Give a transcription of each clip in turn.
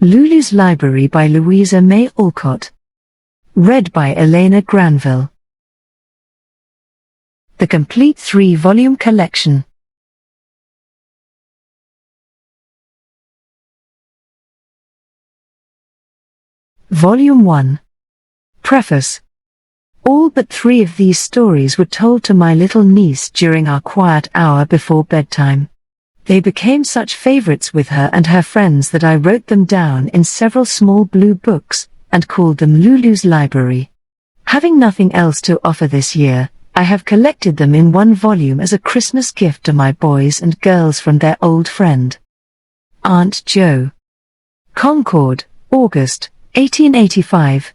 Lulu's Library by Louisa May Alcott. Read by Elena Granville. The complete 3-volume collection. Volume 1. Preface. All but 3 of these stories were told to my little niece during our quiet hour before bedtime. They became such favorites with her and her friends that I wrote them down in several small blue books, and called them Lulu's Library. Having nothing else to offer this year, I have collected them in one volume as a Christmas gift to my boys and girls from their old friend, Aunt Jo. Concord, August, 1885.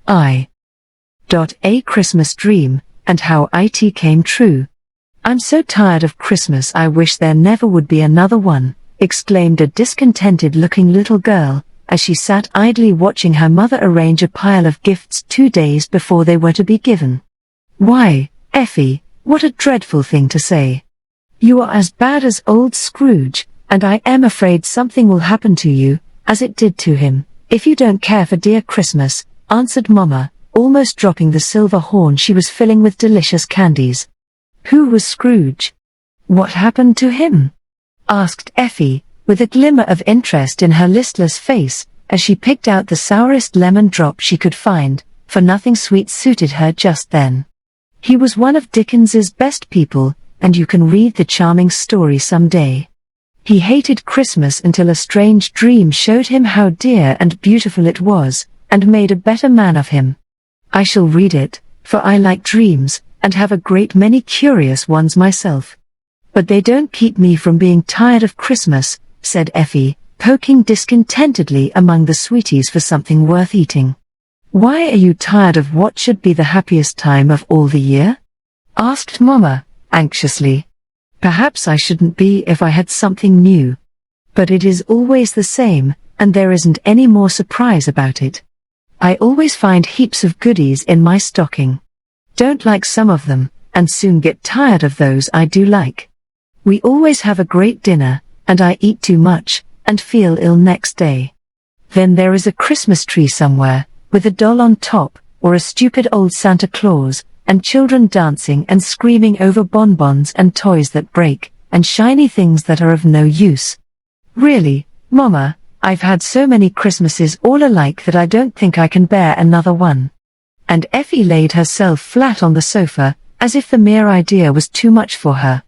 I.THE Christmas Dream, and How I.THE Came True. I'm so tired of Christmas, I wish there never would be another one, exclaimed a discontented-looking little girl, as she sat idly watching her mother arrange a pile of gifts 2 days before they were to be given. Why, Effie, what a dreadful thing to say. You are as bad as old Scrooge, and I am afraid something will happen to you, as it did to him, if you don't care for dear Christmas, answered Mama, almost dropping the silver horn she was filling with delicious candies. Who was Scrooge? What happened to him? Asked Effie, with a glimmer of interest in her listless face, as she picked out the sourest lemon drop she could find, for nothing sweet suited her just then. He was one of Dickens's best people, and you can read the charming story some day. He hated Christmas until a strange dream showed him how dear and beautiful it was, and made a better man of him. I shall read it, for I like dreams, and have a great many curious ones myself. But they don't keep me from being tired of Christmas, said Effie, poking discontentedly among the sweeties for something worth eating. Why are you tired of what should be the happiest time of all the year? Asked Mama, anxiously. Perhaps I shouldn't be if I had something new. But it is always the same, and there isn't any more surprise about it. I always find heaps of goodies in my stocking. Don't like some of them, and soon get tired of those I do like. We always have a great dinner, and I eat too much, and feel ill next day. Then there is a Christmas tree somewhere, with a doll on top, or a stupid old Santa Claus, and children dancing and screaming over bonbons and toys that break, and shiny things that are of no use. Really, Mama, I've had so many Christmases all alike that I don't think I can bear another one. And Effie laid herself flat on the sofa, as if the mere idea was too much for her.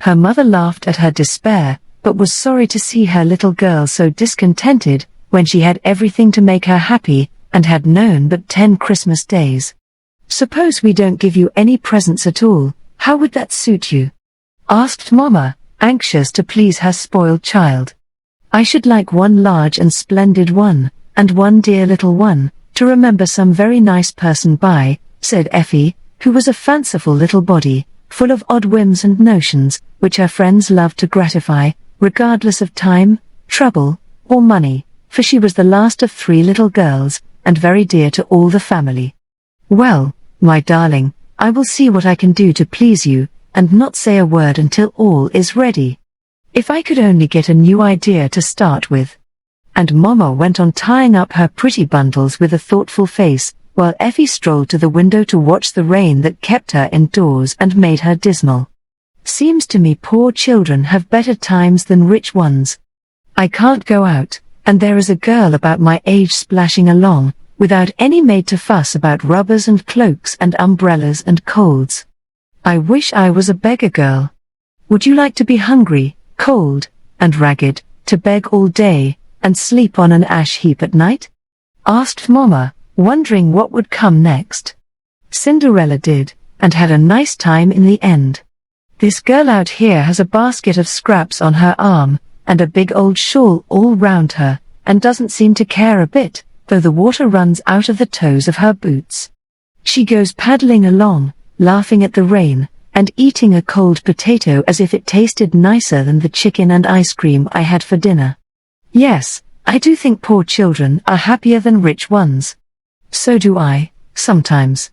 Her mother laughed at her despair, but was sorry to see her little girl so discontented, when she had everything to make her happy, and had known but 10 Christmas days. Suppose we don't give you any presents at all, how would that suit you? Asked Mama, anxious to please her spoiled child. I should like one large and splendid one, and one dear little one, to remember some very nice person by, said Effie, who was a fanciful little body, full of odd whims and notions, which her friends loved to gratify, regardless of time, trouble, or money, for she was the last of 3 little girls, and very dear to all the family. Well, my darling, I will see what I can do to please you, and not say a word until all is ready. If I could only get a new idea to start with. And Mama went on tying up her pretty bundles with a thoughtful face, while Effie strolled to the window to watch the rain that kept her indoors and made her dismal. Seems to me poor children have better times than rich ones. I can't go out, and there is a girl about my age splashing along, without any maid to fuss about rubbers and cloaks and umbrellas and colds. I wish I was a beggar girl. Would you like to be hungry, cold, and ragged, to beg all day, and sleep on an ash heap at night? Asked Mama, wondering what would come next. Cinderella did, and had a nice time in the end. This girl out here has a basket of scraps on her arm, and a big old shawl all round her, and doesn't seem to care a bit, though the water runs out of the toes of her boots. She goes paddling along, laughing at the rain, and eating a cold potato as if it tasted nicer than the chicken and ice cream I had for dinner. Yes, I do think poor children are happier than rich ones. So do I, sometimes.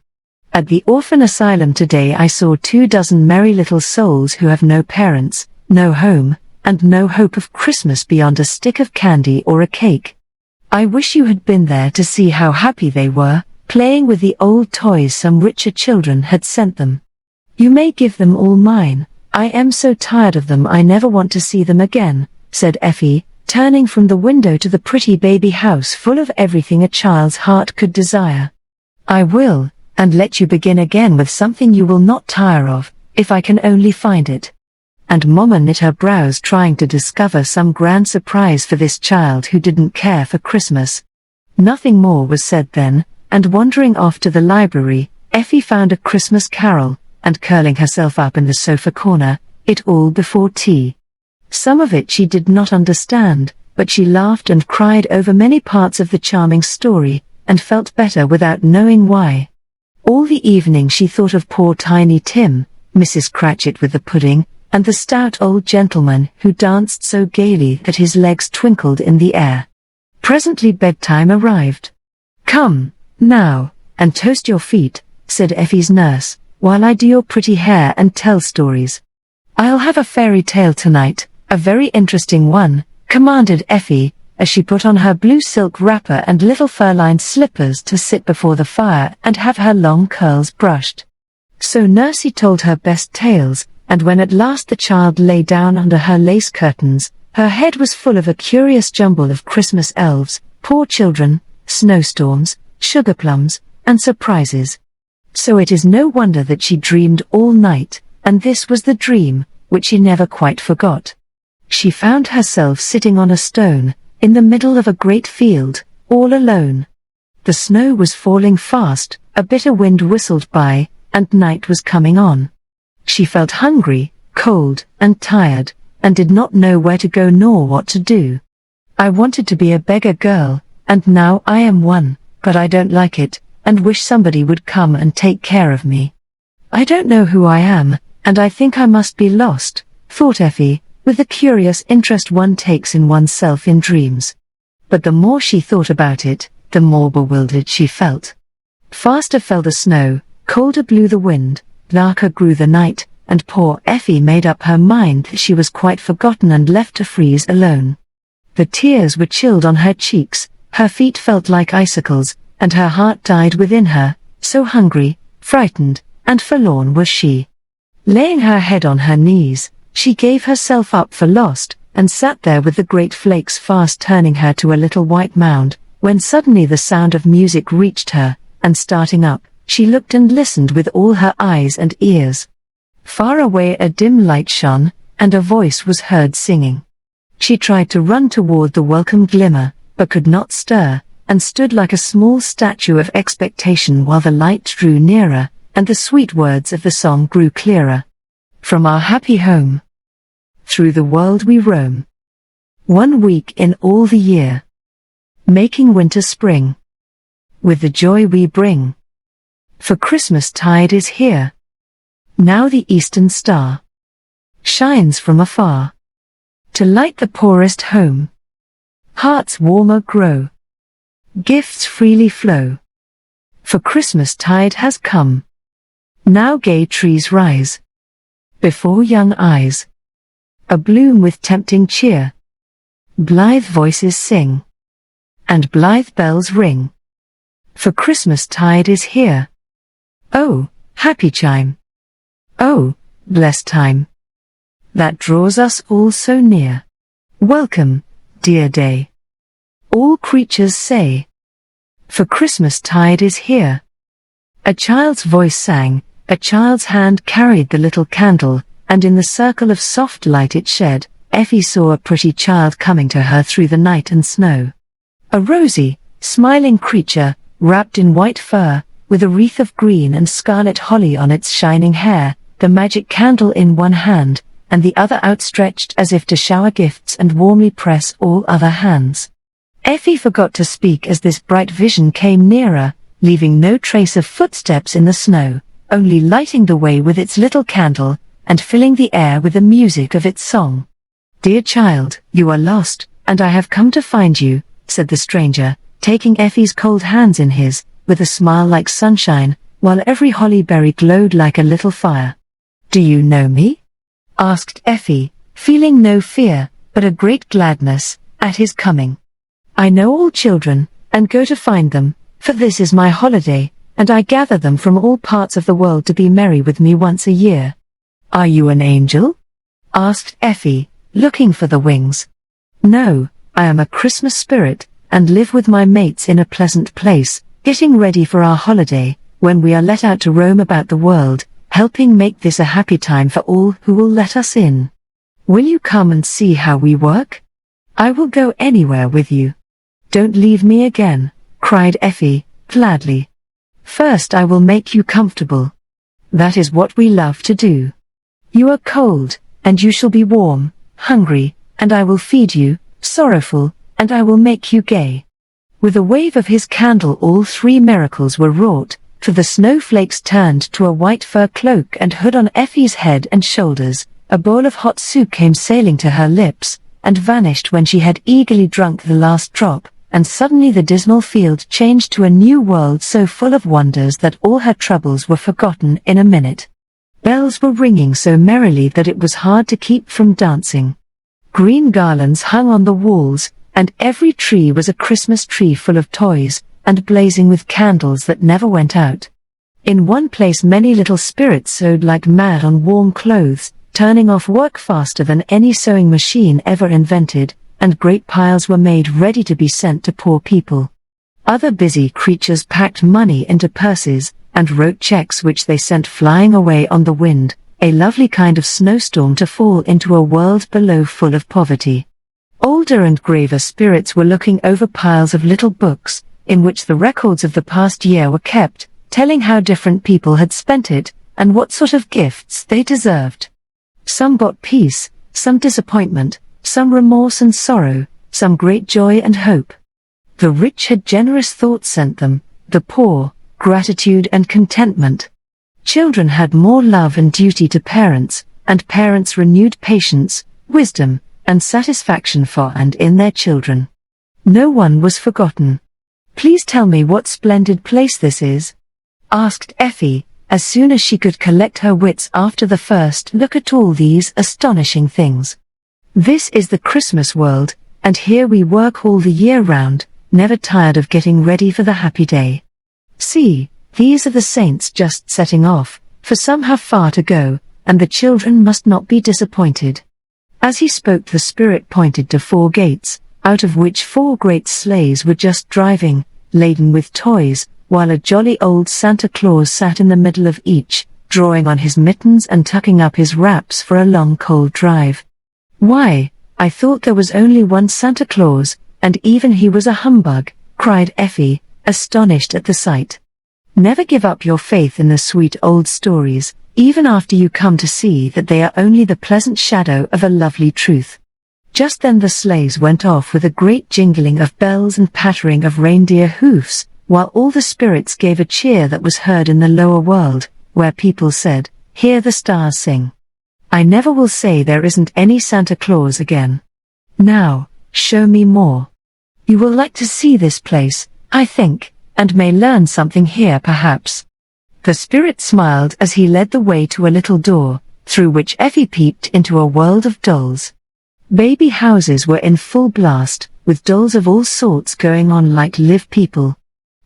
At the orphan asylum today I saw 2 dozen merry little souls who have no parents, no home, and no hope of Christmas beyond a stick of candy or a cake. I wish you had been there to see how happy they were, playing with the old toys some richer children had sent them. You may give them all mine. I am so tired of them I never want to see them again, said Effie, turning from the window to the pretty baby house full of everything a child's heart could desire. I will, and let you begin again with something you will not tire of, if I can only find it. And Mama knit her brows trying to discover some grand surprise for this child who didn't care for Christmas. Nothing more was said then, and wandering off to the library, Effie found a Christmas carol, and curling herself up in the sofa corner, it all before tea. Some of it she did not understand, but she laughed and cried over many parts of the charming story, and felt better without knowing why. All the evening she thought of poor Tiny Tim, Mrs. Cratchit with the pudding, and the stout old gentleman who danced so gaily that his legs twinkled in the air. Presently bedtime arrived. "Come, now, and toast your feet," said Effie's nurse, "while I do your pretty hair and tell stories." "I'll have a fairy tale tonight, a very interesting one," commanded Effie, as she put on her blue silk wrapper and little fur-lined slippers to sit before the fire and have her long curls brushed. So Nursey told her best tales, and when at last the child lay down under her lace curtains, her head was full of a curious jumble of Christmas elves, poor children, snowstorms, sugar plums, and surprises. So it is no wonder that she dreamed all night, and this was the dream, which she never quite forgot. She found herself sitting on a stone, in the middle of a great field, all alone. The snow was falling fast, a bitter wind whistled by, and night was coming on. She felt hungry, cold, and tired, and did not know where to go nor what to do. "I wanted to be a beggar girl, and now I am one, but I don't like it, and wish somebody would come and take care of me. I don't know who I am, and I think I must be lost," thought Effie, with the curious interest one takes in oneself in dreams. But the more she thought about it, the more bewildered she felt. Faster fell the snow, colder blew the wind, darker grew the night, and poor Effie made up her mind that she was quite forgotten and left to freeze alone. The tears were chilled on her cheeks, her feet felt like icicles, and her heart died within her, so hungry, frightened, and forlorn was she. Laying her head on her knees, she gave herself up for lost, and sat there with the great flakes fast turning her to a little white mound, when suddenly the sound of music reached her, and starting up, she looked and listened with all her eyes and ears. Far away a dim light shone, and a voice was heard singing. She tried to run toward the welcome glimmer, but could not stir, and stood like a small statue of expectation while the light drew nearer, and the sweet words of the song grew clearer. "From our happy home, through the world we roam. 1 week in all the year, making winter spring. With the joy we bring, for Christmas tide is here. Now the eastern star shines from afar, to light the poorest home. Hearts warmer grow, gifts freely flow, for Christmas tide has come. Now gay trees rise before young eyes, abloom with tempting cheer. Blithe voices sing, and blithe bells ring, for Christmas tide is here. Oh, happy chime! Oh, blessed time, that draws us all so near. Welcome, dear day, all creatures say, for Christmas tide is here." A child's voice sang, a child's hand carried the little candle, and in the circle of soft light it shed, Effie saw a pretty child coming to her through the night and snow. A rosy, smiling creature, wrapped in white fur, with a wreath of green and scarlet holly on its shining hair, the magic candle in one hand, and the other outstretched as if to shower gifts and warmly press all other hands. Effie forgot to speak as this bright vision came nearer, leaving no trace of footsteps in the snow, only lighting the way with its little candle, and filling the air with the music of its song. "Dear child, you are lost, and I have come to find you," said the stranger, taking Effie's cold hands in his, with a smile like sunshine, while every holly berry glowed like a little fire. "Do you know me?" asked Effie, feeling no fear, but a great gladness, at his coming. I know all children, and go to find them, for this is my holiday, and I gather them from all parts of the world to be merry with me once a year. Are you an angel? Asked Effie, looking for the wings. No, I am a Christmas spirit, and live with my mates in a pleasant place, getting ready for our holiday, when we are let out to roam about the world, helping make this a happy time for all who will let us in. Will you come and see how we work? I will go anywhere with you. Don't leave me again, cried Effie, gladly. First I will make you comfortable. That is what we love to do. You are cold, and you shall be warm, hungry, and I will feed you, sorrowful, and I will make you gay. With a wave of his candle all three miracles were wrought, for the snowflakes turned to a white fur cloak and hood on Effie's head and shoulders, a bowl of hot soup came sailing to her lips, and vanished when she had eagerly drunk the last drop, and suddenly the dismal field changed to a new world so full of wonders that all her troubles were forgotten in a minute. Bells were ringing so merrily that it was hard to keep from dancing. Green garlands hung on the walls, and every tree was a Christmas tree full of toys, and blazing with candles that never went out. In one place many little spirits sewed like mad on warm clothes, turning off work faster than any sewing machine ever invented, and great piles were made ready to be sent to poor people. Other busy creatures packed money into purses, and wrote checks which they sent flying away on the wind, a lovely kind of snowstorm to fall into a world below full of poverty. Older and graver spirits were looking over piles of little books, in which the records of the past year were kept, telling how different people had spent it, and what sort of gifts they deserved. Some got peace, some disappointment, some remorse and sorrow, some great joy and hope. The rich had generous thoughts sent them, the poor, gratitude and contentment. Children had more love and duty to parents, and parents renewed patience, wisdom, and satisfaction for and in their children. No one was forgotten. Please tell me what splendid place this is? Asked Effie, as soon as she could collect her wits after the first look at all these astonishing things. This is the Christmas world, and here we work all the year round, never tired of getting ready for the happy day. See, these are the saints just setting off, for some have far to go, and the children must not be disappointed. As he spoke the spirit pointed to 4 gates, out of which 4 great sleighs were just driving, laden with toys, while a jolly old Santa Claus sat in the middle of each, drawing on his mittens and tucking up his wraps for a long cold drive. Why, I thought there was only one Santa Claus, and even he was a humbug, cried Effie, astonished at the sight. Never give up your faith in the sweet old stories, even after you come to see that they are only the pleasant shadow of a lovely truth. Just then the sleighs went off with a great jingling of bells and pattering of reindeer hoofs, while all the spirits gave a cheer that was heard in the lower world, where people said, "Hear the stars sing." I never will say there isn't any Santa Claus again. Now, show me more. You will like to see this place, I think, and may learn something here perhaps. The spirit smiled as he led the way to a little door, through which Effie peeped into a world of dolls. Baby houses were in full blast, with dolls of all sorts going on like live people.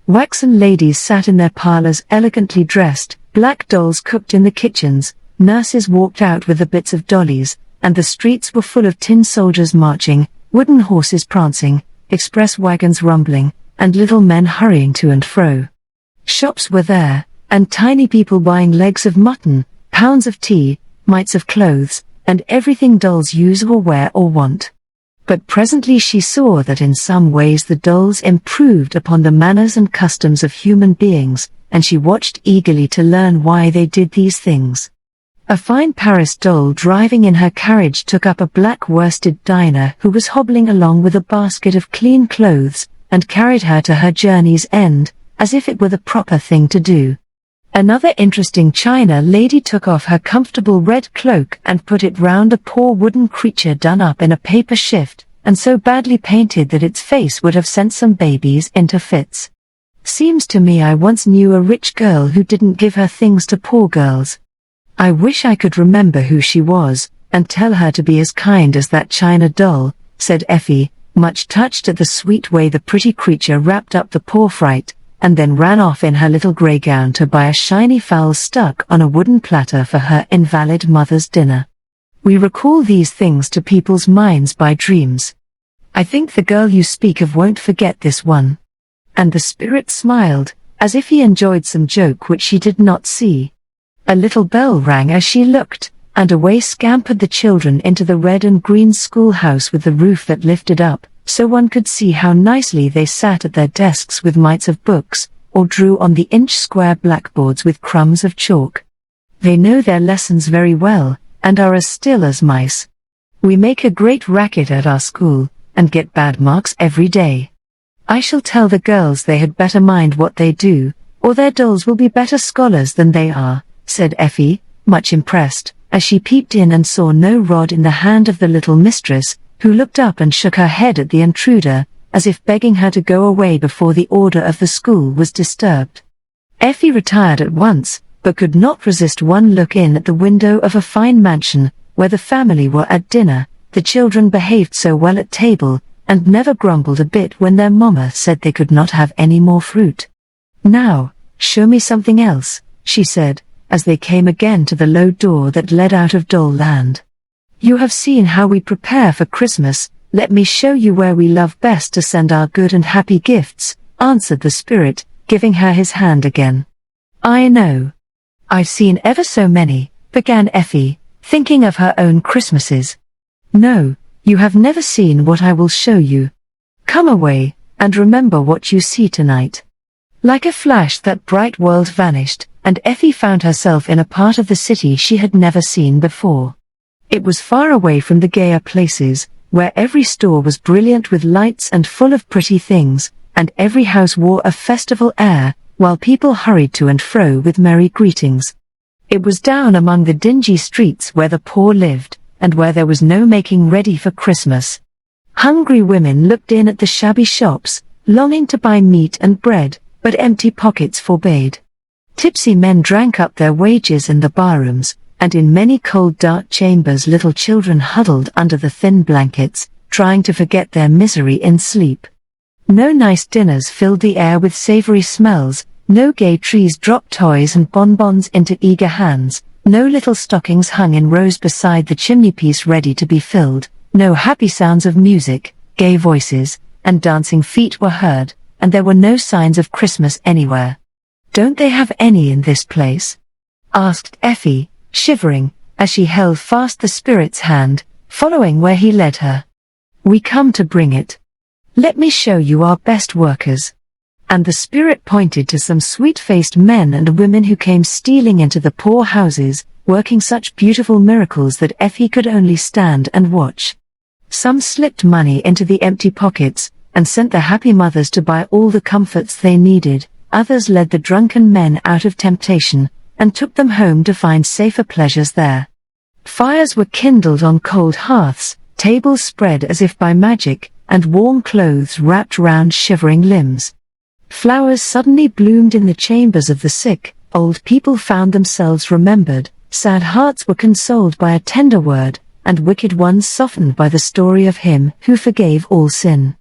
Waxen ladies sat in their parlors elegantly dressed, black dolls cooked in the kitchens, nurses walked out with the bits of dollies, and the streets were full of tin soldiers marching, wooden horses prancing, express wagons rumbling, and little men hurrying to and fro. Shops were there, and tiny people buying legs of mutton, pounds of tea, mites of clothes, and everything dolls use or wear or want. But presently she saw that in some ways the dolls improved upon the manners and customs of human beings, and she watched eagerly to learn why they did these things. A fine Paris doll driving in her carriage took up a black worsted diner who was hobbling along with a basket of clean clothes, and carried her to her journey's end, as if it were the proper thing to do. Another interesting China lady took off her comfortable red cloak and put it round a poor wooden creature done up in a paper shift, and so badly painted that its face would have sent some babies into fits. Seems to me I once knew a rich girl who didn't give her things to poor girls. I wish I could remember who she was, and tell her to be as kind as that china doll," said Effie, much touched at the sweet way the pretty creature wrapped up the poor fright, and then ran off in her little grey gown to buy a shiny fowl stuck on a wooden platter for her invalid mother's dinner. We recall these things to people's minds by dreams. I think the girl you speak of won't forget this one. And the spirit smiled, as if he enjoyed some joke which she did not see. A little bell rang as she looked, and away scampered the children into the red and green schoolhouse with the roof that lifted up, so one could see how nicely they sat at their desks with mites of books, or drew on the inch-square blackboards with crumbs of chalk. They know their lessons very well, and are as still as mice. We make a great racket at our school, and get bad marks every day. I shall tell the girls they had better mind what they do, or their dolls will be better scholars than they are," said Effie, much impressed, as she peeped in and saw no rod in the hand of the little mistress, who looked up and shook her head at the intruder, as if begging her to go away before the order of the school was disturbed. Effie retired at once, but could not resist one look in at the window of a fine mansion, where the family were at dinner. The children behaved so well at table, and never grumbled a bit when their mamma said they could not have any more fruit. "Now, show me something else," she said, as they came again to the low door that led out of doll land. "You have seen how we prepare for Christmas, let me show you where we love best to send our good and happy gifts," answered the spirit, giving her his hand again. "I know. I've seen ever so many," began Effie, thinking of her own Christmases. "No, you have never seen what I will show you. Come away, and remember what you see tonight." Like a flash that bright world vanished, and Effie found herself in a part of the city she had never seen before. It was far away from the gayer places, where every store was brilliant with lights and full of pretty things, and every house wore a festival air, while people hurried to and fro with merry greetings. It was down among the dingy streets where the poor lived, and where there was no making ready for Christmas. Hungry women looked in at the shabby shops, longing to buy meat and bread, but empty pockets forbade. Tipsy men drank up their wages in the barrooms, and in many cold dark chambers little children huddled under the thin blankets, trying to forget their misery in sleep. No nice dinners filled the air with savory smells, no gay trees dropped toys and bonbons into eager hands, no little stockings hung in rows beside the chimney-piece ready to be filled, no happy sounds of music, gay voices, and dancing feet were heard, and there were no signs of Christmas anywhere. "Don't they have any in this place?" asked Effie, shivering, as she held fast the spirit's hand, following where he led her. "We come to bring it. Let me show you our best workers." And the spirit pointed to some sweet-faced men and women who came stealing into the poor houses, working such beautiful miracles that Effie could only stand and watch. Some slipped money into the empty pockets, and sent the happy mothers to buy all the comforts they needed. Others led the drunken men out of temptation, and took them home to find safer pleasures there. Fires were kindled on cold hearths, tables spread as if by magic, and warm clothes wrapped round shivering limbs. Flowers suddenly bloomed in the chambers of the sick, old people found themselves remembered, sad hearts were consoled by a tender word, and wicked ones softened by the story of him who forgave all sin.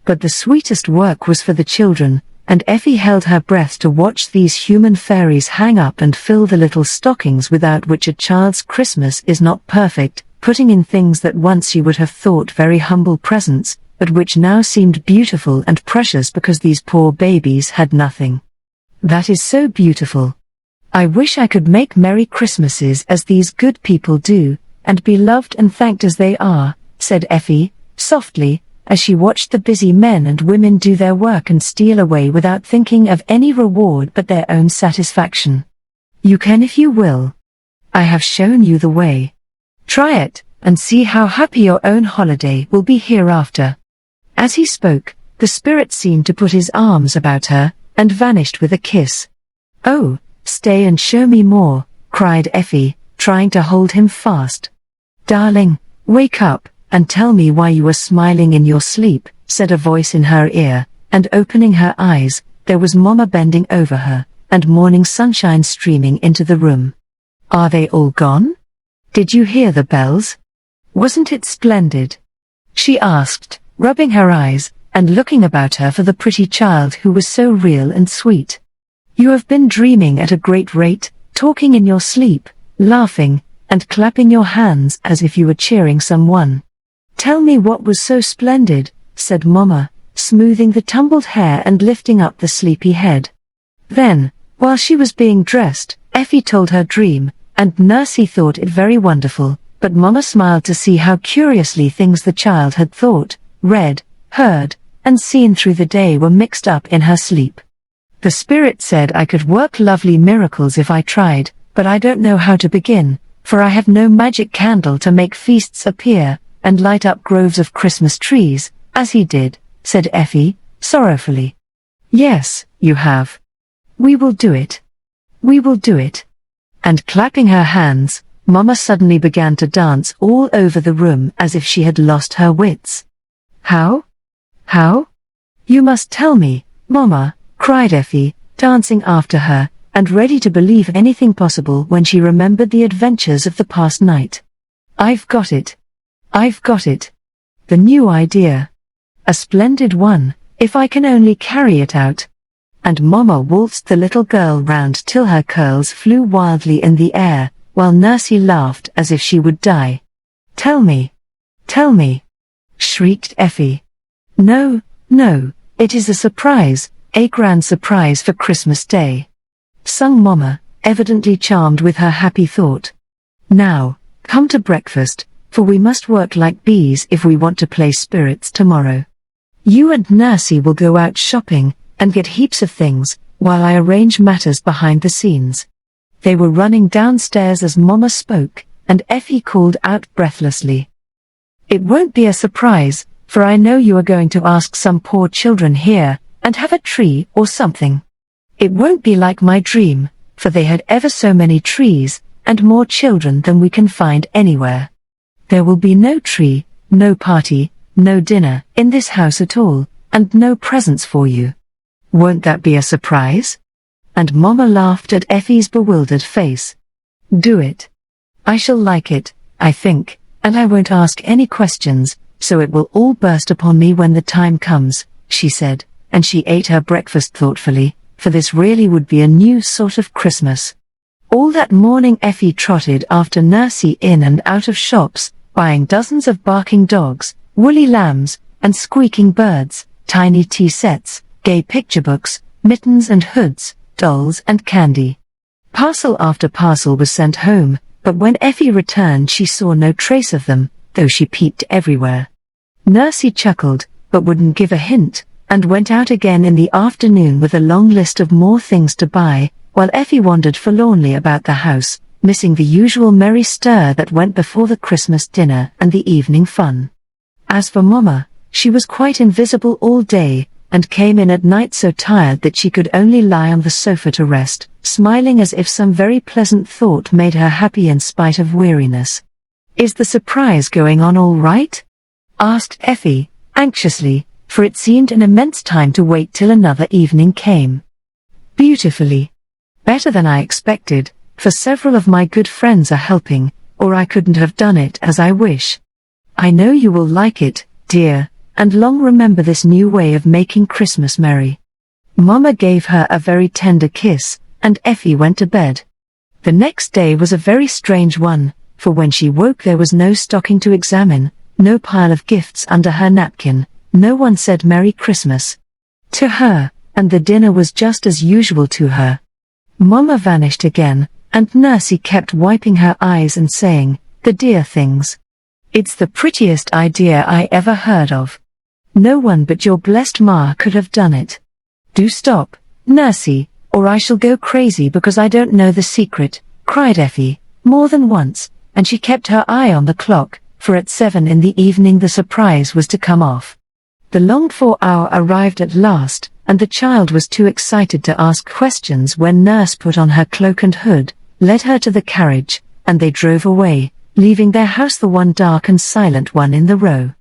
But the sweetest work was for the children, and Effie held her breath to watch these human fairies hang up and fill the little stockings without which a child's Christmas is not perfect, putting in things that once you would have thought very humble presents, but which now seemed beautiful and precious because these poor babies had nothing. "That is so beautiful. I wish I could make merry Christmases as these good people do, and be loved and thanked as they are," said Effie, softly, as she watched the busy men and women do their work and steal away without thinking of any reward but their own satisfaction. "You can if you will. I have shown you the way. Try it, and see how happy your own holiday will be hereafter." As he spoke, the spirit seemed to put his arms about her, and vanished with a kiss. "Oh, stay and show me more," cried Effie, trying to hold him fast. "Darling, wake up, and tell me why you were smiling in your sleep," said a voice in her ear, and opening her eyes, there was Mama bending over her, and morning sunshine streaming into the room. "Are they all gone?" Did you hear the bells? Wasn't it splendid? She asked, rubbing her eyes, and looking about her for the pretty child who was so real and sweet. You have been dreaming at a great rate, talking in your sleep, laughing, and clapping your hands as if you were cheering someone. Tell me what was so splendid, said Mama, smoothing the tumbled hair and lifting up the sleepy head. Then, while she was being dressed, Effie told her dream, and Nursey thought it very wonderful, but Mama smiled to see how curiously things the child had thought, read, heard, and seen through the day were mixed up in her sleep. The spirit said I could work lovely miracles if I tried, but I don't know how to begin, for I have no magic candle to make feasts appear, and light up groves of Christmas trees, as he did, said Effie, sorrowfully. Yes, you have. We will do it. We will do it. And clapping her hands, Mama suddenly began to dance all over the room as if she had lost her wits. How? How? You must tell me, Mama, cried Effie, dancing after her, and ready to believe anything possible when she remembered the adventures of the past night. I've got it. I've got it. The new idea. A splendid one, if I can only carry it out. And Mama waltzed the little girl round till her curls flew wildly in the air, while Nursey laughed as if she would die. Tell me. Tell me. Shrieked Effie. No, no, it is a surprise, a grand surprise for Christmas Day. Sung Mama, evidently charmed with her happy thought. Now, come to breakfast, for we must work like bees if we want to play spirits tomorrow. You and Nursey will go out shopping, and get heaps of things, while I arrange matters behind the scenes. They were running downstairs as Mama spoke, and Effie called out breathlessly. It won't be a surprise, for I know you are going to ask some poor children here, and have a tree or something. It won't be like my dream, for they had ever so many trees, and more children than we can find anywhere. There will be no tree, no party, no dinner in this house at all, and no presents for you. Won't that be a surprise? And Mama laughed at Effie's bewildered face. Do it. I shall like it, I think, and I won't ask any questions, so it will all burst upon me when the time comes, she said, and she ate her breakfast thoughtfully, for this really would be a new sort of Christmas. All that morning Effie trotted after Nursey in and out of shops, buying dozens of barking dogs, woolly lambs, and squeaking birds, tiny tea sets, gay picture books, mittens and hoods, dolls and candy. Parcel after parcel was sent home, but when Effie returned she saw no trace of them, though she peeped everywhere. Nursey chuckled, but wouldn't give a hint, and went out again in the afternoon with a long list of more things to buy, while Effie wandered forlornly about the house, missing the usual merry stir that went before the Christmas dinner and the evening fun. As for Mama, she was quite invisible all day, and came in at night so tired that she could only lie on the sofa to rest, smiling as if some very pleasant thought made her happy in spite of weariness. Is the surprise going on all right? Asked Effie, anxiously, for it seemed an immense time to wait till another evening came. Beautifully. Better than I expected, for several of my good friends are helping, or I couldn't have done it as I wish. I know you will like it, dear, and long remember this new way of making Christmas merry. Mama gave her a very tender kiss, and Effie went to bed. The next day was a very strange one, for when she woke there was no stocking to examine, no pile of gifts under her napkin, no one said Merry Christmas to her, and the dinner was just as usual to her. Mama vanished again, and Nursey kept wiping her eyes and saying, "The dear things. It's the prettiest idea I ever heard of. No one but your blessed Ma could have done it. Do stop, Nursey, or I shall go crazy because I don't know the secret," cried Effie, more than once, and she kept her eye on the clock, for at 7 in the evening the surprise was to come off. The longed-for hour arrived at last, and the child was too excited to ask questions when Nurse put on her cloak and hood, led her to the carriage, and they drove away, leaving their house the one dark and silent one in the row.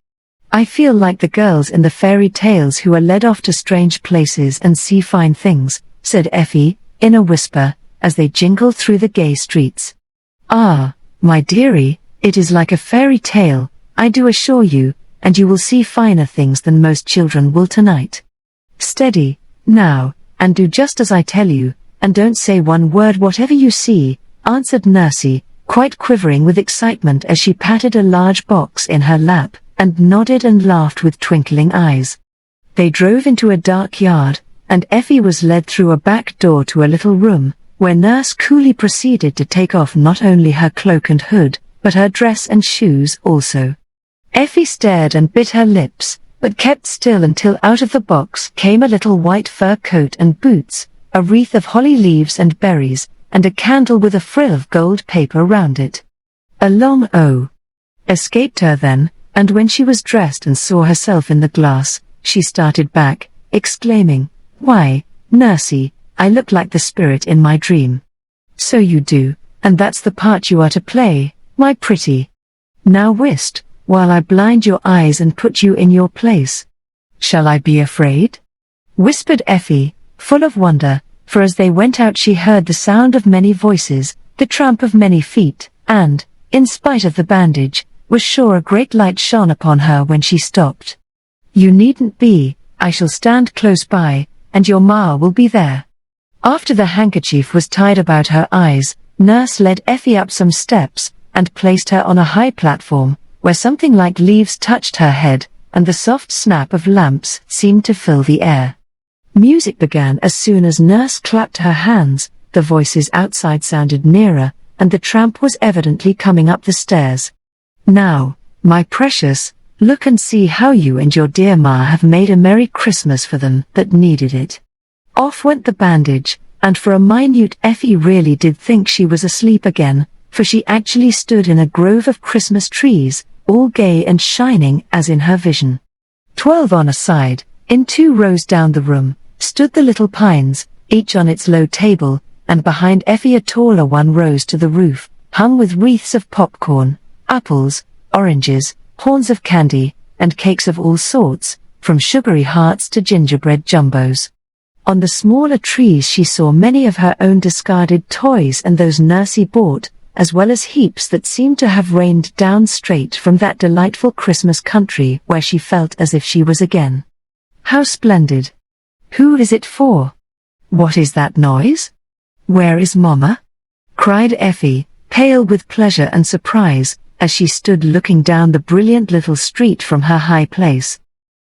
I feel like the girls in the fairy tales who are led off to strange places and see fine things, said Effie, in a whisper, as they jingled through the gay streets. Ah, my dearie, it is like a fairy tale, I do assure you, and you will see finer things than most children will tonight. Steady, now, and do just as I tell you, and don't say one word whatever you see, answered Nursie, quite quivering with excitement as she patted a large box in her lap, and nodded and laughed with twinkling eyes. They drove into a dark yard, and Effie was led through a back door to a little room, where Nurse coolly proceeded to take off not only her cloak and hood, but her dress and shoes also. Effie stared and bit her lips, but kept still until out of the box came a little white fur coat and boots, a wreath of holly leaves and berries, and a candle with a frill of gold paper round it. A long "oh" escaped her then, and when she was dressed and saw herself in the glass, she started back, exclaiming, "Why, Nursie, I look like the spirit in my dream." "So you do, and that's the part you are to play, my pretty. Now whist, while I blind your eyes and put you in your place." "Shall I be afraid?" whispered Effie, full of wonder, for as they went out she heard the sound of many voices, the tramp of many feet, and, in spite of the bandage, was sure a great light shone upon her when she stopped. "You needn't be, I shall stand close by, and your ma will be there." After the handkerchief was tied about her eyes, Nurse led Effie up some steps, and placed her on a high platform, where something like leaves touched her head, and the soft snap of lamps seemed to fill the air. Music began as soon as Nurse clapped her hands, the voices outside sounded nearer, and the tramp was evidently coming up the stairs. "Now, my precious, look and see how you and your dear ma have made a Merry Christmas for them that needed it." Off went the bandage, and for a minute Effie really did think she was asleep again, for she actually stood in a grove of Christmas trees, all gay and shining as in her vision. 12 on a side, in 2 rows down the room, stood the little pines, each on its low table, and behind Effie a taller one rose to the roof, hung with wreaths of popcorn, apples, oranges, horns of candy, and cakes of all sorts, from sugary hearts to gingerbread jumbos. On the smaller trees she saw many of her own discarded toys and those Nursie bought, as well as heaps that seemed to have rained down straight from that delightful Christmas country where she felt as if she was again. How splendid! Who is it for? What is that noise? Where is Mama? Cried Effie, pale with pleasure and surprise, as she stood looking down the brilliant little street from her high place.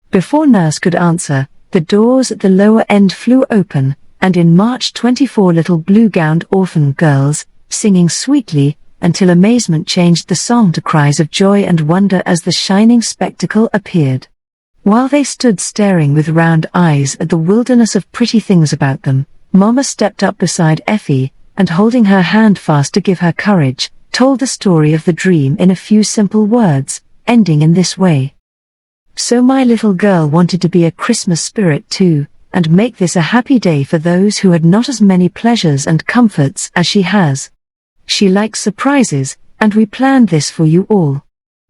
Before Nurse could answer, the doors at the lower end flew open, and in marched 24 little blue-gowned orphan girls, singing sweetly, until amazement changed the song to cries of joy and wonder as the shining spectacle appeared. While they stood staring with round eyes at the wilderness of pretty things about them, Mama stepped up beside Effie, and holding her hand fast to give her courage, told the story of the dream in a few simple words, ending in this way. "So my little girl wanted to be a Christmas spirit too, and make this a happy day for those who had not as many pleasures and comforts as she has. She likes surprises, and we planned this for you all.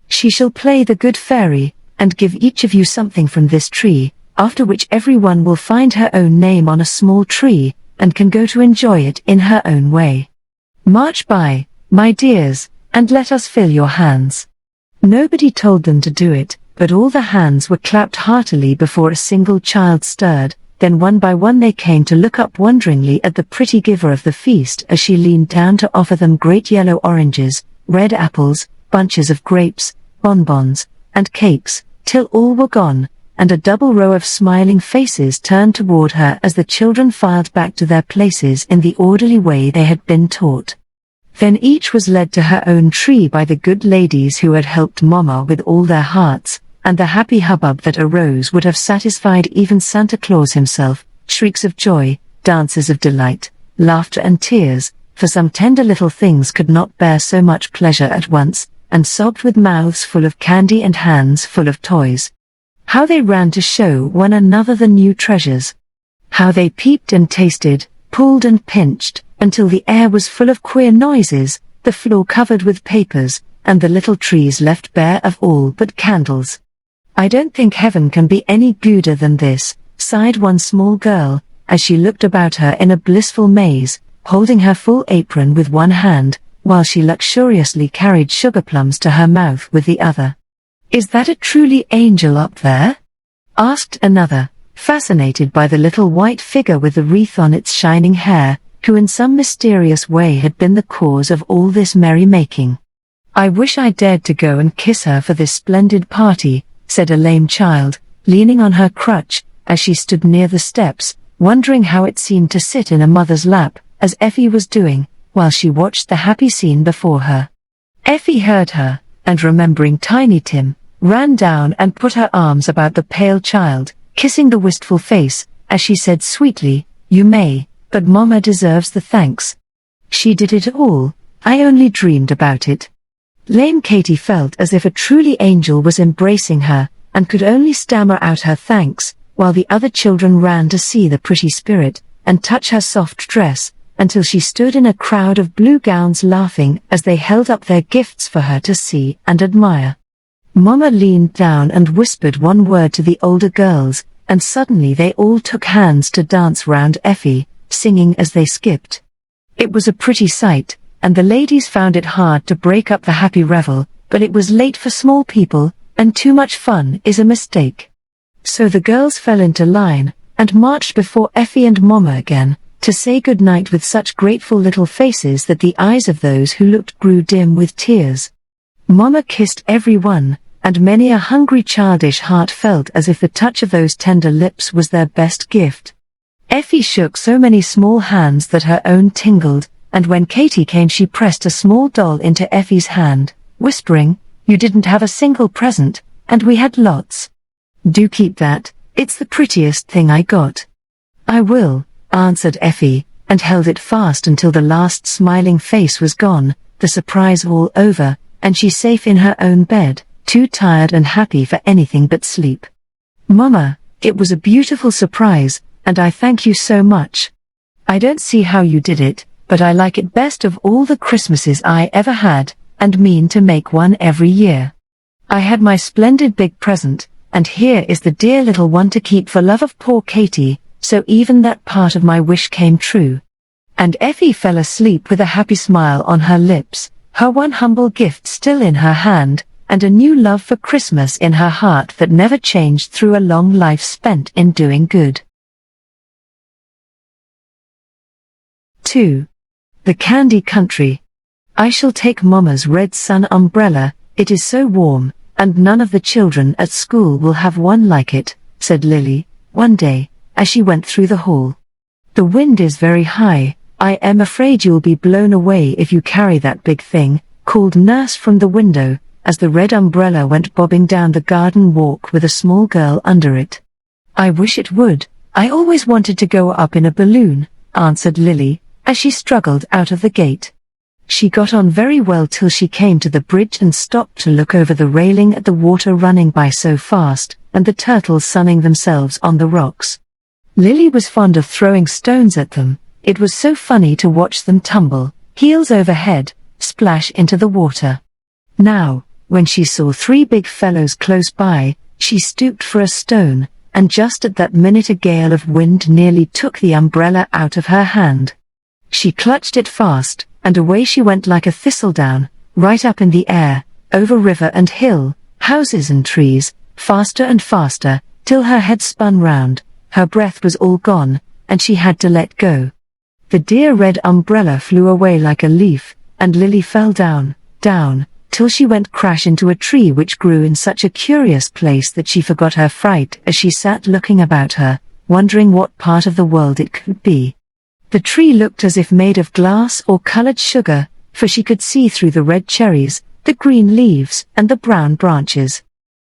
She shall play the good fairy, and give each of you something from this tree, after which everyone will find her own name on a small tree, and can go to enjoy it in her own way. March by, my dears, and let us fill your hands." Nobody told them to do it, but all the hands were clapped heartily before a single child stirred. Then one by one they came to look up wonderingly at the pretty giver of the feast as she leaned down to offer them great yellow oranges, red apples, bunches of grapes, bonbons, and cakes, till all were gone, and a double row of smiling faces turned toward her as the children filed back to their places in the orderly way they had been taught. Then each was led to her own tree by the good ladies who had helped Mama with all their hearts, and the happy hubbub that arose would have satisfied even Santa Claus himself, shrieks of joy, dances of delight, laughter and tears, for some tender little things could not bear so much pleasure at once, and sobbed with mouths full of candy and hands full of toys. How they ran to show one another the new treasures! How they peeped and tasted, pulled and pinched, until the air was full of queer noises, the floor covered with papers, and the little trees left bare of all but candles. "I don't think heaven can be any gooder than this," sighed one small girl, as she looked about her in a blissful maze, holding her full apron with one hand, while she luxuriously carried sugar plums to her mouth with the other. "Is that a truly angel up there?" asked another, fascinated by the little white figure with the wreath on its shining hair, who in some mysterious way had been the cause of all this merrymaking. "I wish I dared to go and kiss her for this splendid party," said a lame child, leaning on her crutch, as she stood near the steps, wondering how it seemed to sit in a mother's lap, as Effie was doing, while she watched the happy scene before her. Effie heard her, and remembering Tiny Tim, ran down and put her arms about the pale child, kissing the wistful face, as she said sweetly, "You may, but Mama deserves the thanks. She did it all, I only dreamed about it." Lame Katie felt as if a truly angel was embracing her, and could only stammer out her thanks, while the other children ran to see the pretty spirit, and touch her soft dress, until she stood in a crowd of blue gowns laughing as they held up their gifts for her to see and admire. Mama leaned down and whispered one word to the older girls, and suddenly they all took hands to dance round Effie, singing as they skipped. It was a pretty sight, and the ladies found it hard to break up the happy revel, but it was late for small people, and too much fun is a mistake. So the girls fell into line, and marched before Effie and Mama again, to say good night with such grateful little faces that the eyes of those who looked grew dim with tears. Mama kissed every one, and many a hungry childish heart felt as if the touch of those tender lips was their best gift. Effie shook so many small hands that her own tingled, and when Katie came she pressed a small doll into Effie's hand, whispering, "You didn't have a single present, and we had lots. Do keep that, it's the prettiest thing I got." "I will," answered Effie, and held it fast until the last smiling face was gone, the surprise all over, and she safe in her own bed, too tired and happy for anything but sleep. "Mama, it was a beautiful surprise, and I thank you so much. I don't see how you did it, but I like it best of all the Christmases I ever had, and mean to make one every year. I had my splendid big present, and here is the dear little one to keep for love of poor Katie, so even that part of my wish came true." And Effie fell asleep with a happy smile on her lips, her one humble gift still in her hand, and a new love for Christmas in her heart that never changed through a long life spent in doing good. 2. The Candy Country. "I shall take Mama's red sun umbrella, it is so warm, and none of the children at school will have one like it," said Lily, one day, as she went through the hall. "The wind is very high, I am afraid you'll be blown away if you carry that big thing," called Nurse from the window, as the red umbrella went bobbing down the garden walk with a small girl under it. "I wish it would, I always wanted to go up in a balloon," answered Lily, as she struggled out of the gate. She got on very well till she came to the bridge and stopped to look over the railing at the water running by so fast, and the turtles sunning themselves on the rocks. Lily was fond of throwing stones at them, it was so funny to watch them tumble, heels over head, splash into the water. Now, when she saw three big fellows close by, she stooped for a stone, and just at that minute a gale of wind nearly took the umbrella out of her hand. She clutched it fast, and away she went like a thistledown, right up in the air, over river and hill, houses and trees, faster and faster, till her head spun round, her breath was all gone, and she had to let go. The dear red umbrella flew away like a leaf, and Lily fell down, down, till she went crash into a tree which grew in such a curious place that she forgot her fright as she sat looking about her, wondering what part of the world it could be. The tree looked as if made of glass or colored sugar, for she could see through the red cherries, the green leaves, and the brown branches.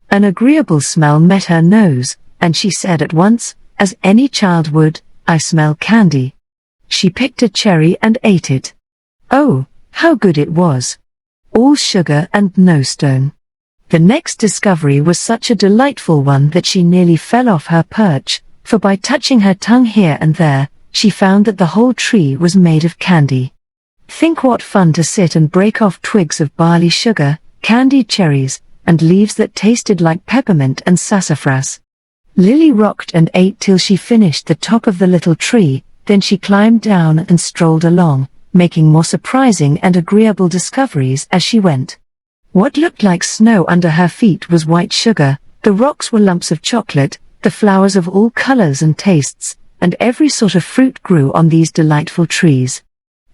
An agreeable smell met her nose, and she said at once, as any child would, "I smell candy." She picked a cherry and ate it. Oh, how good it was! All sugar and no stone. The next discovery was such a delightful one that she nearly fell off her perch, for by touching her tongue here and there, she found that the whole tree was made of candy. Think what fun to sit and break off twigs of barley sugar, candied cherries, and leaves that tasted like peppermint and sassafras. Lily rocked and ate till she finished the top of the little tree, then she climbed down and strolled along, making more surprising and agreeable discoveries as she went. What looked like snow under her feet was white sugar, the rocks were lumps of chocolate, the flowers of all colors and tastes, and every sort of fruit grew on these delightful trees.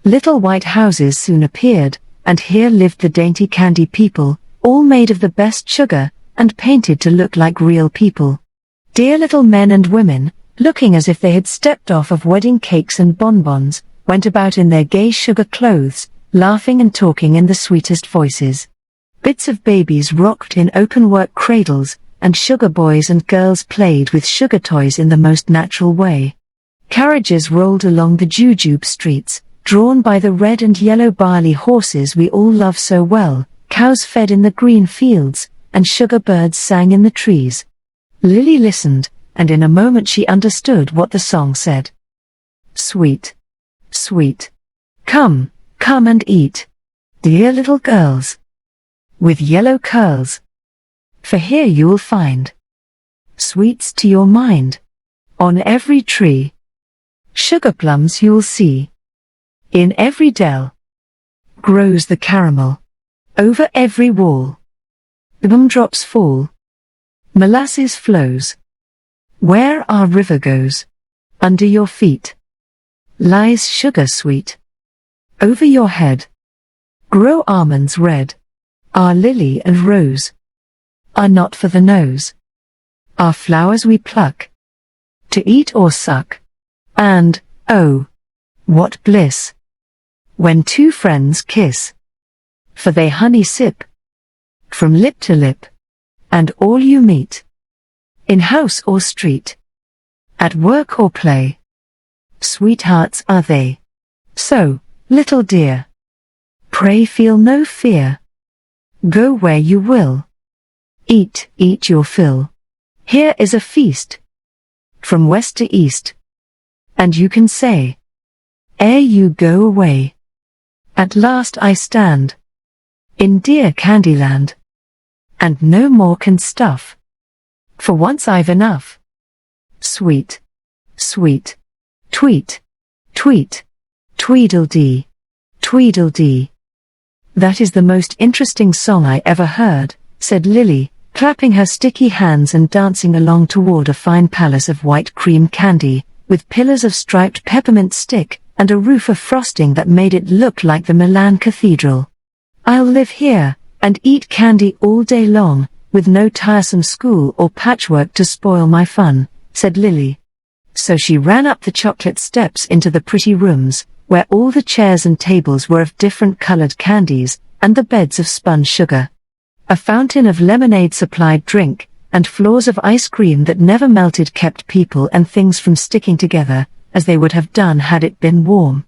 Little white houses soon appeared, and here lived the dainty candy people, all made of the best sugar, and painted to look like real people. Dear little men and women, looking as if they had stepped off of wedding cakes and bonbons, went about in their gay sugar clothes, laughing and talking in the sweetest voices. Bits of babies rocked in open-work cradles, and sugar boys and girls played with sugar toys in the most natural way. Carriages rolled along the jujube streets, drawn by the red and yellow barley horses we all love so well, cows fed in the green fields, and sugar birds sang in the trees. Lily listened, and in a moment she understood what the song said. Sweet, sweet, come, come and eat, dear little girls, with yellow curls, for here you will find sweets to your mind, on every tree, sugar plums you'll see, in every dell, grows the caramel, over every wall, gumdrops fall, molasses flows, where our river goes, under your feet, lies sugar sweet, over your head, grow almonds red, our lily and rose, are not for the nose, are flowers we pluck, to eat or suck, and, oh, what bliss, when two friends kiss, for they honey sip, from lip to lip, and all you meet, in house or street, at work or play, sweethearts are they. So, little dear, pray feel no fear, go where you will, eat, eat your fill, here is a feast, from west to east, and you can say, ere you go away, at last I stand, in dear Candyland, and no more can stuff, for once I've enough. Sweet, sweet, tweet, tweet, Tweedledee, Tweedledee. That is the most interesting song I ever heard, said Lily, clapping her sticky hands and dancing along toward a fine palace of white cream candy, with pillars of striped peppermint stick, and a roof of frosting that made it look like the Milan Cathedral. I'll live here, and eat candy all day long, with no tiresome school or patchwork to spoil my fun, said Lily. So she ran up the chocolate steps into the pretty rooms, where all the chairs and tables were of different colored candies, and the beds of spun sugar. A fountain of lemonade supplied drink, and floors of ice cream that never melted kept people and things from sticking together, as they would have done had it been warm.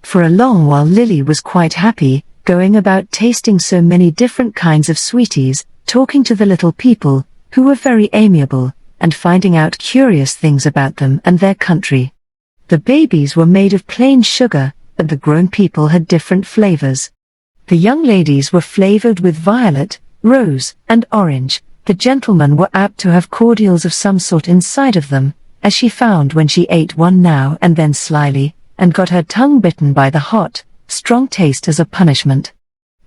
For a long while Lily was quite happy, going about tasting so many different kinds of sweeties, talking to the little people, who were very amiable, and finding out curious things about them and their country. The babies were made of plain sugar, but the grown people had different flavors. The young ladies were flavored with violet, rose, and orange. The gentlemen were apt to have cordials of some sort inside of them, as she found when she ate one now and then slyly, and got her tongue bitten by the hot, strong taste as a punishment.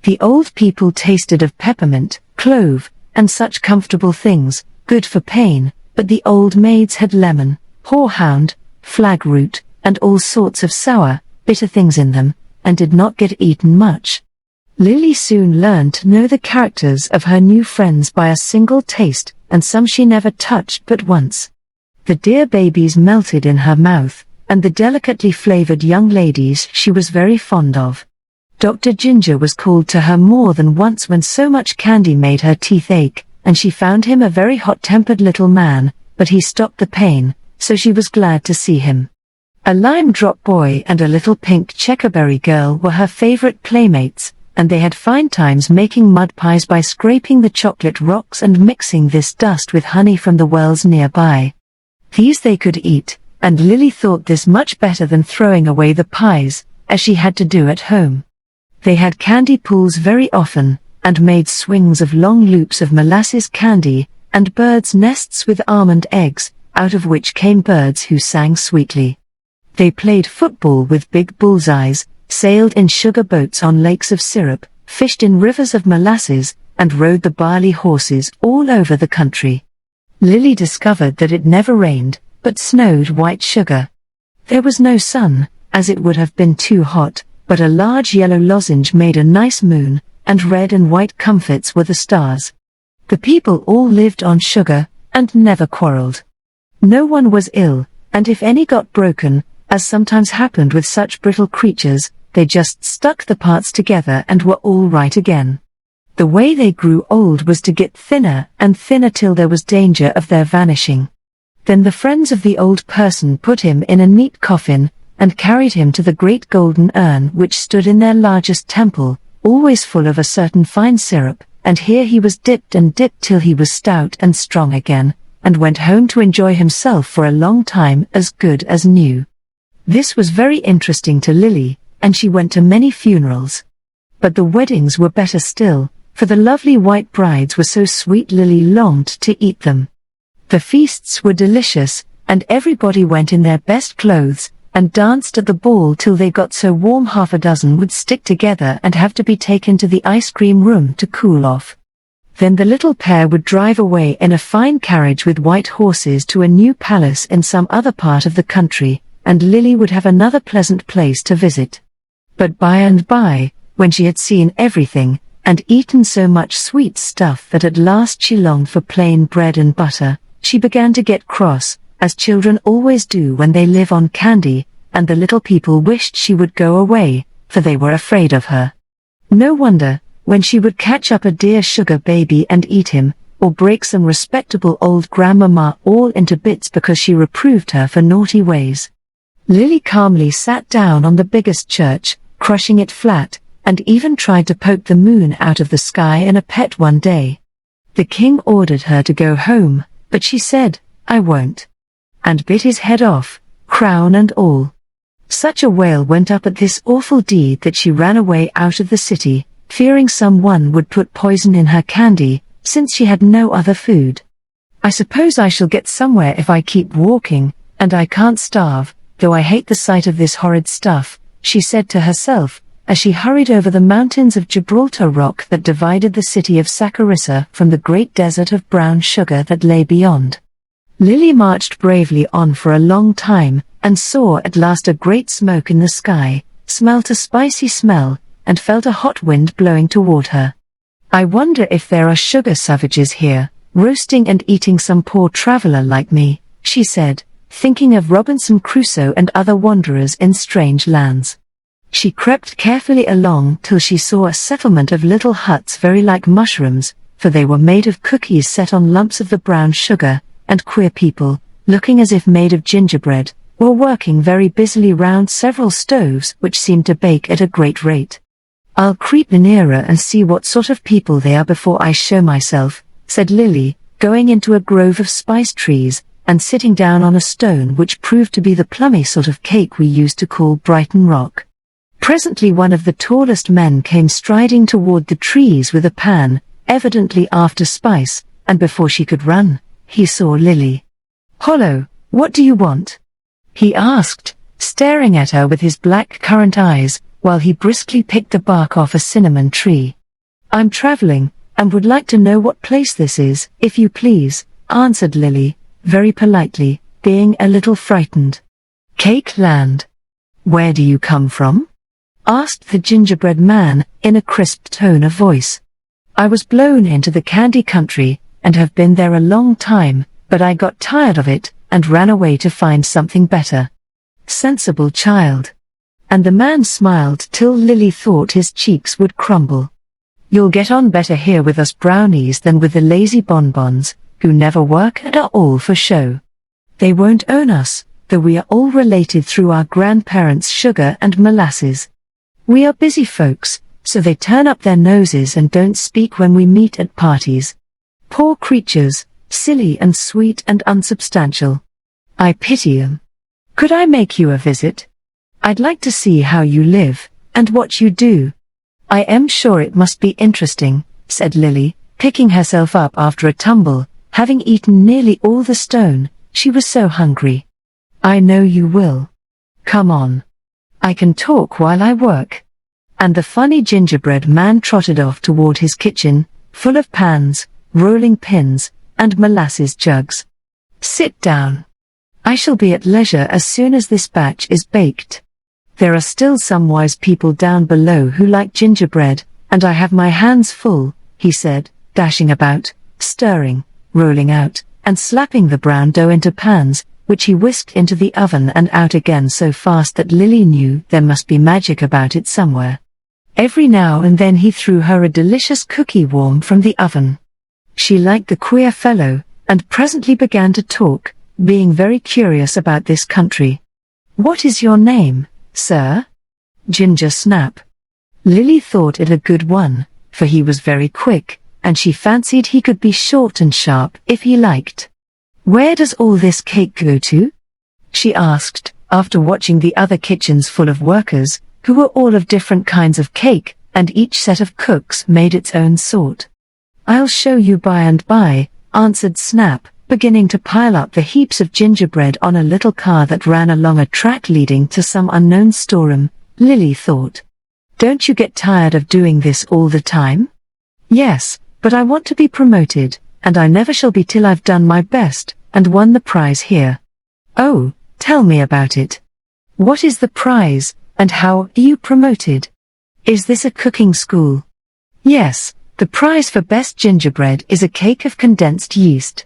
The old people tasted of peppermint, clove, and such comfortable things, good for pain, but the old maids had lemon, horehound, flagroot, and all sorts of sour, bitter things in them, and did not get eaten much. Lily soon learned to know the characters of her new friends by a single taste, and some she never touched but once. The dear babies melted in her mouth, and the delicately flavored young ladies she was very fond of. Dr. Ginger was called to her more than once when so much candy made her teeth ache, and she found him a very hot-tempered little man, but he stopped the pain, so she was glad to see him. A lime-drop boy and a little pink checkerberry girl were her favorite playmates, and they had fine times making mud pies by scraping the chocolate rocks and mixing this dust with honey from the wells nearby. These they could eat, and Lily thought this much better than throwing away the pies, as she had to do at home. They had candy pools very often, and made swings of long loops of molasses candy, and birds' nests with almond eggs, out of which came birds who sang sweetly. They played football with big bullseyes, sailed in sugar boats on lakes of syrup, fished in rivers of molasses, and rode the barley horses all over the country. Lily discovered that it never rained, but snowed white sugar. There was no sun, as it would have been too hot, but a large yellow lozenge made a nice moon, and red and white comfits were the stars. The people all lived on sugar, and never quarreled. No one was ill, and if any got broken, as sometimes happened with such brittle creatures, they just stuck the parts together and were all right again. The way they grew old was to get thinner and thinner till there was danger of their vanishing. Then the friends of the old person put him in a neat coffin, and carried him to the great golden urn which stood in their largest temple, always full of a certain fine syrup, and here he was dipped and dipped till he was stout and strong again, and went home to enjoy himself for a long time as good as new. This was very interesting to Lily, and she went to many funerals. But the weddings were better still, for the lovely white brides were so sweet Lily longed to eat them. The feasts were delicious, and everybody went in their best clothes, and danced at the ball till they got so warm half a dozen would stick together and have to be taken to the ice cream room to cool off. Then the little pair would drive away in a fine carriage with white horses to a new palace in some other part of the country, and Lily would have another pleasant place to visit. But by and by, when she had seen everything, and eaten so much sweet stuff that at last she longed for plain bread and butter, she began to get cross, as children always do when they live on candy, and the little people wished she would go away, for they were afraid of her. No wonder, when she would catch up a dear sugar baby and eat him, or break some respectable old grandmamma all into bits because she reproved her for naughty ways. Lily calmly sat down on the biggest church, crushing it flat, and even tried to poke the moon out of the sky in a pet one day. The king ordered her to go home, but she said, "I won't," and bit his head off, crown and all. Such a wail went up at this awful deed that she ran away out of the city, fearing someone would put poison in her candy, since she had no other food. "I suppose I shall get somewhere if I keep walking, and I can't starve, though I hate the sight of this horrid stuff," she said to herself, as she hurried over the mountains of Gibraltar rock that divided the city of Saccharissa from the great desert of brown sugar that lay beyond. Lily marched bravely on for a long time, and saw at last a great smoke in the sky, smelt a spicy smell, and felt a hot wind blowing toward her. "I wonder if there are sugar savages here, roasting and eating some poor traveler like me," she said, thinking of Robinson Crusoe and other wanderers in strange lands. She crept carefully along till she saw a settlement of little huts very like mushrooms, for they were made of cookies set on lumps of the brown sugar, and queer people, looking as if made of gingerbread, were working very busily round several stoves which seemed to bake at a great rate. "I'll creep nearer and see what sort of people they are before I show myself," said Lily, going into a grove of spice trees, and sitting down on a stone which proved to be the plummy sort of cake we used to call Brighton Rock. Presently one of the tallest men came striding toward the trees with a pan, evidently after spice, and before she could run, he saw Lily. "Hollo, what do you want?" he asked, staring at her with his black currant eyes, while he briskly picked the bark off a cinnamon tree. "I'm traveling, and would like to know what place this is, if you please," answered Lily, very politely, being a little frightened. "Cake Land." "Where do you come from?" asked the gingerbread man, in a crisp tone of voice. "I was blown into the candy country, and have been there a long time, but I got tired of it, and ran away to find something better." "Sensible child." And the man smiled till Lily thought his cheeks would crumble. "You'll get on better here with us brownies than with the lazy bonbons, who never work and are all for show. They won't own us, though we are all related through our grandparents' sugar and molasses. We are busy folks, so they turn up their noses and don't speak when we meet at parties. Poor creatures, silly and sweet and unsubstantial. I pity them. Could I make you a visit? I'd like to see how you live, and what you do." "I am sure it must be interesting," said Lily, picking herself up after a tumble, having eaten nearly all the stone, she was so hungry. "I know you will. Come on. I can talk while I work." And the funny gingerbread man trotted off toward his kitchen, full of pans, rolling pins, and molasses jugs. "Sit down. I shall be at leisure as soon as this batch is baked. There are still some wise people down below who like gingerbread, and I have my hands full," he said, dashing about, stirring, rolling out, and slapping the brown dough into pans, which he whisked into the oven and out again so fast that Lily knew there must be magic about it somewhere. Every now and then he threw her a delicious cookie warm from the oven. She liked the queer fellow, and presently began to talk, being very curious about this country. "What is your name, sir?" "Ginger Snap." Lily thought it a good one, for he was very quick, and she fancied he could be short and sharp if he liked. "Where does all this cake go to?" she asked, after watching the other kitchens full of workers, who were all of different kinds of cake, and each set of cooks made its own sort. "I'll show you by and by," answered Snap, beginning to pile up the heaps of gingerbread on a little car that ran along a track leading to some unknown storeroom. Lily thought, "Don't you get tired of doing this all the time?" "Yes, but I want to be promoted, and I never shall be till I've done my best, and won the prize here." "Oh, tell me about it. What is the prize, and how are you promoted? Is this a cooking school?" "Yes, the prize for best gingerbread is a cake of condensed yeast.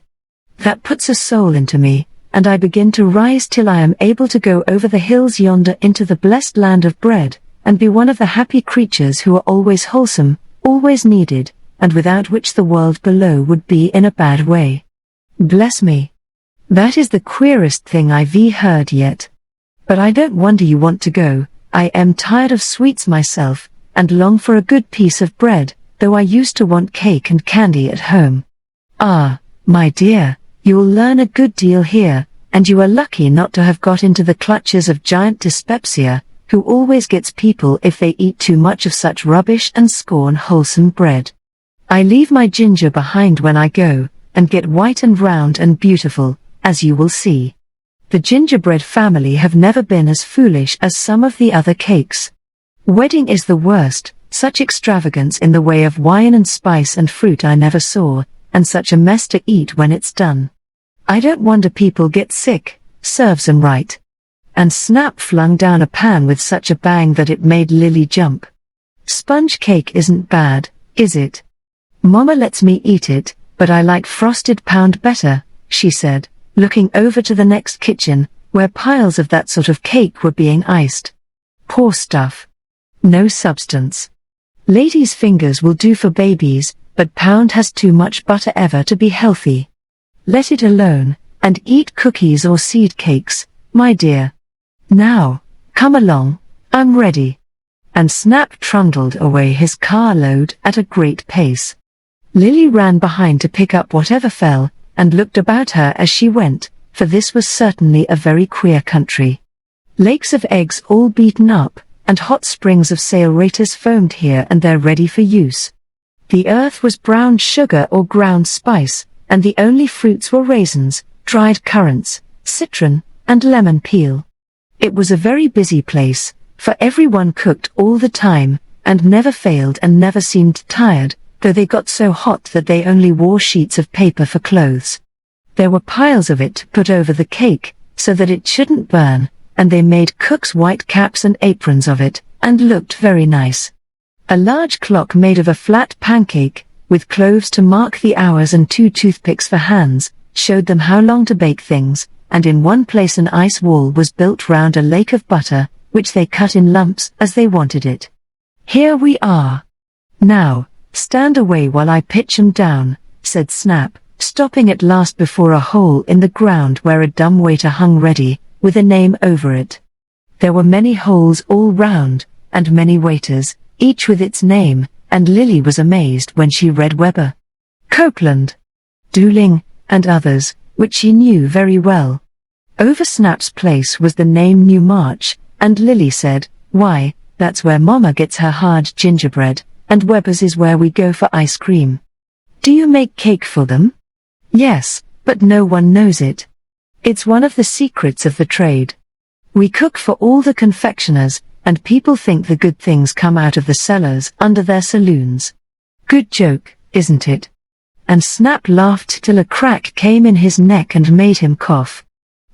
That puts a soul into me, and I begin to rise till I am able to go over the hills yonder into the blessed land of bread, and be one of the happy creatures who are always wholesome, always needed, and without which the world below would be in a bad way. Bless me. That is the queerest thing I've heard yet. But I don't wonder you want to go. I am tired of sweets myself, and long for a good piece of bread, though I used to want cake and candy at home." "Ah, my dear, you will learn a good deal here, and you are lucky not to have got into the clutches of giant dyspepsia, who always gets people if they eat too much of such rubbish and scorn wholesome bread. I leave my ginger behind when I go, and get white and round and beautiful, as you will see. The gingerbread family have never been as foolish as some of the other cakes. Wedding is the worst, such extravagance in the way of wine and spice and fruit I never saw, and such a mess to eat when it's done. I don't wonder people get sick, serves 'em right." And Snap flung down a pan with such a bang that it made Lily jump. "Sponge cake isn't bad, is it? Mama lets me eat it, but I like frosted pound better," she said, looking over to the next kitchen, where piles of that sort of cake were being iced. "Poor stuff. No substance. Ladies' fingers will do for babies, but pound has too much butter ever to be healthy. Let it alone, and eat cookies or seed cakes, my dear. Now, come along, I'm ready." And Snap trundled away his carload at a great pace. Lily ran behind to pick up whatever fell, and looked about her as she went, for this was certainly a very queer country. Lakes of eggs all beaten up, and hot springs of saleratus foamed here and there ready for use. The earth was brown sugar or ground spice, and the only fruits were raisins, dried currants, citron, and lemon peel. It was a very busy place, for everyone cooked all the time, and never failed and never seemed tired, though they got so hot that they only wore sheets of paper for clothes. There were piles of it to put over the cake, so that it shouldn't burn, and they made cooks' white caps and aprons of it, and looked very nice. A large clock made of a flat pancake, with cloves to mark the hours and 2 toothpicks for hands, showed them how long to bake things, and in one place an ice wall was built round a lake of butter, which they cut in lumps as they wanted it. "Here we are. Now, stand away while I pitch 'em down," said Snap, stopping at last before a hole in the ground where a dumbwaiter hung ready, with a name over it. There were many holes all round, and many waiters, each with its name, and Lily was amazed when she read Weber, Copeland, Dooling, and others, which she knew very well. Over Snap's place was the name New March, and Lily said, "Why, that's where Mama gets her hard gingerbread, and Weber's is where we go for ice cream." "Do you make cake for them?" "Yes, but no one knows it. It's one of the secrets of the trade. We cook for all the confectioners, and people think the good things come out of the cellars under their saloons. Good joke, isn't it? And Snap laughed till a crack came in his neck and made him cough.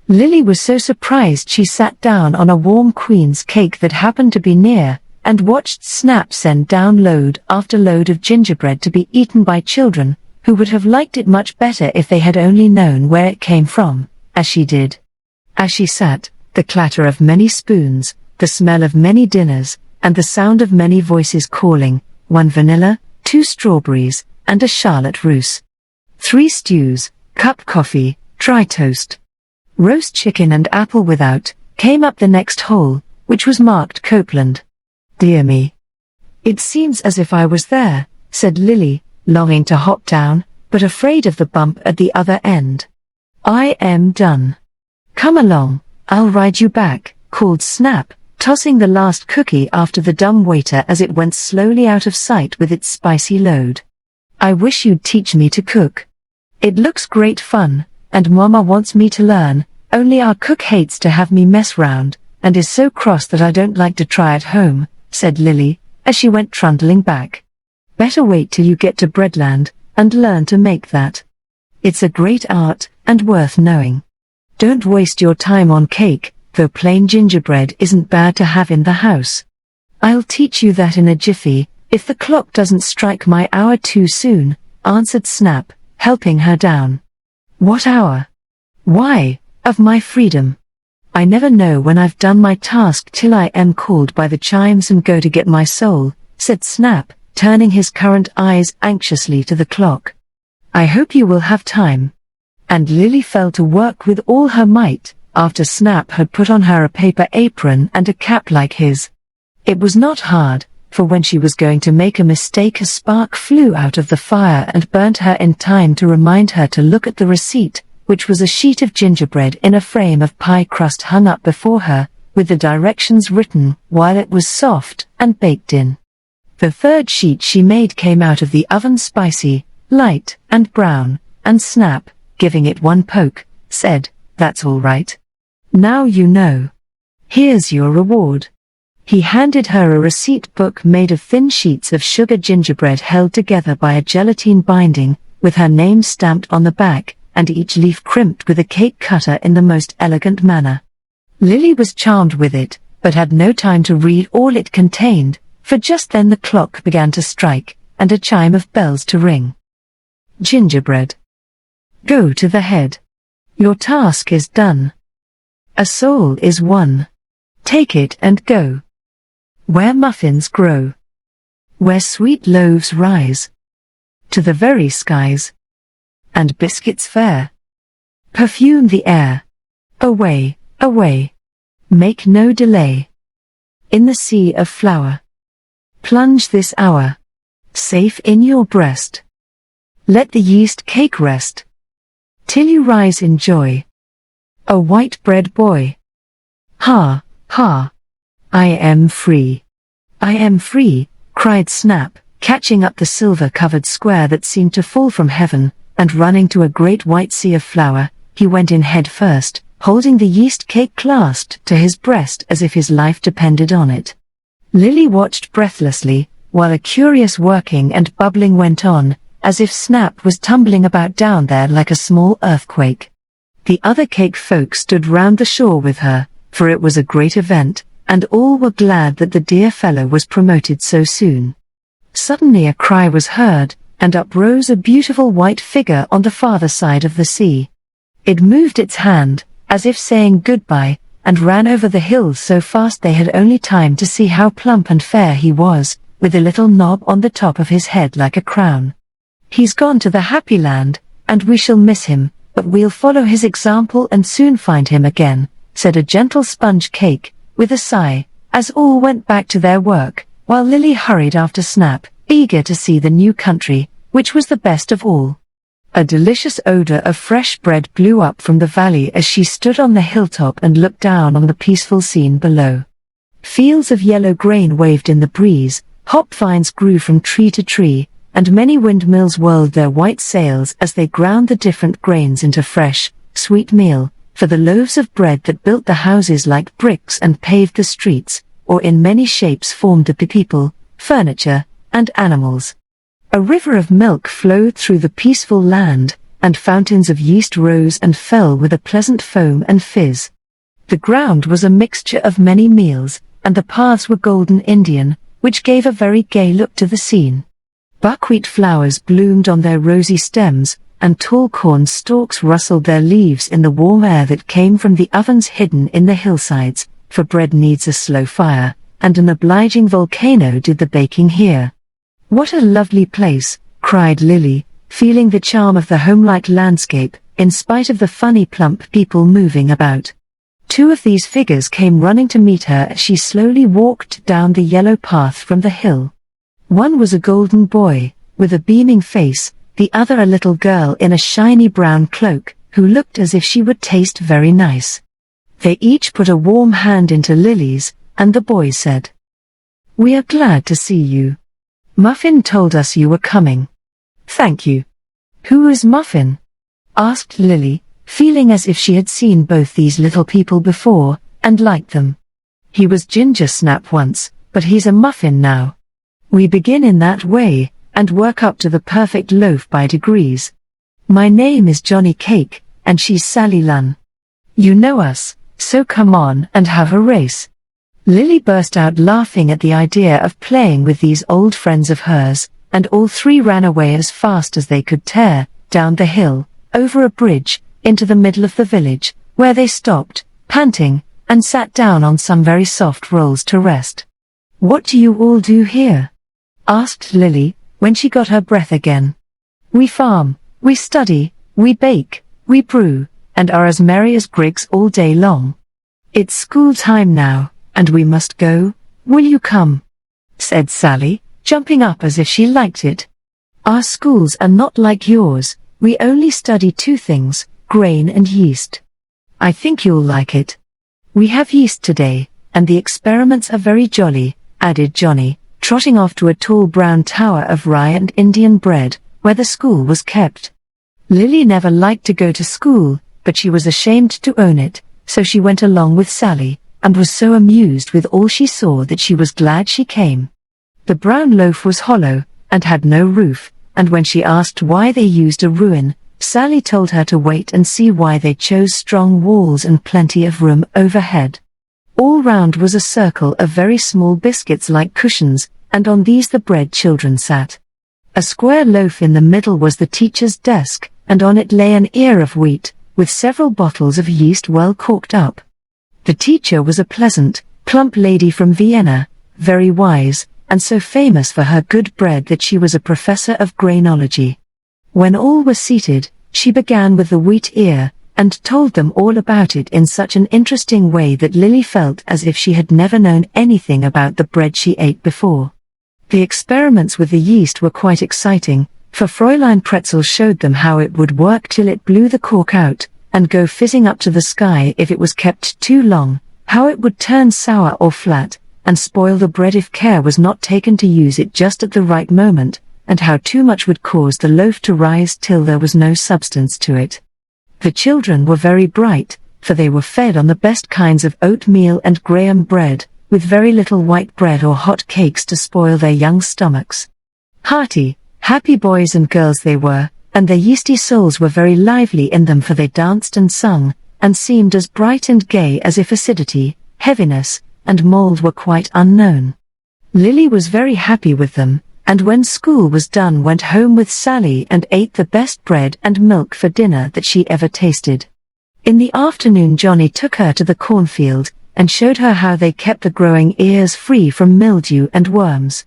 Lily was so surprised she sat down on a warm queen's cake that happened to be near, and watched Snap send down load after load of gingerbread to be eaten by children, who would have liked it much better if they had only known where it came from, as she did. As she sat, the clatter of many spoons, the smell of many dinners, and the sound of many voices calling, 1 vanilla, 2 strawberries, and a Charlotte Russe. 3 stews, cup coffee, dry toast. Roast chicken and apple without, came up the next hole, which was marked Copeland. Dear me. It seems as if I was there, said Lily, longing to hop down, but afraid of the bump at the other end. I am done. Come along, I'll ride you back, called Snap, tossing the last cookie after the dumb waiter as it went slowly out of sight with its spicy load. I wish you'd teach me to cook. It looks great fun, and Mama wants me to learn, only our cook hates to have me mess round, and is so cross that I don't like to try at home, said Lily, as she went trundling back. Better wait till you get to Breadland, and learn to make that. It's a great art, and worth knowing. Don't waste your time on cake, though plain gingerbread isn't bad to have in the house. I'll teach you that in a jiffy, if the clock doesn't strike my hour too soon, answered Snap, helping her down. What hour? Why, of my freedom. I never know when I've done my task till I am called by the chimes and go to get my soul, said Snap, turning his currant eyes anxiously to the clock. I hope you will have time. And Lily fell to work with all her might, after Snap had put on her a paper apron and a cap like his. It was not hard, for when she was going to make a mistake a spark flew out of the fire and burnt her in time to remind her to look at the receipt, which was a sheet of gingerbread in a frame of pie crust hung up before her, with the directions written while it was soft and baked in. The third sheet she made came out of the oven spicy, light, and brown, and Snap, giving it one poke, said, "That's all right. Now you know. Here's your reward." He handed her a receipt book made of thin sheets of sugar gingerbread held together by a gelatine binding, with her name stamped on the back, and each leaf crimped with a cake cutter in the most elegant manner. Lily was charmed with it, but had no time to read all it contained, for just then the clock began to strike, and a chime of bells to ring. Gingerbread. Go to the head. Your task is done. A soul is won. Take it and go. Where muffins grow. Where sweet loaves rise. To the very skies. And biscuits fair. Perfume the air. Away, away. Make no delay. In the sea of flour. Plunge this hour. Safe in your breast. Let the yeast cake rest. Till you rise in joy. A white bread boy. Ha, ha. I am free. I am free, cried Snap, catching up the silver-covered square that seemed to fall from heaven, and running to a great white sea of flour, he went in head first, holding the yeast cake clasped to his breast as if his life depended on it. Lily watched breathlessly, while a curious working and bubbling went on, as if Snap was tumbling about down there like a small earthquake. The other cake folk stood round the shore with her, for it was a great event, and all were glad that the dear fellow was promoted so soon. Suddenly a cry was heard, and up rose a beautiful white figure on the farther side of the sea. It moved its hand, as if saying goodbye, and ran over the hills so fast they had only time to see how plump and fair he was, with a little knob on the top of his head like a crown. He's gone to the happy land, and we shall miss him, but we'll follow his example and soon find him again, said a gentle sponge cake, with a sigh, as all went back to their work, while Lily hurried after Snap, eager to see the new country, which was the best of all. A delicious odor of fresh bread blew up from the valley as she stood on the hilltop and looked down on the peaceful scene below. Fields of yellow grain waved in the breeze, hop vines grew from tree to tree, and many windmills whirled their white sails as they ground the different grains into fresh, sweet meal, for the loaves of bread that built the houses like bricks and paved the streets, or in many shapes formed the people, furniture, and animals. A river of milk flowed through the peaceful land, and fountains of yeast rose and fell with a pleasant foam and fizz. The ground was a mixture of many meals, and the paths were golden Indian, which gave a very gay look to the scene. Buckwheat flowers bloomed on their rosy stems, and tall corn stalks rustled their leaves in the warm air that came from the ovens hidden in the hillsides, for bread needs a slow fire, and an obliging volcano did the baking here. "What a lovely place," cried Lily, feeling the charm of the homelike landscape, in spite of the funny plump people moving about. Two of these figures came running to meet her as she slowly walked down the yellow path from the hill. One was a golden boy, with a beaming face, the other a little girl in a shiny brown cloak, who looked as if she would taste very nice. They each put a warm hand into Lily's, and the boy said, "We are glad to see you. Muffin told us you were coming." "Thank you." "Who is Muffin?" asked Lily, feeling as if she had seen both these little people before, and liked them. "He was Ginger Snap once, but he's a muffin now. We begin in that way, and work up to the perfect loaf by degrees. My name is Johnny Cake, and she's Sally Lunn. You know us, so come on and have a race." Lily burst out laughing at the idea of playing with these old friends of hers, and all three ran away as fast as they could tear, down the hill, over a bridge, into the middle of the village, where they stopped, panting, and sat down on some very soft rolls to rest. "What do you all do here?" asked Lily, when she got her breath again. "We farm, we study, we bake, we brew, and are as merry as grigs all day long. It's school time now, and we must go. Will you come?" said Sally, jumping up as if she liked it. "Our schools are not like yours. We only study two things, grain and yeast. I think you'll like it. We have yeast today, and the experiments are very jolly," added Johnny, trotting off to a tall brown tower of rye and Indian bread, where the school was kept. Lily never liked to go to school, but she was ashamed to own it, so she went along with Sally, and was so amused with all she saw that she was glad she came. The brown loaf was hollow, and had no roof, and when she asked why they used a ruin, Sally told her to wait and see why they chose strong walls and plenty of room overhead. All round was a circle of very small biscuits like cushions, and on these the bread children sat. A square loaf in the middle was the teacher's desk, and on it lay an ear of wheat, with several bottles of yeast well corked up. The teacher was a pleasant, plump lady from Vienna, very wise, and so famous for her good bread that she was a professor of grainology. When all were seated, she began with the wheat ear, and told them all about it in such an interesting way that Lily felt as if she had never known anything about the bread she ate before. The experiments with the yeast were quite exciting, for Fräulein Pretzel showed them how it would work till it blew the cork out, and go fizzing up to the sky if it was kept too long, how it would turn sour or flat, and spoil the bread if care was not taken to use it just at the right moment, and how too much would cause the loaf to rise till there was no substance to it. The children were very bright, for they were fed on the best kinds of oatmeal and graham bread, with very little white bread or hot cakes to spoil their young stomachs. Hearty, happy boys and girls they were, and their yeasty souls were very lively in them, for they danced and sung, and seemed as bright and gay as if acidity, heaviness, and mold were quite unknown. Lily was very happy with them, and when school was done went home with Sally and ate the best bread and milk for dinner that she ever tasted. In the afternoon Johnny took her to the cornfield, and showed her how they kept the growing ears free from mildew and worms.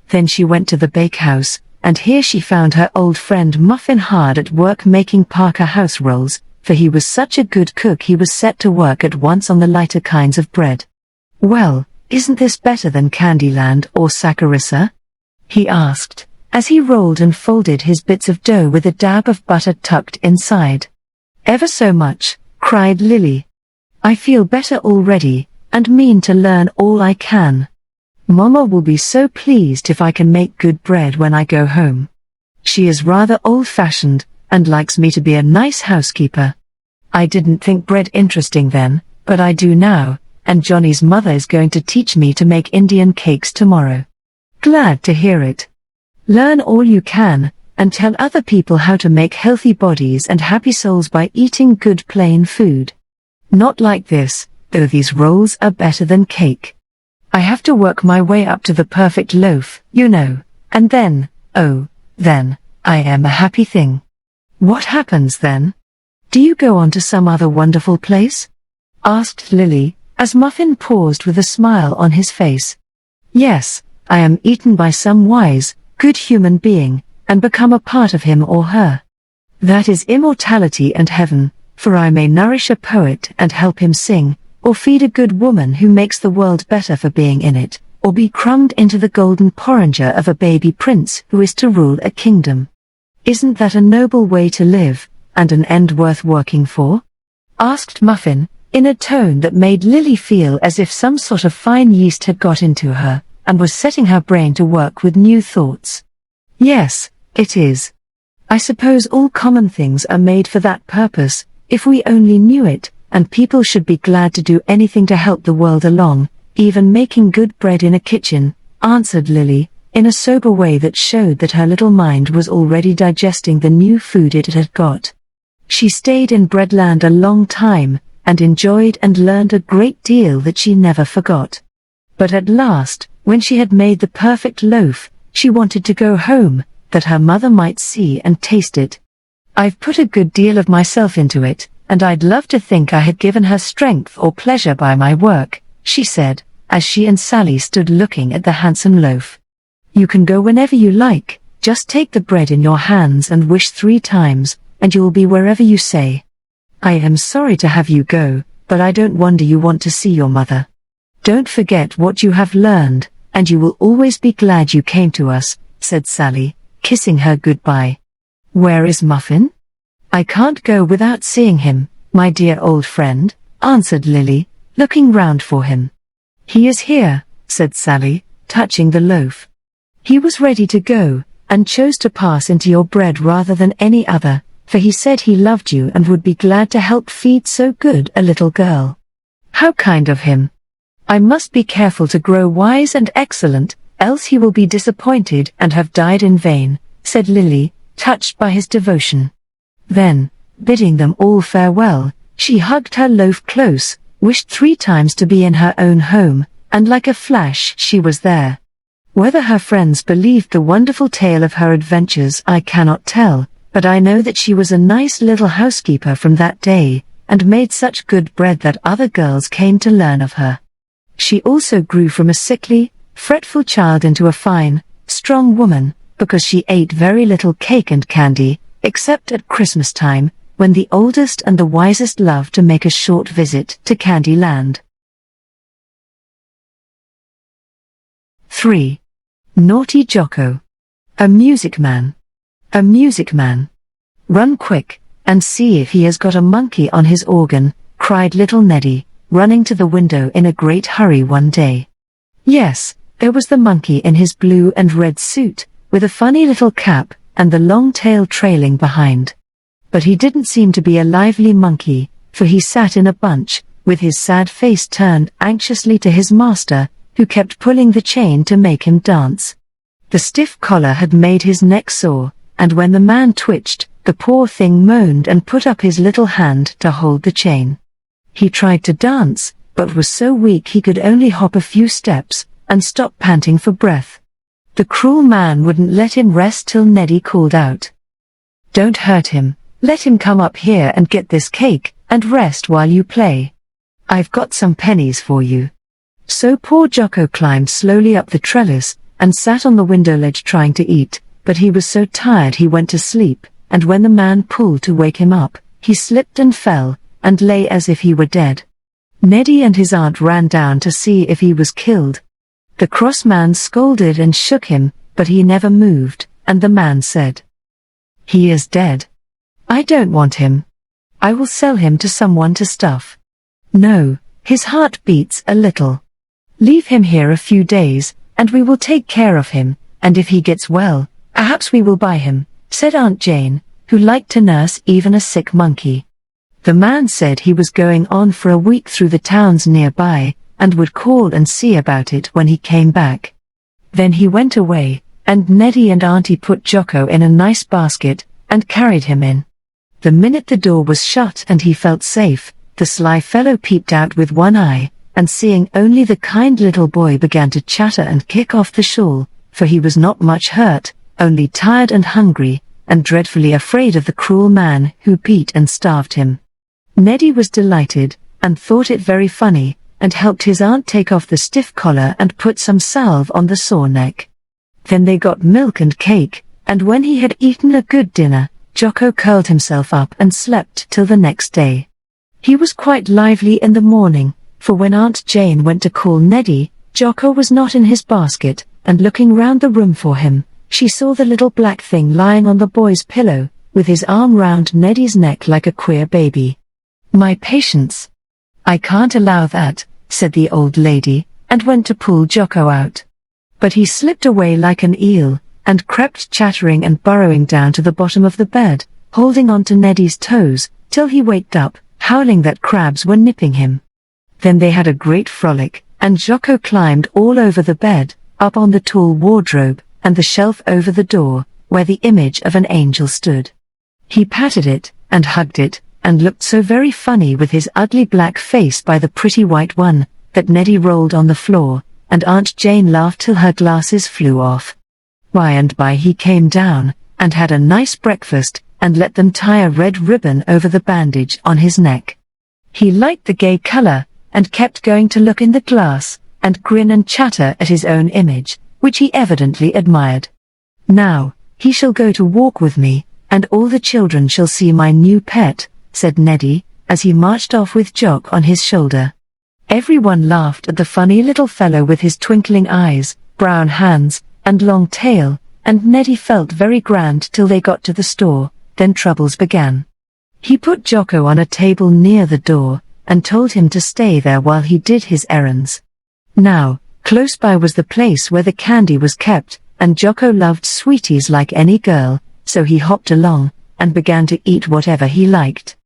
Then she went to the bakehouse, and here she found her old friend Muffin hard at work making Parker house rolls, for he was such a good cook he was set to work at once on the lighter kinds of bread. "Well, isn't this better than Candyland or Saccharissa?" he asked, as he rolled and folded his bits of dough with a dab of butter tucked inside. "Ever so much," cried Lily. "I feel better already, and mean to learn all I can. Mama will be so pleased if I can make good bread when I go home. She is rather old-fashioned, and likes me to be a nice housekeeper. I didn't think bread interesting then, but I do now, and Johnny's mother is going to teach me to make Indian cakes tomorrow. Glad to hear it. Learn all you can, and tell other people how to make healthy bodies and happy souls by eating good plain food. Not like this, though these rolls are better than cake. I have to work my way up to the perfect loaf, you know, and then, oh, then, I am a happy thing. What happens then? Do you go on to some other wonderful place? Asked Lily, as Muffin paused with a smile on his face. Yes, I am eaten by some wise, good human being, and become a part of him or her. That is immortality and heaven, for I may nourish a poet and help him sing, or feed a good woman who makes the world better for being in it, or be crumbed into the golden porringer of a baby prince who is to rule a kingdom. Isn't that a noble way to live, and an end worth working for? Asked Muffin, in a tone that made Lily feel as if some sort of fine yeast had got into her, and was setting her brain to work with new thoughts. Yes, it is. I suppose all common things are made for that purpose, if we only knew it, and people should be glad to do anything to help the world along, even making good bread in a kitchen, answered Lily, in a sober way that showed that her little mind was already digesting the new food it had got. She stayed in Breadland a long time, and enjoyed and learned a great deal that she never forgot. But at last, when she had made the perfect loaf, she wanted to go home, that her mother might see and taste it. I've put a good deal of myself into it, and I'd love to think I had given her strength or pleasure by my work, she said, as she and Sally stood looking at the handsome loaf. You can go whenever you like, just take the bread in your hands and wish 3 times, and you will be wherever you say. I am sorry to have you go, but I don't wonder you want to see your mother. Don't forget what you have learned, and you will always be glad you came to us, said Sally, kissing her goodbye. Where is Muffin? I can't go without seeing him, my dear old friend, answered Lily, looking round for him. He is here, said Sally, touching the loaf. He was ready to go, and chose to pass into your bread rather than any other, for he said he loved you and would be glad to help feed so good a little girl. How kind of him. I must be careful to grow wise and excellent, else he will be disappointed and have died in vain, said Lily, touched by his devotion. Then, bidding them all farewell, she hugged her loaf close, wished 3 times to be in her own home, and like a flash she was there. Whether her friends believed the wonderful tale of her adventures I cannot tell, but I know that she was a nice little housekeeper from that day, and made such good bread that other girls came to learn of her. She also grew from a sickly, fretful child into a fine, strong woman, because she ate very little cake and candy, except at Christmas time, when the oldest and the wisest loved to make a short visit to Candy Land. 3. Naughty JOCKO. A music man. A music man. Run quick, and see if he has got a monkey on his organ, cried little Neddy, running to the window in a great hurry one day. Yes, there was the monkey in his blue and red suit, with a funny little cap, and the long tail trailing behind. But he didn't seem to be a lively monkey, for he sat in a bunch, with his sad face turned anxiously to his master, who kept pulling the chain to make him dance. The stiff collar had made his neck sore, and when the man twitched, the poor thing moaned and put up his little hand to hold the chain. He tried to dance, but was so weak he could only hop a few steps, and stop panting for breath. The cruel man wouldn't let him rest till Neddy called out, "Don't hurt him, let him come up here and get this cake, and rest while you play. I've got some pennies for you." So poor JOCKO climbed slowly up the trellis, and sat on the window ledge trying to eat, but he was so tired he went to sleep, and when the man pulled to wake him up, he slipped and fell, and lay as if he were dead. Neddy and his aunt ran down to see if he was killed. The cross man scolded and shook him, but he never moved, and the man said, "He is dead. I don't want him. I will sell him to someone to stuff. No, his heart beats a little. Leave him here a few days, and we will take care of him, and if he gets well, perhaps we will buy him," said Aunt Jane, who liked to nurse even a sick monkey. The man said he was going on for a week through the towns nearby, and would call and see about it when he came back. Then he went away, and Neddy and Auntie put Jocko in a nice basket, and carried him in. The minute the door was shut and he felt safe, the sly fellow peeped out with one eye, and seeing only the kind little boy began to chatter and kick off the shawl, for he was not much hurt, only tired and hungry, and dreadfully afraid of the cruel man who beat and starved him. Neddy was delighted, and thought it very funny, and helped his aunt take off the stiff collar and put some salve on the sore neck. Then they got milk and cake, and when he had eaten a good dinner, Jocko curled himself up and slept till the next day. He was quite lively in the morning, for when Aunt Jane went to call Neddy, Jocko was not in his basket, and looking round the room for him, she saw the little black thing lying on the boy's pillow, with his arm round Neddy's neck like a queer baby. "My patience! I can't allow that," said the old lady, and went to pull Jocko out. But he slipped away like an eel, and crept chattering and burrowing down to the bottom of the bed, holding on to Neddy's toes, till he waked up, howling that crabs were nipping him. Then they had a great frolic, and Jocko climbed all over the bed, up on the tall wardrobe, and the shelf over the door, where the image of an angel stood. He patted it, and hugged it, and looked so very funny with his ugly black face by the pretty white one, that Neddy rolled on the floor, and Aunt Jane laughed till her glasses flew off. By and by he came down, and had a nice breakfast, and let them tie a red ribbon over the bandage on his neck. He liked the gay color, and kept going to look in the glass, and grin and chatter at his own image, which he evidently admired. "Now, he shall go to walk with me, and all the children shall see my new pet," said Neddy, as he marched off with Jock on his shoulder. Everyone laughed at the funny little fellow with his twinkling eyes, brown hands, and long tail, and Neddy felt very grand till they got to the store. Then troubles began. He put Jocko on a table near the door, and told him to stay there while he did his errands. Now, close by was the place where the candy was kept, and Jocko loved sweeties like any girl, so he hopped along, and began to eat whatever he liked.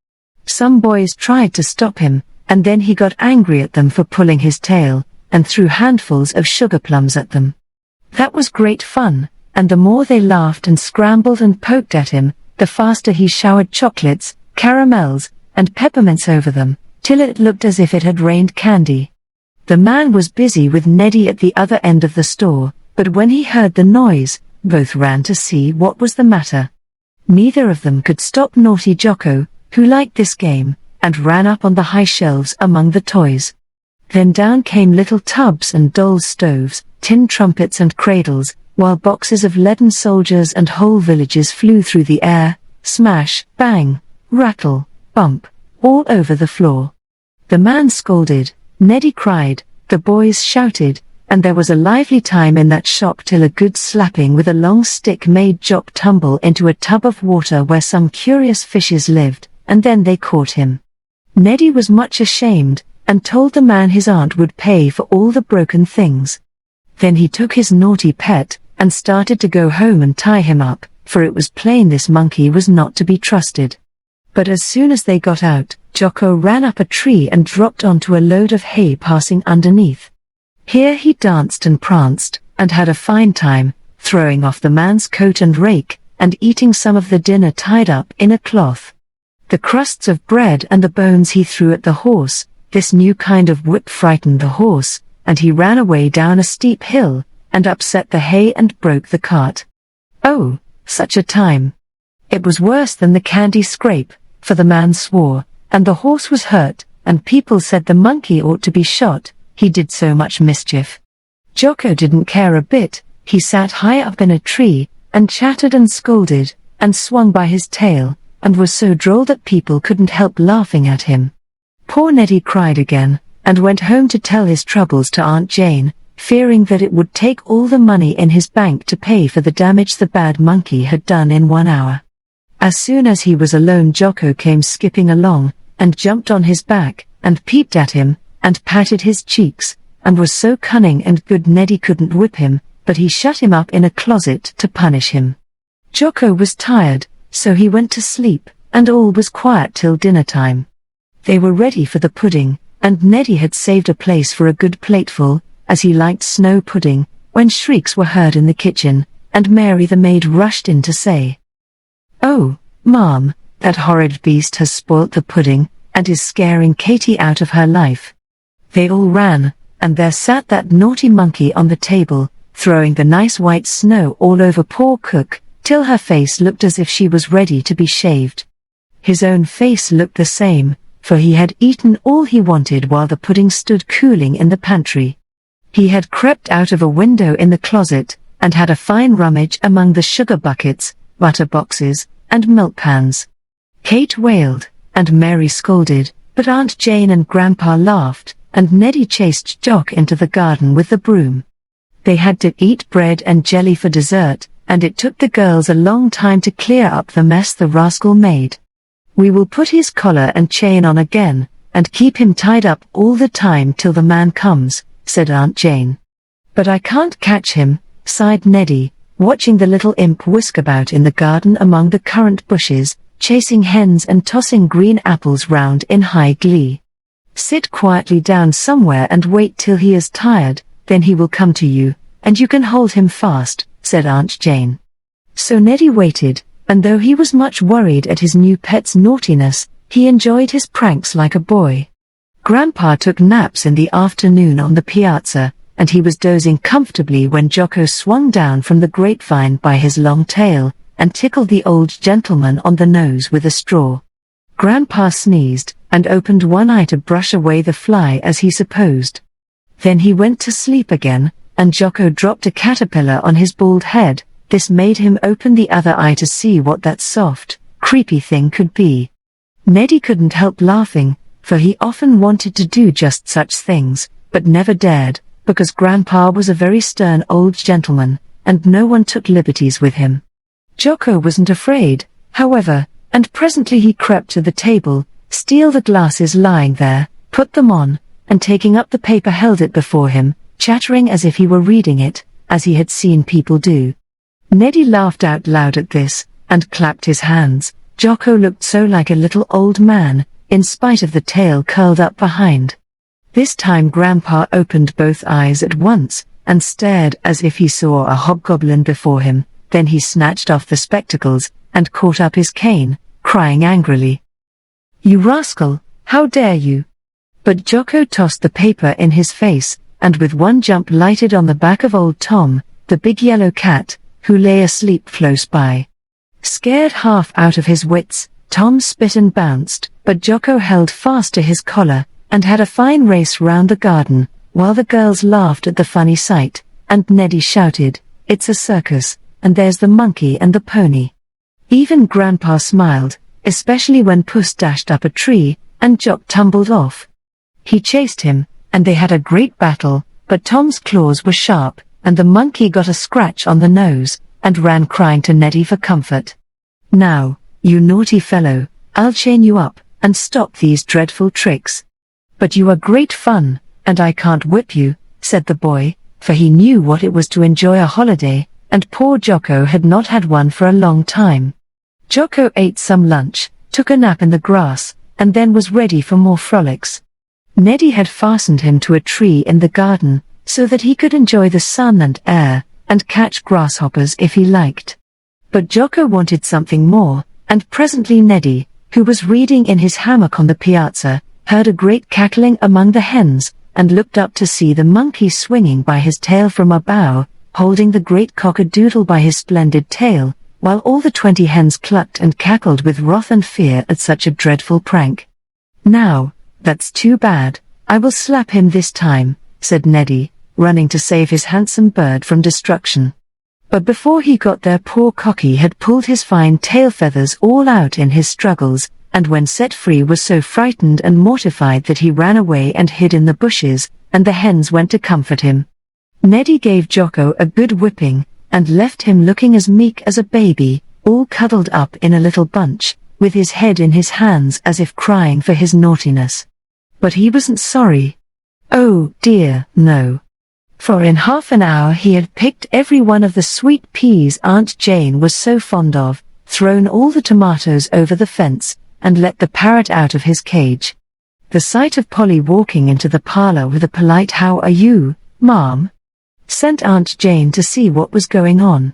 Some boys tried to stop him, and then he got angry at them for pulling his tail, and threw handfuls of sugar plums at them. That was great fun, and the more they laughed and scrambled and poked at him, the faster he showered chocolates, caramels, and peppermints over them, till it looked as if it had rained candy. The man was busy with Neddy at the other end of the store, but when he heard the noise, both ran to see what was the matter. Neither of them could stop naughty Jocko, who liked this game, and ran up on the high shelves among the toys. Then down came little tubs and dolls' stoves, tin trumpets and cradles, while boxes of leaden soldiers and whole villages flew through the air, smash, bang, rattle, bump, all over the floor. The man scolded, Neddy cried, the boys shouted, and there was a lively time in that shop till a good slapping with a long stick made Jock tumble into a tub of water where some curious fishes lived, and then they caught him. Neddy was much ashamed, and told the man his aunt would pay for all the broken things. Then he took his naughty pet, and started to go home and tie him up, for it was plain this monkey was not to be trusted. But as soon as they got out, Jocko ran up a tree and dropped onto a load of hay passing underneath. Here he danced and pranced, and had a fine time, throwing off the man's coat and rake, and eating some of the dinner tied up in a cloth. The crusts of bread and the bones he threw at the horse. This new kind of whip frightened the horse, and he ran away down a steep hill, and upset the hay and broke the cart. Oh, such a time! It was worse than the candy scrape, for the man swore, and the horse was hurt, and people said the monkey ought to be shot, he did so much mischief. Jocko didn't care a bit, he sat high up in a tree, and chattered and scolded, and swung by his tail, and was so droll that people couldn't help laughing at him. Poor Neddy cried again, and went home to tell his troubles to Aunt Jane, fearing that it would take all the money in his bank to pay for the damage the bad monkey had done in 1 hour. As soon as he was alone, Jocko came skipping along, and jumped on his back, and peeped at him, and patted his cheeks, and was so cunning and good Neddy couldn't whip him, but he shut him up in a closet to punish him. Jocko was tired, so he went to sleep, and all was quiet till dinner time. They were ready for the pudding, and Neddy had saved a place for a good plateful, as he liked snow pudding, when shrieks were heard in the kitchen, and Mary the maid rushed in to say, "Oh, ma'am, that horrid beast has spoilt the pudding, and is scaring Katie out of her life." They all ran, and there sat that naughty monkey on the table, throwing the nice white snow all over poor cook, till her face looked as if she was ready to be shaved. His own face looked the same, for he had eaten all he wanted while the pudding stood cooling in the pantry. He had crept out of a window in the closet, and had a fine rummage among the sugar buckets, butter boxes, and milk pans. Kate wailed, and Mary scolded, but Aunt Jane and Grandpa laughed, and Neddy chased Jock into the garden with the broom. They had to eat bread and jelly for dessert, and it took the girls a long time to clear up the mess the rascal made. "We will put his collar and chain on again, and keep him tied up all the time till the man comes," said Aunt Jane. "But I can't catch him," sighed Neddy, watching the little imp whisk about in the garden among the currant bushes, chasing hens and tossing green apples round in high glee. "Sit quietly down somewhere and wait till he is tired, then he will come to you, and you can hold him fast," said Aunt Jane. So Neddy waited, and though he was much worried at his new pet's naughtiness, he enjoyed his pranks like a boy. Grandpa took naps in the afternoon on the piazza, and he was dozing comfortably when Jocko swung down from the grapevine by his long tail, and tickled the old gentleman on the nose with a straw. Grandpa sneezed, and opened one eye to brush away the fly as he supposed. Then he went to sleep again, and Jocko dropped a caterpillar on his bald head. This made him open the other eye to see what that soft, creepy thing could be. Neddy couldn't help laughing, for he often wanted to do just such things, but never dared, because Grandpa was a very stern old gentleman, and no one took liberties with him. Jocko wasn't afraid, however, and presently he crept to the table, steal the glasses lying there, put them on, and taking up the paper held it before him, chattering as if he were reading it, as he had seen people do. Neddy laughed out loud at this, and clapped his hands. Jocko looked so like a little old man, in spite of the tail curled up behind. This time Grandpa opened both eyes at once, and stared as if he saw a hobgoblin before him. Then he snatched off the spectacles, and caught up his cane, crying angrily, "You rascal, how dare you!" But Jocko tossed the paper in his face, and with one jump lighted on the back of old Tom, the big yellow cat, who lay asleep close by. Scared half out of his wits, Tom spit and bounced, but Jocko held fast to his collar, and had a fine race round the garden, while the girls laughed at the funny sight, and Neddy shouted, "It's a circus, and there's the monkey and the pony." Even Grandpa smiled, especially when Puss dashed up a tree, and Jock tumbled off. He chased him, and they had a great battle, but Tom's claws were sharp, and the monkey got a scratch on the nose, and ran crying to Neddy for comfort. "Now, you naughty fellow, I'll chain you up, and stop these dreadful tricks." "But you are great fun, and I can't whip you," said the boy, for he knew what it was to enjoy a holiday, and poor Jocko had not had one for a long time. Jocko ate some lunch, took a nap in the grass, and then was ready for more frolics. Neddy had fastened him to a tree in the garden, so that he could enjoy the sun and air, and catch grasshoppers if he liked. But Jocko wanted something more, and presently Neddy, who was reading in his hammock on the piazza, heard a great cackling among the hens, and looked up to see the monkey swinging by his tail from a bough, holding the great cock-a-doodle by his splendid tail, while all the 20 hens clucked and cackled with wrath and fear at such a dreadful prank. "Now, that's too bad, I will slap him this time," said Neddy, running to save his handsome bird from destruction. But before he got there poor Cocky had pulled his fine tail feathers all out in his struggles, and when set free was so frightened and mortified that he ran away and hid in the bushes, and the hens went to comfort him. Neddy gave Jocko a good whipping, and left him looking as meek as a baby, all cuddled up in a little bunch, with his head in his hands as if crying for his naughtiness. But he wasn't sorry. Oh dear, no. For in half an hour he had picked every one of the sweet peas Aunt Jane was so fond of, thrown all the tomatoes over the fence, and let the parrot out of his cage. The sight of Polly walking into the parlor with a polite "How are you, ma'am?" sent Aunt Jane to see what was going on.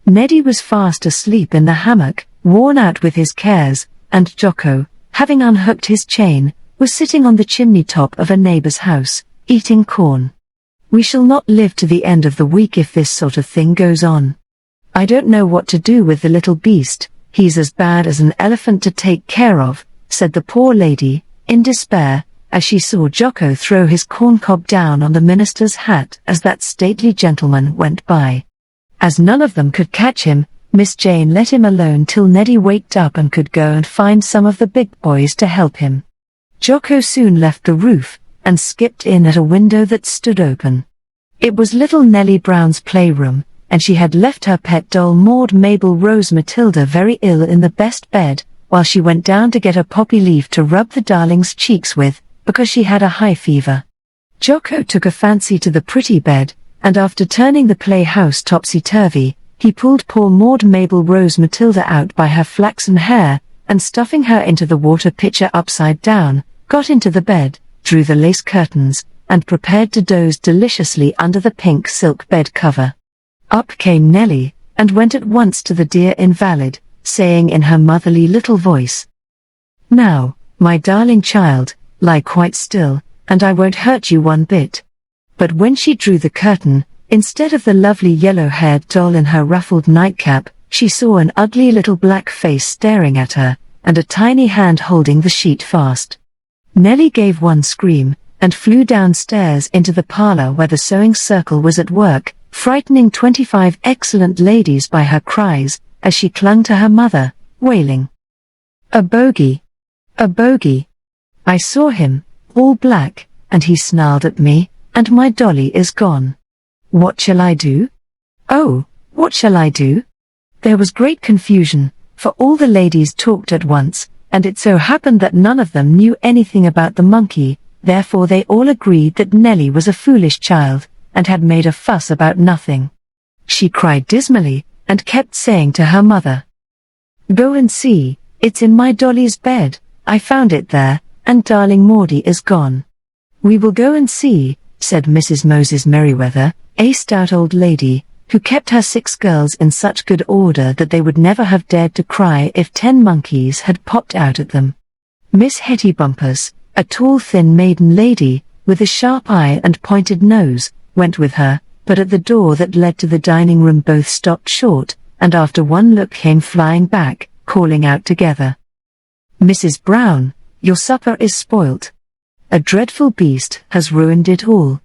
Neddy was fast asleep in the hammock, worn out with his cares, and JOCKO, having unhooked his chain, was sitting on the chimney top of a neighbor's house, eating corn. "We shall not live to the end of the week if this sort of thing goes on. I don't know what to do with the little beast, he's as bad as an elephant to take care of," said the poor lady, in despair, as she saw JOCKO throw his corncob down on the minister's hat as that stately gentleman went by. As none of them could catch him, Miss Jane let him alone till Neddy waked up and could go and find some of the big boys to help him. JOCKO soon left the roof, and skipped in at a window that stood open. It was little Nellie Brown's playroom, and she had left her pet doll Maud Mabel Rose Matilda very ill in the best bed, while she went down to get a poppy leaf to rub the darling's cheeks with, because she had a high fever. JOCKO took a fancy to the pretty bed, and after turning the playhouse topsy-turvy, he pulled poor Maud Mabel Rose Matilda out by her flaxen hair, and stuffing her into the water pitcher upside down, got into the bed, drew the lace curtains, and prepared to doze deliciously under the pink silk bed cover. Up came Nellie, and went at once to the dear invalid, saying in her motherly little voice, "Now, my darling child, lie quite still, and I won't hurt you one bit." But when she drew the curtain, instead of the lovely yellow-haired doll in her ruffled nightcap, she saw an ugly little black face staring at her, and a tiny hand holding the sheet fast. Nellie gave one scream, and flew downstairs into the parlor where the sewing circle was at work, frightening 25 excellent ladies by her cries, as she clung to her mother, wailing, "A bogey! A bogey! I saw him, all black, and he snarled at me, and my dolly is gone. What shall I do? Oh, what shall I do?" There was great confusion, for all the ladies talked at once, and it so happened that none of them knew anything about the monkey, therefore they all agreed that Nellie was a foolish child, and had made a fuss about nothing. She cried dismally, and kept saying to her mother, "Go and see, it's in my dolly's bed, I found it there, and darling Maudie is gone." "We will go and see," said Mrs. Moses Merriweather, a stout old lady, who kept her 6 girls in such good order that they would never have dared to cry if 10 monkeys had popped out at them. Miss Hetty Bumpus, a tall thin maiden lady, with a sharp eye and pointed nose, went with her, but at the door that led to the dining room both stopped short, and after one look came flying back, calling out together, "Mrs. Brown, your supper is spoilt. A dreadful beast has ruined it all."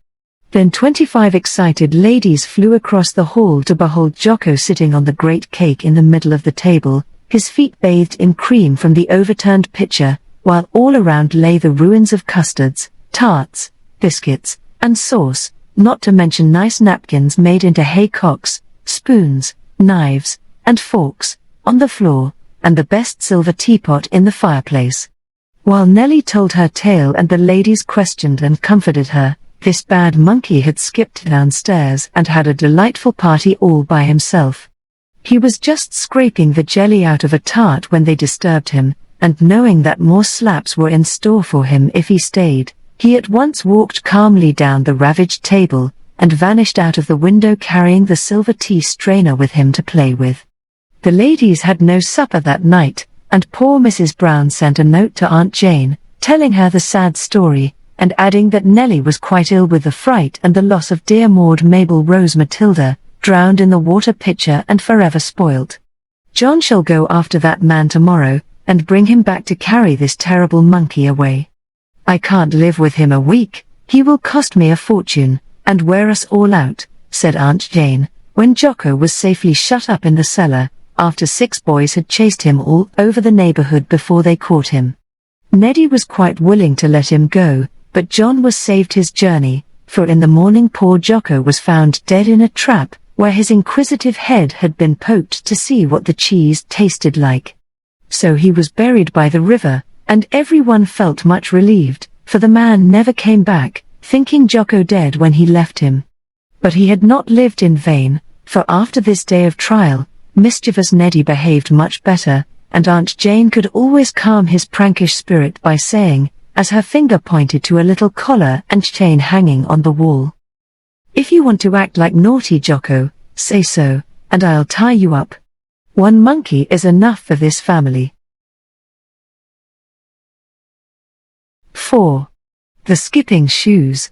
Then 25 excited ladies flew across the hall to behold JOCKO sitting on the great cake in the middle of the table, his feet bathed in cream from the overturned pitcher, while all around lay the ruins of custards, tarts, biscuits, and sauce, not to mention nice napkins made into haycocks, spoons, knives, and forks, on the floor, and the best silver teapot in the fireplace. While Nellie told her tale and the ladies questioned and comforted her, this bad monkey had skipped downstairs and had a delightful party all by himself. He was just scraping the jelly out of a tart when they disturbed him, and knowing that more slaps were in store for him if he stayed, he at once walked calmly down the ravaged table, and vanished out of the window carrying the silver tea strainer with him to play with. The ladies had no supper that night, and poor Mrs. Brown sent a note to Aunt Jane, telling her the sad story, and adding that Nellie was quite ill with the fright and the loss of dear Maud Mabel Rose Matilda, drowned in the water pitcher and forever spoilt. John shall go after that man tomorrow, and bring him back to carry this terrible monkey away. I can't live with him a week, he will cost me a fortune, and wear us all out, said Aunt Jane, when JOCKO was safely shut up in the cellar, after 6 boys had chased him all over the neighborhood before they caught him. Neddy was quite willing to let him go, but John was saved his journey, for in the morning poor JOCKO was found dead in a trap, where his inquisitive head had been poked to see what the cheese tasted like. So he was buried by the river, and everyone felt much relieved, for the man never came back, thinking JOCKO dead when he left him. But he had not lived in vain, for after this day of trial, mischievous Neddy behaved much better, and Aunt Jane could always calm his prankish spirit by saying, as her finger pointed to a little collar and chain hanging on the wall. "If you want to act like naughty JOCKO, say so, and I'll tie you up. One monkey is enough for this family." 4. The Skipping Shoes.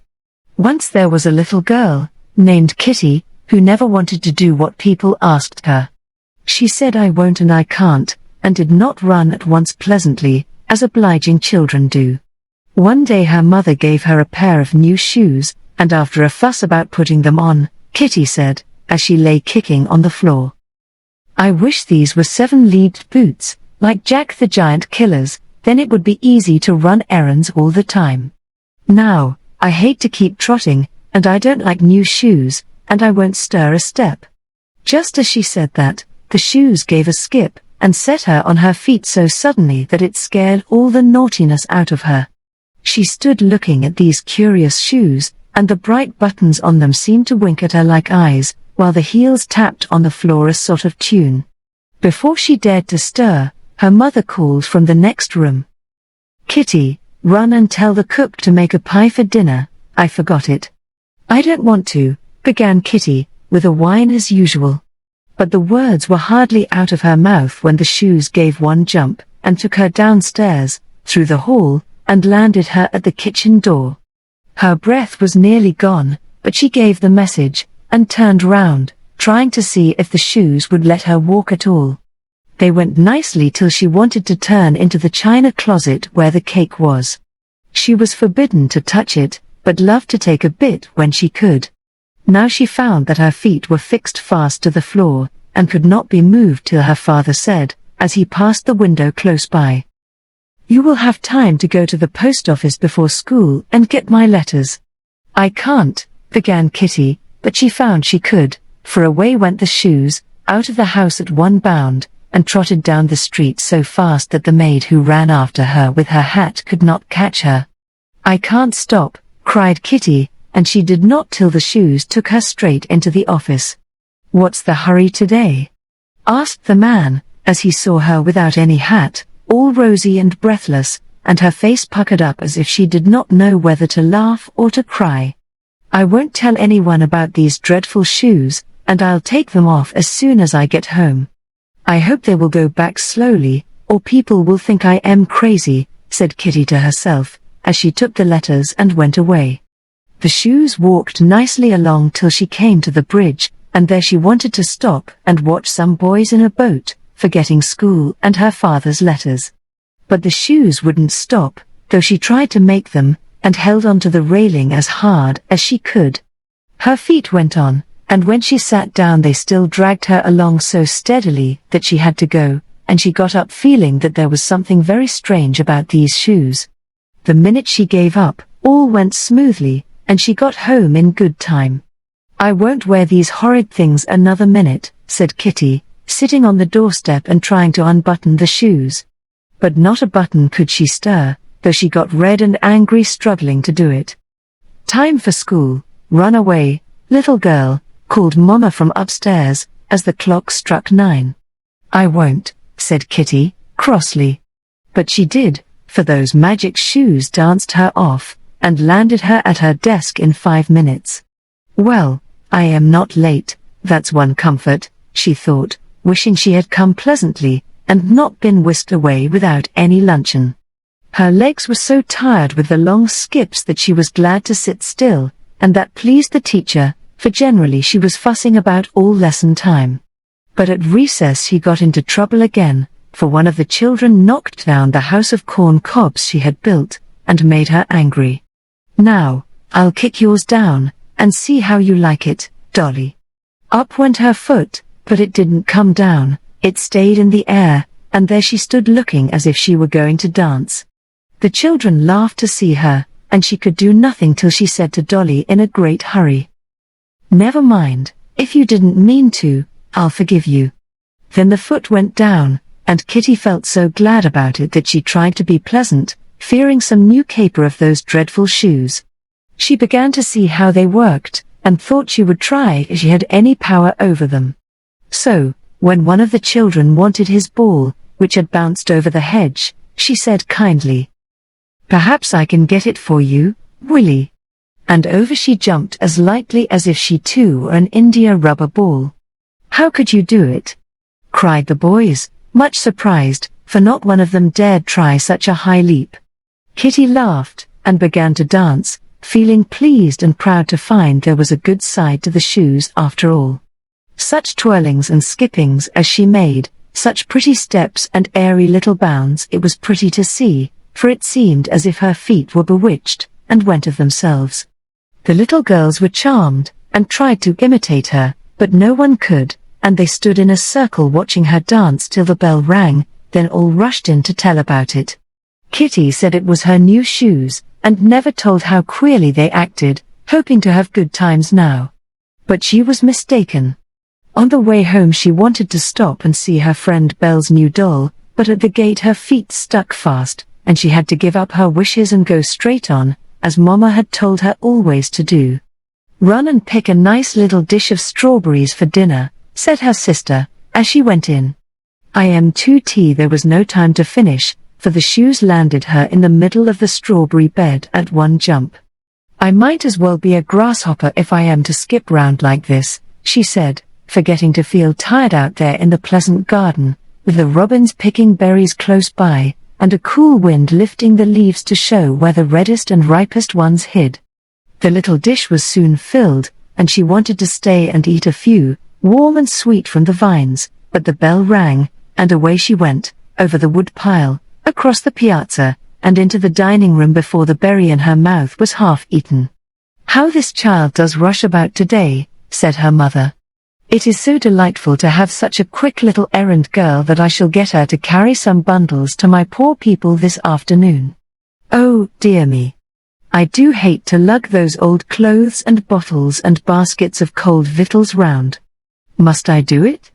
Once there was a little girl, named Kitty, who never wanted to do what people asked her. She said "I won't" and "I can't," and did not run at once pleasantly, as obliging children do. One day her mother gave her a pair of new shoes, and after a fuss about putting them on, Kitty said, as she lay kicking on the floor, "I wish these were 7-leagued boots, like Jack the Giant Killer's, then it would be easy to run errands all the time. Now, I hate to keep trotting, and I don't like new shoes, and I won't stir a step." Just as she said that, the shoes gave a skip, and set her on her feet so suddenly that it scared all the naughtiness out of her. She stood looking at these curious shoes, and the bright buttons on them seemed to wink at her like eyes, while the heels tapped on the floor a sort of tune. Before she dared to stir, her mother called from the next room, "Kitty, run and tell the cook to make a pie for dinner, I forgot it." "I don't want to," began Kitty, with a whine as usual. But the words were hardly out of her mouth when the shoes gave one jump, and took her downstairs, through the hall, and landed her at the kitchen door. Her breath was nearly gone, but she gave the message, and turned round, trying to see if the shoes would let her walk at all. They went nicely till she wanted to turn into the china closet where the cake was. She was forbidden to touch it, but loved to take a bit when she could. Now she found that her feet were fixed fast to the floor, and could not be moved till her father said, as he passed the window close by, "You will have time to go to the post office before school and get my letters." "I can't," began Kitty, but she found she could, for away went the shoes, out of the house at one bound, and trotted down the street so fast that the maid who ran after her with her hat could not catch her. "I can't stop," cried Kitty, and she did not till the shoes took her straight into the office. "What's the hurry today?" asked the man, as he saw her without any hat, all rosy and breathless, and her face puckered up as if she did not know whether to laugh or to cry. "I won't tell anyone about these dreadful shoes, and I'll take them off as soon as I get home. I hope they will go back slowly, or people will think I am crazy," said Kitty to herself, as she took the letters and went away. The shoes walked nicely along till she came to the bridge, and there she wanted to stop and watch some boys in a boat, forgetting school and her father's letters. But the shoes wouldn't stop, though she tried to make them, and held onto the railing as hard as she could. Her feet went on, and when she sat down they still dragged her along so steadily that she had to go, and she got up feeling that there was something very strange about these shoes. The minute she gave up, all went smoothly, and she got home in good time. "I won't wear these horrid things another minute," said Kitty, sitting on the doorstep and trying to unbutton the shoes. But not a button could she stir, though she got red and angry struggling to do it. "Time for school, run away, little girl," called Mama from upstairs, as the clock struck 9. "I won't," said Kitty, crossly. But she did, for those magic shoes danced her off, and landed her at her desk in 5 minutes. "Well, I am not late, that's one comfort," she thought, wishing she had come pleasantly, and not been whisked away without any luncheon. Her legs were so tired with the long skips that she was glad to sit still, and that pleased the teacher, for generally she was fussing about all lesson time. But at recess she got into trouble again, for one of the children knocked down the house of corn cobs she had built, and made her angry. "Now, I'll kick yours down, and see how you like it, Dolly." Up went her foot, but it didn't come down, it stayed in the air, and there she stood looking as if she were going to dance. The children laughed to see her, and she could do nothing till she said to Dolly in a great hurry, "Never mind, if you didn't mean to, I'll forgive you." Then the foot went down, and Kitty felt so glad about it that she tried to be pleasant, fearing some new caper of those dreadful shoes. She began to see how they worked, and thought she would try if she had any power over them. So, when one of the children wanted his ball, which had bounced over the hedge, she said kindly, Perhaps I can get it for you, Willy." And over she jumped as lightly as if she too were an India rubber ball. "How could you do it?" cried the boys, much surprised, for not one of them dared try such a high leap. Kitty laughed, and began to dance, feeling pleased and proud to find there was a good side to the shoes after all. Such twirlings and skippings as she made, such pretty steps and airy little bounds, it was pretty to see, for it seemed as if her feet were bewitched, and went of themselves. The little girls were charmed, and tried to imitate her, but no one could, and they stood in a circle watching her dance till the bell rang, then all rushed in to tell about it. Kitty said it was her new shoes, and never told how queerly they acted, hoping to have good times now. But she was mistaken. On the way home she wanted to stop and see her friend Belle's new doll, but at the gate her feet stuck fast, and she had to give up her wishes and go straight on, as Mama had told her always to do. "Run and pick a nice little dish of strawberries for dinner," said her sister, as she went in. II.THE there was no time to finish, for the shoes landed her in the middle of the strawberry bed at one jump. "I might as well be a grasshopper if I am to skip round like this," she said, forgetting to feel tired out there in the pleasant garden, with the robins picking berries close by, and a cool wind lifting the leaves to show where the reddest and ripest ones hid. The little dish was soon filled, and she wanted to stay and eat a few, warm and sweet from the vines, but the bell rang, and away she went, over the wood pile, across the piazza, and into the dining room before the berry in her mouth was half eaten. "How this child does rush about today," said her mother. "It is so delightful to have such a quick little errand girl that I shall get her to carry some bundles to my poor people this afternoon. Oh, dear me. I do hate to lug those old clothes and bottles and baskets of cold victuals round. Must I do it?"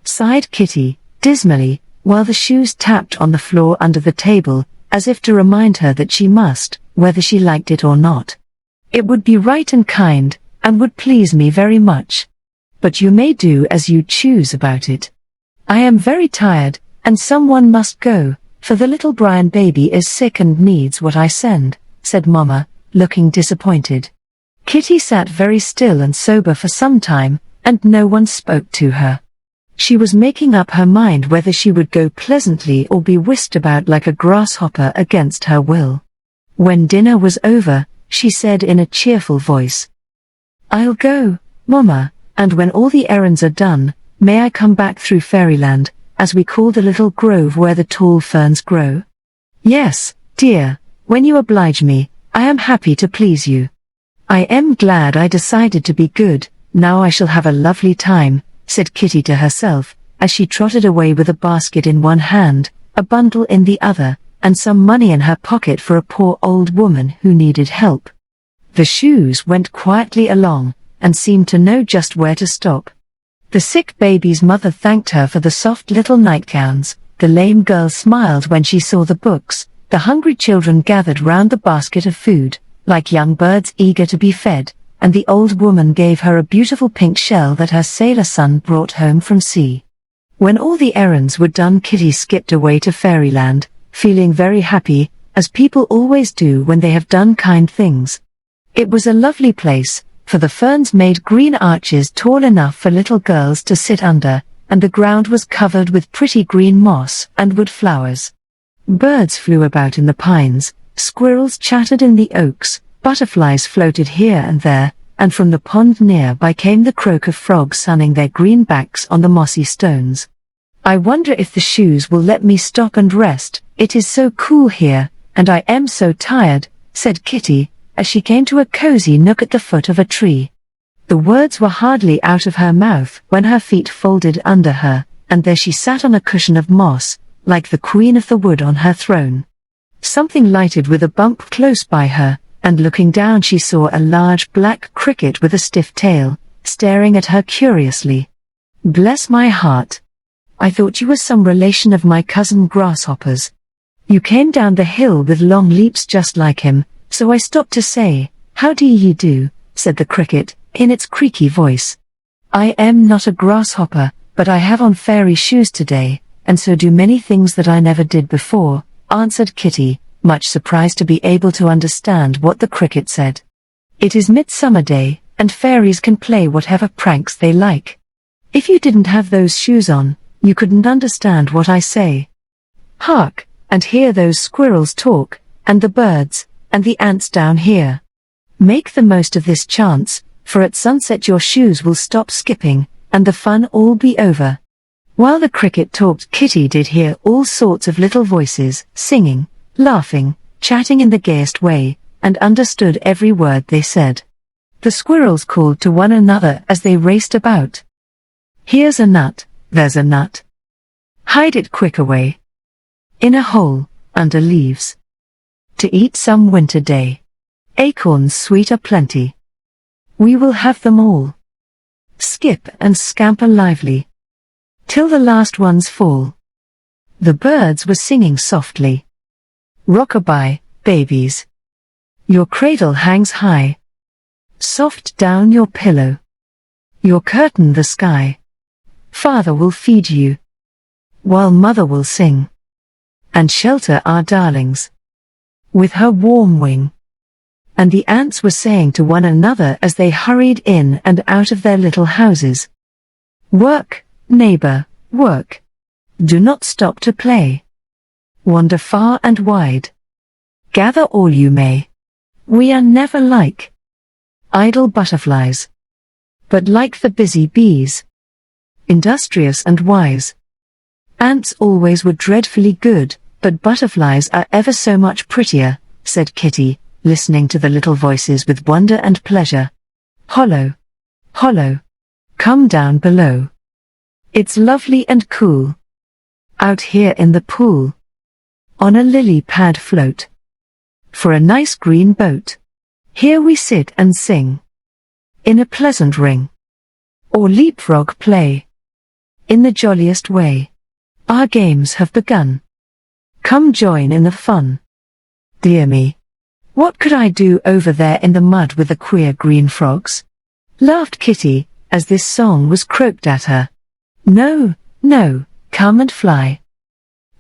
sighed Kitty, dismally, while the shoes tapped on the floor under the table, as if to remind her that she must, whether she liked it or not. "It would be right and kind, and would please me very much. But you may do as you choose about it. I am very tired, and someone must go, for the little Brian baby is sick and needs what I send," said Mama, looking disappointed. Kitty sat very still and sober for some time, and no one spoke to her. She was making up her mind whether she would go pleasantly or be whisked about like a grasshopper against her will. When dinner was over, she said in a cheerful voice, "I'll go, Mama, and when all the errands are done, may I come back through Fairyland, as we call the little grove where the tall ferns grow?" "Yes, dear, when you oblige me, I am happy to please you. I am glad I decided to be good, now I shall have a lovely time," said Kitty to herself, as she trotted away with a basket in one hand, a bundle in the other, and some money in her pocket for a poor old woman who needed help. The shoes went quietly along, and seemed to know just where to stop. The sick baby's mother thanked her for the soft little nightgowns, the lame girl smiled when she saw the books, the hungry children gathered round the basket of food, like young birds eager to be fed, and the old woman gave her a beautiful pink shell that her sailor son brought home from sea. When all the errands were done, Kitty skipped away to Fairyland, feeling very happy, as people always do when they have done kind things. It was a lovely place, for the ferns made green arches tall enough for little girls to sit under, and the ground was covered with pretty green moss and wood flowers. Birds flew about in the pines, squirrels chattered in the oaks, butterflies floated here and there, and from the pond nearby came the croak of frogs sunning their green backs on the mossy stones. "I wonder if the shoes will let me stop and rest, it is so cool here, and I am so tired," said Kitty, as she came to a cozy nook at the foot of a tree. The words were hardly out of her mouth when her feet folded under her, and there she sat on a cushion of moss, like the Queen of the Wood on her throne. Something lighted with a bump close by her, and looking down she saw a large black cricket with a stiff tail, staring at her curiously. "Bless my heart. I thought you were some relation of my cousin Grasshopper's. You came down the hill with long leaps just like him, so I stopped to say, 'How do ye do?'" said the cricket, in its creaky voice. "I am not a grasshopper, but I have on fairy shoes today, and so do many things that I never did before," answered Kitty, much surprised to be able to understand what the cricket said. It is Midsummer Day, and fairies can play whatever pranks they like. If you didn't have those shoes on, you couldn't understand what I say. Hark, and hear those squirrels talk, and the birds, and the ants down here. Make the most of this chance, for at sunset your shoes will stop skipping, and the fun all be over. While the cricket talked, Kitty did hear all sorts of little voices, singing, laughing, chatting in the gayest way, and understood every word they said. The squirrels called to one another as they raced about. Here's a nut, there's a nut. Hide it quick away. In a hole, under leaves. To eat some winter day. Acorns sweet are plenty. We will have them all. Skip and scamper lively, till the last ones fall. The birds were singing softly. Rock-a-bye, babies. Your cradle hangs high. Soft down your pillow. Your curtain the sky. Father will feed you, while mother will sing, and shelter our darlings with her warm wing. And the ants were saying to one another as they hurried in and out of their little houses. Work, neighbor, work. Do not stop to play. Wander far and wide. Gather all you may. We are never like idle butterflies, but like the busy bees, industrious and wise. Ants always were dreadfully good, but butterflies are ever so much prettier, said Kitty, listening to the little voices with wonder and pleasure. Hollow, hollow, come down below. It's lovely and cool, out here in the pool, on a lily pad float, for a nice green boat. Here we sit and sing, in a pleasant ring, or leapfrog play, in the jolliest way. Our games have begun. Come join in the fun. Dear me, what could I do over there in the mud with the queer green frogs? Laughed Kitty, as this song was croaked at her. No, no, come and fly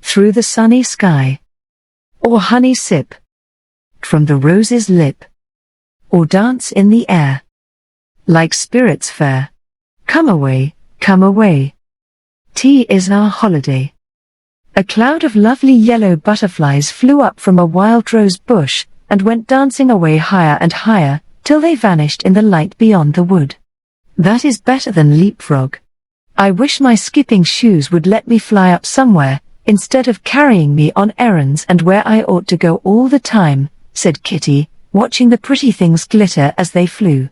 through the sunny sky, or honey sip from the rose's lip, or dance in the air like spirits fair. Come away, come away. Tea is our holiday. A cloud of lovely yellow butterflies flew up from a wild rose bush, and went dancing away higher and higher, till they vanished in the light beyond the wood. That is better than leapfrog. I wish my skipping shoes would let me fly up somewhere, instead of carrying me on errands and where I ought to go all the time, said Kitty, watching the pretty things glitter as they flew.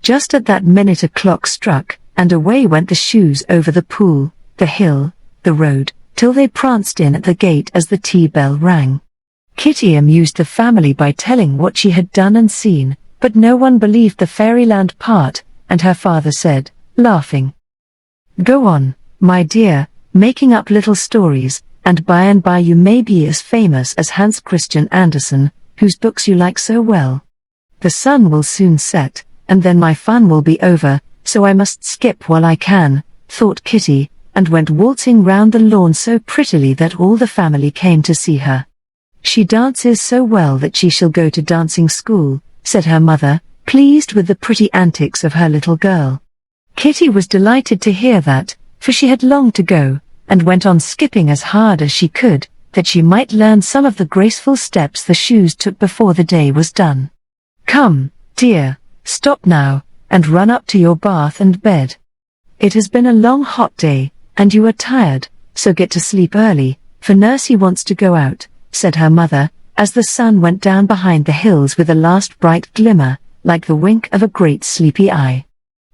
Just at that minute a clock struck, and away went the shoes over the pool, the hill, the road, till they pranced in at the gate as the tea bell rang. Kitty amused the family by telling what she had done and seen, but no one believed the fairyland part, and her father said, laughing, Go on, my dear, making up little stories, and by you may be as famous as Hans Christian Andersen, whose books you like so well. The sun will soon set, and then my fun will be over, so I must skip while I can, thought Kitty, and went waltzing round the lawn so prettily that all the family came to see her. She dances so well that she shall go to dancing school, said her mother, pleased with the pretty antics of her little girl. Kitty was delighted to hear that, for she had longed to go, and went on skipping as hard as she could, that she might learn some of the graceful steps the shoes took before the day was done. Come, dear, stop now, and run up to your bath and bed. It has been a long hot day, and you are tired, so get to sleep early, for Nursey wants to go out, said her mother, as the sun went down behind the hills with a last bright glimmer, like the wink of a great sleepy eye.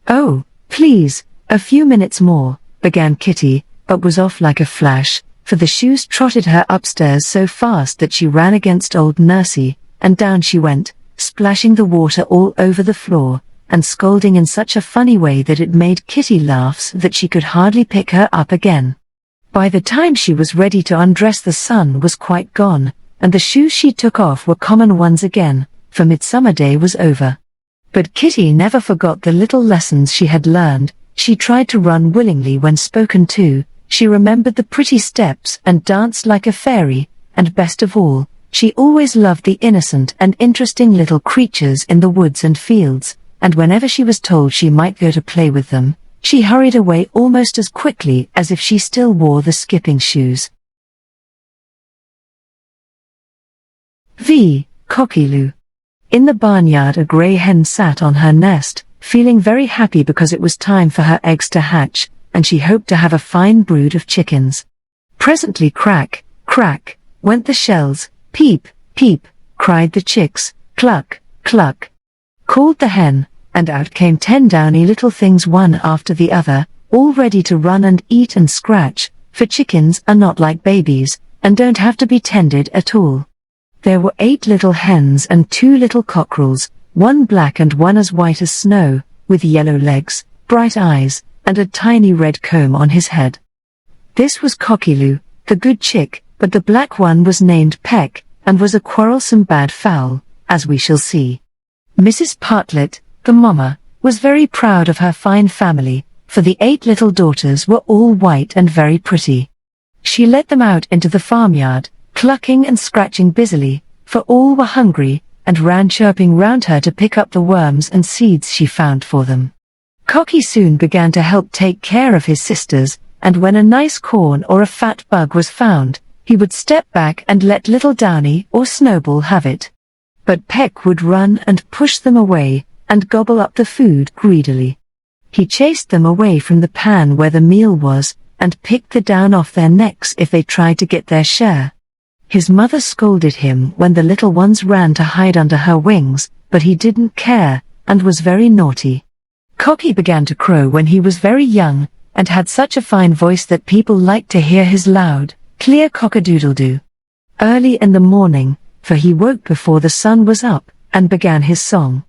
Oh, please, a few minutes more, began Kitty, but was off like a flash, for the shoes trotted her upstairs so fast that she ran against old Nursey, and down she went, splashing the water all over the floor, and scolding in such a funny way that it made Kitty laugh so that she could hardly pick her up again. By the time she was ready to undress the sun was quite gone, and the shoes she took off were common ones again, for Midsummer Day was over. But Kitty never forgot the little lessons she had learned. She tried to run willingly when spoken to, she remembered the pretty steps and danced like a fairy, and best of all, She always loved the innocent and interesting little creatures in the woods and fields, and whenever she was told she might go to play with them, she hurried away almost as quickly as if she still wore the skipping shoes. V.COCKYLOO. In the barnyard, a grey hen sat on her nest, feeling very happy because it was time for her eggs to hatch, and she hoped to have a fine brood of chickens. Presently crack, crack, went the shells. Peep, peep, cried the chicks. Cluck, cluck, called the hen, and out came 10 downy little things, one after the other, all ready to run and eat and scratch, for chickens are not like babies, and don't have to be tended at all. There were 8 little hens and 2 little cockerels, one black and one as white as snow, with yellow legs, bright eyes, and a tiny red comb on his head. This was Cockyloo, the good chick, but the black one was named Peck, and was a quarrelsome bad fowl, as we shall see. Mrs. Partlet, the mamma, was very proud of her fine family, for the 8 little daughters were all white and very pretty. She let them out into the farmyard, clucking and scratching busily, for all were hungry, and ran chirping round her to pick up the worms and seeds she found for them. Cocky soon began to help take care of his sisters, and when a nice corn or a fat bug was found, he would step back and let little Downy or Snowball have it. But Peck would run and push them away, and gobble up the food greedily. He chased them away from the pan where the meal was, and picked the down off their necks if they tried to get their share. His mother scolded him when the little ones ran to hide under her wings, but he didn't care, and was very naughty. Cocky began to crow when he was very young, and had such a fine voice that people liked to hear his loud, clear cock-a-doodle-doo. Early in the morning, for he woke before the sun was up, and began his song.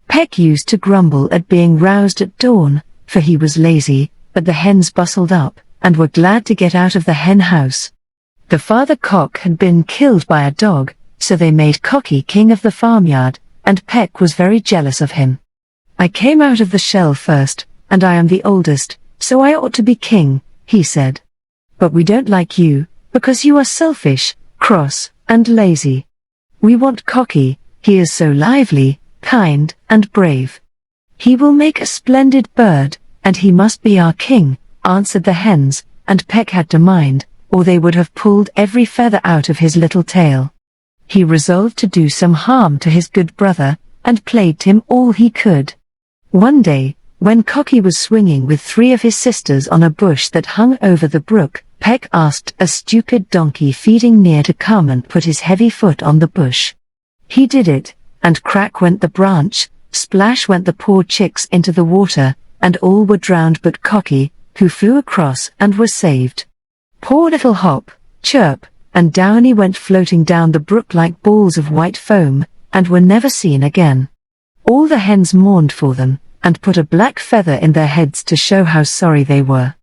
Peck used to grumble at being roused at dawn, for he was lazy, but the hens bustled up, and were glad to get out of the hen house. The father cock had been killed by a dog, so they made Cocky king of the farmyard, and Peck was very jealous of him. "I came out of the shell first, and I am the oldest, so I ought to be king," he said. "But we don't like you, because you are selfish, cross, and lazy. We want Cocky, he is so lively, kind, and brave. He will make a splendid bird, and he must be our king," answered the hens, and Peck had to mind, or they would have pulled every feather out of his little tail. He resolved to do some harm to his good brother, and plagued him all he could. One day, when Cocky was swinging with 3 of his sisters on a bush that hung over the brook, Peck asked a stupid donkey feeding near to come and put his heavy foot on the bush. He did it, and crack went the branch, splash went the poor chicks into the water, and all were drowned but Cocky, who flew across and was saved. Poor little Hop, Chirp, and Downy went floating down the brook like balls of white foam, and were never seen again. All the hens mourned for them, and put a black feather in their heads to show how sorry they were.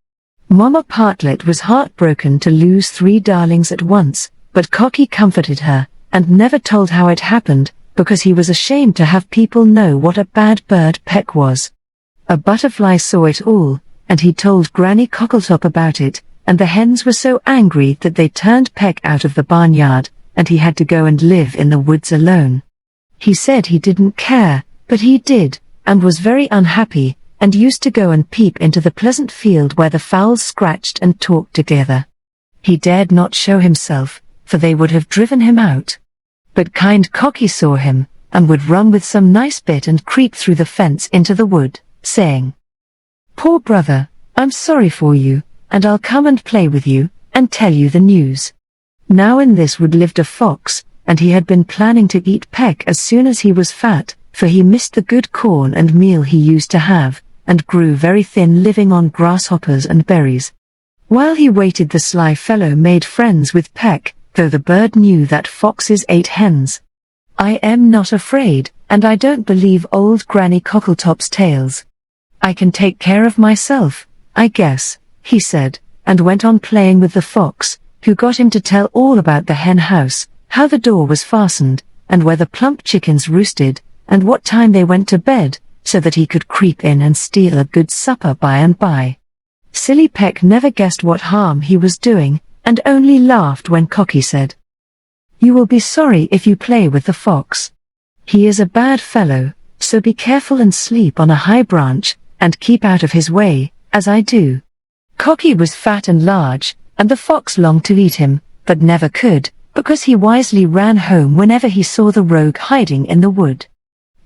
Mama Partlet was heartbroken to lose 3 darlings at once, but Cocky comforted her, and never told how it happened, because he was ashamed to have people know what a bad bird Peck was. A butterfly saw it all, and he told Granny Cockletop about it, and the hens were so angry that they turned Peck out of the barnyard, and he had to go and live in the woods alone. He said he didn't care, but he did, and was very unhappy, and used to go and peep into the pleasant field where the fowls scratched and talked together. He dared not show himself, for they would have driven him out. But kind Cocky saw him, and would run with some nice bit and creep through the fence into the wood, saying, "Poor brother, I'm sorry for you, and I'll come and play with you, and tell you the news." Now in this wood lived a fox, and he had been planning to eat Peck as soon as he was fat, for he missed the good corn and meal he used to have, and grew very thin living on grasshoppers and berries. While he waited, the sly fellow made friends with Peck, though the bird knew that foxes ate hens. "I am not afraid, and I don't believe old Granny Cockletop's tales. I can take care of myself, I guess," he said, and went on playing with the fox, who got him to tell all about the hen house, how the door was fastened, and where the plump chickens roosted, and what time they went to bed, so that he could creep in and steal a good supper by and by. Silly Peck never guessed what harm he was doing, and only laughed when Cocky said, You will be sorry if you play with the fox. He is a bad fellow, so be careful and sleep on a high branch, and keep out of his way, as I do." Cocky was fat and large, and the fox longed to eat him, but never could, because he wisely ran home whenever he saw the rogue hiding in the wood.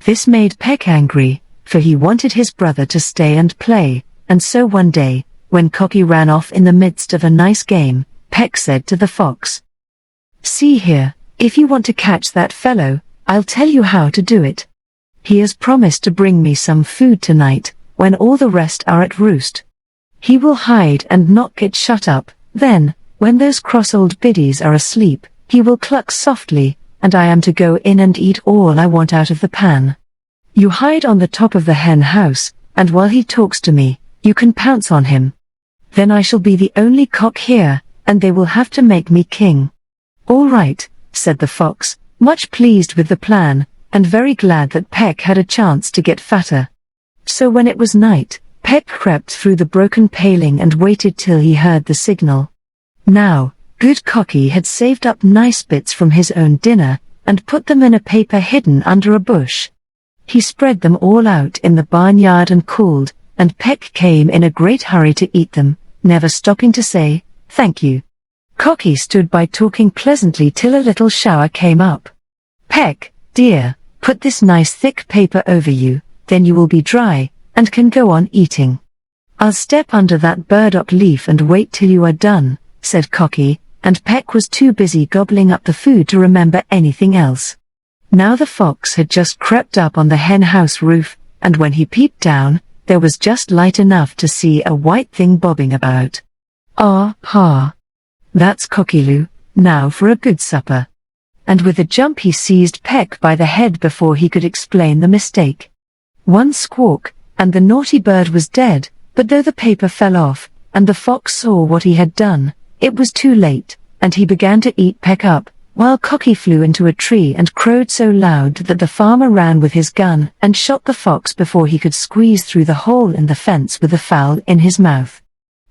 This made Peck angry, for he wanted his brother to stay and play, and so one day, when Cocky ran off in the midst of a nice game, Peck said to the fox, "See here, if you want to catch that fellow, I'll tell you how to do it. He has promised to bring me some food tonight, when all the rest are at roost. He will hide and not get shut up, then, when those cross old biddies are asleep, he will cluck softly, and I am to go in and eat all I want out of the pan. You hide on the top of the hen house, and while he talks to me, you can pounce on him. Then I shall be the only cock here, and they will have to make me king." "All right," said the fox, much pleased with the plan, and very glad that Peck had a chance to get fatter. So when it was night, Peck crept through the broken paling and waited till he heard the signal. Now, good Cocky had saved up nice bits from his own dinner, and put them in a paper hidden under a bush. He spread them all out in the barnyard and called, and Peck came in a great hurry to eat them, never stopping to say, "Thank you." Cocky stood by talking pleasantly till a little shower came up. "Peck, dear, put this nice thick paper over you, then you will be dry, and can go on eating." "I'll step under that burdock leaf and wait till you are done," said Cocky, and Peck was too busy gobbling up the food to remember anything else. Now the fox had just crept up on the hen house roof, and when he peeped down, there was just light enough to see a white thing bobbing about. "Ah, ha! That's Cockyloo, now for a good supper." And with a jump he seized Peck by the head before he could explain the mistake. One squawk, and the naughty bird was dead, but though the paper fell off, and the fox saw what he had done, it was too late, and he began to eat Peck up, while Cocky flew into a tree and crowed so loud that the farmer ran with his gun and shot the fox before he could squeeze through the hole in the fence with the fowl in his mouth.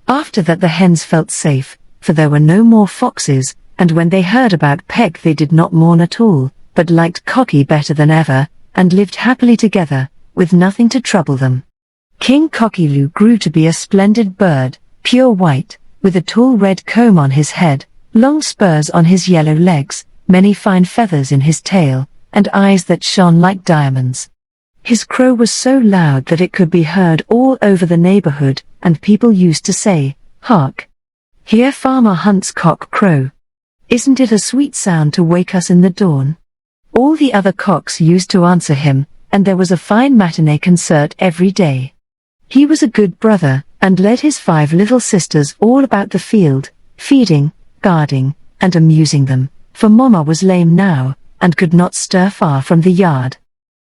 After that the hens felt safe, for there were no more foxes, and when they heard about Peck they did not mourn at all, but liked Cocky better than ever, and lived happily together, with nothing to trouble them. King Cockyloo grew to be a splendid bird, pure white, with a tall red comb on his head, long spurs on his yellow legs, many fine feathers in his tail, and eyes that shone like diamonds. His crow was so loud that it could be heard all over the neighborhood, and people used to say, "Hark! Here Farmer Hunt's cock crow. Isn't it a sweet sound to wake us in the dawn?" All the other cocks used to answer him, and there was a fine matinee concert every day. He was a good brother, and led his 5 little sisters all about the field, feeding, guarding, and amusing them, for Mama was lame now, and could not stir far from the yard.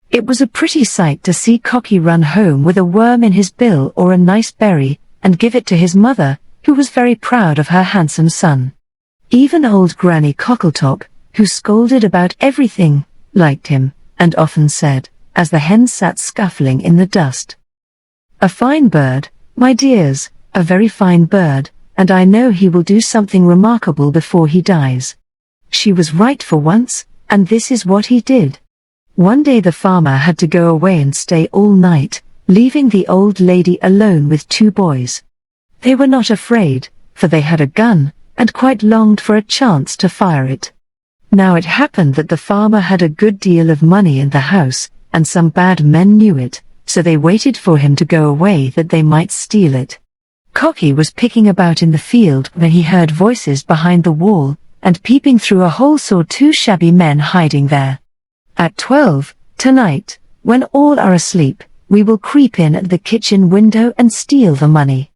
It was a pretty sight to see Cocky run home with a worm in his bill or a nice berry, and give it to his mother, who was very proud of her handsome son. Even old Granny Cockletop, who scolded about everything, liked him, and often said, as the hens sat scuffling in the dust, "A fine bird, my dears, a very fine bird, and I know he will do something remarkable before he dies." She was right for once, and this is what he did. One day the farmer had to go away and stay all night, leaving the old lady alone with 2 boys. They were not afraid, for they had a gun, and quite longed for a chance to fire it. Now it happened that the farmer had a good deal of money in the house, and some bad men knew it, so they waited for him to go away that they might steal it. Cocky was picking about in the field when he heard voices behind the wall, and peeping through a hole saw 2 shabby men hiding there. "At 12, tonight, when all are asleep, we will creep in at the kitchen window and steal the money.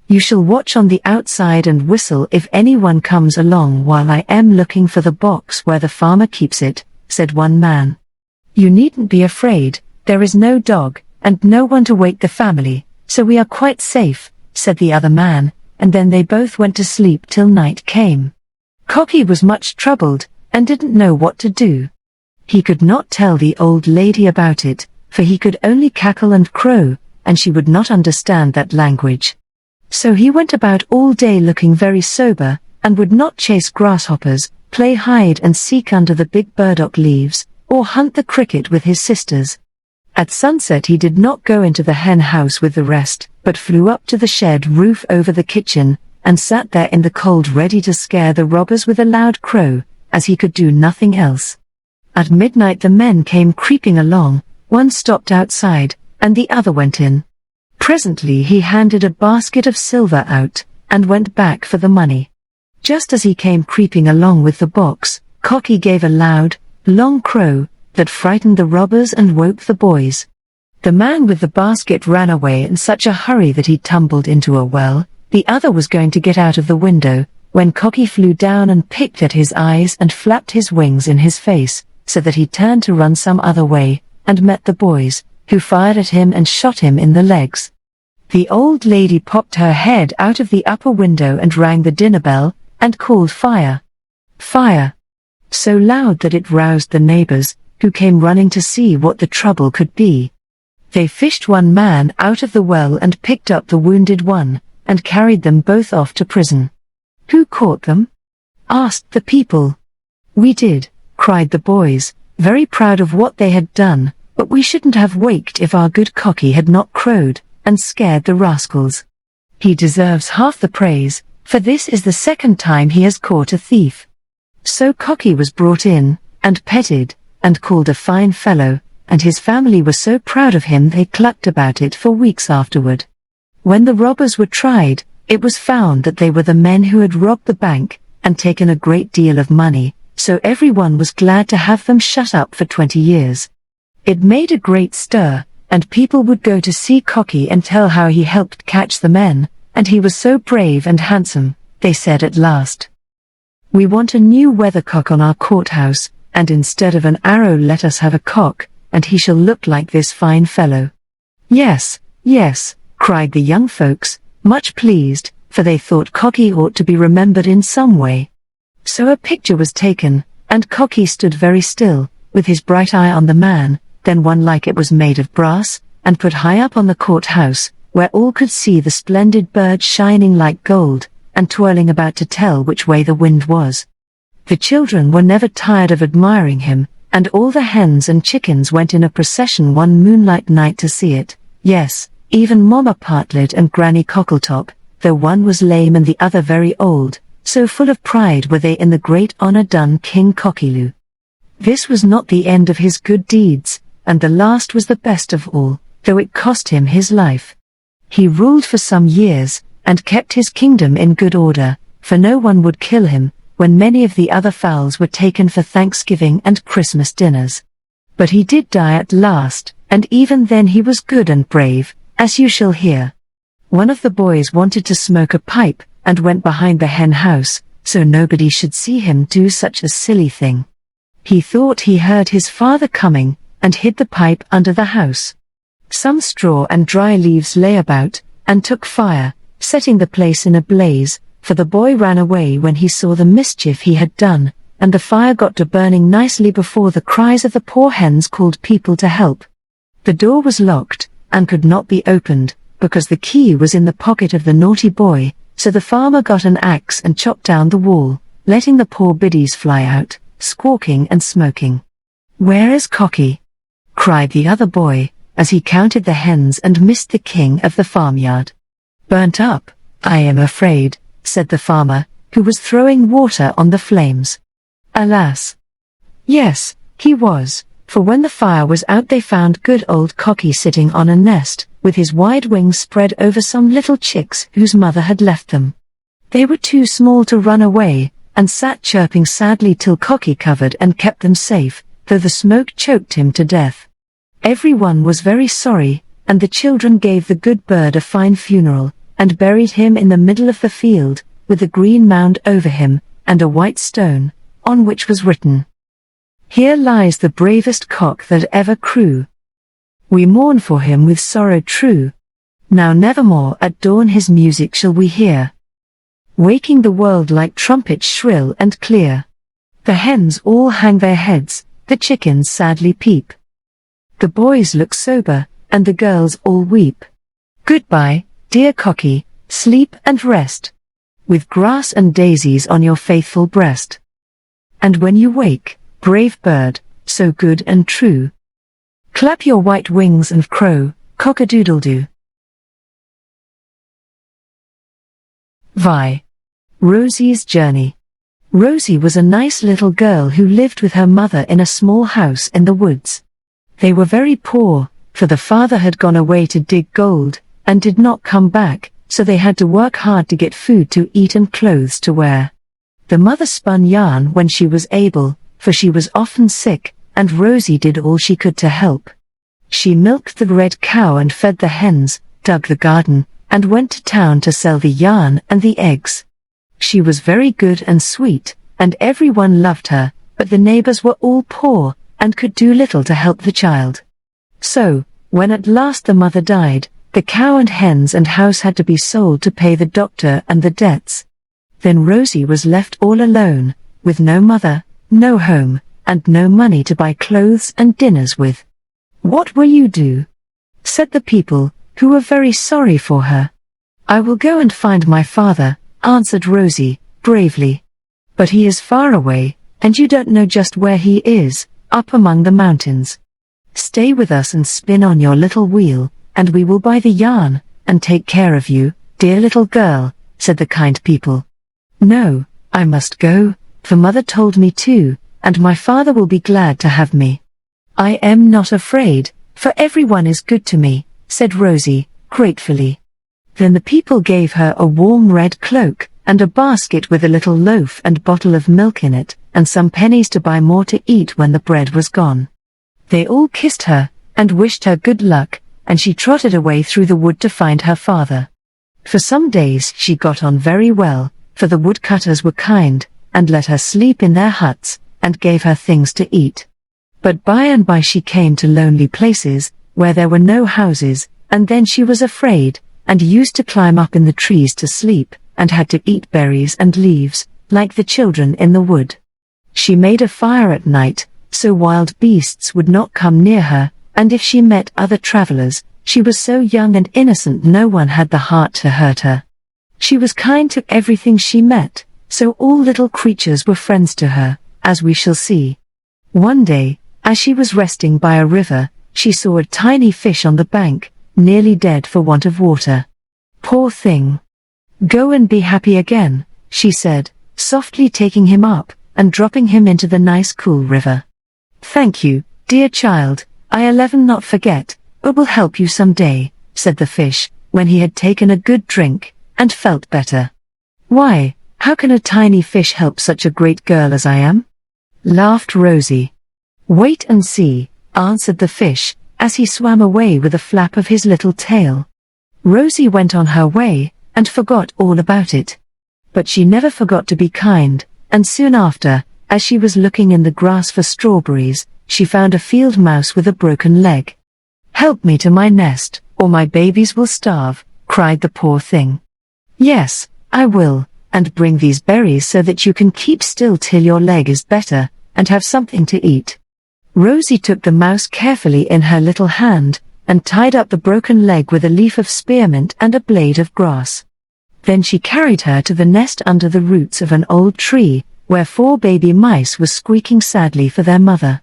You shall watch on the outside and whistle if anyone comes along while I am looking for the box where the farmer keeps it," said one man. "You needn't be afraid, there is no dog, and no one to wake the family, so we are quite safe," said the other man, and then they both went to sleep till night came. Cocky was much troubled, and didn't know what to do. He could not tell the old lady about it, for he could only cackle and crow, and she would not understand that language. So he went about all day looking very sober, and would not chase grasshoppers, play hide and seek under the big burdock leaves, or hunt the cricket with his sisters. At sunset he did not go into the hen house with the rest, but flew up to the shed roof over the kitchen, and sat there in the cold ready to scare the robbers with a loud crow, as he could do nothing else. At midnight the men came creeping along, one stopped outside, and the other went in. Presently he handed a basket of silver out, and went back for the money. Just as he came creeping along with the box, Cocky gave a loud, long crow, that frightened the robbers and woke the boys. The man with the basket ran away in such a hurry that he tumbled into a well. The other was going to get out of the window, when Cocky flew down and picked at his eyes and flapped his wings in his face, so that he turned to run some other way, and met the boys, who fired at him and shot him in the legs. The old lady popped her head out of the upper window and rang the dinner bell, and called fire. Fire! So loud that it roused the neighbors, who came running to see what the trouble could be. They fished one man out of the well and picked up the wounded one, and carried them both off to prison. Who caught them? Asked the people. We did, cried the boys, very proud of what they had done, but we shouldn't have waked if our good Cocky had not crowed, and scared the rascals. He deserves half the praise, for this is the second time he has caught a thief. So Cocky was brought in, and petted, and called a fine fellow, and his family were so proud of him they clucked about it for weeks afterward. When the robbers were tried, it was found that they were the men who had robbed the bank, and taken a great deal of money, so everyone was glad to have them shut up for 20 years. It made a great stir, and people would go to see Cocky and tell how he helped catch the men, and he was so brave and handsome, they said at last. We want a new weathercock on our courthouse, and instead of an arrow let us have a cock, and he shall look like this fine fellow. Yes, yes, cried the young folks, much pleased, for they thought Cocky ought to be remembered in some way. So a picture was taken, and Cocky stood very still, with his bright eye on the man, then one like it was made of brass, and put high up on the courthouse, where all could see the splendid bird shining like gold, and twirling about to tell which way the wind was. The children were never tired of admiring him, and all the hens and chickens went in a procession one moonlight night to see it. Yes, even Mama Partlet and Granny Cockletop, though one was lame and the other very old, so full of pride were they in the great honor done King Cockyloo. This was not the end of his good deeds, and the last was the best of all, though it cost him his life. He ruled for some years, and kept his kingdom in good order, for no one would kill him, when many of the other fowls were taken for Thanksgiving and Christmas dinners. But he did die at last, and even then he was good and brave, as you shall hear. One of the boys wanted to smoke a pipe, and went behind the hen house, so nobody should see him do such a silly thing. He thought he heard his father coming, and hid the pipe under the house. Some straw and dry leaves lay about, and took fire, setting the place in a blaze, for the boy ran away when he saw the mischief he had done, and the fire got to burning nicely before the cries of the poor hens called people to help. The door was locked, and could not be opened, because the key was in the pocket of the naughty boy, so the farmer got an axe and chopped down the wall, letting the poor biddies fly out, squawking and smoking. "Where is Cocky?" cried the other boy, as he counted the hens and missed the king of the farmyard. "Burnt up, I am afraid," said the farmer, who was throwing water on the flames. Alas! Yes, he was, for when the fire was out they found good old Cocky sitting on a nest, with his wide wings spread over some little chicks whose mother had left them. They were too small to run away, and sat chirping sadly till Cocky covered and kept them safe, though the smoke choked him to death. Everyone was very sorry, and the children gave the good bird a fine funeral, and buried him in the middle of the field, with a green mound over him, and a white stone, on which was written, "Here lies the bravest cock that ever crew. We mourn for him with sorrow true. Now nevermore at dawn his music shall we hear, waking the world like trumpets shrill and clear. The hens all hang their heads, the chickens sadly peep. The boys look sober, and the girls all weep. Goodbye, dear Cocky, sleep and rest, with grass and daisies on your faithful breast." And when you wake, brave bird, so good and true, clap your white wings and crow, cock-a-doodle-doo. V.ROSY'S journey. Rosie was a nice little girl who lived with her mother in a small house in the woods. They were very poor, for the father had gone away to dig gold, and did not come back, so they had to work hard to get food to eat and clothes to wear. The mother spun yarn when she was able, for she was often sick, and Rosie did all she could to help. She milked the red cow and fed the hens, dug the garden, and went to town to sell the yarn and the eggs. She was very good and sweet, and everyone loved her, but the neighbors were all poor, and could do little to help the child. So, when at last the mother died, the cow and hens and house had to be sold to pay the doctor and the debts. Then Rosie was left all alone, with no mother, no home, and no money to buy clothes and dinners with. "What will you do?" said the people, who were very sorry for her. "I will go and find my father," answered Rosie, bravely. "But he is far away, and you don't know just where he is, up among the mountains. Stay with us and spin on your little wheel, and we will buy the yarn, and take care of you, dear little girl," said the kind people. "No, I must go, for mother told me to, and my father will be glad to have me." "I am not afraid, for everyone is good to me," said Rosie, gratefully. Then the people gave her a warm red cloak, and a basket with a little loaf and bottle of milk in it, and some pennies to buy more to eat when the bread was gone. They all kissed her, and wished her good luck, and she trotted away through the wood to find her father. For some days she got on very well, for the woodcutters were kind, and let her sleep in their huts, and gave her things to eat. But by and by she came to lonely places, where there were no houses, and then she was afraid, and used to climb up in the trees to sleep, and had to eat berries and leaves, like the children in the wood. She made a fire at night, so wild beasts would not come near her, and if she met other travelers, she was so young and innocent no one had the heart to hurt her. She was kind to everything she met, so all little creatures were friends to her, as we shall see. One day, as she was resting by a river, she saw a tiny fish on the bank, nearly dead for want of water. "Poor thing. Go and be happy again," she said, softly taking him up, and dropping him into the nice cool river. "Thank you, dear child, I'll not forget, but will help you some day," said the fish, when he had taken a good drink, and felt better. "Why, how can a tiny fish help such a great girl as I am?" laughed Rosie. "Wait and see," answered the fish, as he swam away with a flap of his little tail. Rosie went on her way, and forgot all about it. But she never forgot to be kind, and soon after, as she was looking in the grass for strawberries, she found a field mouse with a broken leg. "Help me to my nest, or my babies will starve," cried the poor thing. "Yes, I will, and bring these berries so that you can keep still till your leg is better, and have something to eat." Rosie took the mouse carefully in her little hand, and tied up the broken leg with a leaf of spearmint and a blade of grass. Then she carried her to the nest under the roots of an old tree, where 4 baby mice were squeaking sadly for their mother.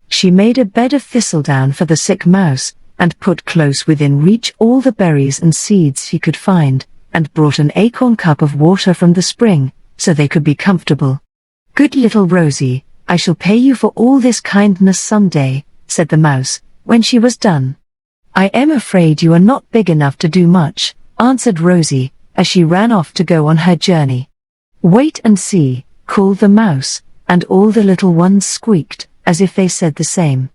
She made a bed of thistledown for the sick mouse, and put close within reach all the berries and seeds she could find, and brought an acorn cup of water from the spring, so they could be comfortable. "Good little Rosie, I shall pay you for all this kindness some day," said the mouse, when she was done. "I am afraid you are not big enough to do much," answered Rosie, as she ran off to go on her journey. "Wait and see," called the mouse, and all the little ones squeaked, as if they said the same.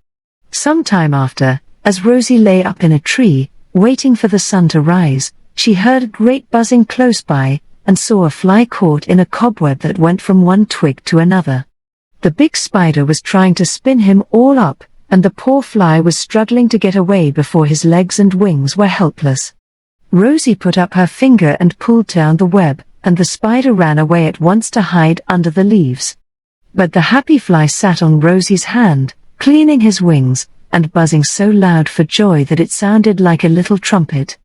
Some time after, as Rosie lay up in a tree, waiting for the sun to rise, she heard a great buzzing close by, and saw a fly caught in a cobweb that went from one twig to another. The big spider was trying to spin him all up, and the poor fly was struggling to get away before his legs and wings were helpless. Rosie put up her finger and pulled down the web, and the spider ran away at once to hide under the leaves. But the happy fly sat on Rosie's hand, cleaning his wings, and buzzing so loud for joy that it sounded like a little trumpet.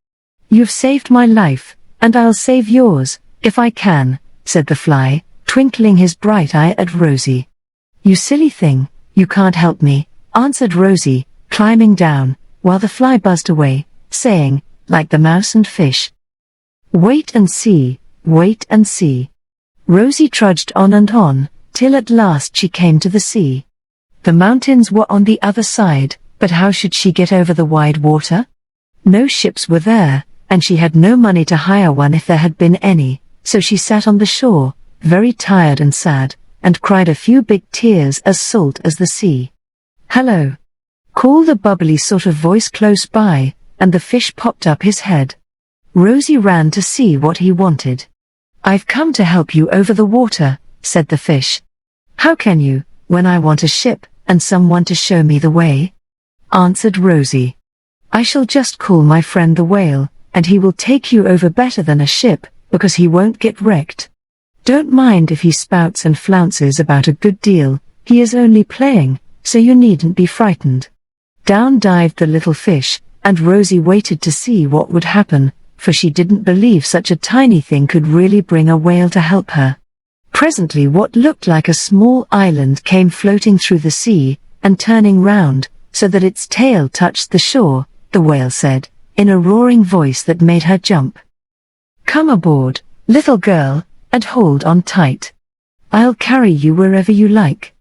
"You've saved my life, and I'll save yours, if I can," said the fly, twinkling his bright eye at Rosie. "You silly thing, you can't help me," answered Rosie, climbing down, while the fly buzzed away, saying, like the mouse and fish, "Wait and see, wait and see." Rosie trudged on, till at last she came to the sea. The mountains were on the other side, but how should she get over the wide water? No ships were there, and she had no money to hire one if there had been any, so she sat on the shore, very tired and sad, and cried a few big tears as salt as the sea. "Hello!" called a bubbly sort of voice close by, and the fish popped up his head. Rosie ran to see what he wanted. "I've come to help you over the water," said the fish. "How can you, when I want a ship, and someone to show me the way?" answered Rosie. "I shall just call my friend the whale, and he will take you over better than a ship, because he won't get wrecked. Don't mind if he spouts and flounces about a good deal, he is only playing, so you needn't be frightened." Down dived the little fish, and Rosie waited to see what would happen, for she didn't believe such a tiny thing could really bring a whale to help her. Presently what looked like a small island came floating through the sea, and turning round, so that its tail touched the shore, the whale said, in a roaring voice that made her jump, "Come aboard, little girl, and hold on tight. I'll carry you wherever you like."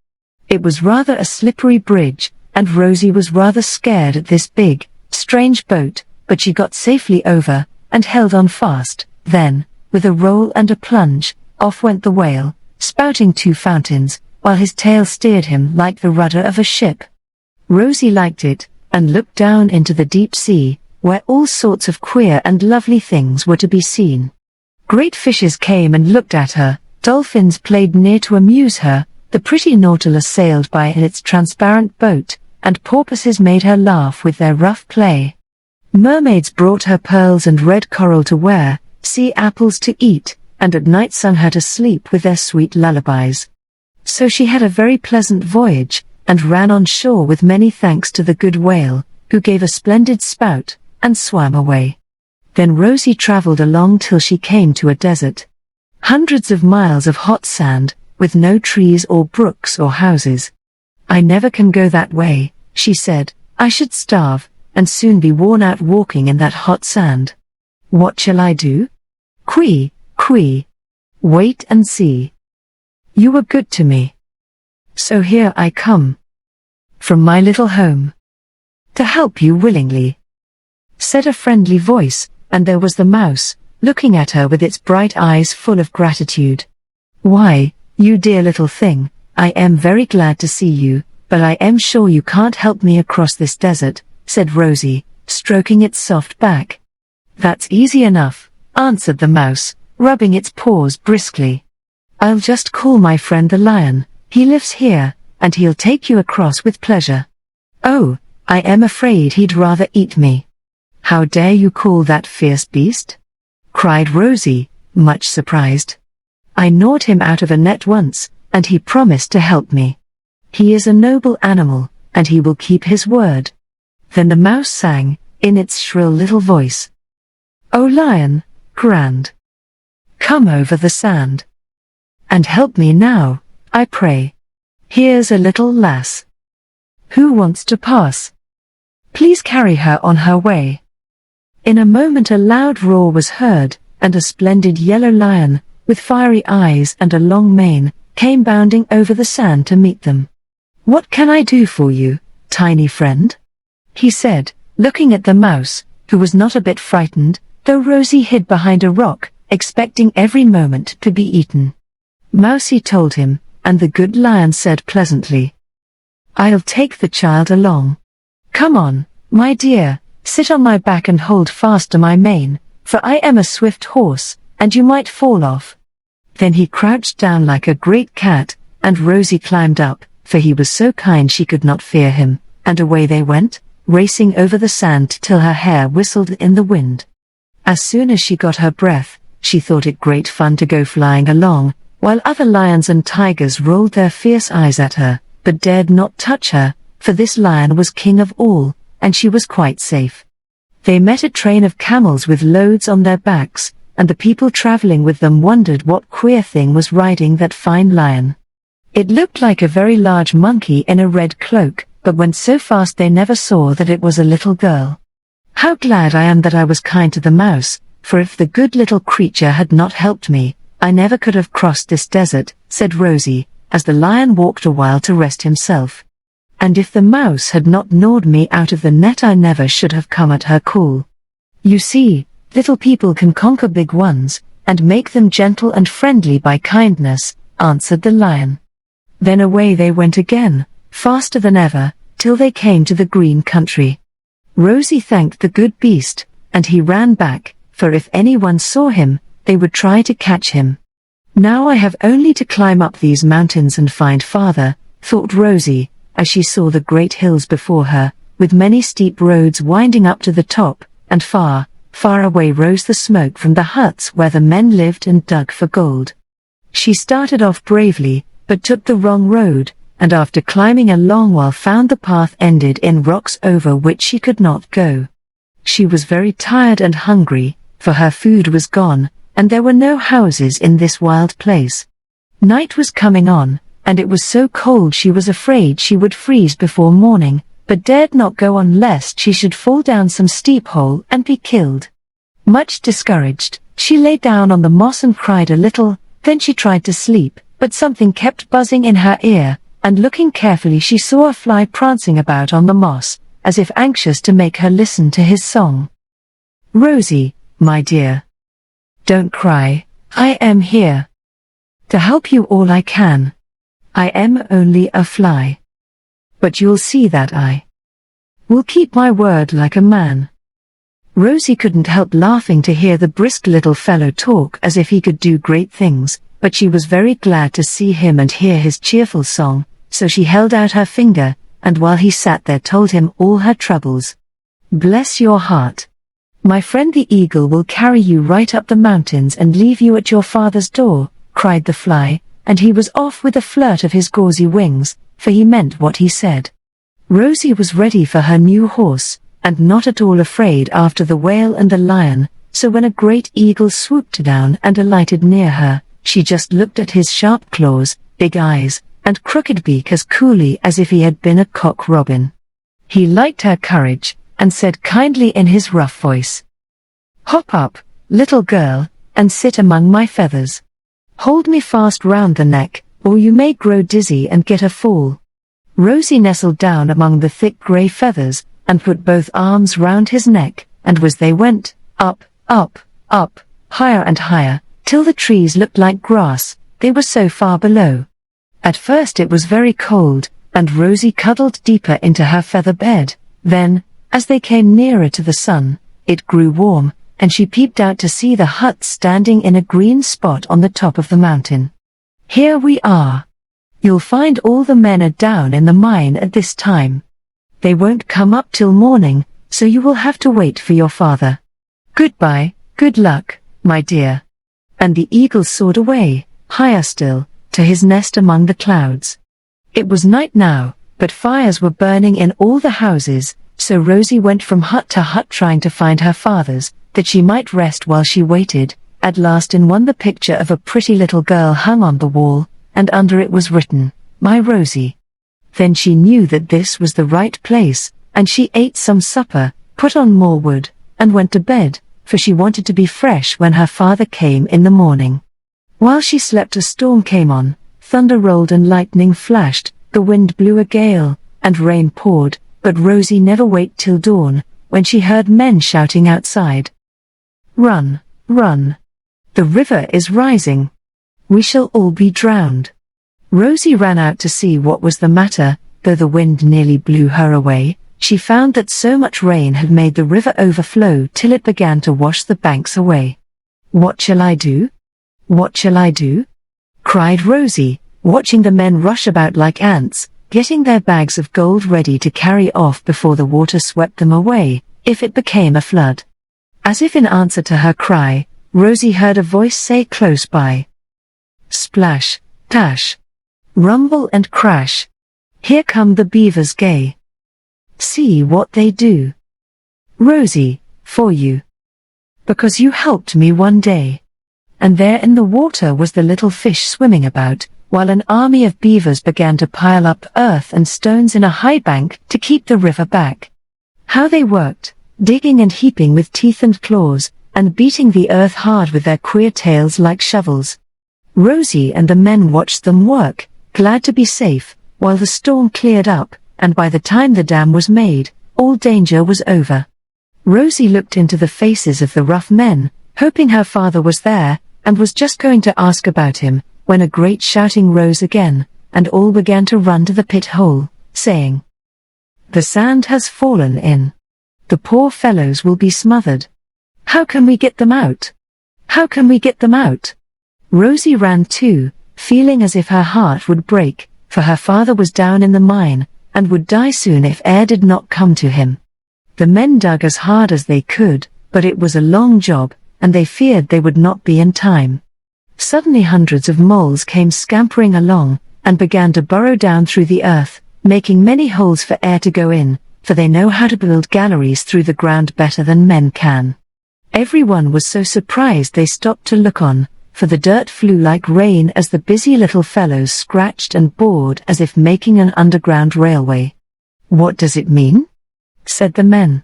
It was rather a slippery bridge, and Rosie was rather scared at this big, strange boat, but she got safely over, and held on fast. Then, with a roll and a plunge, off went the whale, spouting 2 fountains, while his tail steered him like the rudder of a ship. Rosie liked it, and looked down into the deep sea, where all sorts of queer and lovely things were to be seen. Great fishes came and looked at her, dolphins played near to amuse her, the pretty Nautilus sailed by in its transparent boat, and porpoises made her laugh with their rough play. Mermaids brought her pearls and red coral to wear, sea apples to eat, and at night sung her to sleep with their sweet lullabies. So she had a very pleasant voyage, and ran on shore with many thanks to the good whale, who gave a splendid spout, and swam away. Then Rosie traveled along till she came to a desert. Hundreds of miles of hot sand, with no trees or brooks or houses. "I never can go that way," she said. "I should starve, and soon be worn out walking in that hot sand. What shall I do? Quee, quee. Wait and see. You were good to me. So here I come. From my little home. To help you willingly," said a friendly voice, and there was the mouse, looking at her with its bright eyes full of gratitude. "Why, you dear little thing, I am very glad to see you, but I am sure you can't help me across this desert," said Rosie, stroking its soft back. "That's easy enough," answered the mouse, rubbing its paws briskly. "I'll just call my friend the lion, he lives here, and he'll take you across with pleasure." "Oh, I am afraid he'd rather eat me." "How dare you call that fierce beast?" cried Rosie, much surprised. "I gnawed him out of a net once, and he promised to help me. He is a noble animal, and he will keep his word." Then the mouse sang, in its shrill little voice, "O lion, grand, come over the sand, and help me now, I pray. Here's a little lass, who wants to pass. Please carry her on her way." In a moment a loud roar was heard, and a splendid yellow lion, with fiery eyes and a long mane, came bounding over the sand to meet them. "What can I do for you, tiny friend?" he said, looking at the mouse, who was not a bit frightened, though Rosie hid behind a rock, expecting every moment to be eaten. Mousie told him, and the good lion said pleasantly, "I'll take the child along. Come on, my dear, sit on my back and hold fast to my mane, for I am a swift horse, and you might fall off." Then he crouched down like a great cat, and Rosie climbed up, for he was so kind she could not fear him, and away they went, racing over the sand till her hair whistled in the wind. As soon as she got her breath, she thought it great fun to go flying along, while other lions and tigers rolled their fierce eyes at her, but dared not touch her, for this lion was king of all, and she was quite safe. They met a train of camels with loads on their backs, and the people traveling with them wondered what queer thing was riding that fine lion. It looked like a very large monkey in a red cloak, but went so fast they never saw that it was a little girl. How glad I am that I was kind to the mouse, for if the good little creature had not helped me, I never could have crossed this desert, said Rosie, as the lion walked a while to rest himself. And if the mouse had not gnawed me out of the net, I never should have come at her call. You see, little people can conquer big ones, and make them gentle and friendly by kindness, answered the lion. Then away they went again, faster than ever, till they came to the green country. Rosie thanked the good beast, and he ran back, for if anyone saw him, they would try to catch him. Now I have only to climb up these mountains and find father, thought Rosie, as she saw the great hills before her, with many steep roads winding up to the top, and far, far away rose the smoke from the huts where the men lived and dug for gold. She started off bravely, but took the wrong road, and after climbing a long while found the path ended in rocks over which she could not go. She was very tired and hungry, for her food was gone, and there were no houses in this wild place. Night was coming on, and it was so cold she was afraid she would freeze before morning, but dared not go on lest she should fall down some steep hole and be killed. Much discouraged, she lay down on the moss and cried a little, then she tried to sleep, but something kept buzzing in her ear, and looking carefully she saw a fly prancing about on the moss, as if anxious to make her listen to his song. Rosie, my dear, don't cry, I am here to help you all I can. I am only a fly. But you'll see that I will keep my word like a man. Rosie couldn't help laughing to hear the brisk little fellow talk as if he could do great things, but she was very glad to see him and hear his cheerful song, so she held out her finger, and while he sat there told him all her troubles. Bless your heart. My friend the eagle will carry you right up the mountains and leave you at your father's door, cried the fly, and he was off with a flirt of his gauzy wings, for he meant what he said. Rosie was ready for her new horse, and not at all afraid after the whale and the lion, so when a great eagle swooped down and alighted near her, she just looked at his sharp claws, big eyes, and crooked beak as coolly as if he had been a cock robin. He liked her courage, and said kindly in his rough voice, "Hop up, little girl, and sit among my feathers. Hold me fast round the neck, or you may grow dizzy and get a fall." Rosie nestled down among the thick grey feathers, and put both arms round his neck, and as they went, up, up, up, higher and higher, till the trees looked like grass, they were so far below. At first it was very cold, and Rosie cuddled deeper into her feather bed. Then, as they came nearer to the sun, it grew warm, and she peeped out to see the hut standing in a green spot on the top of the mountain. "Here we are. You'll find all the men are down in the mine at this time. They won't come up till morning, so you will have to wait for your father. Goodbye, good luck, my dear." And the eagle soared away, higher still, to his nest among the clouds. It was night now, but fires were burning in all the houses, so Rosie went from hut to hut trying to find her father's, that she might rest while she waited. At last in one the picture of a pretty little girl hung on the wall, and under it was written, "My Rosie." Then she knew that this was the right place, and she ate some supper, put on more wood, and went to bed, for she wanted to be fresh when her father came in the morning. While she slept a storm came on, thunder rolled and lightning flashed, the wind blew a gale, and rain poured, but Rosie never waked till dawn, when she heard men shouting outside. "Run, run! The river is rising. We shall all be drowned." Rosie ran out to see what was the matter. Though the wind nearly blew her away, she found that so much rain had made the river overflow till it began to wash the banks away. "What shall I do? What shall I do?" cried Rosie, watching the men rush about like ants, getting their bags of gold ready to carry off before the water swept them away, if it became a flood. As if in answer to her cry, Rosie heard a voice say close by, "Splash, dash, rumble and crash. Here come the beavers gay. See what they do. Rosie, for you. Because you helped me one day." And there in the water was the little fish swimming about, while an army of beavers began to pile up earth and stones in a high bank to keep the river back. How they worked, digging and heaping with teeth and claws, and beating the earth hard with their queer tails like shovels. Rosie and the men watched them work, glad to be safe, while the storm cleared up, and by the time the dam was made, all danger was over. Rosie looked into the faces of the rough men, hoping her father was there, and was just going to ask about him, when a great shouting rose again, and all began to run to the pit hole, saying, "The sand has fallen in. The poor fellows will be smothered. How can we get them out? How can we get them out?" Rosie ran too, feeling as if her heart would break, for her father was down in the mine, and would die soon if air did not come to him. The men dug as hard as they could, but it was a long job, and they feared they would not be in time. Suddenly hundreds of moles came scampering along, and began to burrow down through the earth, making many holes for air to go in, for they know how to build galleries through the ground better than men can. Everyone was so surprised they stopped to look on, for the dirt flew like rain as the busy little fellows scratched and bored as if making an underground railway. "What does it mean?" said the men.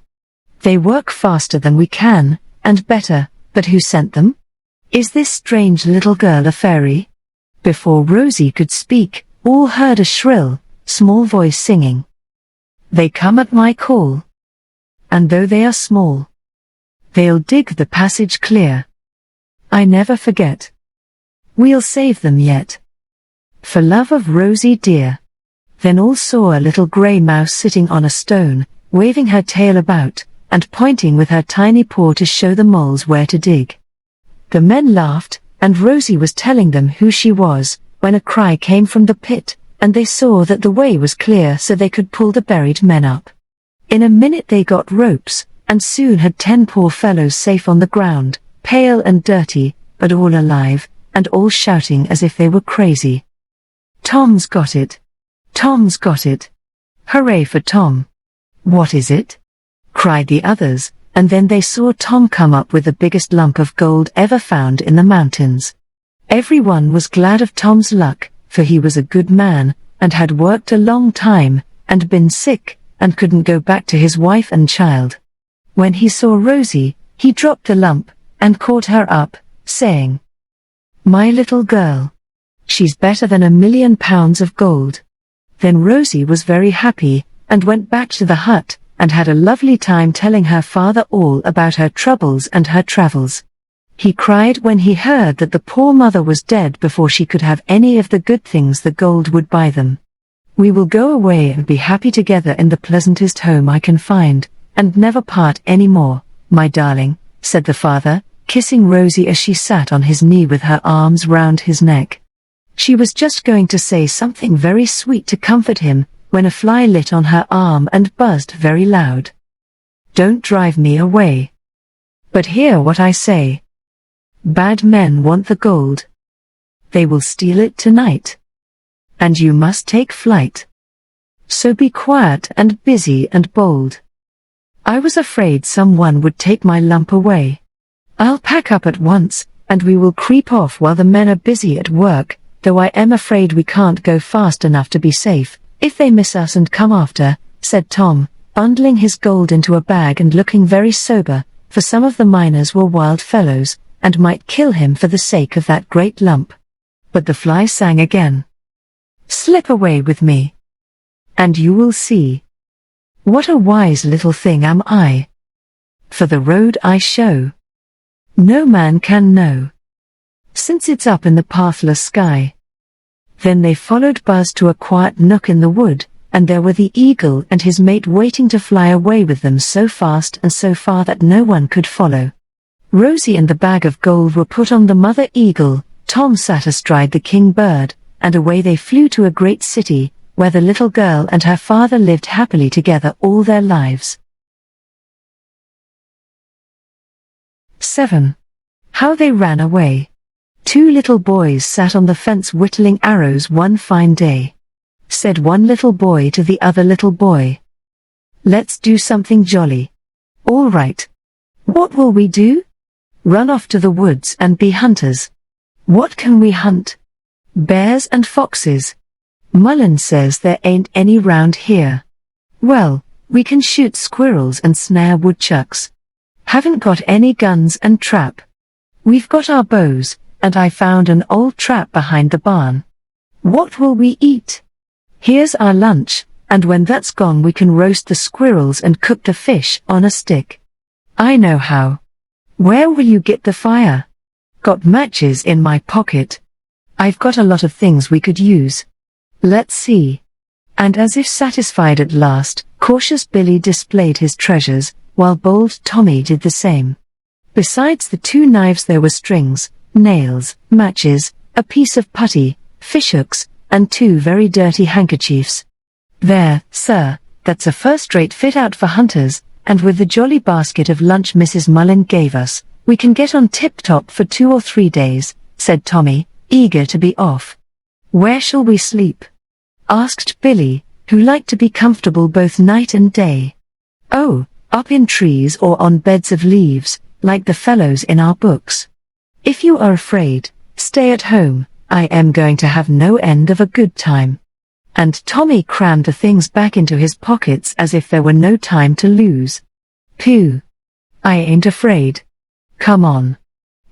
"They work faster than we can, and better, but who sent them? Is this strange little girl a fairy?" Before Rosie could speak, all heard a shrill, small voice singing, "They come at my call. And though they are small, they'll dig the passage clear. I never forget. We'll save them yet. For love of Rosie dear." Then all saw a little grey mouse sitting on a stone, waving her tail about, and pointing with her tiny paw to show the moles where to dig. The men laughed, and Rosie was telling them who she was, when a cry came from the pit, and they saw that the way was clear so they could pull the buried men up. In a minute they got ropes, and soon had 10 poor fellows safe on the ground, pale and dirty, but all alive, and all shouting as if they were crazy. "Tom's got it! Tom's got it! Hooray for Tom!" "What is it?" cried the others, and then they saw Tom come up with the biggest lump of gold ever found in the mountains. Everyone was glad of Tom's luck, for he was a good man, and had worked a long time, and been sick, and couldn't go back to his wife and child. When he saw Rosie, he dropped the lump, and caught her up, saying, "My little girl. She's better than £1,000,000 of gold." Then Rosie was very happy, and went back to the hut, and had a lovely time telling her father all about her troubles and her travels. He cried when he heard that the poor mother was dead before she could have any of the good things the gold would buy them. "We will go away and be happy together in the pleasantest home I can find, and never part any more, my darling," said the father, kissing Rosie as she sat on his knee with her arms round his neck. She was just going to say something very sweet to comfort him, when a fly lit on her arm and buzzed very loud. "Don't drive me away. But hear what I say. Bad men want the gold. They will steal it tonight. And you must take flight. So be quiet and busy and bold. I was afraid someone would take my lump away. I'll pack up at once, and we will creep off while the men are busy at work, though I am afraid we can't go fast enough to be safe, if they miss us and come after," said Tom, bundling his gold into a bag and looking very sober, for some of the miners were wild fellows, and might kill him for the sake of that great lump. But the fly sang again, "Slip away with me, and you will see. What a wise little thing am I. For the road I show, no man can know, since it's up in the pathless sky." Then they followed Buzz to a quiet nook in the wood, and there were the eagle and his mate waiting to fly away with them so fast and so far that no one could follow. Rosie and the bag of gold were put on the mother eagle, Tom sat astride the king bird, and away they flew to a great city, where the little girl and her father lived happily together all their lives. 7. How they ran away. 2 little boys sat on the fence whittling arrows one fine day. Said one little boy to the other little boy, "Let's do something jolly." "All right. What will we do?" "Run off to the woods and be hunters." "What can we hunt?" Bears and foxes. Mullins says there ain't any round here. Well, we can shoot squirrels and snare woodchucks. Haven't got any guns and trap. We've got our bows, and I found an old trap behind the barn. What will we eat? Here's our lunch, and when that's gone we can roast the squirrels and cook the fish on a stick. I know how. Where will you get the fire? Got matches in my pocket. I've got a lot of things we could use. Let's see. And as if satisfied at last, cautious Billy displayed his treasures, while bold Tommy did the same. Besides the 2 knives there were strings, nails, matches, a piece of putty, fishhooks, and 2 very dirty handkerchiefs. There, sir, that's a first-rate fit-out for hunters, and with the jolly basket of lunch Mrs. Mullin gave us, we can get on tip-top for 2 or 3 days, said Tommy, eager to be off. Where shall we sleep? Asked Billy, who liked to be comfortable both night and day. Oh, up in trees or on beds of leaves, like the fellows in our books. If you are afraid, stay at home, I am going to have no end of a good time. And Tommy crammed the things back into his pockets as if there were no time to lose. Pooh! I ain't afraid. Come on.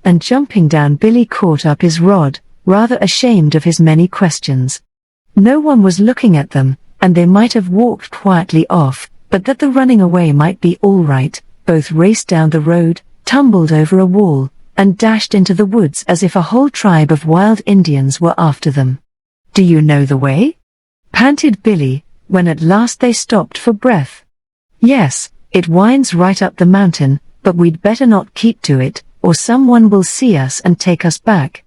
And jumping down Billy caught up his rod, rather ashamed of his many questions. No one was looking at them, and they might have walked quietly off, but that the running away might be all right, both raced down the road, tumbled over a wall, and dashed into the woods as if a whole tribe of wild Indians were after them. Do you know the way? Panted Billy, when at last they stopped for breath. Yes, it winds right up the mountain, but we'd better not keep to it, or someone will see us and take us back.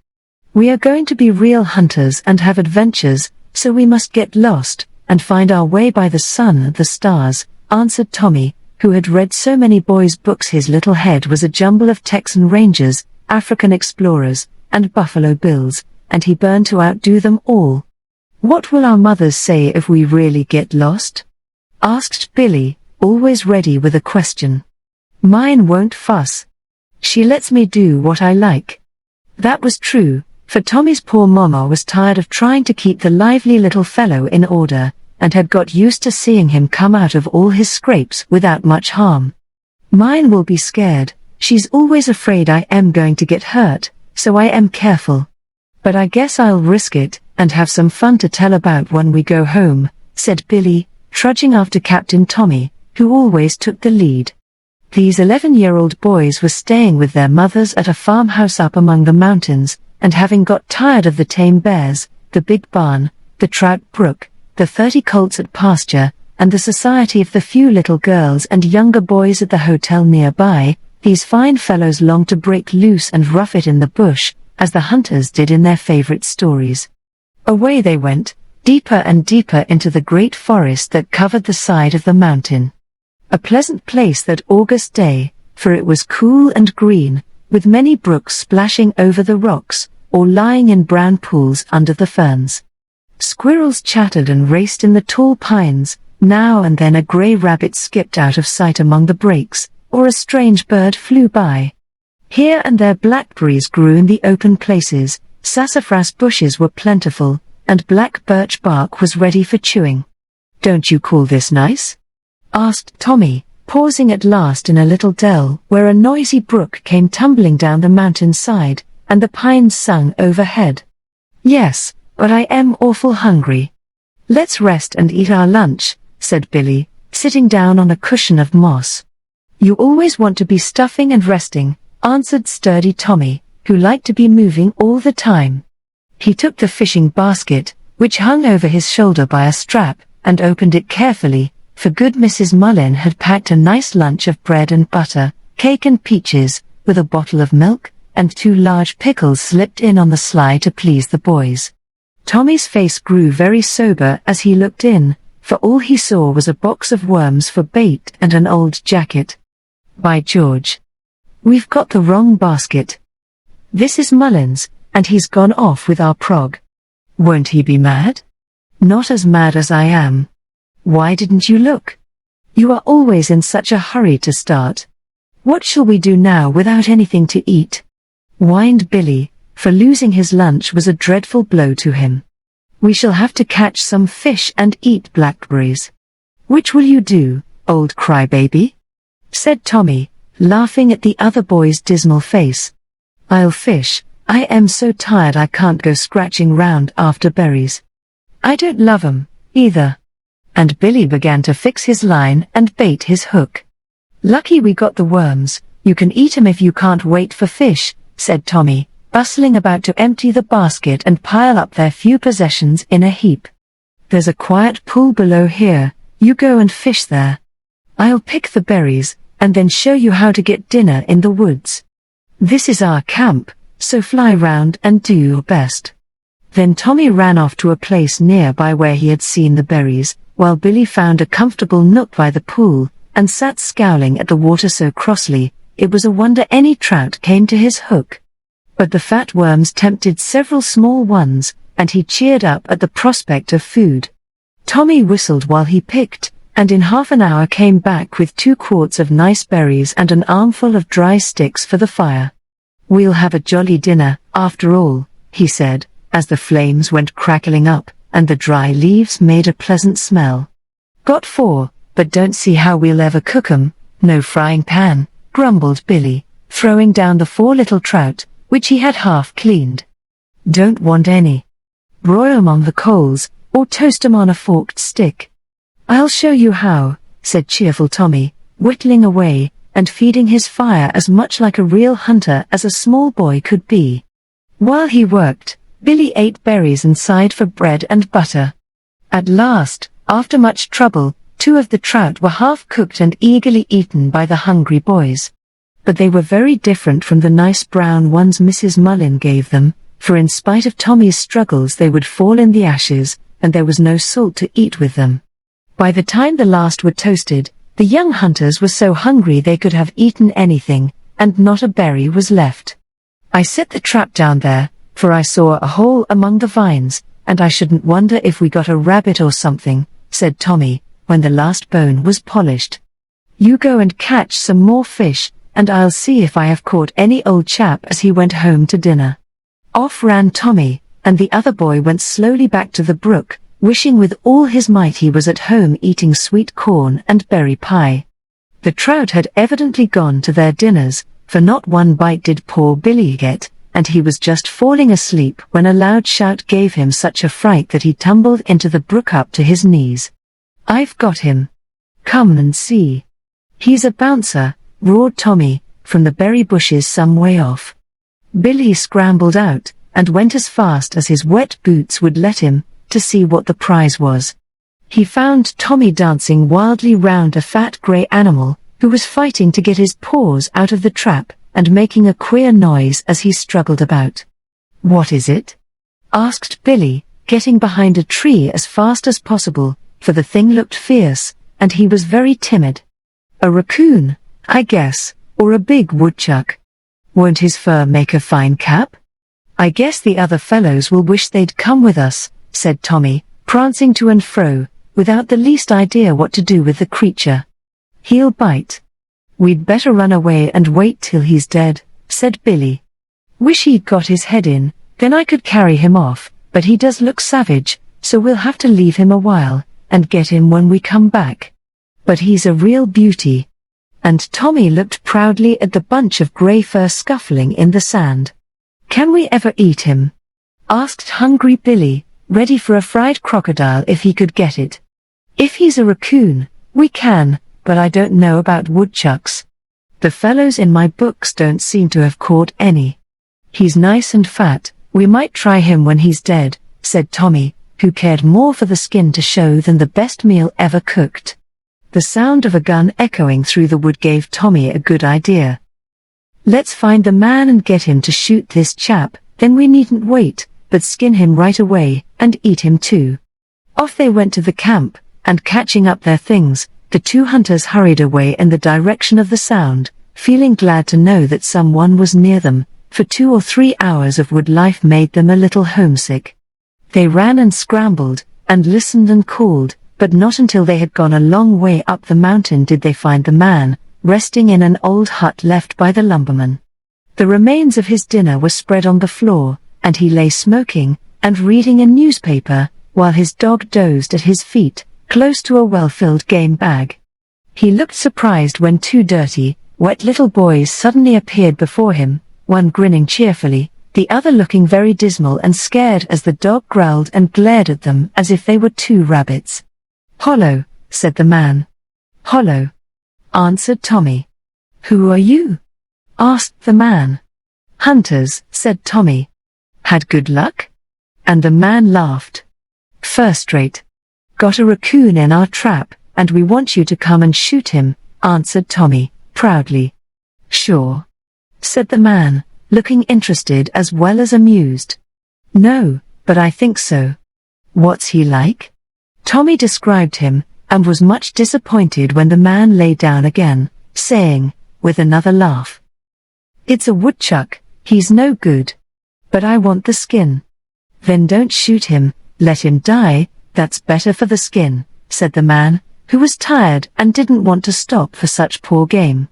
We are going to be real hunters and have adventures, so we must get lost, and find our way by the sun and the stars, answered Tommy, who had read so many boys' books his little head was a jumble of Texan Rangers, African explorers, and Buffalo Bills, and he burned to outdo them all. What will our mothers say if we really get lost? Asked Billy, always ready with a question. Mine won't fuss. She lets me do what I like. That was true, for Tommy's poor mama was tired of trying to keep the lively little fellow in order, and had got used to seeing him come out of all his scrapes without much harm. Mine will be scared, she's always afraid I am going to get hurt, so I am careful. But I guess I'll risk it, and have some fun to tell about when we go home, said Billy, trudging after Captain Tommy, who always took the lead. These 11-year-old boys were staying with their mothers at a farmhouse up among the mountains, and having got tired of the tame bears, the big barn, the trout brook, the 30 colts at pasture, and the society of the few little girls and younger boys at the hotel nearby, these fine fellows longed to break loose and rough it in the bush, as the hunters did in their favorite stories. Away they went, deeper and deeper into the great forest that covered the side of the mountain. A pleasant place that August day, for it was cool and green, with many brooks splashing over the rocks, or lying in brown pools under the ferns. Squirrels chattered and raced in the tall pines, now and then a grey rabbit skipped out of sight among the brakes, or a strange bird flew by. Here and there blackberries grew in the open places, sassafras bushes were plentiful, and black birch bark was ready for chewing. Don't you call this nice? Asked Tommy, pausing at last in a little dell where a noisy brook came tumbling down the mountain side, and the pines sung overhead. Yes, but I am awful hungry. Let's rest and eat our lunch, said Billy, sitting down on a cushion of moss. You always want to be stuffing and resting, answered sturdy Tommy, who liked to be moving all the time. He took the fishing basket, which hung over his shoulder by a strap, and opened it carefully, for good Mrs. Mullin had packed a nice lunch of bread and butter, cake and peaches, with a bottle of milk, and 2 large pickles slipped in on the sly to please the boys. Tommy's face grew very sober as he looked in, for all he saw was a box of worms for bait and an old jacket. By George! We've got the wrong basket. This is Mullin's, and he's gone off with our prog. Won't he be mad? Not as mad as I am. Why didn't you look? You are always in such a hurry to start. What shall we do now without anything to eat? Whined Billy, for losing his lunch was a dreadful blow to him. "We shall have to catch some fish and eat blackberries." "Which will you do, old crybaby?" said Tommy, laughing at the other boy's dismal face. "I'll fish. I am so tired I can't go scratching round after berries. I don't love 'em, either." And Billy began to fix his line and bait his hook. "Lucky we got the worms. You can eat 'em if you can't wait for fish," said Tommy, bustling about to empty the basket and pile up their few possessions in a heap. "There's a quiet pool below here. You go and fish there. I'll pick the berries, and then show you how to get dinner in the woods. This is our camp, so fly round and do your best." Then Tommy ran off to a place nearby where he had seen the berries, while Billy found a comfortable nook by the pool, and sat scowling at the water so crossly, it was a wonder any trout came to his hook. But the fat worms tempted several small ones, and he cheered up at the prospect of food. Tommy whistled while he picked, and in half an hour came back with 2 quarts of nice berries and an armful of dry sticks for the fire. "We'll have a jolly dinner, after all," he said, as the flames went crackling up, and the dry leaves made a pleasant smell. "Got 4, but don't see how we'll ever cook 'em, no frying pan," grumbled Billy, throwing down the 4 little trout, which he had half cleaned. "Don't want any. Broil 'em on the coals, or toast 'em on a forked stick." "I'll show you how," said cheerful Tommy, whittling away, and feeding his fire as much like a real hunter as a small boy could be. While he worked, Billy ate berries and sighed for bread and butter. At last, after much trouble, 2 of the trout were half-cooked and eagerly eaten by the hungry boys. But they were very different from the nice brown ones Mrs. Mullin gave them, for in spite of Tommy's struggles they would fall in the ashes, and there was no salt to eat with them. By the time the last were toasted, the young hunters were so hungry they could have eaten anything, and not a berry was left. "I set the trap down there, for I saw a hole among the vines, and I shouldn't wonder if we got a rabbit or something," said Tommy, when the last bone was polished. "You go and catch some more fish, and I'll see if I have caught any old chap," as he went home to dinner. Off ran Tommy, and the other boy went slowly back to the brook, wishing with all his might he was at home eating sweet corn and berry pie. The trout had evidently gone to their dinners, for not one bite did poor Billy get, and he was just falling asleep when a loud shout gave him such a fright that he tumbled into the brook up to his knees. "I've got him. Come and see." "He's a bouncer," roared Tommy, from the berry bushes some way off. Billy scrambled out, and went as fast as his wet boots would let him, to see what the prize was. He found Tommy dancing wildly round a fat grey animal, who was fighting to get his paws out of the trap, and making a queer noise as he struggled about. "What is it?" asked Billy, getting behind a tree as fast as possible, for the thing looked fierce, and he was very timid. "A raccoon, I guess, or a big woodchuck. Won't his fur make a fine cap? I guess the other fellows will wish they'd come with us," said Tommy, prancing to and fro, without the least idea what to do with the creature. "He'll bite. We'd better run away and wait till he's dead," said Billy. "Wish he'd got his head in, then I could carry him off, but he does look savage, so we'll have to leave him a while, and get him when we come back. But he's a real beauty." And Tommy looked proudly at the bunch of grey fur scuffling in the sand. "Can we ever eat him?" asked hungry Billy, ready for a fried crocodile if he could get it. "If he's a raccoon, we can, but I don't know about woodchucks. The fellows in my books don't seem to have caught any. He's nice and fat, we might try him when he's dead," said Tommy, who cared more for the skin to show than the best meal ever cooked. The sound of a gun echoing through the wood gave Tommy a good idea. "Let's find the man and get him to shoot this chap, then we needn't wait, but skin him right away, and eat him too." Off they went to the camp, and catching up their things, the 2 hunters hurried away in the direction of the sound, feeling glad to know that someone was near them, for 2 or 3 hours of wood life made them a little homesick. They ran and scrambled, and listened and called, but not until they had gone a long way up the mountain did they find the man, resting in an old hut left by the lumberman. The remains of his dinner were spread on the floor, and he lay smoking and reading a newspaper, while his dog dozed at his feet, close to a well-filled game bag. He looked surprised when two dirty, wet little boys suddenly appeared before him, one grinning cheerfully, the other looking very dismal and scared as the dog growled and glared at them as if they were two rabbits. "Hollow," said the man. "Hollow," answered Tommy. "Who are you?" asked the man. "Hunters," said Tommy. "Had good luck?" And the man laughed. "First rate. Got a raccoon in our trap, and we want you to come and shoot him," answered Tommy, proudly. "Sure," said the man, looking interested as well as amused. "No, but I think so." "What's he like?" Tommy described him, and was much disappointed when the man lay down again, saying, with another laugh, "It's a woodchuck, he's no good. But I want the skin." "Then don't shoot him, let him die, that's better for the skin," said the man, who was tired and didn't want to stop for such poor game.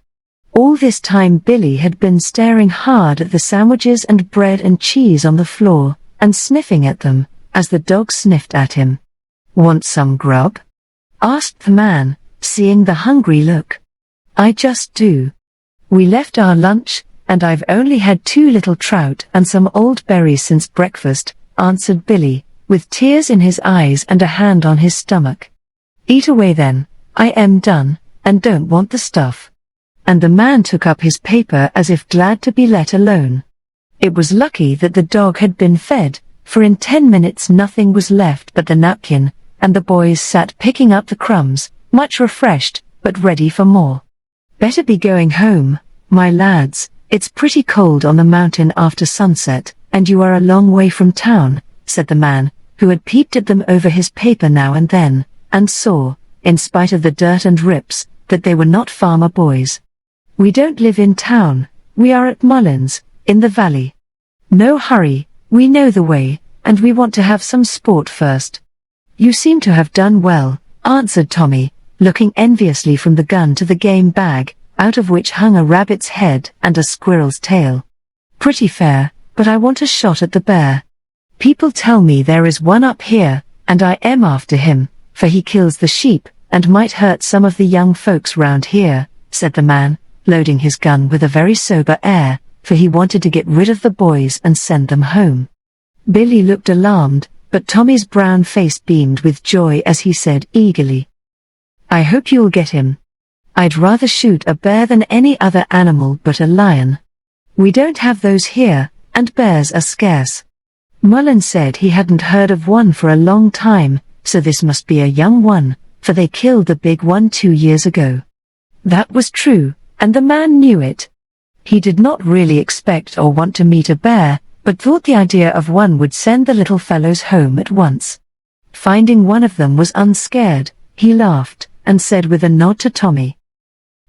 All this time Billy had been staring hard at the sandwiches and bread and cheese on the floor, and sniffing at them, as the dog sniffed at him. "Want some grub?" asked the man, seeing the hungry look. "I just do. We left our lunch, and I've only had 2 little trout and some old berries since breakfast," answered Billy, with tears in his eyes and a hand on his stomach. "Eat away then, I am done, and don't want the stuff." And the man took up his paper as if glad to be let alone. It was lucky that the dog had been fed, for in 10 minutes nothing was left but the napkin, and the boys sat picking up the crumbs, much refreshed, but ready for more. "Better be going home, my lads, it's pretty cold on the mountain after sunset, and you are a long way from town," said the man, who had peeped at them over his paper now and then, and saw, in spite of the dirt and rips, that they were not farmer boys. "We don't live in town, we are at Mullins, in the valley. No hurry, we know the way, and we want to have some sport first." "You seem to have done well," answered Tommy, looking enviously from the gun to the game bag, out of which hung a rabbit's head and a squirrel's tail. "Pretty fair, but I want a shot at the bear. People tell me there is one up here, and I am after him, for he kills the sheep, and might hurt some of the young folks round here," said the man, loading his gun with a very sober air, for he wanted to get rid of the boys and send them home. Billy looked alarmed, but Tommy's brown face beamed with joy as he said eagerly, "I hope you'll get him. I'd rather shoot a bear than any other animal but a lion. We don't have those here, and bears are scarce." Mullen said he hadn't heard of one for a long time, so this must be a young one, for they killed the big one 2 years ago. That was true, and the man knew it. He did not really expect or want to meet a bear, but thought the idea of one would send the little fellows home at once. Finding one of them was unscared, he laughed, and said with a nod to Tommy,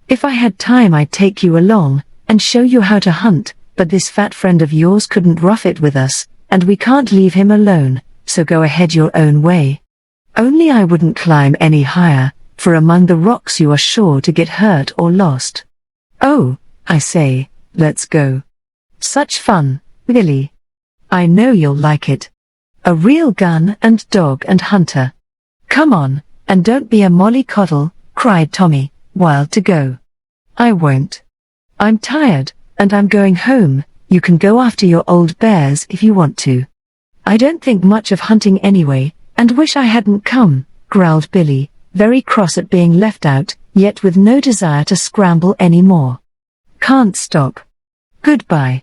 "If I had time I'd take you along, and show you how to hunt, but this fat friend of yours couldn't rough it with us, and we can't leave him alone, so go ahead your own way. Only I wouldn't climb any higher, for among the rocks you are sure to get hurt or lost. Oh, I say, let's go. Such fun, Billy. I know you'll like it. A real gun and dog and hunter. Come on, and don't be a mollycoddle," cried Tommy, wild to go. "I won't. I'm tired, and I'm going home. You can go after your old bears if you want to. I don't think much of hunting anyway, and wish I hadn't come," growled Billy, very cross at being left out, yet with no desire to scramble any more. "Can't stop. Goodbye.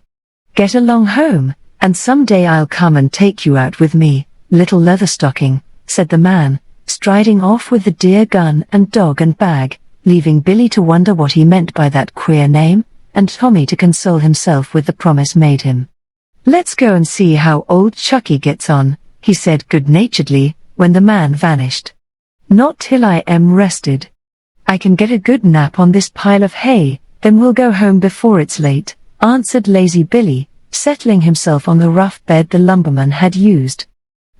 Get along home, and someday I'll come and take you out with me, little Leatherstocking," said the man, striding off with the dear gun and dog and bag, leaving Billy to wonder what he meant by that queer name, and Tommy to console himself with the promise made him. "Let's go and see how old Chucky gets on," he said good-naturedly, when the man vanished. "Not till I am rested. I can get a good nap on this pile of hay, then we'll go home before it's late," answered lazy Billy, settling himself on the rough bed the lumberman had used.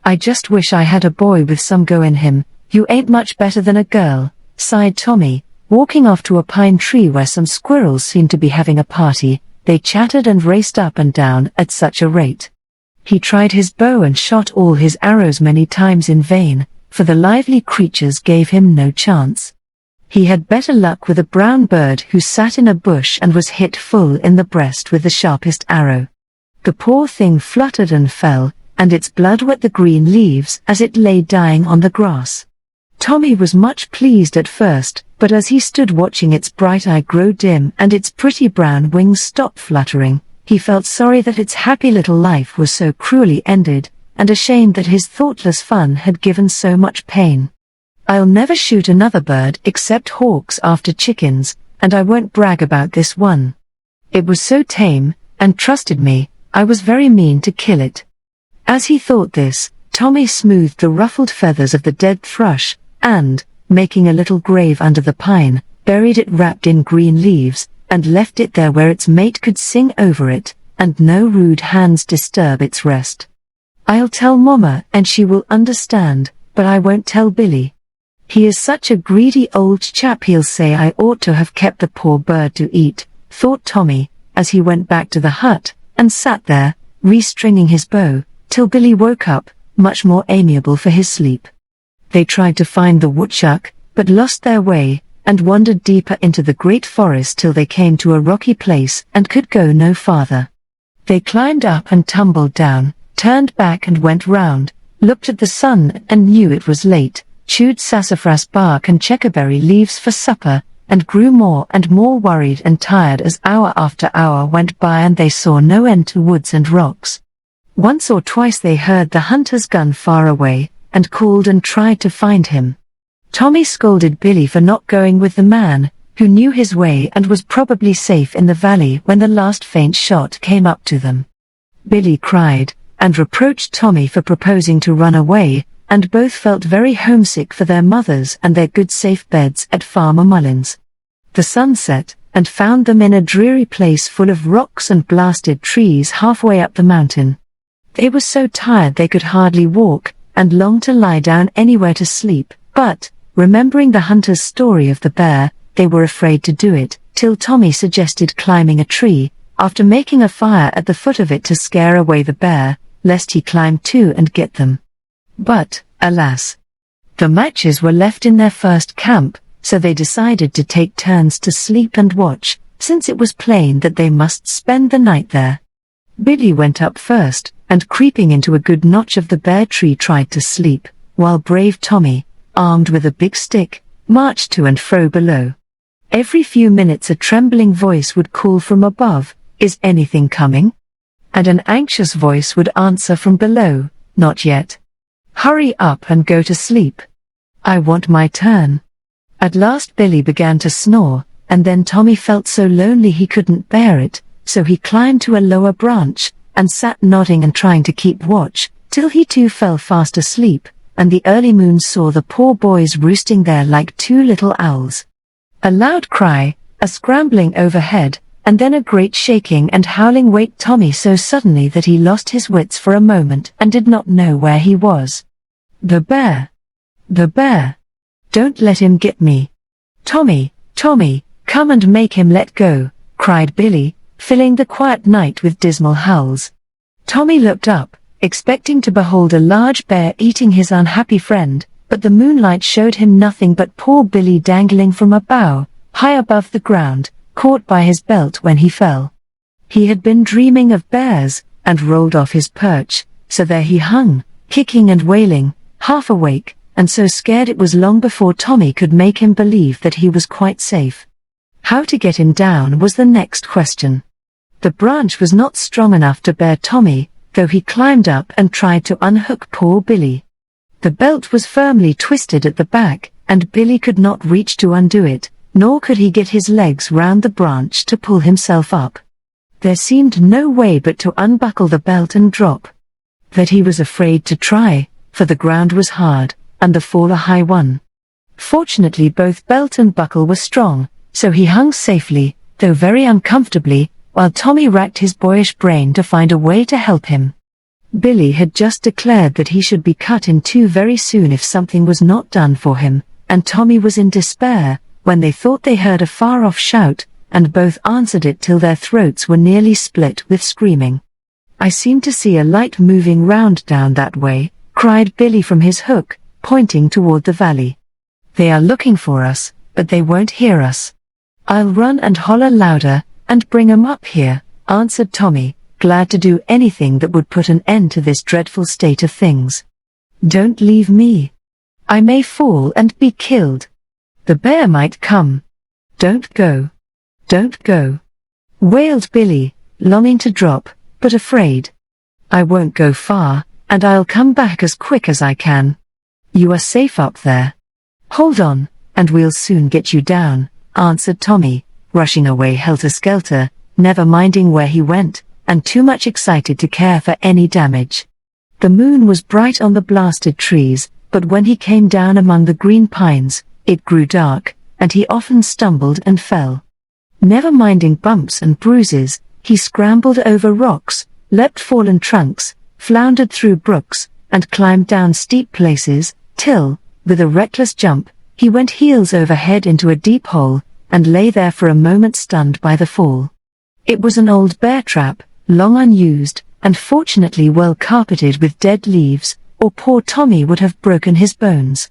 "I just wish I had a boy with some go in him. You ain't much better than a girl," sighed Tommy, walking off to a pine tree where some squirrels seemed to be having a party, they chattered and raced up and down at such a rate. He tried his bow and shot all his arrows many times in vain, for the lively creatures gave him no chance. He had better luck with a brown bird who sat in a bush and was hit full in the breast with the sharpest arrow. The poor thing fluttered and fell, and its blood wet the green leaves as it lay dying on the grass. Tommy was much pleased at first, but as he stood watching its bright eye grow dim and its pretty brown wings stop fluttering, he felt sorry that its happy little life was so cruelly ended, and ashamed that his thoughtless fun had given so much pain. "I'll never shoot another bird except hawks after chickens, and I won't brag about this one. It was so tame, and trusted me, I was very mean to kill it." As he thought this, Tommy smoothed the ruffled feathers of the dead thrush, and, making a little grave under the pine, buried it wrapped in green leaves, and left it there where its mate could sing over it, and no rude hands disturb its rest. "I'll tell Mama and she will understand, but I won't tell Billy. He is such a greedy old chap, he'll say I ought to have kept the poor bird to eat," thought Tommy, as he went back to the hut, and sat there, restringing his bow, till Billy woke up, much more amiable for his sleep. They tried to find the woodchuck, but lost their way, and wandered deeper into the great forest till they came to a rocky place and could go no farther. They climbed up and tumbled down, turned back and went round, looked at the sun and knew it was late, chewed sassafras bark and checkerberry leaves for supper, and grew more and more worried and tired as hour after hour went by and they saw no end to woods and rocks. Once or twice they heard the hunter's gun far away, and called and tried to find him. Tommy scolded Billy for not going with the man, who knew his way and was probably safe in the valley when the last faint shot came up to them. Billy cried, and reproached Tommy for proposing to run away, and both felt very homesick for their mothers and their good safe beds at Farmer Mullin's. The sun set, and found them in a dreary place full of rocks and blasted trees halfway up the mountain. They were so tired they could hardly walk, and longed to lie down anywhere to sleep, but, remembering the hunter's story of the bear, they were afraid to do it, till Tommy suggested climbing a tree, after making a fire at the foot of it to scare away the bear, lest he climb too and get them. But, alas! The matches were left in their first camp, so they decided to take turns to sleep and watch, since it was plain that they must spend the night there. Billy went up first, and creeping into a good notch of the bare tree tried to sleep, while brave Tommy, armed with a big stick, marched to and fro below. Every few minutes a trembling voice would call from above, "Is anything coming?" And an anxious voice would answer from below, "Not yet. Hurry up and go to sleep. I want my turn." At last Billy began to snore, and then Tommy felt so lonely he couldn't bear it, so he climbed to a lower branch, and sat nodding and trying to keep watch, till he too fell fast asleep, and the early moon saw the poor boys roosting there like two little owls. A loud cry, a scrambling overhead, and then a great shaking and howling waked Tommy so suddenly that he lost his wits for a moment and did not know where he was. "The bear! The bear! Don't let him get me! Tommy, Tommy, come and make him let go!" cried Billy, filling the quiet night with dismal howls. Tommy looked up, expecting to behold a large bear eating his unhappy friend, but the moonlight showed him nothing but poor Billy dangling from a bough, high above the ground, caught by his belt when he fell. He had been dreaming of bears, and rolled off his perch, so there he hung, kicking and wailing, half awake, and so scared it was long before Tommy could make him believe that he was quite safe. How to get him down was the next question. The branch was not strong enough to bear Tommy, though he climbed up and tried to unhook poor Billy. The belt was firmly twisted at the back, and Billy could not reach to undo it, nor could he get his legs round the branch to pull himself up. There seemed no way but to unbuckle the belt and drop. That he was afraid to try, for the ground was hard, and the fall a high one. Fortunately both belt and buckle were strong, so he hung safely, though very uncomfortably, while Tommy racked his boyish brain to find a way to help him. Billy had just declared that he should be cut in two very soon if something was not done for him, and Tommy was in despair, when they thought they heard a far-off shout, and both answered it till their throats were nearly split with screaming. "I seem to see a light moving round down that way," cried Billy from his hook, pointing toward the valley. "They are looking for us, but they won't hear us." "I'll run and holler louder, and bring 'em up here," answered Tommy, glad to do anything that would put an end to this dreadful state of things. "Don't leave me. I may fall and be killed. The bear might come. Don't go. Don't go," wailed Billy, longing to drop, but afraid. "I won't go far, and I'll come back as quick as I can. You are safe up there. Hold on, and we'll soon get you down," answered Tommy, rushing away helter-skelter, never minding where he went, and too much excited to care for any damage. The moon was bright on the blasted trees, but when he came down among the green pines, it grew dark, and he often stumbled and fell. Never minding bumps and bruises, he scrambled over rocks, leapt fallen trunks, floundered through brooks, and climbed down steep places, till, with a reckless jump, he went heels over head into a deep hole, and lay there for a moment stunned by the fall. It was an old bear trap, long unused, and fortunately well carpeted with dead leaves, or poor Tommy would have broken his bones.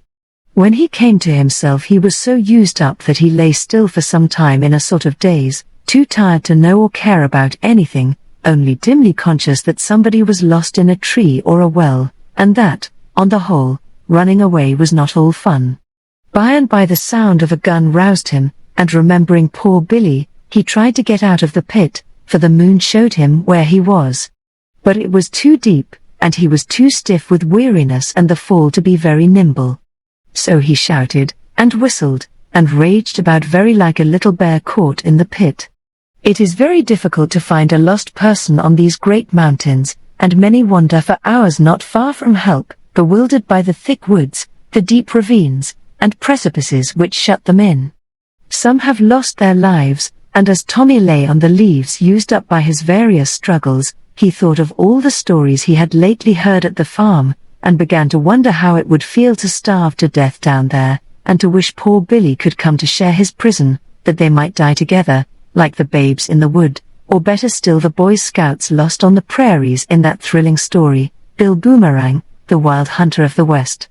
When he came to himself he was so used up that he lay still for some time in a sort of daze, too tired to know or care about anything, only dimly conscious that somebody was lost in a tree or a well, and that, on the whole, running away was not all fun. By and by the sound of a gun roused him, and remembering poor Billy, he tried to get out of the pit, for the moon showed him where he was. But it was too deep, and he was too stiff with weariness and the fall to be very nimble. So he shouted, and whistled, and raged about very like a little bear caught in the pit. It is very difficult to find a lost person on these great mountains, and many wander for hours not far from help, bewildered by the thick woods, the deep ravines, and precipices which shut them in. Some have lost their lives, and as Tommy lay on the leaves used up by his various struggles, he thought of all the stories he had lately heard at the farm, and began to wonder how it would feel to starve to death down there, and to wish poor Billy could come to share his prison, that they might die together, like the babes in the wood, or better still the Boy Scouts lost on the prairies in that thrilling story, Bill Boomerang, the Wild Hunter of the West.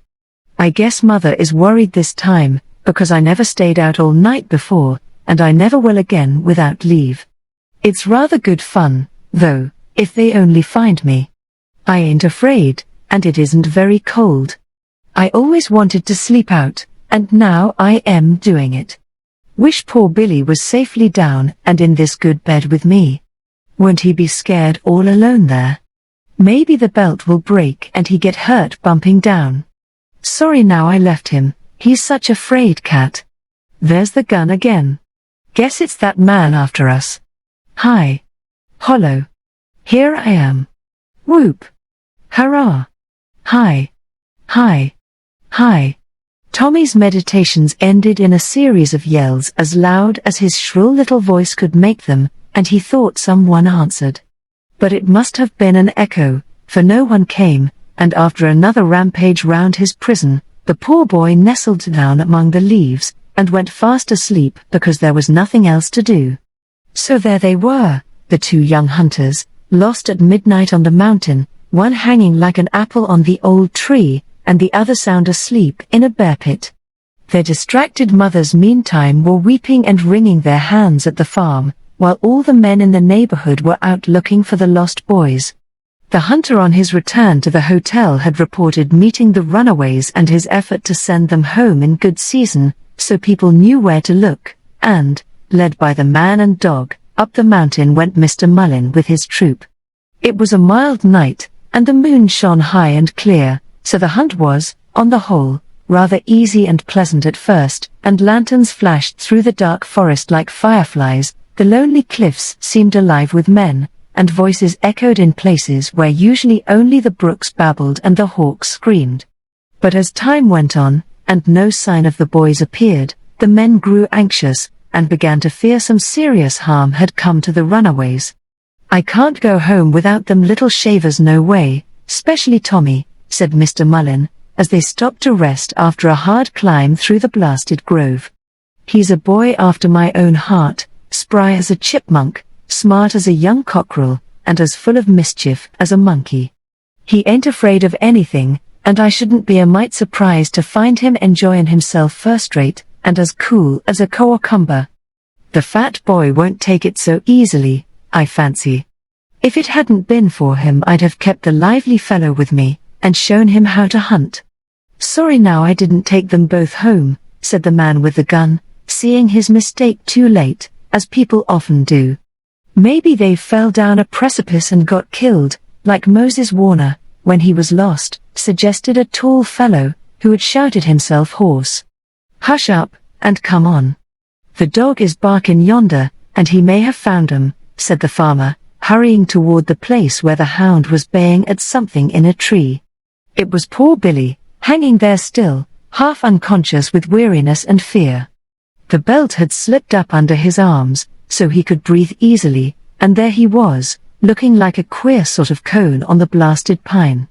"I guess Mother is worried this time, because I never stayed out all night before, and I never will again without leave. It's rather good fun, though, if they only find me. I ain't afraid, and it isn't very cold. I always wanted to sleep out, and now I am doing it. Wish poor Billy was safely down and in this good bed with me. Won't he be scared all alone there? Maybe the belt will break and he get hurt bumping down. Sorry now I left him, he's such a fraid cat. There's the gun again. Guess it's that man after us. Hi. Hollow. Here I am. Whoop. Hurrah. Hi. Hi. Hi. Tommy's meditations ended in a series of yells as loud as his shrill little voice could make them, and he thought someone answered. But it must have been an echo, for no one came, and after another rampage round his prison, the poor boy nestled down among the leaves, and went fast asleep because there was nothing else to do. So there they were, the two young hunters, lost at midnight on the mountain, one hanging like an apple on the old tree, and the other sound asleep in a bear pit. Their distracted mothers meantime were weeping and wringing their hands at the farm, while all the men in the neighborhood were out looking for the lost boys. The hunter on his return to the hotel had reported meeting the runaways and his effort to send them home in good season, so people knew where to look, and, led by the man and dog, up the mountain went Mr. Mullin with his troop. It was a mild night, and the moon shone high and clear, so the hunt was, on the whole, rather easy and pleasant at first, and lanterns flashed through the dark forest like fireflies, the lonely cliffs seemed alive with men, and voices echoed in places where usually only the brooks babbled and the hawks screamed. But as time went on, and no sign of the boys appeared, the men grew anxious, and began to fear some serious harm had come to the runaways. "I can't go home without them little shavers, no way, 'specially Tommy," said Mr. Mullin, as they stopped to rest after a hard climb through the blasted grove. "He's a boy after my own heart, spry as a chipmunk, smart as a young cockerel, and as full of mischief as a monkey. He ain't afraid of anything, and I shouldn't be a mite surprised to find him enjoyin' himself first-rate, and as cool as a cowcucumber. The fat boy won't take it so easily, I fancy. If it hadn't been for him I'd have kept the lively fellow with me, and shown him how to hunt. Sorry now I didn't take them both home, said the man with the gun, seeing his mistake too late, as people often do. Maybe they fell down a precipice and got killed, like Moses Warner, when he was lost, suggested a tall fellow, who had shouted himself hoarse. Hush up, and come on. The dog is barking yonder, and he may have found 'em, said the farmer, hurrying toward the place where the hound was baying at something in a tree. It was poor Billy, hanging there still, half unconscious with weariness and fear. The belt had slipped up under his arms, so he could breathe easily, and there he was, looking like a queer sort of cone on the blasted pine.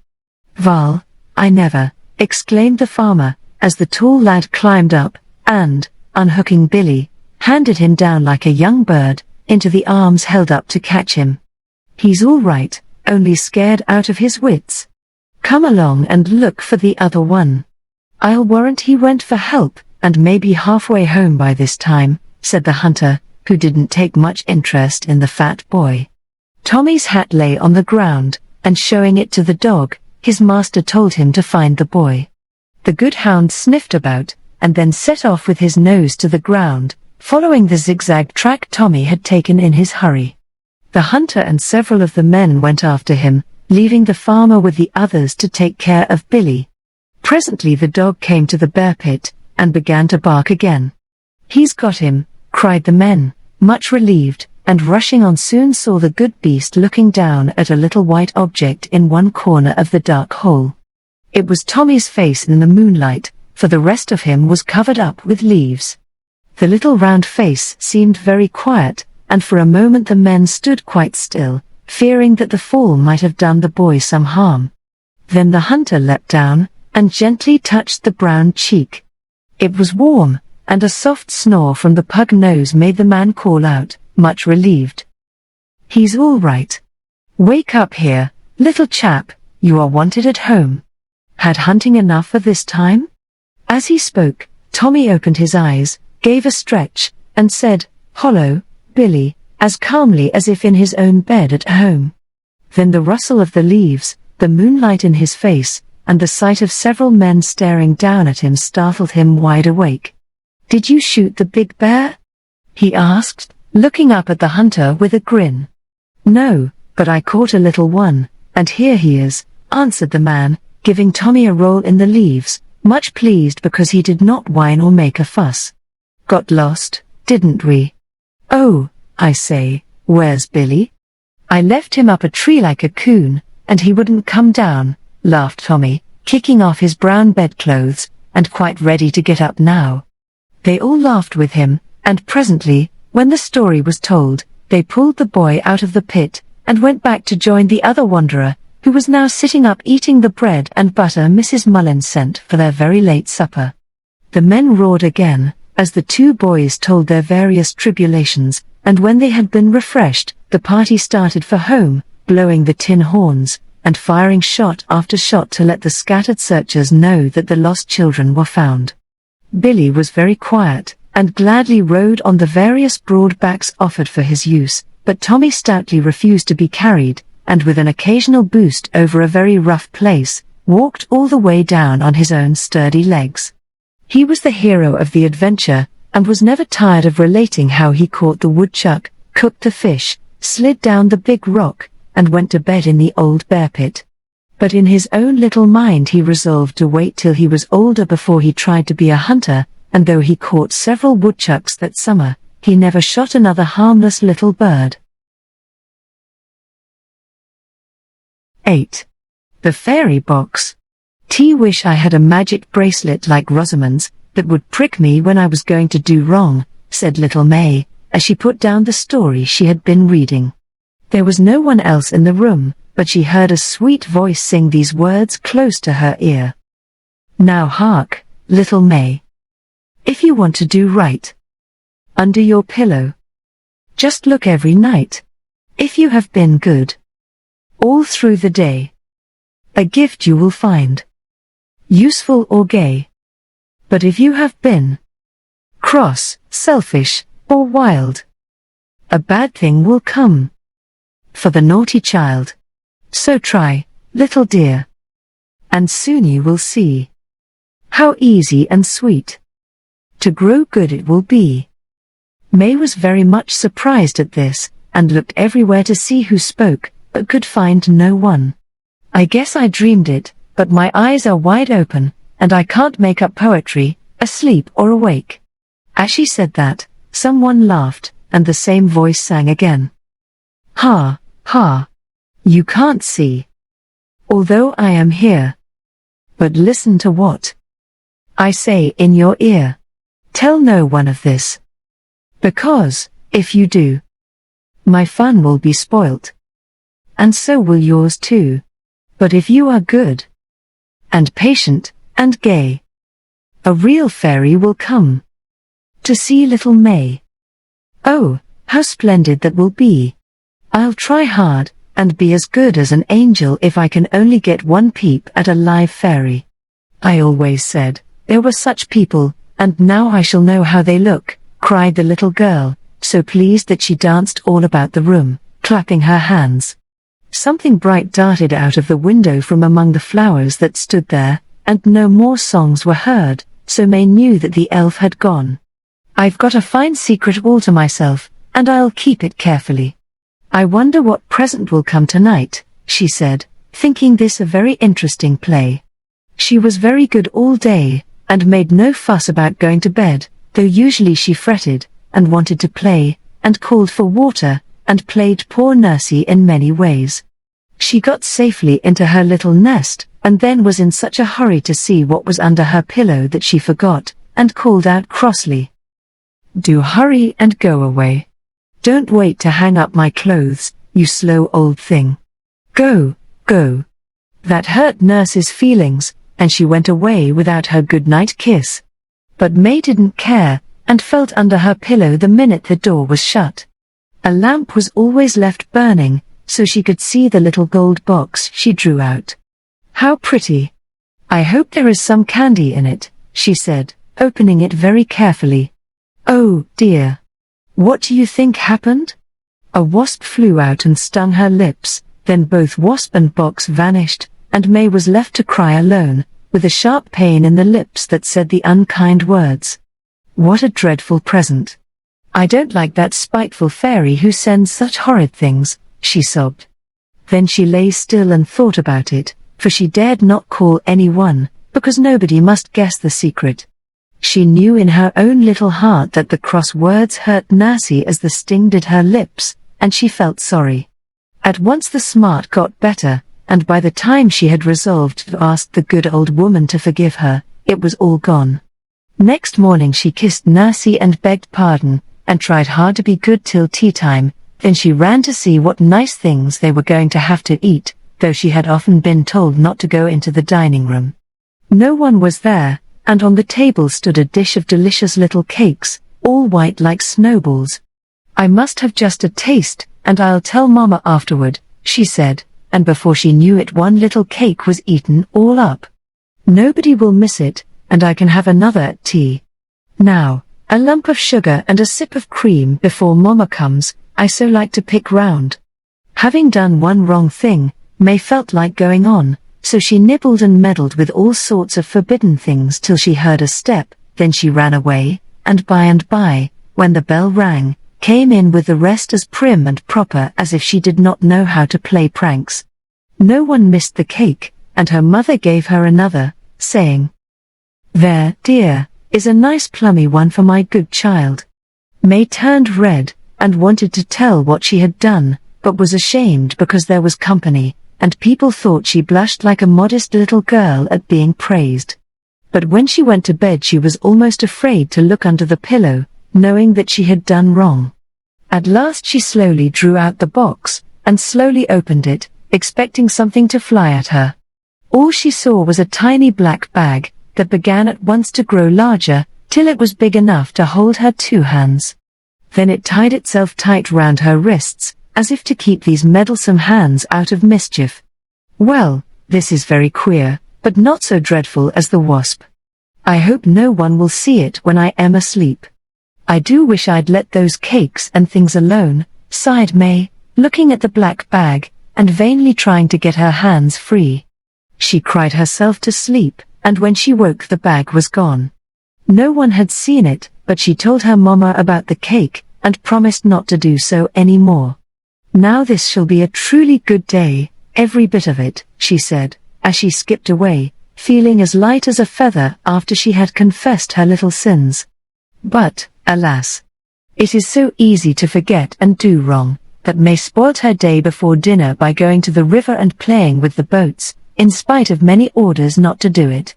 Val, I never, exclaimed the farmer, as the tall lad climbed up, and, unhooking Billy, handed him down like a young bird, into the arms held up to catch him. He's all right, only scared out of his wits. Come along and look for the other one. I'll warrant he went for help, and may be halfway home by this time, said the hunter, who didn't take much interest in the fat boy. Tommy's hat lay on the ground, and showing it to the dog, his master told him to find the boy. The good hound sniffed about, and then set off with his nose to the ground, following the zigzag track Tommy had taken in his hurry. The hunter and several of the men went after him, leaving the farmer with the others to take care of Billy. Presently the dog came to the bear pit, and began to bark again. He's got him, cried the men, much relieved, and rushing on soon saw the good beast looking down at a little white object in one corner of the dark hole. It was Tommy's face in the moonlight, for the rest of him was covered up with leaves. The little round face seemed very quiet, and for a moment the men stood quite still, fearing that the fall might have done the boy some harm. Then the hunter leapt down, and gently touched the brown cheek. It was warm, and a soft snore from the pug nose made the man call out, much relieved. He's all right. Wake up here, little chap, you are wanted at home. Had hunting enough for this time? As he spoke, Tommy opened his eyes, gave a stretch, and said, "Hollo, Billy," as calmly as if in his own bed at home. Then the rustle of the leaves, the moonlight in his face, and the sight of several men staring down at him startled him wide awake. "Did you shoot the big bear?" he asked, looking up at the hunter with a grin. "No, but I caught a little one, and here he is," answered the man, giving Tommy a roll in the leaves, much pleased because he did not whine or make a fuss. "Got lost, didn't we? Oh, I say, where's Billy? I left him up a tree like a coon, and he wouldn't come down," laughed Tommy, kicking off his brown bedclothes, and quite ready to get up now. They all laughed with him, and presently, when the story was told, they pulled the boy out of the pit, and went back to join the other wanderer, who was now sitting up eating the bread and butter Mrs. Mullins sent for their very late supper. The men roared again, as the two boys told their various tribulations, and when they had been refreshed, the party started for home, blowing the tin horns, and firing shot after shot to let the scattered searchers know that the lost children were found. Billy was very quiet, and gladly rode on the various broad backs offered for his use, but Tommy stoutly refused to be carried, and with an occasional boost over a very rough place, walked all the way down on his own sturdy legs. He was the hero of the adventure, and was never tired of relating how he caught the woodchuck, cooked the fish, slid down the big rock, and went to bed in the old bear pit. But in his own little mind he resolved to wait till he was older before he tried to be a hunter, and though he caught several woodchucks that summer, he never shot another harmless little bird. 8. The Fairy Box. Wish I had a magic bracelet like Rosamond's, that would prick me when I was going to do wrong, said little May, as she put down the story she had been reading. There was no one else in the room, but she heard a sweet voice sing these words close to her ear. "Now hark, little May. If you want to do right, under your pillow, Just look every night. If you have been good all through the day, a gift you will find, useful or gay. But if you have been cross, selfish, or wild, a bad thing will come for the naughty child. So try, little dear, and soon you will see how easy and sweet to grow good it will be. May was very much surprised at this, and looked everywhere to see who spoke, but could find no one. I guess I dreamed it, but my eyes are wide open, and I can't make up poetry, asleep or awake. As she said that, someone laughed, and the same voice sang again. Ha, ha. You can't see, although I am here. But listen to what I say in your ear. Tell no one of this, because, if you do, my fun will be spoilt, and so will yours too. But if you are good, and patient, and gay, a real fairy will come to see little May. Oh, how splendid that will be. I'll try hard, and be as good as an angel if I can only get one peep at a live fairy. I always said there were such people, and now I shall know how they look, cried the little girl, so pleased that she danced all about the room, clapping her hands. Something bright darted out of the window from among the flowers that stood there, and no more songs were heard, so May knew that the elf had gone. I've got a fine secret all to myself, and I'll keep it carefully. I wonder what present will come tonight, she said, thinking this a very interesting play. She was very good all day, and made no fuss about going to bed, though usually she fretted, and wanted to play, and called for water, and played poor nursie in many ways. She got safely into her little nest, and then was in such a hurry to see what was under her pillow that she forgot, and called out crossly, "Do hurry and go away. Don't wait to hang up my clothes, you slow old thing. Go, go." That hurt nurse's feelings, and she went away without her good-night kiss. But May didn't care, and felt under her pillow the minute the door was shut. A lamp was always left burning, so she could see the little gold box she drew out. How pretty. I hope there is some candy in it, she said, opening it very carefully. Oh, dear. What do you think happened? A wasp flew out and stung her lips, then both wasp and box vanished, and May was left to cry alone, with a sharp pain in the lips that said the unkind words. What a dreadful present. I don't like that spiteful fairy who sends such horrid things, she sobbed. Then she lay still and thought about it, for she dared not call anyone, because nobody must guess the secret. She knew in her own little heart that the cross words hurt nursie as the sting did her lips, and she felt sorry. At once the smart got better, and by the time she had resolved to ask the good old woman to forgive her, it was all gone. Next morning she kissed nursie and begged pardon, and tried hard to be good till tea time. Then she ran to see what nice things they were going to have to eat, though she had often been told not to go into the dining room. No one was there, and on the table stood a dish of delicious little cakes, all white like snowballs. I must have just a taste, and I'll tell Mama afterward, she said, and before she knew it one little cake was eaten all up. Nobody will miss it, and I can have another at tea. Now, a lump of sugar and a sip of cream before Mama comes, I so like to pick round. Having done one wrong thing, May felt like going on, so she nibbled and meddled with all sorts of forbidden things till she heard a step, then she ran away, and by, when the bell rang, came in with the rest as prim and proper as if she did not know how to play pranks. No one missed the cake, and her mother gave her another, saying, "There, dear, is a nice plummy one for my good child." May turned red, and wanted to tell what she had done, but was ashamed because there was company, and people thought she blushed like a modest little girl at being praised. But when she went to bed she was almost afraid to look under the pillow, knowing that she had done wrong. At last she slowly drew out the box, and slowly opened it, expecting something to fly at her. All she saw was a tiny black bag, that began at once to grow larger, till it was big enough to hold her two hands. Then it tied itself tight round her wrists, as if to keep these meddlesome hands out of mischief. Well, this is very queer, but not so dreadful as the wasp. I hope no one will see it when I am asleep. I do wish I'd let those cakes and things alone, sighed May, looking at the black bag, and vainly trying to get her hands free. She cried herself to sleep, and when she woke the bag was gone. No one had seen it, but she told her mama about the cake, and promised not to do so any more. Now this shall be a truly good day, every bit of it, she said, as she skipped away, feeling as light as a feather after she had confessed her little sins. But, alas, it is so easy to forget and do wrong, that May spoilt her day before dinner by going to the river and playing with the boats, in spite of many orders not to do it.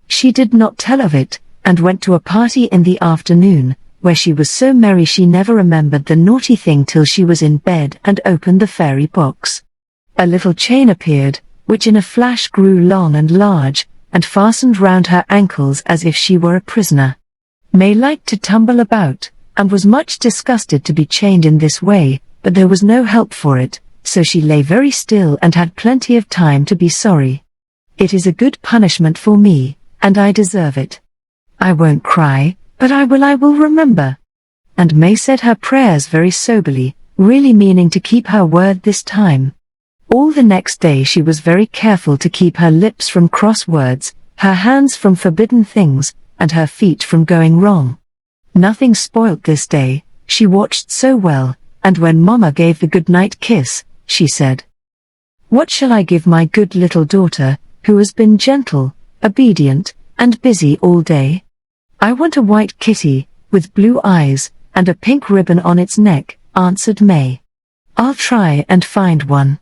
She did not tell of it, and went to a party in the afternoon, where she was so merry she never remembered the naughty thing till she was in bed and opened the fairy box. A little chain appeared, which in a flash grew long and large, and fastened round her ankles as if she were a prisoner. May liked to tumble about, and was much disgusted to be chained in this way, but there was no help for it, so she lay very still and had plenty of time to be sorry. It is a good punishment for me, and I deserve it. I won't cry, but I will remember. And May said her prayers very soberly, really meaning to keep her word this time. All the next day she was very careful to keep her lips from cross words, her hands from forbidden things, and her feet from going wrong. Nothing spoilt this day, she watched so well, and when Mama gave the good-night kiss, she said, "What shall I give my good little daughter, who has been gentle, obedient, and busy all day?" "I want a white kitty, with blue eyes, and a pink ribbon on its neck," answered May. "I'll try and find one.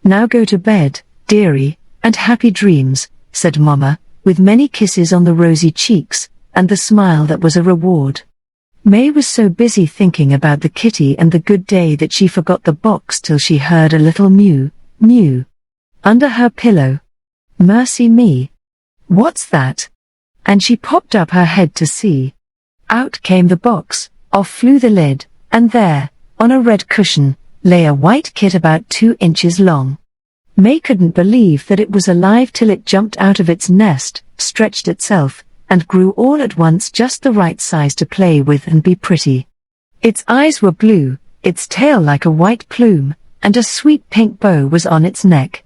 Now go to bed, dearie, and happy dreams," said Mama, with many kisses on the rosy cheeks, and the smile that was a reward. May was so busy thinking about the kitty and the good day that she forgot the box till she heard a little mew, mew, under her pillow. Mercy me! What's that? And she popped up her head to see. Out came the box, off flew the lid, and there, on a red cushion, lay a white kit about 2 inches long. May couldn't believe that it was alive till it jumped out of its nest, stretched itself, and grew all at once just the right size to play with and be pretty. Its eyes were blue, its tail like a white plume, and a sweet pink bow was on its neck.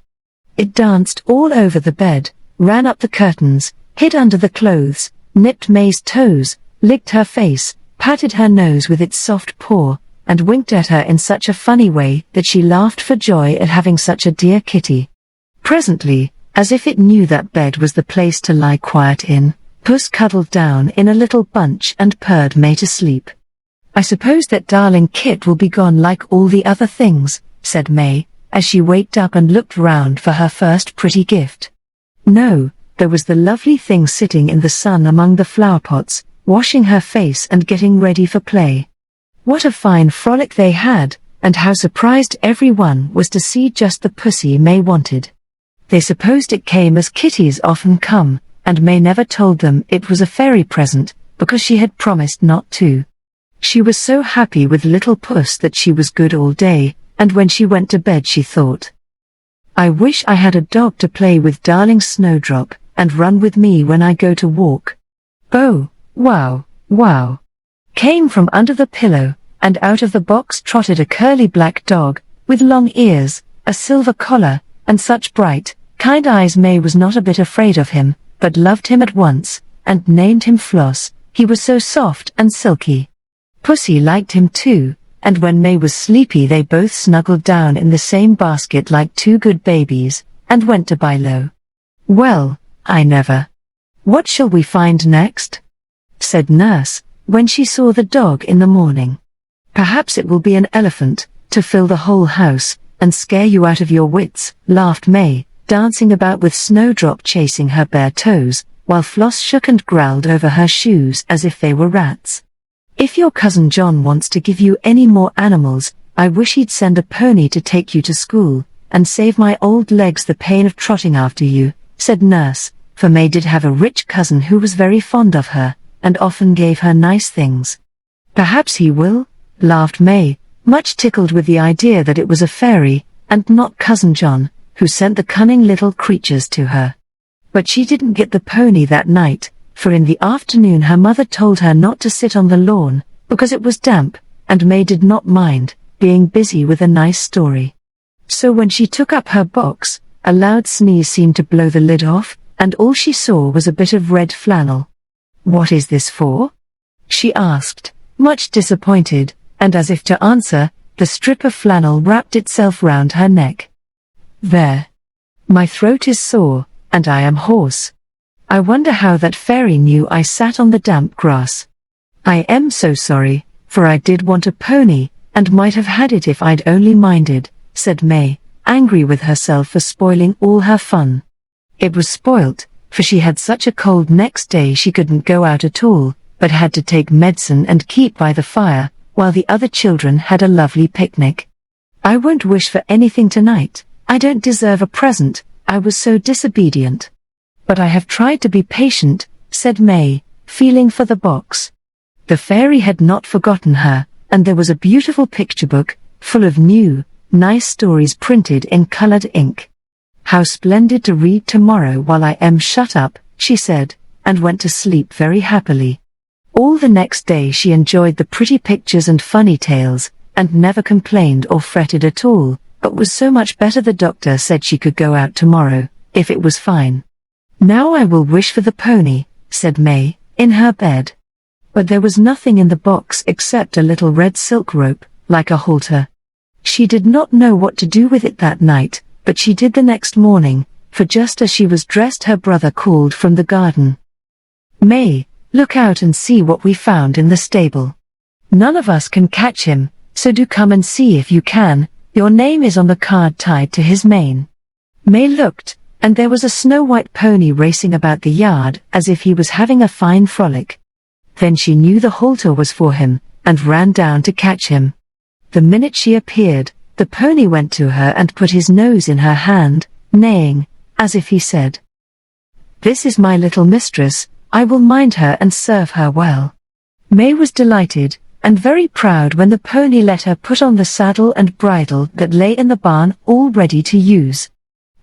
It danced all over the bed, ran up the curtains, hid under the clothes, nipped May's toes, licked her face, patted her nose with its soft paw, and winked at her in such a funny way that she laughed for joy at having such a dear kitty. Presently, as if it knew that bed was the place to lie quiet in, Puss cuddled down in a little bunch and purred May to sleep. "I suppose that darling kit will be gone like all the other things," said May, as she waked up and looked round for her first pretty gift. No, there was the lovely thing sitting in the sun among the flower pots, washing her face and getting ready for play. What a fine frolic they had, and how surprised everyone was to see just the pussy May wanted. They supposed it came as kitties often come, and May never told them it was a fairy present, because she had promised not to. She was so happy with little Puss that she was good all day, and when she went to bed she thought, "I wish I had a dog to play with darling Snowdrop, and run with me when I go to walk." "Bow, wow, wow," came from under the pillow, and out of the box trotted a curly black dog, with long ears, a silver collar, and such bright, kind eyes. May was not a bit afraid of him, but loved him at once, and named him Floss, he was so soft and silky. Pussy liked him too, and when May was sleepy they both snuggled down in the same basket like 2 good babies, and went to V.I.THE. "Well, I never. What shall we find next?" said Nurse, when she saw the dog in the morning. "Perhaps it will be an elephant, to fill the whole house, and scare you out of your wits," laughed May, dancing about with Snowdrop chasing her bare toes, while Floss shook and growled over her shoes as if they were rats. "If your cousin John wants to give you any more animals, I wish he'd send a pony to take you to school, and save my old legs the pain of trotting after you," said Nurse, for May did have a rich cousin who was very fond of her, and often gave her nice things. "Perhaps he will," laughed May, much tickled with the idea that it was a fairy, and not Cousin John, who sent the cunning little creatures to her. But she didn't get the pony that night, for in the afternoon her mother told her not to sit on the lawn, because it was damp, and May did not mind, being busy with a nice story. So when she took up her box, a loud sneeze seemed to blow the lid off, and all she saw was a bit of red flannel. "What is this for?" she asked, much disappointed, and as if to answer, the strip of flannel wrapped itself round her neck. "There. My throat is sore, and I am hoarse. I wonder how that fairy knew I sat on the damp grass. I am so sorry, for I did want a pony, and might have had it if I'd only minded," said May, angry with herself for spoiling all her fun. It was spoilt, for she had such a cold next day she couldn't go out at all, but had to take medicine and keep by the fire, while the other children had a lovely picnic. "I won't wish for anything tonight. I don't deserve a present, I was so disobedient. But I have tried to be patient," said May, feeling for the box. The fairy had not forgotten her, and there was a beautiful picture book, full of new, nice stories printed in colored ink. "How splendid to read tomorrow while I am shut up," she said, and went to sleep very happily. All the next day she enjoyed the pretty pictures and funny tales, and never complained or fretted at all, but was so much better the doctor said she could go out tomorrow, if it was fine. "Now I will wish for the pony," said May, in her bed. But there was nothing in the box except a little red silk rope, like a halter. She did not know what to do with it that night, but she did the next morning, for just as she was dressed her brother called from the garden. "May, look out and see what we found in the stable. None of us can catch him, so do come and see if you can, your name is on the card tied to his mane." May looked, and there was a snow-white pony racing about the yard as if he was having a fine frolic. Then she knew the halter was for him, and ran down to catch him. The minute she appeared, the pony went to her and put his nose in her hand, neighing, as if he said, "This is my little mistress, I will mind her and serve her well." May was delighted, and very proud when the pony let her put on the saddle and bridle that lay in the barn all ready to use.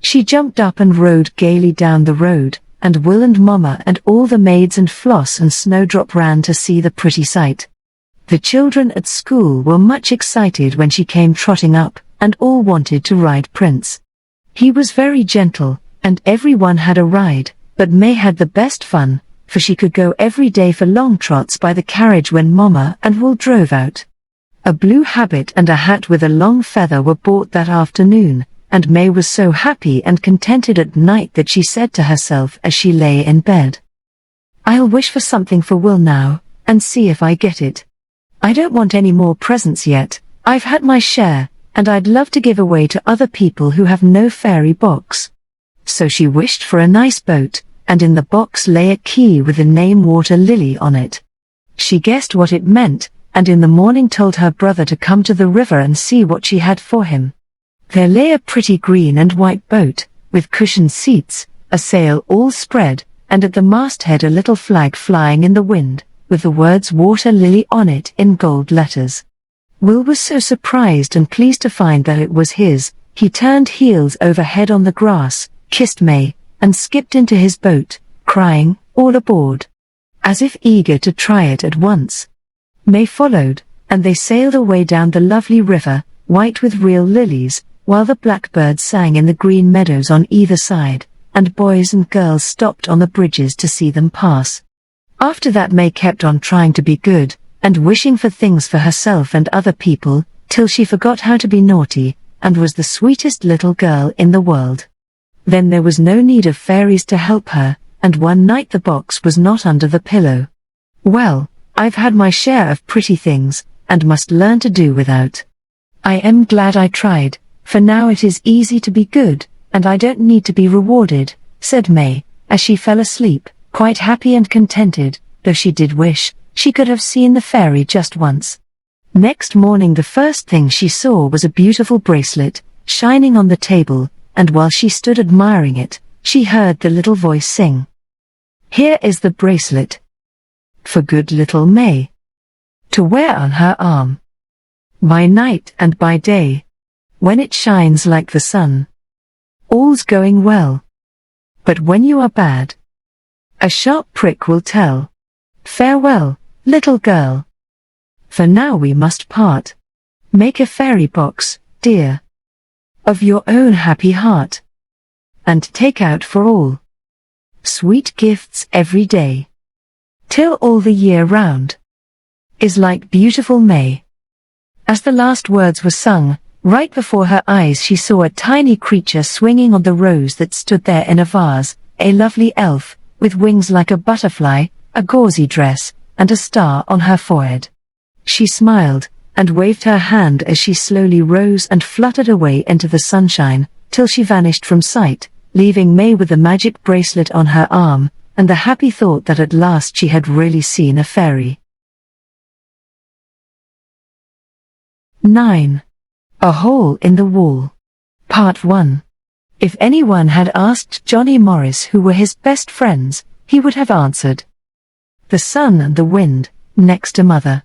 She jumped up and rode gaily down the road, and Will and Mama and all the maids and Floss and Snowdrop ran to see the pretty sight. The children at school were much excited when she came trotting up, and all wanted to ride Prince. He was very gentle, and everyone had a ride, but May had the best fun, for she could go every day for long trots by the carriage when Mama and Will drove out. A blue habit and a hat with a long feather were bought that afternoon, and May was so happy and contented at night that she said to herself as she lay in bed, "I'll wish for something for Will now, and see if I get it. I don't want any more presents yet, I've had my share, and I'd love to give away to other people who have no fairy box." So she wished for a nice boat, and in the box lay a key with the name Water Lily on it. She guessed what it meant, and in the morning told her brother to come to the river and see what she had for him. There lay a pretty green and white boat, with cushioned seats, a sail all spread, and at the masthead a little flag flying in the wind, with the words Water Lily on it in gold letters. Will was so surprised and pleased to find that it was his, he turned heels over head on the grass, kissed May, and skipped into his boat, crying, "All aboard!" as if eager to try it at once. May followed, and they sailed away down the lovely river, white with real lilies, while the blackbirds sang in the green meadows on either side, and boys and girls stopped on the bridges to see them pass. After that May kept on trying to be good, and wishing for things for herself and other people, till she forgot how to be naughty, and was the sweetest little girl in the world. Then there was no need of fairies to help her, and one night the box was not under the pillow. "Well, I've had my share of pretty things, and must learn to do without. I am glad I tried, for now it is easy to be good, and I don't need to be rewarded," said May, as she fell asleep, quite happy and contented, though she did wish she could have seen the fairy just once. Next morning the first thing she saw was a beautiful bracelet, shining on the table, and while she stood admiring it, she heard the little voice sing, "Here is the bracelet for good little May, to wear on her arm. by night and by day, when it shines like the sun, all's going well. But when you are bad, a sharp prick will tell. Farewell, little girl. For now we must part. Make a fairy box, dear, of your own happy heart, and take out for all sweet gifts every day, till all the year round is like beautiful May. As the last words were sung, right before her eyes she saw a tiny creature swinging on the rose that stood there in a vase, a lovely elf, with wings like a butterfly, a gauzy dress, and a star on her forehead. She smiled, and waved her hand as she slowly rose and fluttered away into the sunshine, till she vanished from sight, leaving May with the magic bracelet on her arm, and the happy thought that at last she had really seen a fairy. 9. A Hole in the Wall. Part 1. If anyone had asked Johnny Morris who were his best friends, he would have answered the sun and the wind, next to Mother.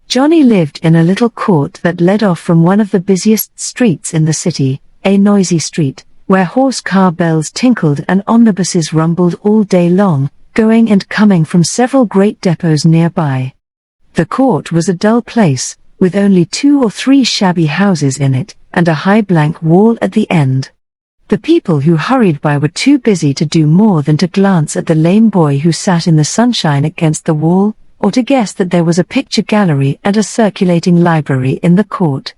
Johnny lived in a little court that led off from one of the busiest streets in the city, a noisy street, where horse-car bells tinkled and omnibuses rumbled all day long, going and coming from several great depots nearby. The court was a dull place, with only 2 or 3 shabby houses in it, and a high blank wall at the end. The people who hurried by were too busy to do more than to glance at the lame boy who sat in the sunshine against the wall, or to guess that there was a picture gallery and a circulating library in the court.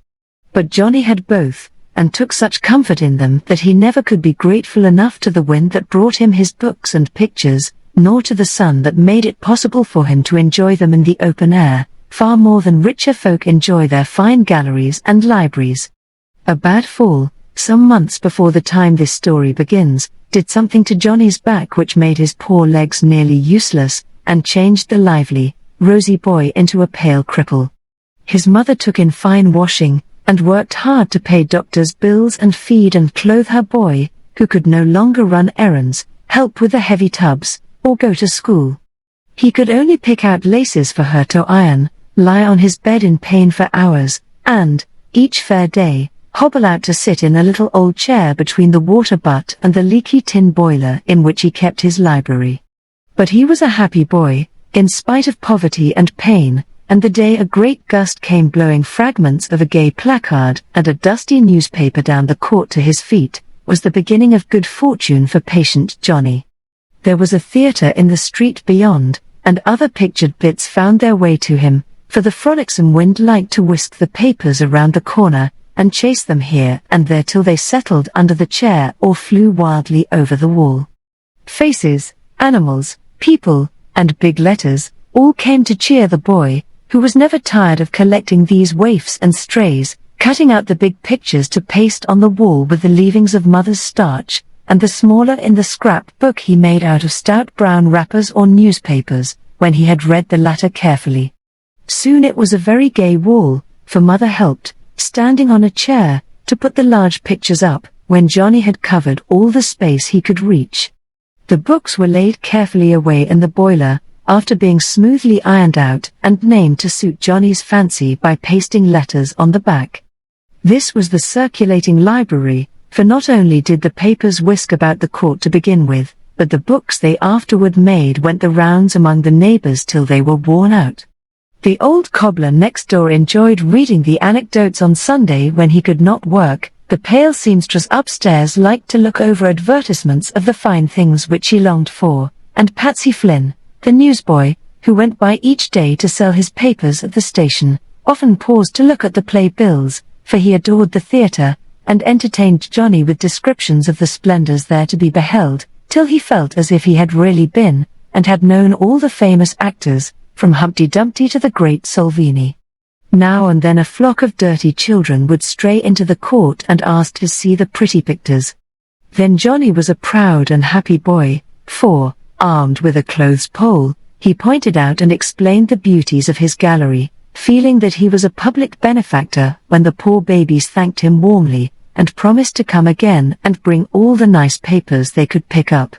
But Johnny had both, and took such comfort in them that he never could be grateful enough to the wind that brought him his books and pictures, nor to the sun that made it possible for him to enjoy them in the open air, far more than richer folk enjoy their fine galleries and libraries. A bad fall, some months before the time this story begins, did something to Johnny's back which made his poor legs nearly useless, and changed the lively, rosy boy into a pale cripple. His mother took in fine washing, and worked hard to pay doctors' bills and feed and clothe her boy, who could no longer run errands, help with the heavy tubs, or go to school. He could only pick out laces for her to iron, lie on his bed in pain for hours, and, each fair day, hobble out to sit in a little old chair between the water butt and the leaky tin boiler in which he kept his library. But he was a happy boy, in spite of poverty and pain, and the day a great gust came blowing fragments of a gay placard and a dusty newspaper down the court to his feet, was the beginning of good fortune for patient Johnny. There was a theatre in the street beyond, and other pictured bits found their way to him, for the frolicsome wind liked to whisk the papers around the corner, and chase them here and there till they settled under the chair or flew wildly over the wall. Faces, animals, people, and big letters, all came to cheer the boy, who was never tired of collecting these waifs and strays, cutting out the big pictures to paste on the wall with the leavings of Mother's starch, and the smaller in the scrap book he made out of stout brown wrappers or newspapers, when he had read the latter carefully. Soon it was a very gay wall, for Mother helped, standing on a chair, to put the large pictures up, when Johnny had covered all the space he could reach. The books were laid carefully away in the boiler, after being smoothly ironed out and named to suit Johnny's fancy by pasting letters on the back. This was the circulating library, for not only did the papers whisk about the court to begin with, but the books they afterward made went the rounds among the neighbors till they were worn out. The old cobbler next door enjoyed reading the anecdotes on Sunday when he could not work. The pale seamstress upstairs liked to look over advertisements of the fine things which she longed for, and Patsy Flynn, the newsboy, who went by each day to sell his papers at the station, often paused to look at the play bills, for he adored the theatre, and entertained Johnny with descriptions of the splendors there to be beheld, till he felt as if he had really been, and had known all the famous actors, from Humpty Dumpty to the great Salvini. Now and then a flock of dirty children would stray into the court and ask to see the pretty pictures. Then Johnny was a proud and happy boy, for, armed with a clothes pole, he pointed out and explained the beauties of his gallery, feeling that he was a public benefactor when the poor babies thanked him warmly, and promised to come again and bring all the nice papers they could pick up.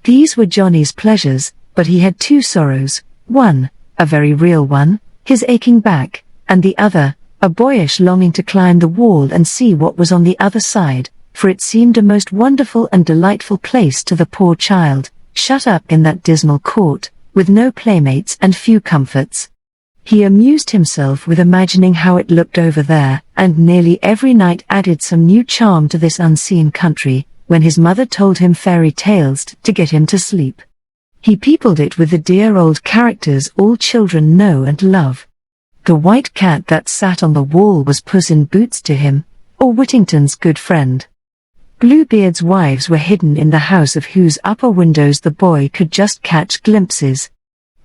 These were Johnny's pleasures, but he had 2 sorrows, one, a very real one, his aching back, and the other, a boyish longing to climb the wall and see what was on the other side, for it seemed a most wonderful and delightful place to the poor child, shut up in that dismal court, with no playmates and few comforts. He amused himself with imagining how it looked over there, and nearly every night added some new charm to this unseen country, when his mother told him fairy tales to get him to sleep. He peopled it with the dear old characters all children know and love. The white cat that sat on the wall was Puss in Boots to him, or Whittington's good friend. Bluebeard's wives were hidden in the house of whose upper windows the boy could just catch glimpses.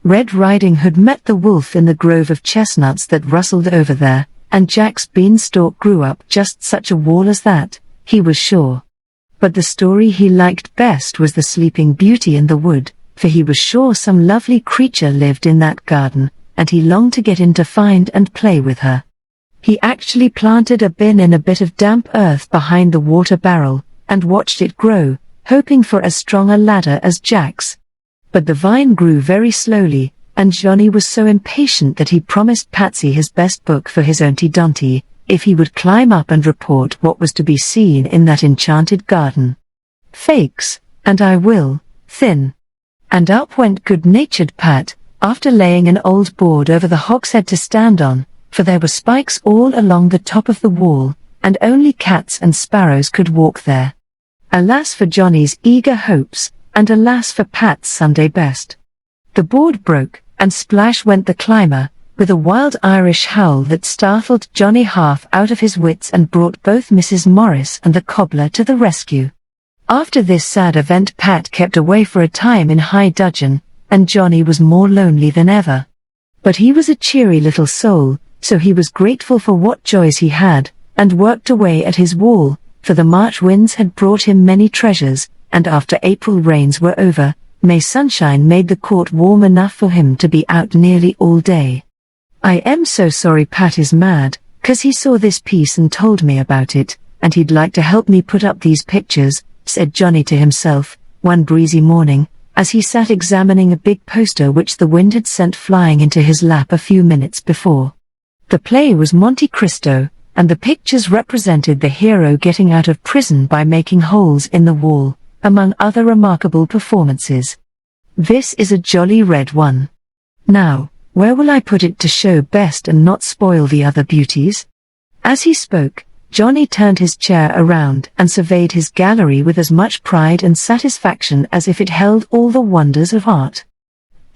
Red Riding Hood met the wolf in the grove of chestnuts that rustled over there, and Jack's beanstalk grew up just such a wall as that, he was sure. But the story he liked best was the Sleeping Beauty in the wood, for he was sure some lovely creature lived in that garden, and he longed to get in to find and play with her. He actually planted a bin in a bit of damp earth behind the water barrel, and watched it grow, hoping for as strong a ladder as Jack's. But the vine grew very slowly, and Johnny was so impatient that he promised Patsy his best book for his II.THE, if he would climb up and report what was to be seen in that enchanted garden. Fakes, and I will, thin. And up went good-natured Pat, after laying an old board over the hogshead to stand on, for there were spikes all along the top of the wall, and only cats and sparrows could walk there. Alas for Johnny's eager hopes, and alas for Pat's Sunday best. The board broke, and splash went the climber, with a wild Irish howl that startled Johnny half out of his wits and brought both Mrs. Morris and the cobbler to the rescue. After this sad event Pat kept away for a time in high dudgeon, and Johnny was more lonely than ever. But he was a cheery little soul, so he was grateful for what joys he had, and worked away at his wall, for the March winds had brought him many treasures, and after April rains were over, May sunshine made the court warm enough for him to be out nearly all day. I am so sorry Pat is mad, 'cause he saw this piece and told me about it, and he'd like to help me put up these pictures, said Johnny to himself, one breezy morning, as he sat examining a big poster which the wind had sent flying into his lap a few minutes before. The play was Monte Cristo, and the pictures represented the hero getting out of prison by making holes in the wall, among other remarkable performances. This is a jolly red one. Now, where will I put it to show best and not spoil the other beauties? As he spoke, Johnny turned his chair around and surveyed his gallery with as much pride and satisfaction as if it held all the wonders of art.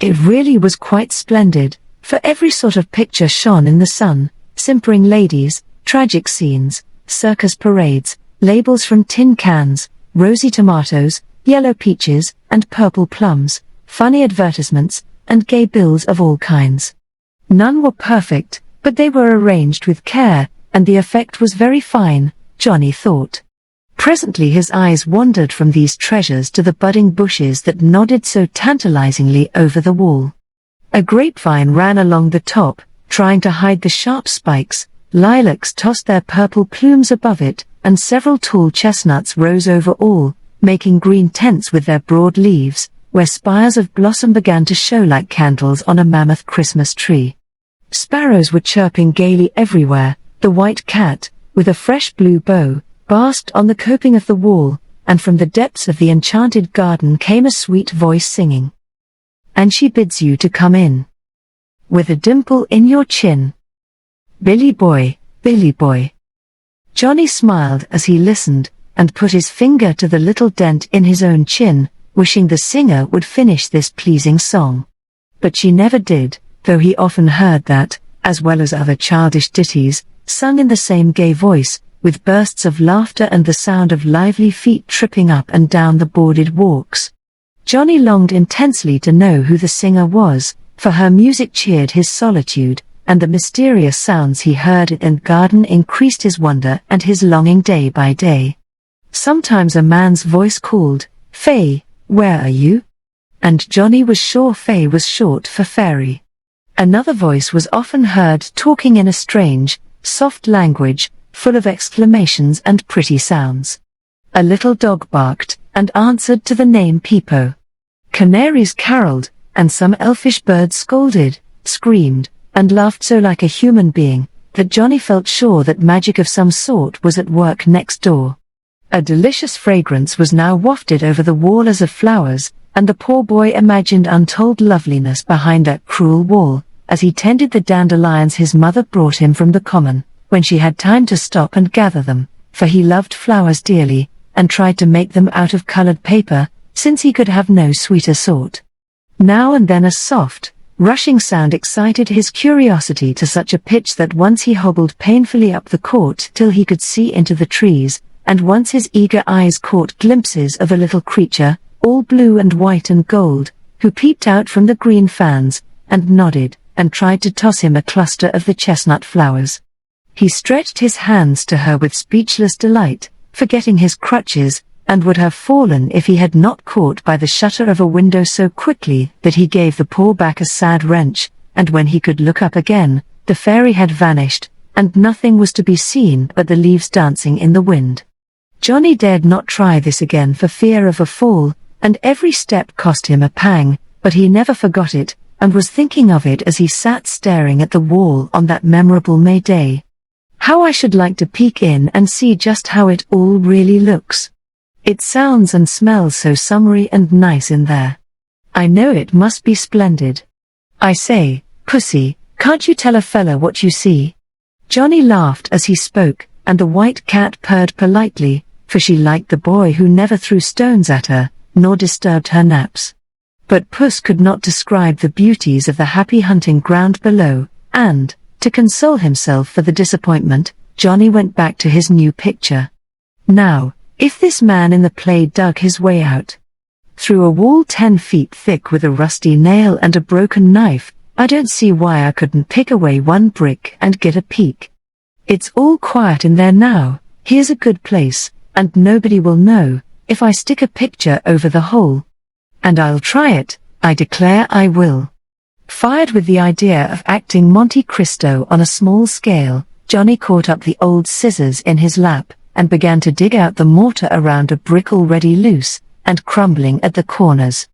It really was quite splendid, for every sort of picture shone in the sun: simpering ladies, tragic scenes, circus parades, labels from tin cans, rosy tomatoes, yellow peaches, and purple plums, funny advertisements, and gay bills of all kinds. None were perfect, but they were arranged with care, and the effect was very fine, Johnny thought. Presently his eyes wandered from these treasures to the budding bushes that nodded so tantalizingly over the wall. A grapevine ran along the top, trying to hide the sharp spikes, lilacs tossed their purple plumes above it, and several tall chestnuts rose over all, making green tents with their broad leaves, where spires of blossom began to show like candles on a mammoth Christmas tree. Sparrows were chirping gaily everywhere. The white cat, with a fresh blue bow, basked on the coping of the wall, and from the depths of the enchanted garden came a sweet voice singing. And she bids you to come in, with a dimple in your chin. Billy boy, Billy boy. Johnny smiled as he listened, and put his finger to the little dent in his own chin, wishing the singer would finish this pleasing song. But she never did, though he often heard that, as well as other childish ditties, sung in the same gay voice, with bursts of laughter and the sound of lively feet tripping up and down the boarded walks. Johnny longed intensely to know who the singer was, for her music cheered his solitude, and the mysterious sounds he heard in the garden increased his wonder and his longing day by day. Sometimes a man's voice called, "Faye, where are you?" And Johnny was sure Faye was short for fairy. Another voice was often heard talking in a strange, soft language, full of exclamations and pretty sounds. A little dog barked, and answered to the name Peepo. Canaries caroled, and some elfish bird scolded, screamed, and laughed so like a human being, that Johnny felt sure that magic of some sort was at work next door. A delicious fragrance was now wafted over the wall as of flowers, and the poor boy imagined untold loveliness behind that cruel wall, as he tended the dandelions his mother brought him from the common, when she had time to stop and gather them, for he loved flowers dearly, and tried to make them out of colored paper, since he could have no sweeter sort. Now and then a soft, rushing sound excited his curiosity to such a pitch that once he hobbled painfully up the court till he could see into the trees, and once his eager eyes caught glimpses of a little creature, all blue and white and gold, who peeped out from the green fans, and nodded, and tried to toss him a cluster of the chestnut flowers. He stretched his hands to her with speechless delight, forgetting his crutches, and would have fallen if he had not caught by the shutter of a window so quickly that he gave the poor back a sad wrench, and when he could look up again, the fairy had vanished, and nothing was to be seen but the leaves dancing in the wind. Johnny dared not try this again for fear of a fall, and every step cost him a pang, but he never forgot it, and was thinking of it as he sat staring at the wall on that memorable May day. How I should like to peek in and see just how it all really looks. It sounds and smells so summery and nice in there. I know it must be splendid. I say, Pussy, can't you tell a fella what you see? Johnny laughed as he spoke, and the white cat purred politely, for she liked the boy who never threw stones at her, nor disturbed her naps. But Puss could not describe the beauties of the happy hunting ground below, and, to console himself for the disappointment, Johnny went back to his new picture. Now, if this man in the play dug his way out through a wall 10 feet thick with a rusty nail and a broken knife, I don't see why I couldn't pick away one brick and get a peek. It's all quiet in there now, here's a good place, and nobody will know, if I stick a picture over the hole. And I'll try it, I declare I will. Fired with the idea of acting Monte Cristo on a small scale, Johnny caught up the old scissors in his lap, and began to dig out the mortar around a brick already loose, and crumbling at the corners.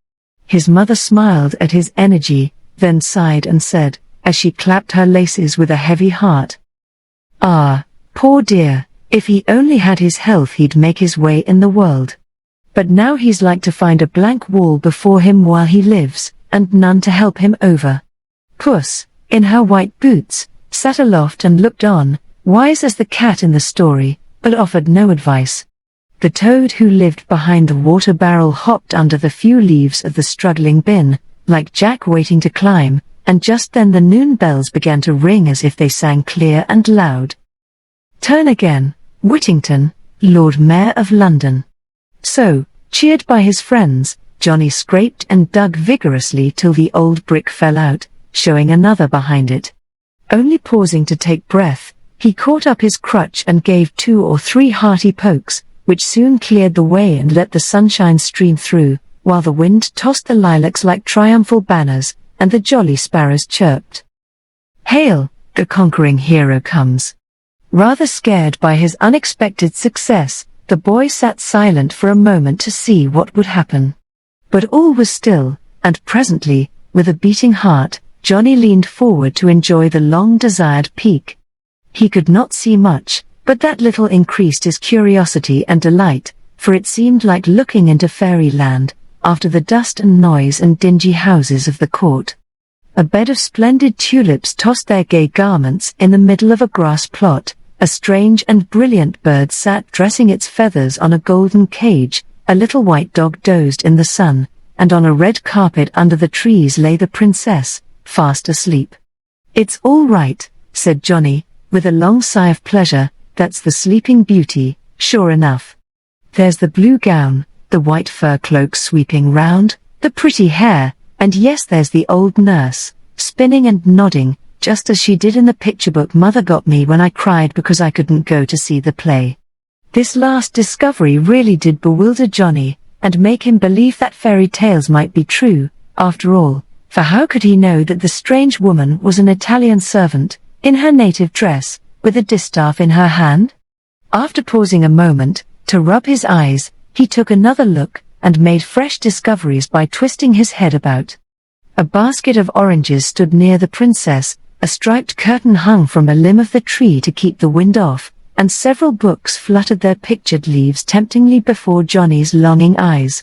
His mother smiled at his energy, then sighed and said, as she clapped her laces with a heavy heart, "Ah, poor dear, if he only had his health he'd make his way in the world. But now he's like to find a blank wall before him while he lives, and none to help him over." Puss, in her white boots, sat aloft and looked on, wise as the cat in the story, but offered no advice. The toad who lived behind the water barrel hopped under the few leaves of the struggling bin, like Jack waiting to climb, and just then the noon bells began to ring as if they sang clear and loud. "Turn again, Whittington, Lord Mayor of London." So, cheered by his friends, Johnny scraped and dug vigorously till the old brick fell out, showing another behind it. Only pausing to take breath, he caught up his crutch and gave 2 or 3 hearty pokes, which soon cleared the way and let the sunshine stream through, while the wind tossed the lilacs like triumphal banners, and the jolly sparrows chirped. "Hail, the conquering hero comes." Rather scared by his unexpected success, the boy sat silent for a moment to see what would happen. But all was still, and presently, with a beating heart, Johnny leaned forward to enjoy the long-desired peek. He could not see much, but that little increased his curiosity and delight, for it seemed like looking into fairyland, after the dust and noise and dingy houses of the court. A bed of splendid tulips tossed their gay garments in the middle of a grass plot. A strange and brilliant bird sat dressing its feathers on a golden cage, a little white dog dozed in the sun, and on a red carpet under the trees lay the princess, fast asleep. "It's all right," said Johnny, with a long sigh of pleasure, "that's the sleeping beauty, sure enough. There's the blue gown, the white fur cloak sweeping round, the pretty hair, and yes, there's the old nurse, spinning and nodding, just as she did in the picture book Mother got me when I cried because I couldn't go to see the play." This last discovery really did bewilder Johnny, and make him believe that fairy tales might be true, after all, for how could he know that the strange woman was an Italian servant, in her native dress, with a distaff in her hand? After pausing a moment, to rub his eyes, he took another look, and made fresh discoveries by twisting his head about. A basket of oranges stood near the princess, A striped curtain hung from a limb of the tree to keep the wind off, and several books fluttered their pictured leaves temptingly before Johnny's longing eyes.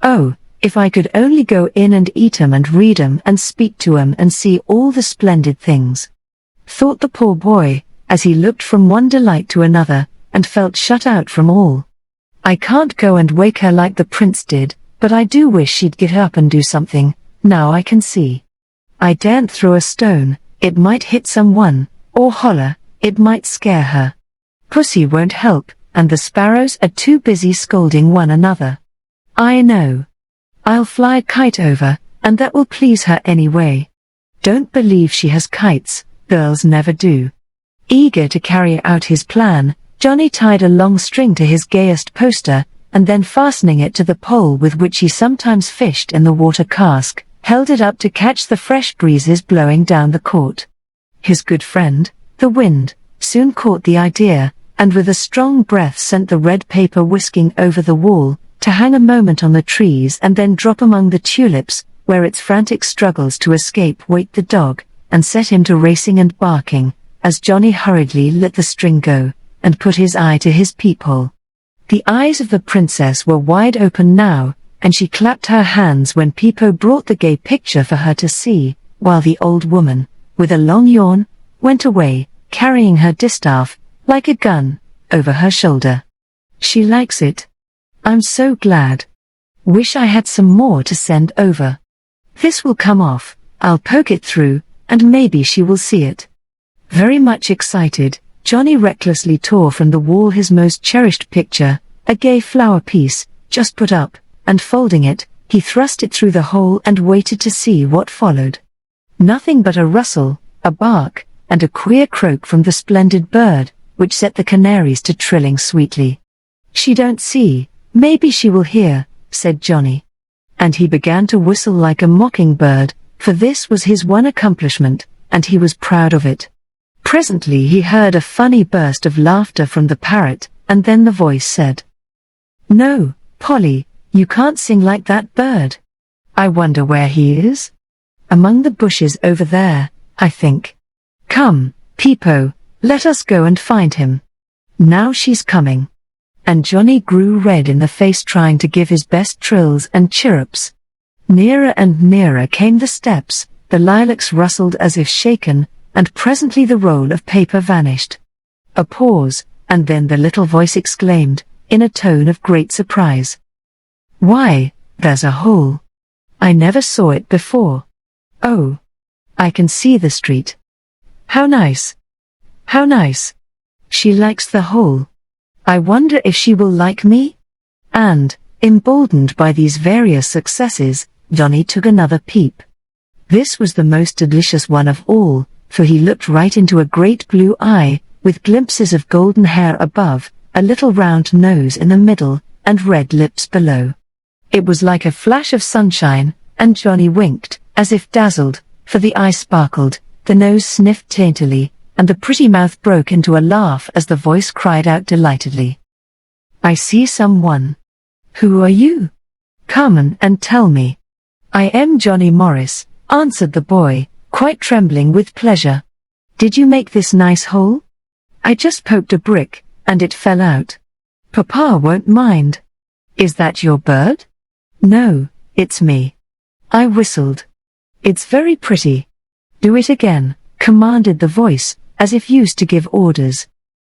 Oh, if I could only go in and eat 'em and read 'em and speak to 'em and see all the splendid things, thought the poor boy, as he looked from one delight to another, and felt shut out from all. I can't go and wake her like the prince did, but I do wish she'd get up and do something, now I can see. I daren't throw a stone, it might hit someone, or holler, it might scare her. Pussy won't help, and the sparrows are too busy scolding one another. I know. I'll fly a kite over, and that will please her anyway. Don't believe she has kites, girls never do. Eager to carry out his plan, Johnny tied a long string to his gayest poster, and then fastening it to the pole with which he sometimes fished in the water cask, held it up to catch the fresh breezes blowing down the court. His good friend, the wind, soon caught the idea, and with a strong breath sent the red paper whisking over the wall, to hang a moment on the trees and then drop among the tulips, where its frantic struggles to escape waked the dog, and set him to racing and barking, as Johnny hurriedly let the string go, and put his eye to his peephole. The eyes of the princess were wide open now, and she clapped her hands when Peepo brought the gay picture for her to see, while the old woman, with a long yawn, went away, carrying her distaff, like a gun, over her shoulder. She likes it. I'm so glad. Wish I had some more to send over. This will come off, I'll poke it through, and maybe she will see it. Very much excited, Johnny recklessly tore from the wall his most cherished picture, a gay flower piece, just put up, and folding it, he thrust it through the hole and waited to see what followed. Nothing but a rustle, a bark, and a queer croak from the splendid bird, which set the canaries to trilling sweetly. She don't see, maybe she will hear, said Johnny. And he began to whistle like a mockingbird, for this was his one accomplishment, and he was proud of it. Presently he heard a funny burst of laughter from the parrot, and then the voice said, "No, Polly, you can't sing like that bird. I wonder where he is? Among the bushes over there, I think. Come, Peepo, let us go and find him. Now she's coming." And Johnny grew red in the face trying to give his best trills and chirrups. Nearer and nearer came the steps, the lilacs rustled as if shaken, and presently the roll of paper vanished. A pause, and then the little voice exclaimed, in a tone of great surprise, "Why, there's a hole. I never saw it before. Oh, I can see the street. How nice. How nice. She likes the hole. I wonder if she will like me?" And, emboldened by these various successes, Johnny took another peep. This was the most delicious one of all, for he looked right into a great blue eye, with glimpses of golden hair above, a little round nose in the middle, and red lips below. It was like a flash of sunshine, and Johnny winked, as if dazzled, for the eye sparkled, the nose sniffed daintily, and the pretty mouth broke into a laugh as the voice cried out delightedly, "I see someone. Who are you? Come and tell me." "I am Johnny Morris," answered the boy, quite trembling with pleasure. "Did you make this nice hole?" "I just poked a brick, and it fell out. Papa won't mind." "Is that your bird?" "No, it's me." I whistled. "It's very pretty." "Do it again," commanded the voice, as if used to give orders.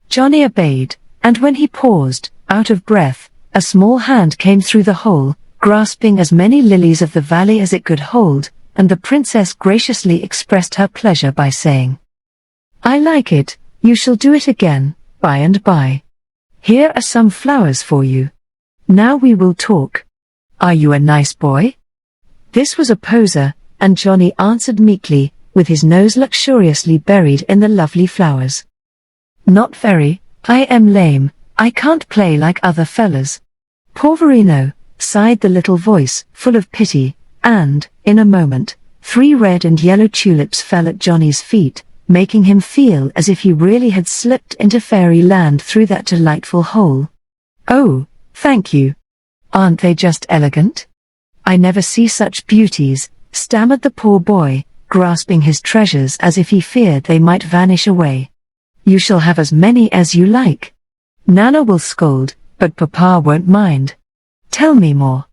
Johnny obeyed, and when he paused, out of breath, a small hand came through the hole, grasping as many lilies of the valley as it could hold, and the princess graciously expressed her pleasure by saying, "I like it, you shall do it again, by and by. Here are some flowers for you. Now we will talk. Are you a nice boy?" This was a poser, and Johnny answered meekly, with his nose luxuriously buried in the lovely flowers. "Not very, I am lame, I can't play like other fellas." "Poverino," sighed the little voice, full of pity, and, in a moment, 3 red and yellow tulips fell at Johnny's feet, making him feel as if he really had slipped into fairyland through that delightful hole. "Oh, thank you. Aren't they just elegant? I never see such beauties," stammered the poor boy, grasping his treasures as if he feared they might vanish away. "You shall have as many as you like. Nana will scold, but Papa won't mind. Tell me more.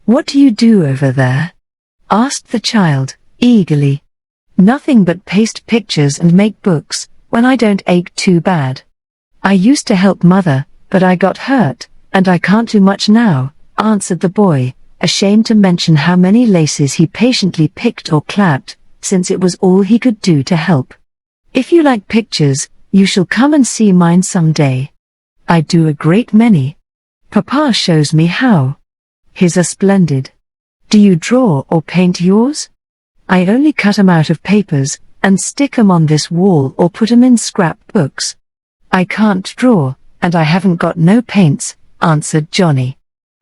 What do you do over there?" asked the child, eagerly. "Nothing but paste pictures and make books, when I don't ache too bad. I used to help Mother, but I got hurt, and I can't do much now," answered the boy, ashamed to mention how many laces he patiently picked or clapped, since it was all he could do to help. "If you like pictures, you shall come and see mine some day. I do a great many. Papa shows me how. His are splendid. Do you draw or paint yours?" "I only cut 'em out of papers, and stick 'em on this wall or put 'em in scrap books. I can't draw, and I haven't got no paints," answered Johnny.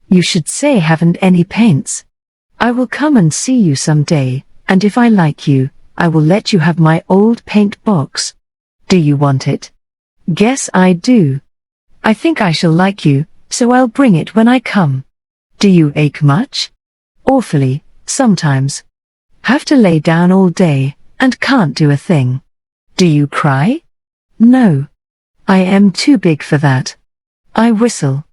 "You should say haven't any paints. I will come and see you some day, and if I like you, I will let you have my old paint box. Do you want it?" "Guess I do. I think I shall like you, so I'll bring it when I come." "Do you ache much?" "Awfully, sometimes. Have to lay down all day, and can't do a thing." "Do you cry?" "No. I am too big for that. I whistle."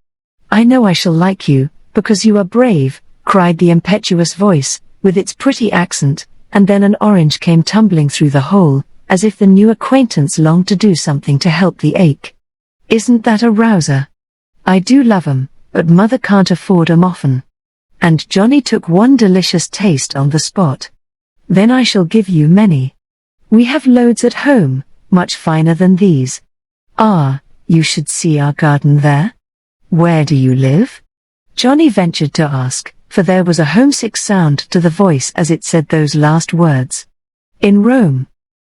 "I know I shall like you, because you are brave," cried the impetuous voice, with its pretty accent, and then an orange came tumbling through the hole, as if the new acquaintance longed to do something to help the ache. "Isn't that a rouser? I do love 'em, but Mother can't afford 'em often." And Johnny took one delicious taste on the spot. "Then I shall give you many. We have loads at home, much finer than these. Ah, you should see our garden there." "Where do you live?" Johnny ventured to ask, for there was a homesick sound to the voice as it said those last words. "In Rome.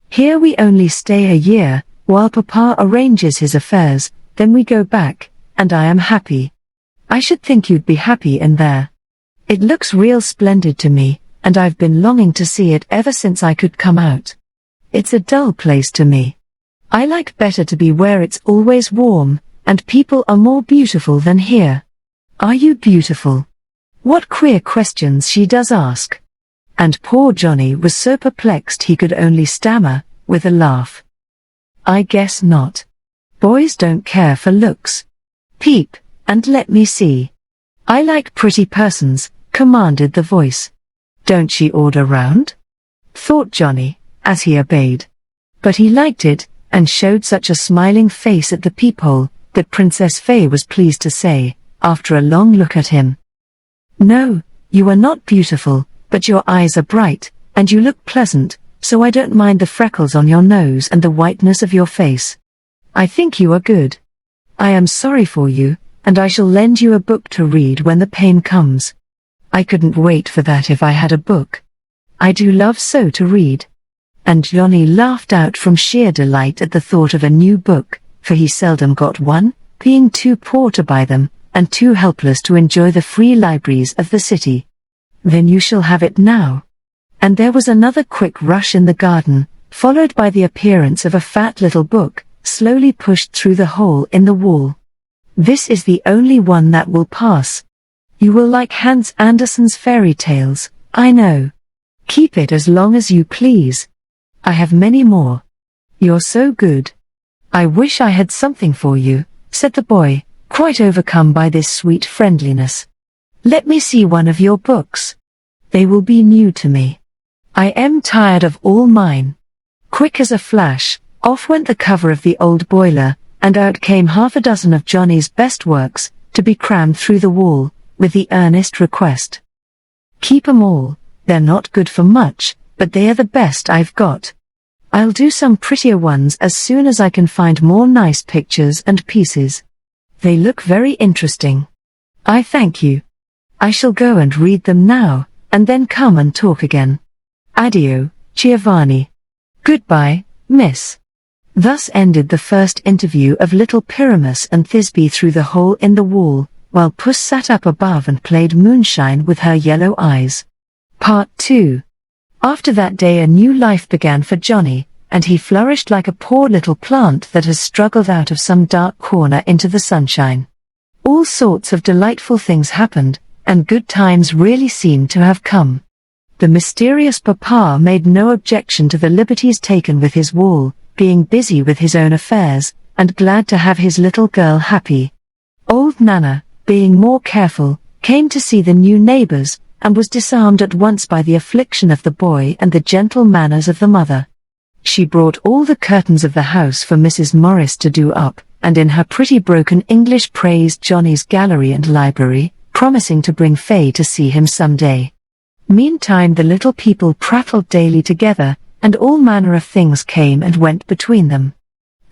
Here we only stay a year, while Papa arranges his affairs, then we go back, and I am happy." "I should think you'd be happy in there. It looks real splendid to me, and I've been longing to see it ever since I could come out. It's a dull place to me. I like better to be where it's always warm, and people are more beautiful than here." "Are you beautiful?" What queer questions she does ask. And poor Johnny was so perplexed he could only stammer, with a laugh. "I guess not. Boys don't care for looks. Peep, and let me see." "I like pretty persons," commanded the voice. "Don't she order round?" thought Johnny, as he obeyed. But he liked it, and showed such a smiling face at the peephole, that Princess Fay was pleased to say, after a long look at him, "No, you are not beautiful, but your eyes are bright, and you look pleasant, so I don't mind the freckles on your nose and the whiteness of your face. I think you are good. I am sorry for you, and I shall lend you a book to read when the pain comes. I couldn't wait for that if I had a book. I do love so to read." And Johnny laughed out from sheer delight at the thought of a new book, for he seldom got one, being too poor to buy them, and too helpless to enjoy the free libraries of the city. "Then you shall have it now." And there was another quick rush in the garden, followed by the appearance of a fat little book, slowly pushed through the hole in the wall. "This is the only one that will pass. You will like Hans Andersen's fairy tales, I know. Keep it as long as you please. I have many more. You're so good. I wish I had something for you," said the boy, quite overcome by this sweet friendliness. "Let me see one of your books. They will be new to me. I am tired of all mine." Quick as a flash, off went the cover of the old boiler, and out came half a dozen of Johnny's best works, to be crammed through the wall, with the earnest request, "Keep 'em all, they're not good for much, but they are the best I've got. I'll do some prettier ones as soon as I can find more nice pictures and pieces. They look very interesting. I thank you. I shall go and read them now, and then come and talk again. Addio, Giovanni. Goodbye, miss." Thus ended the first interview of little Pyramus and Thisbe through the hole in the wall, while Puss sat up above and played moonshine with her yellow eyes. Part 2. After that day a new life began for Johnny, and he flourished like a poor little plant that has struggled out of some dark corner into the sunshine. All sorts of delightful things happened, and good times really seemed to have come. The mysterious Papa made no objection to the liberties taken with his wall, being busy with his own affairs, and glad to have his little girl happy. Old Nana, being more careful, came to see the new neighbors, and was disarmed at once by the affliction of the boy and the gentle manners of the mother. She brought all the curtains of the house for Mrs. Morris to do up, and in her pretty broken English praised Johnny's gallery and library, promising to bring Fay to see him some day. Meantime the little people prattled daily together, and all manner of things came and went between them.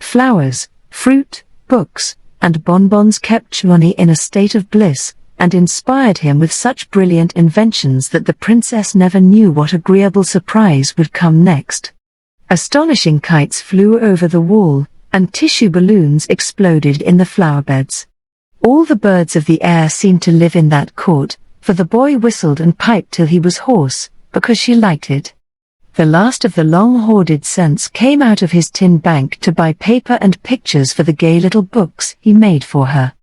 Flowers, fruit, books, and bonbons kept Johnny in a state of bliss, and inspired him with such brilliant inventions that the princess never knew what agreeable surprise would come next. Astonishing kites flew over the wall, and tissue balloons exploded in the flower-beds. All the birds of the air seemed to live in that court, for the boy whistled and piped till he was hoarse, because she liked it. The last of the long-hoarded cents came out of his tin bank to buy paper and pictures for the gay little books he made for her.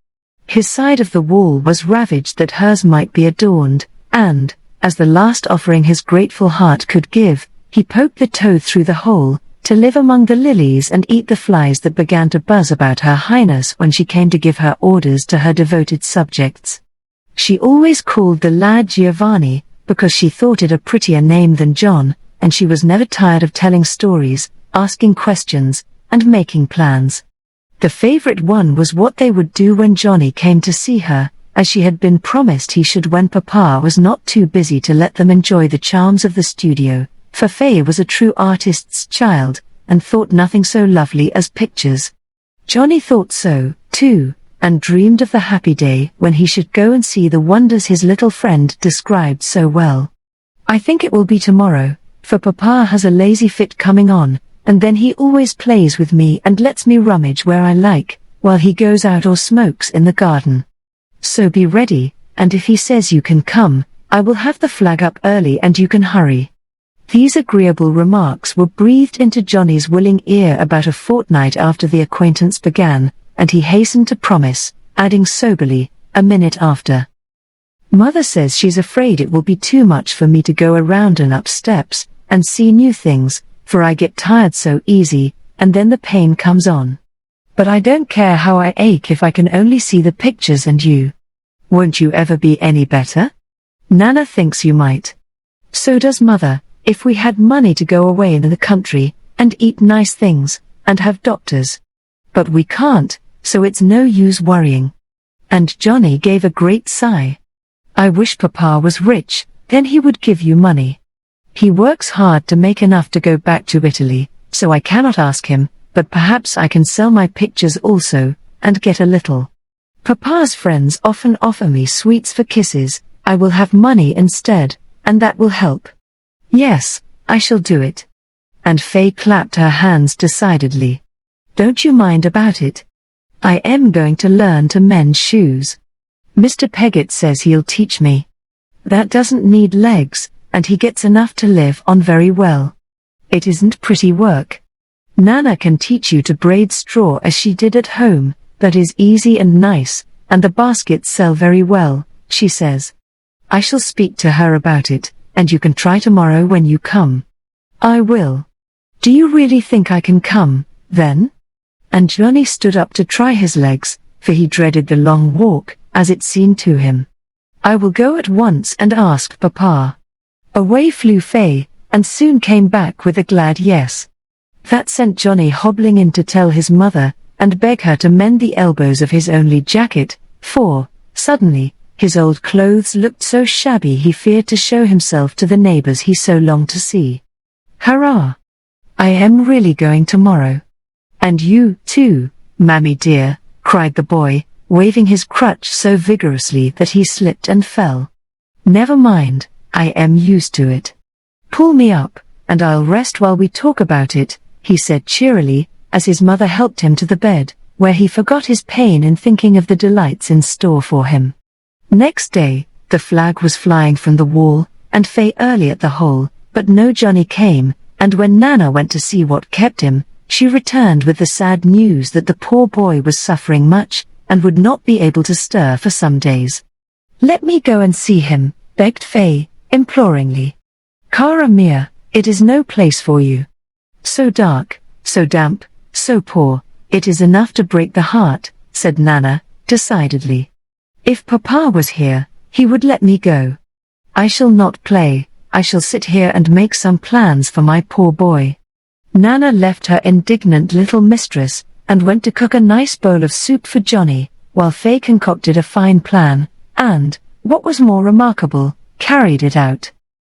His side of the wall was ravaged that hers might be adorned, and, as the last offering his grateful heart could give, he poked the toad through the hole, to live among the lilies and eat the flies that began to buzz about Her Highness when she came to give her orders to her devoted subjects. She always called the lad Giovanni, because she thought it a prettier name than John, and she was never tired of telling stories, asking questions, and making plans. The favorite one was what they would do when Johnny came to see her, as she had been promised he should when Papa was not too busy to let them enjoy the charms of the studio, for Fay was a true artist's child, and thought nothing so lovely as pictures. Johnny thought so, too, and dreamed of the happy day when he should go and see the wonders his little friend described so well. I think it will be tomorrow, for Papa has a lazy fit coming on, and then he always plays with me and lets me rummage where I like, while he goes out or smokes in the garden. So be ready, and if he says you can come, I will have the flag up early and you can hurry. These agreeable remarks were breathed into Johnny's willing ear about a fortnight after the acquaintance began, and he hastened to promise, adding soberly, a minute after. Mother says she's afraid it will be too much for me to go around and up steps, and see new things, for I get tired so easy, and then the pain comes on. But I don't care how I ache if I can only see the pictures and you. Won't you ever be any better? Nana thinks you might. So does Mother, if we had money to go away in the country, and eat nice things, and have doctors. But we can't, so it's no use worrying. And Johnny gave a great sigh. I wish Papa was rich, then he would give you money. He works hard to make enough to go back to Italy, so I cannot ask him, but perhaps I can sell my pictures also, and get a little. Papa's friends often offer me sweets for kisses. I will have money instead, and that will help. Yes, I shall do it. And Fay clapped her hands decidedly. Don't you mind about it? I am going to learn to mend shoes. Mr. Peggott says he'll teach me. That doesn't need legs, and he gets enough to live on very well. It isn't pretty work. Nana can teach you to braid straw as she did at home, that is easy and nice, and the baskets sell very well, she says. I shall speak to her about it, and you can try tomorrow when you come. I will. Do you really think I can come, then? And Johnny stood up to try his legs, for he dreaded the long walk, as it seemed to him. I will go at once and ask Papa. Away flew Fay, and soon came back with a glad yes. That sent Johnny hobbling in to tell his mother, and beg her to mend the elbows of his only jacket, for, suddenly, his old clothes looked so shabby he feared to show himself to the neighbors he so longed to see. Hurrah! I am really going tomorrow. And you, too, Mammy dear, cried the boy, waving his crutch so vigorously that he slipped and fell. Never mind, I am used to it. Pull me up, and I'll rest while we talk about it, he said cheerily, as his mother helped him to the bed, where he forgot his pain in thinking of the delights in store for him. Next day, the flag was flying from the wall, and Fay early at the hole, but no Johnny came, and when Nana went to see what kept him, she returned with the sad news that the poor boy was suffering much, and would not be able to stir for some days. Let me go and see him, begged Fay, imploringly. Cara mia, it is no place for you. So dark, so damp, so poor, it is enough to break the heart, said Nana, decidedly. If Papa was here, he would let me go. I shall not play, I shall sit here and make some plans for my poor boy. Nana left her indignant little mistress, and went to cook a nice bowl of soup for Johnny, while Faye concocted a fine plan, and, what was more remarkable, carried it out.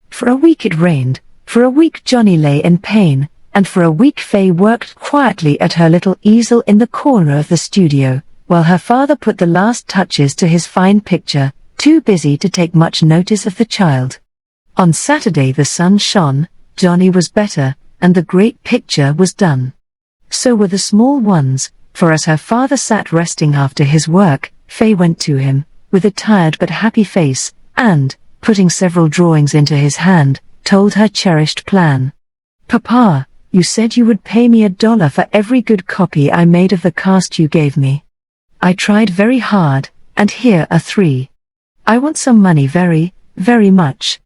For a week it rained, for a week Johnny lay in pain, and for a week Faye worked quietly at her little easel in the corner of the studio, while her father put the last touches to his fine picture, too busy to take much notice of the child. On Saturday the sun shone, Johnny was better, and the great picture was done. So were the small ones, for as her father sat resting after his work, Faye went to him, with a tired but happy face, and, putting several drawings into his hand, told her cherished plan. Papa, you said you would pay me $1 for every good copy I made of the cast you gave me. I tried very hard, and here are 3. I want some money very, very much.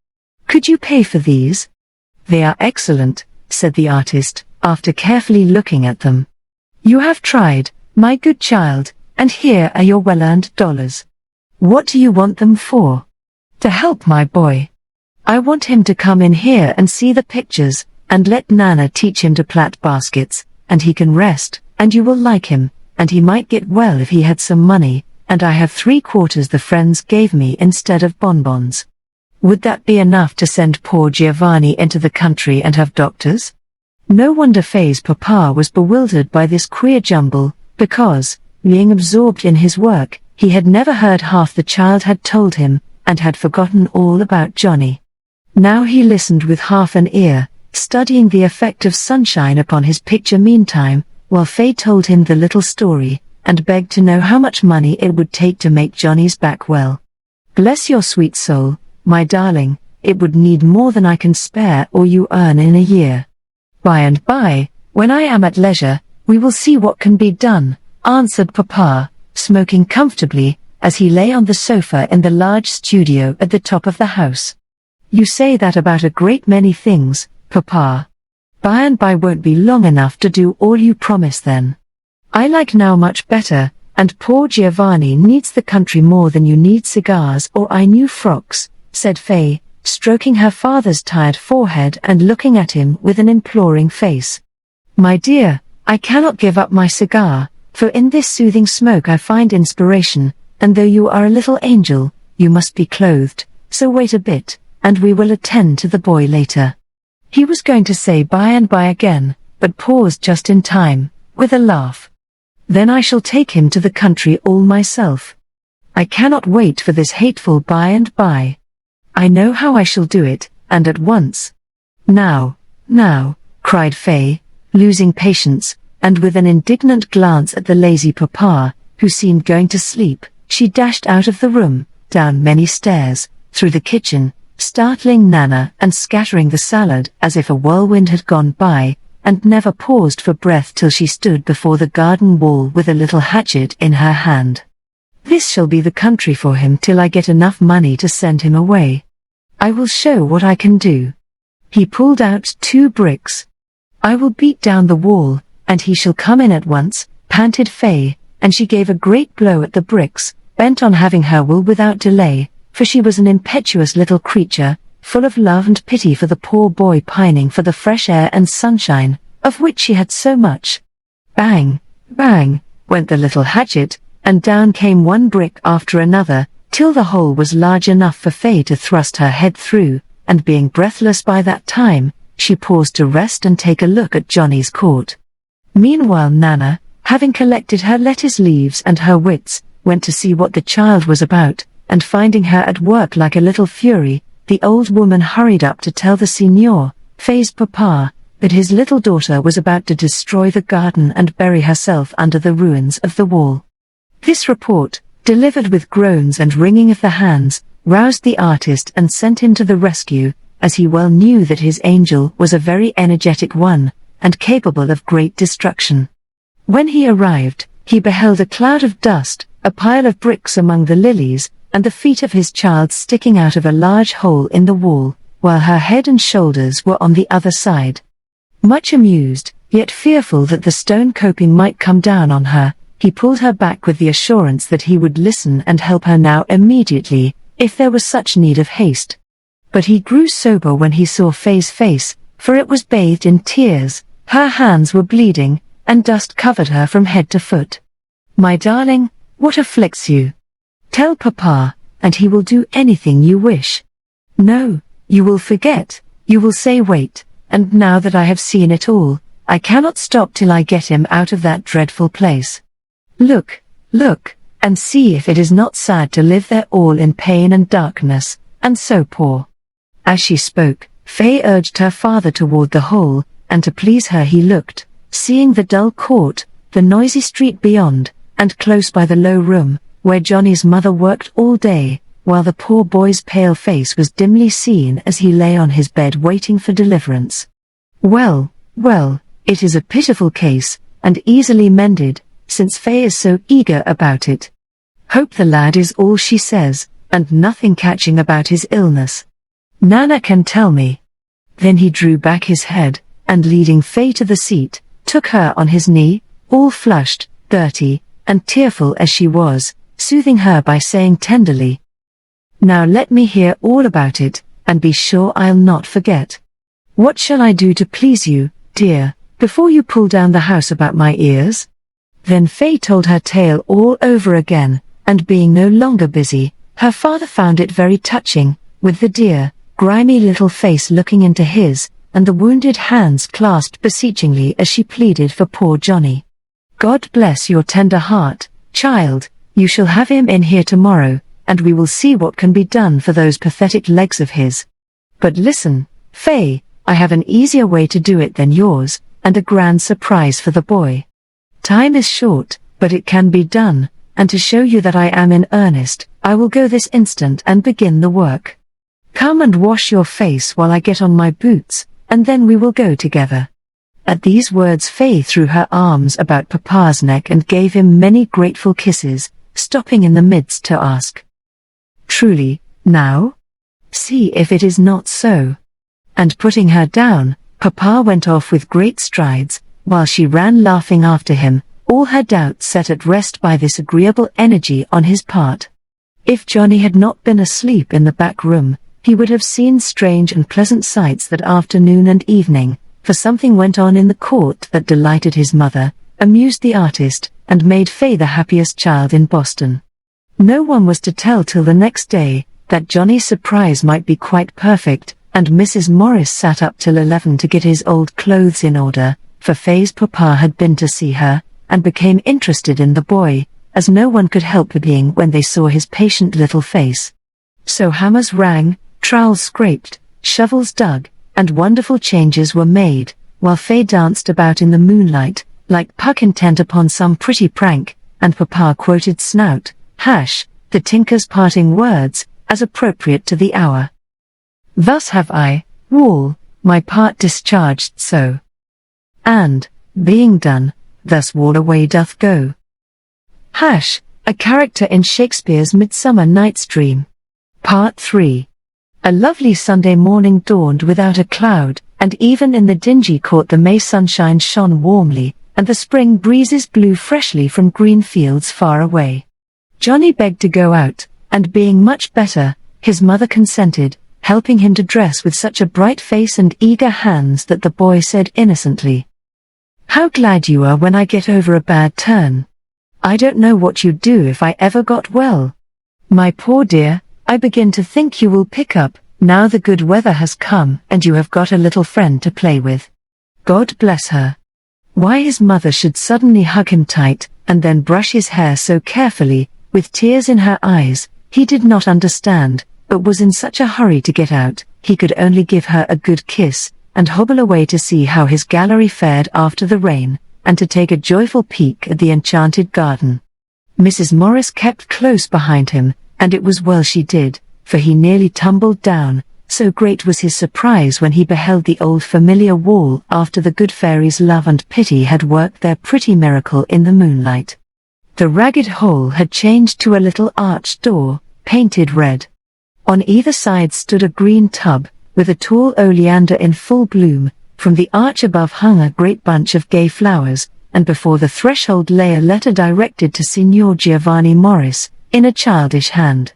Could you pay for these? They are excellent, said the artist, after carefully looking at them. You have tried, my good child, and here are your well-earned dollars. What do you want them for? To help my boy. I want him to come in here and see the pictures, and let Nana teach him to plait baskets, and he can rest, and you will like him, and he might get well if he had some money, and I have 3/4 the friends gave me instead of bonbons. Would that be enough to send poor Giovanni into the country and have doctors? No wonder Faye's papa was bewildered by this queer jumble, because, being absorbed in his work, he had never heard half the child had told him, and had forgotten all about Johnny. Now he listened with half an ear, studying the effect of sunshine upon his picture meantime, while Faye told him the little story, and begged to know how much money it would take to make Johnny's back well. Bless your sweet soul, my darling, it would need more than I can spare or you earn in a year. By and by, when I am at leisure, we will see what can be done, answered Papa, smoking comfortably, as he lay on the sofa in the large studio at the top of the house. You say that about a great many things, Papa. By and by won't be long enough to do all you promise then. I like now much better, and poor Giovanni needs the country more than you need cigars or new frocks, said Faye, stroking her father's tired forehead and looking at him with an imploring face. My dear, I cannot give up my cigar, for in this soothing smoke I find inspiration, and though you are a little angel, you must be clothed, so wait a bit, and we will attend to the boy later. He was going to say by and by again, but paused just in time, with a laugh. Then I shall take him to the country all myself. I cannot wait for this hateful by and by. I know how I shall do it, and at once. Now, cried Faye, losing patience, and with an indignant glance at the lazy papa, who seemed going to sleep, she dashed out of the room, down many stairs, through the kitchen, startling Nana and scattering the salad as if a whirlwind had gone by, and never paused for breath till she stood before the garden wall with a little hatchet in her hand. This shall be the country for him till I get enough money to send him away. I will show what I can do. He pulled out 2 bricks. I will beat down the wall, and he shall come in at once, panted Faye, and she gave a great blow at the bricks, bent on having her will without delay, for she was an impetuous little creature, full of love and pity for the poor boy pining for the fresh air and sunshine, of which she had so much. Bang, bang, went the little hatchet, and down came one brick after another, till the hole was large enough for Faye to thrust her head through, and being breathless by that time, she paused to rest and take a look at Johnny's court. Meanwhile Nana, having collected her lettuce leaves and her wits, went to see what the child was about, and finding her at work like a little fury, the old woman hurried up to tell the Signor, Faye's papa, that his little daughter was about to destroy the garden and bury herself under the ruins of the wall. This report, delivered with groans and wringing of the hands, roused the artist and sent him to the rescue, as he well knew that his angel was a very energetic one, and capable of great destruction. When he arrived, he beheld a cloud of dust, a pile of bricks among the lilies, and the feet of his child sticking out of a large hole in the wall, while her head and shoulders were on the other side. Much amused, yet fearful that the stone coping might come down on her, he pulled her back with the assurance that he would listen and help her now immediately, if there was such need of haste. But he grew sober when he saw Faye's face, for it was bathed in tears, her hands were bleeding, and dust covered her from head to foot. "My darling, what afflicts you? Tell Papa, and he will do anything you wish. No, you will forget, you will say wait, and now that I have seen it all, I cannot stop till I get him out of that dreadful place. Look, look, and see if it is not sad to live there all in pain and darkness, and so poor." As she spoke, Faye urged her father toward the hole, and to please her he looked, seeing the dull court, the noisy street beyond, and close by the low room, where Johnny's mother worked all day, while the poor boy's pale face was dimly seen as he lay on his bed waiting for deliverance. "Well, well, it is a pitiful case, and easily mended, since Faye is so eager about it. Hope the lad is all she says, and nothing catching about his illness. Nana can tell me." Then he drew back his head, and leading Faye to the seat, took her on his knee, all flushed, dirty, and tearful as she was, soothing her by saying tenderly, "Now let me hear all about it, and be sure I'll not forget. What shall I do to please you, dear, before you pull down the house about my ears?" Then Faye told her tale all over again, and being no longer busy, her father found it very touching, with the dear, grimy little face looking into his, and the wounded hands clasped beseechingly as she pleaded for poor Johnny. "God bless your tender heart, child, you shall have him in here tomorrow, and we will see what can be done for those pathetic legs of his. But listen, Faye, I have an easier way to do it than yours, and a grand surprise for the boy. Time is short, but it can be done, and to show you that I am in earnest, I will go this instant and begin the work. Come and wash your face while I get on my boots, and then we will go together." At these words Faye threw her arms about Papa's neck and gave him many grateful kisses, stopping in the midst to ask, "Truly, now? See if it is not so." And putting her down, Papa went off with great strides, while she ran laughing after him, all her doubts set at rest by this agreeable energy on his part. If Johnny had not been asleep in the back room, he would have seen strange and pleasant sights that afternoon and evening, for something went on in the court that delighted his mother, amused the artist, and made Faye the happiest child in Boston. No one was to tell till the next day, that Johnny's surprise might be quite perfect, and Mrs. Morris sat up till 11 to get his old clothes in order, for Faye's papa had been to see her, and became interested in the boy, as no one could help being when they saw his patient little face. So hammers rang, trowels scraped, shovels dug, and wonderful changes were made, while Faye danced about in the moonlight, like Puck intent upon some pretty prank, and Papa quoted Snout, Hash, the tinker's parting words, as appropriate to the hour. "Thus have I, Wall, my part discharged so. And, being done, thus Wall away doth go." Hash, a character in Shakespeare's Midsummer Night's Dream. Part 3. A lovely Sunday morning dawned without a cloud, and even in the dingy court the May sunshine shone warmly, and the spring breezes blew freshly from green fields far away. Johnny begged to go out, and being much better, his mother consented, helping him to dress with such a bright face and eager hands that the boy said innocently, "How glad you are when I get over a bad turn. I don't know what you'd do if I ever got well. My poor dear, I begin to think you will pick up, now the good weather has come and you have got a little friend to play with. God bless her." Why his mother should suddenly hug him tight, and then brush his hair so carefully, with tears in her eyes, he did not understand, but was in such a hurry to get out, he could only give her a good kiss, and hobble away to see how his gallery fared after the rain, and to take a joyful peek at the enchanted garden. Mrs. Morris kept close behind him, and it was well she did, for he nearly tumbled down, so great was his surprise when he beheld the old familiar wall after the good fairies Love and Pity had worked their pretty miracle in the moonlight. The ragged hole had changed to a little arched door, painted red. On either side stood a green tub, with a tall oleander in full bloom. From the arch above hung a great bunch of gay flowers, and before the threshold lay a letter directed to Signor Giovanni Morris, in a childish hand.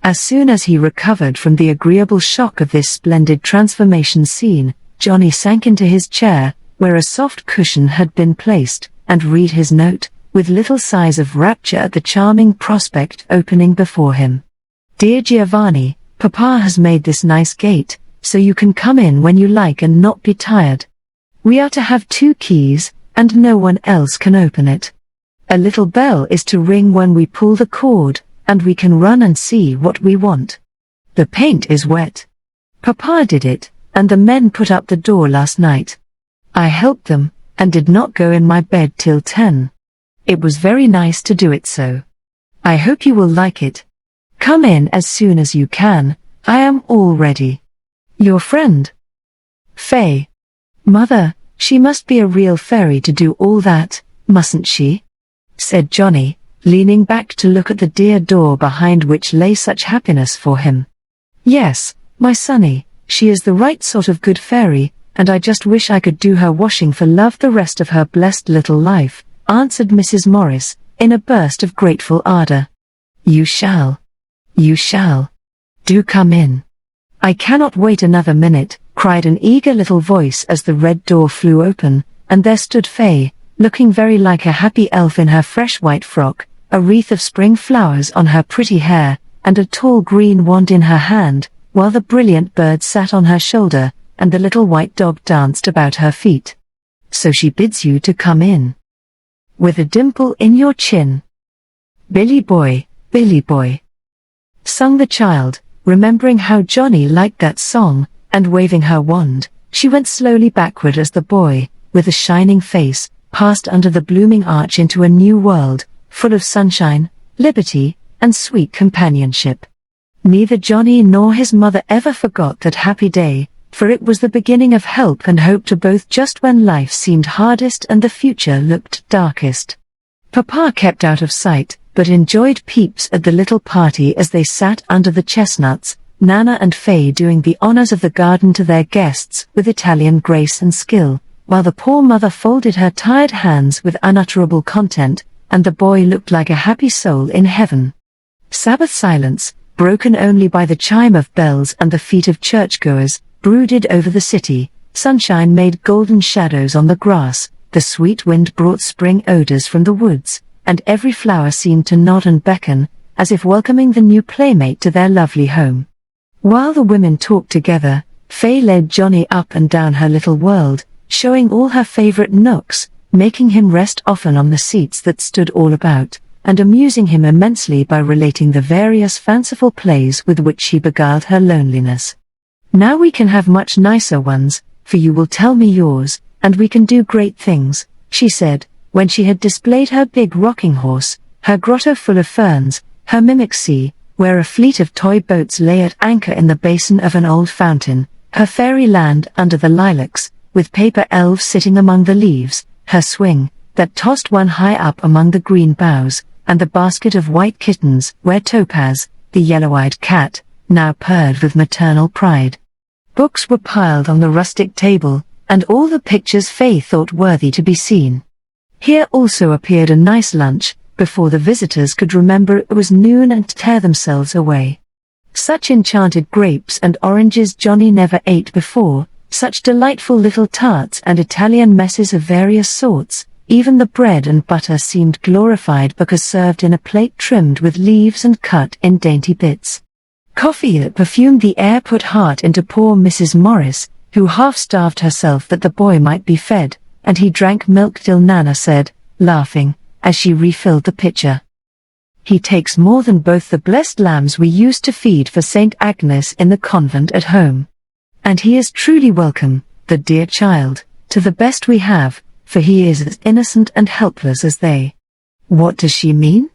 As soon as he recovered from the agreeable shock of this splendid transformation scene, Johnny sank into his chair, where a soft cushion had been placed, and read his note, with little sighs of rapture at the charming prospect opening before him. Dear Giovanni, Papa has made this nice gate, so you can come in when you like and not be tired. We are to have 2 keys, and no one else can open it. A little bell is to ring when we pull the cord, and we can run and see what we want. The paint is wet. Papa did it, and the men put up the door last night. I helped them, and did not go in my bed till 10. It was very nice to do it so. I hope you will like it. Come in as soon as you can, I am all ready. Your friend, Faye. Mother, she must be a real fairy to do all that, mustn't she? Said Johnny, leaning back to look at the dear door behind which lay such happiness for him. Yes, my sonny, she is the right sort of good fairy, and I just wish I could do her washing for love the rest of her blessed little life, answered Mrs. Morris, in a burst of grateful ardor. You shall. You shall. Do come in. I cannot wait another minute, cried an eager little voice as the red door flew open, and there stood Faye, looking very like a happy elf in her fresh white frock, a wreath of spring flowers on her pretty hair, and a tall green wand in her hand, while the brilliant bird sat on her shoulder, and the little white dog danced about her feet. So she bids you to come in. With a dimple in your chin. Billy boy, sung the child, remembering how Johnny liked that song, and waving her wand, she went slowly backward as the boy, with a shining face, passed under the blooming arch into a new world, full of sunshine, liberty, and sweet companionship. Neither Johnny nor his mother ever forgot that happy day, for it was the beginning of help and hope to both just when life seemed hardest and the future looked darkest. Papa kept out of sight, but enjoyed peeps at the little party as they sat under the chestnuts, Nana and Faye doing the honors of the garden to their guests with Italian grace and skill, while the poor mother folded her tired hands with unutterable content, and the boy looked like a happy soul in heaven. Sabbath silence, broken only by the chime of bells and the feet of churchgoers, brooded over the city. Sunshine made golden shadows on the grass, the sweet wind brought spring odors from the woods, and every flower seemed to nod and beckon, as if welcoming the new playmate to their lovely home. While the women talked together, Faye led Johnny up and down her little world, showing all her favorite nooks, making him rest often on the seats that stood all about, and amusing him immensely by relating the various fanciful plays with which she beguiled her loneliness. Now we can have much nicer ones, for you will tell me yours, and we can do great things, she said, when she had displayed her big rocking horse, her grotto full of ferns, her mimic sea, where a fleet of toy boats lay at anchor in the basin of an old fountain, her fairy land under the lilacs, with paper elves sitting among the leaves, her swing, that tossed one high up among the green boughs, and the basket of white kittens, where Topaz, the yellow-eyed cat, now purred with maternal pride. Books were piled on the rustic table, and all the pictures Faye thought worthy to be seen. Here also appeared a nice lunch, before the visitors could remember it was noon and tear themselves away. Such enchanted grapes and oranges Johnny never ate before, such delightful little tarts and Italian messes of various sorts. Even the bread and butter seemed glorified because served in a plate trimmed with leaves and cut in dainty bits. Coffee that perfumed the air put heart into poor Mrs. Morris, who half-starved herself that the boy might be fed, and he drank milk till Nana said, laughing, as she refilled the pitcher, "He takes more than both the blessed lambs we used to feed for St. Agnes in the convent at home. And he is truly welcome, the dear child, to the best we have, for he is as innocent and helpless as they." "What does she mean?"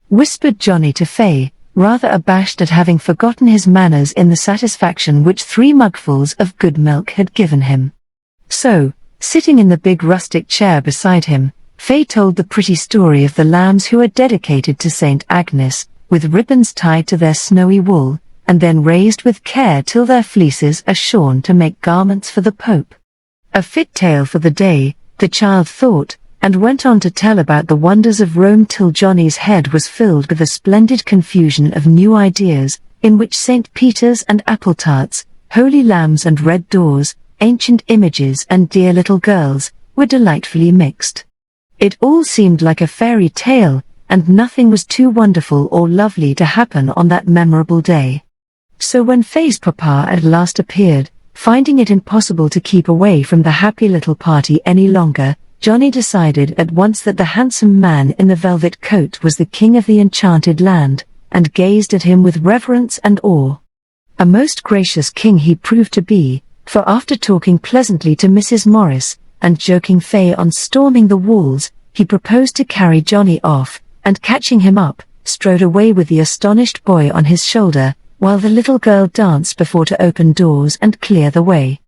whispered Johnny to Faye, rather abashed at having forgotten his manners in the satisfaction which 3 mugfuls of good milk had given him. So, sitting in the big rustic chair beside him, Faye told the pretty story of the lambs who are dedicated to St. Agnes, with ribbons tied to their snowy wool, and then raised with care till their fleeces are shorn to make garments for the Pope. A fit tale for the day, the child thought, and went on to tell about the wonders of Rome till Johnny's head was filled with a splendid confusion of new ideas, in which St. Peter's and apple tarts, holy lambs and red doors, ancient images and dear little girls, were delightfully mixed. It all seemed like a fairy tale, and nothing was too wonderful or lovely to happen on that memorable day. So when Faye's papa at last appeared, finding it impossible to keep away from the happy little party any longer, Johnny decided at once that the handsome man in the velvet coat was the king of the enchanted land, and gazed at him with reverence and awe. A most gracious king he proved to be, for after talking pleasantly to Mrs. Morris, and joking Faye on storming the walls, he proposed to carry Johnny off, and catching him up, strode away with the astonished boy on his shoulder, while the little girl danced before to open doors and clear the way.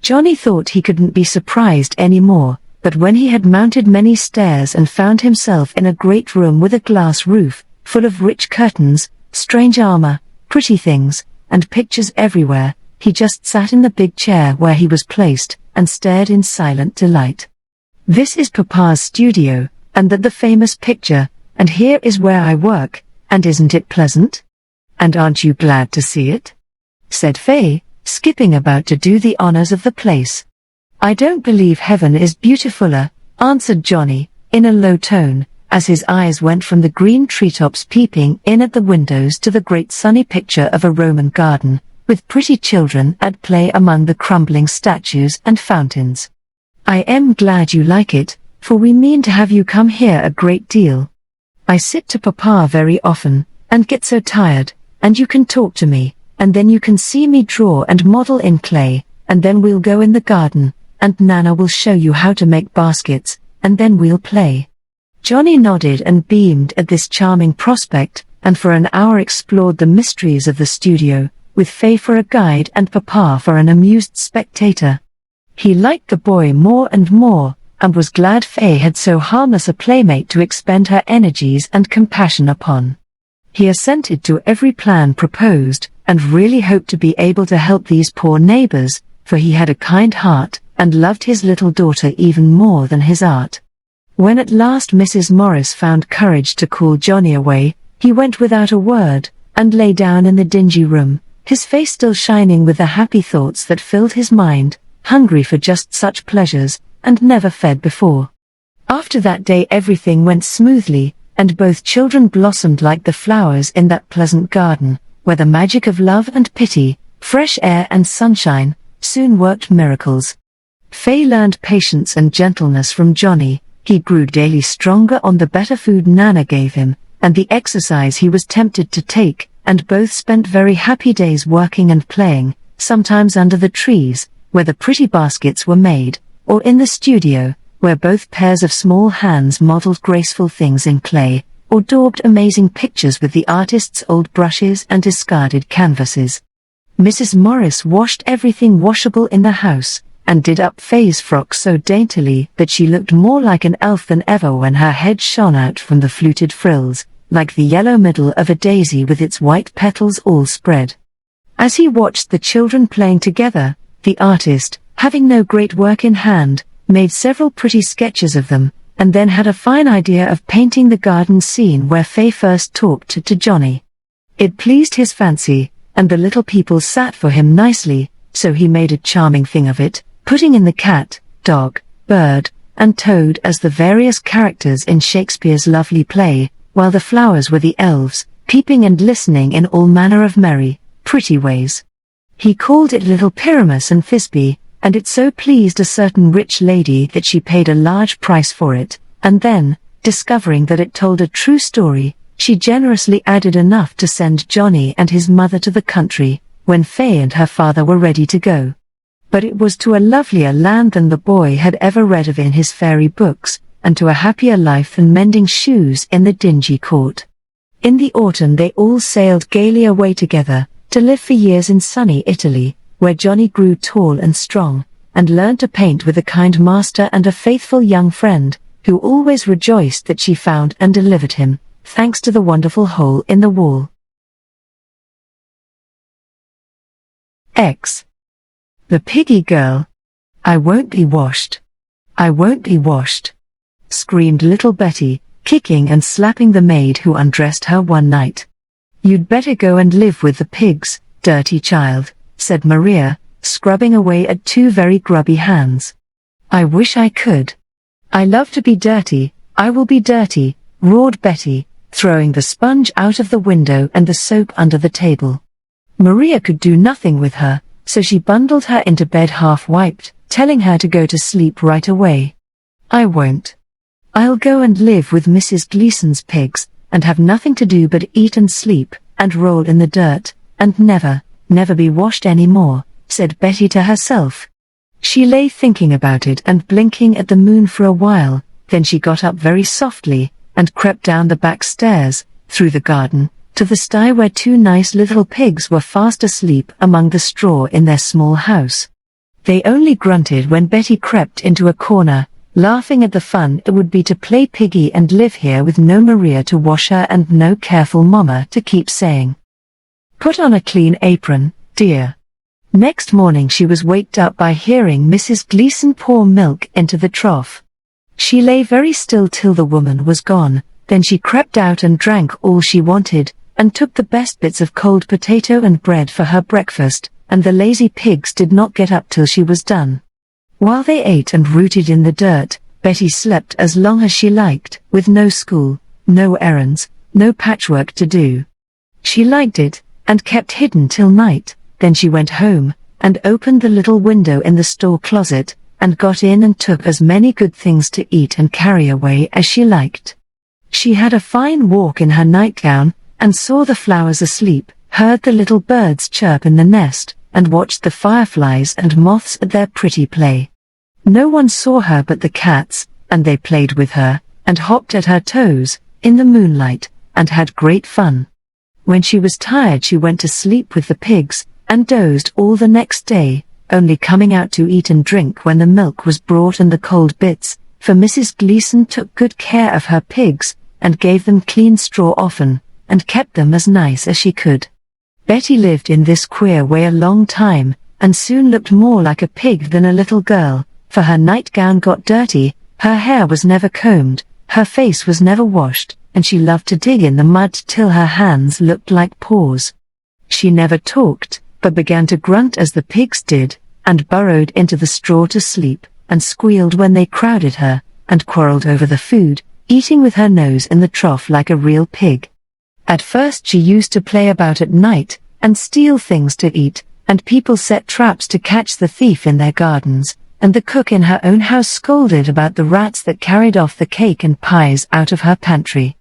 Johnny thought he couldn't be surprised any more, but when he had mounted many stairs and found himself in a great room with a glass roof, full of rich curtains, strange armor, pretty things, and pictures everywhere, he just sat in the big chair where he was placed, and stared in silent delight. "This is Papa's studio, and that the famous picture, and here is where I work, and isn't it pleasant? And aren't you glad to see it?" said Faye, skipping about to do the honors of the place. "I don't believe heaven is beautifuler," answered Johnny, in a low tone, as his eyes went from the green treetops peeping in at the windows to the great sunny picture of a Roman garden, with pretty children at play among the crumbling statues and fountains. "I am glad you like it, for we mean to have you come here a great deal. I sit to Papa very often, and get so tired, and you can talk to me, and then you can see me draw and model in clay, and then we'll go in the garden, and Nana will show you how to make baskets, and then we'll play." Johnny nodded and beamed at this charming prospect, and for an hour explored the mysteries of the studio, with Faye for a guide and Papa for an amused spectator. He liked the boy more and more, and was glad Faye had so harmless a playmate to expend her energies and compassion upon. He assented to every plan proposed, and really hoped to be able to help these poor neighbors, for he had a kind heart, and loved his little daughter even more than his art. When at last Mrs. Morris found courage to call Johnny away, he went without a word, and lay down in the dingy room, his face still shining with the happy thoughts that filled his mind, hungry for just such pleasures, and never fed before. After that day everything went smoothly, and both children blossomed like the flowers in that pleasant garden, where the magic of love and pity, fresh air and sunshine, soon worked miracles. Faye learned patience and gentleness from Johnny. He grew daily stronger on the better food Nana gave him, and the exercise he was tempted to take, and both spent very happy days working and playing, sometimes under the trees, where the pretty baskets were made, or in the studio, where both pairs of small hands modeled graceful things in clay, or daubed amazing pictures with the artist's old brushes and discarded canvases. Mrs. Morris washed everything washable in the house, and did up Faye's frock so daintily that she looked more like an elf than ever when her head shone out from the fluted frills, like the yellow middle of a daisy with its white petals all spread. As he watched the children playing together, the artist, having no great work in hand, made several pretty sketches of them, and then had a fine idea of painting the garden scene where Faye first talked to Johnny. It pleased his fancy, and the little people sat for him nicely, so he made a charming thing of it, putting in the cat, dog, bird, and toad as the various characters in Shakespeare's lovely play, while the flowers were the elves, peeping and listening in all manner of merry, pretty ways. He called it Little Pyramus and Thisbe, and it so pleased a certain rich lady that she paid a large price for it, and then, discovering that it told a true story, she generously added enough to send Johnny and his mother to the country, when Faye and her father were ready to go. But it was to a lovelier land than the boy had ever read of in his fairy books, and to a happier life than mending shoes in the dingy court. In the autumn they all sailed gaily away together, to live for years in sunny Italy, where Johnny grew tall and strong, and learned to paint with a kind master and a faithful young friend, who always rejoiced that she found and delivered him, thanks to the wonderful hole in the wall. X. The piggy girl. I won't be washed. I won't be washed, screamed little Betty, kicking and slapping the maid who undressed her one night. You'd better go and live with the pigs, dirty child, said Maria, scrubbing away at two very grubby hands. I wish I could. I love to be dirty, I will be dirty, roared Betty, throwing the sponge out of the window and the soap under the table. Maria could do nothing with her, so she bundled her into bed half-wiped, telling her to go to sleep right away. I won't. I'll go and live with Mrs. Gleason's pigs, and have nothing to do but eat and sleep, and roll in the dirt, and never be washed any more, said Betty to herself. She lay thinking about it and blinking at the moon for a while, then she got up very softly, and crept down the back stairs, through the garden, to the sty where two nice little pigs were fast asleep among the straw in their small house. They only grunted when Betty crept into a corner, laughing at the fun it would be to play piggy and live here with no Maria to wash her and no careful mamma to keep saying, "Put on a clean apron, dear." Next morning she was waked up by hearing Mrs. Gleason pour milk into the trough. She lay very still till the woman was gone, then she crept out and drank all she wanted, and took the best bits of cold potato and bread for her breakfast, and the lazy pigs did not get up till she was done. While they ate and rooted in the dirt, Betty slept as long as she liked, with no school, no errands, no patchwork to do. She liked it, and kept hidden till night. Then she went home, and opened the little window in the store closet, and got in and took as many good things to eat and carry away as she liked. She had a fine walk in her nightgown, and saw the flowers asleep, heard the little birds chirp in the nest, and watched the fireflies and moths at their pretty play. No one saw her but the cats, and they played with her, and hopped at her toes, in the moonlight, and had great fun. When she was tired she went to sleep with the pigs, and dozed all the next day, only coming out to eat and drink when the milk was brought and the cold bits, for Mrs. Gleason took good care of her pigs, and gave them clean straw often, and kept them as nice as she could. Betty lived in this queer way a long time, and soon looked more like a pig than a little girl, for her nightgown got dirty, her hair was never combed, her face was never washed, and she loved to dig in the mud till her hands looked like paws. She never talked, but began to grunt as the pigs did, and burrowed into the straw to sleep, and squealed when they crowded her, and quarreled over the food, eating with her nose in the trough like a real pig. At first she used to play about at night, and steal things to eat, and people set traps to catch the thief in their gardens, and the cook in her own house scolded about the rats that carried off the cake and pies out of her pantry.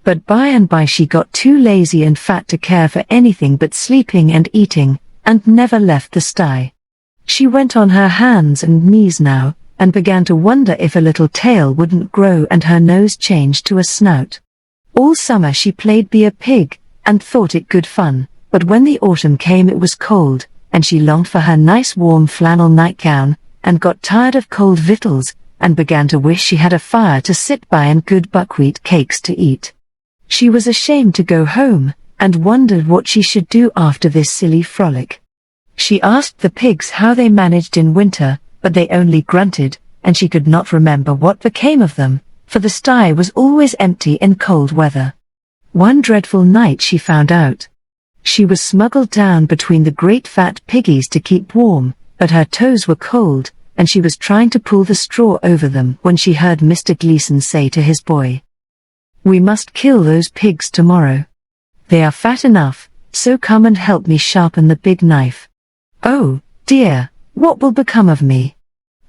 But by and by she got too lazy and fat to care for anything but sleeping and eating, and never left the sty. She went on her hands and knees now, and began to wonder if a little tail wouldn't grow and her nose change to a snout. All summer she played be a pig, and thought it good fun, but when the autumn came it was cold, and she longed for her nice warm flannel nightgown, and got tired of cold victuals, and began to wish she had a fire to sit by and good buckwheat cakes to eat. She was ashamed to go home, and wondered what she should do after this silly frolic. She asked the pigs how they managed in winter, but they only grunted, and she could not remember what became of them, for the sty was always empty in cold weather. One dreadful night she found out. She was smuggled down between the great fat piggies to keep warm, but her toes were cold, and she was trying to pull the straw over them when she heard Mr. Gleason say to his boy, "We must kill those pigs tomorrow. They are fat enough, so come and help me sharpen the big knife." "Oh, dear, what will become of me?"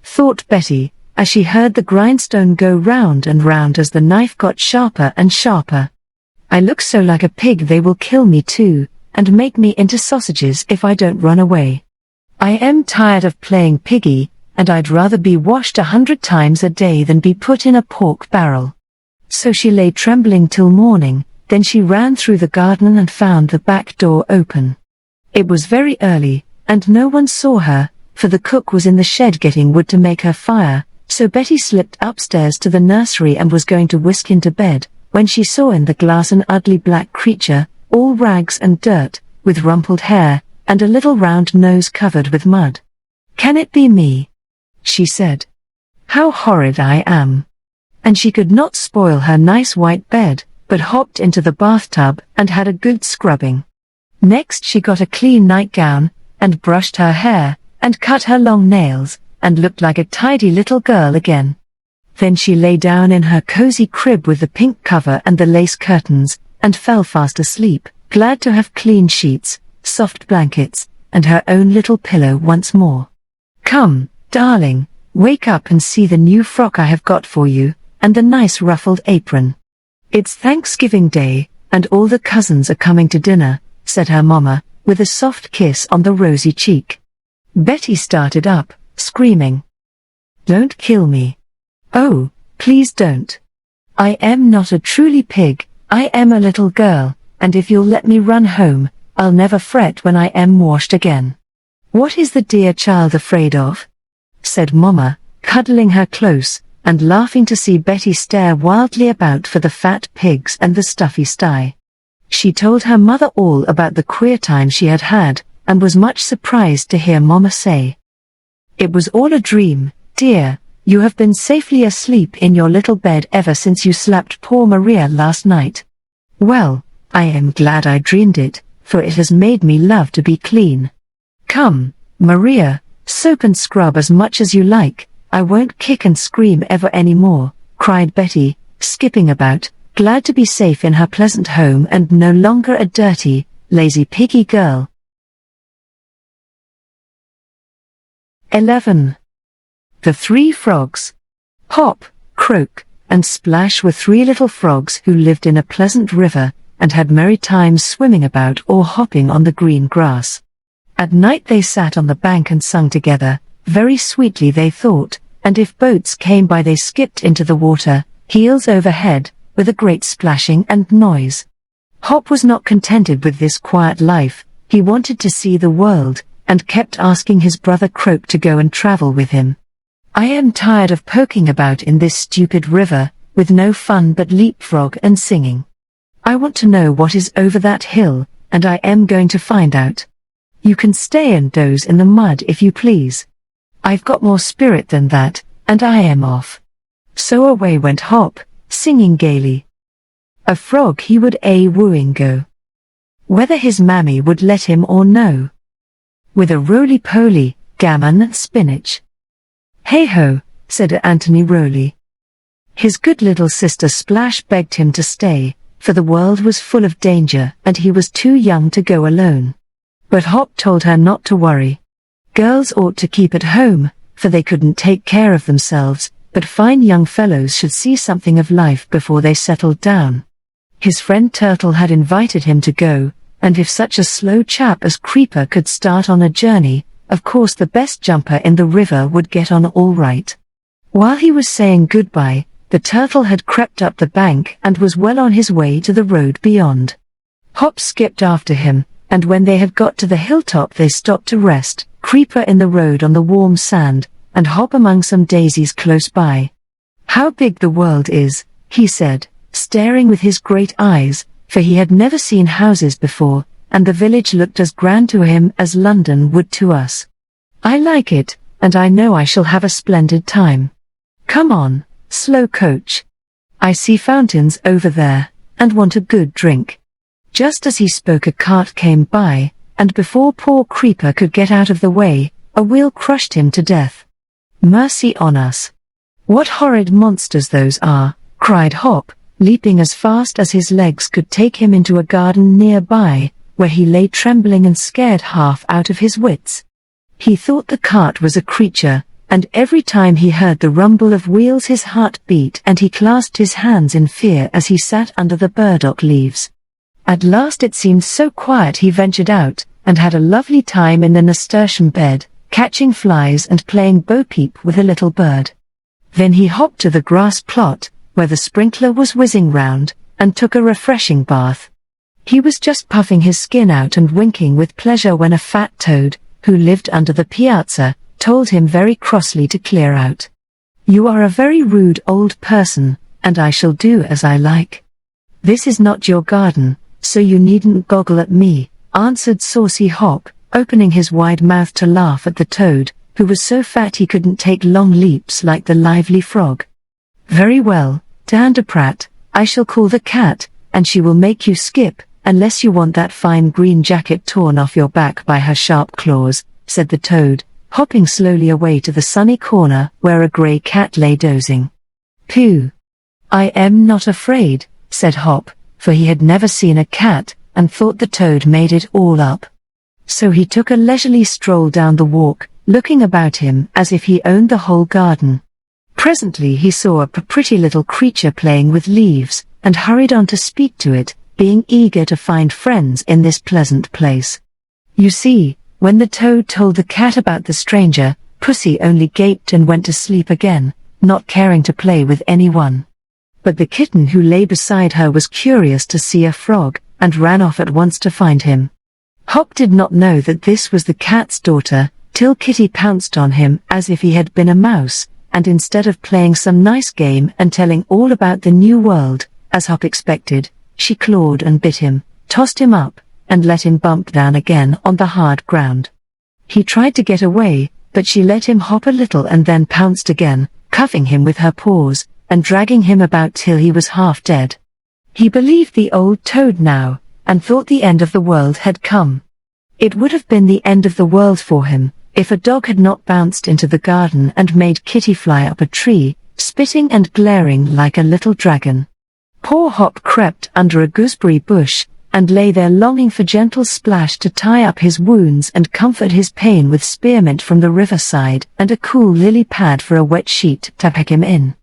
thought Betty, as she heard the grindstone go round and round as the knife got sharper and sharper. "I look so like a pig they will kill me too, and make me into sausages if I don't run away. I am tired of playing piggy, and I'd rather be washed 100 times a day than be put in a pork barrel." So she lay trembling till morning, then she ran through the garden and found the back door open. It was very early, and no one saw her, for the cook was in the shed getting wood to make her fire, so Betty slipped upstairs to the nursery and was going to whisk into bed, when she saw in the glass an ugly black creature, all rags and dirt, with rumpled hair, and a little round nose covered with mud. "Can it be me?" she said. "How horrid I am." And she could not spoil her nice white bed, but hopped into the bathtub and had a good scrubbing. Next she got a clean nightgown, and brushed her hair, and cut her long nails, and looked like a tidy little girl again. Then she lay down in her cozy crib with the pink cover and the lace curtains, and fell fast asleep, glad to have clean sheets, soft blankets, and her own little pillow once more. "Come, darling, wake up and see the new frock I have got for you, and the nice ruffled apron. It's Thanksgiving Day, and all the cousins are coming to dinner," said her mamma, with a soft kiss on the rosy cheek. Betty started up, screaming, "Don't kill me. Oh, please don't. I am not a truly pig, I am a little girl, and if you'll let me run home, I'll never fret when I am washed again." "What is the dear child afraid of?" said Mamma, cuddling her close, and laughing to see Betty stare wildly about for the fat pigs and the stuffy sty. She told her mother all about the queer time she had had, and was much surprised to hear Mamma say, "It was all a dream, dear. You have been safely asleep in your little bed ever since you slapped poor Maria last night. Well, I am glad I dreamed it, for it has made me love to be clean. Come, Maria, soap and scrub as much as you like, I won't kick and scream ever any more," cried Betty, skipping about, glad to be safe in her pleasant home and no longer a dirty, lazy piggy girl. 11. The Three Frogs. Hop, Croak, and Splash were three little frogs who lived in a pleasant river, and had merry times swimming about or hopping on the green grass. At night they sat on the bank and sung together, very sweetly they thought, and if boats came by they skipped into the water, heels over head, with a great splashing and noise. Hop was not contented with this quiet life, he wanted to see the world, and kept asking his brother Croak to go and travel with him. "I am tired of poking about in this stupid river, with no fun but leapfrog and singing. I want to know what is over that hill, and I am going to find out. You can stay and doze in the mud if you please. I've got more spirit than that, and I am off." So away went Hop, singing gaily. A frog he would wooing go, whether his mammy would let him or no, with a roly-poly, gammon and spinach. "Hey-ho," said Anthony Rowley. His good little sister Splash begged him to stay, for the world was full of danger and he was too young to go alone. But Hop told her not to worry. Girls ought to keep at home, for they couldn't take care of themselves, but fine young fellows should see something of life before they settled down. His friend Turtle had invited him to go, and if such a slow chap as Creeper could start on a journey, of course the best jumper in the river would get on all right. While he was saying goodbye, the turtle had crept up the bank and was well on his way to the road beyond. Hop skipped after him, and when they had got to the hilltop they stopped to rest, Creeper in the road on the warm sand, and Hop among some daisies close by. "How big the world is," he said, staring with his great eyes, for he had never seen houses before, and the village looked as grand to him as London would to us. "I like it, and I know I shall have a splendid time. Come on, slow coach. I see fountains over there, and want a good drink." Just as he spoke a cart came by, and before poor Creeper could get out of the way, a wheel crushed him to death. "Mercy on us! What horrid monsters those are!" cried Hop, leaping as fast as his legs could take him into a garden nearby, where he lay trembling and scared half out of his wits. He thought the cart was a creature, and every time he heard the rumble of wheels his heart beat and he clasped his hands in fear as he sat under the burdock leaves. At last it seemed so quiet he ventured out, and had a lovely time in the nasturtium bed, catching flies and playing bo-peep with a little bird. Then he hopped to the grass plot, where the sprinkler was whizzing round, and took a refreshing bath. He was just puffing his skin out and winking with pleasure when a fat toad, who lived under the piazza, told him very crossly to clear out. "You are a very rude old person, and I shall do as I like. This is not your garden, so you needn't goggle at me," answered saucy Hop, opening his wide mouth to laugh at the toad, who was so fat he couldn't take long leaps like the lively frog. "Very well, Dandaprat, I shall call the cat, and she will make you skip, unless you want that fine green jacket torn off your back by her sharp claws," said the toad, hopping slowly away to the sunny corner where a grey cat lay dozing. "Pooh! I am not afraid," said Hop, for he had never seen a cat, and thought the toad made it all up. So he took a leisurely stroll down the walk, looking about him as if he owned the whole garden. Presently he saw a pretty little creature playing with leaves, and hurried on to speak to it, being eager to find friends in this pleasant place. You see, when the toad told the cat about the stranger, Pussy only gaped and went to sleep again, not caring to play with anyone. But the kitten who lay beside her was curious to see a frog, and ran off at once to find him. Hop did not know that this was the cat's daughter, till Kitty pounced on him as if he had been a mouse, and instead of playing some nice game and telling all about the new world, as Hop expected, she clawed and bit him, tossed him up, and let him bump down again on the hard ground. He tried to get away, but she let him hop a little and then pounced again, cuffing him with her paws, and dragging him about till he was half dead. He believed the old toad now, and thought the end of the world had come. It would have been the end of the world for him, if a dog had not bounced into the garden and made Kitty fly up a tree, spitting and glaring like a little dragon. Poor Hop crept under a gooseberry bush, and lay there longing for gentle Splash to tie up his wounds and comfort his pain with spearmint from the riverside and a cool lily pad for a wet sheet to pack him in.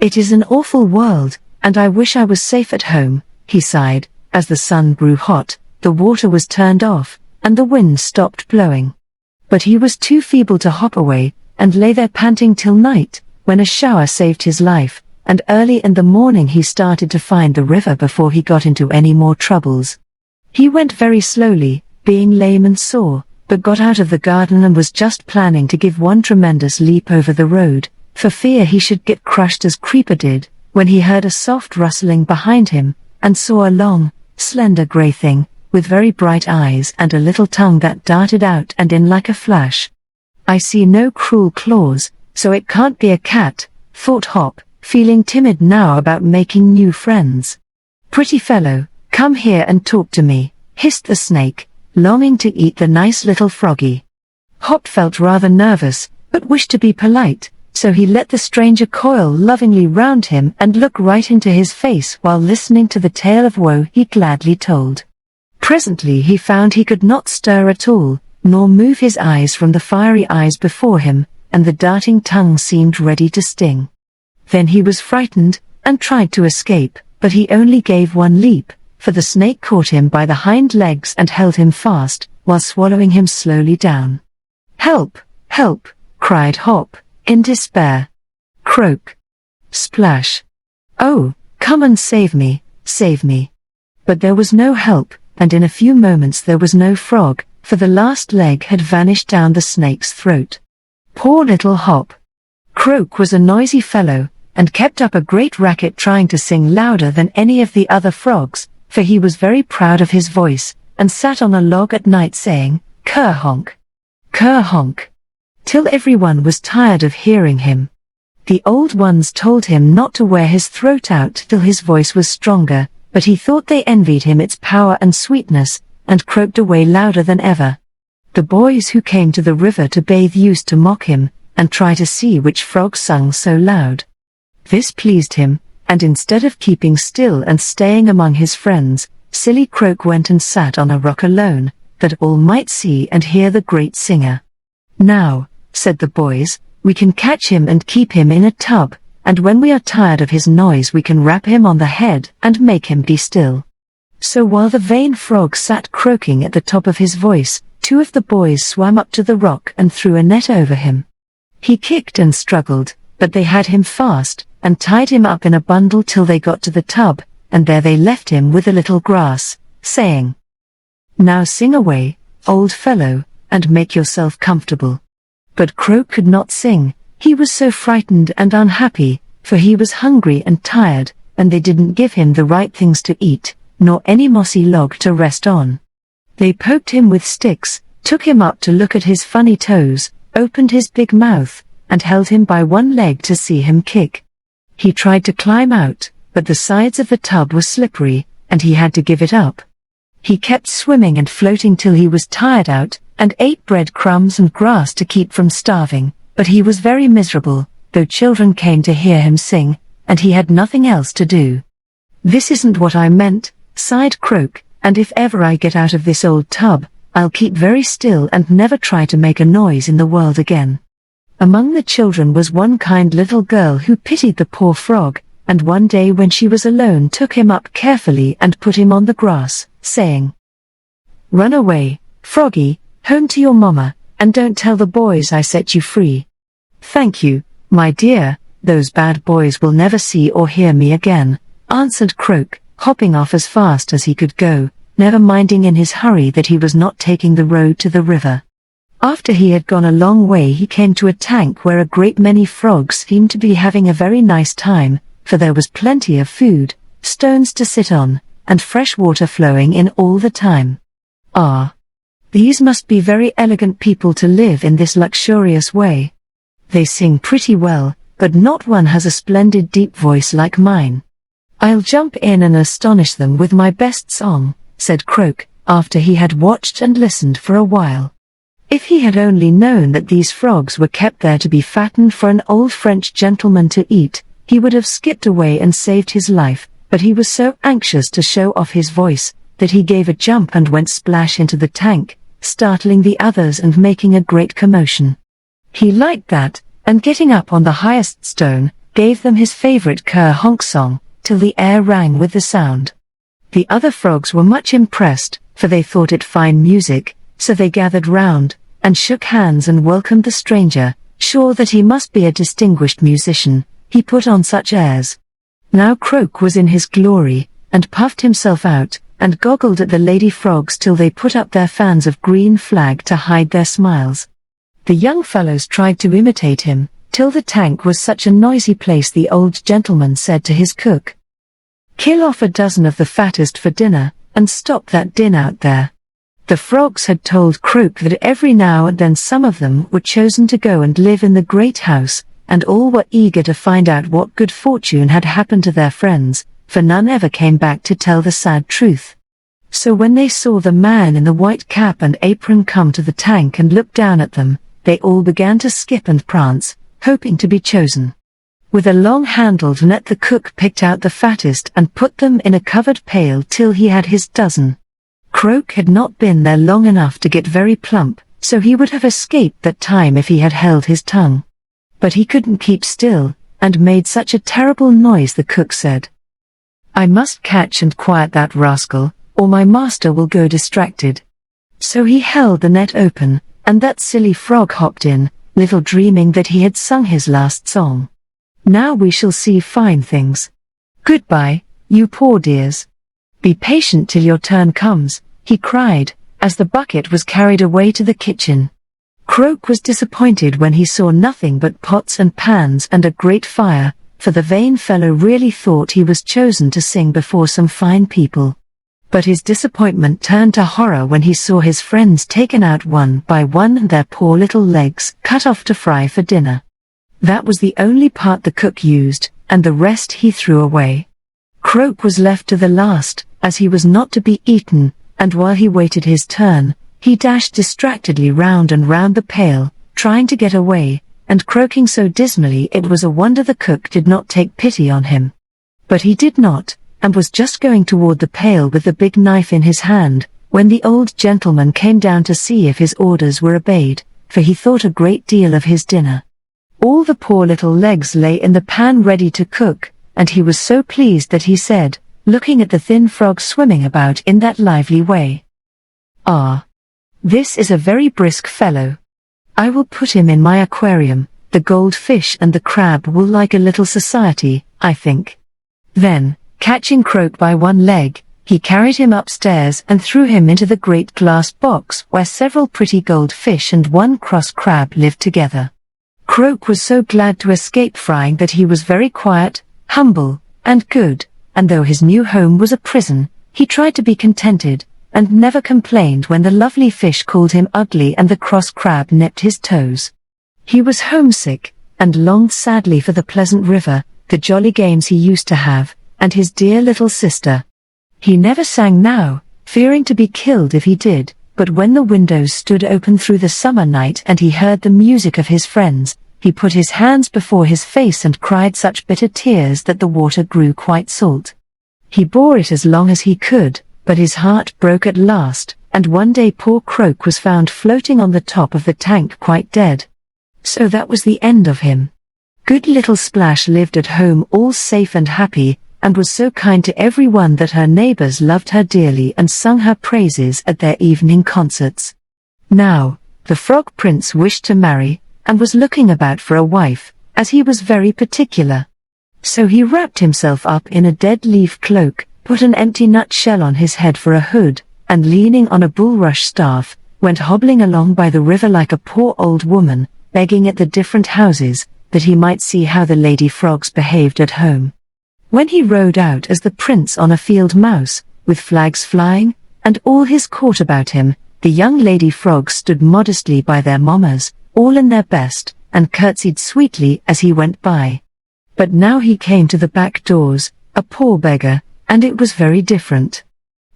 "It is an awful world, and I wish I was safe at home," he sighed. As the sun grew hot, the water was turned off, and the wind stopped blowing. But he was too feeble to hop away, and lay there panting till night, when a shower saved his life, and early in the morning he started to find the river before he got into any more troubles. He went very slowly, being lame and sore, but got out of the garden and was just planning to give one tremendous leap over the road, for fear he should get crushed as Creeper did, when he heard a soft rustling behind him, and saw a long, slender grey thing, with very bright eyes and a little tongue that darted out and in like a flash. "I see no cruel claws, so it can't be a cat," thought Hop, feeling timid now about making new friends. "Pretty fellow, come here and talk to me," hissed the snake, longing to eat the nice little froggy. Hop felt rather nervous, but wished to be polite, so he let the stranger coil lovingly round him and look right into his face while listening to the tale of woe he gladly told. Presently he found he could not stir at all, nor move his eyes from the fiery eyes before him, and the darting tongue seemed ready to sting. Then he was frightened, and tried to escape, but he only gave one leap, for the snake caught him by the hind legs and held him fast, while swallowing him slowly down. "Help! Help!" cried Hop, in despair. Croak! Splash! "Oh, come and save me, save me!" But there was no help, and in a few moments there was no frog, for the last leg had vanished down the snake's throat. Poor little Hop! Croak was a noisy fellow, and kept up a great racket trying to sing louder than any of the other frogs, for he was very proud of his voice, and sat on a log at night saying, "Ker-honk! Ker-honk!" till everyone was tired of hearing him. The old ones told him not to wear his throat out till his voice was stronger, but he thought they envied him its power and sweetness, and croaked away louder than ever. The boys who came to the river to bathe used to mock him, and try to see which frog sung so loud. This pleased him, and instead of keeping still and staying among his friends, silly Croak went and sat on a rock alone, that all might see and hear the great singer. "Now," said the boys, "we can catch him and keep him in a tub, and when we are tired of his noise we can rap him on the head and make him be still." So while the vain frog sat croaking at the top of his voice, two of the boys swam up to the rock and threw a net over him. He kicked and struggled, but they had him fast, and tied him up in a bundle till they got to the tub, and there they left him with a little grass, saying, "Now sing away, old fellow, and make yourself comfortable." But Croak could not sing, he was so frightened and unhappy, for he was hungry and tired, and they didn't give him the right things to eat, nor any mossy log to rest on. They poked him with sticks, took him up to look at his funny toes, opened his big mouth, and held him by one leg to see him kick. He tried to climb out, but the sides of the tub were slippery, and he had to give it up. He kept swimming and floating till he was tired out, and ate bread crumbs and grass to keep from starving, but he was very miserable, though children came to hear him sing, and he had nothing else to do. "This isn't what I meant," sighed Croak, "and if ever I get out of this old tub, I'll keep very still and never try to make a noise in the world again." Among the children was one kind little girl who pitied the poor frog, and one day when she was alone took him up carefully and put him on the grass, saying, "Run away, Froggy, home to your mama, and don't tell the boys I set you free." "Thank you, my dear, those bad boys will never see or hear me again," answered Croak, hopping off as fast as he could go, never minding in his hurry that he was not taking the road to the river. After he had gone a long way he came to a tank where a great many frogs seemed to be having a very nice time, for there was plenty of food, stones to sit on, and fresh water flowing in all the time. "Ah, these must be very elegant people to live in this luxurious way. They sing pretty well, but not one has a splendid deep voice like mine. I'll jump in and astonish them with my best song," said Croak, after he had watched and listened for a while. If he had only known that these frogs were kept there to be fattened for an old French gentleman to eat, he would have skipped away and saved his life, but he was so anxious to show off his voice, that he gave a jump and went splash into the tank, startling the others and making a great commotion. He liked that, and getting up on the highest stone, gave them his favorite cur-honk song, till the air rang with the sound. The other frogs were much impressed, for they thought it fine music, so they gathered round, and shook hands and welcomed the stranger, sure that he must be a distinguished musician, he put on such airs. Now Croak was in his glory, and puffed himself out, and goggled at the lady frogs till they put up their fans of green flag to hide their smiles. The young fellows tried to imitate him, till the tank was such a noisy place the old gentleman said to his cook, "Kill off a dozen of the fattest for dinner, and stop that din out there." The frogs had told Croak that every now and then some of them were chosen to go and live in the great house, and all were eager to find out what good fortune had happened to their friends, for none ever came back to tell the sad truth. So when they saw the man in the white cap and apron come to the tank and look down at them, they all began to skip and prance, hoping to be chosen. With a long-handled net the cook picked out the fattest and put them in a covered pail till he had his dozen. Croak had not been there long enough to get very plump, so he would have escaped that time if he had held his tongue. But he couldn't keep still, and made such a terrible noise the cook said, "I must catch and quiet that rascal, or my master will go distracted." So he held the net open, and that silly frog hopped in, little dreaming that he had sung his last song. "Now we shall see fine things. Goodbye, you poor dears. Be patient till your turn comes," he cried, as the bucket was carried away to the kitchen. Croak was disappointed when he saw nothing but pots and pans and a great fire, for the vain fellow really thought he was chosen to sing before some fine people. But his disappointment turned to horror when he saw his friends taken out one by one and their poor little legs cut off to fry for dinner. That was the only part the cook used, and the rest he threw away. Croak was left to the last, as he was not to be eaten, and while he waited his turn, he dashed distractedly round and round the pail, trying to get away, and croaking so dismally it was a wonder the cook did not take pity on him. But he did not, and was just going toward the pail with the big knife in his hand, when the old gentleman came down to see if his orders were obeyed, for he thought a great deal of his dinner. All the poor little legs lay in the pan ready to cook, and he was so pleased that he said, looking at the thin frog swimming about in that lively way, "Ah, this is a very brisk fellow. I will put him in my aquarium. The goldfish and the crab will like a little society, I think." Then, catching Croak by one leg, he carried him upstairs and threw him into the great glass box where several pretty goldfish and one cross crab lived together. Croak was so glad to escape frying that he was very quiet, humble, and good, and though his new home was a prison, he tried to be contented, and never complained when the lovely fish called him ugly and the cross crab nipped his toes. He was homesick, and longed sadly for the pleasant river, the jolly games he used to have, and his dear little sister. He never sang now, fearing to be killed if he did, but when the windows stood open through the summer night and he heard the music of his friends, he put his hands before his face and cried such bitter tears that the water grew quite salt. He bore it as long as he could, but his heart broke at last, and one day poor Croak was found floating on the top of the tank quite dead. So that was the end of him. Good little Splash lived at home all safe and happy, and was so kind to everyone that her neighbors loved her dearly and sung her praises at their evening concerts. Now, the Frog Prince wished to marry, and was looking about for a wife, as he was very particular. So he wrapped himself up in a dead-leaf cloak, put an empty nutshell on his head for a hood, and leaning on a bulrush staff, went hobbling along by the river like a poor old woman, begging at the different houses, that he might see how the lady frogs behaved at home. When he rode out as the prince on a field mouse, with flags flying, and all his court about him, the young lady frogs stood modestly by their mammas, all in their best, and curtsied sweetly as he went by. But now he came to the back doors, a poor beggar, and it was very different.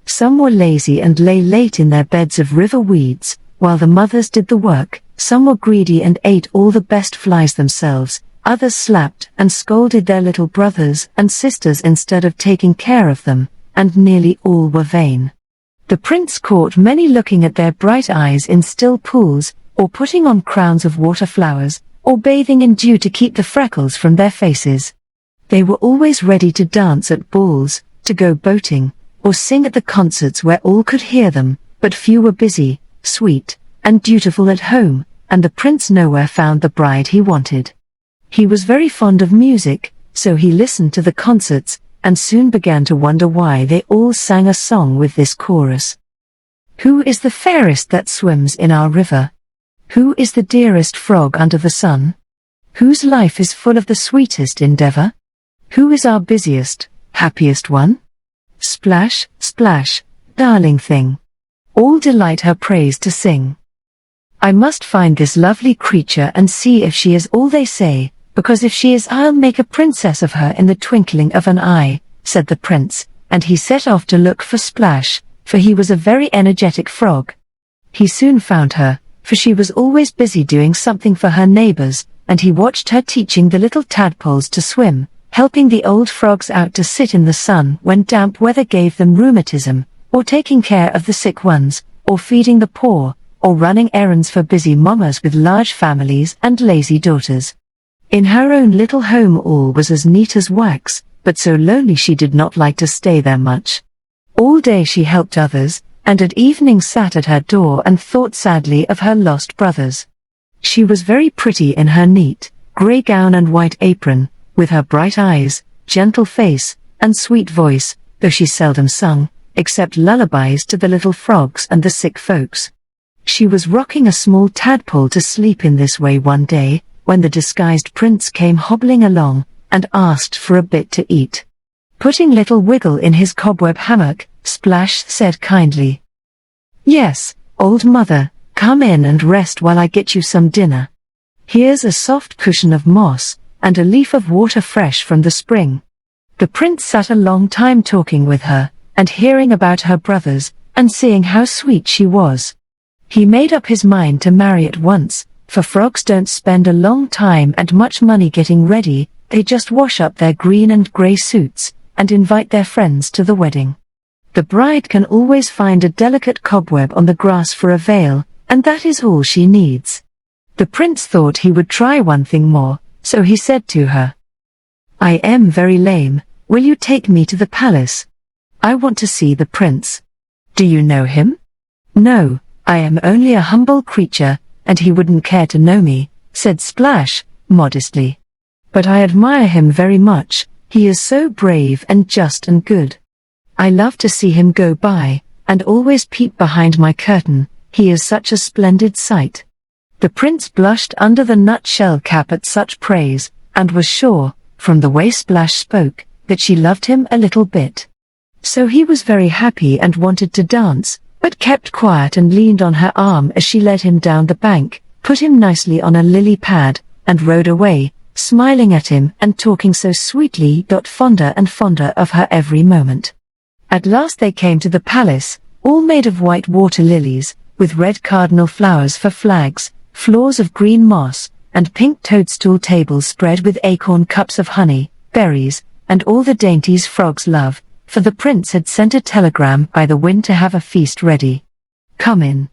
Some were lazy and lay late in their beds of river weeds, while the mothers did the work. Some were greedy and ate all the best flies themselves, others slapped and scolded their little brothers and sisters instead of taking care of them, and nearly all were vain. The prince caught many looking at their bright eyes in still pools, or putting on crowns of water flowers, or bathing in dew to keep the freckles from their faces. They were always ready to dance at balls, to go boating, or sing at the concerts where all could hear them, but few were busy, sweet, and dutiful at home, and the prince nowhere found the bride he wanted. He was very fond of music, so he listened to the concerts, and soon began to wonder why they all sang a song with this chorus. Who is the fairest that swims in our river? Who is the dearest frog under the sun? Whose life is full of the sweetest endeavor? Who is our busiest, happiest one? Splash, splash, darling thing. All delight her praise to sing. I must find this lovely creature and see if she is all they say, because if she is I'll make a princess of her in the twinkling of an eye, said the prince, and he set off to look for Splash, for he was a very energetic frog. He soon found her, for she was always busy doing something for her neighbors, and he watched her teaching the little tadpoles to swim, helping the old frogs out to sit in the sun when damp weather gave them rheumatism, or taking care of the sick ones, or feeding the poor, or running errands for busy mammas with large families and lazy daughters. In her own little home all was as neat as wax, but so lonely she did not like to stay there much. All day she helped others, and at evening sat at her door and thought sadly of her lost brothers. She was very pretty in her neat, grey gown and white apron, with her bright eyes, gentle face, and sweet voice, though she seldom sung, except lullabies to the little frogs and the sick folks. She was rocking a small tadpole to sleep in this way one day, when the disguised prince came hobbling along, and asked for a bit to eat. Putting little Wiggle in his cobweb hammock, Splash said kindly, "Yes, old mother, come in and rest while I get you some dinner. Here's a soft cushion of moss, and a leaf of water fresh from the spring." The prince sat a long time talking with her, and hearing about her brothers, and seeing how sweet she was. He made up his mind to marry at once, for frogs don't spend a long time and much money getting ready, they just wash up their green and grey suits, and invite their friends to the wedding. The bride can always find a delicate cobweb on the grass for a veil, and that is all she needs. The prince thought he would try one thing more, so he said to her, "I am very lame, will you take me to the palace? I want to see the prince." "Do you know him?" "No, I am only a humble creature, and he wouldn't care to know me," said Splash, modestly. "But I admire him very much, he is so brave and just and good. I love to see him go by, and always peep behind my curtain, he is such a splendid sight." The prince blushed under the nutshell cap at such praise, and was sure, from the way Splash spoke, that she loved him a little bit. So he was very happy and wanted to dance, but kept quiet and leaned on her arm as she led him down the bank, put him nicely on a lily pad, and rode away, smiling at him and talking so sweetly, fonder and fonder of her every moment. At last they came to the palace, all made of white water lilies, with red cardinal flowers for flags, floors of green moss, and pink toadstool tables spread with acorn cups of honey, berries, and all the dainties frogs love, for the prince had sent a telegram by the wind to have a feast ready. Come in.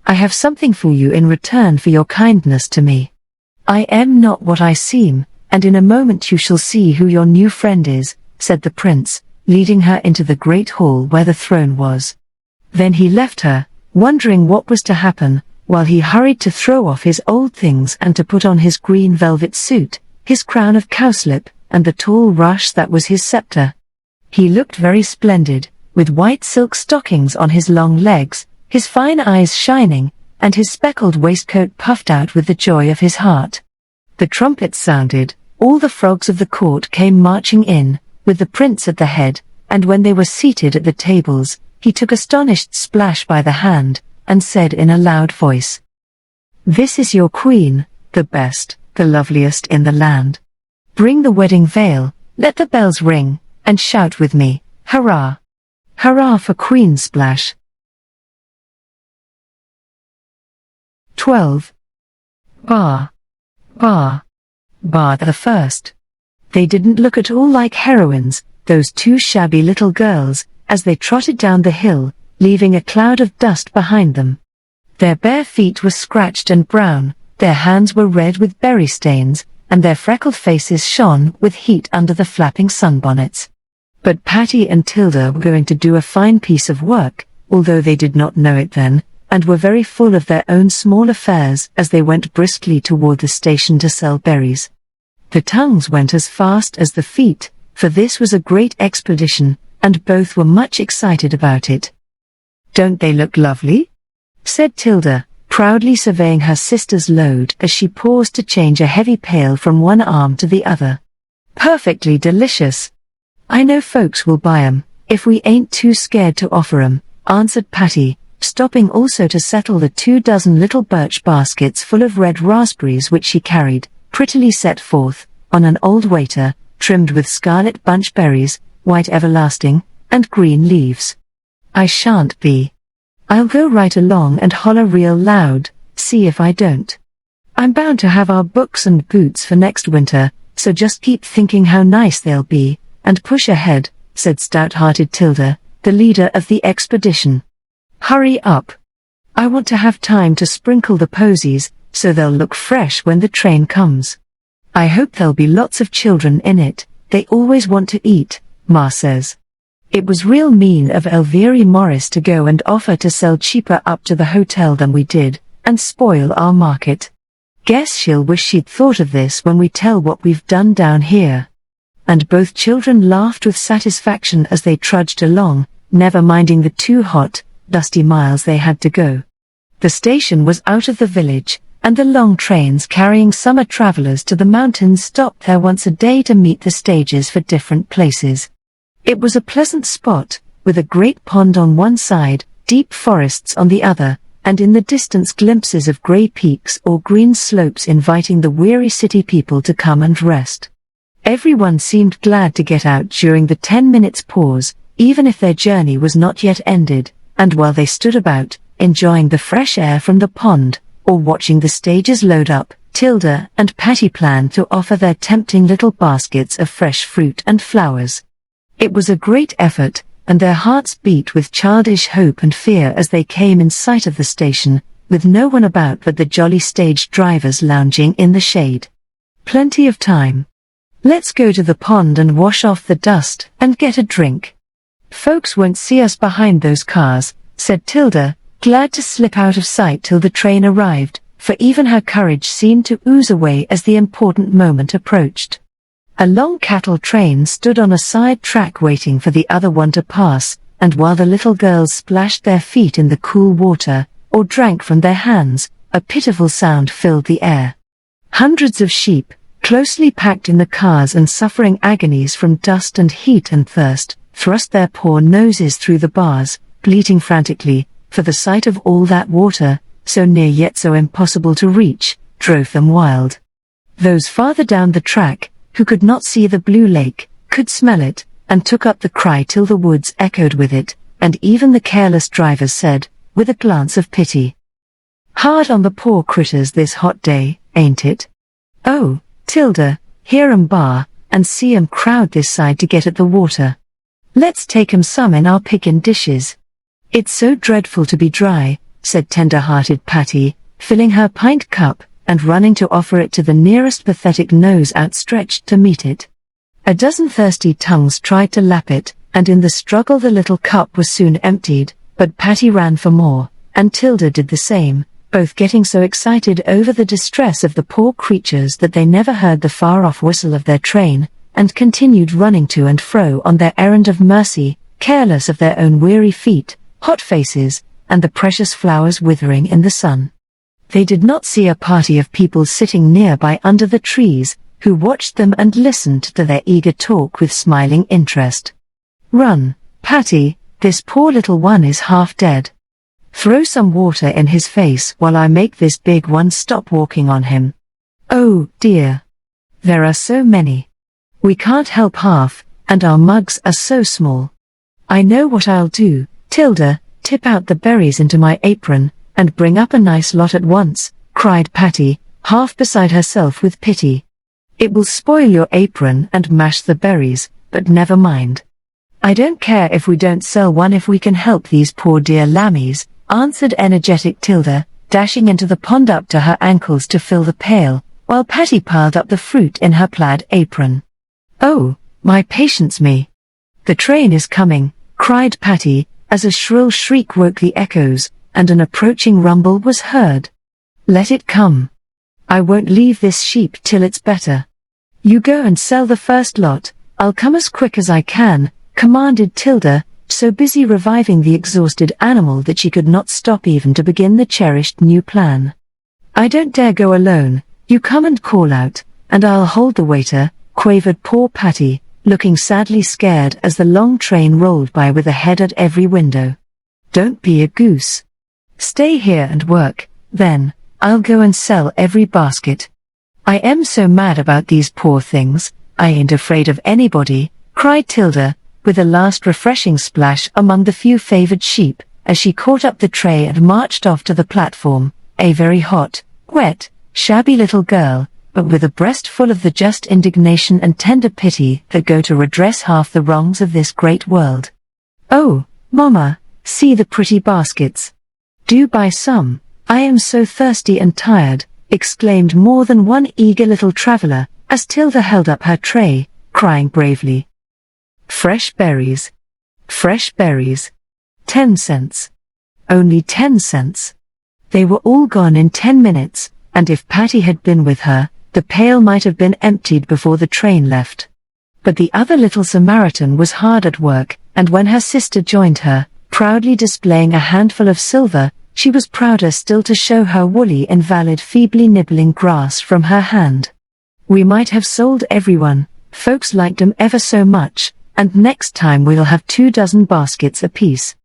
I have something for you in return for your kindness to me. I am not what I seem, and in a moment you shall see who your new friend is, said the prince, leading her into the great hall where the throne was. Then he left her, wondering what was to happen, while he hurried to throw off his old things and to put on his green velvet suit, his crown of cowslip, and the tall rush that was his scepter. He looked very splendid, with white silk stockings on his long legs, his fine eyes shining, and his speckled waistcoat puffed out with the joy of his heart. The trumpets sounded, all the frogs of the court came marching in, with the prince at the head, and when they were seated at the tables, he took astonished Splash by the hand, and said in a loud voice, "This is your queen, the best, the loveliest in the land. Bring the wedding veil, let the bells ring, and shout with me, hurrah! Hurrah for Queen Splash!" 12. Bar the first. They didn't look at all like heroines, those two shabby little girls, as they trotted down the hill, leaving a cloud of dust behind them. Their bare feet were scratched and brown, their hands were red with berry stains, and their freckled faces shone with heat under the flapping sunbonnets. But Patty and Tilda were going to do a fine piece of work, although they did not know it then, and were very full of their own small affairs as they went briskly toward the station to sell berries. The tongues went as fast as the feet, for this was a great expedition, and both were much excited about it. "Don't they look lovely?" said Tilda, proudly surveying her sister's load as she paused to change a heavy pail from one arm to the other. "Perfectly delicious. I know folks will buy 'em, if we ain't too scared to offer 'em," answered Patty, stopping also to settle the 2 little birch baskets full of red raspberries which she carried, prettily set forth, on an old waiter, trimmed with scarlet bunch berries, white everlasting, and green leaves. "I shan't be. I'll go right along and holler real loud, see if I don't. I'm bound to have our books and boots for next winter, so just keep thinking how nice they'll be, and push ahead," said stout-hearted Tilda, the leader of the expedition. "Hurry up. I want to have time to sprinkle the posies, so they'll look fresh when the train comes. I hope there'll be lots of children in it, they always want to eat, Ma says. It was real mean of Elvira Morris to go and offer to sell cheaper up to the hotel than we did, and spoil our market. Guess she'll wish she'd thought of this when we tell what we've done down here." And both children laughed with satisfaction as they trudged along, never minding the 2 hot, dusty miles they had to go. The station was out of the village, and the long trains carrying summer travelers to the mountains stopped there once a day to meet the stages for different places. It was a pleasant spot, with a great pond on one side, deep forests on the other, and in the distance glimpses of grey peaks or green slopes inviting the weary city people to come and rest. Everyone seemed glad to get out during the 10 minutes pause, even if their journey was not yet ended, and while they stood about, enjoying the fresh air from the pond, or watching the stages load up, Tilda and Patty planned to offer their tempting little baskets of fresh fruit and flowers. It was a great effort, and their hearts beat with childish hope and fear as they came in sight of the station, with no one about but the jolly stage drivers lounging in the shade. Plenty of time. "Let's go to the pond and wash off the dust, and get a drink. Folks won't see us behind those cars," said Tilda, glad to slip out of sight till the train arrived, for even her courage seemed to ooze away as the important moment approached. A long cattle train stood on a side track waiting for the other one to pass, and while the little girls splashed their feet in the cool water, or drank from their hands, a pitiful sound filled the air. Hundreds of sheep, closely packed in the cars and suffering agonies from dust and heat and thirst, thrust their poor noses through the bars, bleating frantically, for the sight of all that water, so near yet so impossible to reach, drove them wild. Those farther down the track, who could not see the blue lake, could smell it, and took up the cry till the woods echoed with it, and even the careless drivers said, with a glance of pity, "Hard on the poor critters this hot day, ain't it? Oh, Tilda, hear 'em bar, and see 'em crowd this side to get at the water. Let's take 'em some in our pickin' dishes." "It's so dreadful to be dry," said tender-hearted Patty, filling her pint cup, and running to offer it to the nearest pathetic nose outstretched to meet it. A dozen thirsty tongues tried to lap it, and in the struggle the little cup was soon emptied, but Patty ran for more, and Tilda did the same, both getting so excited over the distress of the poor creatures that they never heard the far-off whistle of their train, and continued running to and fro on their errand of mercy, careless of their own weary feet, hot faces, and the precious flowers withering in the sun. They did not see a party of people sitting nearby under the trees, who watched them and listened to their eager talk with smiling interest. "Run, Patty, this poor little one is half dead. Throw some water in his face while I make this big one stop walking on him. Oh, dear. There are so many. We can't help half, and our mugs are so small. I know what I'll do, Tilda, tip out the berries into my apron, and bring up a nice lot at once," cried Patty, half beside herself with pity. "It will spoil your apron and mash the berries, but never mind. I don't care if we don't sell one if we can help these poor dear lammies," answered energetic Tilda, dashing into the pond up to her ankles to fill the pail, while Patty piled up the fruit in her plaid apron. "Oh, my patience me! The train is coming," cried Patty, as a shrill shriek woke the echoes, and an approaching rumble was heard. "Let it come. I won't leave this sheep till it's better. You go and sell the first lot, I'll come as quick as I can," commanded Tilda, so busy reviving the exhausted animal that she could not stop even to begin the cherished new plan. "I don't dare go alone, you come and call out, and I'll hold the waiter," quavered poor Patty, looking sadly scared as the long train rolled by with a head at every window. "Don't be a goose. Stay here and work, then, I'll go and sell every basket. I am so mad about these poor things, I ain't afraid of anybody," cried Tilda, with a last refreshing splash among the few favored sheep, as she caught up the tray and marched off to the platform, a very hot, wet, shabby little girl, but with a breast full of the just indignation and tender pity that go to redress half the wrongs of this great world. "Oh, Mama, see the pretty baskets. Do buy some, I am so thirsty and tired," exclaimed more than one eager little traveler, as Tilda held up her tray, crying bravely. Fresh berries. Fresh berries. 10 cents. Only 10 cents. They were all gone in 10 minutes, and if Patty had been with her, the pail might have been emptied before the train left. But the other little Samaritan was hard at work, and when her sister joined her, proudly displaying a handful of silver, she was prouder still to show her woolly invalid feebly nibbling grass from her hand. "We might have sold everyone, folks liked 'em ever so much, and next time we'll have 24 baskets apiece.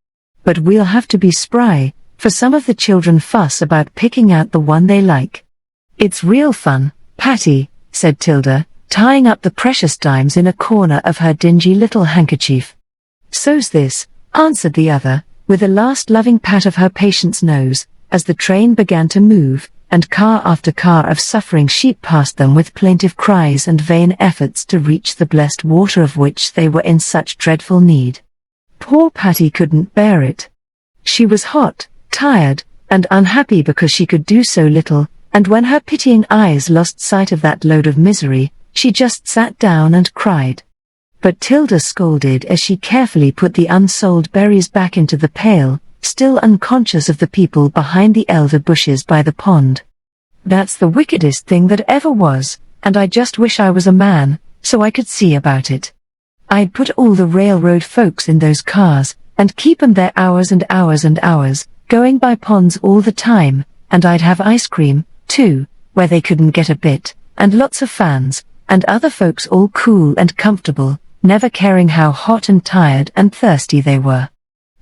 But we'll have to be spry, for some of the children fuss about picking out the one they like." "It's real fun, Patty," said Tilda, tying up the precious dimes in a corner of her dingy little handkerchief. "So's this," answered the other, with a last loving pat of her patient's nose, as the train began to move, and car after car of suffering sheep passed them with plaintive cries and vain efforts to reach the blessed water of which they were in such dreadful need. Poor Patty couldn't bear it. She was hot, tired, and unhappy because she could do so little, and when her pitying eyes lost sight of that load of misery, she just sat down and cried. But Tilda scolded as she carefully put the unsold berries back into the pail, still unconscious of the people behind the elder bushes by the pond. "That's the wickedest thing that ever was, and I just wish I was a man, so I could see about it. I'd put all the railroad folks in those cars, and keep 'em there hours and hours and hours, going by ponds all the time, and I'd have ice cream, too, where they couldn't get a bit, and lots of fans, and other folks all cool and comfortable, never caring how hot and tired and thirsty they were.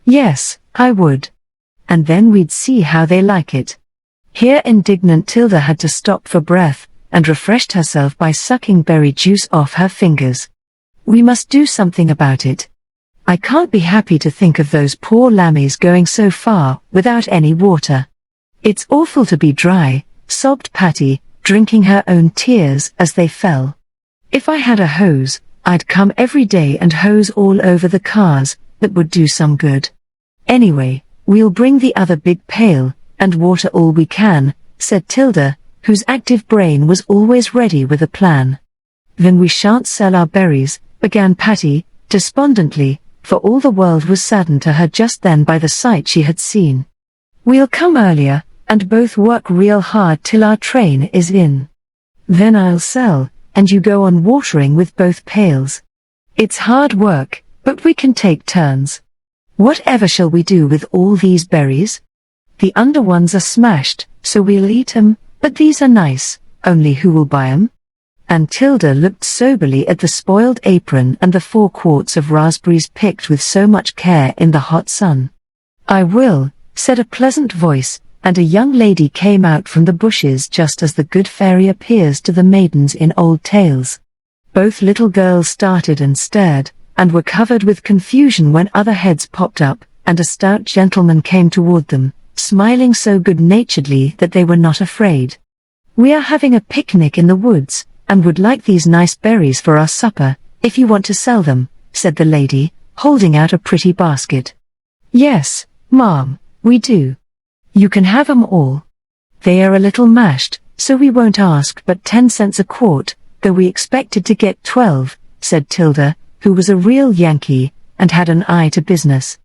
Yes, I would. and then we'd see how they like it." Here indignant Tilda had to stop for breath, and refreshed herself by sucking berry juice off her fingers. "We must do something about it. I can't be happy to think of those poor lammies going so far without any water. It's awful to be dry," sobbed Patty, drinking her own tears as they fell. "If I had a hose, I'd come every day and hose all over the cars. That would do some good. Anyway, we'll bring the other big pail, and water all we can," said Tilda, whose active brain was always ready with a plan. "Then we shan't sell our berries," began Patty, despondently, for all the world was saddened to her just then by the sight she had seen. "We'll come earlier, and both work real hard till our train is in. Then I'll sell, and you go on watering with both pails. It's hard work, but we can take turns. Whatever shall we do with all these berries? The under ones are smashed, so we'll eat 'em, but these are nice, only who will buy 'em?" And Tilda looked soberly at the spoiled apron and the 4 quarts of raspberries picked with so much care in the hot sun. "I will," said a pleasant voice, and a young lady came out from the bushes just as the good fairy appears to the maidens in old tales. Both little girls started and stared, and were covered with confusion when other heads popped up, and a stout gentleman came toward them, smiling so good-naturedly that they were not afraid. "We are having a picnic in the woods, and would like these nice berries for our supper, if you want to sell them," said the lady, holding out a pretty basket. "Yes, ma'am, we do. You can have 'em all. They are a little mashed, so we won't ask but 10 cents a quart, though we expected to get 12, said Tilda, who was a real Yankee, and had an eye to business.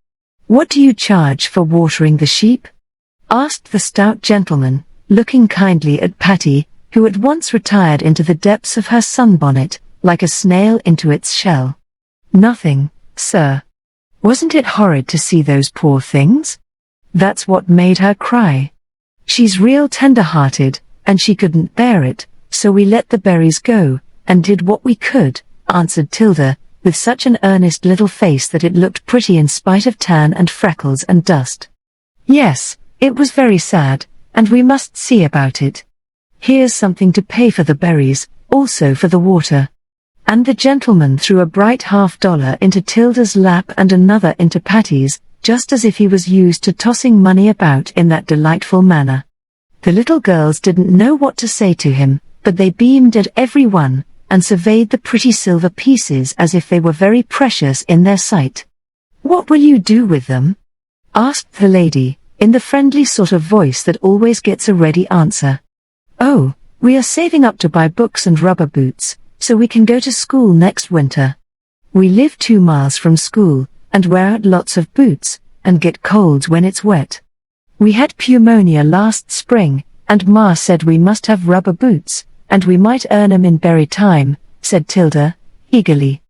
"What do you charge for watering the sheep?" asked the stout gentleman, looking kindly at Patty, who at once retired into the depths of her sunbonnet, like a snail into its shell. "Nothing, sir. Wasn't it horrid to see those poor things? That's what made her cry. She's real tender-hearted, and she couldn't bear it, so we let the berries go, and did what we could," answered Tilda, with such an earnest little face that it looked pretty in spite of tan and freckles and dust. "Yes, it was very sad, and we must see about it. Here's something to pay for the berries, also for the water." And the gentleman threw a bright $half into Tilda's lap and another into Patty's, just as if he was used to tossing money about in that delightful manner. The little girls didn't know what to say to him, but they beamed at every one, and surveyed the pretty silver pieces as if they were very precious in their sight. "What will you do with them?" asked the lady, in the friendly sort of voice that always gets a ready answer. "Oh, we are saving up to buy books and rubber boots, so we can go to school next winter. We live 2 miles from school, and wear out lots of boots, and get colds when it's wet. We had pneumonia last spring, and Ma said we must have rubber boots, and we might earn 'em in berry time," said Tilda, eagerly.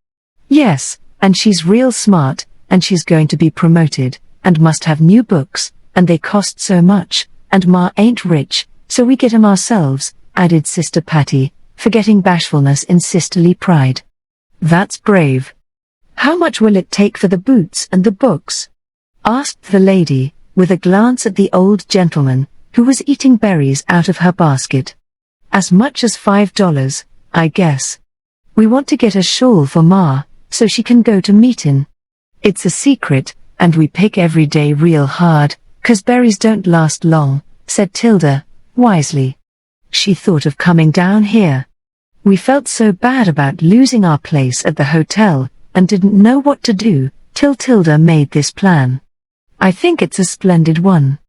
"Yes, and she's real smart, and she's going to be promoted, and must have new books, and they cost so much, and Ma ain't rich, so we get 'em ourselves," added Sister Patty, forgetting bashfulness in sisterly pride. "That's brave. How much will it take for the boots and the books?" asked the lady, with a glance at the old gentleman, who was eating berries out of her basket. "As much as $5, I guess. We want to get a shawl for Ma, so she can go to meetin'. It's a secret, and we pick every day real hard, 'cause berries don't last long," said Tilda, wisely. She thought of coming down here. "We felt so bad about losing our place at the hotel, and didn't know what to do, till Tilda made this plan. I think it's a splendid one."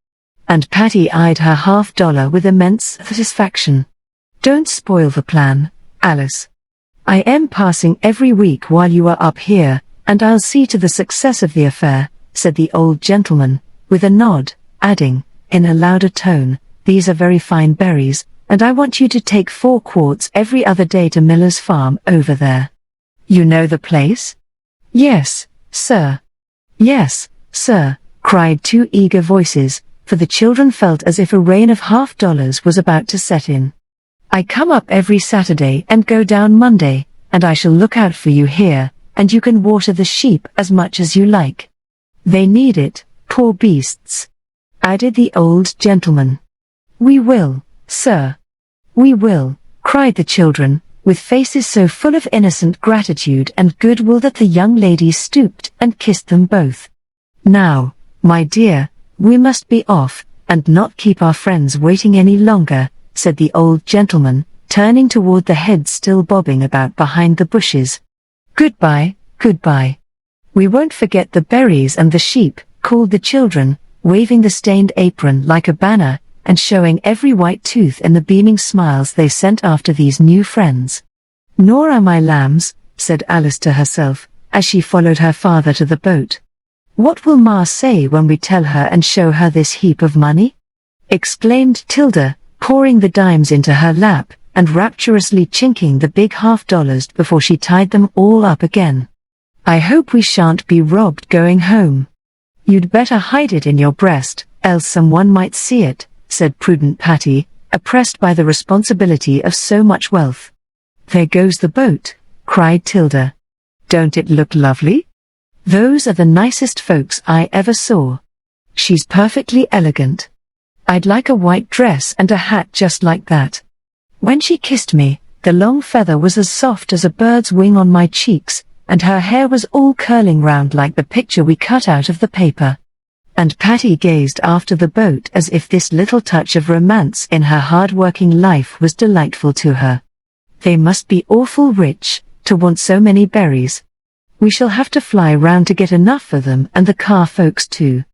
And Patty eyed her $half with immense satisfaction. "Don't spoil the plan, Alice. I am passing every week while you are up here, and I'll see to the success of the affair," said the old gentleman, with a nod, adding, in a louder tone, "These are very fine berries, and I want you to take 4 quarts every other day to Miller's farm over there. You know the place?" "Yes, sir." "Yes, sir," cried 2 eager voices, for the children felt as if a rain of $half was about to set in. "I come up every Saturday and go down Monday, and I shall look out for you here, and you can water the sheep as much as you like. They need it, poor beasts. added the old gentleman. "We will, sir. We will," cried the children, with faces so full of innocent gratitude and goodwill that the young lady stooped and kissed them both. "Now, my dear, we must be off, and not keep our friends waiting any longer," said the old gentleman, turning toward the head still bobbing about behind the bushes. "Goodbye, goodbye. We won't forget the berries and the sheep," called the children, waving the stained apron like a banner, and showing every white tooth in the beaming smiles they sent after these new friends. "Nor are my lambs," said Alice to herself, as she followed her father to the boat. "What will Ma say when we tell her and show her this heap of money?" exclaimed Tilda, pouring the dimes into her lap, and rapturously chinking the big $half before she tied them all up again. "I hope we shan't be robbed going home." "You'd better hide it in your breast, else someone might see it," said prudent Patty, oppressed by the responsibility of so much wealth. "There goes the boat," cried Tilda. "Don't it look lovely? Those are the nicest folks I ever saw. She's perfectly elegant. I'd like a white dress and a hat just like that. When she kissed me, the long feather was as soft as a bird's wing on my cheeks, and her hair was all curling round like the picture we cut out of the paper." And Patty gazed after the boat as if this little touch of romance in her hard-working life was delightful to her. "They must be awful rich, to want so many berries. We shall have to fly round to get enough for them and the car folks too.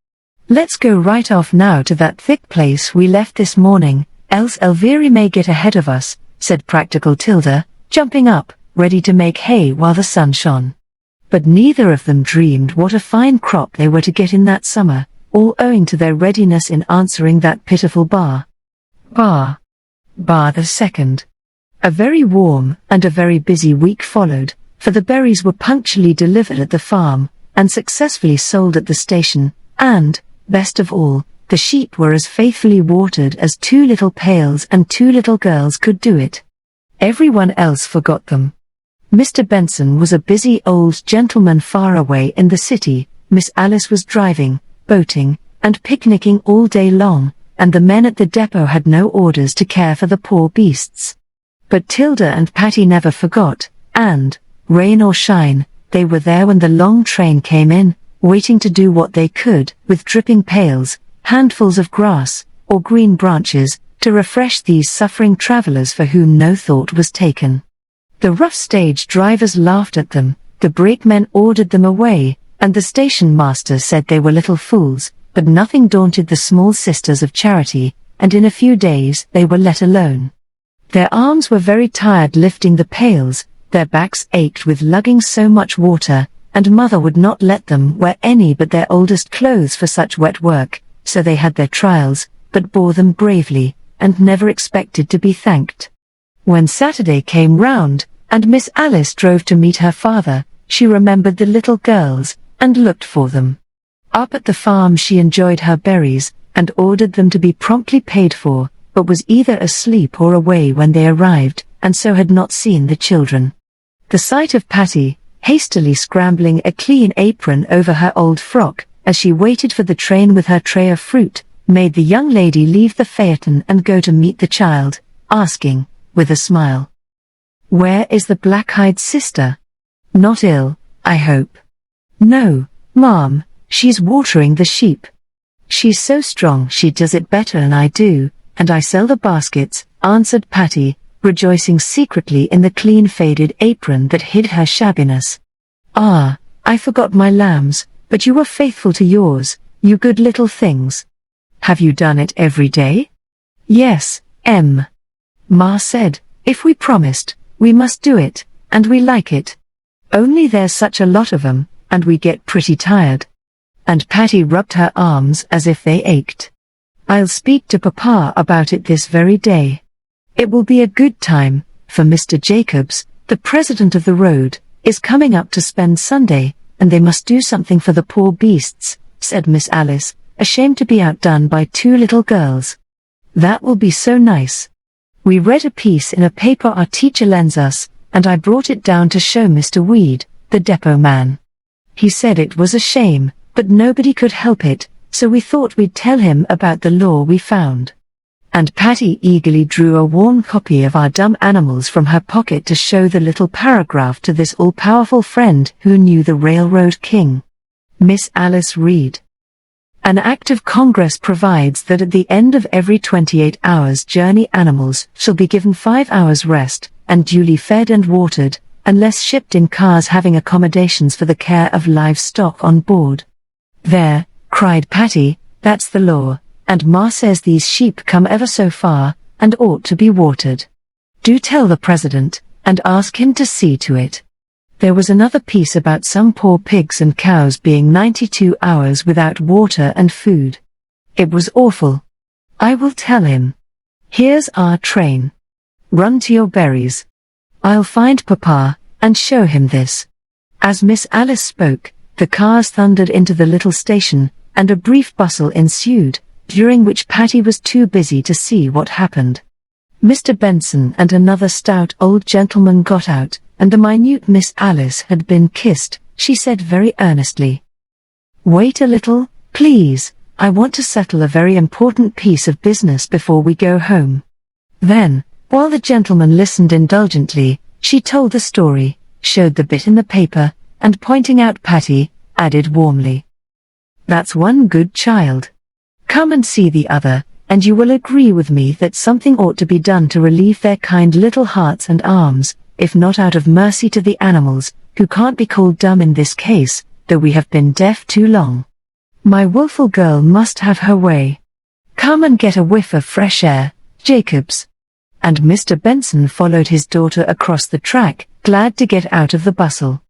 Let's go right off now to that thick place we left this morning, else Elvira may get ahead of us," said practical Tilda, jumping up, ready to make hay while the sun shone. But neither of them dreamed what a fine crop they were to get in that summer, all owing to their readiness in answering that pitiful bar. Bar the second. A very warm and a very busy week followed, for the berries were punctually delivered at the farm, and successfully sold at the station, and, best of all, the sheep were as faithfully watered as 2 little pails and 2 little girls could do it. Everyone else forgot them. Mr. Benson was a busy old gentleman far away in the city, Miss Alice was driving, boating, and picnicking all day long, and the men at the depot had no orders to care for the poor beasts. But Tilda and Patty never forgot, and, rain or shine, they were there when the long train came in, waiting to do what they could, with dripping pails, handfuls of grass, or green branches, to refresh these suffering travelers for whom no thought was taken. The rough stage drivers laughed at them, the brakemen ordered them away, and the station master said they were little fools, but nothing daunted the small sisters of charity, and in a few days they were let alone. Their arms were very tired lifting the pails, their backs ached with lugging so much water, and mother would not let them wear any but their oldest clothes for such wet work, so they had their trials, but bore them bravely, and never expected to be thanked. When Saturday came round, and Miss Alice drove to meet her father, she remembered the little girls, and looked for them. Up at the farm she enjoyed her berries, and ordered them to be promptly paid for, but was either asleep or away when they arrived, and so had not seen the children. The sight of Patty, hastily scrambling a clean apron over her old frock, as she waited for the train with her tray of fruit, made the young lady leave the phaeton and go to meet the child, asking, with a smile, "Where is the black-eyed sister? Not ill, I hope?" "No, ma'am, she's watering the sheep. She's so strong she does it better than I do, and I sell the baskets," answered Patty, rejoicing secretly in the clean faded apron that hid her shabbiness. "Ah, I forgot my lambs, but you were faithful to yours, you good little things. Have you done it every day?" "Yes, Ma said, if we promised, we must do it, and we like it. Only there's such a lot of 'em, and we get pretty tired." And Patty rubbed her arms as if they ached. "I'll speak to Papa about it this very day. It will be a good time, for Mr. Jacobs, the president of the road, is coming up to spend Sunday, and they must do something for the poor beasts," said Miss Alice, ashamed to be outdone by 2 little girls. "That will be so nice. We read a piece in a paper our teacher lends us, and I brought it down to show Mr. Weed, the depot man. He said it was a shame, but nobody could help it, so we thought we'd tell him about the law we found." And Patty eagerly drew a worn copy of Our Dumb Animals from her pocket to show the little paragraph to this all-powerful friend who knew the Railroad King. Miss Alice read. "An act of Congress provides that at the end of every 28 hours journey animals shall be given 5 hours rest, and duly fed and watered, unless shipped in cars having accommodations for the care of livestock on board." "There," cried Patty, "that's the law, and Ma says these sheep come ever so far, and ought to be watered. Do tell the President, and ask him to see to it." There was another piece about some poor pigs and cows being 92 hours without water and food. It was awful. "I will tell him. Here's our train. Run to your berries. I'll find Papa, and show him this." As Miss Alice spoke, the cars thundered into the little station, and a brief bustle ensued, during which Patty was too busy to see what happened. Mr. Benson and another stout old gentleman got out, and the minute Miss Alice had been kissed, she said very earnestly, "Wait a little, please, I want to settle a very important piece of business before we go home." Then, while the gentleman listened indulgently, she told the story, showed the bit in the paper, and pointing out Patty, added warmly, "That's one good child. Come and see the other, and you will agree with me that something ought to be done to relieve their kind little hearts and arms, if not out of mercy to the animals, who can't be called dumb in this case, though we have been deaf too long. My wilful girl must have her way. Come and get a whiff of fresh air, Jacobs." And Mr. Benson followed his daughter across the track, glad to get out of the bustle.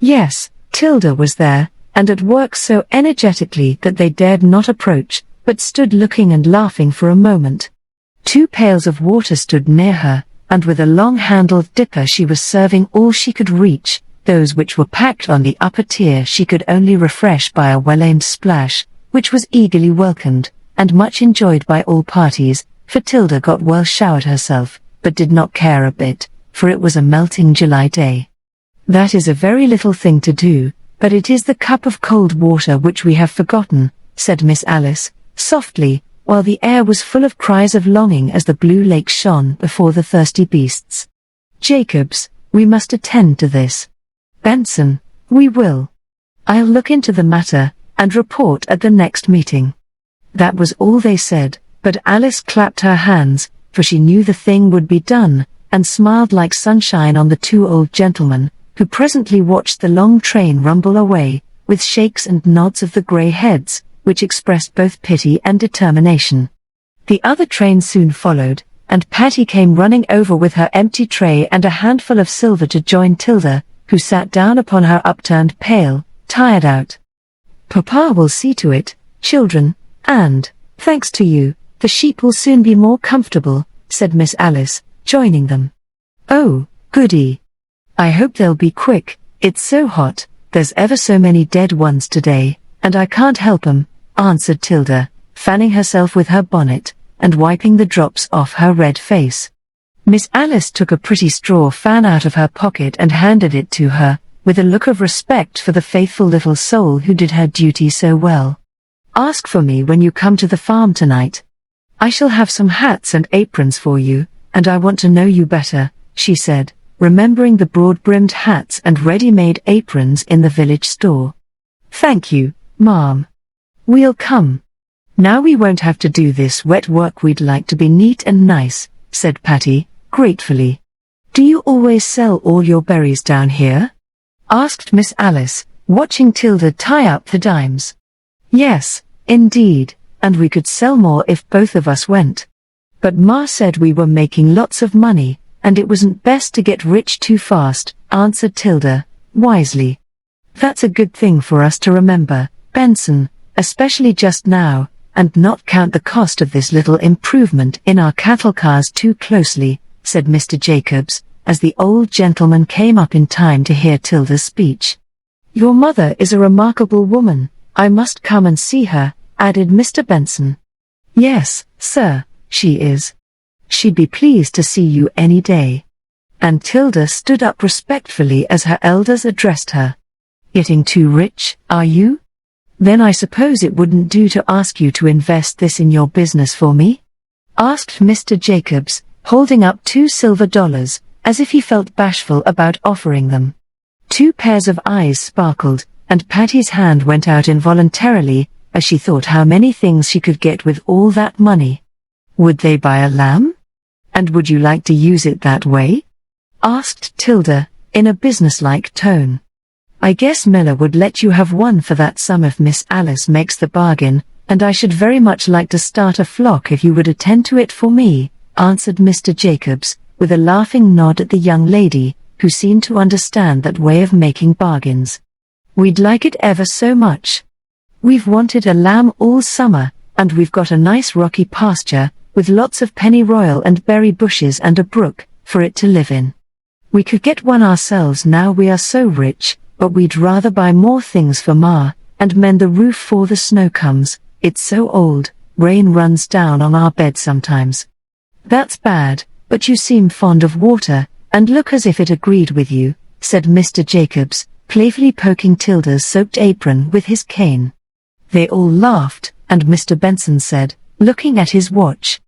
Yes, Tilda was there, and at work so energetically that they dared not approach, but stood looking and laughing for a moment. 2 pails of water stood near her, and with a long-handled dipper she was serving all she could reach. Those which were packed on the upper tier she could only refresh by a well-aimed splash, which was eagerly welcomed, and much enjoyed by all parties, for Tilda got well showered herself, but did not care a bit, for it was a melting July day. "That is a very little thing to do, but it is the cup of cold water which we have forgotten," said Miss Alice, softly, while the air was full of cries of longing as the blue lake shone before the thirsty beasts. "Jacobs, we must attend to this." "Benson, we will. I'll look into the matter, and report at the next meeting." That was all they said, but Alice clapped her hands, for she knew the thing would be done, and smiled like sunshine on the 2 old gentlemen, who presently watched the long train rumble away, with shakes and nods of the grey heads, which expressed both pity and determination. The other train soon followed, and Patty came running over with her empty tray and a handful of silver to join Tilda, who sat down upon her upturned pail, tired out. "Papa will see to it, children, and, thanks to you, the sheep will soon be more comfortable," said Miss Alice, joining them. "Oh, goody. I hope they'll be quick, it's so hot, there's ever so many dead ones today, and I can't help 'em," answered Tilda, fanning herself with her bonnet, and wiping the drops off her red face. Miss Alice took a pretty straw fan out of her pocket and handed it to her, with a look of respect for the faithful little soul who did her duty so well. "Ask for me when you come to the farm tonight. I shall have some hats and aprons for you, and I want to know you better," she said, remembering the broad-brimmed hats and ready-made aprons in the village store. "Thank you, Ma'am. We'll come. Now we won't have to do this wet work. We'd like to be neat and nice," said Patty, gratefully. "Do you always sell all your berries down here?" asked Miss Alice, watching Tilda tie up the dimes. "Yes, indeed, and we could sell more if both of us went. But Ma said we were making lots of money, and it wasn't best to get rich too fast," answered Tilda, wisely. "That's a good thing for us to remember, Benson, especially just now, and not count the cost of this little improvement in our cattle cars too closely," said Mr. Jacobs, as the old gentleman came up in time to hear Tilda's speech. "Your mother is a remarkable woman, I must come and see her," added Mr. Benson. "Yes, sir, she is. She'd be pleased to see you any day." And Tilda stood up respectfully as her elders addressed her. "Getting too rich, are you?" Then I suppose it wouldn't do to ask you to invest this in your business for me? Asked Mr. Jacobs, holding up $2 as if he felt bashful about offering them. 2 pairs of eyes sparkled, and Patty's hand went out involuntarily, as she thought how many things she could get with all that money. Would they buy a lamb? And would you like to use it that way? Asked Tilda, in a businesslike tone. I guess Miller would let you have one for that sum if Miss Alice makes the bargain, and I should very much like to start a flock if you would attend to it for me, answered Mr. Jacobs, with a laughing nod at the young lady, who seemed to understand that way of making bargains. We'd like it ever so much. We've wanted a lamb all summer, and we've got a nice rocky pasture, with lots of pennyroyal and berry bushes and a brook, for it to live in. We could get one ourselves now we are so rich, but we'd rather buy more things for Ma, and mend the roof 'fore the snow comes. It's so old, rain runs down on our bed sometimes. That's bad, but you seem fond of water, and look as if it agreed with you, said Mr. Jacobs, playfully poking Tilda's soaked apron with his cane. They all laughed, and Mr. Benson said, looking at his watch,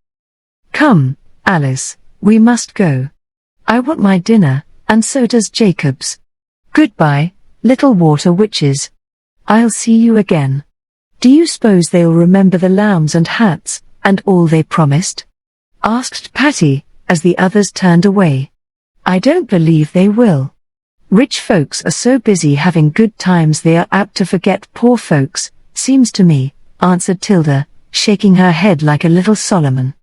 Come, Alice, we must go. I want my dinner, and so does Jacobs. Goodbye, little water witches. I'll see you again. Do you suppose they'll remember the lambs and hats, and all they promised? Asked Patty, as the others turned away. I don't believe they will. Rich folks are so busy having good times they are apt to forget poor folks, seems to me, answered Tilda, shaking her head like a little Solomon.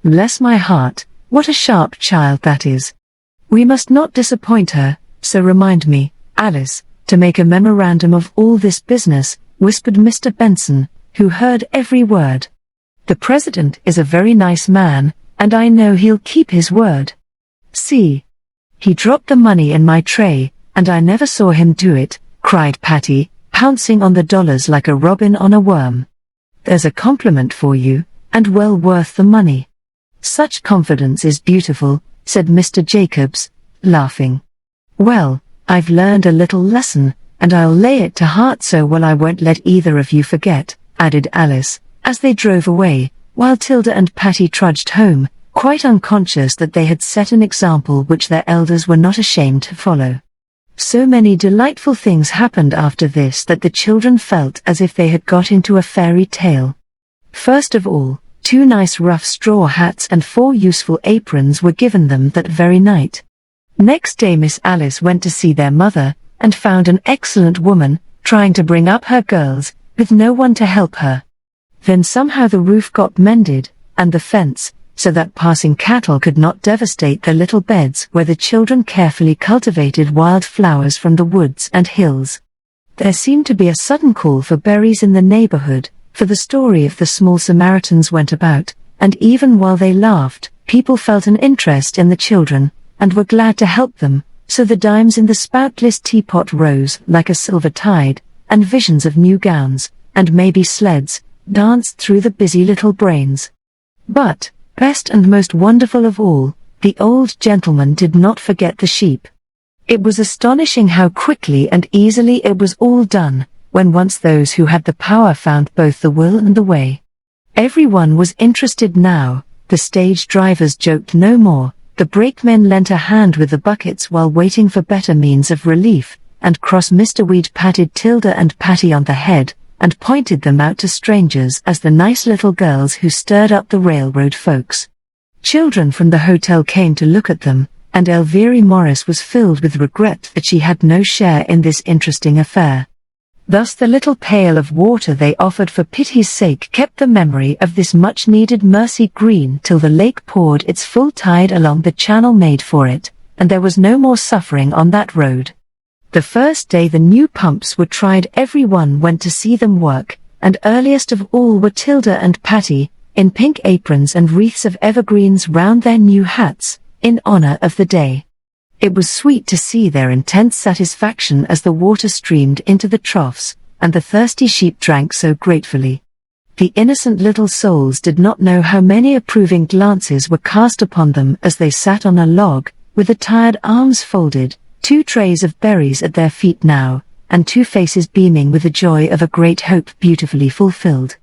Bless my heart, what a sharp child that is. We must not disappoint her, so remind me, Alice, to make a memorandum of all this business, whispered Mr. Benson, who heard every word. The president is a very nice man, and I know he'll keep his word. See. He dropped the money in my tray, and I never saw him do it, cried Patty, pouncing on the dollars like a robin on a worm. There's a compliment for you, and well worth the money. Such confidence is beautiful, said Mr. Jacobs, laughing. Well, I've learned a little lesson, and I'll lay it to heart so well I won't let either of you forget, added Alice, as they drove away, while Tilda and Patty trudged home, quite unconscious that they had set an example which their elders were not ashamed to follow. So many delightful things happened after this that the children felt as if they had got into a fairy tale. First of all, 2 nice rough straw hats and 4 useful aprons were given them that very night. Next day Miss Alice went to see their mother, and found an excellent woman, trying to bring up her girls, with no one to help her. Then somehow the roof got mended, and the fence, so that passing cattle could not devastate the little beds where the children carefully cultivated wild flowers from the woods and hills. There seemed to be a sudden call for berries in the neighborhood, for the story of the small Samaritans went about, and even while they laughed, people felt an interest in the children, and were glad to help them, so the dimes in the spoutless teapot rose like a silver tide, and visions of new gowns, and maybe sleds, danced through the busy little brains. But, best and most wonderful of all, the old gentleman did not forget the sheep. It was astonishing how quickly and easily it was all done, when once those who had the power found both the will and the way. Everyone was interested now, the stage drivers joked no more, the brakemen lent a hand with the buckets while waiting for better means of relief, and Cross Mr. Weed patted Tilda and Patty on the head, and pointed them out to strangers as the nice little girls who stirred up the railroad folks. Children from the hotel came to look at them, and Elvira Morris was filled with regret that she had no share in this interesting affair. Thus the little pail of water they offered for pity's sake kept the memory of this much-needed mercy green till the lake poured its full tide along the channel made for it, and there was no more suffering on that road. The first day the new pumps were tried everyone went to see them work, and earliest of all were Tilda and Patty, in pink aprons and wreaths of evergreens round their new hats, in honor of the day. It was sweet to see their intense satisfaction as the water streamed into the troughs, and the thirsty sheep drank so gratefully. The innocent little souls did not know how many approving glances were cast upon them as they sat on a log, with the tired arms folded, 2 trays of berries at their feet now, and two faces beaming with the joy of a great hope beautifully fulfilled.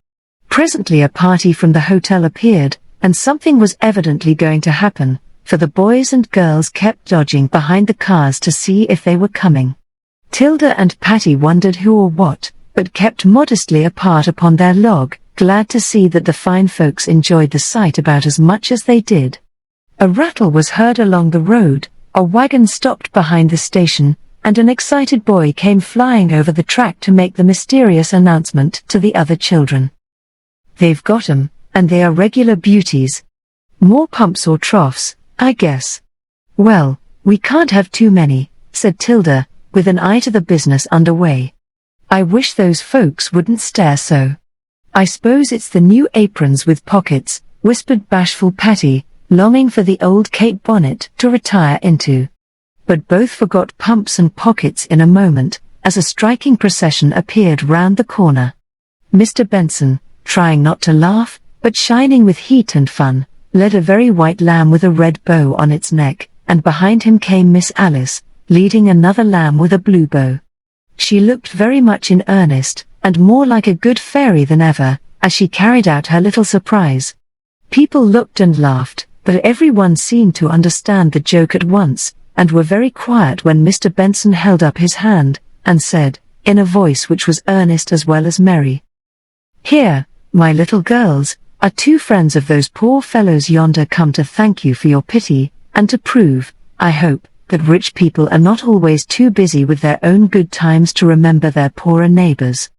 Presently a party from the hotel appeared, and something was evidently going to happen, for the boys and girls kept dodging behind the cars to see if they were coming. Tilda and Patty wondered who or what, but kept modestly apart upon their log, glad to see that the fine folks enjoyed the sight about as much as they did. A rattle was heard along the road, a wagon stopped behind the station, and an excited boy came flying over the track to make the mysterious announcement to the other children. "They've got 'em, and they are regular beauties. More pumps or troughs, I guess." "Well, we can't have too many," said Tilda, with an eye to the business underway. "I wish those folks wouldn't stare so." "I suppose it's the new aprons with pockets," whispered bashful Patty, longing for the old cape bonnet to retire into. But both forgot pumps and pockets in a moment, as a striking procession appeared round the corner. Mr. Benson, trying not to laugh, but shining with heat and fun, led a very white lamb with a red bow on its neck, and behind him came Miss Alice, leading another lamb with a blue bow. She looked very much in earnest, and more like a good fairy than ever, as she carried out her little surprise. People looked and laughed, but everyone seemed to understand the joke at once, and were very quiet when Mr. Benson held up his hand, and said, in a voice which was earnest as well as merry, "Here, my little girls, are two friends of those poor fellows yonder come to thank you for your pity, and to prove, I hope, that rich people are not always too busy with their own good times to remember their poorer neighbors.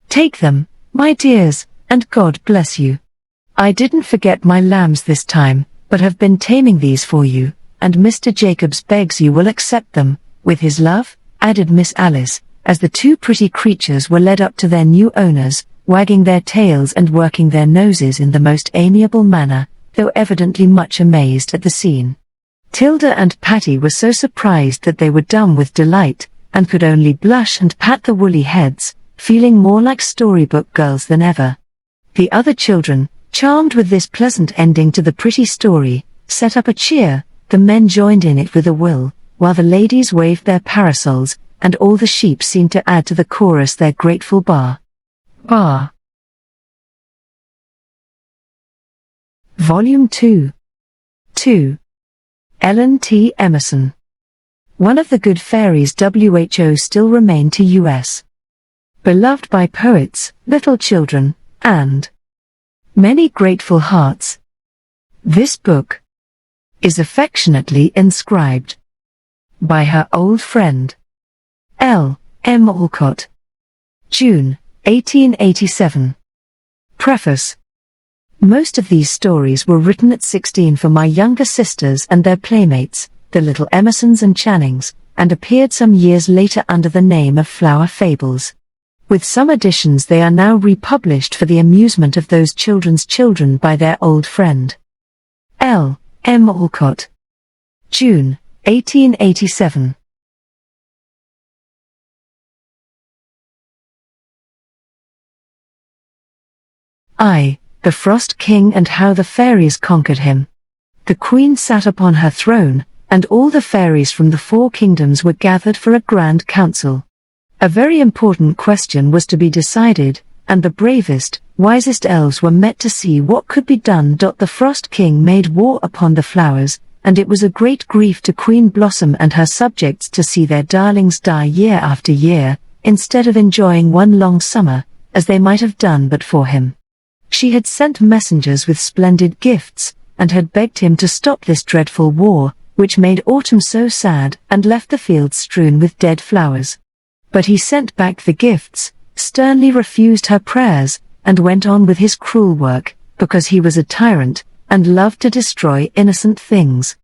Take them, my dears, and God bless you. I didn't forget my lambs this time, but have been taming these for you, and Mr. Jacobs begs you will accept them, with his love," added Miss Alice, as the two pretty creatures were led up to their new owners, wagging their tails and working their noses in the most amiable manner, though evidently much amazed at the scene. Tilda and Patty were so surprised that they were dumb with delight, and could only blush and pat the woolly heads, feeling more like storybook girls than ever. The other children, charmed with this pleasant ending to the pretty story, set up a cheer, the men joined in it with a will, while the ladies waved their parasols, and all the sheep seemed to add to the chorus their grateful bar. Volume 2. 2. Ellen T. Emerson. One of the good fairies WHO still remain to us. Beloved by poets, little children, and many grateful hearts. This book is affectionately inscribed by her old friend, L. M. Alcott. June, 1887. Preface. Most of these stories were written at 16 for my younger sisters and their playmates, the little Emersons and Channings, and appeared some years later under the name of Flower Fables. With some additions they are now republished for the amusement of those children's children by their old friend, L. M. Alcott. June, 1887. I. The Frost King and How the Fairies Conquered Him. The Queen sat upon her throne, and all the fairies from the 4 kingdoms were gathered for a grand council. A very important question was to be decided, and the bravest, wisest elves were met to see what could be done. The Frost King made war upon the flowers, and it was a great grief to Queen Blossom and her subjects to see their darlings die year after year, instead of enjoying one long summer, as they might have done but for him. She had sent messengers with splendid gifts, and had begged him to stop this dreadful war, which made autumn so sad and left the fields strewn with dead flowers. But he sent back the gifts, sternly refused her prayers, and went on with his cruel work, because he was a tyrant, and loved to destroy innocent things.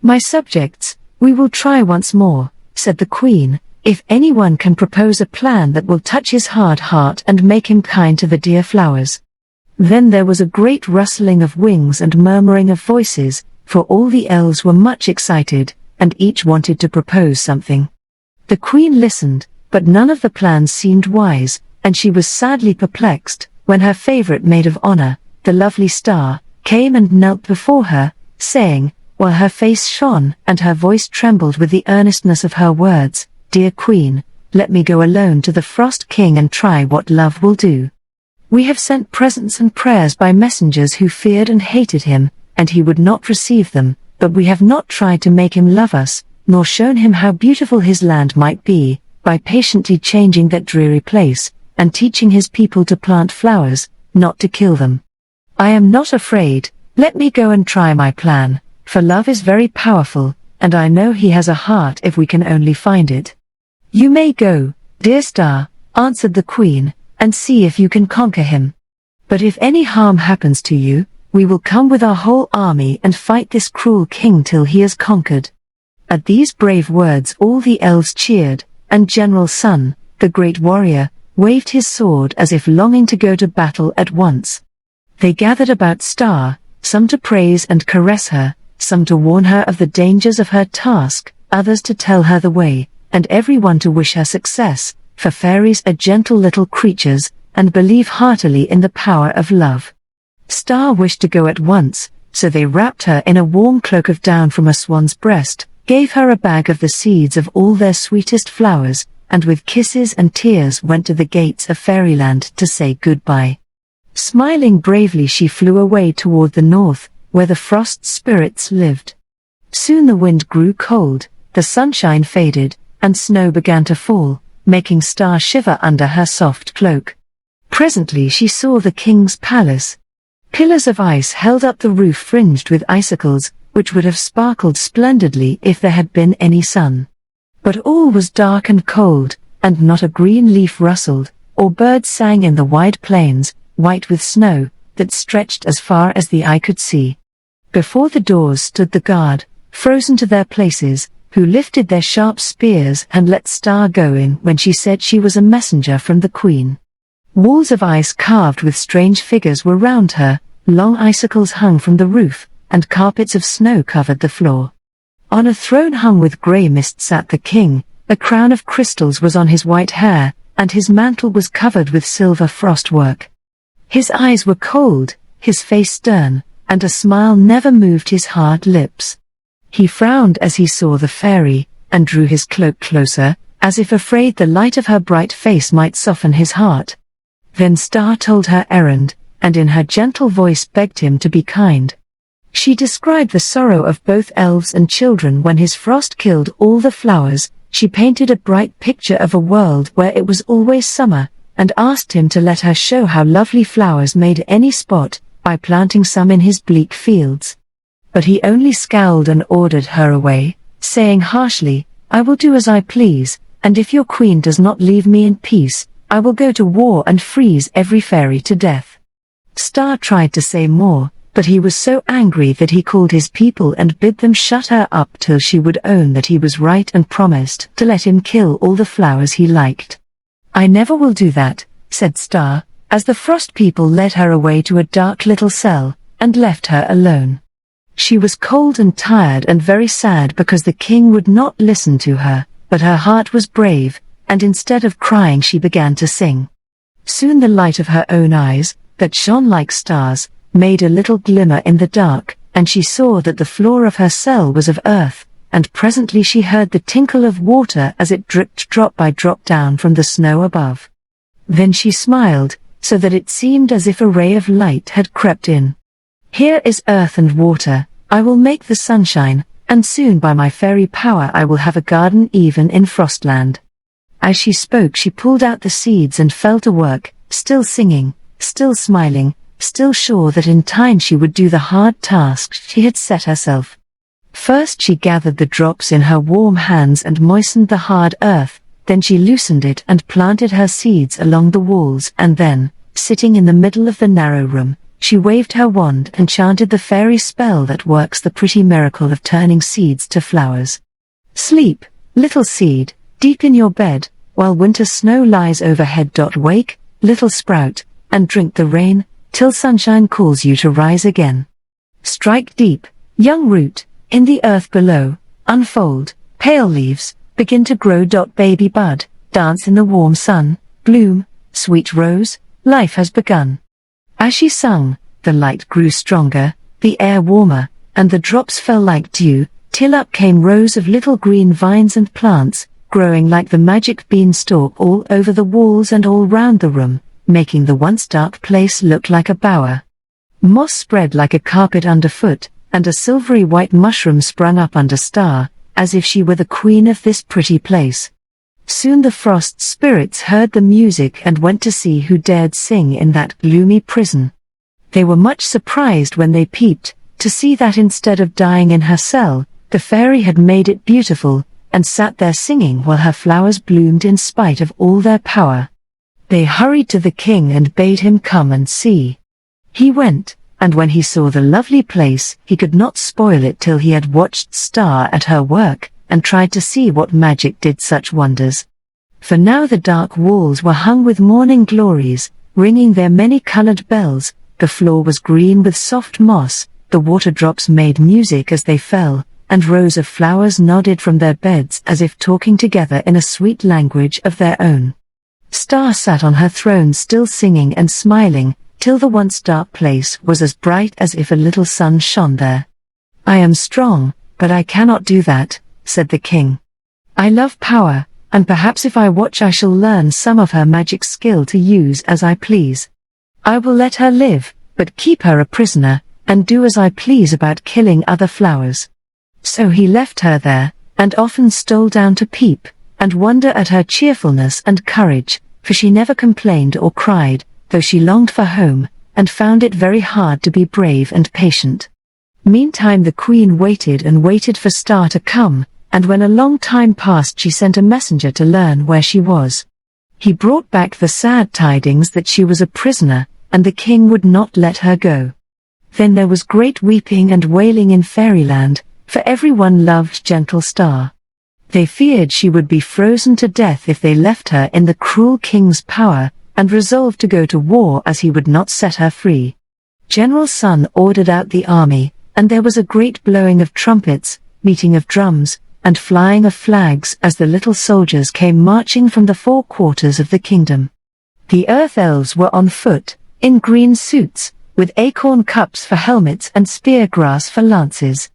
"My subjects, we will try once more," said the Queen, "if anyone can propose a plan that will touch his hard heart and make him kind to the dear flowers." Then there was a great rustling of wings and murmuring of voices, for all the elves were much excited, and each wanted to propose something. The Queen listened, but none of the plans seemed wise, and she was sadly perplexed, when her favorite maid of honor, the lovely Star, came and knelt before her, saying, while her face shone and her voice trembled with the earnestness of her words, "Dear Queen, let me go alone to the Frost King and try what love will do. We have sent presents and prayers by messengers who feared and hated him, and he would not receive them, but we have not tried to make him love us, nor shown him how beautiful his land might be, by patiently changing that dreary place, and teaching his people to plant flowers, not to kill them. I am not afraid, let me go and try my plan, for love is very powerful, and I know he has a heart if we can only find it. You may go, dear star, answered the queen, and see if you can conquer him. But if any harm happens to you, we will come with our whole army and fight this cruel king till he is conquered. At these brave words all the elves cheered, and General Sun, the great warrior, waved his sword as if longing to go to battle at once. They gathered about Star, some to praise and caress her, some to warn her of the dangers of her task, others to tell her the way, and everyone to wish her success, for fairies are gentle little creatures, and believe heartily in the power of love. Star wished to go at once, so they wrapped her in a warm cloak of down from a swan's breast, gave her a bag of the seeds of all their sweetest flowers, and with kisses and tears went to the gates of fairyland to say goodbye. Smiling bravely she flew away toward the north, where the frost spirits lived. Soon the wind grew cold, the sunshine faded, and snow began to fall, making Star shiver under her soft cloak. Presently she saw the king's palace. Pillars of ice held up the roof fringed with icicles, which would have sparkled splendidly if there had been any sun. But all was dark and cold, and not a green leaf rustled, or bird sang in the wide plains, white with snow, that stretched as far as the eye could see. Before the doors stood the guard, frozen to their places, who lifted their sharp spears and let Star go in when she said she was a messenger from the queen. Walls of ice carved with strange figures were round her, long icicles hung from the roof, and carpets of snow covered the floor. On a throne hung with grey mist sat the king, a crown of crystals was on his white hair, and his mantle was covered with silver frostwork. His eyes were cold, his face stern, and a smile never moved his hard lips. He frowned as he saw the fairy, and drew his cloak closer, as if afraid the light of her bright face might soften his heart. Then Star told her errand, and in her gentle voice begged him to be kind. She described the sorrow of both elves and children when his frost killed all the flowers. She painted a bright picture of a world where it was always summer, and asked him to let her show how lovely flowers made any spot, by planting some in his bleak fields. But he only scowled and ordered her away, saying harshly, "I will do as I please, and if your queen does not leave me in peace, I will go to war and freeze every fairy to death." Star tried to say more, but he was so angry that he called his people and bid them shut her up till she would own that he was right and promised to let him kill all the flowers he liked. "I never will do that," said Star, as the frost people led her away to a dark little cell, and left her alone. She was cold and tired and very sad because the king would not listen to her, but her heart was brave, and instead of crying she began to sing. Soon the light of her own eyes, that shone like stars, made a little glimmer in the dark, and she saw that the floor of her cell was of earth, and presently she heard the tinkle of water as it dripped drop by drop down from the snow above. Then she smiled, so that it seemed as if a ray of light had crept in. "Here is earth and water, I will make the sunshine, and soon by my fairy power I will have a garden even in Frostland." As she spoke she pulled out the seeds and fell to work, still singing, still smiling, still sure that in time she would do the hard task she had set herself. First she gathered the drops in her warm hands and moistened the hard earth, then she loosened it and planted her seeds along the walls, and then, sitting in the middle of the narrow room, she waved her wand and chanted the fairy spell that works the pretty miracle of turning seeds to flowers. "Sleep, little seed, deep in your bed, while winter snow lies overhead. Wake, little sprout, and drink the rain, till sunshine calls you to rise again. Strike deep, young root, in the earth below, unfold, pale leaves, begin to grow. Baby bud, dance in the warm sun, bloom, sweet rose, life has begun." As she sung, the light grew stronger, the air warmer, and the drops fell like dew, till up came rows of little green vines and plants, growing like the magic beanstalk all over the walls and all round the room, making the once dark place look like a bower. Moss spread like a carpet underfoot, and a silvery white mushroom sprung up under Star, as if she were the queen of this pretty place. Soon the frost spirits heard the music and went to see who dared sing in that gloomy prison. They were much surprised when they peeped, to see that instead of dying in her cell, the fairy had made it beautiful, and sat there singing while her flowers bloomed in spite of all their power. They hurried to the king and bade him come and see. He went, and when he saw the lovely place, he could not spoil it till he had watched Star at her work, and tried to see what magic did such wonders. For now the dark walls were hung with morning glories, ringing their many-colored bells, the floor was green with soft moss, the water drops made music as they fell, and rows of flowers nodded from their beds as if talking together in a sweet language of their own. Star sat on her throne still singing and smiling, till the once dark place was as bright as if a little sun shone there. "I am strong, but I cannot do that," said the king. "I love power, and perhaps if I watch I shall learn some of her magic skill to use as I please. I will let her live, but keep her a prisoner, and do as I please about killing other flowers." So he left her there, and often stole down to peep, and wonder at her cheerfulness and courage, for she never complained or cried, though she longed for home, and found it very hard to be brave and patient. Meantime the queen waited and waited for Star to come, and when a long time passed she sent a messenger to learn where she was. He brought back the sad tidings that she was a prisoner, and the king would not let her go. Then there was great weeping and wailing in Fairyland, for everyone loved gentle Star. They feared she would be frozen to death if they left her in the cruel king's power, and resolved to go to war as he would not set her free. General Sun ordered out the army, and there was a great blowing of trumpets, beating of drums, and flying of flags as the little soldiers came marching from the 4 quarters of the kingdom. The earth elves were on foot, in green suits, with acorn cups for helmets and spear grass for lances.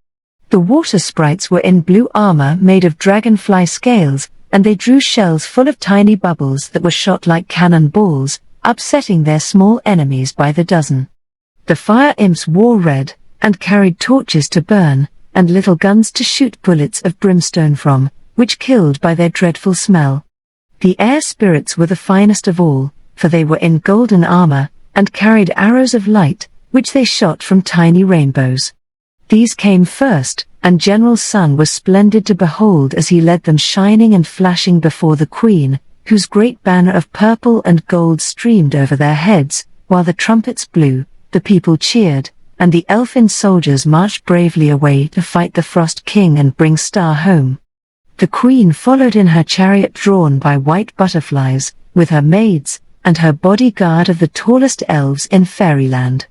The water sprites were in blue armor made of dragonfly scales, and they drew shells full of tiny bubbles that were shot like cannon balls, upsetting their small enemies by the dozen. The fire imps wore red, and carried torches to burn, and little guns to shoot bullets of brimstone from, which killed by their dreadful smell. The air spirits were the finest of all, for they were in golden armor, and carried arrows of light, which they shot from tiny rainbows. These came first, and General Sun was splendid to behold as he led them shining and flashing before the queen, whose great banner of purple and gold streamed over their heads, while the trumpets blew, the people cheered, and the elfin soldiers marched bravely away to fight the Frost King and bring Star home. The queen followed in her chariot drawn by white butterflies, with her maids, and her bodyguard of the tallest elves in Fairyland.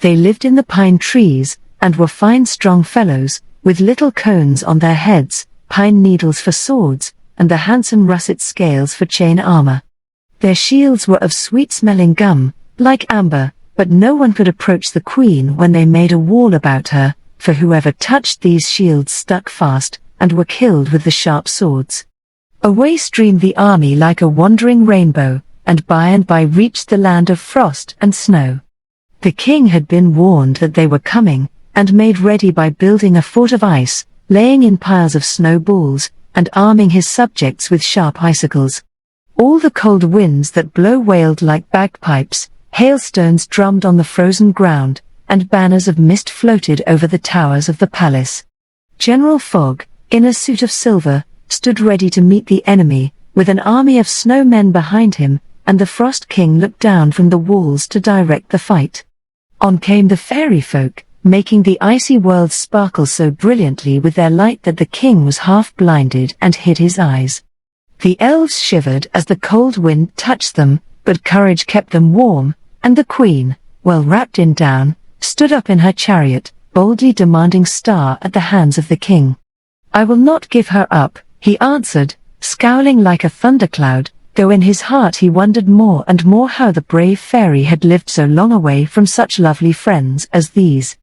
They lived in the pine trees, and were fine strong fellows, with little cones on their heads, pine needles for swords, and the handsome russet scales for chain armor. Their shields were of sweet-smelling gum, like amber, but no one could approach the queen when they made a wall about her, for whoever touched these shields stuck fast, and were killed with the sharp swords. Away streamed the army like a wandering rainbow, and by reached the land of frost and snow. The king had been warned that they were coming, and made ready by building a fort of ice, laying in piles of snowballs, and arming his subjects with sharp icicles. All the cold winds that blow wailed like bagpipes, hailstones drummed on the frozen ground, and banners of mist floated over the towers of the palace. General Fog, in a suit of silver, stood ready to meet the enemy, with an army of snowmen behind him, and the Frost King looked down from the walls to direct the fight. On came the fairy folk, making the icy world sparkle so brilliantly with their light that the king was half blinded and hid his eyes. The elves shivered as the cold wind touched them, but courage kept them warm, and the queen, well wrapped in down, stood up in her chariot, boldly demanding Star at the hands of the king. "I will not give her up," he answered, scowling like a thundercloud, though in his heart he wondered more and more how the brave fairy had lived so long away from such lovely friends as these.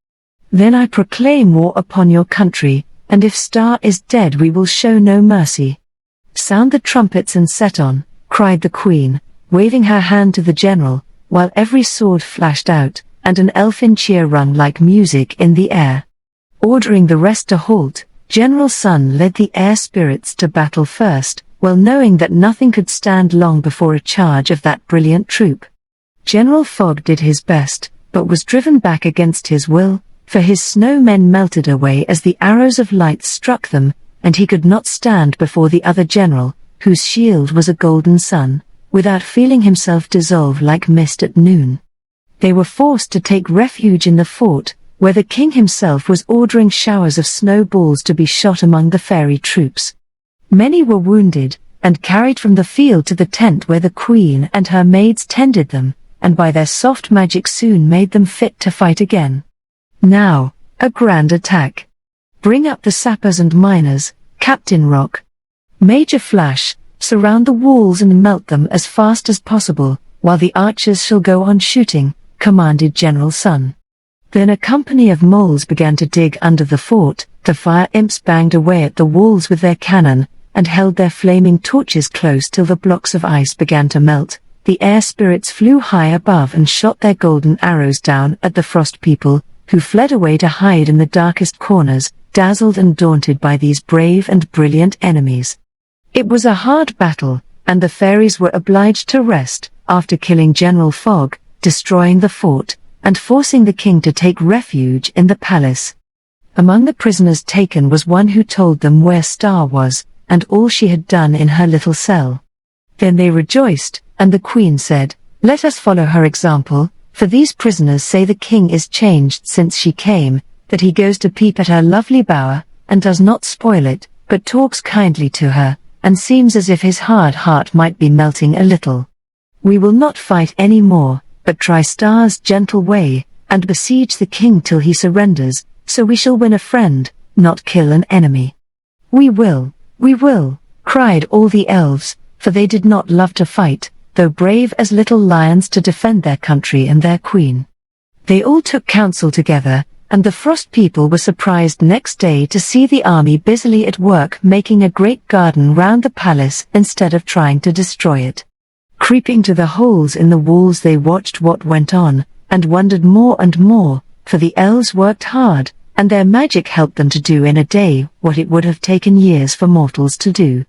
"Then I proclaim war upon your country, and if Star is dead we will show no mercy." "Sound the trumpets and set on," cried the queen, waving her hand to the general, while every sword flashed out, and an elfin cheer rung like music in the air. Ordering the rest to halt, General Sun led the air spirits to battle first, well knowing that nothing could stand long before a charge of that brilliant troop. General Fog did his best, but was driven back against his will, for his snow men melted away as the arrows of light struck them, and he could not stand before the other general, whose shield was a golden sun, without feeling himself dissolve like mist at noon. They were forced to take refuge in the fort, where the king himself was ordering showers of snowballs to be shot among the fairy troops. Many were wounded, and carried from the field to the tent where the queen and her maids tended them, and by their soft magic soon made them fit to fight again. Now, a grand attack. Bring up the sappers and miners, Captain Rock. Major Flash, surround the walls and melt them as fast as possible, while the archers shall go on shooting, commanded General Sun. Then a company of moles began to dig under the fort, the fire imps banged away at the walls with their cannon, and held their flaming torches close till the blocks of ice began to melt. The air spirits flew high above and shot their golden arrows down at the frost people, who fled away to hide in the darkest corners, dazzled and daunted by these brave and brilliant enemies. It was a hard battle, and the fairies were obliged to rest, after killing General Fog, destroying the fort, and forcing the king to take refuge in the palace. Among the prisoners taken was one who told them where Star was, and all she had done in her little cell. Then they rejoiced, and the queen said, "Let us follow her example, for these prisoners say the king is changed since she came, that he goes to peep at her lovely bower, and does not spoil it, but talks kindly to her, and seems as if his hard heart might be melting a little. We will not fight any more, but try Star's gentle way, and besiege the king till he surrenders, so we shall win a friend, not kill an enemy." We will, cried all the elves, for they did not love to fight, though brave as little lions to defend their country and their queen. They all took counsel together, and the frost people were surprised next day to see the army busily at work making a great garden round the palace instead of trying to destroy it. Creeping to the holes in the walls they watched what went on, and wondered more and more, for the elves worked hard, and their magic helped them to do in a day what it would have taken years for mortals to do.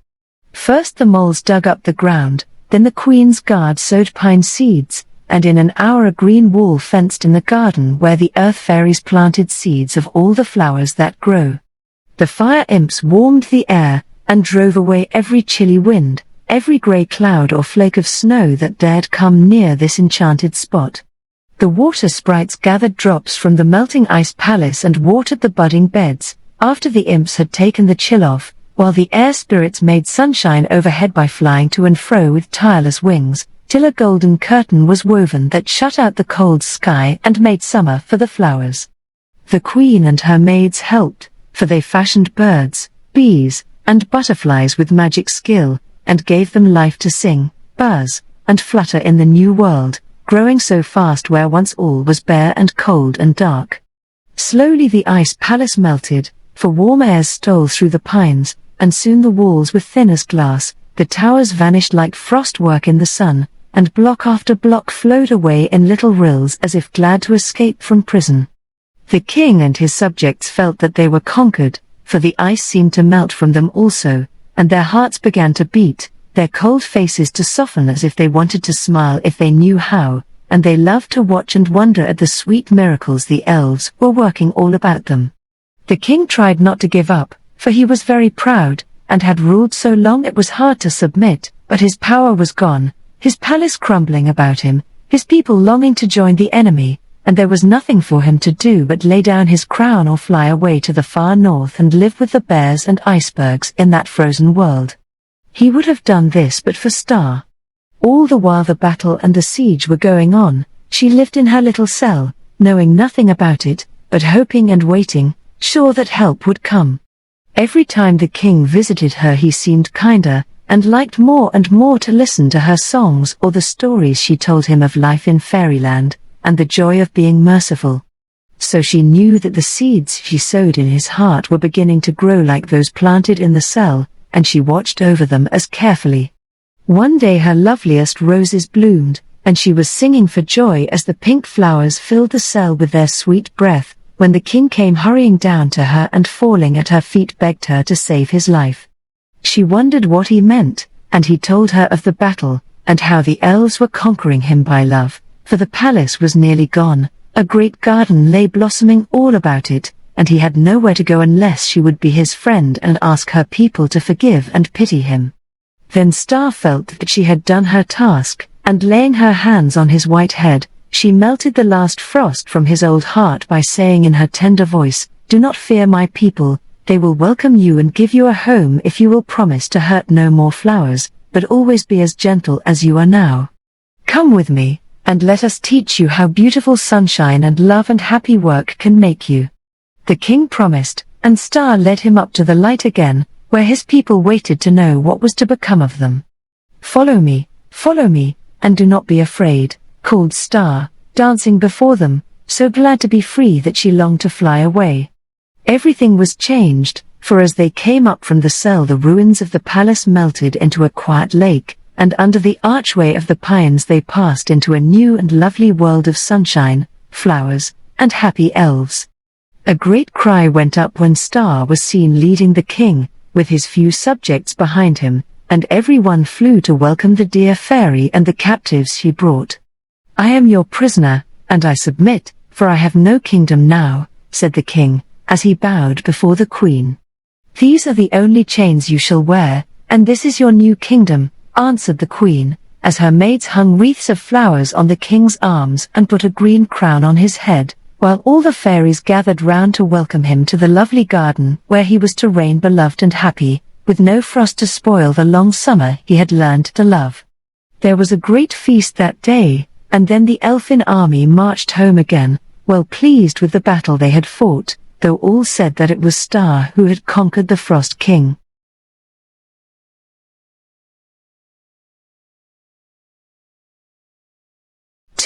First the moles dug up the ground, then the queen's guard sowed pine seeds, and in an hour a green wall fenced in the garden where the earth fairies planted seeds of all the flowers that grow. The fire imps warmed the air, and drove away every chilly wind, every grey cloud or flake of snow that dared come near this enchanted spot. The water sprites gathered drops from the melting ice palace and watered the budding beds, after the imps had taken the chill off, while the air spirits made sunshine overhead by flying to and fro with tireless wings, till a golden curtain was woven that shut out the cold sky and made summer for the flowers. The queen and her maids helped, for they fashioned birds, bees, and butterflies with magic skill, and gave them life to sing, buzz, and flutter in the new world, growing so fast where once all was bare and cold and dark. Slowly the ice palace melted, for warm airs stole through the pines, and soon the walls were thin as glass, the towers vanished like frostwork in the sun, and block after block flowed away in little rills as if glad to escape from prison. The king and his subjects felt that they were conquered, for the ice seemed to melt from them also, and their hearts began to beat, their cold faces to soften as if they wanted to smile if they knew how, and they loved to watch and wonder at the sweet miracles the elves were working all about them. The king tried not to give up, for he was very proud, and had ruled so long it was hard to submit, but his power was gone, his palace crumbling about him, his people longing to join the enemy, and there was nothing for him to do but lay down his crown or fly away to the far north and live with the bears and icebergs in that frozen world. He would have done this but for Star. All the while the battle and the siege were going on, she lived in her little cell, knowing nothing about it, but hoping and waiting, sure that help would come. Every time the king visited her he seemed kinder, and liked more and more to listen to her songs or the stories she told him of life in fairyland, and the joy of being merciful. So she knew that the seeds she sowed in his heart were beginning to grow like those planted in the cell, and she watched over them as carefully. One day her loveliest roses bloomed, and she was singing for joy as the pink flowers filled the cell with their sweet breath, when the king came hurrying down to her and falling at her feet begged her to save his life. She wondered what he meant, and he told her of the battle, and how the elves were conquering him by love, for the palace was nearly gone, a great garden lay blossoming all about it, and he had nowhere to go unless she would be his friend and ask her people to forgive and pity him. Then Star felt that she had done her task, and laying her hands on his white head, she melted the last frost from his old heart by saying in her tender voice, "Do not fear my people, they will welcome you and give you a home if you will promise to hurt no more flowers, but always be as gentle as you are now. Come with me, and let us teach you how beautiful sunshine and love and happy work can make you." The king promised, and Star led him up to the light again, where his people waited to know what was to become of them. follow me, and do not be afraid," called Star, dancing before them, so glad to be free that she longed to fly away. Everything was changed, for as they came up from the cell the ruins of the palace melted into a quiet lake, and under the archway of the pines they passed into a new and lovely world of sunshine, flowers, and happy elves. A great cry went up when Star was seen leading the king, with his few subjects behind him, and everyone flew to welcome the dear fairy and the captives he brought. "I am your prisoner, and I submit, for I have no kingdom now," said the king, as he bowed before the queen. "These are the only chains you shall wear, and this is your new kingdom," answered the queen, as her maids hung wreaths of flowers on the king's arms and put a green crown on his head, while all the fairies gathered round to welcome him to the lovely garden where he was to reign beloved and happy, with no frost to spoil the long summer he had learned to love. There was a great feast that day, and then the elfin army marched home again, well pleased with the battle they had fought, though all said that it was Star who had conquered the Frost King.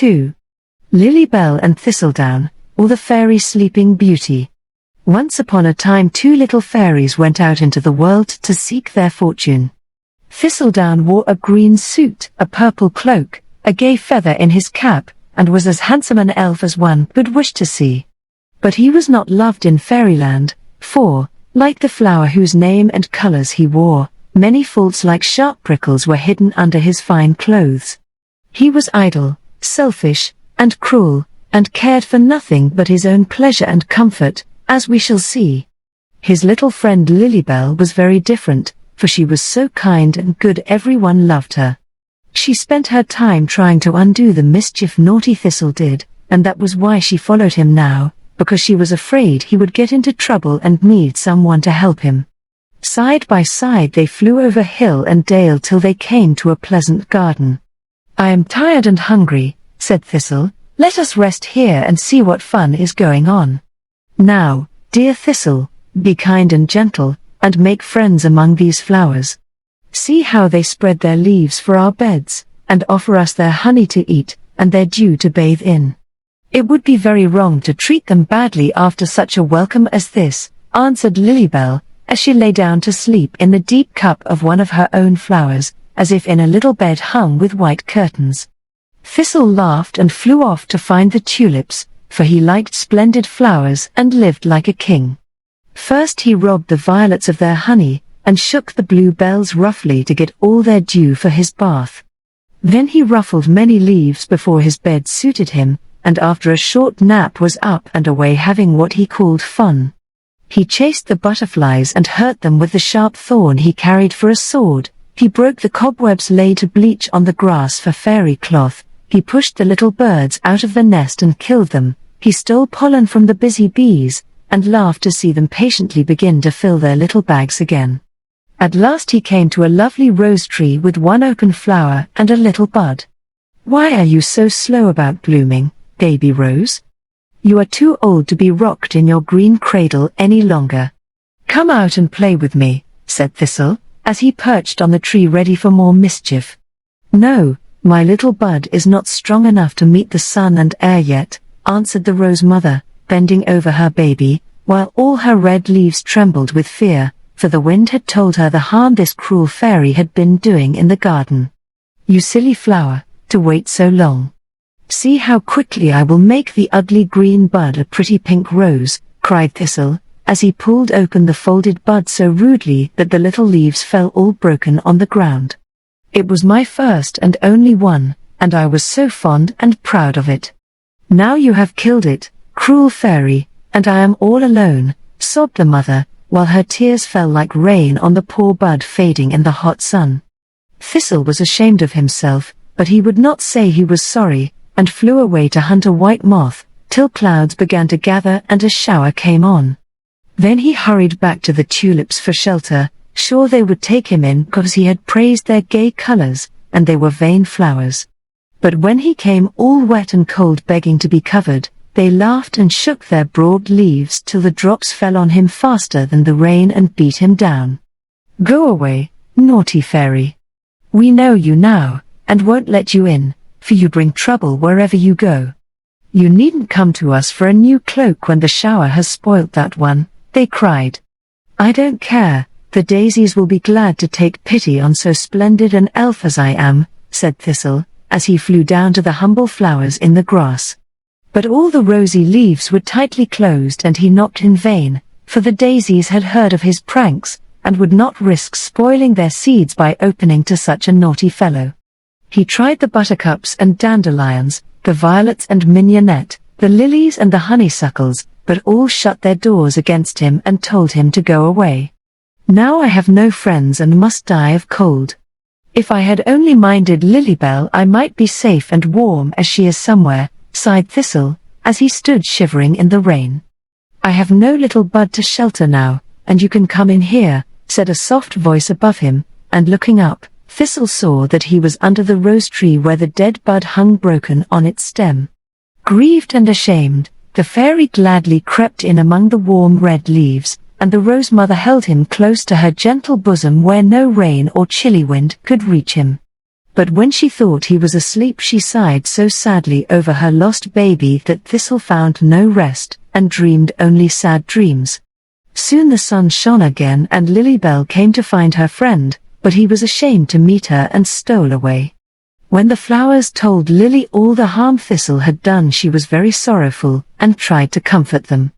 II. Lilybell and Thistledown, or the Fairy Sleeping Beauty. Once upon a time 2 little fairies went out into the world to seek their fortune. Thistledown wore a green suit, a purple cloak, a gay feather in his cap, and was as handsome an elf as one could wish to see. But he was not loved in fairyland, for, like the flower whose name and colors he wore, many faults like sharp prickles were hidden under his fine clothes. He was idle, selfish, and cruel, and cared for nothing but his own pleasure and comfort, as we shall see. His little friend Lilybell was very different, for she was so kind and good everyone loved her. She spent her time trying to undo the mischief naughty Thistle did, and that was why she followed him now, because she was afraid he would get into trouble and need someone to help him. Side by side they flew over hill and dale till they came to a pleasant garden. "I am tired and hungry," said Thistle. "Let us rest here and see what fun is going on. Now, dear Thistle, be kind and gentle, and make friends among these flowers. See how they spread their leaves for our beds, and offer us their honey to eat, and their dew to bathe in. It would be very wrong to treat them badly after such a welcome as this," answered Lilybell, as she lay down to sleep in the deep cup of one of her own flowers, as if in a little bed hung with white curtains. Thistle laughed and flew off to find the tulips, for he liked splendid flowers and lived like a king. First he robbed the violets of their honey, and shook the bluebells roughly to get all their dew for his bath. Then he ruffled many leaves before his bed suited him, and after a short nap was up and away having what he called fun. He chased the butterflies and hurt them with the sharp thorn he carried for a sword. He broke the cobwebs laid to bleach on the grass for fairy cloth. He pushed the little birds out of the nest and killed them. He stole pollen from the busy bees, and laughed to see them patiently begin to fill their little bags again. At last he came to a lovely rose tree with one open flower and a little bud. "Why are you so slow about blooming, baby rose? You are too old to be rocked in your green cradle any longer. Come out and play with me," said Thistle, as he perched on the tree ready for more mischief. "No, my little bud is not strong enough to meet the sun and air yet," answered the rose mother, bending over her baby, while all her red leaves trembled with fear. for the wind had told her the harm this cruel fairy had been doing in the garden. "You silly flower, to wait so long. See how quickly I will make the ugly green bud a pretty pink rose," cried Thistle, as he pulled open the folded bud so rudely that the little leaves fell all broken on the ground. "It was my first and only one, and I was so fond and proud of it. Now you have killed it, cruel fairy, and I am all alone," sobbed the mother, while her tears fell like rain on the poor bud fading in the hot sun. Thistle was ashamed of himself, but he would not say he was sorry, and flew away to hunt a white moth, till clouds began to gather and a shower came on. Then he hurried back to the tulips for shelter, sure they would take him in because he had praised their gay colors, and they were vain flowers. But when he came all wet and cold begging to be covered, they laughed and shook their broad leaves till the drops fell on him faster than the rain and beat him down. "Go away, naughty fairy. We know you now, and won't let you in, for you bring trouble wherever you go. You needn't come to us for a new cloak when the shower has spoilt that one," they cried. "I don't care, the daisies will be glad to take pity on so splendid an elf as I am," said Thistle, as he flew down to the humble flowers in the grass. But all the rosy leaves were tightly closed and he knocked in vain, for the daisies had heard of his pranks, and would not risk spoiling their seeds by opening to such a naughty fellow. He tried the buttercups and dandelions, the violets and mignonette, the lilies and the honeysuckles, but all shut their doors against him and told him to go away. "Now I have no friends and must die of cold. If I had only minded Lilybell I might be safe and warm as she is somewhere," sighed Thistle, as he stood shivering in the rain. "I have no little bud to shelter now, and you can come in here," said a soft voice above him, and looking up, Thistle saw that he was under the rose tree where the dead bud hung broken on its stem. Grieved and ashamed, the fairy gladly crept in among the warm red leaves, and the rose mother held him close to her gentle bosom where no rain or chilly wind could reach him. But when she thought he was asleep she sighed so sadly over her lost baby that Thistle found no rest, and dreamed only sad dreams. Soon the sun shone again and Lilybell came to find her friend, but he was ashamed to meet her and stole away. When the flowers told Lily all the harm Thistle had done she was very sorrowful, and tried to comfort them.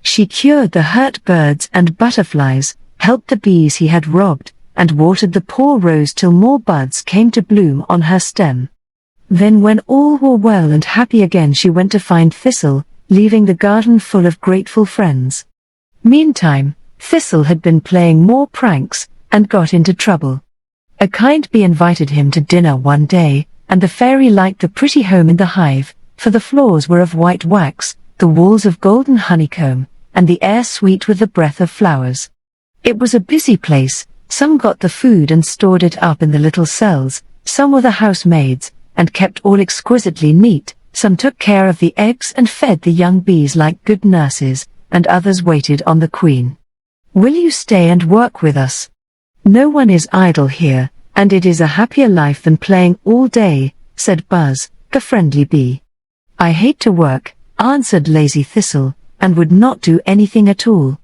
She cured the hurt birds and butterflies, helped the bees he had robbed, and watered the poor rose till more buds came to bloom on her stem. Then when all were well and happy again she went to find Thistle, leaving the garden full of grateful friends. Meantime, Thistle had been playing more pranks, and got into trouble. A kind bee invited him to dinner one day, and the fairy liked the pretty home in the hive, for the floors were of white wax, the walls of golden honeycomb, and the air sweet with the breath of flowers. It was a busy place. Some got the food and stored it up in the little cells, some were the housemaids, and kept all exquisitely neat, some took care of the eggs and fed the young bees like good nurses, and others waited on the queen. "Will you stay and work with us? No one is idle here, and it is a happier life than playing all day," said Buzz, the friendly bee. "I hate to work," answered lazy Thistle, and would not do anything at all.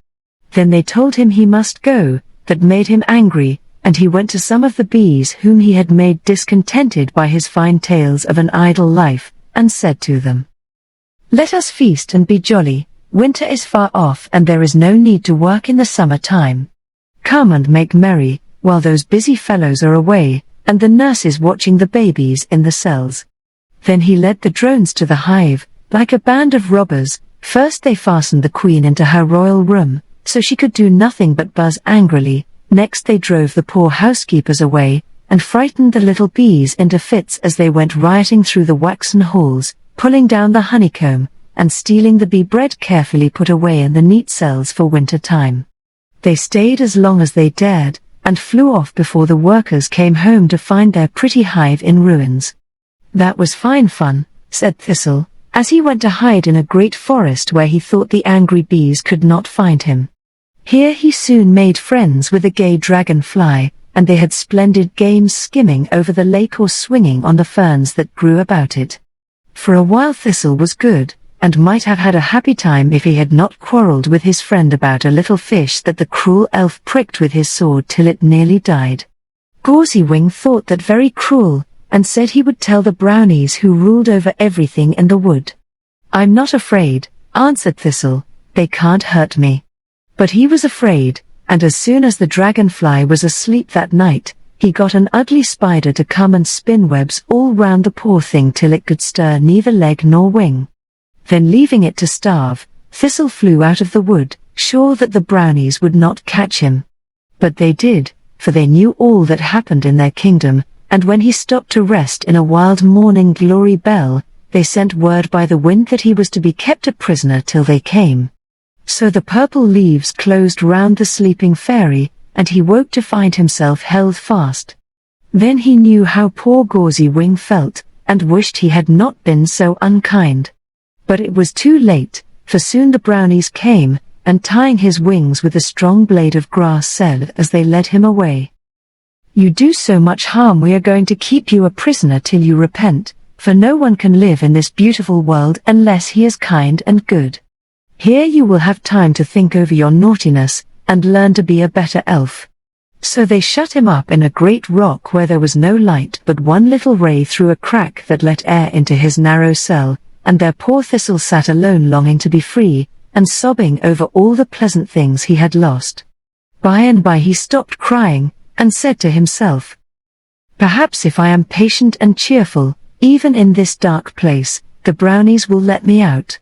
Then they told him he must go. That made him angry, and he went to some of the bees whom he had made discontented by his fine tales of an idle life, and said to them, "Let us feast and be jolly, winter is far off and there is no need to work in the summer time. Come and make merry, while those busy fellows are away, and the nurses watching the babies in the cells." Then he led the drones to the hive, like a band of robbers. First they fastened the queen into her royal room, so she could do nothing but buzz angrily. Next they drove the poor housekeepers away, and frightened the little bees into fits as they went rioting through the waxen halls, pulling down the honeycomb, and stealing the bee bread carefully put away in the neat cells for winter time. They stayed as long as they dared, and flew off before the workers came home to find their pretty hive in ruins. "That was fine fun," said Thistle, as he went to hide in a great forest where he thought the angry bees could not find him. Here he soon made friends with a gay dragonfly, and they had splendid games skimming over the lake or swinging on the ferns that grew about it. For a while Thistle was good, and might have had a happy time if he had not quarrelled with his friend about a little fish that the cruel elf pricked with his sword till it nearly died. Gauzy Wing thought that very cruel, and said he would tell the brownies who ruled over everything in the wood. "I'm not afraid," answered Thistle, "they can't hurt me." But he was afraid, and as soon as the dragonfly was asleep that night, he got an ugly spider to come and spin webs all round the poor thing till it could stir neither leg nor wing. Then leaving it to starve, Thistle flew out of the wood, sure that the brownies would not catch him. But they did, for they knew all that happened in their kingdom, and when he stopped to rest in a wild morning glory bell, they sent word by the wind that he was to be kept a prisoner till they came. So the purple leaves closed round the sleeping fairy, and he woke to find himself held fast. Then he knew how poor Gauzy Wing felt, and wished he had not been so unkind. But it was too late, for soon the brownies came, and tying his wings with a strong blade of grass said as they led him away, "You do so much harm, we are going to keep you a prisoner till you repent, for no one can live in this beautiful world unless he is kind and good. Here you will have time to think over your naughtiness, and learn to be a better elf." So they shut him up in a great rock where there was no light but one little ray through a crack that let air into his narrow cell, and there poor Thistle sat alone longing to be free, and sobbing over all the pleasant things he had lost. By and by he stopped crying, and said to himself, "Perhaps if I am patient and cheerful, even in this dark place, the brownies will let me out."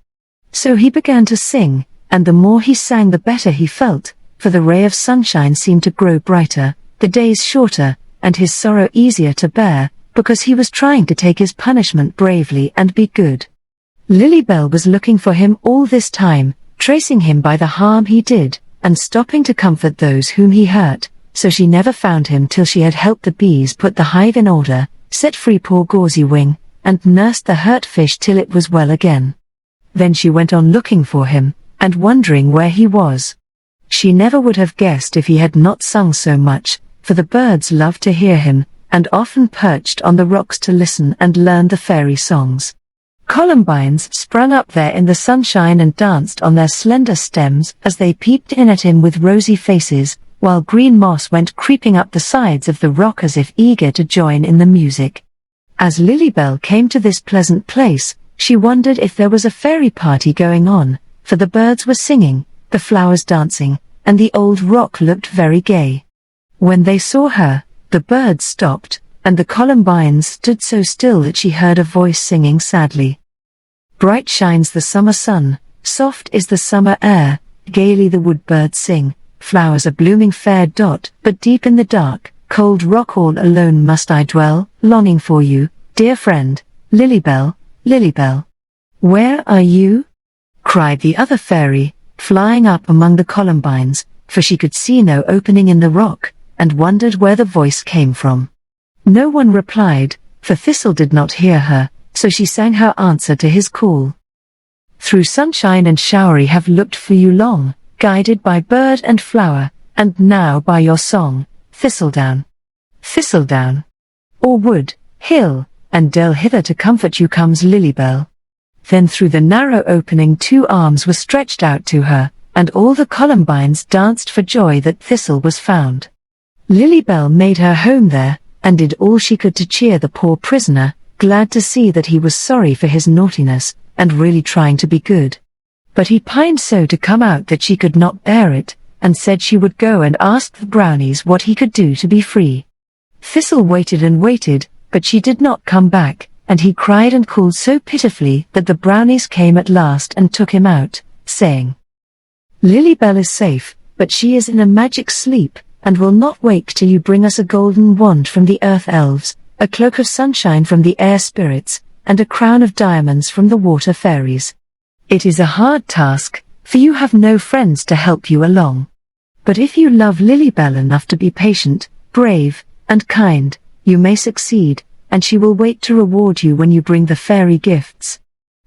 So he began to sing, and the more he sang the better he felt, for the ray of sunshine seemed to grow brighter, the days shorter, and his sorrow easier to bear, because he was trying to take his punishment bravely and be good. Lilybell was looking for him all this time, tracing him by the harm he did, and stopping to comfort those whom he hurt, so she never found him till she had helped the bees put the hive in order, set free poor Gauzy Wing, and nursed the hurt fish till it was well again. Then she went on looking for him, and wondering where he was. She never would have guessed if he had not sung so much, for the birds loved to hear him, and often perched on the rocks to listen and learn the fairy songs. Columbines sprung up there in the sunshine and danced on their slender stems as they peeped in at him with rosy faces, while green moss went creeping up the sides of the rock as if eager to join in the music. As Lilybell came to this pleasant place, she wondered if there was a fairy party going on, for the birds were singing, the flowers dancing, and the old rock looked very gay. When they saw her, the birds stopped, and the columbines stood so still that she heard a voice singing sadly. "Bright shines the summer sun, soft is the summer air, gaily the wood birds sing, flowers are blooming fair. But deep in the dark, cold rock all alone must I dwell, longing for you, dear friend, Lilybell, Lilybell. Where are you?" cried the other fairy, flying up among the columbines, for she could see no opening in the rock, and wondered where the voice came from. No one replied, for Thistle did not hear her, so she sang her answer to his call. "Through sunshine and showery have looked for you long, guided by bird and flower, and now by your song, Thistledown. Thistledown. O'er wood, hill, and dell hither to comfort you comes Lilybell." Then through the narrow opening 2 arms were stretched out to her, and all the columbines danced for joy that Thistle was found. Lilybell made her home there, and did all she could to cheer the poor prisoner, glad to see that he was sorry for his naughtiness, and really trying to be good. But he pined so to come out that she could not bear it, and said she would go and ask the brownies what he could do to be free. Thistle waited and waited, but she did not come back, and he cried and called so pitifully that the brownies came at last and took him out, saying, "Lilybell is safe, but she is in a magic sleep, and will not wake till you bring us a golden wand from the earth elves, a cloak of sunshine from the air spirits, and a crown of diamonds from the water fairies. It is a hard task, for you have no friends to help you along. But if you love Lilybell enough to be patient, brave, and kind, you may succeed, and she will wait to reward you when you bring the fairy gifts."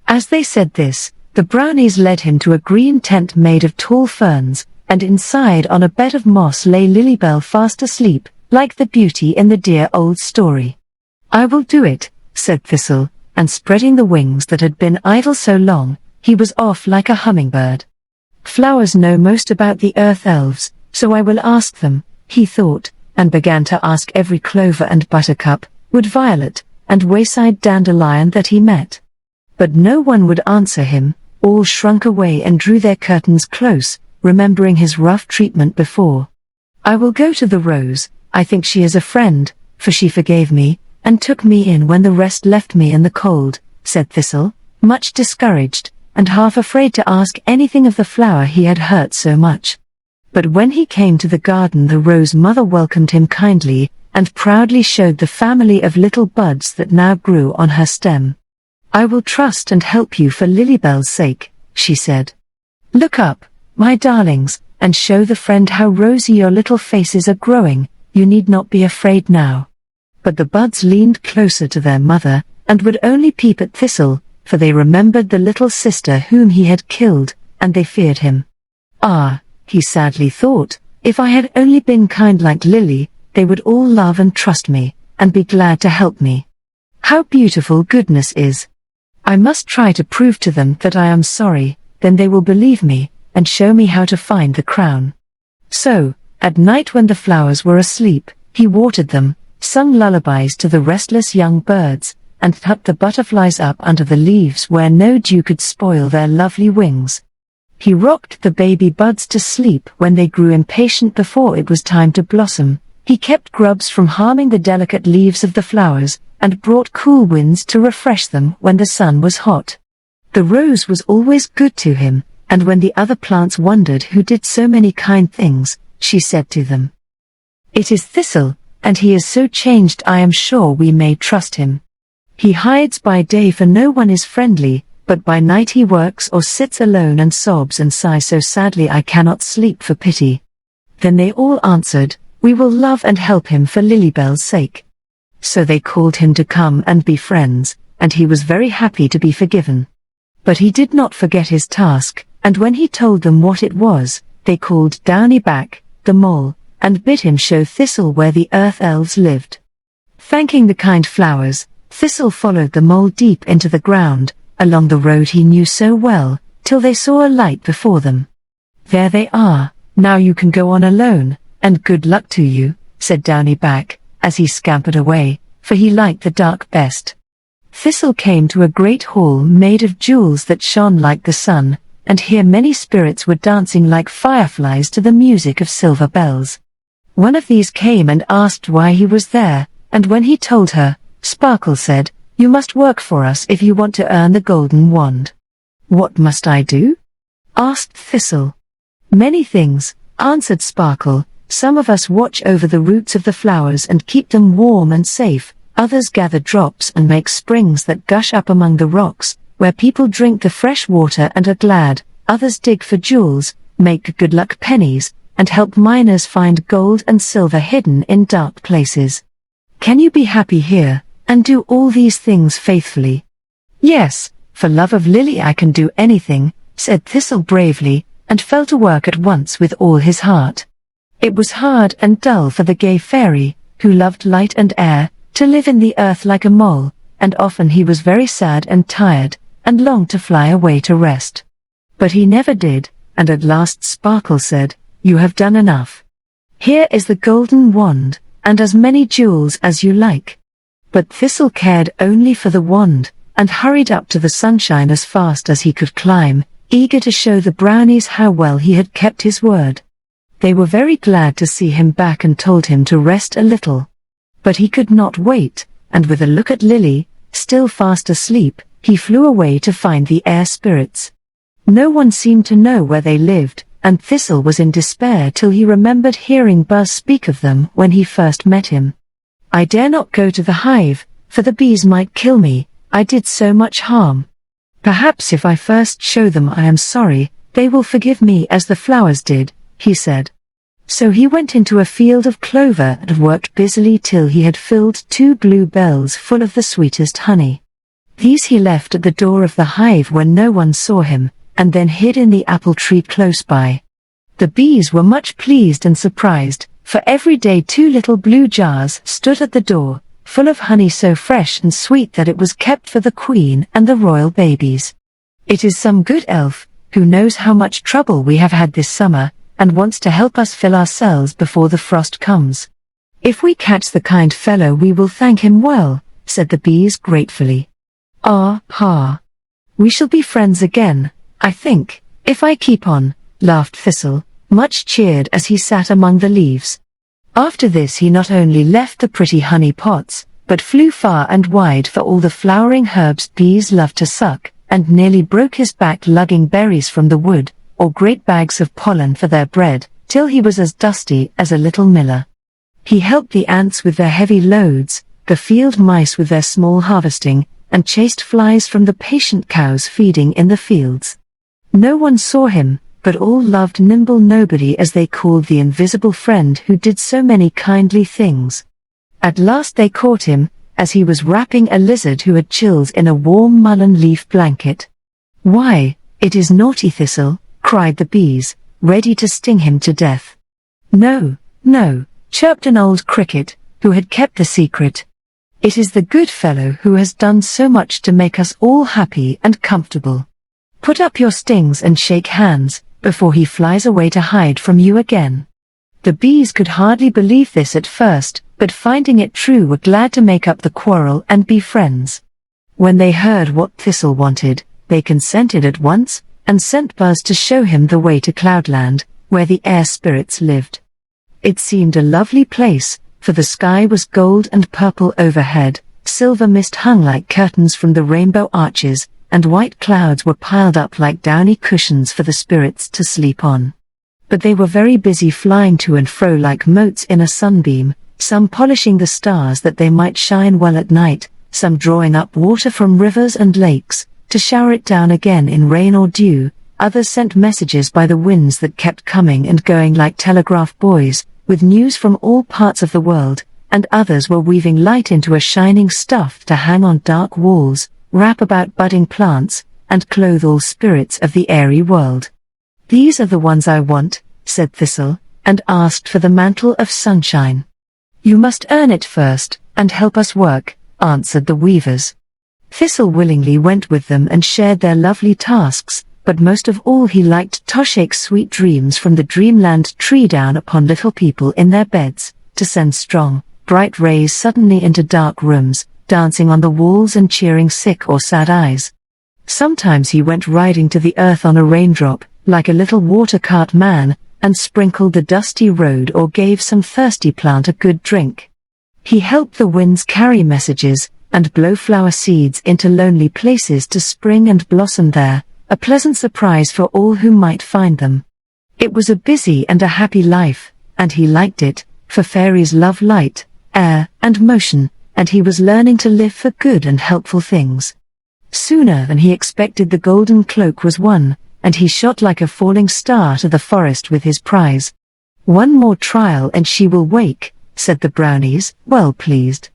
As they said this, the brownies led him to a green tent made of tall ferns, and inside on a bed of moss lay Lilybell fast asleep, like the beauty in the dear old story. "I will do it," said Thistle, and spreading the wings that had been idle so long, he was off like a hummingbird. Flowers know most about the earth elves, so I will ask them, he thought, and began to ask every clover and buttercup, wood violet, and wayside dandelion that he met. But no one would answer him, all shrunk away and drew their curtains close, remembering his rough treatment before. I will go to the rose, I think she is a friend, for she forgave me, and took me in when the rest left me in the cold, said Thistle, much discouraged, and half afraid to ask anything of the flower he had hurt so much. But when he came to the garden, the rose mother welcomed him kindly, and proudly showed the family of little buds that now grew on her stem. I will trust and help you for Lilybell's sake, she said. Look up, my darlings, and show the friend how rosy your little faces are growing, you need not be afraid now. But the buds leaned closer to their mother, and would only peep at Thistle, for they remembered the little sister whom he had killed, and they feared him. Ah, he sadly thought, if I had only been kind like Lily, they would all love and trust me, and be glad to help me. How beautiful goodness is! I must try to prove to them that I am sorry, then they will believe me, and show me how to find the crown. So, at night when the flowers were asleep, he watered them, sung lullabies to the restless young birds, and tucked the butterflies up under the leaves where no dew could spoil their lovely wings. He rocked the baby buds to sleep when they grew impatient before it was time to blossom. He kept grubs from harming the delicate leaves of the flowers, and brought cool winds to refresh them when the sun was hot. The rose was always good to him, and when the other plants wondered who did so many kind things, she said to them, "It is Thistle, and he is so changed I am sure we may trust him. He hides by day for no one is friendly, but by night he works or sits alone and sobs and sighs so sadly I cannot sleep for pity." Then they all answered, "We will love and help him for Lilybell's sake." So they called him to come and be friends, and he was very happy to be forgiven. But he did not forget his task, and when he told them what it was, they called Downy back, the mole, and bid him show Thistle where the earth elves lived. Thanking the kind flowers, Thistle followed the mole deep into the ground, along the road he knew so well, till they saw a light before them. "There they are, now you can go on alone, and good luck to you," said Downy back, as he scampered away, for he liked the dark best. Thistle came to a great hall made of jewels that shone like the sun, and here many spirits were dancing like fireflies to the music of silver bells. One of these came and asked why he was there, and when he told her, Sparkle said, "You must work for us if you want to earn the golden wand." "What must I do?" asked Thistle. "Many things," answered Sparkle. "Some of us watch over the roots of the flowers and keep them warm and safe, others gather drops and make springs that gush up among the rocks, where people drink the fresh water and are glad, others dig for jewels, make good luck pennies, and help miners find gold and silver hidden in dark places. Can you be happy here, and do all these things faithfully?" "Yes, for love of Lily I can do anything," said Thistle bravely, and fell to work at once with all his heart. It was hard and dull for the gay fairy, who loved light and air, to live in the earth like a mole, and often he was very sad and tired, and longed to fly away to rest. But he never did, and at last Sparkle said, "You have done enough. Here is the golden wand, and as many jewels as you like." But Thistle cared only for the wand, and hurried up to the sunshine as fast as he could climb, eager to show the brownies how well he had kept his word. They were very glad to see him back and told him to rest a little. But he could not wait, and with a look at Lily, still fast asleep, he flew away to find the air spirits. No one seemed to know where they lived, and Thistle was in despair till he remembered hearing Buzz speak of them when he first met him. "I dare not go to the hive, for the bees might kill me, I did so much harm. Perhaps if I first show them I am sorry, they will forgive me as the flowers did," he said. So he went into a field of clover and worked busily till he had filled 2 blue bells full of the sweetest honey. These he left at the door of the hive when no one saw him, and then hid in the apple tree close by. The bees were much pleased and surprised, for every day 2 little blue jars stood at the door, full of honey so fresh and sweet that it was kept for the queen and the royal babies. It is some good elf, who knows how much trouble we have had this summer, and wants to help us fill our cells before the frost comes. If we catch the kind fellow we will thank him well, said the bees gratefully. Ah, ha! We shall be friends again, I think, if I keep on, laughed Thistle, much cheered as he sat among the leaves. After this he not only left the pretty honey pots, but flew far and wide for all the flowering herbs bees love to suck, and nearly broke his back lugging berries from the wood, or great bags of pollen for their bread, till he was as dusty as a little miller. He helped the ants with their heavy loads, the field mice with their small harvesting, and chased flies from the patient cows feeding in the fields. No one saw him, but all loved Nimble Nobody, as they called the invisible friend who did so many kindly things. At last they caught him, as he was wrapping a lizard who had chills in a warm mullein leaf blanket. Why, it is naughty Thistle, cried the bees, ready to sting him to death. No, no, chirped an old cricket, who had kept the secret. It is the good fellow who has done so much to make us all happy and comfortable. Put up your stings and shake hands, before he flies away to hide from you again. The bees could hardly believe this at first, but finding it true were glad to make up the quarrel and be friends. When they heard what Thistle wanted, they consented at once, and sent Buzz to show him the way to Cloudland, where the air spirits lived. It seemed a lovely place, for the sky was gold and purple overhead, silver mist hung like curtains from the rainbow arches, and white clouds were piled up like downy cushions for the spirits to sleep on. But they were very busy flying to and fro like motes in a sunbeam, some polishing the stars that they might shine well at night, some drawing up water from rivers and lakes, to shower it down again in rain or dew, others sent messages by the winds that kept coming and going like telegraph boys, with news from all parts of the world, and others were weaving light into a shining stuff to hang on dark walls, wrap about budding plants, and clothe all spirits of the airy world. These are the ones I want, said Thistle, and asked for the mantle of sunshine. You must earn it first, and help us work, answered the weavers. Thistle willingly went with them and shared their lovely tasks, but most of all he liked to shake sweet dreams from the dreamland tree down upon little people in their beds, to send strong, bright rays suddenly into dark rooms, dancing on the walls and cheering sick or sad eyes. Sometimes he went riding to the earth on a raindrop, like a little water-cart man, and sprinkled the dusty road or gave some thirsty plant a good drink. He helped the winds carry messages, and blow flower seeds into lonely places to spring and blossom there, a pleasant surprise for all who might find them. It was a busy and a happy life, and he liked it, for fairies love light, air, and motion, and he was learning to live for good and helpful things. Sooner than he expected the golden cloak was won, and he shot like a falling star to the forest with his prize. One more trial and she will wake, said the brownies, well pleased.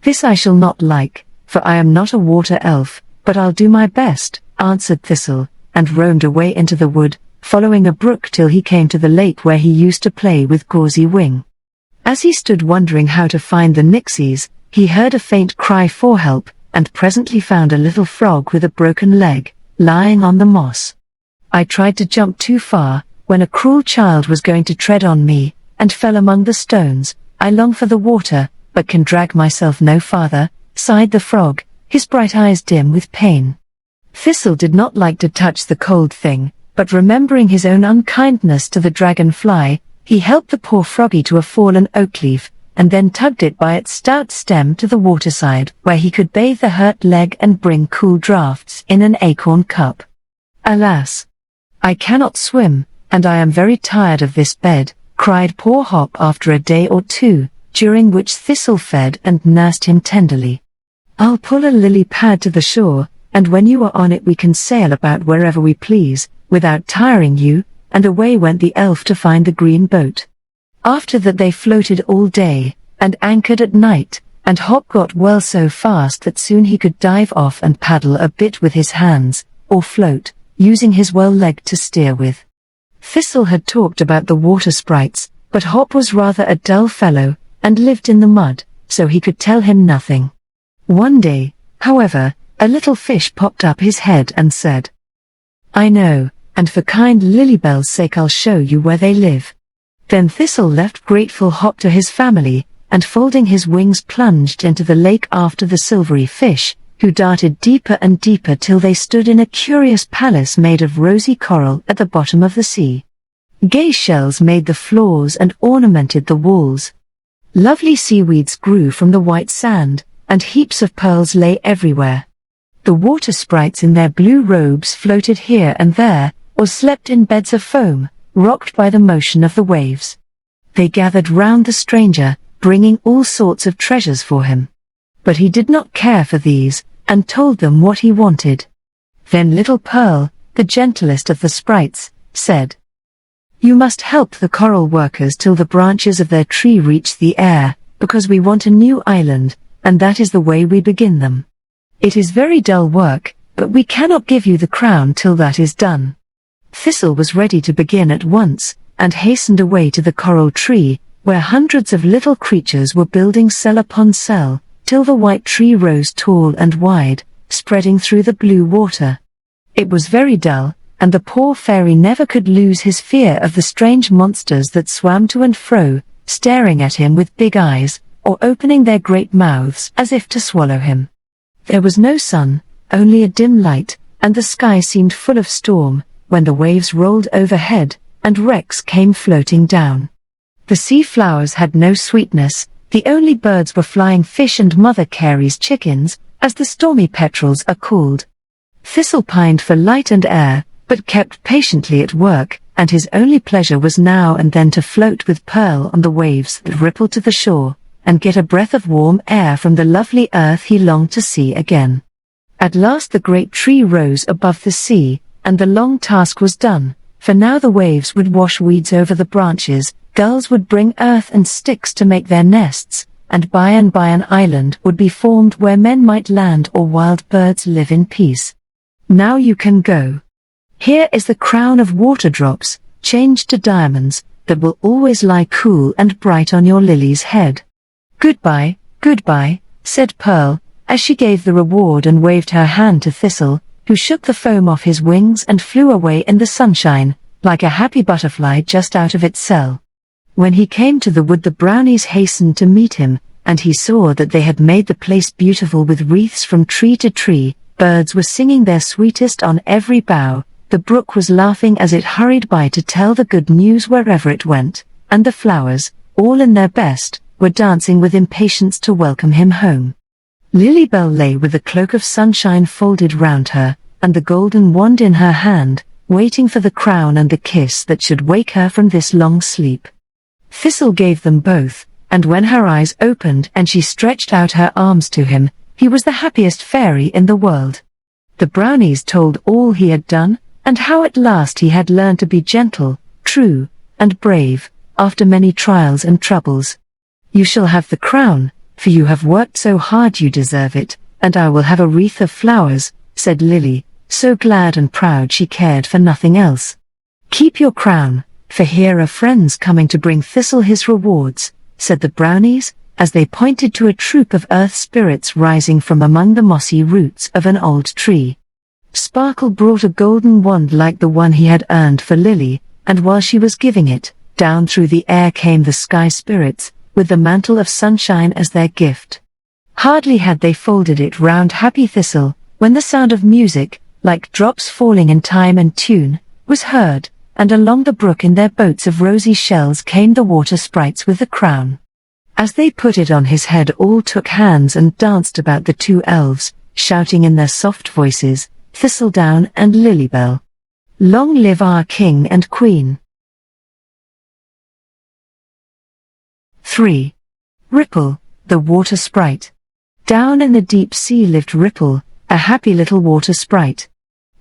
This I shall not like, for I am not a water elf, but I'll do my best, answered Thistle, and roamed away into the wood, following a brook till he came to the lake where he used to play with Gauzy Wing. As he stood wondering how to find the nixies, he heard a faint cry for help, and presently found a little frog with a broken leg, lying on the moss. I tried to jump too far, when a cruel child was going to tread on me, and fell among the stones. I long for the water, but can drag myself no farther, sighed the frog, his bright eyes dim with pain. Thistle did not like to touch the cold thing, but remembering his own unkindness to the dragonfly, he helped the poor froggy to a fallen oak leaf, and then tugged it by its stout stem to the waterside, where he could bathe the hurt leg and bring cool draughts in an acorn cup. Alas! I cannot swim, and I am very tired of this bed, cried poor Hop after a day or two, during which Thistle fed and nursed him tenderly. I'll pull a lily pad to the shore, and when you are on it we can sail about wherever we please, without tiring you, and away went the elf to find the green boat. After that they floated all day, and anchored at night, and Hop got well so fast that soon he could dive off and paddle a bit with his hands, or float, using his well leg to steer with. Thistle had talked about the water sprites, but Hop was rather a dull fellow, and lived in the mud, so he could tell him nothing. One day, however, a little fish popped up his head and said, I know, and for kind Lilybell's sake I'll show you where they live. Then Thistle left grateful hop to his family, and folding his wings plunged into the lake after the silvery fish, who darted deeper and deeper till they stood in a curious palace made of rosy coral at the bottom of the sea. Gay shells made the floors and ornamented the walls. Lovely seaweeds grew from the white sand, and heaps of pearls lay everywhere. The water sprites in their blue robes floated here and there, or slept in beds of foam, rocked by the motion of the waves. They gathered round the stranger, bringing all sorts of treasures for him. But he did not care for these, and told them what he wanted. Then little Pearl, the gentlest of the sprites, said, "You must help the coral workers till the branches of their tree reach the air, because we want a new island, and that is the way we begin them. It is very dull work, but we cannot give you the crown till that is done." Thistle was ready to begin at once, and hastened away to the coral tree, where hundreds of little creatures were building cell upon cell, till the white tree rose tall and wide, spreading through the blue water. It was very dull, and the poor fairy never could lose his fear of the strange monsters that swam to and fro, staring at him with big eyes, or opening their great mouths as if to swallow him. There was no sun, only a dim light, and the sky seemed full of storm, when the waves rolled overhead, and wrecks came floating down. The sea flowers had no sweetness, the only birds were flying fish and Mother Carey's chickens, as the stormy petrels are called. Thistle pined for light and air, but kept patiently at work, and his only pleasure was now and then to float with Pearl on the waves that rippled to the shore, and get a breath of warm air from the lovely earth he longed to see again. At last the great tree rose above the sea, and the long task was done, for now the waves would wash weeds over the branches, gulls would bring earth and sticks to make their nests, and by an island would be formed where men might land or wild birds live in peace. Now you can go. Here is the crown of water drops, changed to diamonds, that will always lie cool and bright on your lily's head. Goodbye, goodbye, said Pearl, as she gave the reward and waved her hand to Thistle, who shook the foam off his wings and flew away in the sunshine, like a happy butterfly just out of its cell. When he came to the wood the brownies hastened to meet him, and he saw that they had made the place beautiful with wreaths from tree to tree, birds were singing their sweetest on every bough, the brook was laughing as it hurried by to tell the good news wherever it went, and the flowers, all in their best, were dancing with impatience to welcome him home. Lilybell lay with the cloak of sunshine folded round her, and the golden wand in her hand, waiting for the crown and the kiss that should wake her from this long sleep. Thistle gave them both, and when her eyes opened and she stretched out her arms to him, he was the happiest fairy in the world. The brownies told all he had done, and how at last he had learned to be gentle, true, and brave, after many trials and troubles. "You shall have the crown, for you have worked so hard you deserve it, and I will have a wreath of flowers," said Lily, so glad and proud she cared for nothing else. "Keep your crown, for here are friends coming to bring Thistle his rewards," said the brownies, as they pointed to a troop of earth spirits rising from among the mossy roots of an old tree. Sparkle brought a golden wand like the one he had earned for Lily, and while she was giving it, down through the air came the sky spirits, with the mantle of sunshine as their gift. Hardly had they folded it round happy Thistle, when the sound of music, like drops falling in time and tune, was heard, and along the brook in their boats of rosy shells came the water sprites with the crown. As they put it on his head all took hands and danced about the two elves, shouting in their soft voices, "Thistledown and Lilybell. Long live our king and queen." 3. Ripple, the water sprite. Down in the deep sea lived Ripple, a happy little water sprite.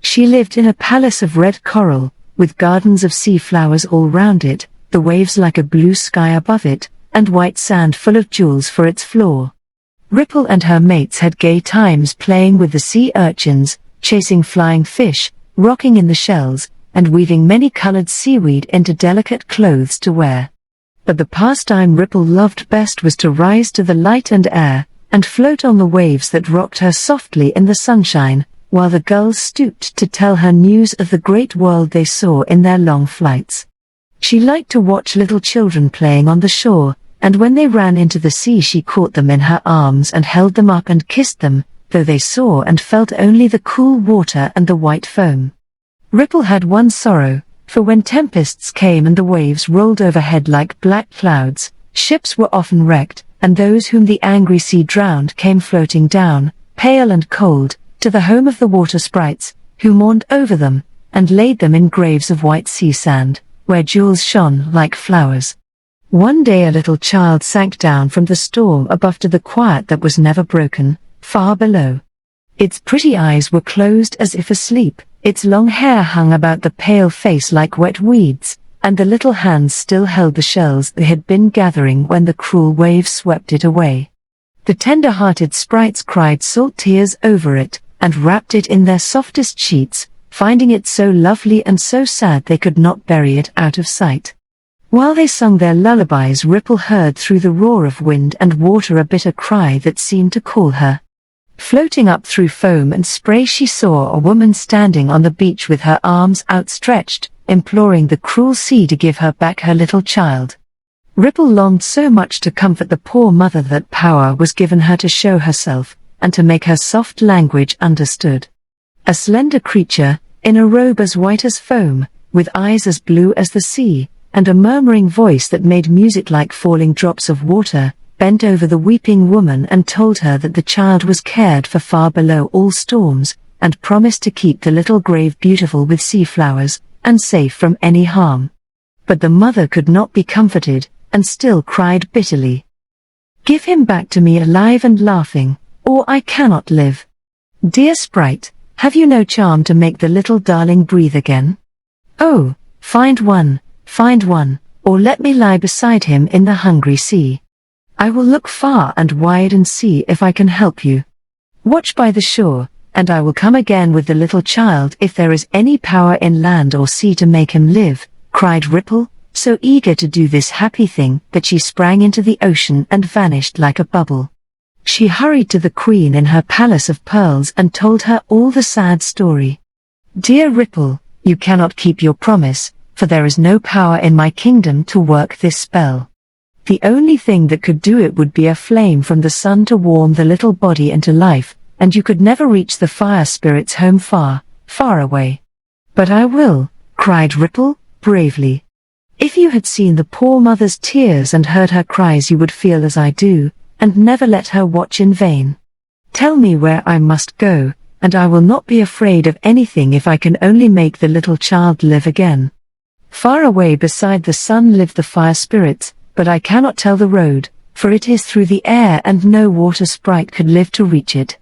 She lived in a palace of red coral, with gardens of sea flowers all round it, the waves like a blue sky above it, and white sand full of jewels for its floor. Ripple and her mates had gay times playing with the sea urchins, chasing flying fish, rocking in the shells, and weaving many-colored seaweed into delicate clothes to wear. But the pastime Ripple loved best was to rise to the light and air, and float on the waves that rocked her softly in the sunshine, while the gulls stooped to tell her news of the great world they saw in their long flights. She liked to watch little children playing on the shore, and when they ran into the sea she caught them in her arms and held them up and kissed them, though they saw and felt only the cool water and the white foam. Ripple had one sorrow, for when tempests came and the waves rolled overhead like black clouds, ships were often wrecked, and those whom the angry sea drowned came floating down, pale and cold, to the home of the water sprites, who mourned over them, and laid them in graves of white sea sand, where jewels shone like flowers. One day a little child sank down from the storm above to the quiet that was never broken, far below. Its pretty eyes were closed as if asleep, its long hair hung about the pale face like wet weeds, and the little hands still held the shells they had been gathering when the cruel waves swept it away. The tender-hearted sprites cried salt tears over it, and wrapped it in their softest sheets, finding it so lovely and so sad they could not bury it out of sight. While they sung their lullabies, Ripple heard through the roar of wind and water a bitter cry that seemed to call her. Floating up through foam and spray she saw a woman standing on the beach with her arms outstretched, imploring the cruel sea to give her back her little child. Ripple longed so much to comfort the poor mother that power was given her to show herself, and to make her soft language understood. A slender creature, in a robe as white as foam, with eyes as blue as the sea, and a murmuring voice that made music like falling drops of water, bent over the weeping woman and told her that the child was cared for far below all storms, and promised to keep the little grave beautiful with sea flowers, and safe from any harm. But the mother could not be comforted, and still cried bitterly, "Give him back to me alive and laughing, or I cannot live. Dear Sprite, have you no charm to make the little darling breathe again? Oh, find one, or let me lie beside him in the hungry sea. I will look far and wide and see if I can help you. Watch by the shore, and I will come again with the little child if there is any power in land or sea to make him live," cried Ripple, so eager to do this happy thing that she sprang into the ocean and vanished like a bubble. She hurried to the Queen in her palace of pearls and told her all the sad story. "Dear Ripple, you cannot keep your promise, for there is no power in my kingdom to work this spell. The only thing that could do it would be a flame from the sun to warm the little body into life, and you could never reach the fire spirit's home far, far away." "But I will," cried Ripple, bravely. "If you had seen the poor mother's tears and heard her cries you would feel as I do, and never let her watch in vain. Tell me where I must go, and I will not be afraid of anything if I can only make the little child live again. Far away beside the sun live the fire spirits, but I cannot tell the road, for it is through the air and no water sprite could live to reach it.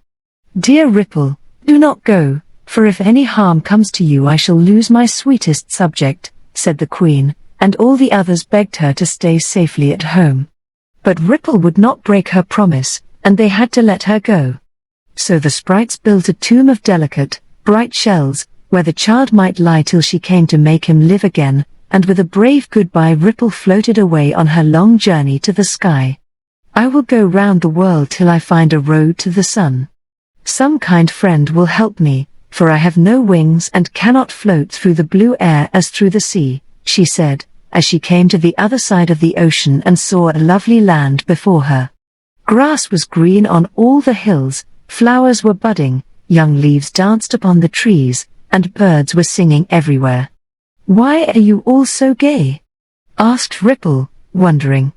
Dear Ripple, do not go, for if any harm comes to you I shall lose my sweetest subject," said the Queen, and all the others begged her to stay safely at home. But Ripple would not break her promise, and they had to let her go. So the sprites built a tomb of delicate, bright shells, where the child might lie till she came to make him live again, and with a brave goodbye Ripple floated away on her long journey to the sky. "I will go round the world till I find a road to the sun. Some kind friend will help me, for I have no wings and cannot float through the blue air as through the sea," she said, as she came to the other side of the ocean and saw a lovely land before her. Grass was green on all the hills, flowers were budding, young leaves danced upon the trees, and birds were singing everywhere. "Why are you all so gay?" asked Ripple, wondering.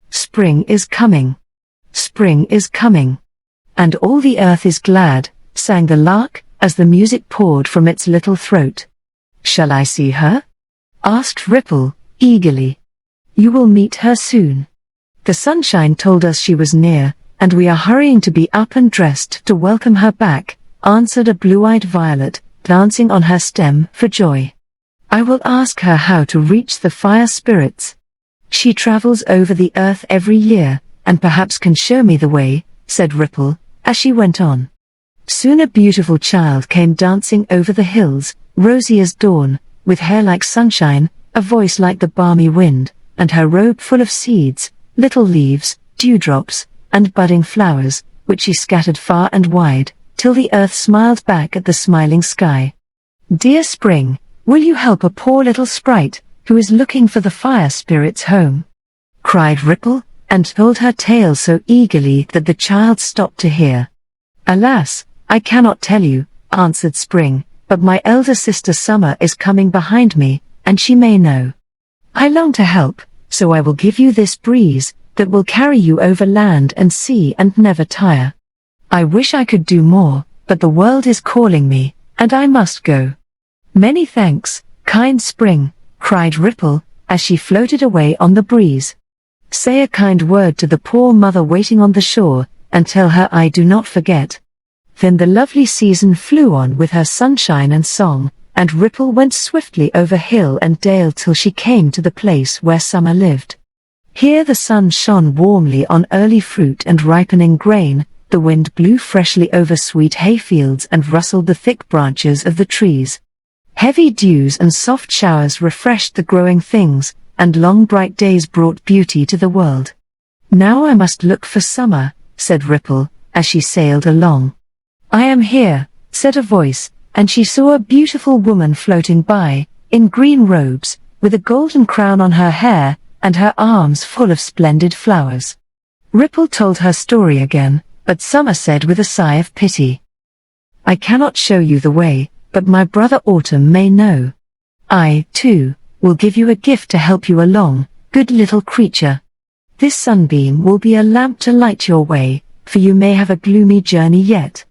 "Spring is coming. Spring is coming. And all the earth is glad," sang the lark, as the music poured from its little throat. "Shall I see her?" asked Ripple, eagerly. "You will meet her soon. The sunshine told us she was near, and we are hurrying to be up and dressed to welcome her back," answered a blue-eyed violet, dancing on her stem for joy. "I will ask her how to reach the fire spirits. She travels over the earth every year, and perhaps can show me the way," said Ripple, as she went on. Soon a beautiful child came dancing over the hills, rosy as dawn, with hair like sunshine, a voice like the balmy wind, and her robe full of seeds, little leaves, dewdrops, and budding flowers, which she scattered far and wide, till the earth smiled back at the smiling sky. "Dear Spring, will you help a poor little sprite, who is looking for the fire spirit's home?" cried Ripple, and told her tale so eagerly that the child stopped to hear. "Alas, I cannot tell you," answered Spring, "but my elder sister Summer is coming behind me, and she may know. I long to help, so I will give you this breeze, that will carry you over land and sea and never tire. I wish I could do more, but the world is calling me, and I must go." "Many thanks, kind Spring," cried Ripple, as she floated away on the breeze. "Say a kind word to the poor mother waiting on the shore, and tell her I do not forget." Then the lovely season flew on with her sunshine and song, and Ripple went swiftly over hill and dale till she came to the place where Summer lived. Here the sun shone warmly on early fruit and ripening grain, the wind blew freshly over sweet hayfields and rustled the thick branches of the trees. Heavy dews and soft showers refreshed the growing things, and long bright days brought beauty to the world. "Now I must look for Summer," said Ripple, as she sailed along. "I am here," said a voice, and she saw a beautiful woman floating by, in green robes, with a golden crown on her hair, and her arms full of splendid flowers. Ripple told her story again, but Summer said with a sigh of pity, "I cannot show you the way, but my brother Autumn may know. I, too, will give you a gift to help you along, good little creature. This sunbeam will be a lamp to light your way, for you may have a gloomy journey yet."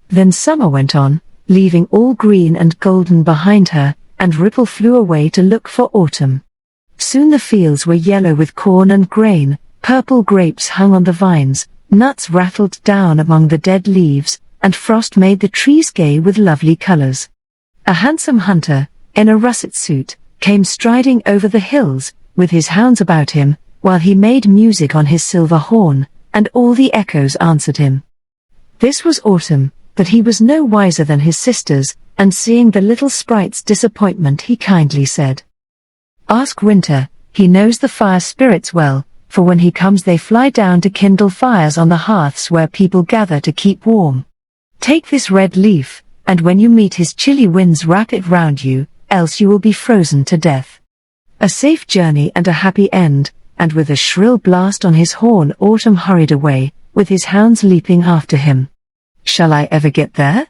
Then Summer went on, leaving all green and golden behind her, and Ripple flew away to look for Autumn. Soon the fields were yellow with corn and grain, purple grapes hung on the vines, nuts rattled down among the dead leaves, and frost made the trees gay with lovely colors. A handsome hunter, in a russet suit, came striding over the hills, with his hounds about him, while he made music on his silver horn, and all the echoes answered him. This was Autumn, but he was no wiser than his sisters, and seeing the little sprite's disappointment he kindly said, "Ask Winter, he knows the fire spirits well, for when he comes they fly down to kindle fires on the hearths where people gather to keep warm. Take this red leaf, and when you meet his chilly winds wrap it round you, else you will be frozen to death." A safe journey and a happy end, and with a shrill blast on his horn Autumn hurried away, with his hounds leaping after him. "Shall I ever get there?"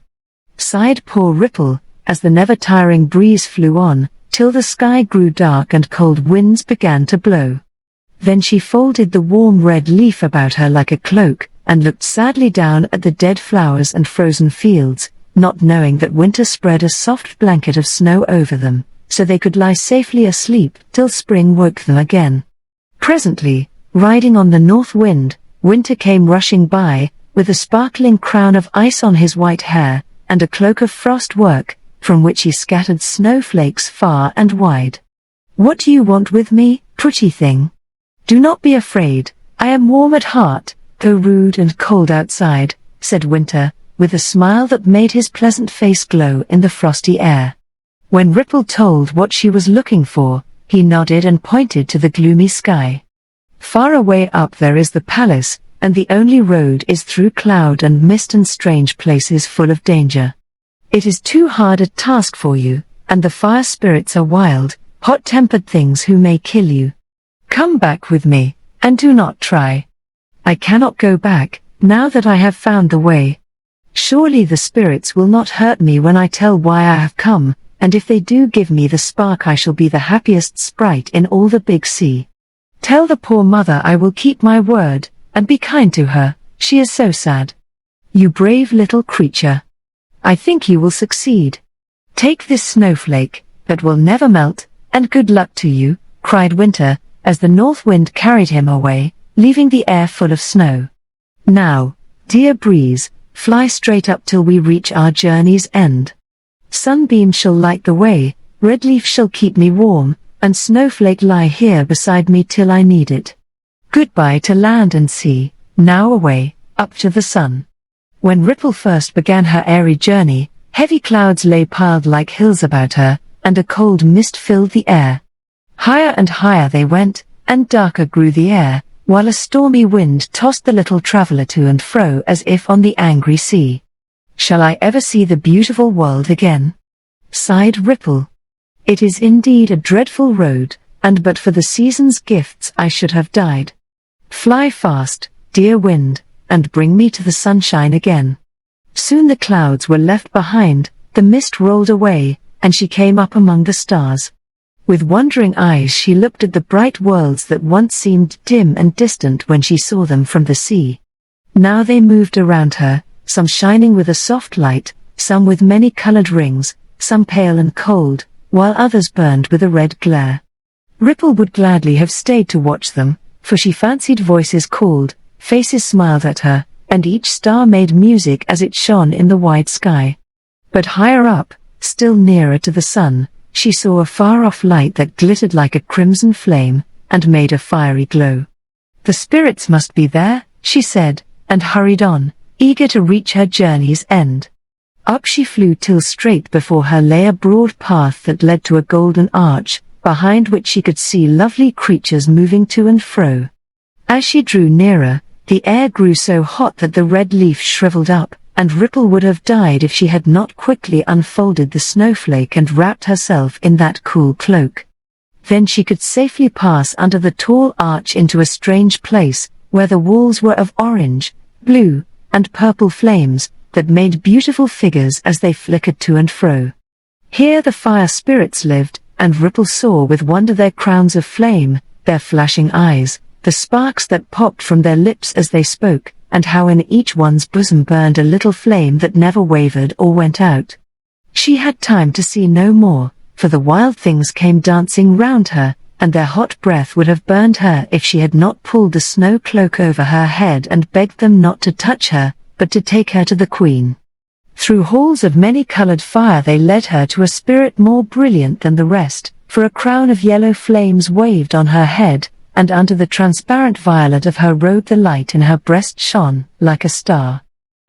sighed poor Ripple, as the never-tiring breeze flew on, till the sky grew dark and cold winds began to blow. Then she folded the warm red leaf about her like a cloak, and looked sadly down at the dead flowers and frozen fields, not knowing that winter spread a soft blanket of snow over them, so they could lie safely asleep till spring woke them again. Presently, riding on the north wind, Winter came rushing by, with a sparkling crown of ice on his white hair, and a cloak of frost work, from which he scattered snowflakes far and wide. "What do you want with me, pretty thing? Do not be afraid, I am warm at heart, though rude and cold outside," said Winter, with a smile that made his pleasant face glow in the frosty air. When Ripple told what she was looking for, he nodded and pointed to the gloomy sky. "Far away up there is the palace, and the only road is through cloud and mist and strange places full of danger. It is too hard a task for you, and the fire spirits are wild, hot-tempered things who may kill you. Come back with me, and do not try. I cannot go back, now that I have found the way. Surely the spirits will not hurt me when I tell why I have come, and if they do give me the spark I shall be the happiest sprite in all the big sea. Tell the poor mother I will keep my word, and be kind to her, she is so sad. You brave little creature. I think you will succeed. Take this snowflake, that will never melt, and good luck to you," cried Winter, as the north wind carried him away, leaving the air full of snow. "Now, dear breeze, fly straight up till we reach our journey's end. Sunbeam shall light the way, red leaf shall keep me warm, and snowflake lie here beside me till I need it. Goodbye to land and sea, now away, up to the sun." When Ripple first began her airy journey, heavy clouds lay piled like hills about her, and a cold mist filled the air. Higher and higher they went, and darker grew the air, while a stormy wind tossed the little traveler to and fro as if on the angry sea. Shall I ever see the beautiful world again? Sighed Ripple. It is indeed a dreadful road, and but for the season's gifts I should have died. Fly fast, dear wind, and bring me to the sunshine again. Soon the clouds were left behind, the mist rolled away, and she came up among the stars. With wondering eyes she looked at the bright worlds that once seemed dim and distant when she saw them from the sea. Now they moved around her, some shining with a soft light, some with many colored rings, some pale and cold, while others burned with a red glare. Ripple would gladly have stayed to watch them, for she fancied voices called, faces smiled at her, and each star made music as it shone in the wide sky. But higher up, still nearer to the sun, she saw a far-off light that glittered like a crimson flame, and made a fiery glow. The spirits must be there, she said, and hurried on, eager to reach her journey's end. Up she flew till straight before her lay a broad path that led to a golden arch, behind which she could see lovely creatures moving to and fro. As she drew nearer, the air grew so hot that the red leaf shriveled up, and Ripple would have died if she had not quickly unfolded the snowflake and wrapped herself in that cool cloak. Then she could safely pass under the tall arch into a strange place, where the walls were of orange, blue, and purple flames, that made beautiful figures as they flickered to and fro. Here the fire spirits lived, and Ripple saw with wonder their crowns of flame, their flashing eyes, the sparks that popped from their lips as they spoke, and how in each one's bosom burned a little flame that never wavered or went out. She had time to see no more, for the wild things came dancing round her, and their hot breath would have burned her if she had not pulled the snow cloak over her head and begged them not to touch her, but to take her to the Queen. Through halls of many-colored fire they led her to a spirit more brilliant than the rest, for a crown of yellow flames waved on her head, and under the transparent violet of her robe the light in her breast shone like a star.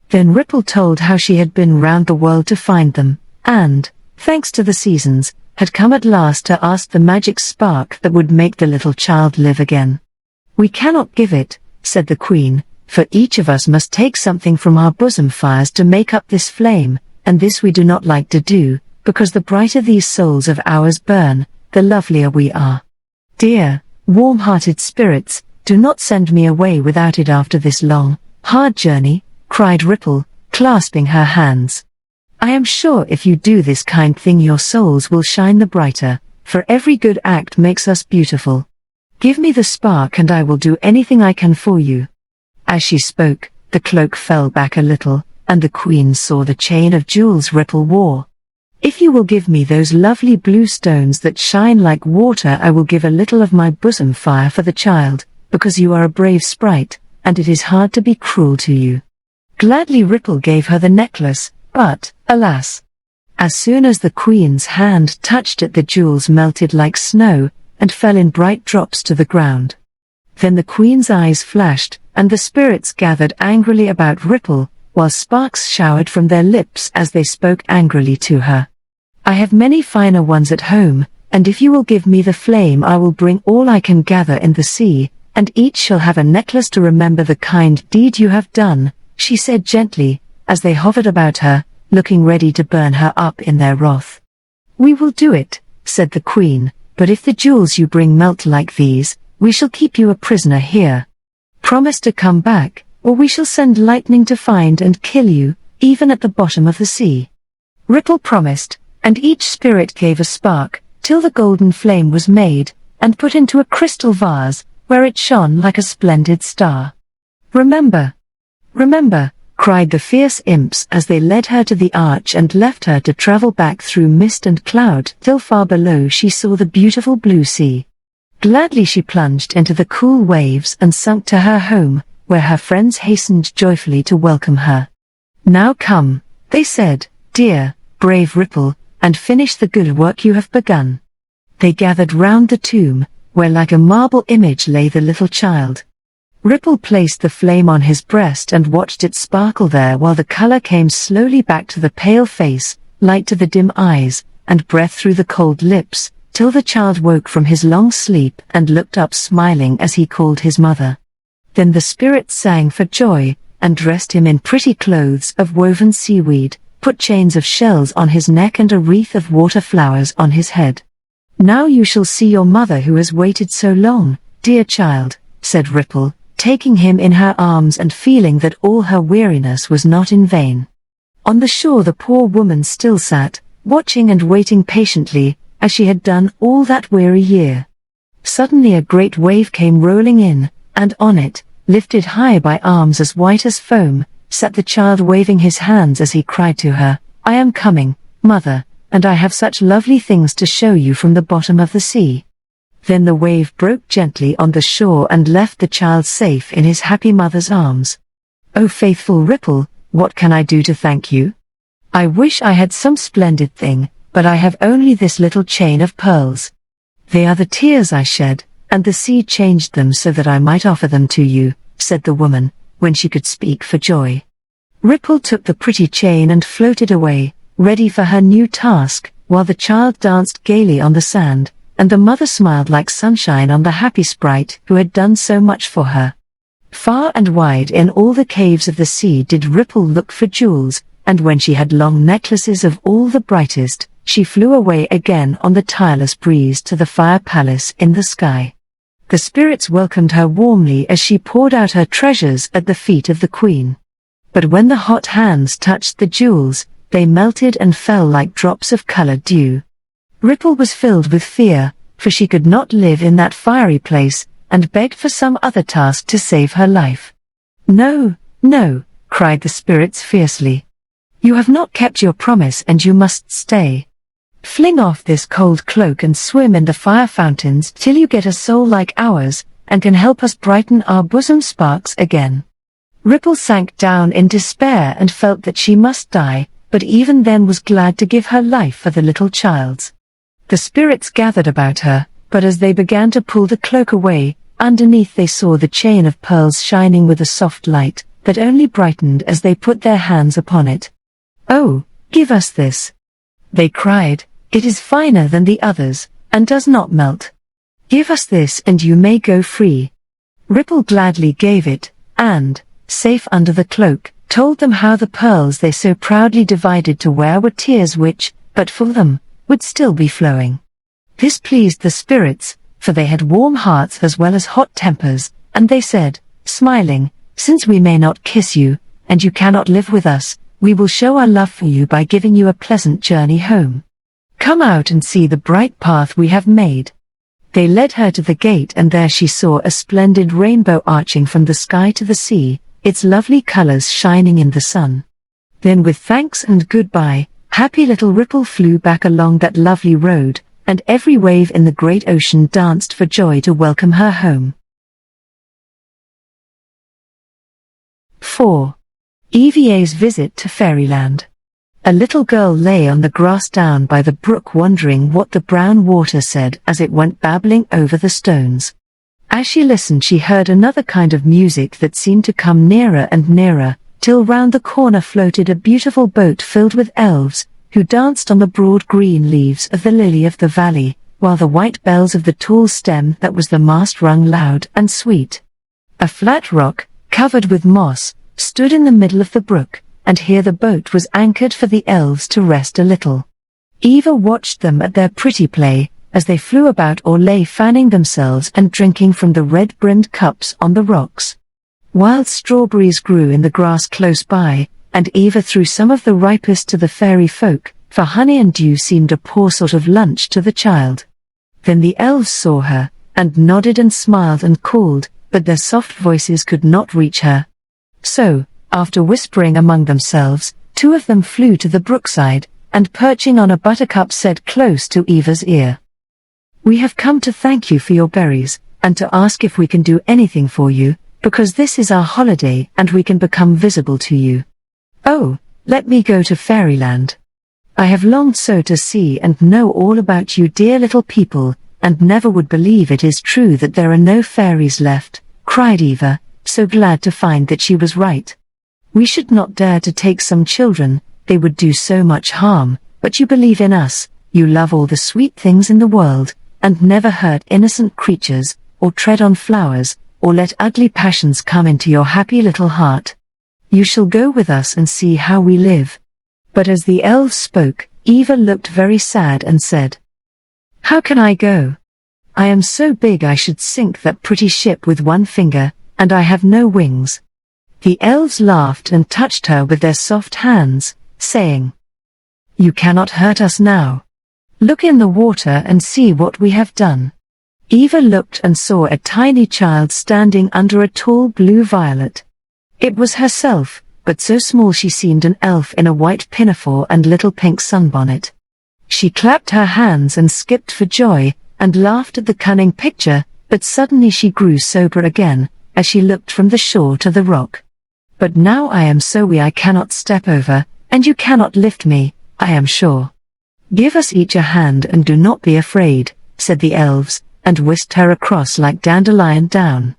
Then Ripple told how she had been round the world to find them, and, thanks to the seasons, had come at last to ask the magic spark that would make the little child live again. "We cannot give it," said the Queen, "for each of us must take something from our bosom fires to make up this flame, and this we do not like to do, because the brighter these souls of ours burn, the lovelier we are. Dear, warm-hearted spirits, do not send me away without it after this long, hard journey," cried Ripple, clasping her hands. "I am sure if you do this kind thing your souls will shine the brighter, for every good act makes us beautiful. Give me the spark and I will do anything I can for you." As she spoke, the cloak fell back a little, and the Queen saw the chain of jewels Ripple wore. "If you will give me those lovely blue stones that shine like water, I will give a little of my bosom fire for the child, because you are a brave sprite, and it is hard to be cruel to you." Gladly Ripple gave her the necklace, but, alas! As soon as the Queen's hand touched it the jewels melted like snow, and fell in bright drops to the ground. Then the Queen's eyes flashed, and the spirits gathered angrily about Ripple, while sparks showered from their lips as they spoke angrily to her. "I have many finer ones at home, and if you will give me the flame I will bring all I can gather in the sea, and each shall have a necklace to remember the kind deed you have done," she said gently, as they hovered about her, looking ready to burn her up in their wrath. "We will do it," said the Queen, "but if the jewels you bring melt like these, we shall keep you a prisoner here. Promise to come back, or we shall send lightning to find and kill you, even at the bottom of the sea." Ripple promised, and each spirit gave a spark, till the golden flame was made, and put into a crystal vase, where it shone like a splendid star. "Remember! Remember!" cried the fierce imps as they led her to the arch and left her to travel back through mist and cloud till far below she saw the beautiful blue sea. Gladly she plunged into the cool waves and sunk to her home, where her friends hastened joyfully to welcome her. "Now come," they said, "dear, brave Ripple, and finish the good work you have begun." They gathered round the tomb, where like a marble image lay the little child. Ripple placed the flame on his breast and watched it sparkle there while the color came slowly back to the pale face, light to the dim eyes, and breath through the cold lips, till the child woke from his long sleep and looked up smiling as he called his mother. Then the spirits sang for joy, and dressed him in pretty clothes of woven seaweed, put chains of shells on his neck and a wreath of water flowers on his head. "Now you shall see your mother who has waited so long, dear child," said Ripple, taking him in her arms and feeling that all her weariness was not in vain. On the shore the poor woman still sat, watching and waiting patiently, as she had done all that weary year. Suddenly a great wave came rolling in, and on it, lifted high by arms as white as foam, sat the child waving his hands as he cried to her, "I am coming, mother, and I have such lovely things to show you from the bottom of the sea." Then the wave broke gently on the shore and left the child safe in his happy mother's arms. "Oh faithful Ripple, what can I do to thank you? I wish I had some splendid thing, but I have only this little chain of pearls. They are the tears I shed, and the sea changed them so that I might offer them to you," said the woman, when she could speak for joy. Ripple took the pretty chain and floated away, ready for her new task, while the child danced gaily on the sand, and the mother smiled like sunshine on the happy sprite who had done so much for her. Far and wide in all the caves of the sea did Ripple look for jewels, and when she had long necklaces of all the brightest, she flew away again on the tireless breeze to the fire palace in the sky. The spirits welcomed her warmly as she poured out her treasures at the feet of the queen. But when the hot hands touched the jewels, they melted and fell like drops of colored dew. Ripple was filled with fear, for she could not live in that fiery place, and begged for some other task to save her life. "No, no," cried the spirits fiercely. "You have not kept your promise and you must stay. Fling off this cold cloak and swim in the fire fountains till you get a soul like ours, and can help us brighten our bosom sparks again." Ripple sank down in despair and felt that she must die, but even then was glad to give her life for the little child's. The spirits gathered about her, but as they began to pull the cloak away, underneath they saw the chain of pearls shining with a soft light, that only brightened as they put their hands upon it. "Oh, give us this!" they cried. "It is finer than the others, and does not melt. Give us this and you may go free." Ripple gladly gave it, and, safe under the cloak, told them how the pearls they so proudly divided to wear were tears which, but for them, would still be flowing. This pleased the spirits, for they had warm hearts as well as hot tempers, and they said, smiling, "Since we may not kiss you, and you cannot live with us, we will show our love for you by giving you a pleasant journey home. Come out and see the bright path we have made." They led her to the gate, and there she saw a splendid rainbow arching from the sky to the sea, its lovely colors shining in the sun. Then with thanks and goodbye, happy little Ripple flew back along that lovely road, and every wave in the great ocean danced for joy to welcome her home. 4. EVA's visit to Fairyland. A little girl lay on the grass down by the brook wondering what the brown water said as it went babbling over the stones. As she listened she heard another kind of music that seemed to come nearer and nearer, till round the corner floated a beautiful boat filled with elves, who danced on the broad green leaves of the lily of the valley, while the white bells of the tall stem that was the mast rung loud and sweet. A flat rock, covered with moss, stood in the middle of the brook, and here the boat was anchored for the elves to rest a little. Eva watched them at their pretty play, as they flew about or lay fanning themselves and drinking from the red-brimmed cups on the rocks. Wild strawberries grew in the grass close by, and Eva threw some of the ripest to the fairy folk, for honey and dew seemed a poor sort of lunch to the child. Then the elves saw her, and nodded and smiled and called, but their soft voices could not reach her. So, after whispering among themselves, two of them flew to the brookside, and perching on a buttercup said close to Eva's ear, "We have come to thank you for your berries, and to ask if we can do anything for you, because this is our holiday and we can become visible to you. Oh, let me go to Fairyland. I have longed so to see and know all about you dear little people, and never would believe it is true that there are no fairies left," cried Eva, so glad to find that she was right. "We should not dare to take some children, they would do so much harm, but you believe in us, you love all the sweet things in the world, and never hurt innocent creatures, or tread on flowers, or let ugly passions come into your happy little heart. You shall go with us and see how we live." But as the elves spoke, Eva looked very sad and said, "How can I go? I am so big I should sink that pretty ship with one finger, and I have no wings." The elves laughed and touched her with their soft hands, saying, "You cannot hurt us now. Look in the water and see what we have done." Eva looked and saw a tiny child standing under a tall blue violet. It was herself, but so small she seemed an elf in a white pinafore and little pink sunbonnet. She clapped her hands and skipped for joy, and laughed at the cunning picture, but suddenly she grew sober again, as she looked from the shore to the rock. "But now I am so weak I cannot step over, and you cannot lift me, I am sure. Give us each a hand and do not be afraid," said the elves, and whisked her across like dandelion down.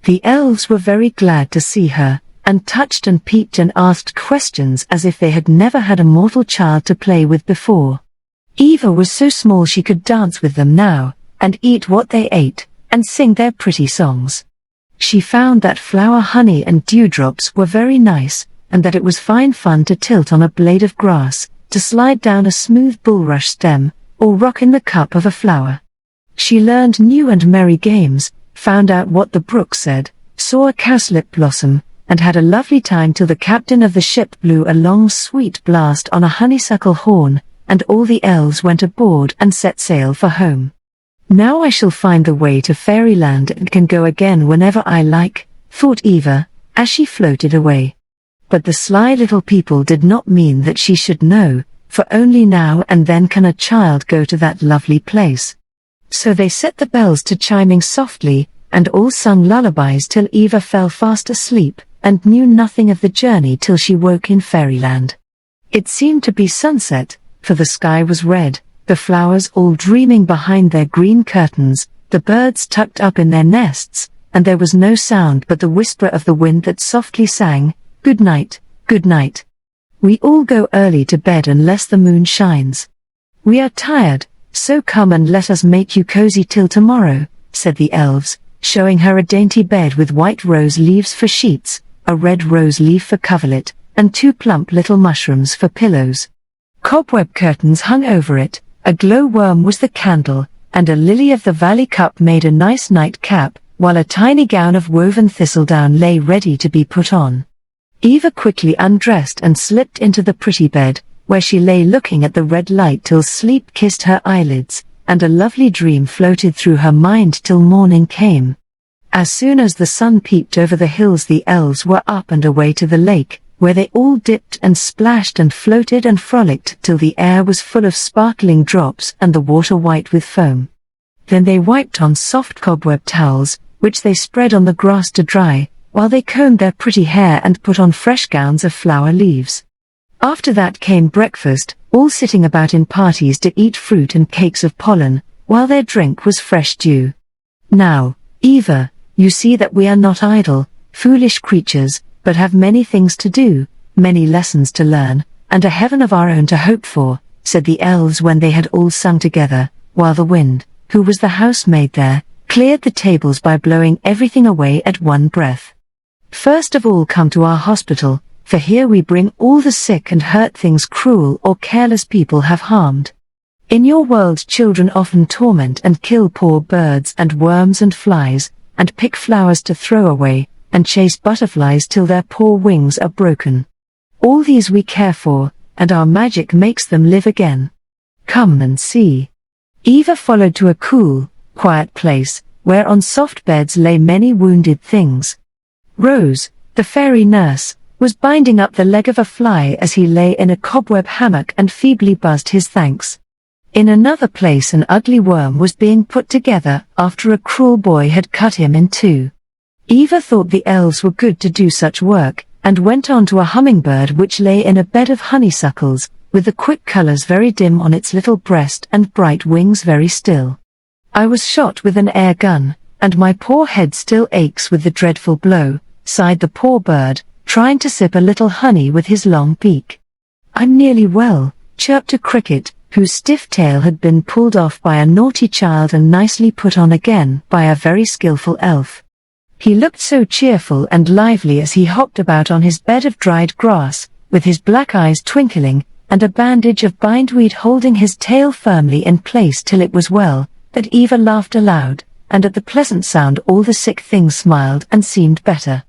The elves were very glad to see her, and touched and peeped and asked questions as if they had never had a mortal child to play with before. Eva was so small she could dance with them now, and eat what they ate, and sing their pretty songs. She found that flower honey and dewdrops were very nice, and that it was fine fun to tilt on a blade of grass, to slide down a smooth bulrush stem, or rock in the cup of a flower. She learned new and merry games, found out what the brook said, saw a cowslip blossom, and had a lovely time till the captain of the ship blew a long sweet blast on a honeysuckle horn, and all the elves went aboard and set sail for home. "Now I shall find the way to Fairyland and can go again whenever I like," thought Eva, as she floated away. But the sly little people did not mean that she should know, for only now and then can a child go to that lovely place. So they set the bells to chiming softly, and all sung lullabies till Eva fell fast asleep, and knew nothing of the journey till she woke in Fairyland. It seemed to be sunset, for the sky was red, the flowers all dreaming behind their green curtains, the birds tucked up in their nests, and there was no sound but the whisper of the wind that softly sang, "Good night, good night. We all go early to bed unless the moon shines. We are tired, so come and let us make you cozy till tomorrow," said the elves, showing her a dainty bed with white rose leaves for sheets, a red rose leaf for coverlet, and 2 plump little mushrooms for pillows. Cobweb curtains hung over it, a glowworm was the candle, and a lily-of-the-valley cup made a nice night-cap, while a tiny gown of woven thistledown lay ready to be put on. Eva quickly undressed and slipped into the pretty bed, where she lay looking at the red light till sleep kissed her eyelids, and a lovely dream floated through her mind till morning came. As soon as the sun peeped over the hills the elves were up and away to the lake, where they all dipped and splashed and floated and frolicked till the air was full of sparkling drops and the water white with foam. Then they wiped on soft cobweb towels, which they spread on the grass to dry, while they combed their pretty hair and put on fresh gowns of flower leaves. After that came breakfast, all sitting about in parties to eat fruit and cakes of pollen, while their drink was fresh dew. "Now, Eva, you see that we are not idle, foolish creatures, but have many things to do, many lessons to learn, and a heaven of our own to hope for," said the elves when they had all sung together, while the wind, who was the housemaid there, cleared the tables by blowing everything away at one breath. "First of all come to our hospital, for here we bring all the sick and hurt things cruel or careless people have harmed. In your world children often torment and kill poor birds and worms and flies, and pick flowers to throw away, and chase butterflies till their poor wings are broken. All these we care for, and our magic makes them live again. Come and see." Eva followed to a cool, quiet place, where on soft beds lay many wounded things. Rose, the fairy nurse, was binding up the leg of a fly as he lay in a cobweb hammock and feebly buzzed his thanks. In another place an ugly worm was being put together after a cruel boy had cut him in two. Eva thought the elves were good to do such work, and went on to a hummingbird which lay in a bed of honeysuckles, with the quick colors very dim on its little breast and bright wings very still. "I was shot with an air gun, and my poor head still aches with the dreadful blow," sighed the poor bird, trying to sip a little honey with his long beak. "I'm nearly well," chirped a cricket, whose stiff tail had been pulled off by a naughty child and nicely put on again by a very skillful elf. He looked so cheerful and lively as he hopped about on his bed of dried grass, with his black eyes twinkling, and a bandage of bindweed holding his tail firmly in place till it was well, that Eva laughed aloud, and at the pleasant sound all the sick things smiled and seemed better.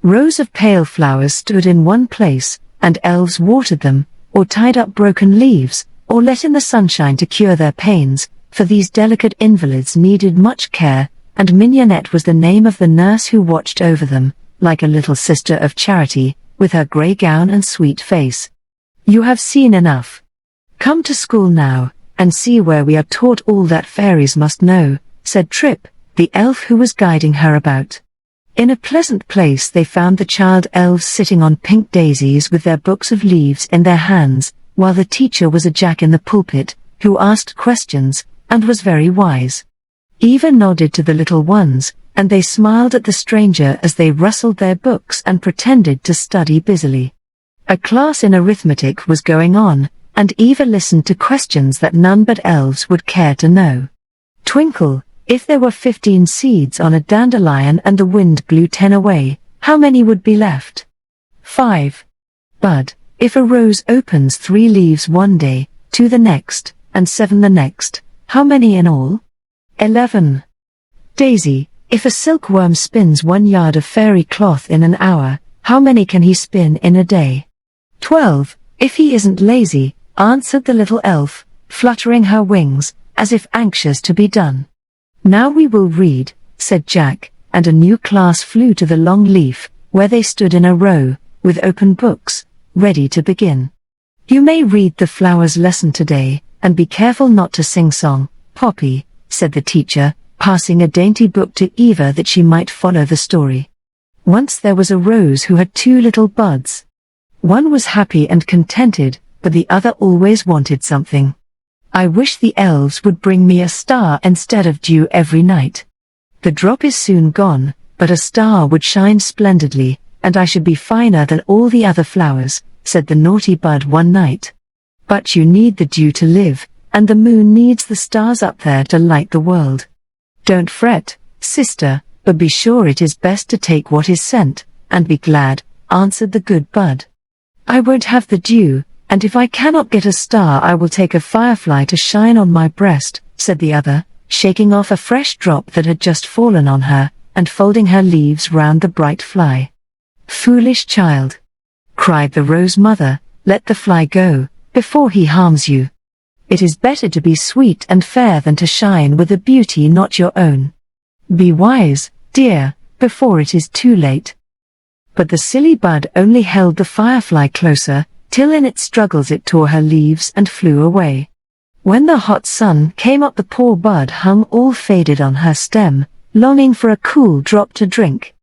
Rows of pale flowers stood in one place, and elves watered them, or tied up broken leaves, or let in the sunshine to cure their pains, for these delicate invalids needed much care, and Mignonette was the name of the nurse who watched over them, like a little sister of charity, with her grey gown and sweet face. You have seen enough. Come to school now, and see where we are taught all that fairies must know, said Trip, the elf who was guiding her about. In a pleasant place they found the child elves sitting on pink daisies with their books of leaves in their hands, while the teacher was a Jack in the pulpit, who asked questions, and was very wise. Eva nodded to the little ones, and they smiled at the stranger as they rustled their books and pretended to study busily. A class in arithmetic was going on, and Eva listened to questions that none but elves would care to know. Twinkle, if there were 15 seeds on a dandelion and the wind blew 10 away, how many would be left? 5. Bud, if a rose opens 3 leaves one day, 2 the next, and 7 the next, how many in all? 11. Daisy, if a silkworm spins 1 yard of fairy cloth in an hour, how many can he spin in a day? 12. If he isn't lazy, answered the little elf, fluttering her wings, as if anxious to be done. Now we will read, said Jack, and a new class flew to the long leaf, where they stood in a row, with open books, ready to begin. You may read the flowers lesson today, and be careful not to sing song, Poppy, said the teacher, passing a dainty book to Eva that she might follow the story. Once there was a rose who had 2 little buds. One was happy and contented, but the other always wanted something. I wish the elves would bring me a star instead of dew every night. The drop is soon gone, but a star would shine splendidly, and I should be finer than all the other flowers, said the naughty bud one night. But you need the dew to live, and the moon needs the stars up there to light the world. Don't fret, sister, but be sure it is best to take what is sent, and be glad, answered the good bud. I won't have the dew, and if I cannot get a star I will take a firefly to shine on my breast, said the other, shaking off a fresh drop that had just fallen on her, and folding her leaves round the bright fly. Foolish child, cried the rose mother, let the fly go, before he harms you. It is better to be sweet and fair than to shine with a beauty not your own. Be wise, dear, before it is too late. But the silly bud only held the firefly closer, till in its struggles it tore her leaves and flew away. When the hot sun came up the poor bud hung all faded on her stem, longing for a cool drop to drink.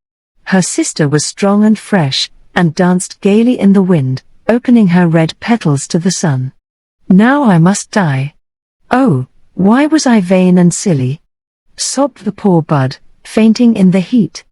Her sister was strong and fresh, and danced gaily in the wind, opening her red petals to the sun. Now I must die. Oh, why was I vain and silly? Sobbed the poor bud, fainting in the heat.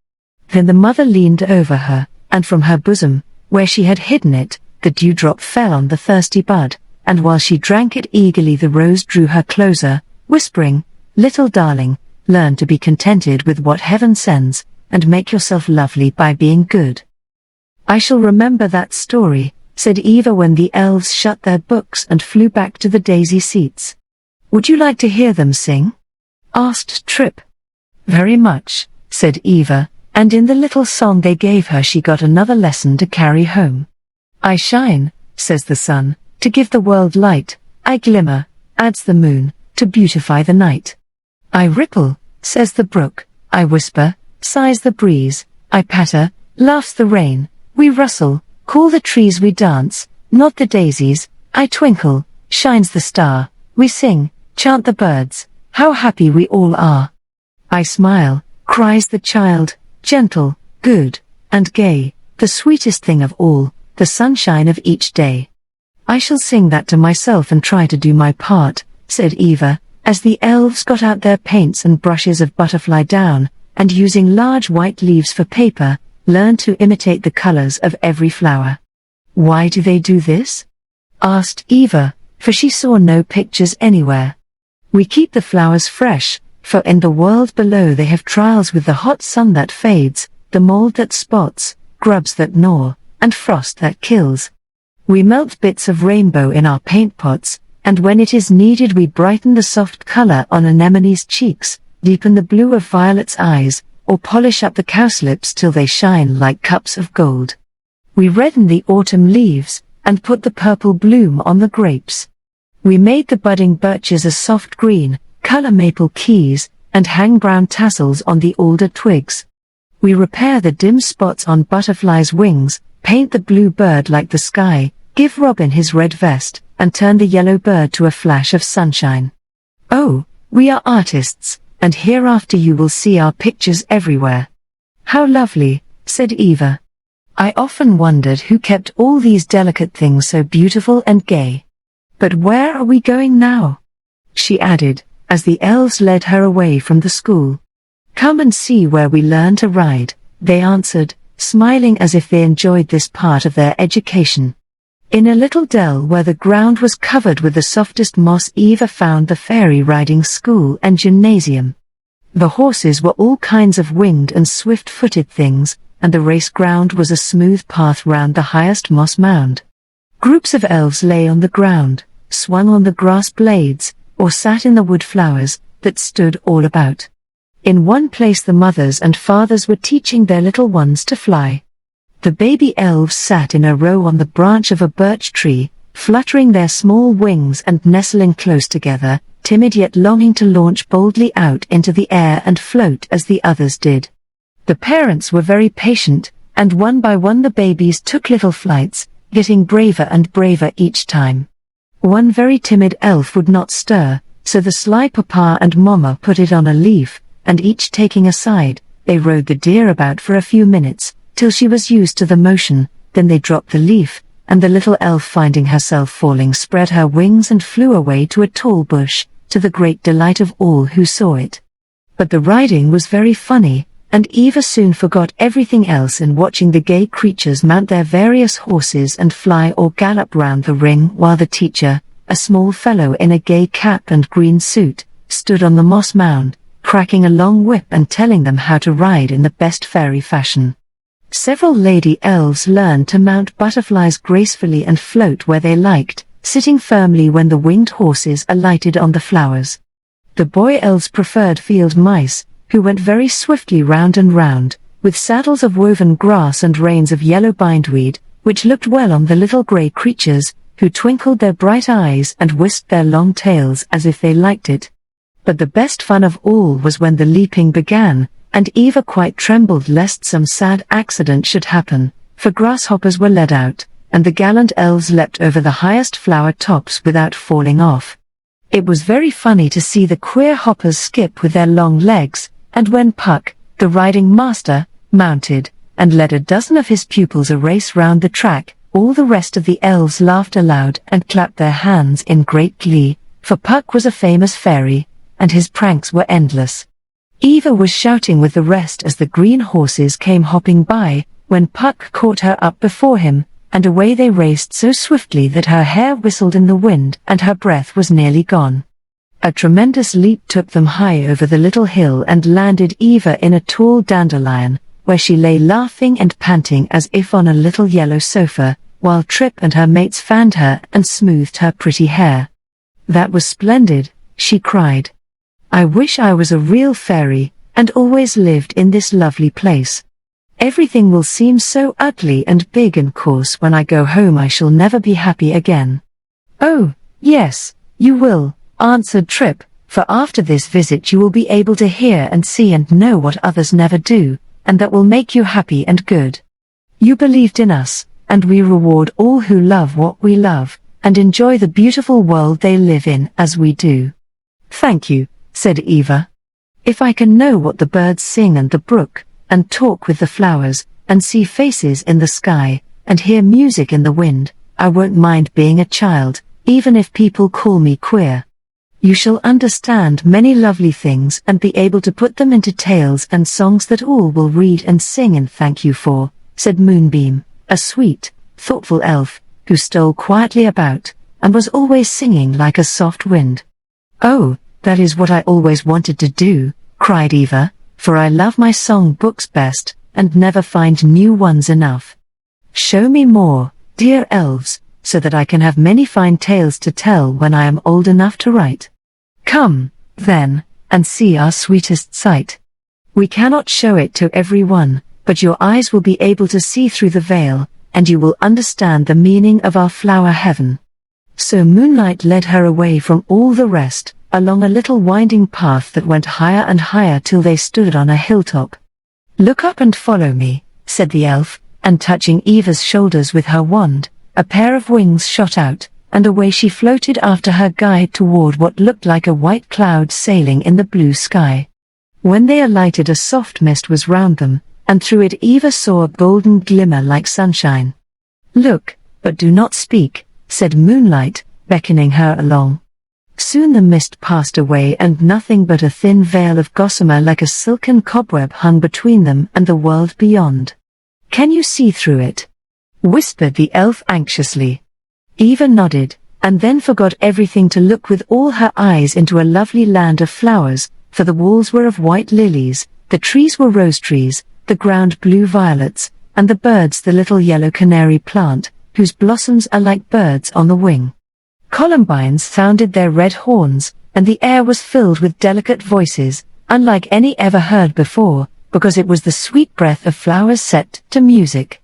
Then the mother leaned over her, and from her bosom, where she had hidden it, the dewdrop fell on the thirsty bud, and while she drank it eagerly the rose drew her closer, whispering, Little darling, learn to be contented with what heaven sends, and make yourself lovely by being good. I shall remember that story, said Eva when the elves shut their books and flew back to the daisy seats. Would you like to hear them sing? Asked Trip. Very much, said Eva, and in the little song they gave her she got another lesson to carry home. I shine, says the sun, to give the world light, I glimmer, adds the moon, to beautify the night. I ripple, says the brook, I whisper, sighs the breeze, I patter, laughs the rain, we rustle, call the trees we dance, nod the daisies, I twinkle, shines the star, we sing, chant the birds, how happy we all are. I smile, cries the child, gentle, good, and gay, the sweetest thing of all, the sunshine of each day. I shall sing that to myself and try to do my part, said Eva, as the elves got out their paints and brushes of butterfly down, and using large white leaves for paper, learned to imitate the colors of every flower. Why do they do this? Asked Eva, for she saw no pictures anywhere. We keep the flowers fresh, For in the world below they have trials with the hot sun that fades, the mold that spots, grubs that gnaw, and frost that kills. We melt bits of rainbow in our paint pots, and when it is needed we brighten the soft color on anemone's cheeks, deepen the blue of violet's eyes, or polish up the cowslips till they shine like cups of gold. We redden the autumn leaves, and put the purple bloom on the grapes. We made the budding birches a soft green, color maple keys, and hang brown tassels on the alder twigs. We repair the dim spots on butterflies' wings, paint the blue bird like the sky, give Robin his red vest, and turn the yellow bird to a flash of sunshine. Oh, we are artists, and hereafter you will see our pictures everywhere. How lovely, said Eva. I often wondered who kept all these delicate things so beautiful and gay. But where are we going now? She added, as the elves led her away from the school. Come and see where we learn to ride, they answered, smiling as if they enjoyed this part of their education. In a little dell where the ground was covered with the softest moss, Eva found the fairy riding school and gymnasium. The horses were all kinds of winged and swift-footed things, and the race ground was a smooth path round the highest moss mound. Groups of elves lay on the ground, swung on the grass blades, or sat in the wood flowers that stood all about. In one place the mothers and fathers were teaching their little ones to fly. The baby elves sat in a row on the branch of a birch tree, fluttering their small wings and nestling close together, timid yet longing to launch boldly out into the air and float as the others did. The parents were very patient, and one by one the babies took little flights, getting braver and braver each time. One very timid elf would not stir, so the sly papa and mamma put it on a leaf, and each taking a side, they rode the deer about for a few minutes, till she was used to the motion, then they dropped the leaf, and the little elf, finding herself falling, spread her wings and flew away to a tall bush, to the great delight of all who saw it. But the riding was very funny, and Eva soon forgot everything else in watching the gay creatures mount their various horses and fly or gallop round the ring, while the teacher, a small fellow in a gay cap and green suit, stood on the moss mound, cracking a long whip and telling them how to ride in the best fairy fashion. Several lady elves learned to mount butterflies gracefully and float where they liked, sitting firmly when the winged horses alighted on the flowers. The boy elves preferred field mice, who went very swiftly round and round, with saddles of woven grass and reins of yellow bindweed, which looked well on the little grey creatures, who twinkled their bright eyes and whisked their long tails as if they liked it. But the best fun of all was when the leaping began, and Eva quite trembled lest some sad accident should happen, for grasshoppers were led out, and the gallant elves leapt over the highest flower tops without falling off. It was very funny to see the queer hoppers skip with their long legs, and when Puck, the riding master, mounted, and led a dozen of his pupils a race round the track, all the rest of the elves laughed aloud and clapped their hands in great glee, for Puck was a famous fairy, and his pranks were endless. Eva was shouting with the rest as the green horses came hopping by, when Puck caught her up before him, and away they raced so swiftly that her hair whistled in the wind and her breath was nearly gone. A tremendous leap took them high over the little hill and landed Eva in a tall dandelion, where she lay laughing and panting as if on a little yellow sofa, while Trip and her mates fanned her and smoothed her pretty hair. That was splendid, she cried. I wish I was a real fairy, and always lived in this lovely place. Everything will seem so ugly and big and coarse when I go home. I shall never be happy again. Oh, yes, you will, answered Trip, for after this visit you will be able to hear and see and know what others never do, and that will make you happy and good. You believed in us, and we reward all who love what we love, and enjoy the beautiful world they live in as we do. Thank you, said Eva. If I can know what the birds sing and the brook, and talk with the flowers, and see faces in the sky, and hear music in the wind, I won't mind being a child, even if people call me queer. You shall understand many lovely things and be able to put them into tales and songs that all will read and sing and thank you for, said Moonbeam, a sweet, thoughtful elf, who stole quietly about, and was always singing like a soft wind. Oh, "That is what I always wanted to do," cried Eva, "for I love my song books best, and never find new ones enough. Show me more, dear elves, so that I can have many fine tales to tell when I am old enough to write. Come, then, and see our sweetest sight. We cannot show it to everyone, but your eyes will be able to see through the veil, and you will understand the meaning of our flower heaven." So Moonlight led her away from all the rest, along a little winding path that went higher and higher till they stood on a hilltop. "Look up and follow me," said the elf, and touching Eva's shoulders with her wand, a pair of wings shot out, and away she floated after her guide toward what looked like a white cloud sailing in the blue sky. When they alighted, a soft mist was round them, and through it Eva saw a golden glimmer like sunshine. "Look, but do not speak," said Moonlight, beckoning her along. Soon the mist passed away, and nothing but a thin veil of gossamer like a silken cobweb hung between them and the world beyond. "Can you see through it?" whispered the elf anxiously. Eva nodded, and then forgot everything to look with all her eyes into a lovely land of flowers, for the walls were of white lilies, the trees were rose trees, the ground blue violets, and the birds the little yellow canary plant, whose blossoms are like birds on the wing. Columbines sounded their red horns, and the air was filled with delicate voices, unlike any ever heard before, because it was the sweet breath of flowers set to music.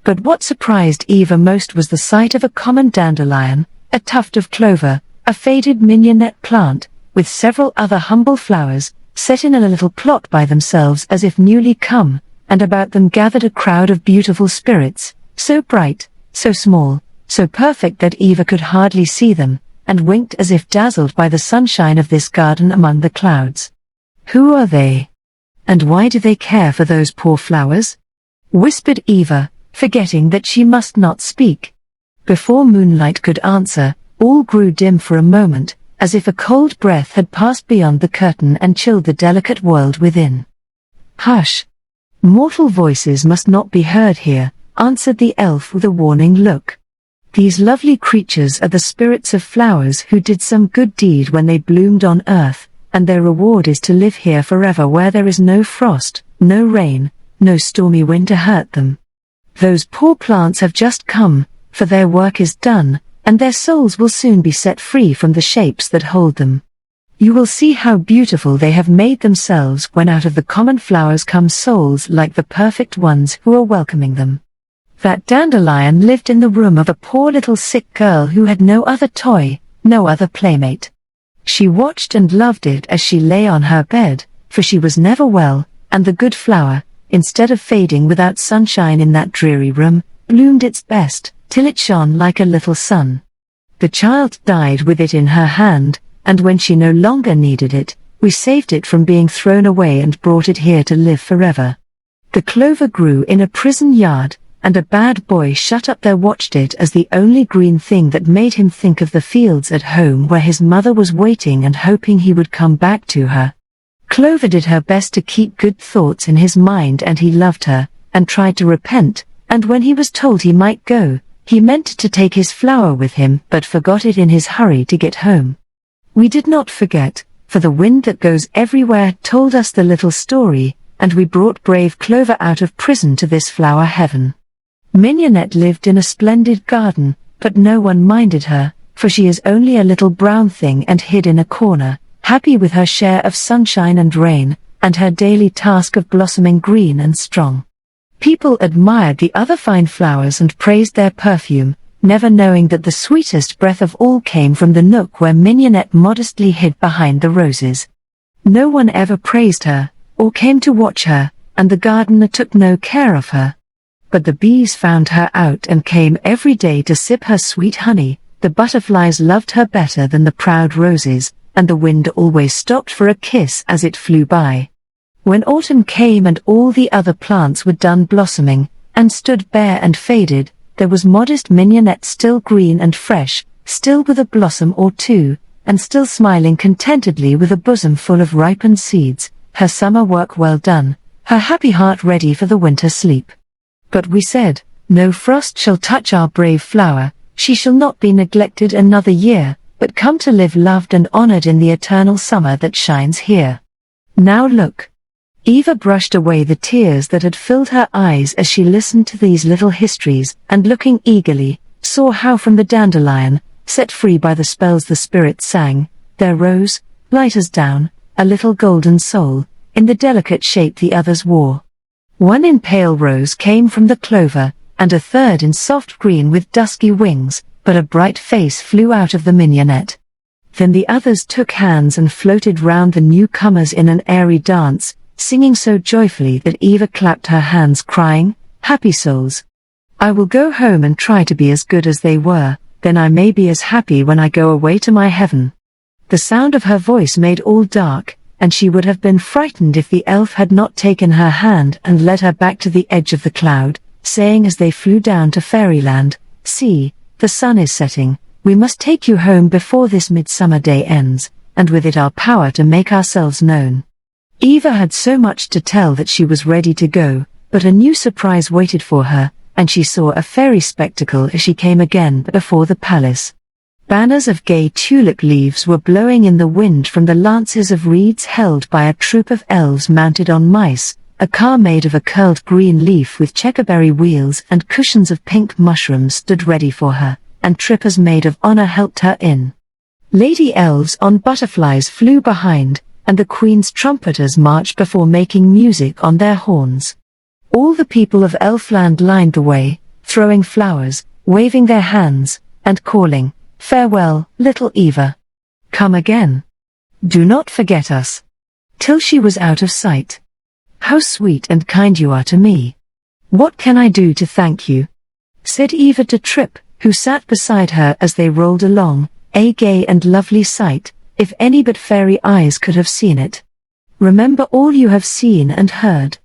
But what surprised Eva most was the sight of a common dandelion, a tuft of clover, a faded mignonette plant, with several other humble flowers, set in a little plot by themselves as if newly come, and about them gathered a crowd of beautiful spirits, so bright, so small, so perfect that Eva could hardly see them, and winked as if dazzled by the sunshine of this garden among the clouds. "Who are they? And why do they care for those poor flowers?" whispered Eva, forgetting that she must not speak. Before Moonlight could answer, all grew dim for a moment, as if a cold breath had passed beyond the curtain and chilled the delicate world within. "Hush! Mortal voices must not be heard here," answered the elf with a warning look. "These lovely creatures are the spirits of flowers who did some good deed when they bloomed on earth, and their reward is to live here forever where there is no frost, no rain, no stormy wind to hurt them. Those poor plants have just come, for their work is done, and their souls will soon be set free from the shapes that hold them. You will see how beautiful they have made themselves when out of the common flowers come souls like the perfect ones who are welcoming them." That dandelion lived in the room of a poor little sick girl who had no other toy, no other playmate. She watched and loved it as she lay on her bed, for she was never well, and the good flower, instead of fading without sunshine in that dreary room, bloomed its best, till it shone like a little sun. The child died with it in her hand, and when she no longer needed it, we saved it from being thrown away and brought it here to live forever. The clover grew in a prison yard, and a bad boy shut up there watched it as the only green thing that made him think of the fields at home where his mother was waiting and hoping he would come back to her. Clover did her best to keep good thoughts in his mind, and he loved her, and tried to repent, and when he was told he might go, he meant to take his flower with him but forgot it in his hurry to get home. We did not forget, for the wind that goes everywhere told us the little story, and we brought brave Clover out of prison to this flower heaven. Mignonette lived in a splendid garden, but no one minded her, for she is only a little brown thing and hid in a corner, happy with her share of sunshine and rain, and her daily task of blossoming green and strong. People admired the other fine flowers and praised their perfume, never knowing that the sweetest breath of all came from the nook where Mignonette modestly hid behind the roses. No one ever praised her, or came to watch her, and the gardener took no care of her. But the bees found her out and came every day to sip her sweet honey, the butterflies loved her better than the proud roses, and the wind always stopped for a kiss as it flew by. When autumn came and all the other plants were done blossoming, and stood bare and faded, there was modest Mignonette still green and fresh, still with a blossom or two, and still smiling contentedly with a bosom full of ripened seeds, her summer work well done, her happy heart ready for the winter sleep. But we said, "No frost shall touch our brave flower, she shall not be neglected another year, but come to live loved and honored in the eternal summer that shines here. Now look." Eva brushed away the tears that had filled her eyes as she listened to these little histories, and looking eagerly, saw how from the dandelion, set free by the spells the spirits sang, there rose, light as down, a little golden soul, in the delicate shape the others wore. One in pale rose came from the clover, and a third in soft green with dusky wings, but a bright face flew out of the mignonette. Then the others took hands and floated round the newcomers in an airy dance, singing so joyfully that Eva clapped her hands, crying, "Happy souls! I will go home and try to be as good as they were, then I may be as happy when I go away to my heaven." The sound of her voice made all dark, and she would have been frightened if the elf had not taken her hand and led her back to the edge of the cloud, saying as they flew down to fairyland, "See, the sun is setting, we must take you home before this midsummer day ends, and with it our power to make ourselves known." Eva had so much to tell that she was ready to go, but a new surprise waited for her, and she saw a fairy spectacle as she came again before the palace. Banners of gay tulip leaves were blowing in the wind from the lances of reeds held by a troop of elves mounted on mice. A car made of a curled green leaf with checkerberry wheels and cushions of pink mushrooms stood ready for her, and trippers made of honor helped her in. Lady elves on butterflies flew behind, and the queen's trumpeters marched before making music on their horns. All the people of Elfland lined the way, throwing flowers, waving their hands, and calling, "Farewell, little Eva. Come again. Do not forget us." Till she was out of sight. "How sweet and kind you are to me. What can I do to thank you?" said Eva to Trip, who sat beside her as they rolled along, a gay and lovely sight, if any but fairy eyes could have seen it. "Remember all you have seen and heard.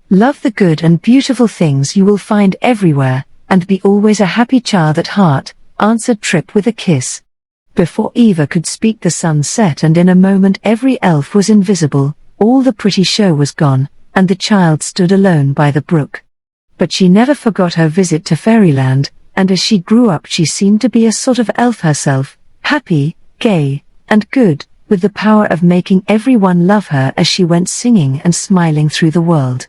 Love the good and beautiful things you will find everywhere, and be always a happy child at heart," answered Trip with a kiss. Before Eva could speak the sun set, and in a moment every elf was invisible, all the pretty show was gone, and the child stood alone by the brook. But she never forgot her visit to fairyland, and as she grew up she seemed to be a sort of elf herself, happy, gay, and good, with the power of making everyone love her as she went singing and smiling through the world.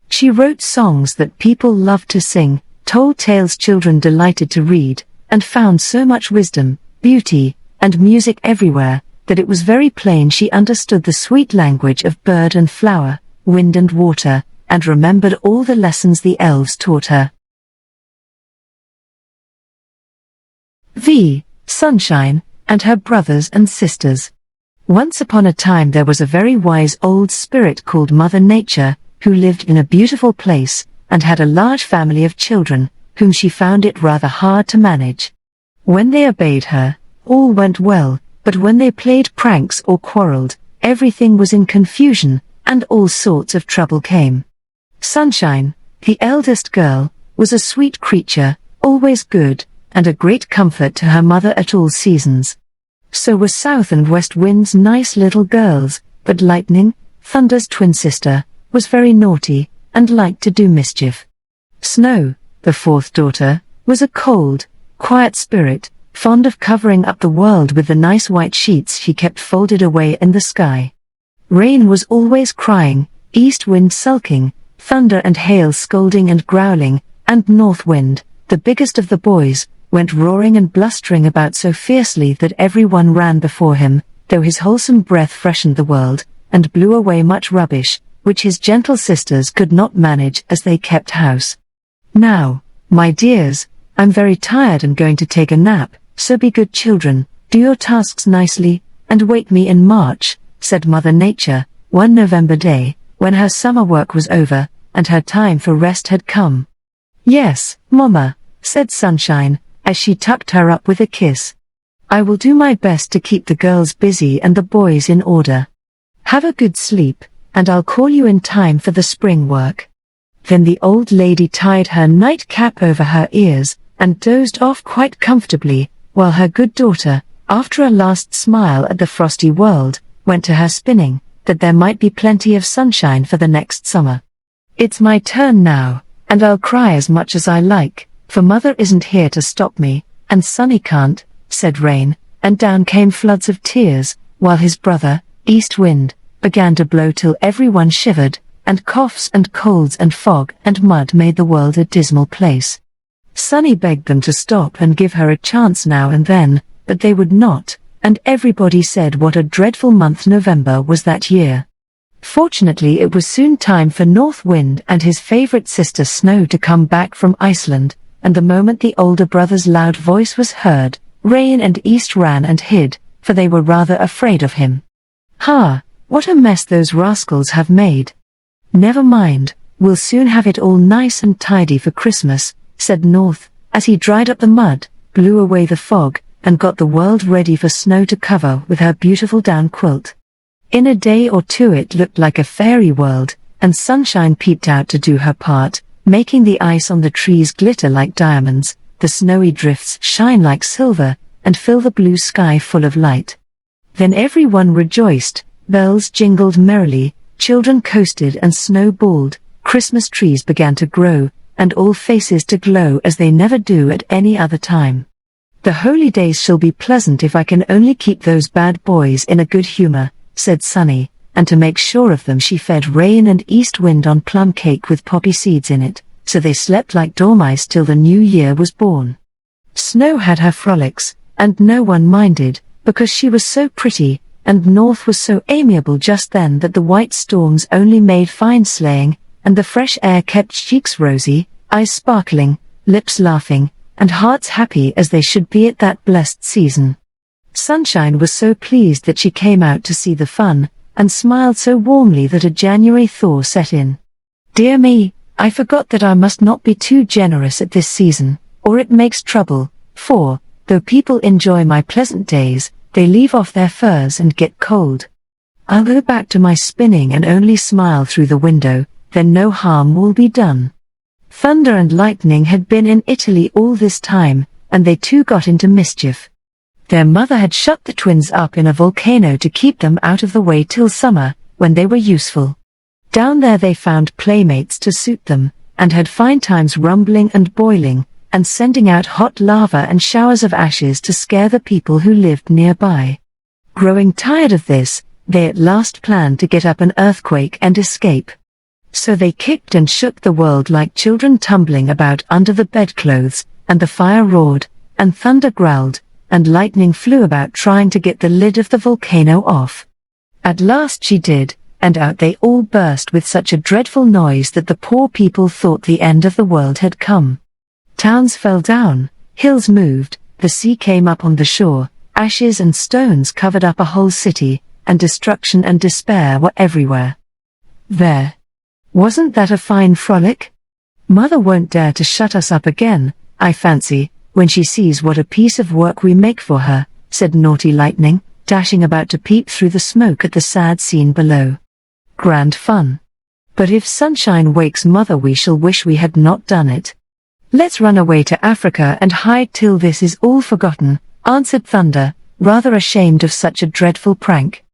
She wrote songs that people loved to sing, told tales children delighted to read, and found so much wisdom, beauty, and music everywhere, that it was very plain she understood the sweet language of bird and flower, wind and water, and remembered all the lessons the elves taught her. V.SUNSHINE, and her brothers and sisters. Once upon a time there was a very wise old spirit called Mother Nature, who lived in a beautiful place, and had a large family of children, whom she found it rather hard to manage. When they obeyed her, all went well, but when they played pranks or quarreled, everything was in confusion, and all sorts of trouble came. Sunshine, the eldest girl, was a sweet creature, always good, and a great comfort to her mother at all seasons. So were South and West Wind's nice little girls, but Lightning, Thunder's twin sister, was very naughty, and liked to do mischief. Snow, the fourth daughter, was a cold, quiet spirit, fond of covering up the world with the nice white sheets she kept folded away in the sky. Rain was always crying, East Wind sulking, Thunder and Hail scolding and growling, and North Wind, the biggest of the boys, went roaring and blustering about so fiercely that everyone ran before him, though his wholesome breath freshened the world, and blew away much rubbish, which his gentle sisters could not manage as they kept house. "Now, my dears, I'm very tired and going to take a nap, so be good children, do your tasks nicely, and wake me in March," said Mother Nature, one November day, when her summer work was over, and her time for rest had come. "Yes, Mama," said Sunshine, as she tucked her up with a kiss. "I will do my best to keep the girls busy and the boys in order. Have a good sleep, and I'll call you in time for the spring work." Then the old lady tied her nightcap over her ears, and dozed off quite comfortably, while her good daughter, after a last smile at the frosty world, went to her spinning, that there might be plenty of sunshine for the next summer. "It's my turn now, and I'll cry as much as I like, for Mother isn't here to stop me, and Sunny can't," said Rain, and down came floods of tears, while his brother, East Wind, began to blow till everyone shivered, and coughs and colds and fog and mud made the world a dismal place. Sunny begged them to stop and give her a chance now and then, but they would not, and everybody said what a dreadful month November was that year. Fortunately, it was soon time for North Wind and his favorite sister Snow to come back from Iceland, and the moment the older brother's loud voice was heard, Rain and East ran and hid, for they were rather afraid of him. "Ha! What a mess those rascals have made." "Never mind, we'll soon have it all nice and tidy for Christmas," said North, as he dried up the mud, blew away the fog, and got the world ready for Snow to cover with her beautiful down quilt. In a day or two it looked like a fairy world, and Sunshine peeped out to do her part, making the ice on the trees glitter like diamonds, the snowy drifts shine like silver, and fill the blue sky full of light. Then everyone rejoiced, bells jingled merrily, children coasted and snowballed, Christmas trees began to grow, and all faces to glow as they never do at any other time. "The holy days shall be pleasant if I can only keep those bad boys in a good humor," said Sunny, and to make sure of them she fed Rain and East Wind on plum cake with poppy seeds in it, so they slept like dormice till the new year was born. Snow had her frolics, and no one minded, because she was so pretty, and North was so amiable just then that the white storms only made fine sleighing, and the fresh air kept cheeks rosy, eyes sparkling, lips laughing, and hearts happy as they should be at that blessed season. Sunshine was so pleased that she came out to see the fun, and smiled so warmly that a January thaw set in. "Dear me, I forgot that I must not be too generous at this season, or it makes trouble, for, though people enjoy my pleasant days, they leave off their furs and get cold. I'll go back to my spinning and only smile through the window, then no harm will be done." Thunder and lightning had been in Italy all this time, and they too got into mischief. Their mother had shut the twins up in a volcano to keep them out of the way till summer, when they were useful. Down there they found playmates to suit them, and had fine times rumbling and boiling, and sending out hot lava and showers of ashes to scare the people who lived nearby. Growing tired of this, they at last planned to get up an earthquake and escape. So they kicked and shook the world like children tumbling about under the bedclothes, and the fire roared, and thunder growled, and lightning flew about trying to get the lid of the volcano off. At last she did, and out they all burst with such a dreadful noise that the poor people thought the end of the world had come. Towns fell down, hills moved, the sea came up on the shore, ashes and stones covered up a whole city, and destruction and despair were everywhere. There. Wasn't that a fine frolic? Mother won't dare to shut us up again, I fancy, when she sees what a piece of work we make for her, said Naughty Lightning, dashing about to peep through the smoke at the sad scene below. Grand fun. But if Sunshine wakes Mother we shall wish we had not done it. Let's run away to Africa and hide till this is all forgotten, answered Thunder, rather ashamed of such a dreadful prank.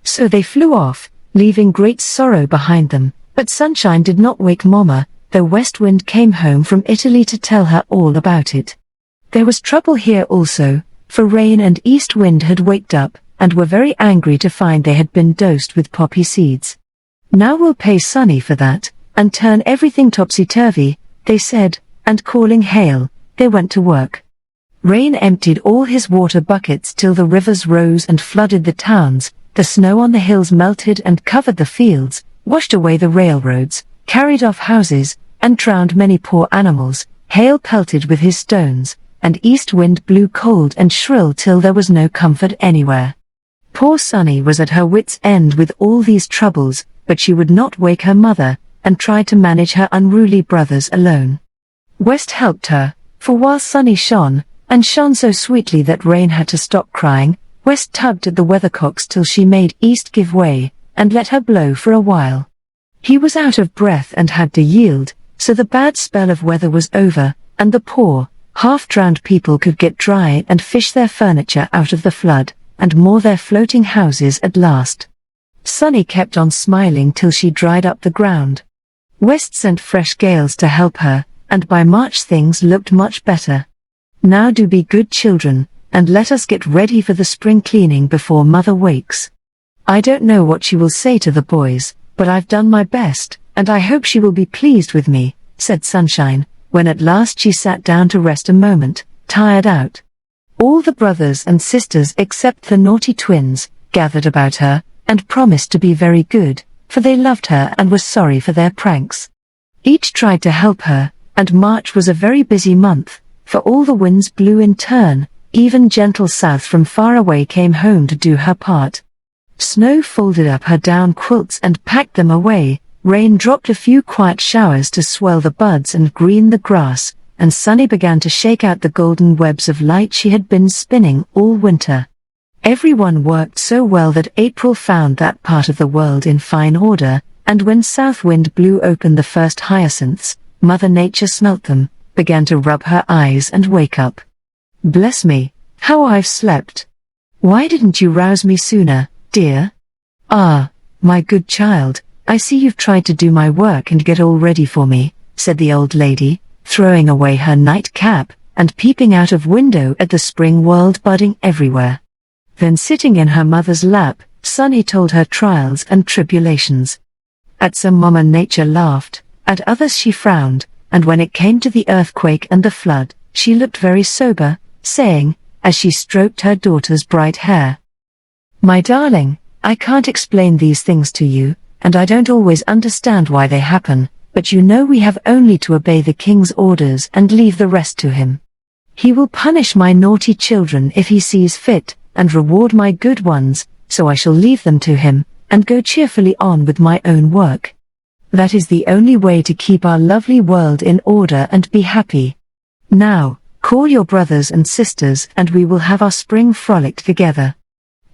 So they flew off, leaving great sorrow behind them, but Sunshine did not wake Mama, though West Wind came home from Italy to tell her all about it. There was trouble here also, for Rain and East Wind had waked up, and were very angry to find they had been dosed with poppy seeds. "Now we'll pay Sunny for that, and turn everything topsy-turvy," they said, and calling hail, they went to work. Rain emptied all his water buckets till the rivers rose and flooded the towns, the snow on the hills melted and covered the fields, washed away the railroads, carried off houses, and drowned many poor animals. Hail pelted with his stones, and East Wind blew cold and shrill till there was no comfort anywhere. Poor Sunny was at her wits' end with all these troubles, but she would not wake her mother, and tried to manage her unruly brothers alone. West helped her, for while Sunny shone, and shone so sweetly that Rain had to stop crying, West tugged at the weathercocks till she made East give way, and let her blow for a while. He was out of breath and had to yield, so the bad spell of weather was over, and the poor, half-drowned people could get dry and fish their furniture out of the flood, and moor their floating houses at last. Sunny kept on smiling till she dried up the ground. West sent fresh gales to help her, and by March things looked much better. "Now do be good children, and let us get ready for the spring cleaning before Mother wakes. I don't know what she will say to the boys, but I've done my best, and I hope she will be pleased with me," said Sunshine, when at last she sat down to rest a moment, tired out. All the brothers and sisters except the naughty twins gathered about her, and promised to be very good, for they loved her and were sorry for their pranks. Each tried to help her, and March was a very busy month, for all the winds blew in turn, even gentle South from far away came home to do her part. Snow folded up her down quilts and packed them away, rain dropped a few quiet showers to swell the buds and green the grass, and Sunny began to shake out the golden webs of light she had been spinning all winter. Everyone worked so well that April found that part of the world in fine order, and when South Wind blew open the first hyacinths, Mother Nature smelt them, began to rub her eyes and wake up. "Bless me, how I've slept! Why didn't you rouse me sooner, dear? Ah, my good child, I see you've tried to do my work and get all ready for me," said the old lady, throwing away her nightcap, and peeping out of window at the spring world budding everywhere. Then sitting in her mother's lap, Sunny told her trials and tribulations. At some Mama Nature laughed, at others she frowned, and when it came to the earthquake and the flood, she looked very sober, saying, as she stroked her daughter's bright hair, "My darling, I can't explain these things to you, and I don't always understand why they happen, but you know we have only to obey the king's orders and leave the rest to him. He will punish my naughty children if he sees fit, and reward my good ones, so I shall leave them to him, and go cheerfully on with my own work. That is the only way to keep our lovely world in order and be happy. Now, call your brothers and sisters and we will have our spring frolic together."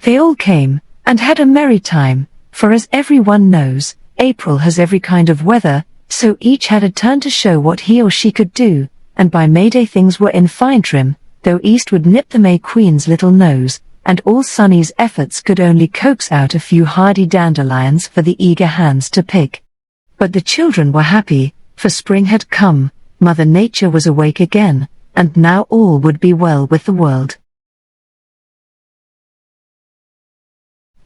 They all came, and had a merry time, for as everyone knows, April has every kind of weather, so each had a turn to show what he or she could do, and by May Day things were in fine trim, though East would nip the May Queen's little nose, and all Sunny's efforts could only coax out a few hardy dandelions for the eager hands to pick. But the children were happy, for spring had come, Mother Nature was awake again, and now all would be well with the world.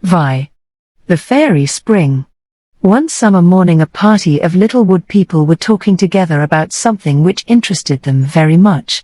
VI. The Fairy Spring. One summer morning a party of little wood people were talking together about something which interested them very much.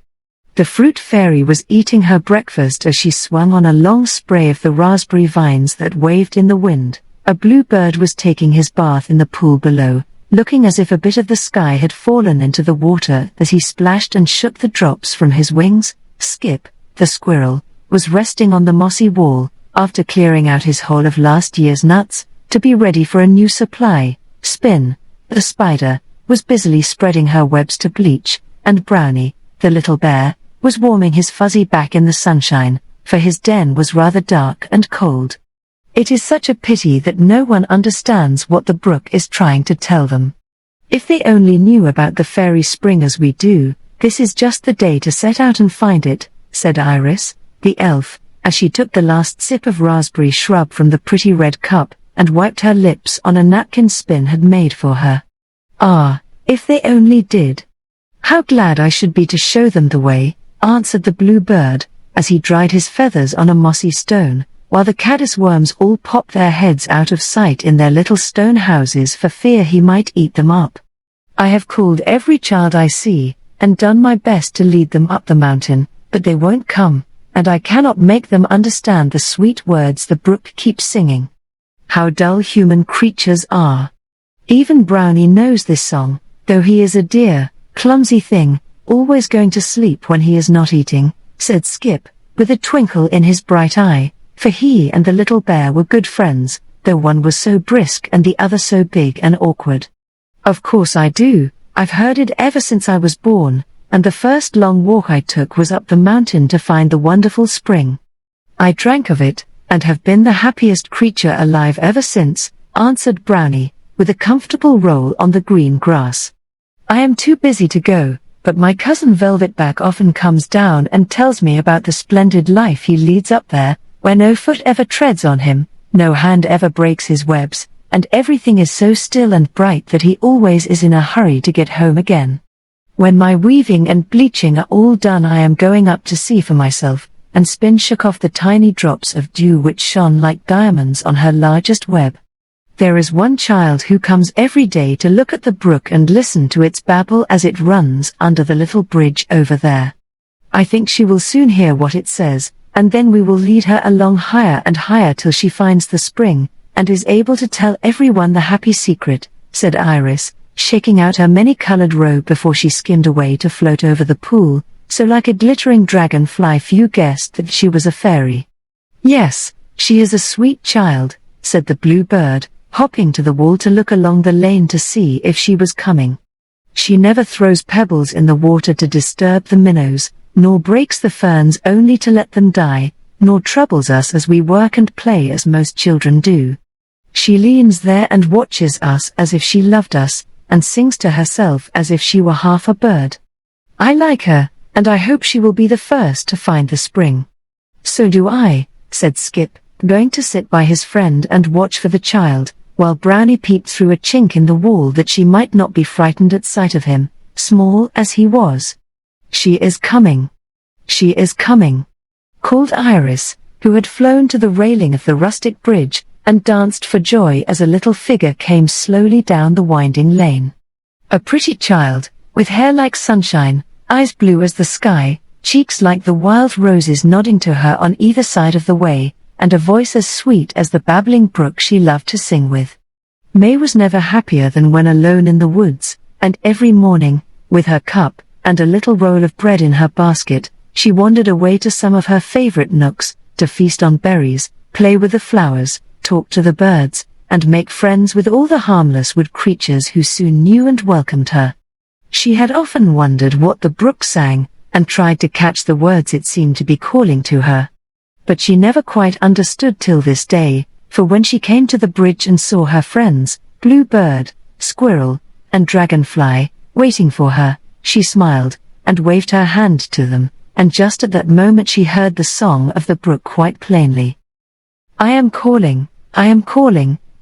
The fruit fairy was eating her breakfast as she swung on a long spray of the raspberry vines that waved in the wind. A blue bird was taking his bath in the pool below, looking as if a bit of the sky had fallen into the water as he splashed and shook the drops from his wings. Skip, the squirrel, was resting on the mossy wall, after clearing out his haul of last year's nuts, to be ready for a new supply. Spin, the spider, was busily spreading her webs to bleach, and Brownie, the little bear, was warming his fuzzy back in the sunshine, for his den was rather dark and cold. It is such a pity that no one understands what the brook is trying to tell them. If they only knew about the fairy spring as we do, this is just the day to set out and find it, said Iris, the elf, as she took the last sip of raspberry shrub from the pretty red cup, and wiped her lips on a napkin Spin had made for her. Ah, if they only did! How glad I should be to show them the way, answered the blue bird, as he dried his feathers on a mossy stone, while the caddis worms all popped their heads out of sight in their little stone houses for fear he might eat them up. I have called every child I see, and done my best to lead them up the mountain, but they won't come, and I cannot make them understand the sweet words the brook keeps singing. How dull human creatures are! Even Brownie knows this song, though he is a dear, clumsy thing, always going to sleep when he is not eating, said Skip, with a twinkle in his bright eye, for he and the little bear were good friends, though one was so brisk and the other so big and awkward. Of course I do, I've heard it ever since I was born, and the first long walk I took was up the mountain to find the wonderful spring. I drank of it, and have been the happiest creature alive ever since, answered Brownie, with a comfortable roll on the green grass. I am too busy to go, but my cousin Velvetback often comes down and tells me about the splendid life he leads up there, where no foot ever treads on him, no hand ever breaks his webs, and everything is so still and bright that he always is in a hurry to get home again. When my weaving and bleaching are all done I am going up to see for myself, and Spin shook off the tiny drops of dew which shone like diamonds on her largest web. There is one child who comes every day to look at the brook and listen to its babble as it runs under the little bridge over there. I think she will soon hear what it says, and then we will lead her along higher and higher till she finds the spring, and is able to tell everyone the happy secret, said Iris, shaking out her many-colored robe before she skimmed away to float over the pool, so like a glittering dragonfly few guessed that she was a fairy. Yes, she is a sweet child, said the blue bird, hopping to the wall to look along the lane to see if she was coming. She never throws pebbles in the water to disturb the minnows, nor breaks the ferns only to let them die, nor troubles us as we work and play as most children do. She leans there and watches us as if she loved us, and sings to herself as if she were half a bird. I like her, and I hope she will be the first to find the spring. So do I, said Skip, going to sit by his friend and watch for the child, while Brownie peeped through a chink in the wall that she might not be frightened at sight of him, small as he was. She is coming. She is coming, called Iris, who had flown to the railing of the rustic bridge, and danced for joy as a little figure came slowly down the winding lane. A pretty child, with hair like sunshine, eyes blue as the sky, cheeks like the wild roses nodding to her on either side of the way, and a voice as sweet as the babbling brook she loved to sing with. May was never happier than when alone in the woods, and every morning, with her cup, and a little roll of bread in her basket, she wandered away to some of her favorite nooks, to feast on berries, play with the flowers, talk to the birds, and make friends with all the harmless wood creatures who soon knew and welcomed her. She had often wondered what the brook sang, and tried to catch the words it seemed to be calling to her. But she never quite understood till this day, for when she came to the bridge and saw her friends, Bluebird, Squirrel, and Dragonfly, waiting for her, she smiled, and waved her hand to them, and just at that moment she heard the song of the brook quite plainly. I am calling,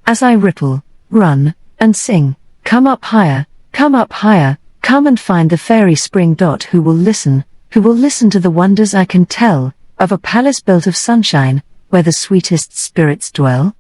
as I ripple, run, and sing, come up higher, come and find the fairy spring. Who will listen to the wonders I can tell, of a palace built of sunshine, where the sweetest spirits dwell?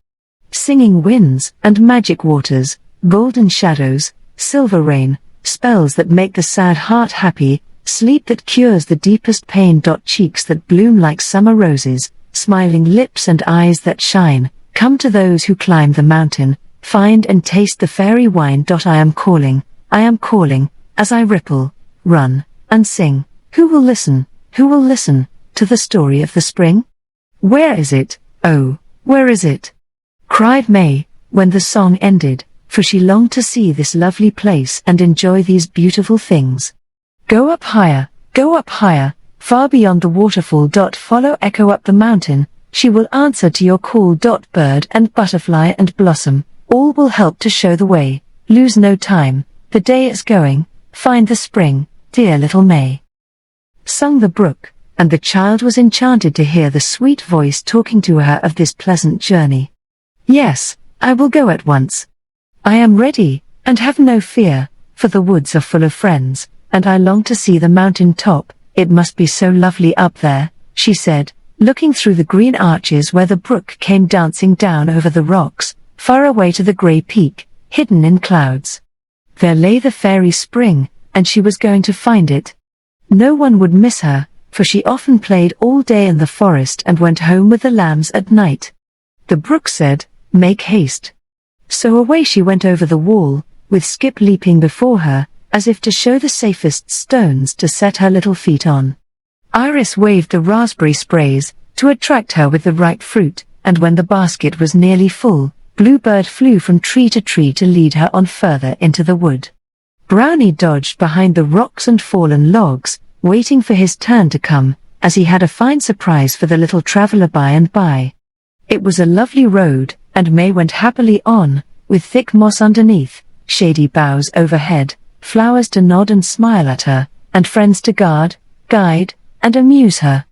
Singing winds, and magic waters, golden shadows, silver rain, spells that make the sad heart happy, sleep that cures the deepest pain. Cheeks that bloom like summer roses, smiling lips and eyes that shine, come to those who climb the mountain, find and taste the fairy wine. I am calling, as I ripple, run, and sing. Who will listen to the story of the spring? Where is it, oh, where is it? Cried May, when the song ended, for she longed to see this lovely place and enjoy these beautiful things. Go up higher, far beyond the waterfall. Follow Echo up the mountain, she will answer to your call. Bird and butterfly and blossom, all will help to show the way. Lose no time, the day is going, find the spring, dear little May. Sung the brook, and the child was enchanted to hear the sweet voice talking to her of this pleasant journey. Yes, I will go at once. I am ready, and have no fear, for the woods are full of friends, and I long to see the mountain top. It must be so lovely up there, she said, looking through the green arches where the brook came dancing down over the rocks, far away to the grey peak, hidden in clouds. There lay the fairy spring, and she was going to find it. No one would miss her, for she often played all day in the forest and went home with the lambs at night. The brook said, "Make haste." So away she went over the wall, with Skip leaping before her, as if to show the safest stones to set her little feet on. Iris waved the raspberry sprays, to attract her with the ripe fruit, and when the basket was nearly full, Bluebird flew from tree to lead her on further into the wood. Brownie dodged behind the rocks and fallen logs, waiting for his turn to come, as he had a fine surprise for the little traveler by and by. It was a lovely road, and May went happily on, with thick moss underneath, shady boughs overhead, flowers to nod and smile at her, and friends to guard, guide, and amuse her.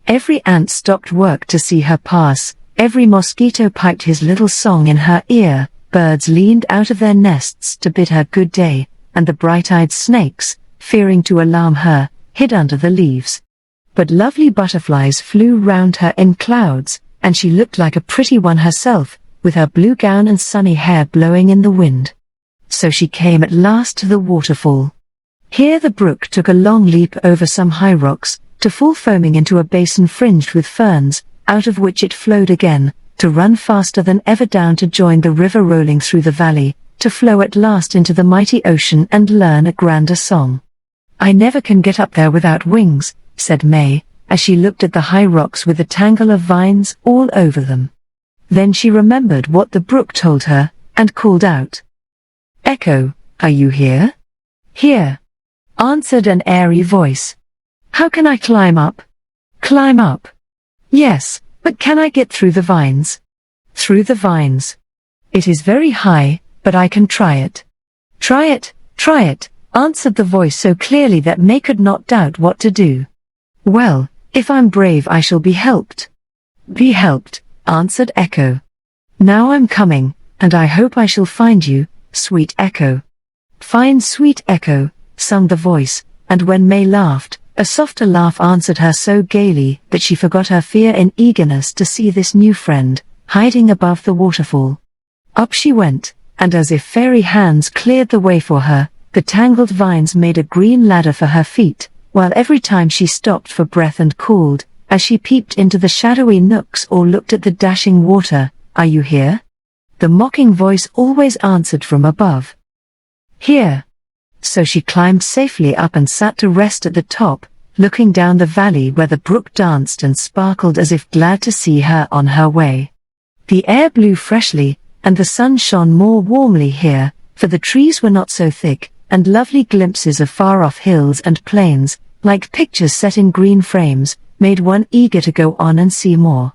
Every ant stopped work to see her pass, every mosquito piped his little song in her ear, birds leaned out of their nests to bid her good day, and the bright-eyed snakes, fearing to alarm her, hid under the leaves. but lovely butterflies flew round her in clouds, and she looked like a pretty one herself, with her blue gown and sunny hair blowing in the wind. So she came at last to the waterfall. Here the brook took a long leap over some high rocks, to fall foaming into a basin fringed with ferns, out of which it flowed again, to run faster than ever down to join the river rolling through the valley, to flow at last into the mighty ocean and learn a grander song. "I never can get up there without wings," said May, as she looked at the high rocks with a tangle of vines all over them. Then she remembered what the brook told her, and called out, "Echo, are you here?" "Here," answered an airy voice. "How can I climb up?" "Climb up? Yes, but can I get through the vines?" "Through the vines? It is very high, but I can try it." "Try it, try it," answered the voice so clearly that May could not doubt what to do. "Well, if I'm brave I shall be helped." "Be helped," answered Echo. "Now I'm coming, and I hope I shall find you, sweet Echo." "Find sweet Echo," sung the voice, and when May laughed, a softer laugh answered her so gaily that she forgot her fear in eagerness to see this new friend, hiding above the waterfall. Up she went, and as if fairy hands cleared the way for her, the tangled vines made a green ladder for her feet, while every time she stopped for breath and called, as she peeped into the shadowy nooks or looked at the dashing water, "Are you here?" the mocking voice always answered from above, "Here." So she climbed safely up and sat to rest at the top, looking down the valley where the brook danced and sparkled as if glad to see her on her way. The air blew freshly, and the sun shone more warmly here, for the trees were not so thick, and lovely glimpses of far-off hills and plains, like pictures set in green frames, made one eager to go on and see more.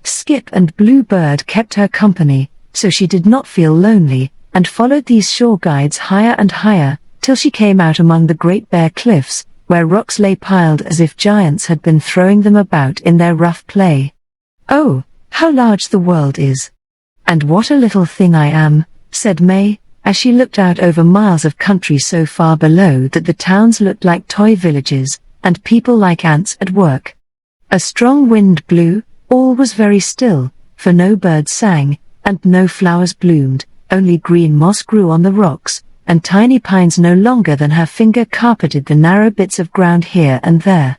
Skip and Bluebird kept her company, so she did not feel lonely, and followed these shore guides higher and higher, till she came out among the great bare cliffs, where rocks lay piled as if giants had been throwing them about in their rough play. "Oh, how large the world is! And what a little thing I am," said May, as she looked out over miles of country so far below that the towns looked like toy villages, and people like ants at work. A strong wind blew, all was very still, for no birds sang, and no flowers bloomed, only green moss grew on the rocks, and tiny pines no longer than her finger carpeted the narrow bits of ground here and there.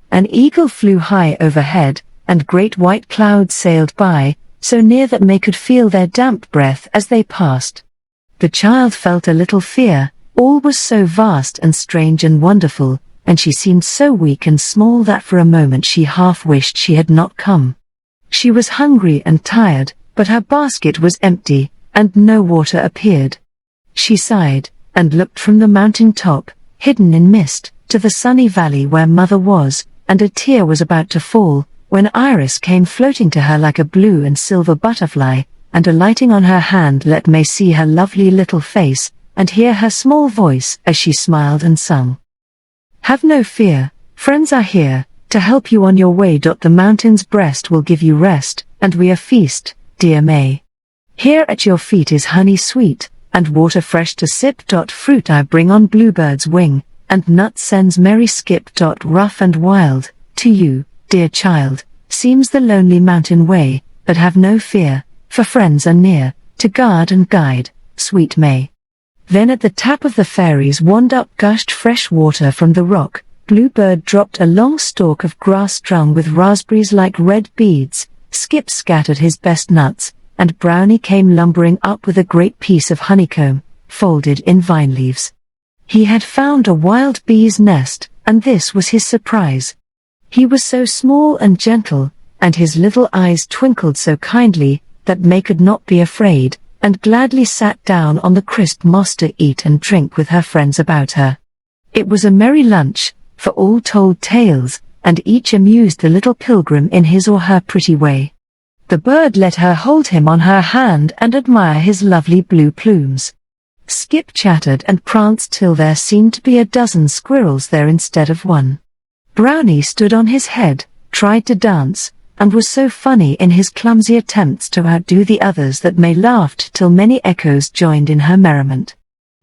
An eagle flew high overhead, and great white clouds sailed by, so near that May could feel their damp breath as they passed. The child felt a little fear, all was so vast and strange and wonderful, and she seemed so weak and small that for a moment she half wished she had not come. She was hungry and tired, but her basket was empty, and no water appeared. She sighed, and looked from the mountain top, hidden in mist, to the sunny valley where Mother was, and a tear was about to fall, when Iris came floating to her like a blue and silver butterfly, and alighting on her hand let May see her lovely little face, and hear her small voice as she smiled and sung. "Have no fear, friends are here, to help you on your way. The mountain's breast will give you rest, and we a feast, dear May. Here at your feet is honey sweet, and water fresh to sip. Fruit I bring on Bluebird's wing, and nuts sends merry Skip. Rough and wild, to you, dear child, seems the lonely mountain way, but have no fear, for friends are near, to guard and guide, sweet May." Then at the tap of the fairies' wand up gushed fresh water from the rock. Bluebird dropped a long stalk of grass strung with raspberries like red beads, Skip scattered his best nuts, and Brownie came lumbering up with a great piece of honeycomb, folded in vine leaves. He had found a wild bee's nest, and this was his surprise. He was so small and gentle, and his little eyes twinkled so kindly, that May could not be afraid, and gladly sat down on the crisp moss to eat and drink with her friends about her. It was a merry lunch, for all told tales, and each amused the little pilgrim in his or her pretty way. The bird let her hold him on her hand and admire his lovely blue plumes. Skip chattered and pranced till there seemed to be a dozen squirrels there instead of one. Brownie stood on his head, tried to dance, and was so funny in his clumsy attempts to outdo the others that May laughed till many echoes joined in her merriment.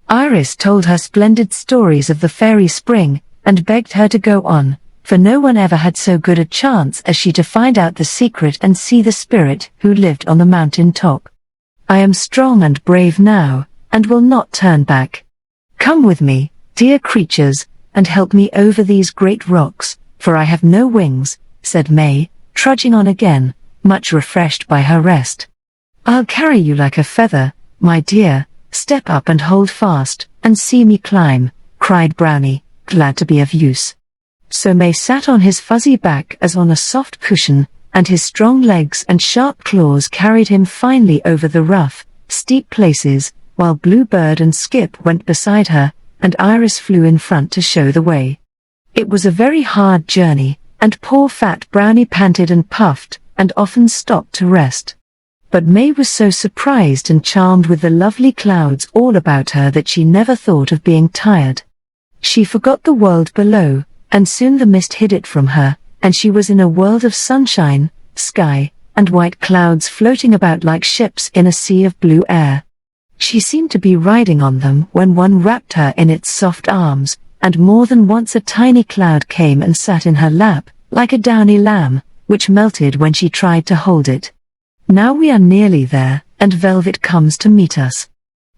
Iris told her splendid stories of the fairy spring, and begged her to go on, for no one ever had so good a chance as she to find out the secret and see the spirit who lived on the mountain top. I am strong and brave now, and will not turn back. Come with me, dear creatures, and help me over these great rocks, for I have no wings, said May, trudging on again, much refreshed by her rest. I'll carry you like a feather, my dear, step up and hold fast, and see me climb, cried Brownie, glad to be of use. So May sat on his fuzzy back as on a soft cushion, and his strong legs and sharp claws carried him finely over the rough, steep places, while Bluebird and Skip went beside her, and Iris flew in front to show the way. It was a very hard journey, and poor fat Brownie panted and puffed, and often stopped to rest. But May was so surprised and charmed with the lovely clouds all about her that she never thought of being tired. She forgot the world below, and soon the mist hid it from her, and she was in a world of sunshine, sky, and white clouds floating about like ships in a sea of blue air. She seemed to be riding on them when one wrapped her in its soft arms, and more than once a tiny cloud came and sat in her lap, like a downy lamb, which melted when she tried to hold it. Now we are nearly there, and Velvet comes to meet us.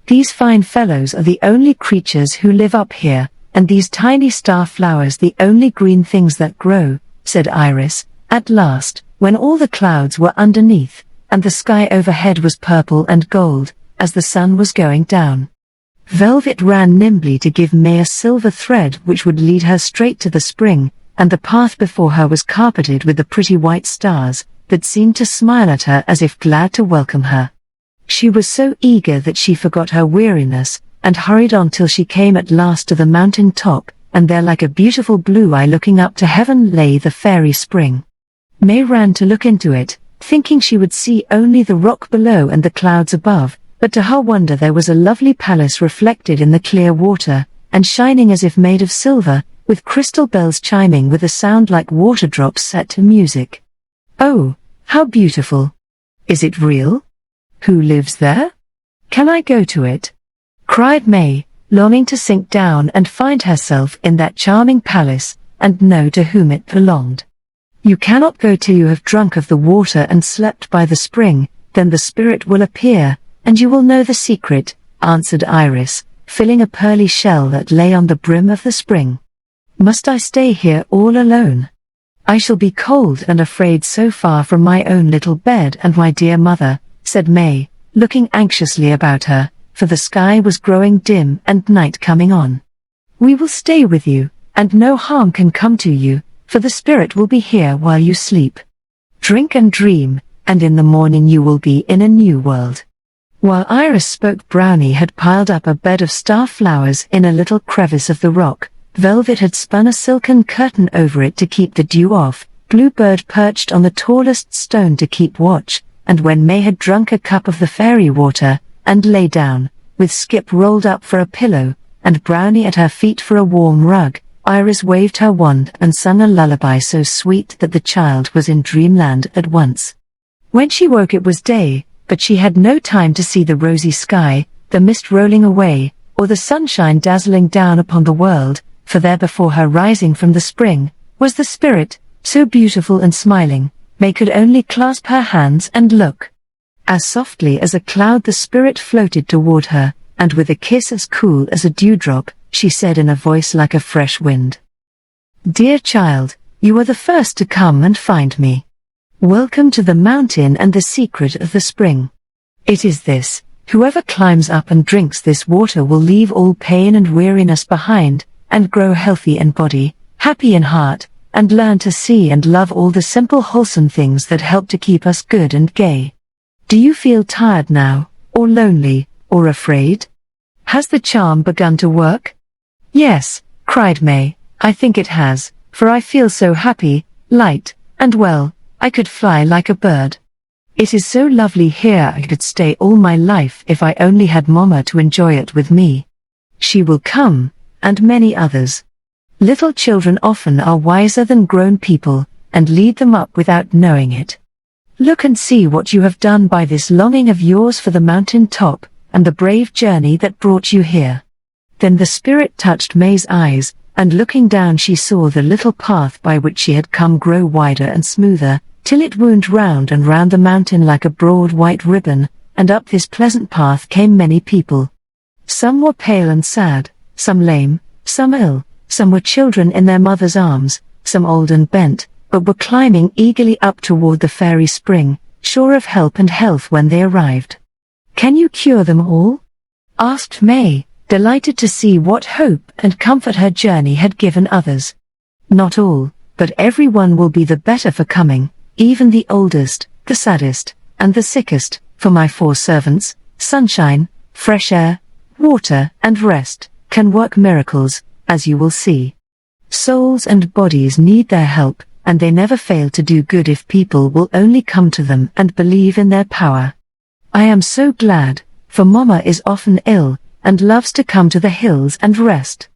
These fine fellows are the only creatures who live up here, and these tiny star flowers the only green things that grow, said Iris, at last, when all the clouds were underneath, and the sky overhead was purple and gold, as the sun was going down. Velvet ran nimbly to give May a silver thread which would lead her straight to the spring, and the path before her was carpeted with the pretty white stars, that seemed to smile at her as if glad to welcome her. She was so eager that she forgot her weariness, and hurried on till she came at last to the mountain top, and there like a beautiful blue eye looking up to heaven lay the fairy spring. May ran to look into it, thinking she would see only the rock below and the clouds above, but to her wonder there was a lovely palace reflected in the clear water, and shining as if made of silver, with crystal bells chiming with a sound like water drops set to music. Oh, how beautiful! Is it real? Who lives there? Can I go to it? Cried May, longing to sink down and find herself in that charming palace, and know to whom it belonged. You cannot go till you have drunk of the water and slept by the spring, then the spirit will appear, and you will know the secret, answered Iris, filling a pearly shell that lay on the brim of the spring. Must I stay here all alone? I shall be cold and afraid so far from my own little bed and my dear mother, said May, looking anxiously about her, for the sky was growing dim and night coming on. We will stay with you, and no harm can come to you, for the spirit will be here while you sleep. Drink and dream, and in the morning you will be in a new world. While Iris spoke, Brownie had piled up a bed of star flowers in a little crevice of the rock. Velvet had spun a silken curtain over it to keep the dew off, Bluebird perched on the tallest stone to keep watch, and when May had drunk a cup of the fairy water, and lay down, with Skip rolled up for a pillow, and Brownie at her feet for a warm rug, Iris waved her wand and sung a lullaby so sweet that the child was in dreamland at once. When she woke it was day, but she had no time to see the rosy sky, the mist rolling away, or the sunshine dazzling down upon the world, for there before her rising from the spring, was the spirit, so beautiful and smiling, May could only clasp her hands and look. As softly as a cloud the spirit floated toward her, and with a kiss as cool as a dewdrop, she said in a voice like a fresh wind. Dear child, you are the first to come and find me. Welcome to the mountain and the secret of the spring. It is this, whoever climbs up and drinks this water will leave all pain and weariness behind, and grow healthy in body, happy in heart, and learn to see and love all the simple wholesome things that help to keep us good and gay. Do you feel tired now, or lonely, or afraid? Has the charm begun to work? Yes, cried May, I think it has, for I feel so happy, light, and well, I could fly like a bird. It is so lovely here I could stay all my life if I only had Mama to enjoy it with me. She will come, and many others. Little children often are wiser than grown people, and lead them up without knowing it. Look and see what you have done by this longing of yours for the mountain top, and the brave journey that brought you here. Then the spirit touched May's eyes, and looking down she saw the little path by which she had come grow wider and smoother, till it wound round and round the mountain like a broad white ribbon, and up this pleasant path came many people. Some were pale and sad, some lame, some ill, some were children in their mother's arms, some old and bent, but were climbing eagerly up toward the fairy spring, sure of help and health when they arrived. "Can you cure them all?" asked May, delighted to see what hope and comfort her journey had given others. "Not all, but everyone will be the better for coming, even the oldest, the saddest, and the sickest, for my 4 servants, sunshine, fresh air, water, and rest, can work miracles, as you will see. Souls and bodies need their help, and they never fail to do good if people will only come to them and believe in their power. I am so glad, for Mama is often ill, and loves to come to the hills and rest.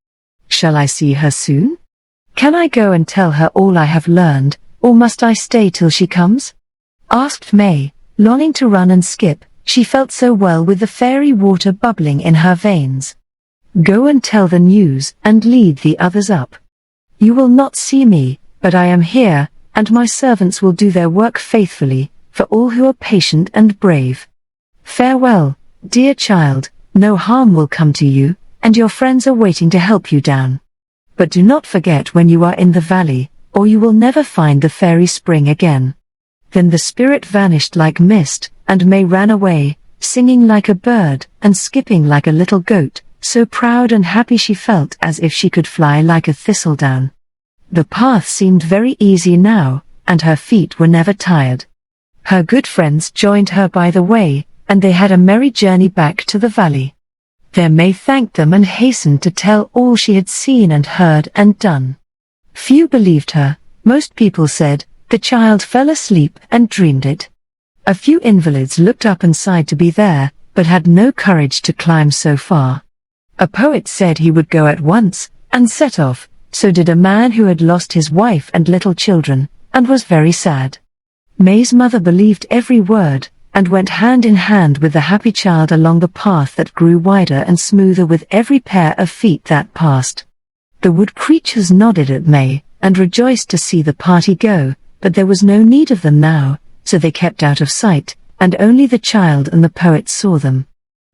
Shall I see her soon? Can I go and tell her all I have learned, or must I stay till she comes?" asked May, longing to run and skip. She felt so well with the fairy water bubbling in her veins. "Go and tell the news, and lead the others up. You will not see me, but I am here, and my servants will do their work faithfully, for all who are patient and brave. Farewell, dear child, no harm will come to you, and your friends are waiting to help you down. But do not forget when you are in the valley, or you will never find the fairy spring again." Then the spirit vanished like mist, and May ran away, singing like a bird, and skipping like a little goat, so proud and happy she felt as if she could fly like a thistledown. The path seemed very easy now, and her feet were never tired. Her good friends joined her by the way, and they had a merry journey back to the valley. There May thanked them and hastened to tell all she had seen and heard and done. Few believed her. Most people said, "The child fell asleep and dreamed it." A few invalids looked up and sighed to be there, but had no courage to climb so far. A poet said he would go at once, and set off. So did a man who had lost his wife and little children, and was very sad. May's mother believed every word, and went hand in hand with the happy child along the path that grew wider and smoother with every pair of feet that passed. The wood creatures nodded at May, and rejoiced to see the party go, but there was no need of them now, so they kept out of sight, and only the child and the poet saw them.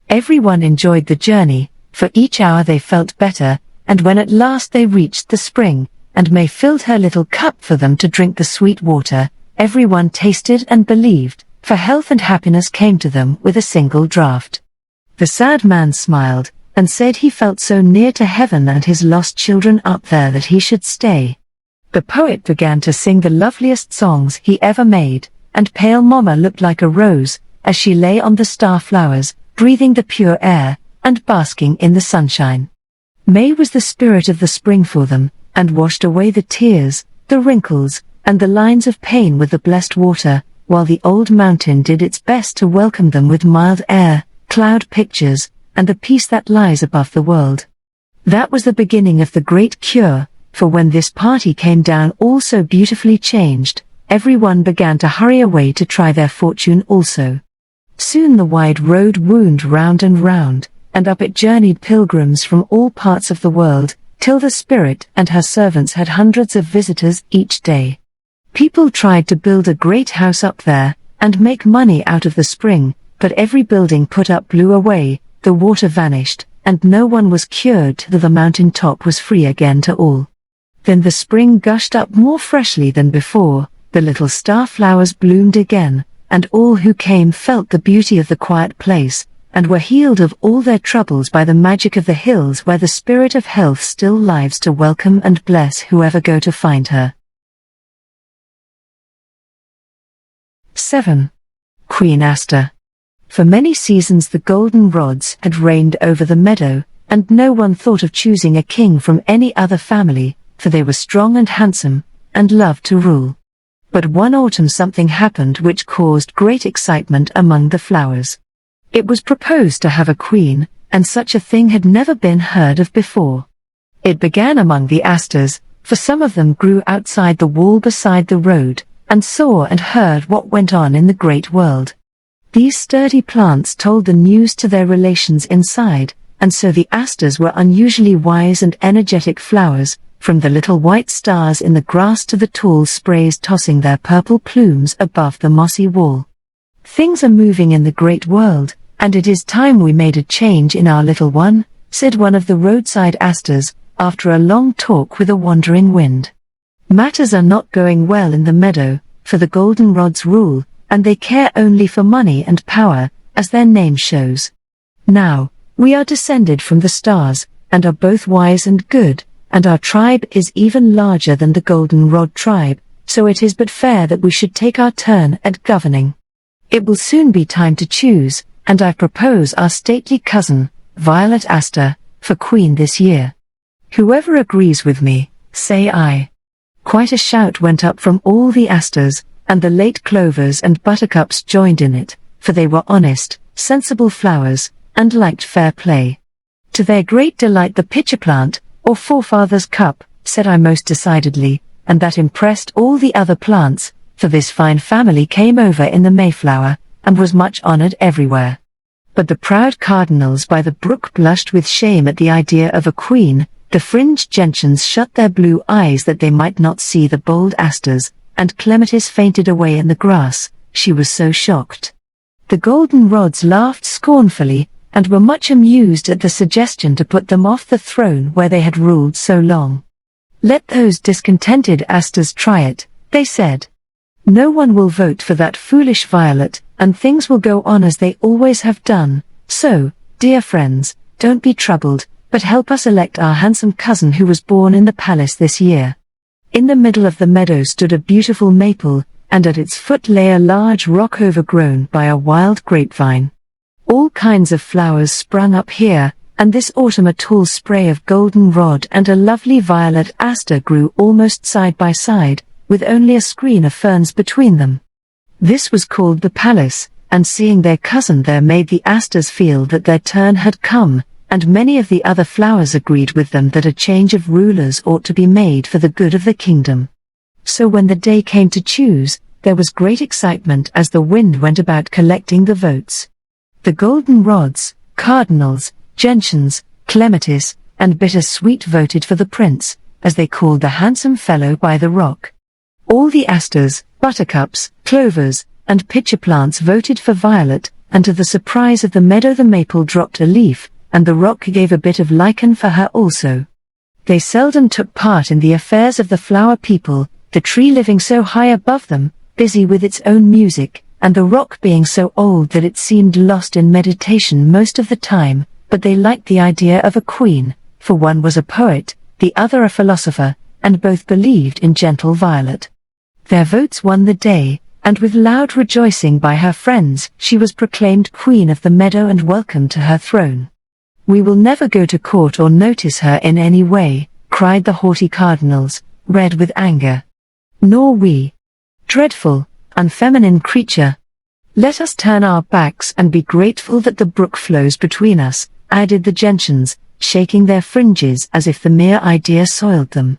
Everyone enjoyed the journey, for each hour they felt better, and when at last they reached the spring, and May filled her little cup for them to drink the sweet water, everyone tasted and believed, for health and happiness came to them with a single draught. The sad man smiled, and said he felt so near to heaven and his lost children up there that he should stay. The poet began to sing the loveliest songs he ever made, and pale Mama looked like a rose, as she lay on the star flowers, breathing the pure air, and basking in the sunshine. May was the spirit of the spring for them, and washed away the tears, the wrinkles, and the lines of pain with the blessed water, while the old mountain did its best to welcome them with mild air, cloud pictures, and the peace that lies above the world. That was the beginning of the great cure, for when this party came down all so beautifully changed, everyone began to hurry away to try their fortune also. Soon the wide road wound round and round, and up it journeyed pilgrims from all parts of the world, till the spirit and her servants had hundreds of visitors each day. People tried to build a great house up there, and make money out of the spring, but every building put up blew away, the water vanished, and no one was cured till the mountain top was free again to all. Then the spring gushed up more freshly than before, the little star flowers bloomed again, and all who came felt the beauty of the quiet place, and were healed of all their troubles by the magic of the hills where the spirit of health still lives to welcome and bless whoever go to find her. 7. Queen Aster. For many seasons the golden rods had reigned over the meadow, and no one thought of choosing a king from any other family, for they were strong and handsome, and loved to rule. But one autumn something happened which caused great excitement among the flowers. It was proposed to have a queen, and such a thing had never been heard of before. It began among the asters, for some of them grew outside the wall beside the road, and saw and heard what went on in the great world. These sturdy plants told the news to their relations inside, and so the asters were unusually wise and energetic flowers, from the little white stars in the grass to the tall sprays tossing their purple plumes above the mossy wall. "Things are moving in the great world, and it is time we made a change in our little one," said one of the roadside asters, after a long talk with a wandering wind. "Matters are not going well in the meadow, for the goldenrods rule, and they care only for money and power, as their name shows. Now, we are descended from the stars, and are both wise and good, and our tribe is even larger than the goldenrod tribe, so it is but fair that we should take our turn at governing. It will soon be time to choose, and I propose our stately cousin, Violet Aster, for queen this year. Whoever agrees with me, say aye." Quite a shout went up from all the asters, and the late clovers and buttercups joined in it, for they were honest, sensible flowers, and liked fair play. "To their great delight the pitcher plant, or forefather's cup," said I most decidedly, and that impressed all the other plants, for this fine family came over in the Mayflower, and was much honored everywhere. But the proud cardinals by the brook blushed with shame at the idea of a queen, the fringed gentians shut their blue eyes that they might not see the bold asters, and Clematis fainted away in the grass, she was so shocked. The goldenrods laughed scornfully, and were much amused at the suggestion to put them off the throne where they had ruled so long. "Let those discontented asters try it," they said. "No one will vote for that foolish Violet, and things will go on as they always have done, so, dear friends, don't be troubled, but help us elect our handsome cousin who was born in the palace this year." In the middle of the meadow stood a beautiful maple, and at its foot lay a large rock overgrown by a wild grapevine. All kinds of flowers sprung up here, and this autumn a tall spray of goldenrod and a lovely violet aster grew almost side by side, with only a screen of ferns between them. This was called the palace, and seeing their cousin there made the asters feel that their turn had come, and many of the other flowers agreed with them that a change of rulers ought to be made for the good of the kingdom. So when the day came to choose, there was great excitement as the wind went about collecting the votes. The goldenrods, cardinals, gentians, clematis, and bittersweet voted for the prince, as they called the handsome fellow by the rock. All the asters, buttercups, clovers, and pitcher plants voted for Violet, and to the surprise of the meadow the maple dropped a leaf, and the rock gave a bit of lichen for her also. They seldom took part in the affairs of the flower people, the tree living so high above them, busy with its own music, and the rock being so old that it seemed lost in meditation most of the time, but they liked the idea of a queen, for one was a poet, the other a philosopher, and both believed in gentle Violet. Their votes won the day, and with loud rejoicing by her friends, she was proclaimed queen of the meadow and welcomed to her throne. "We will never go to court or notice her in any way," cried the haughty cardinals, red with anger. "Nor we. Dreadful, unfeminine creature. Let us turn our backs and be grateful that the brook flows between us," added the gentians, shaking their fringes as if the mere idea soiled them.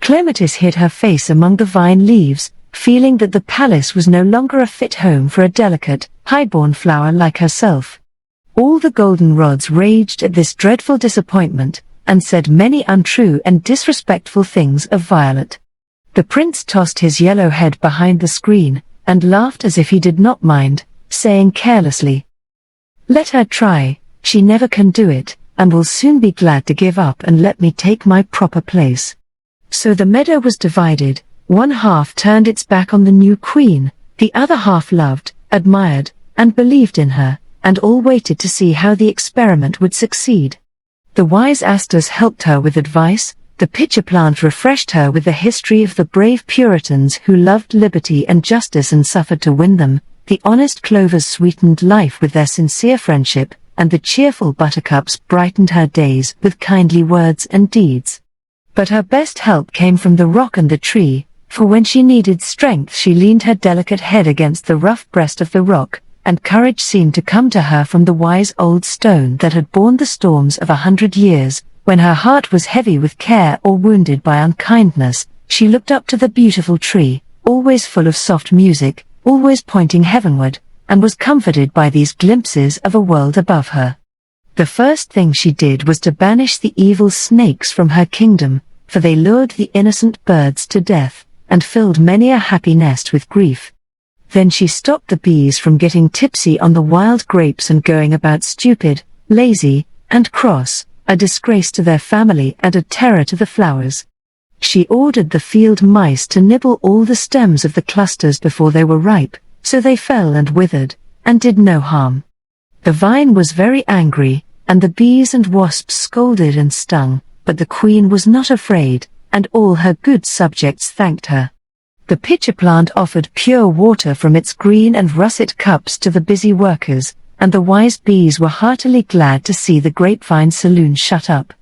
Clematis hid her face among the vine leaves, feeling that the palace was no longer a fit home for a delicate, high-born flower like herself. All the goldenrods raged at this dreadful disappointment, and said many untrue and disrespectful things of Violet. The prince tossed his yellow head behind the screen, and laughed as if he did not mind, saying carelessly, "Let her try, she never can do it, and will soon be glad to give up and let me take my proper place." So the meadow was divided, one half turned its back on the new queen, the other half loved, admired, and believed in her, and all waited to see how the experiment would succeed. The wise asters helped her with advice, the pitcher plant refreshed her with the history of the brave Puritans who loved liberty and justice and suffered to win them, the honest clovers sweetened life with their sincere friendship, and the cheerful buttercups brightened her days with kindly words and deeds. But her best help came from the rock and the tree, for when she needed strength she leaned her delicate head against the rough breast of the rock, and courage seemed to come to her from the wise old stone that had borne the storms of 100 years. When her heart was heavy with care or wounded by unkindness, she looked up to the beautiful tree, always full of soft music, always pointing heavenward, and was comforted by these glimpses of a world above her. The first thing she did was to banish the evil snakes from her kingdom, for they lured the innocent birds to death, and filled many a happy nest with grief. Then she stopped the bees from getting tipsy on the wild grapes and going about stupid, lazy, and cross, a disgrace to their family and a terror to the flowers. She ordered the field mice to nibble all the stems of the clusters before they were ripe, so they fell and withered, and did no harm. The vine was very angry, and the bees and wasps scolded and stung, but the queen was not afraid, and all her good subjects thanked her. The pitcher plant offered pure water from its green and russet cups to the busy workers, and the wise bees were heartily glad to see the grapevine saloon shut up.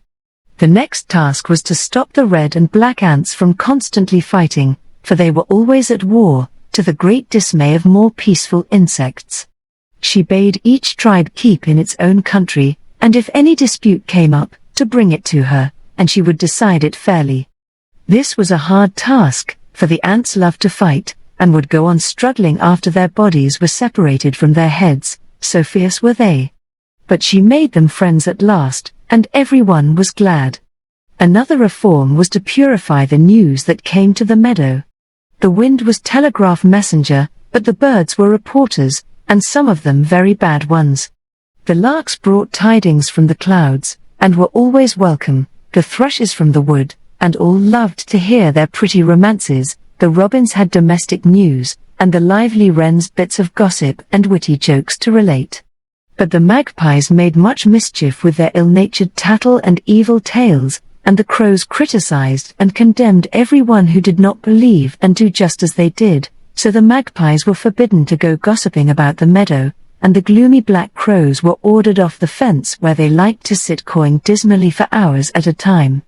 The next task was to stop the red and black ants from constantly fighting, for they were always at war, to the great dismay of more peaceful insects. She bade each tribe keep in its own country, and if any dispute came up, to bring it to her, and she would decide it fairly. This was a hard task, for the ants loved to fight, and would go on struggling after their bodies were separated from their heads, so fierce were they. But she made them friends at last, and everyone was glad. Another reform was to purify the news that came to the meadow. The wind was telegraph messenger, but the birds were reporters, and some of them very bad ones. The larks brought tidings from the clouds, and were always welcome, the thrushes from the wood, and all loved to hear their pretty romances. The robins had domestic news, and the lively wrens bits of gossip and witty jokes to relate. But the magpies made much mischief with their ill-natured tattle and evil tales, and the crows criticized and condemned everyone who did not believe and do just as they did, so the magpies were forbidden to go gossiping about the meadow, and the gloomy black crows were ordered off the fence where they liked to sit cawing dismally for hours at a time.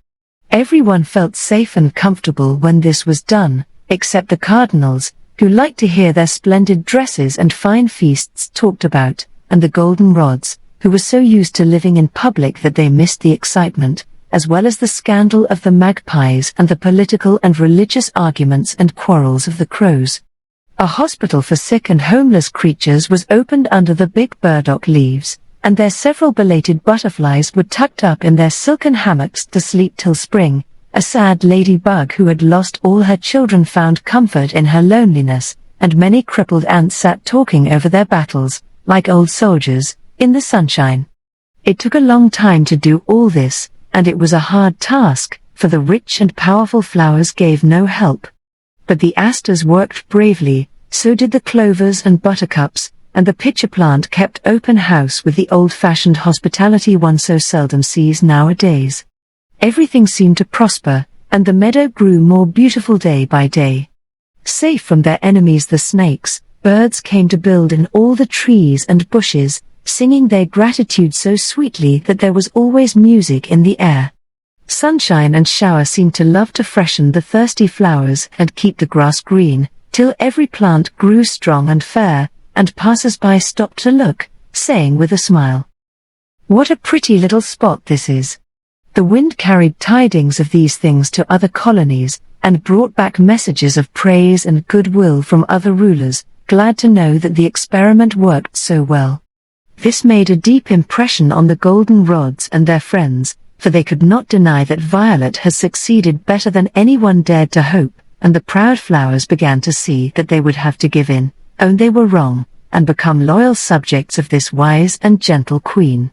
Everyone felt safe and comfortable when this was done, except the cardinals, who liked to hear their splendid dresses and fine feasts talked about, and the goldenrods, who were so used to living in public that they missed the excitement, as well as the scandal of the magpies and the political and religious arguments and quarrels of the crows. A hospital for sick and homeless creatures was opened under the big burdock leaves, and their several belated butterflies were tucked up in their silken hammocks to sleep till spring. A sad ladybug who had lost all her children found comfort in her loneliness, and many crippled ants sat talking over their battles, like old soldiers, in the sunshine. It took a long time to do all this, and it was a hard task, for the rich and powerful flowers gave no help. But the asters worked bravely, so did the clovers and buttercups, and the pitcher plant kept open house with the old-fashioned hospitality one so seldom sees nowadays. Everything seemed to prosper, and the meadow grew more beautiful day by day. Safe from their enemies the snakes, birds came to build in all the trees and bushes, singing their gratitude so sweetly that there was always music in the air. Sunshine and shower seemed to love to freshen the thirsty flowers and keep the grass green, till every plant grew strong and fair, and passers-by stopped to look, saying with a smile, "What a pretty little spot this is." The wind carried tidings of these things to other colonies, and brought back messages of praise and goodwill from other rulers, glad to know that the experiment worked so well. This made a deep impression on the goldenrods and their friends, for they could not deny that Violet had succeeded better than anyone dared to hope, and the proud flowers began to see that they would have to give in, own they were wrong, and become loyal subjects of this wise and gentle queen.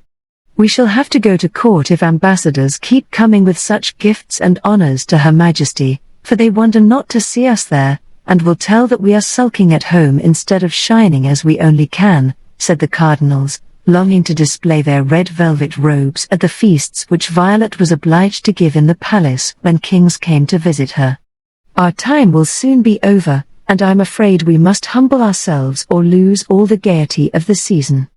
"We shall have to go to court if ambassadors keep coming with such gifts and honors to Her Majesty, for they wonder not to see us there, and will tell that we are sulking at home instead of shining as we only can," said the cardinals, longing to display their red velvet robes at the feasts which Violet was obliged to give in the palace when kings came to visit her. "Our time will soon be over, and I'm afraid we must humble ourselves or lose all the gaiety of the season.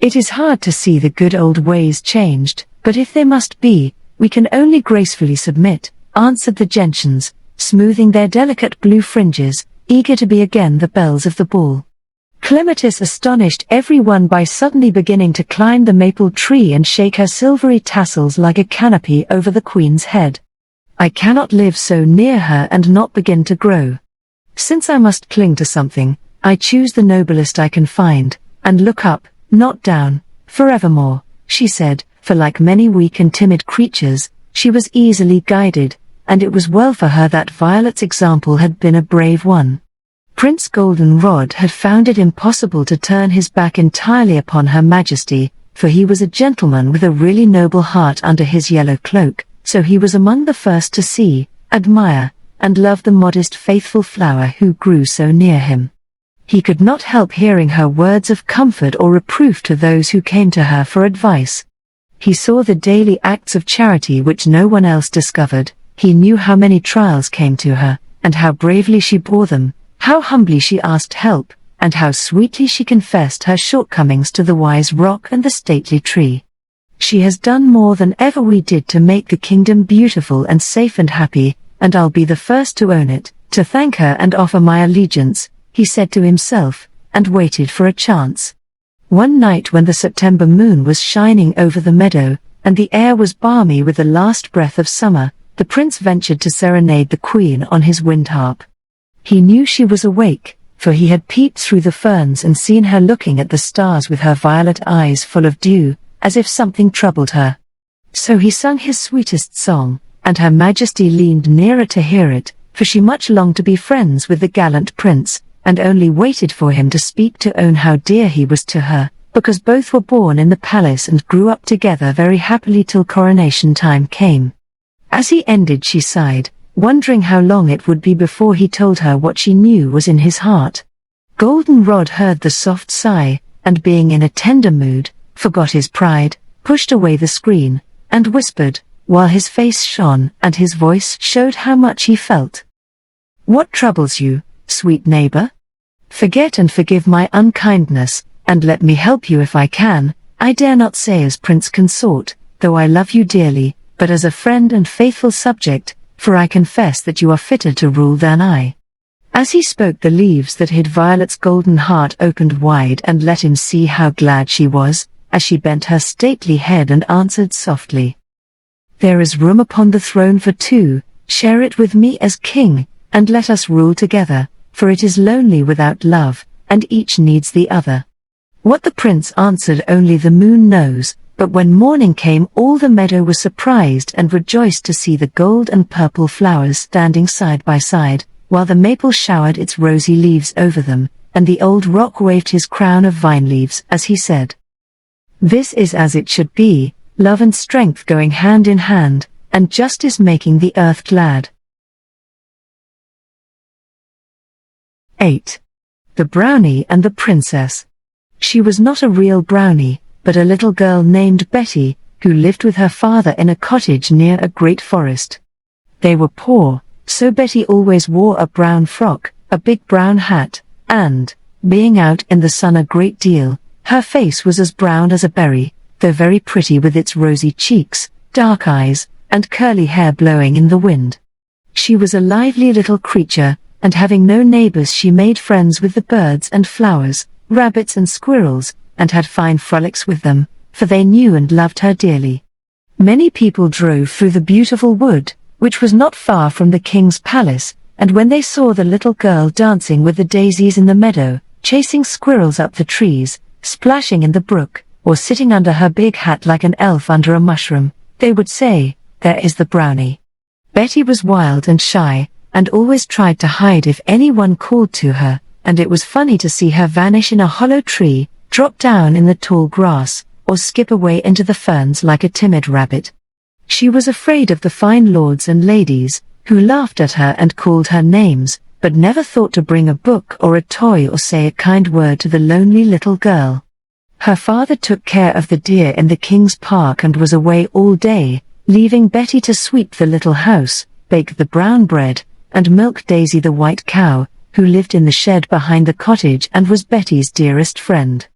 It is hard to see the good old ways changed, but if they must be, we can only gracefully submit," answered the gentians, smoothing their delicate blue fringes, eager to be again the belles of the ball. Clematis astonished everyone by suddenly beginning to climb the maple tree and shake her silvery tassels like a canopy over the queen's head. "I cannot live so near her and not begin to grow. Since I must cling to something, I choose the noblest I can find, and look up, not down, forevermore," she said, for like many weak and timid creatures, she was easily guided, and it was well for her that Violet's example had been a brave one. Prince Goldenrod had found it impossible to turn his back entirely upon Her Majesty, for he was a gentleman with a really noble heart under his yellow cloak, so he was among the first to see, admire, and love the modest faithful flower who grew so near him. He could not help hearing her words of comfort or reproof to those who came to her for advice. He saw the daily acts of charity which no one else discovered. He knew how many trials came to her, and how bravely she bore them, how humbly she asked help, and how sweetly she confessed her shortcomings to the wise rock and the stately tree. She has done more than ever we did to make the kingdom beautiful and safe and happy, and I'll be the first to own it, to thank her and offer my allegiance, he said to himself, and waited for a chance. One night when the September moon was shining over the meadow, and the air was balmy with the last breath of summer, the prince ventured to serenade the queen on his wind harp. He knew she was awake, for he had peeped through the ferns and seen her looking at the stars with her violet eyes full of dew, as if something troubled her. So he sung his sweetest song, and Her Majesty leaned nearer to hear it, for she much longed to be friends with the gallant prince, and only waited for him to speak to own how dear he was to her, because both were born in the palace and grew up together very happily till coronation time came. As he ended she sighed, wondering how long it would be before he told her what she knew was in his heart. Goldenrod heard the soft sigh, and being in a tender mood, forgot his pride, pushed away the screen, and whispered, while his face shone and his voice showed how much he felt. "What troubles you, sweet neighbor? Forget and forgive my unkindness, and let me help you if I can. I dare not say as prince consort, though I love you dearly, but as a friend and faithful subject, for I confess that you are fitter to rule than I." As he spoke the leaves that hid Violet's golden heart opened wide and let him see how glad she was, as she bent her stately head and answered softly, "There is room upon the throne for two, share it with me as king, and let us rule together, for it is lonely without love, and each needs the other." What the prince answered only the moon knows, but when morning came all the meadow was surprised and rejoiced to see the gold and purple flowers standing side by side, while the maple showered its rosy leaves over them, and the old rock waved his crown of vine leaves as he said, "This is as it should be, love and strength going hand in hand, and justice making the earth glad." 8. The Brownie and the Princess. She was not a real brownie, but a little girl named Betty, who lived with her father in a cottage near a great forest. They were poor, so Betty always wore a brown frock, a big brown hat, and, being out in the sun a great deal, her face was as brown as a berry, though very pretty with its rosy cheeks, dark eyes, and curly hair blowing in the wind. She was a lively little creature, and having no neighbors she made friends with the birds and flowers, rabbits and squirrels, and had fine frolics with them, for they knew and loved her dearly. Many people drove through the beautiful wood, which was not far from the king's palace, and when they saw the little girl dancing with the daisies in the meadow, chasing squirrels up the trees, splashing in the brook, or sitting under her big hat like an elf under a mushroom, they would say, "There is the brownie." Betty was wild and shy, and always tried to hide if anyone called to her, and it was funny to see her vanish in a hollow tree, drop down in the tall grass, or skip away into the ferns like a timid rabbit. She was afraid of the fine lords and ladies, who laughed at her and called her names, but never thought to bring a book or a toy or say a kind word to the lonely little girl. Her father took care of the deer in the king's park and was away all day, leaving Betty to sweep the little house, bake the brown bread, and milk Daisy the white cow, who lived in the shed behind the cottage and was Betty's dearest friend.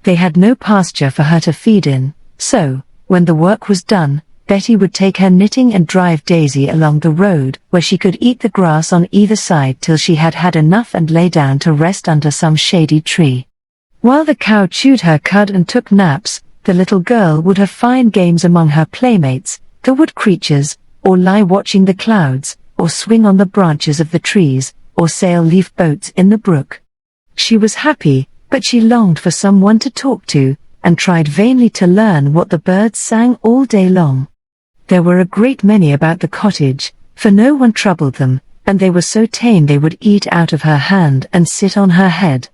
They had no pasture for her to feed in, so, when the work was done, Betty would take her knitting and drive Daisy along the road where she could eat the grass on either side till she had had enough and lay down to rest under some shady tree. While the cow chewed her cud and took naps, the little girl would have fine games among her playmates, the wood creatures, or lie watching the clouds, or swing on the branches of the trees, or sail leaf boats in the brook. She was happy, but she longed for someone to talk to, and tried vainly to learn what the birds sang all day long. There were a great many about the cottage, for no one troubled them, and they were so tame they would eat out of her hand and sit on her head.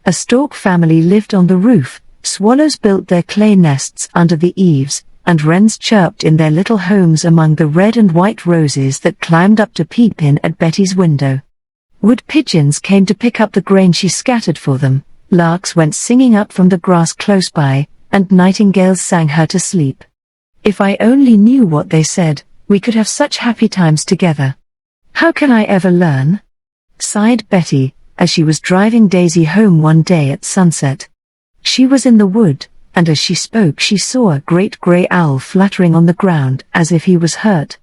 A stork family lived on the roof, swallows built their clay nests under the eaves, and wrens chirped in their little homes among the red and white roses that climbed up to peep in at Betty's window. Wood pigeons came to pick up the grain she scattered for them, larks went singing up from the grass close by, and nightingales sang her to sleep. If I only knew what they said, we could have such happy times together. How can I ever learn? Sighed Betty, as she was driving Daisy home one day at sunset. She was in the wood, and as she spoke she saw a great grey owl fluttering on the ground as if he was hurt.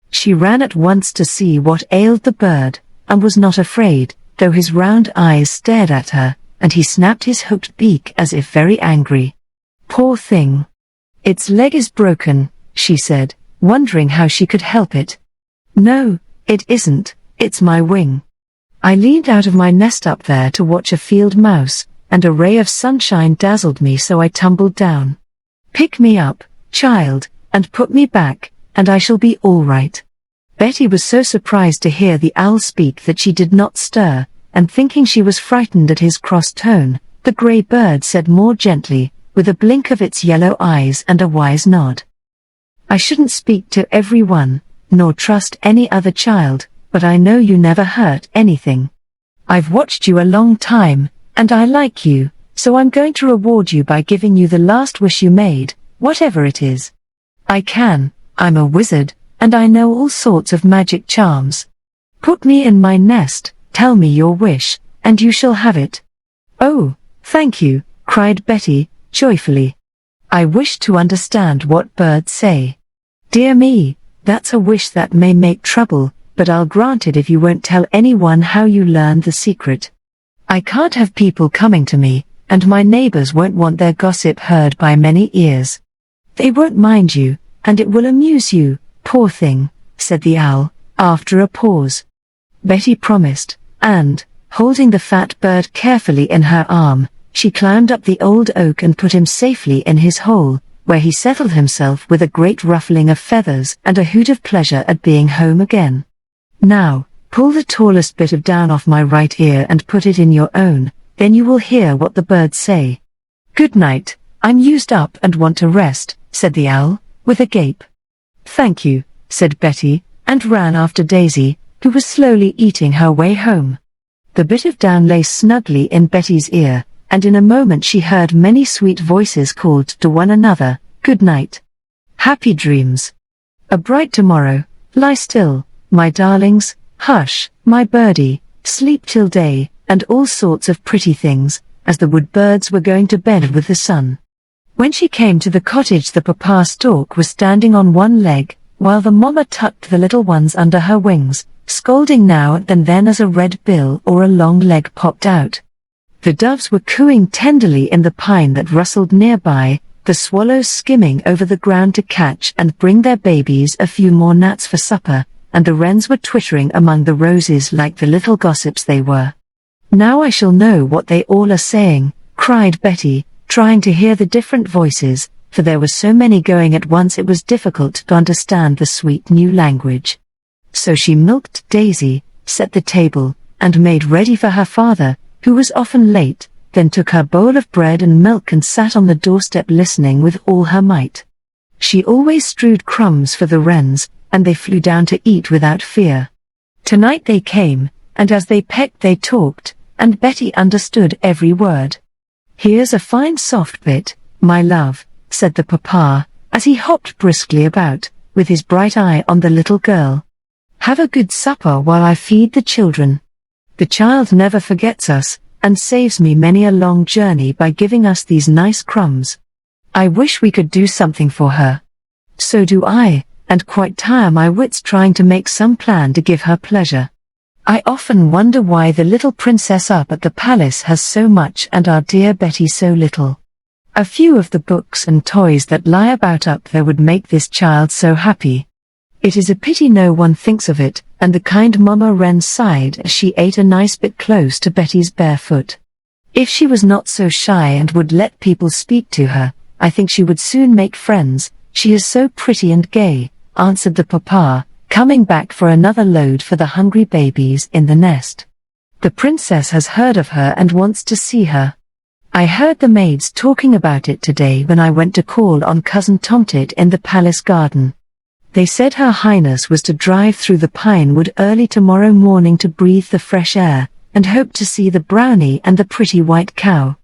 She ran at once to see what ailed the bird, and was not afraid, though his round eyes stared at her, and he snapped his hooked beak as if very angry. Poor thing. Its leg is broken, she said, wondering how she could help it. No, it isn't, it's my wing. I leaned out of my nest up there to watch a field mouse, and a ray of sunshine dazzled me, so I tumbled down. Pick me up, child, and put me back, and I shall be all right. Betty was so surprised to hear the owl speak that she did not stir, and thinking she was frightened at his cross tone, the grey bird said more gently, with a blink of its yellow eyes and a wise nod. I shouldn't speak to everyone, nor trust any other child, but I know you never hurt anything. I've watched you a long time, and I like you, so I'm going to reward you by giving you the last wish you made, whatever it is. I'm a wizard, and I know all sorts of magic charms. Put me in my nest, tell me your wish, and you shall have it. Oh, thank you, cried Betty, joyfully. I wish to understand what birds say. Dear me, that's a wish that may make trouble, but I'll grant it if you won't tell anyone how you learned the secret. I can't have people coming to me, and my neighbors won't want their gossip heard by many ears. They won't mind you, and it will amuse you, poor thing, said the owl, after a pause. Betty promised, and, holding the fat bird carefully in her arm, she climbed up the old oak and put him safely in his hole, where he settled himself with a great ruffling of feathers and a hoot of pleasure at being home again. Now, pull the tallest bit of down off my right ear and put it in your own, then you will hear what the birds say. Good night, I'm used up and want to rest, said the owl, with a gape. Thank you, said Betty, and ran after Daisy, who was slowly eating her way home. The bit of down lay snugly in Betty's ear, and in a moment she heard many sweet voices called to one another, good night. Happy dreams. A bright tomorrow, lie still, my darlings, hush, my birdie, sleep till day, and all sorts of pretty things, as the wood birds were going to bed with the sun. When she came to the cottage, the papa stork was standing on one leg, while the mamma tucked the little ones under her wings, scolding now and then as a red bill or a long leg popped out. The doves were cooing tenderly in the pine that rustled nearby, the swallows skimming over the ground to catch and bring their babies a few more gnats for supper, and the wrens were twittering among the roses like the little gossips they were. Now I shall know what they all are saying, cried Betty, trying to hear the different voices, for there were so many going at once it was difficult to understand the sweet new language. So she milked Daisy, set the table, and made ready for her father, who was often late, then took her bowl of bread and milk and sat on the doorstep listening with all her might. She always strewed crumbs for the wrens, and they flew down to eat without fear. Tonight they came, and as they pecked they talked, and Betty understood every word. Here's a fine soft bit, my love, said the papa, as he hopped briskly about, with his bright eye on the little girl. Have a good supper while I feed the children. The child never forgets us, and saves me many a long journey by giving us these nice crumbs. I wish we could do something for her. So do I, and quite tire my wits trying to make some plan to give her pleasure. I often wonder why the little princess up at the palace has so much and our dear Betty so little. A few of the books and toys that lie about up there would make this child so happy. It is a pity no one thinks of it, and the kind Mamma Wren sighed as she ate a nice bit close to Betty's bare foot. If she was not so shy and would let people speak to her, I think she would soon make friends. She is so pretty and gay, answered the papa, coming back for another load for the hungry babies in the nest. The princess has heard of her and wants to see her. I heard the maids talking about it today when I went to call on cousin Tomtit in the palace garden. They said Her Highness was to drive through the pine wood early tomorrow morning to breathe the fresh air, and hoped to see the brownie and the pretty white cow.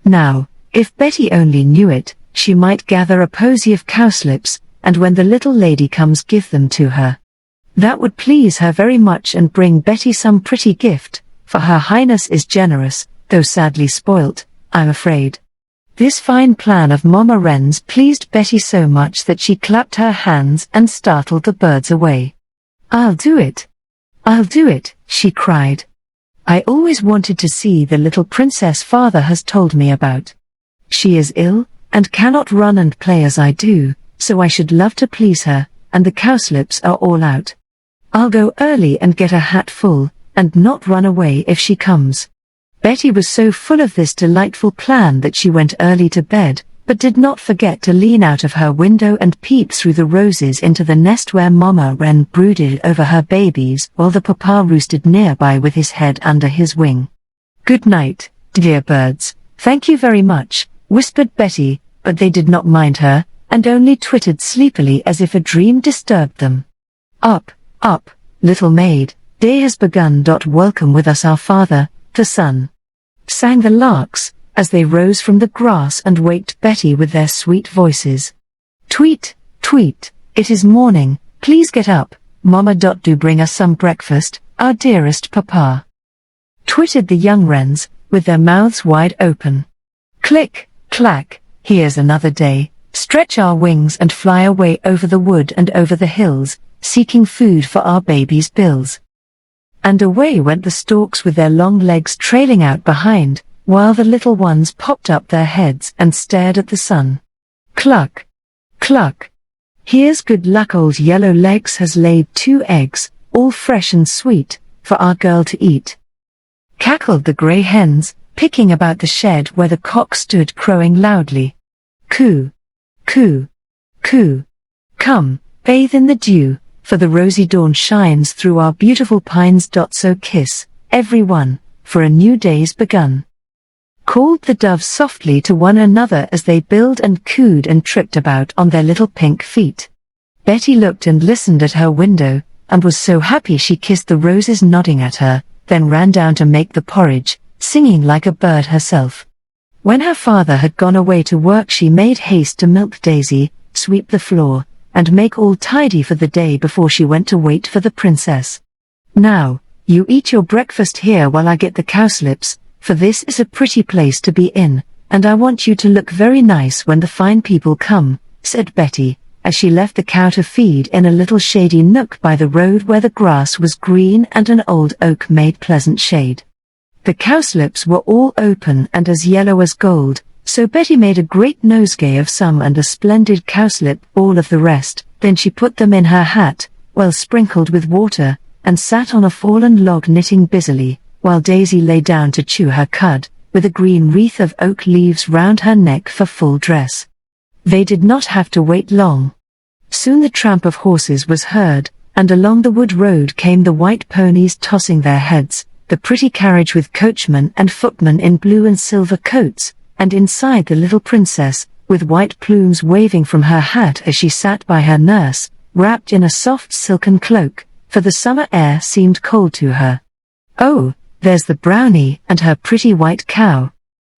Now, if Betty only knew it, she might gather a posy of cowslips, and when the little lady comes give them to her. That would please her very much and bring Betty some pretty gift, for Her Highness is generous, though sadly spoilt, I'm afraid. This fine plan of Mama Wren's pleased Betty so much that she clapped her hands and startled the birds away. I'll do it! I'll do it, she cried. I always wanted to see the little princess father has told me about. She is ill, and cannot run and play as I do, so I should love to please her, and the cowslips are all out. I'll go early and get a hat full, and not run away if she comes. Betty was so full of this delightful plan that she went early to bed, but did not forget to lean out of her window and peep through the roses into the nest where Mama Wren brooded over her babies while the papa roosted nearby with his head under his wing. Good night, dear birds, thank you very much, whispered Betty, but they did not mind her, and only twittered sleepily as if a dream disturbed them. Up, up, little maid, day has begun. Welcome with us our father, the sun, sang the larks, as they rose from the grass and waked Betty with their sweet voices. Tweet, tweet, it is morning, please get up, Mama. Do bring us some breakfast, our dearest papa. Twittered the young wrens, with their mouths wide open. Click, clack, here's another day, stretch our wings and fly away over the wood and over the hills, seeking food for our babies' bills. And away went the storks with their long legs trailing out behind, while the little ones popped up their heads and stared at the sun. Cluck! Cluck! Here's good luck, old Yellow Legs has laid 2 eggs, all fresh and sweet, for our girl to eat. Cackled the grey hens, picking about the shed where the cock stood crowing loudly. Coo! Coo! Coo! Come, bathe in the dew, for the rosy dawn shines through our beautiful pines. So kiss, everyone, for a new day's begun. Called the doves softly to one another as they billed and cooed and tripped about on their little pink feet. Betty looked and listened at her window, and was so happy she kissed the roses nodding at her, then ran down to make the porridge, singing like a bird herself. When her father had gone away to work, she made haste to milk Daisy, sweep the floor, and make all tidy for the day before she went to wait for the princess. Now, you eat your breakfast here while I get the cowslips, for this is a pretty place to be in, and I want you to look very nice when the fine people come, said Betty, as she left the cow to feed in a little shady nook by the road where the grass was green and an old oak made pleasant shade. The cowslips were all open and as yellow as gold, so Betty made a great nosegay of some and a splendid cowslip ball of the rest. Then she put them in her hat, well sprinkled with water, and sat on a fallen log knitting busily, while Daisy lay down to chew her cud, with a green wreath of oak leaves round her neck for full dress. They did not have to wait long. Soon the tramp of horses was heard, and along the wood road came the white ponies tossing their heads, the pretty carriage with coachman and footman in blue and silver coats, and inside the little princess, with white plumes waving from her hat as she sat by her nurse, wrapped in a soft silken cloak, for the summer air seemed cold to her. Oh, there's the brownie and her pretty white cow.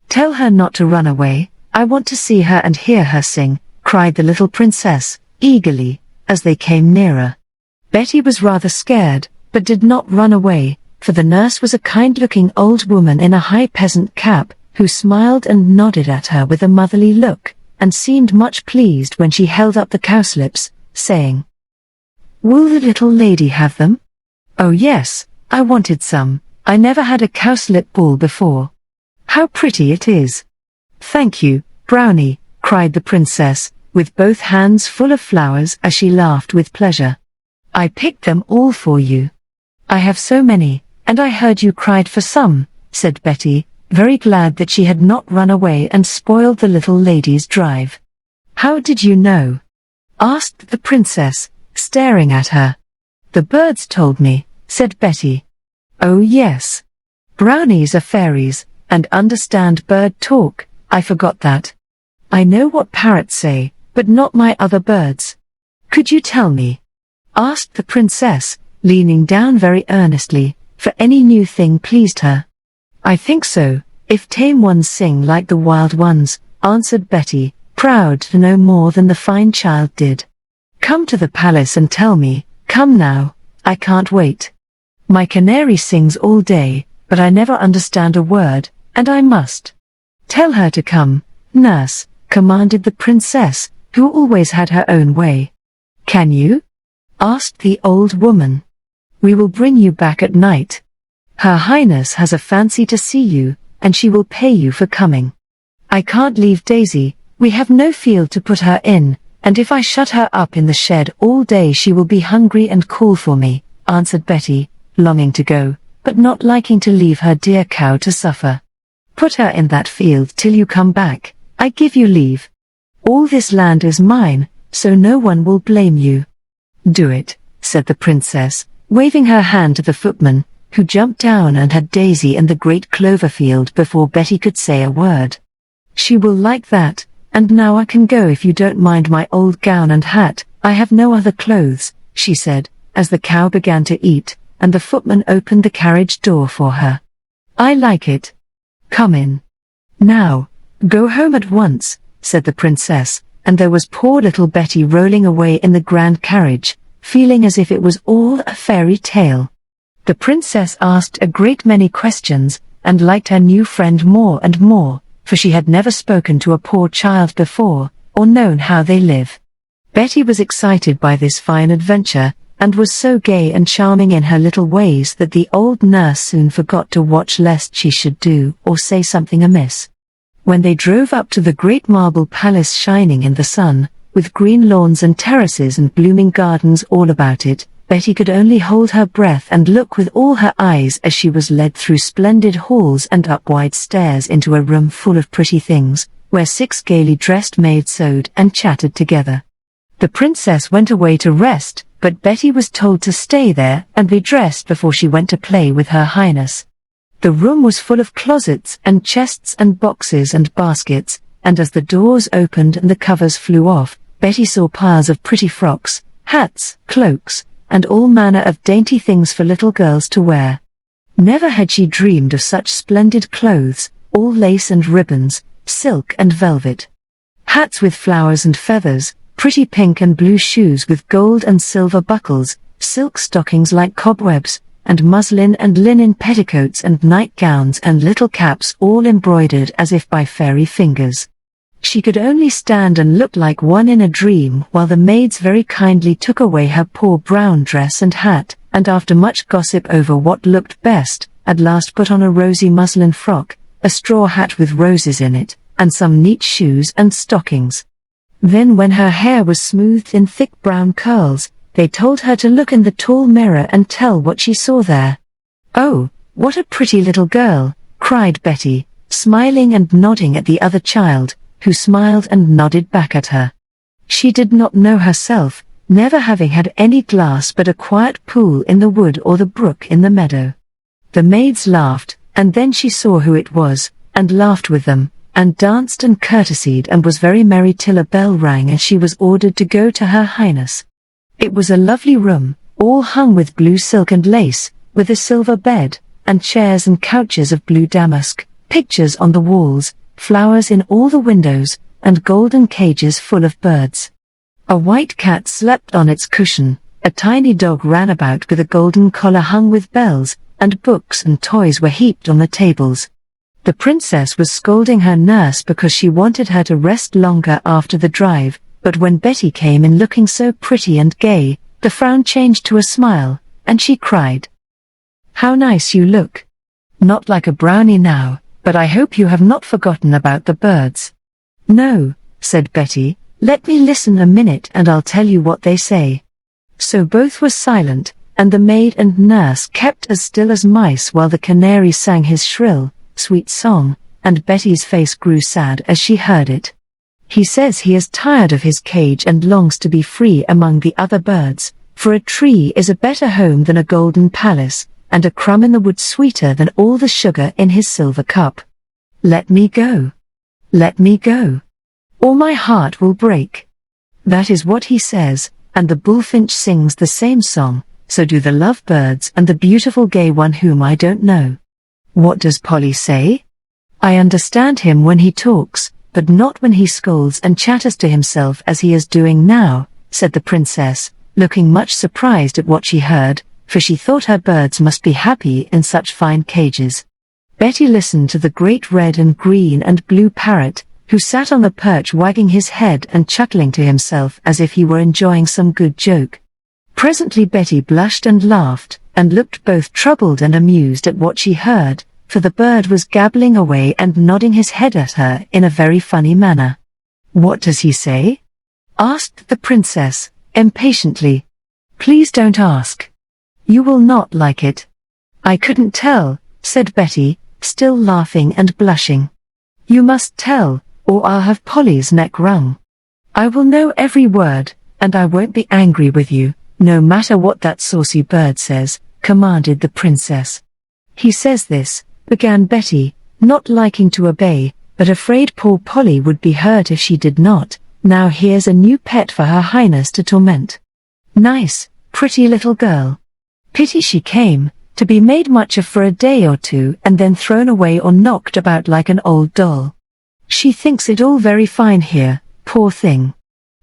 Tell her not to run away, I want to see her and hear her sing, cried the little princess, eagerly, as they came nearer. Betty was rather scared, but did not run away, for the nurse was a kind-looking old woman in a high peasant cap, who smiled and nodded at her with a motherly look, and seemed much pleased when she held up the cowslips, saying, "Will the little lady have them?" "Oh yes, I wanted some. I never had a cowslip ball before. How pretty it is." "Thank you, Brownie," cried the princess, with both hands full of flowers as she laughed with pleasure. "I picked them all for you. I have so many, and I heard you cried for some," said Betty, very glad that she had not run away and spoiled the little lady's drive. "How did you know?" asked the princess, staring at her. "The birds told me," said Betty. "Oh yes. Brownies are fairies, and understand bird talk. I forgot that. I know what parrots say, but not my other birds. Could you tell me?" asked the princess, leaning down very earnestly, for any new thing pleased her. "I think so, if tame ones sing like the wild ones," answered Betty, proud to know more than the fine child did. "Come to the palace and tell me. Come now, I can't wait. My canary sings all day, but I never understand a word, and I must." "Tell her to come, nurse," commanded the princess, who always had her own way. "Can you?" asked the old woman. "We will bring you back at night. Her Highness has a fancy to see you, and she will pay you for coming. I can't leave Daisy, we have no field to put her in, and if I shut her up in the shed all day she will be hungry and call for me," answered Betty, longing to go, but not liking to leave her dear cow to suffer. "Put her in that field till you come back, I give you leave. All this land is mine, so no one will blame you." "Do it," said the princess, waving her hand to the footman, who jumped down and had Daisy in the great clover field before Betty could say a word. "She will like that, and now I can go if you don't mind my old gown and hat. I have no other clothes," she said, as the cow began to eat, and the footman opened the carriage door for her. "I like it. Come in. Now, go home at once," said the princess, and there was poor little Betty rolling away in the grand carriage, feeling as if it was all a fairy tale. The princess asked a great many questions, and liked her new friend more and more, for she had never spoken to a poor child before, or known how they live. Betty was excited by this fine adventure, and was so gay and charming in her little ways that the old nurse soon forgot to watch lest she should do or say something amiss. When they drove up to the great marble palace shining in the sun, with green lawns and terraces and blooming gardens all about it, Betty could only hold her breath and look with all her eyes as she was led through splendid halls and up wide stairs into a room full of pretty things, where 6 gaily dressed maids sewed and chatted together. The princess went away to rest, but Betty was told to stay there and be dressed before she went to play with her Highness. The room was full of closets and chests and boxes and baskets, and as the doors opened and the covers flew off, Betty saw piles of pretty frocks, hats, cloaks, and all manner of dainty things for little girls to wear. Never had she dreamed of such splendid clothes, all lace and ribbons, silk and velvet. Hats with flowers and feathers, pretty pink and blue shoes with gold and silver buckles, silk stockings like cobwebs, and muslin and linen petticoats and nightgowns and little caps all embroidered as if by fairy fingers. She could only stand and look like one in a dream while the maids very kindly took away her poor brown dress and hat, and after much gossip over what looked best, at last put on a rosy muslin frock, a straw hat with roses in it, and some neat shoes and stockings. Then when her hair was smoothed in thick brown curls, they told her to look in the tall mirror and tell what she saw there. "Oh, what a pretty little girl," cried Betty, smiling and nodding at the other child, who smiled and nodded back at her. She did not know herself, never having had any glass but a quiet pool in the wood or the brook in the meadow. The maids laughed, and then she saw who it was, and laughed with them, and danced and courtesied and was very merry till a bell rang and she was ordered to go to her Highness. It was a lovely room, all hung with blue silk and lace, with a silver bed, and chairs and couches of blue damask, pictures on the walls, flowers in all the windows, and golden cages full of birds. A white cat slept on its cushion, a tiny dog ran about with a golden collar hung with bells, and books and toys were heaped on the tables. The princess was scolding her nurse because she wanted her to rest longer after the drive, but when Betty came in looking so pretty and gay, the frown changed to a smile, and she cried, "How nice you look! Not like a brownie now, but I hope you have not forgotten about the birds." "No," said Betty, "let me listen a minute and I'll tell you what they say." So both were silent, and the maid and nurse kept as still as mice while the canary sang his shrill, sweet song, and Betty's face grew sad as she heard it. He says he is tired of his cage and longs to be free among the other birds, for a tree is a better home than a golden palace, and a crumb in the wood sweeter than all the sugar in his silver cup. Let me go. Let me go. Or my heart will break. That is what he says, and the bullfinch sings the same song, so do the lovebirds and the beautiful gay one whom I don't know. What does Polly say? I understand him when he talks, but not when he scolds and chatters to himself as he is doing now, said the princess, looking much surprised at what she heard, for she thought her birds must be happy in such fine cages. Betty listened to the great red and green and blue parrot, who sat on the perch wagging his head and chuckling to himself as if he were enjoying some good joke. Presently Betty blushed and laughed, and looked both troubled and amused at what she heard, for the bird was gabbling away and nodding his head at her in a very funny manner. What does he say? Asked the princess, impatiently. Please don't ask. You will not like it. I couldn't tell, said Betty, still laughing and blushing. You must tell, or I'll have Polly's neck wrung. I will know every word, and I won't be angry with you, no matter what that saucy bird says, commanded the princess. He says this, began Betty, not liking to obey, but afraid poor Polly would be hurt if she did not. Now here's a new pet for Her Highness to torment. Nice, pretty little girl. Pity she came, to be made much of for a day or two and then thrown away or knocked about like an old doll. She thinks it all very fine here, poor thing.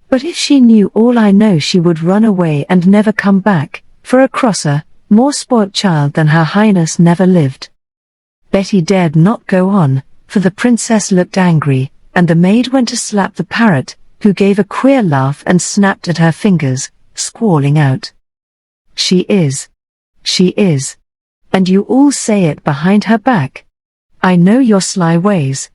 But if she knew all I know she would run away and never come back, for a crosser, more spoilt child than Her Highness never lived. Betty dared not go on, for the princess looked angry, and the maid went to slap the parrot, who gave a queer laugh and snapped at her fingers, squalling out. She is. She is. And you all say it behind her back. I know your sly ways.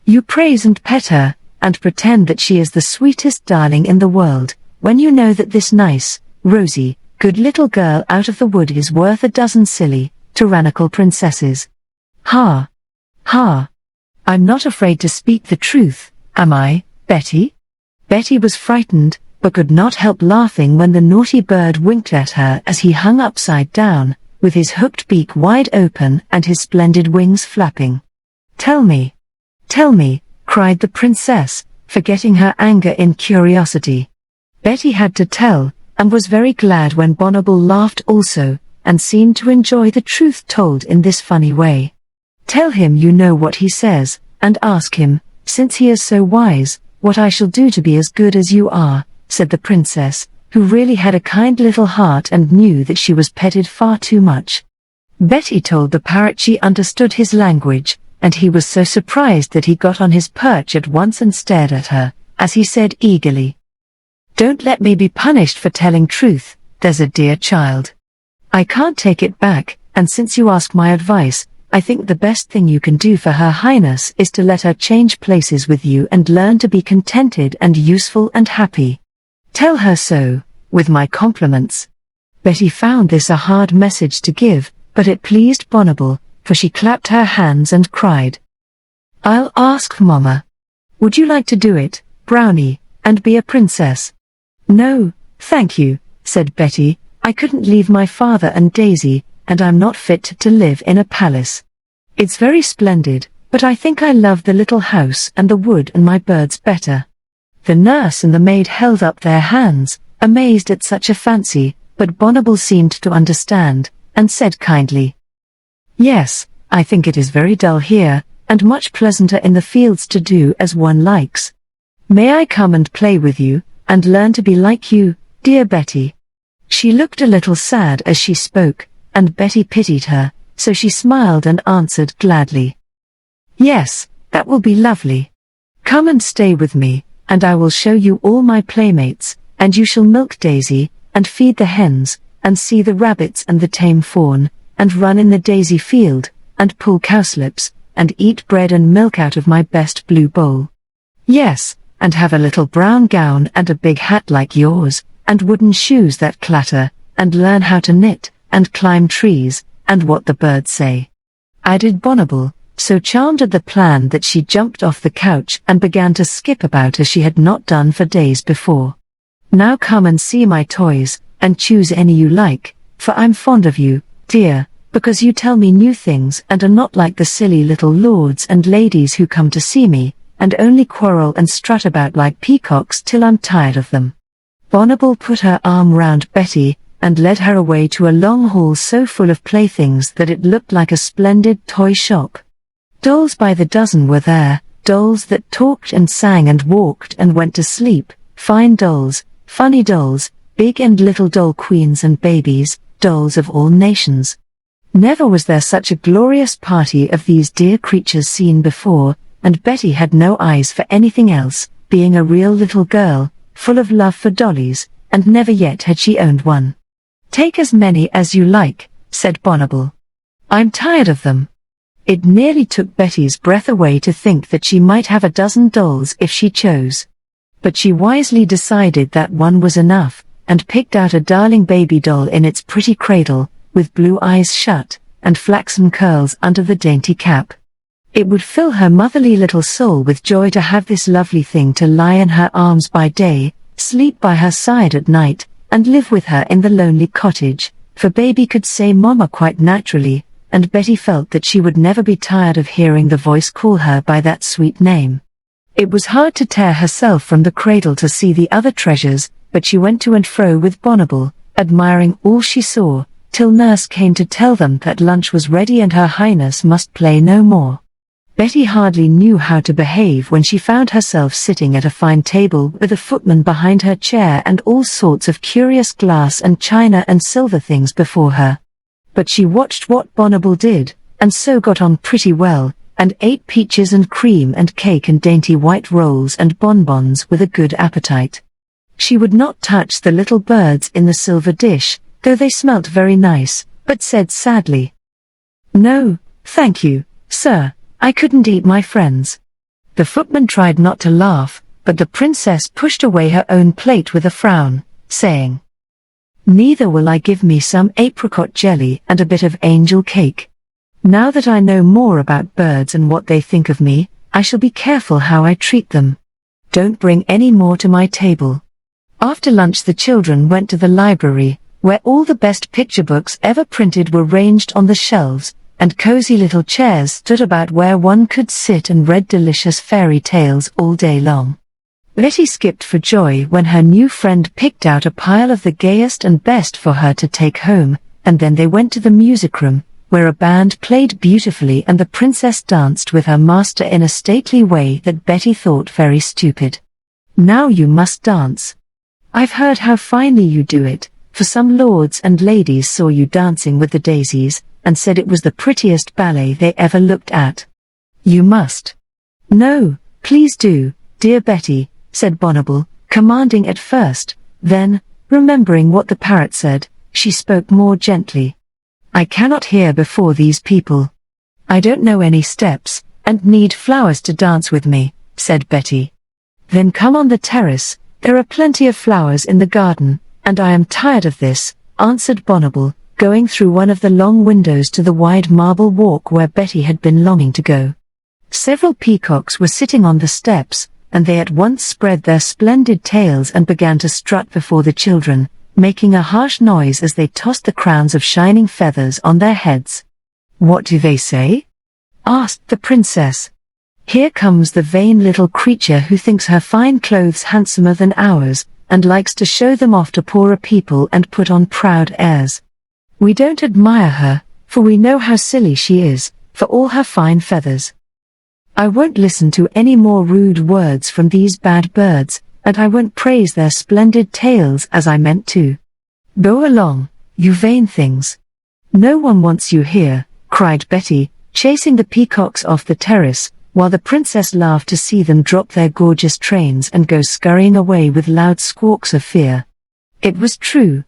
You praise and pet her, and pretend that she is the sweetest darling in the world, when you know that this nice, rosy, good little girl out of the wood is worth a dozen silly, tyrannical princesses. Ha! Ha! I'm not afraid to speak the truth, am I, Betty? Betty was frightened, but could not help laughing when the naughty bird winked at her as he hung upside down, with his hooked beak wide open and his splendid wings flapping. Tell me! Tell me! Cried the princess, forgetting her anger in curiosity. Betty had to tell, and was very glad when Bonnibel laughed also, and seemed to enjoy the truth told in this funny way. Tell him you know what he says, and ask him, since he is so wise, what I shall do to be as good as you are, said the princess, who really had a kind little heart and knew that she was petted far too much. Betty told the parrot she understood his language, and he was so surprised that he got on his perch at once and stared at her, as he said eagerly, Don't let me be punished for telling truth, there's a dear child. I can't take it back, and since you ask my advice, I think the best thing you can do for Her Highness is to let her change places with you and learn to be contented and useful and happy. Tell her so, with my compliments. Betty found this a hard message to give, but it pleased Bonnibel, for she clapped her hands and cried, I'll ask Mamma. Would you like to do it, Brownie, and be a princess? No, thank you, said Betty, I couldn't leave my father and Daisy, and I'm not fit to live in a palace. It's very splendid, but I think I love the little house and the wood and my birds better. The nurse and the maid held up their hands, amazed at such a fancy, but Bonnibel seemed to understand, and said kindly, Yes, I think it is very dull here, and much pleasanter in the fields to do as one likes. May I come and play with you, and learn to be like you, dear Betty? She looked a little sad as she spoke, and Betty pitied her, so she smiled and answered gladly, Yes, that will be lovely. Come and stay with me, and I will show you all my playmates, and you shall milk Daisy, and feed the hens, and see the rabbits and the tame fawn, and run in the daisy field, and pull cowslips, and eat bread and milk out of my best blue bowl. Yes, and have a little brown gown and a big hat like yours, and wooden shoes that clatter, and learn how to knit, and climb trees, and what the birds say. Added Bonnibel, so charmed at the plan that she jumped off the couch and began to skip about as she had not done for days before. "Now come and see my toys, and choose any you like, for I'm fond of you, dear, because you tell me new things and are not like the silly little lords and ladies who come to see me, and only quarrel and strut about like peacocks till I'm tired of them." Bonnibel put her arm round Betty, and led her away to a long hall so full of playthings that it looked like a splendid toy shop. Dolls by the dozen were there, dolls that talked and sang and walked and went to sleep, fine dolls, funny dolls, big and little doll queens and babies, dolls of all nations. Never was there such a glorious party of these dear creatures seen before, and Betty had no eyes for anything else, being a real little girl, full of love for dollies, and never yet had she owned one. "Take as many as you like," said Bonnibel. "I'm tired of them." It nearly took Betty's breath away to think that she might have a dozen dolls if she chose. But she wisely decided that one was enough, and picked out a darling baby doll in its pretty cradle, with blue eyes shut, and flaxen curls under the dainty cap. It would fill her motherly little soul with joy to have this lovely thing to lie in her arms by day, sleep by her side at night, and live with her in the lonely cottage, for baby could say Mama quite naturally, and Betty felt that she would never be tired of hearing the voice call her by that sweet name. It was hard to tear herself from the cradle to see the other treasures, but she went to and fro with Bonnibel, admiring all she saw, till Nurse came to tell them that lunch was ready and Her Highness must play no more. Betty hardly knew how to behave when she found herself sitting at a fine table with a footman behind her chair and all sorts of curious glass and china and silver things before her. But she watched what Bonnibel did, and so got on pretty well, and ate peaches and cream and cake and dainty white rolls and bonbons with a good appetite. She would not touch the little birds in the silver dish, though they smelt very nice, but said sadly, "No, thank you, sir, I couldn't eat my friends." The footman tried not to laugh, but the princess pushed away her own plate with a frown, saying, "Neither will I give me some apricot jelly and a bit of angel cake. Now that I know more about birds and what they think of me, I shall be careful how I treat them. Don't bring any more to my table." After lunch the children went to the library, where all the best picture books ever printed were ranged on the shelves, and cozy little chairs stood about where one could sit and read delicious fairy tales all day long. Betty skipped for joy when her new friend picked out a pile of the gayest and best for her to take home, and then they went to the music room, where a band played beautifully and the princess danced with her master in a stately way that Betty thought very stupid. "Now you must dance. I've heard how finely you do it, for some lords and ladies saw you dancing with the daisies, and said it was the prettiest ballet they ever looked at. You must." "No, please do, dear Betty," said Bonnibel, commanding at first, then, remembering what the parrot said, she spoke more gently. "I cannot hear before these people. I don't know any steps, and need flowers to dance with me," said Betty. "Then come on the terrace, there are plenty of flowers in the garden, and I am tired of this," answered Bonnibel, going through one of the long windows to the wide marble walk where Betty had been longing to go. Several peacocks were sitting on the steps, and they at once spread their splendid tails and began to strut before the children, making a harsh noise as they tossed the crowns of shining feathers on their heads. "What do they say?" asked the princess. "Here comes the vain little creature who thinks her fine clothes handsomer than ours, and likes to show them off to poorer people and put on proud airs. We don't admire her, for we know how silly she is, for all her fine feathers. I won't listen to any more rude words from these bad birds, and I won't praise their splendid tails as I meant to. Go along, you vain things. No one wants you here," cried Betty, chasing the peacocks off the terrace, while the princess laughed to see them drop their gorgeous trains and go scurrying away with loud squawks of fear. It was true.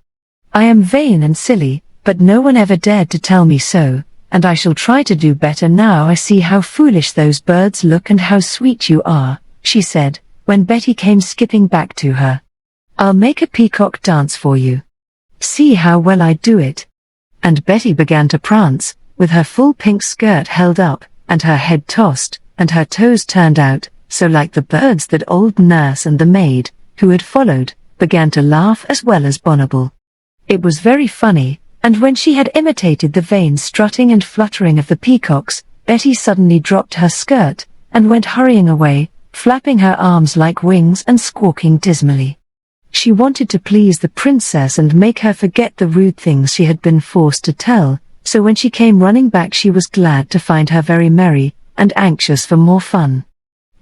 I am vain and silly, but no one ever dared to tell me so, and I shall try to do better now I see how foolish those birds look and how sweet you are," she said, when Betty came skipping back to her. "I'll make a peacock dance for you. See how well I do it." And Betty began to prance, with her full pink skirt held up, and her head tossed, and her toes turned out, so like the birds that old nurse and the maid, who had followed, began to laugh as well as Bonnibel. It was very funny, and when she had imitated the vain strutting and fluttering of the peacocks, Betty suddenly dropped her skirt, and went hurrying away, flapping her arms like wings and squawking dismally. She wanted to please the princess and make her forget the rude things she had been forced to tell, so when she came running back she was glad to find her very merry, and anxious for more fun.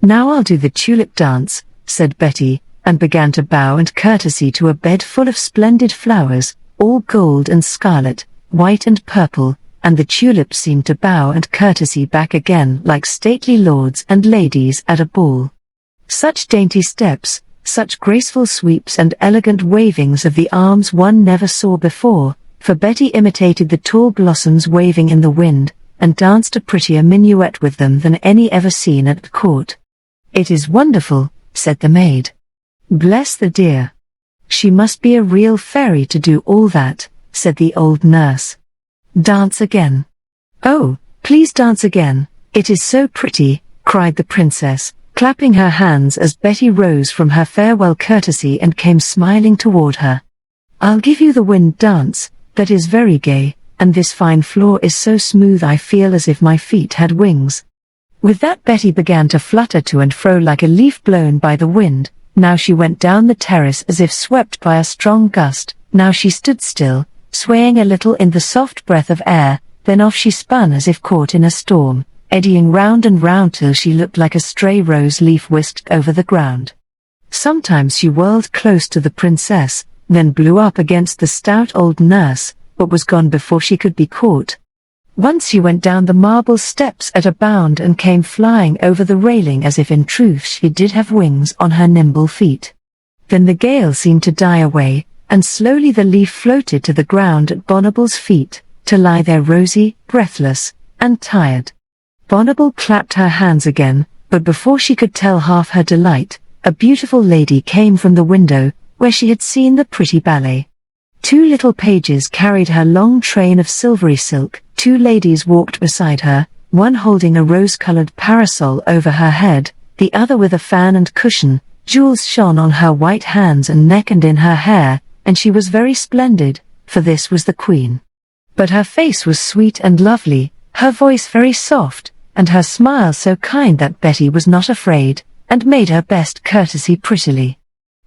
"Now I'll do the tulip dance," said Betty, and began to bow and courtesy to a bed full of splendid flowers, all gold and scarlet, white and purple, and the tulips seemed to bow and courtesy back again like stately lords and ladies at a ball. Such dainty steps, such graceful sweeps and elegant wavings of the arms one never saw before, for Betty imitated the tall blossoms waving in the wind, and danced a prettier minuet with them than any ever seen at court. "It is wonderful," said the maid. "Bless the dear. She must be a real fairy to do all that," said the old nurse. "Dance again." "Oh, please dance again, it is so pretty," cried the princess, clapping her hands as Betty rose from her farewell courtesy and came smiling toward her. "I'll give you the wind dance, that is very gay, and this fine floor is so smooth I feel as if my feet had wings." With that Betty began to flutter to and fro like a leaf blown by the wind. Now she went down the terrace as if swept by a strong gust, now she stood still, swaying a little in the soft breath of air, then off she spun as if caught in a storm, eddying round and round till she looked like a stray rose leaf whisked over the ground. Sometimes she whirled close to the princess, then blew up against the stout old nurse, but was gone before she could be caught. Once she went down the marble steps at a bound and came flying over the railing as if in truth she did have wings on her nimble feet. Then the gale seemed to die away, and slowly the leaf floated to the ground at Bonnibel's feet, to lie there rosy, breathless, and tired. Bonnibel clapped her hands again, but before she could tell half her delight, a beautiful lady came from the window, where she had seen the pretty ballet. 2 little pages carried her long train of silvery silk, 2 ladies walked beside her, one holding a rose-colored parasol over her head, the other with a fan and cushion. Jewels shone on her white hands and neck and in her hair, and she was very splendid, for this was the queen. But her face was sweet and lovely, her voice very soft, and her smile so kind that Betty was not afraid, and made her best courtesy prettily.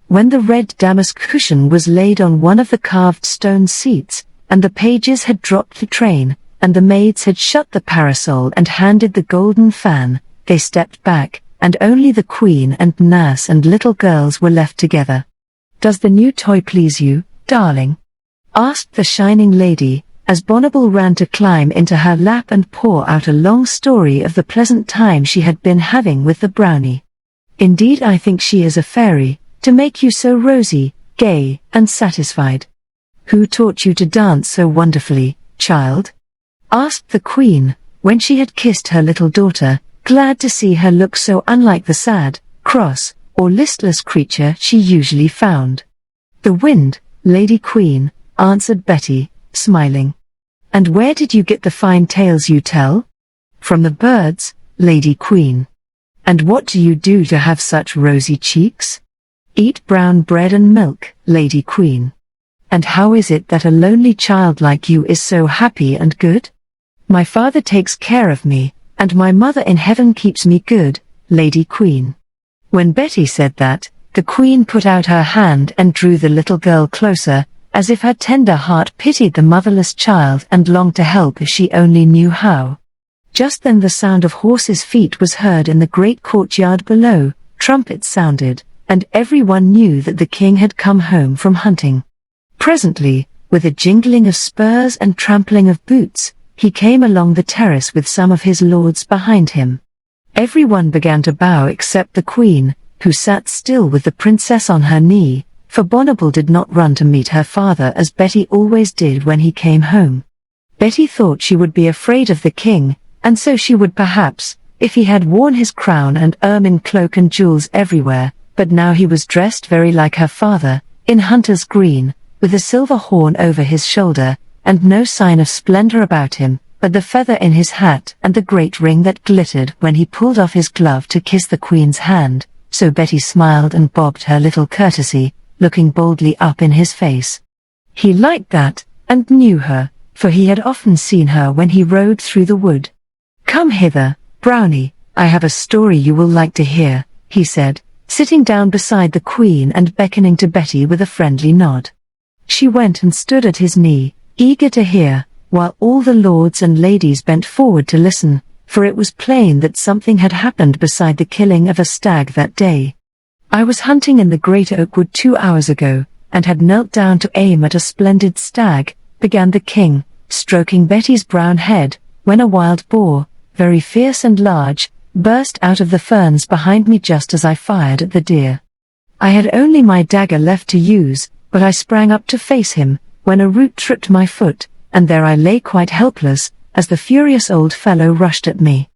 When the red damask cushion was laid on one of the carved stone seats, and the pages had dropped the train, and the maids had shut the parasol and handed the golden fan, they stepped back, and only the queen and nurse and little girls were left together. "Does the new toy please you, darling?" asked the shining lady, as Bonnibel ran to climb into her lap and pour out a long story of the pleasant time she had been having with the brownie. "Indeed I think she is a fairy, to make you so rosy, gay, and satisfied." "Who taught you to dance so wonderfully, child?" asked the queen, when she had kissed her little daughter, glad to see her look so unlike the sad, cross, or listless creature she usually found. "The wind, Lady Queen," answered Betty, smiling. "And where did you get the fine tales you tell?" "From the birds, Lady Queen." "And what do you do to have such rosy cheeks?" "Eat brown bread and milk, Lady Queen." "And how is it that a lonely child like you is so happy and good?" "My father takes care of me, and my mother in heaven keeps me good, Lady Queen." When Betty said that, the queen put out her hand and drew the little girl closer, as if her tender heart pitied the motherless child and longed to help if she only knew how. Just then the sound of horses' feet was heard in the great courtyard below, trumpets sounded, and everyone knew that the king had come home from hunting. Presently, with a jingling of spurs and trampling of boots, he came along the terrace with some of his lords behind him. Everyone began to bow except the queen, who sat still with the princess on her knee, for Bonnibel did not run to meet her father as Betty always did when he came home. Betty thought she would be afraid of the king, and so she would perhaps, if he had worn his crown and ermine cloak and jewels everywhere, but now he was dressed very like her father, in hunter's green, with a silver horn over his shoulder, and no sign of splendor about him, but the feather in his hat and the great ring that glittered when he pulled off his glove to kiss the Queen's hand, so Betty smiled and bobbed her little courtesy, looking boldly up in his face. He liked that, and knew her, for he had often seen her when he rode through the wood. "Come hither, Brownie, I have a story you will like to hear," he said, sitting down beside the Queen and beckoning to Betty with a friendly nod. She went and stood at his knee, eager to hear, while all the lords and ladies bent forward to listen, for it was plain that something had happened beside the killing of a stag that day. "I was hunting in the great oak wood 2 hours ago, and had knelt down to aim at a splendid stag," began the king, stroking Betty's brown head, "when a wild boar, very fierce and large, burst out of the ferns behind me just as I fired at the deer. I had only my dagger left to use, but I sprang up to face him, when a root tripped my foot, and there I lay quite helpless, as the furious old fellow rushed at me.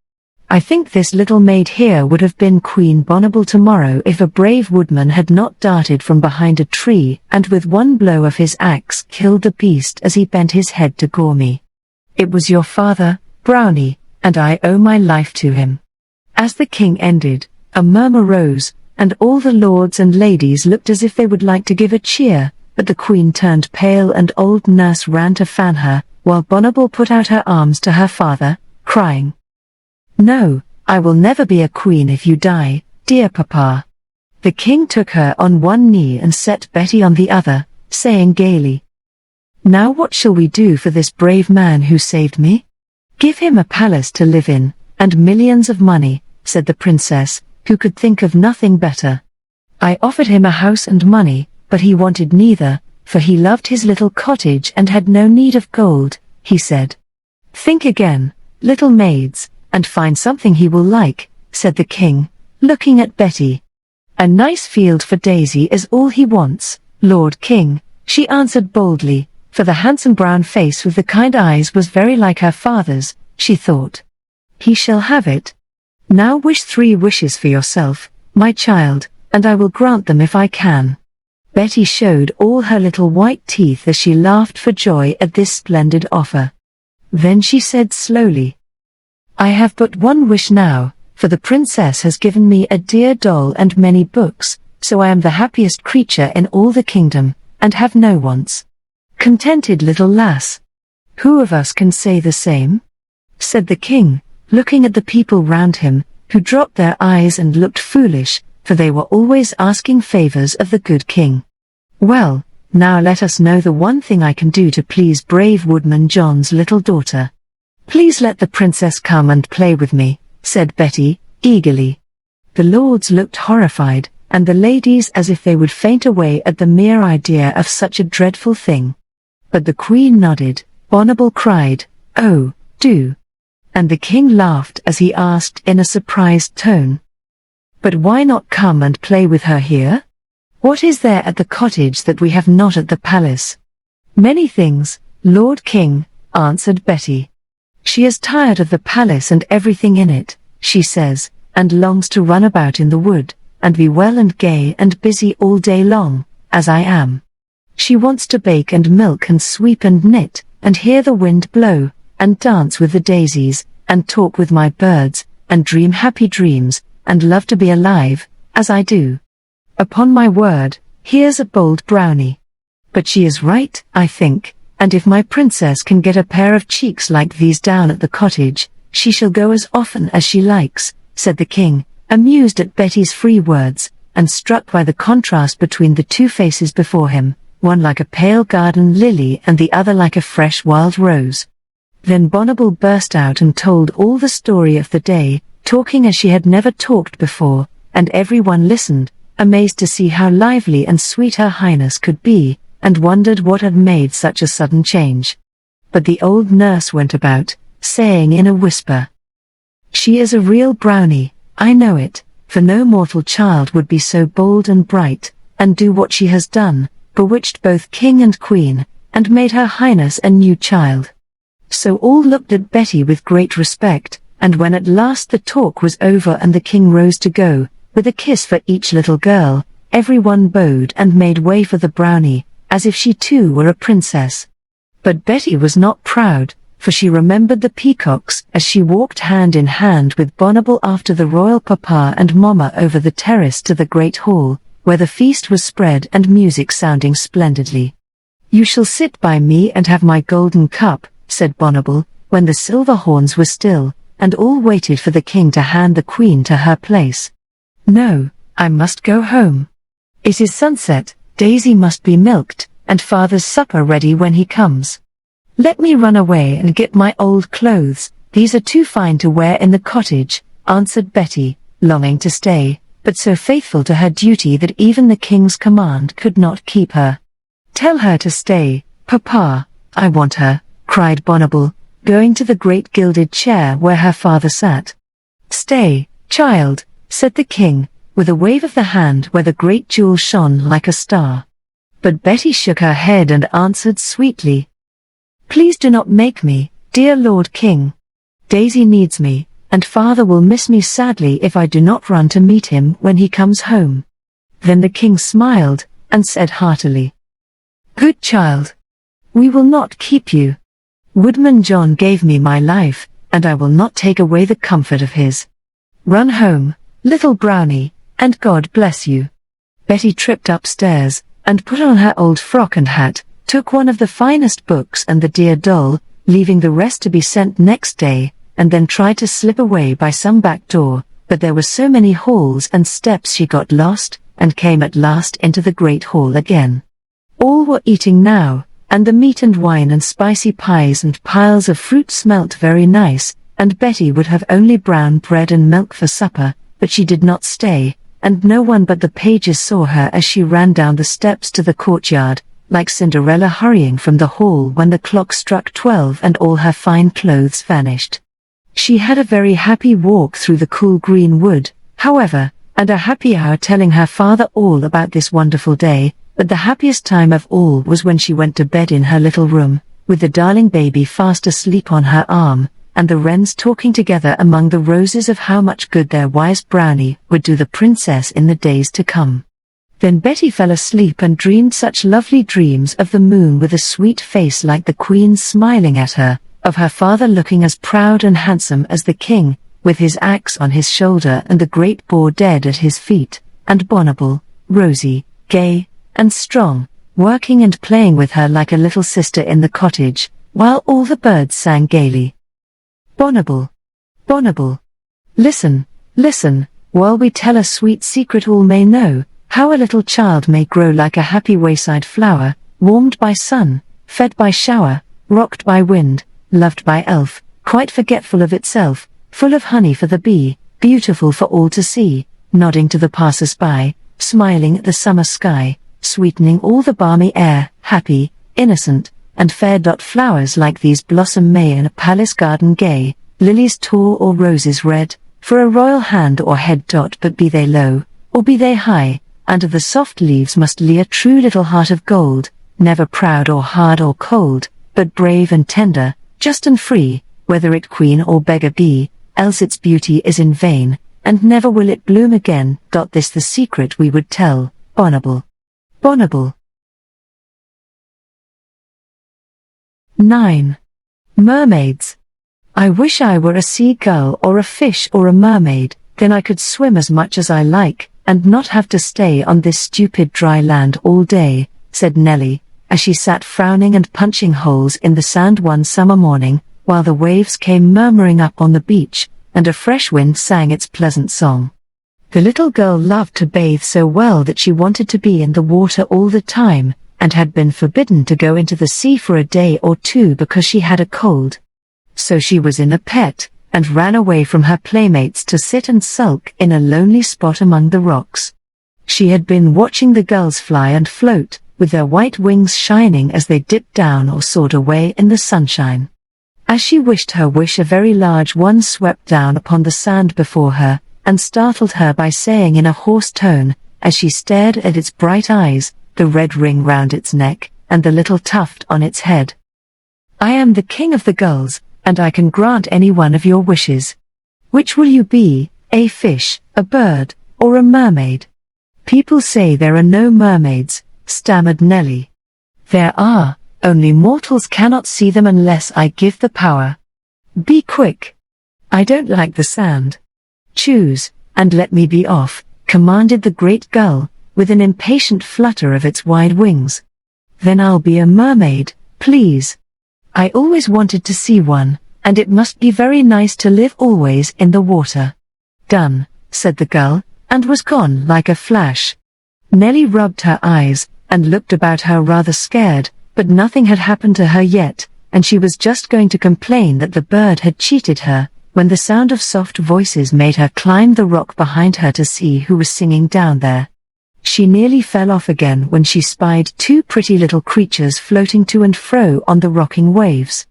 I think this little maid here would have been Queen Bonnibel tomorrow if a brave woodman had not darted from behind a tree and with one blow of his axe killed the beast as he bent his head to gore me. It was your father, Brownie, and I owe my life to him." As the king ended, a murmur rose, and all the lords and ladies looked as if they would like to give a cheer, but the Queen turned pale and old Nurse ran to fan her, while Bonnibel put out her arms to her father, crying, "No, I will never be a queen if you die, dear papa." The king took her on one knee and set Betty on the other, saying gaily, "Now what shall we do for this brave man who saved me?" "Give him a palace to live in, and millions of money," said the princess, who could think of nothing better. "I offered him a house and money, but he wanted neither, for he loved his little cottage and had no need of gold," he said. "Think again, little maids, and find something he will like," said the king, looking at Betty. "A nice field for Daisy is all he wants, Lord King," she answered boldly, for the handsome brown face with the kind eyes was very like her father's, she thought. "He shall have it. Now wish 3 wishes for yourself, my child, and I will grant them if I can." Betty showed all her little white teeth as she laughed for joy at this splendid offer. Then she said slowly, "I have but one wish now, for the princess has given me a dear doll and many books, so I am the happiest creature in all the kingdom, and have no wants. Contented little lass. Who of us can say the same?" said the king, looking at the people round him, who dropped their eyes and looked foolish, for they were always asking favors of the good king. "Well, now let us know the one thing I can do to please brave Woodman John's little daughter." "Please let the princess come and play with me," said Betty, eagerly. The lords looked horrified, and the ladies as if they would faint away at the mere idea of such a dreadful thing. But the Queen nodded. Bonnibel cried, "Oh, do." And the king laughed as he asked in a surprised tone, "But why not come and play with her here? What is there at the cottage that we have not at the palace?" "Many things, Lord King," answered Betty. "She is tired of the palace and everything in it, she says, and longs to run about in the wood, and be well and gay and busy all day long, as I am. She wants to bake and milk and sweep and knit, and hear the wind blow, and dance with the daisies, and talk with my birds, and dream happy dreams, and love to be alive, as I do. Upon my word, here's a bold brownie. But she is right, I think, and if my princess can get a pair of cheeks like these down at the cottage, she shall go as often as she likes," said the king, amused at Betty's free words, and struck by the contrast between the 2 faces before him, one like a pale garden lily and the other like a fresh wild rose. Then Bonnibel burst out and told all the story of the day, talking as she had never talked before, and everyone listened, amazed to see how lively and sweet her highness could be, and wondered what had made such a sudden change. But the old nurse went about, saying in a whisper, "She is a real brownie, I know it, for no mortal child would be so bold and bright, and do what she has done, bewitched both king and queen, and made her highness a new child." So all looked at Betty with great respect, and when at last the talk was over and the king rose to go, with a kiss for each little girl, everyone bowed and made way for the brownie, as if she too were a princess. But Betty was not proud, for she remembered the peacocks as she walked hand in hand with Bonnibel after the royal papa and mamma over the terrace to the great hall, where the feast was spread and music sounding splendidly. "You shall sit by me and have my golden cup," said Bonnibel, when the silver horns were still, and all waited for the king to hand the queen to her place. "No, I must go home. It is sunset, Daisy must be milked, and father's supper ready when he comes. Let me run away and get my old clothes, these are too fine to wear in the cottage," answered Betty, longing to stay, but so faithful to her duty that even the king's command could not keep her. "Tell her to stay, Papa, I want her," cried Bonnibel, going to the great gilded chair where her father sat. "Stay, child," said the king, with a wave of the hand where the great jewel shone like a star. But Betty shook her head and answered sweetly, "Please do not make me, dear Lord King. Daisy needs me, and father will miss me sadly if I do not run to meet him when he comes home." Then the king smiled, and said heartily, "Good child. We will not keep you. Woodman John gave me my life, and I will not take away the comfort of his. Run home, little brownie, and God bless you." Betty tripped upstairs, and put on her old frock and hat, took one of the finest books and the dear doll, leaving the rest to be sent next day, and then tried to slip away by some back door, but there were so many halls and steps she got lost, and came at last into the great hall again. All were eating now, and the meat and wine and spicy pies and piles of fruit smelt very nice, and Betty would have only brown bread and milk for supper, but she did not stay, and no one but the pages saw her as she ran down the steps to the courtyard, like Cinderella hurrying from the hall when the clock struck 12 and all her fine clothes vanished. She had a very happy walk through the cool green wood, however, and a happy hour telling her father all about this wonderful day, but the happiest time of all was when she went to bed in her little room, with the darling baby fast asleep on her arm, and the wrens talking together among the roses of how much good their wise brownie would do the princess in the days to come. Then Betty fell asleep and dreamed such lovely dreams of the moon with a sweet face like the queen's smiling at her, of her father looking as proud and handsome as the king, with his axe on his shoulder and the great boar dead at his feet, and Bonnibel, rosy, gay, and strong, working and playing with her like a little sister in the cottage, while all the birds sang gaily. "Bonnibel, Bonnibel, listen, listen, while we tell a sweet secret all may know, how a little child may grow like a happy wayside flower, warmed by sun, fed by shower, rocked by wind, loved by elf, quite forgetful of itself, full of honey for the bee, beautiful for all to see, nodding to the passers-by, smiling at the summer sky, sweetening all the balmy air, happy, innocent, and fair. Flowers like these blossom may in a palace garden gay, lilies tall or roses red, for a royal hand or head. But be they low, or be they high, under the soft leaves must lie a true little heart of gold, never proud or hard or cold, but brave and tender, just and free, whether it queen or beggar be, else its beauty is in vain, and never will it bloom again. This the secret we would tell, Bonnibel. Bonnibel. 9. Mermaids. I wish I were a seagull or a fish or a mermaid, then I could swim as much as I like, and not have to stay on this stupid dry land all day, said Nelly, as she sat frowning and punching holes in the sand one summer morning, while the waves came murmuring up on the beach, and a fresh wind sang its pleasant song. The little girl loved to bathe so well that she wanted to be in the water all the time, and had been forbidden to go into the sea for a day or two because she had a cold. So she was in a pet, and ran away from her playmates to sit and sulk in a lonely spot among the rocks. She had been watching the gulls fly and float, with their white wings shining as they dipped down or soared away in the sunshine. As she wished her wish, a very large one swept down upon the sand before her, and startled her by saying in a hoarse tone, as she stared at its bright eyes, the red ring round its neck, and the little tuft on its head, "I am the king of the gulls, and I can grant any one of your wishes. Which will you be, a fish, a bird, or a mermaid?" "People say there are no mermaids," stammered Nelly. "There are, Only mortals cannot see them unless I give the power. Be quick. I don't like the sound. Choose, and let me be off, commanded the great gull, with an impatient flutter of its wide wings. Then I'll be a mermaid, please. I always wanted to see one, and it must be very nice to live always in the water. Done, said the gull, and was gone like a flash. Nelly rubbed her eyes, and looked about her rather scared, but nothing had happened to her yet, and she was just going to complain that the bird had cheated her, when the sound of soft voices made her climb the rock behind her to see who was singing down there. She nearly fell off again when she spied two pretty little creatures floating to and fro on the rocking waves.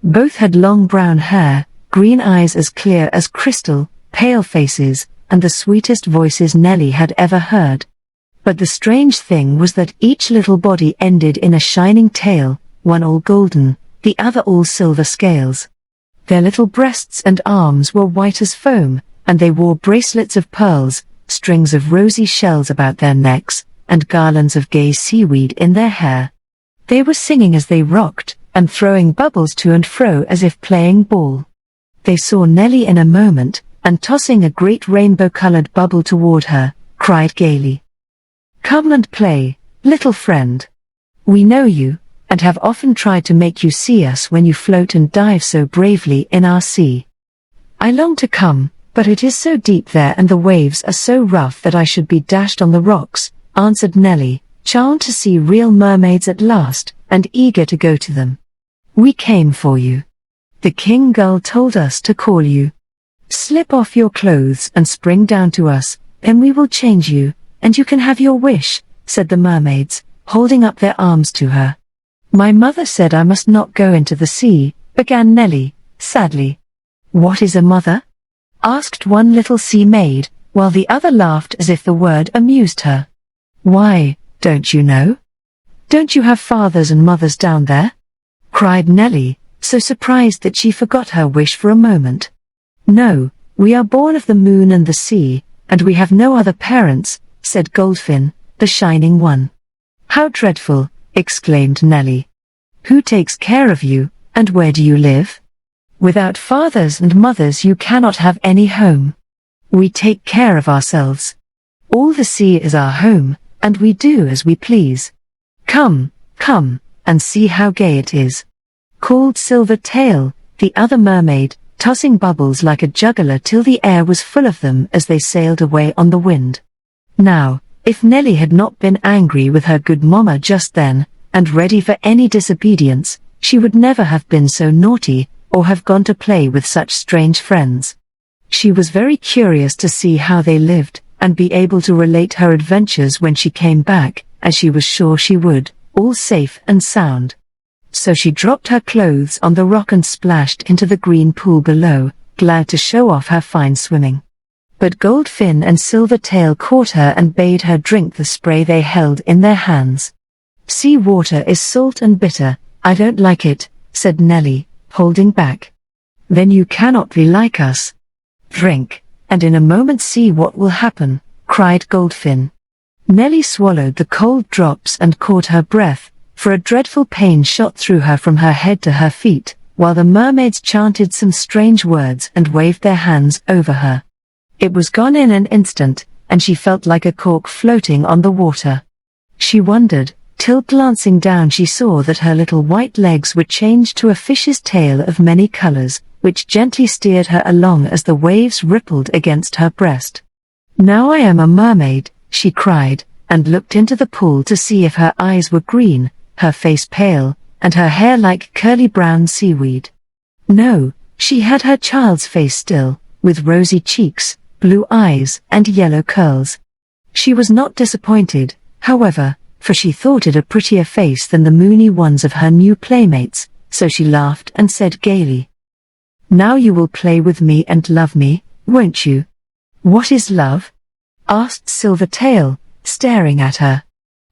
Both had long brown hair, green eyes as clear as crystal, pale faces, and the sweetest voices Nelly had ever heard. But the strange thing was that each little body ended in a shining tail, one all golden, the other all silver scales. Their little breasts and arms were white as foam, and they wore bracelets of pearls, strings of rosy shells about their necks, and garlands of gay seaweed in their hair. They were singing as they rocked, and throwing bubbles to and fro as if playing ball. They saw Nelly in a moment, and tossing a great rainbow-colored bubble toward her, cried gaily, "Come and play, little friend. We know you, and have often tried to make you see us when you float and dive so bravely in our sea. I long to come, but it is so deep there and the waves are so rough that I should be dashed on the rocks," answered Nelly, charmed to see real mermaids at last, and eager to go to them. "We came for you. The king gull told us to call you. Slip off your clothes and spring down to us, then we will change you, and you can have your wish," said the mermaids, holding up their arms to her. "My mother said I must not go into the sea," began Nelly, sadly. "What is a mother?" asked one little sea maid, while the other laughed as if the word amused her. "Why, don't you know? Don't you have fathers and mothers down there?" cried Nelly, so surprised that she forgot her wish for a moment. "No, we are born of the moon and the sea, and we have no other parents," said Goldfin, the shining one. "How dreadful!" exclaimed Nelly. "Who takes care of you, and where do you live? Without fathers and mothers you cannot have any home. We take care of ourselves. All the sea is our home, and we do as we please. Come, come, and see how gay it is," called Silver-Tail, the other mermaid, tossing bubbles like a juggler till the air was full of them as they sailed away on the wind. Now, if Nelly had not been angry with her good mamma just then, and ready for any disobedience, she would never have been so naughty, or have gone to play with such strange friends. She was very curious to see how they lived, and be able to relate her adventures when she came back, as she was sure she would, all safe and sound. So she dropped her clothes on the rock and splashed into the green pool below, glad to show off her fine swimming. But Goldfin and Silver-Tail caught her and bade her drink the spray they held in their hands. "Sea water is salt and bitter, I don't like it," said Nelly, holding back. "Then you cannot be like us. Drink, and in a moment see what will happen," cried Goldfin. Nelly swallowed the cold drops and caught her breath, for a dreadful pain shot through her from her head to her feet, while the mermaids chanted some strange words and waved their hands over her. It was gone in an instant, and she felt like a cork floating on the water. She wondered, till glancing down she saw that her little white legs were changed to a fish's tail of many colors, which gently steered her along as the waves rippled against her breast. "Now I am a mermaid," she cried, and looked into the pool to see if her eyes were green, her face pale, and her hair like curly brown seaweed. No, she had her child's face still, with rosy cheeks, blue eyes, and yellow curls. She was not disappointed, however, for she thought it a prettier face than the moony ones of her new playmates, so she laughed and said gaily, "Now you will play with me and love me, won't you?" "What is love?" asked Silver-Tail, staring at her.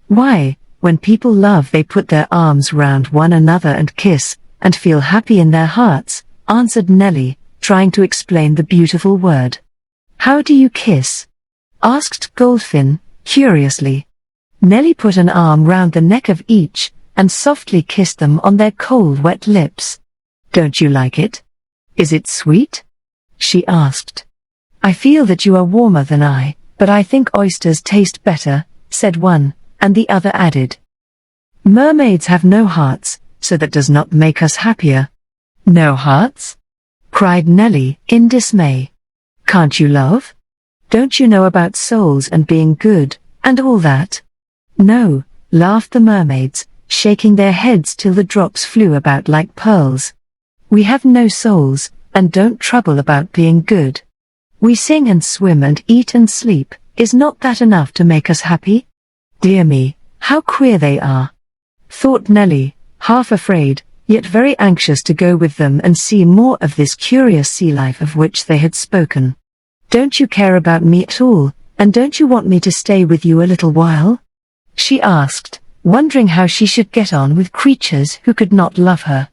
"Why, when people love they put their arms round one another and kiss, and feel happy in their hearts," answered Nelly, trying to explain the beautiful word. "How do you kiss?" asked Goldfin, curiously. Nelly put an arm round the neck of each, and softly kissed them on their cold wet lips. "Don't you like it? Is it sweet?" she asked. "I feel that you are warmer than I, but I think oysters taste better," said one, and the other added, "Mermaids have no hearts, so that does not make us happier." "No hearts?" cried Nelly, in dismay. "Can't you love? Don't you know about souls and being good, and all that?" "No," laughed the mermaids, shaking their heads till the drops flew about like pearls. "We have no souls, and don't trouble about being good. We sing and swim and eat and sleep. Is not that enough to make us happy?" "Dear me, how queer they are," thought Nelly, half afraid, yet very anxious to go with them and see more of this curious sea life of which they had spoken. "Don't you care about me at all, and don't you want me to stay with you a little while?" she asked, wondering how she should get on with creatures who could not love her.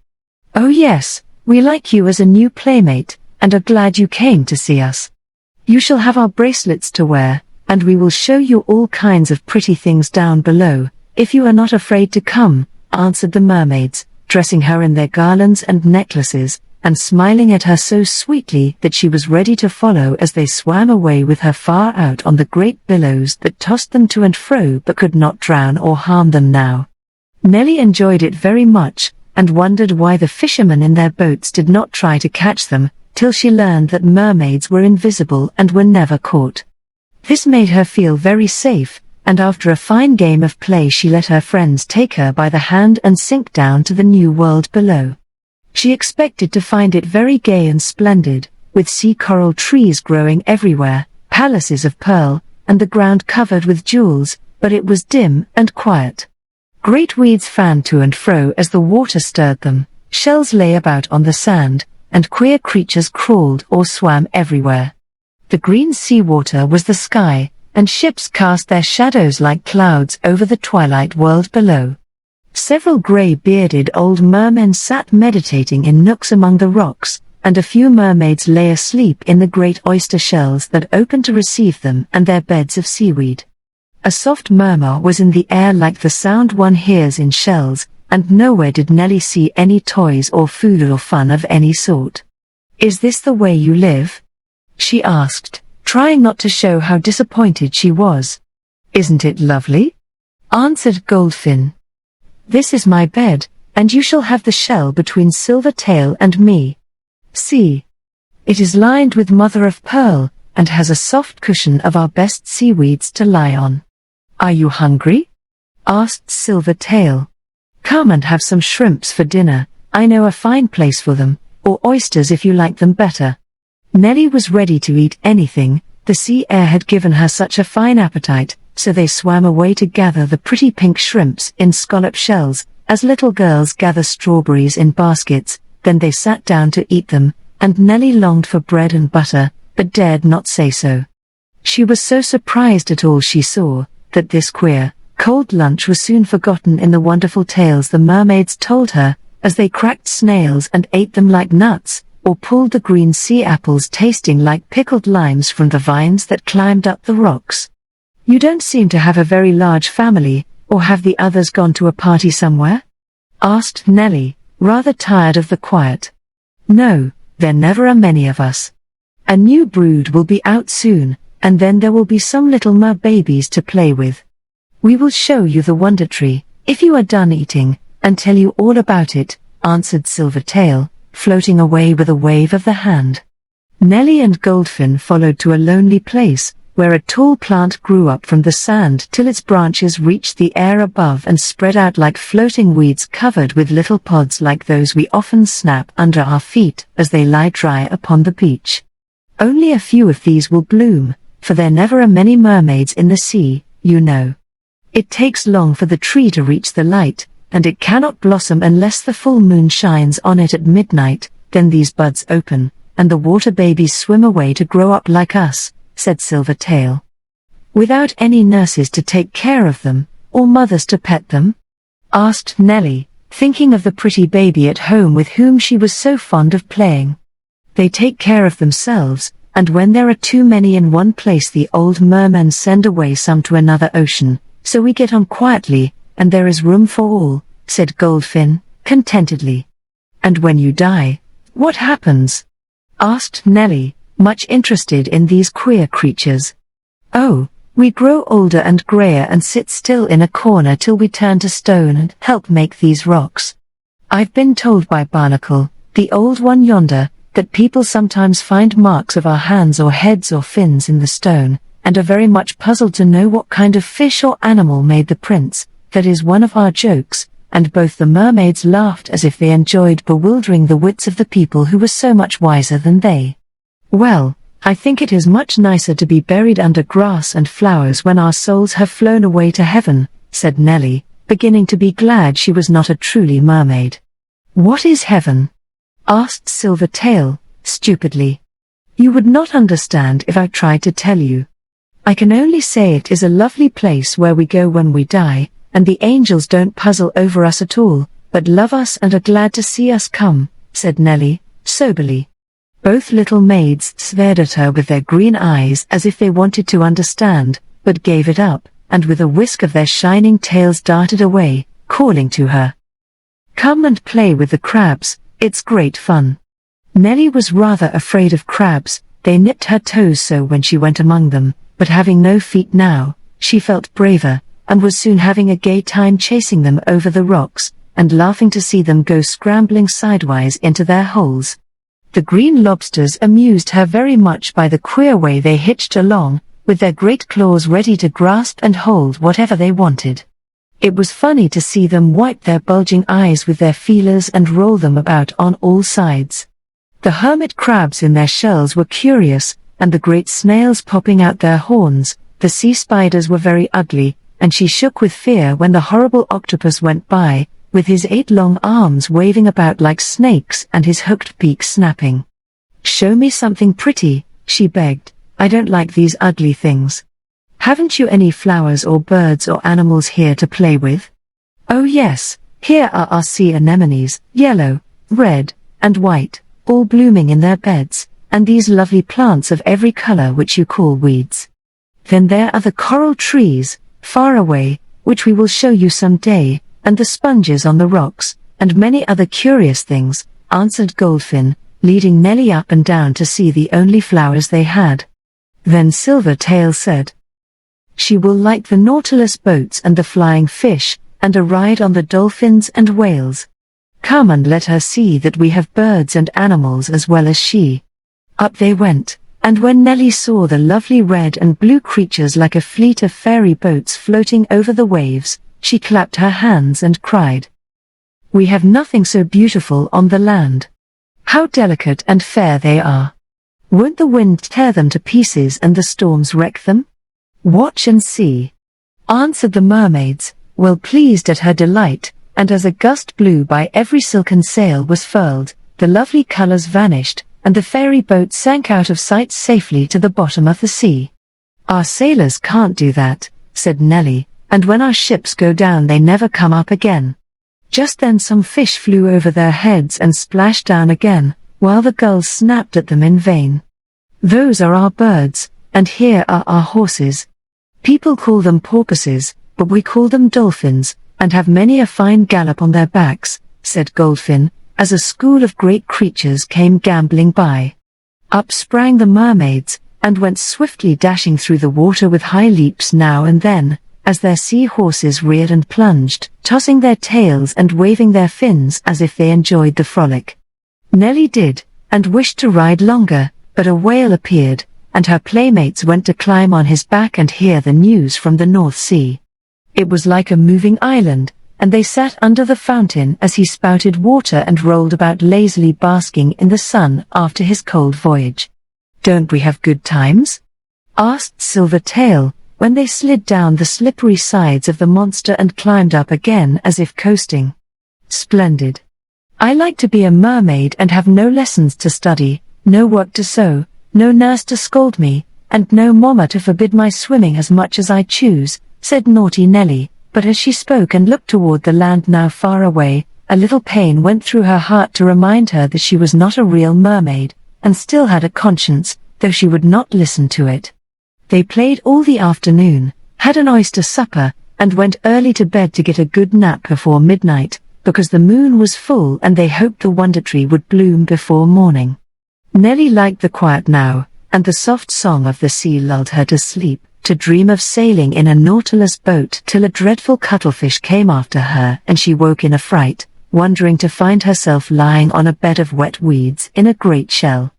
"Oh yes, we like you as a new playmate, and are glad you came to see us. You shall have our bracelets to wear, and we will show you all kinds of pretty things down below, if you are not afraid to come," answered the mermaids, dressing her in their garlands and necklaces, and smiling at her so sweetly that she was ready to follow as they swam away with her far out on the great billows that tossed them to and fro but could not drown or harm them now. Nelly enjoyed it very much, and wondered why the fishermen in their boats did not try to catch them, till she learned that mermaids were invisible and were never caught. This made her feel very safe, and after a fine game of play she let her friends take her by the hand and sink down to the new world below. She expected to find it very gay and splendid, with sea coral trees growing everywhere, palaces of pearl, and the ground covered with jewels, but it was dim and quiet. Great weeds fanned to and fro as the water stirred them, shells lay about on the sand, and queer creatures crawled or swam everywhere. The green sea-water was the sky, and ships cast their shadows like clouds over the twilight world below. Several grey-bearded old mermen sat meditating in nooks among the rocks, and a few mermaids lay asleep in the great oyster shells that opened to receive them and their beds of seaweed. A soft murmur was in the air like the sound one hears in shells, and nowhere did Nelly see any toys or food or fun of any sort. "Is this the way you live?" she asked, trying not to show how disappointed she was. "Isn't it lovely?" answered Goldfin. "This is my bed, and you shall have the shell between Silvertail and me. See. It is lined with mother of pearl, and has a soft cushion of our best seaweeds to lie on." "Are you hungry?" asked Silvertail. "Come and have some shrimps for dinner, I know a fine place for them, or oysters if you like them better." Nelly was ready to eat anything, the sea air had given her such a fine appetite, so they swam away to gather the pretty pink shrimps in scallop shells, as little girls gather strawberries in baskets. Then they sat down to eat them, and Nelly longed for bread and butter, but dared not say so. She was so surprised at all she saw, that this queer, cold lunch was soon forgotten in the wonderful tales the mermaids told her, as they cracked snails and ate them like nuts, or pulled the green sea apples tasting like pickled limes from the vines that climbed up the rocks. "You don't seem to have a very large family, or have the others gone to a party somewhere?" asked Nelly, rather tired of the quiet. "No, there never are many of us. A new brood will be out soon, and then there will be some little mer babies to play with. We will show you the Wonder Tree, if you are done eating, and tell you all about it," answered Silvertail, floating away with a wave of the hand. Nelly and Goldfin followed to a lonely place, where a tall plant grew up from the sand till its branches reached the air above and spread out like floating weeds covered with little pods like those we often snap under our feet as they lie dry upon the beach. Only a few of these will bloom, for there never are many mermaids in the sea, you know. It takes long for the tree to reach the light, and it cannot blossom unless the full moon shines on it at midnight. Then these buds open, and the water babies swim away to grow up like us," said Silvertail. "Without any nurses to take care of them, or mothers to pet them?" asked Nelly, thinking of the pretty baby at home with whom she was so fond of playing. "They take care of themselves, and when there are too many in one place the old mermen send away some to another ocean, so we get on quietly, and there is room for all," said Goldfin, contentedly. And when you die, what happens? Asked Nelly, much interested in these queer creatures. Oh, we grow older and grayer and sit still in a corner till we turn to stone and help make these rocks. I've been told by Barnacle, the old one yonder, that people sometimes find marks of our hands or heads or fins in the stone, and are very much puzzled to know what kind of fish or animal made the prints. That is one of our jokes, and both the mermaids laughed as if they enjoyed bewildering the wits of the people who were so much wiser than they. Well, I think it is much nicer to be buried under grass and flowers when our souls have flown away to heaven, said Nelly, beginning to be glad she was not a truly mermaid. What is heaven? Asked Silvertail, stupidly. You would not understand if I tried to tell you. I can only say it is a lovely place where we go when we die, and the angels don't puzzle over us at all, but love us and are glad to see us come, said Nelly, soberly. Both little maids stared at her with their green eyes as if they wanted to understand, but gave it up, and with a whisk of their shining tails darted away, calling to her. Come and play with the crabs, it's great fun. Nelly was rather afraid of crabs, they nipped her toes so when she went among them, but having no feet now, she felt braver, and was soon having a gay time chasing them over the rocks, and laughing to see them go scrambling sidewise into their holes. The green lobsters amused her very much by the queer way they hitched along, with their great claws ready to grasp and hold whatever they wanted. It was funny to see them wipe their bulging eyes with their feelers and roll them about on all sides. The hermit crabs in their shells were curious, and the great snails popping out their horns. The sea spiders were very ugly, and she shook with fear when the horrible octopus went by, with his 8 long arms waving about like snakes and his hooked beak snapping. Show me something pretty, she begged. I don't like these ugly things. Haven't you any flowers or birds or animals here to play with? Oh yes, here are our sea anemones, yellow, red, and white, all blooming in their beds, and these lovely plants of every color which you call weeds. Then there are the coral trees, far away, which we will show you some day, and the sponges on the rocks, and many other curious things, answered Goldfin, leading Nelly up and down to see the only flowers they had. Then Silvertail said, she will like the Nautilus boats and the flying fish, and a ride on the dolphins and whales. Come and let her see that we have birds and animals as well as she. Up they went, and when Nelly saw the lovely red and blue creatures like a fleet of fairy boats floating over the waves, she clapped her hands and cried, we have nothing so beautiful on the land. How delicate and fair they are. Won't the wind tear them to pieces and the storms wreck them? Watch and see, answered the mermaids, well pleased at her delight, and as a gust blew by every silken sail was furled, the lovely colors vanished, and the fairy boat sank out of sight safely to the bottom of the sea. Our sailors can't do that, said Nelly, and when our ships go down they never come up again. Just then some fish flew over their heads and splashed down again, while the gulls snapped at them in vain. Those are our birds, and here are our horses. People call them porpoises, but we call them dolphins, and have many a fine gallop on their backs, said Goldfin, as a school of great creatures came gambolling by. Up sprang the mermaids, and went swiftly dashing through the water with high leaps now and then, as their sea horses reared and plunged, tossing their tails and waving their fins as if they enjoyed the frolic. Nelly did, and wished to ride longer, but a whale appeared, and her playmates went to climb on his back and hear the news from the North Sea. It was like a moving island, and they sat under the fountain as he spouted water and rolled about lazily basking in the sun after his cold voyage. Don't we have good times? Asked Silvertail, when they slid down the slippery sides of the monster and climbed up again as if coasting. Splendid. I like to be a mermaid and have no lessons to study, no work to sew, no nurse to scold me, and no mamma to forbid my swimming as much as I choose, said naughty Nelly, but as she spoke and looked toward the land now far away, a little pain went through her heart to remind her that she was not a real mermaid, and still had a conscience, though she would not listen to it. They played all the afternoon, had an oyster supper, and went early to bed to get a good nap before midnight, because the moon was full and they hoped the wonder tree would bloom before morning. Nelly liked the quiet now, and the soft song of the sea lulled her to sleep, to dream of sailing in a Nautilus boat till a dreadful cuttlefish came after her and she woke in a fright, wondering to find herself lying on a bed of wet weeds in a great shell.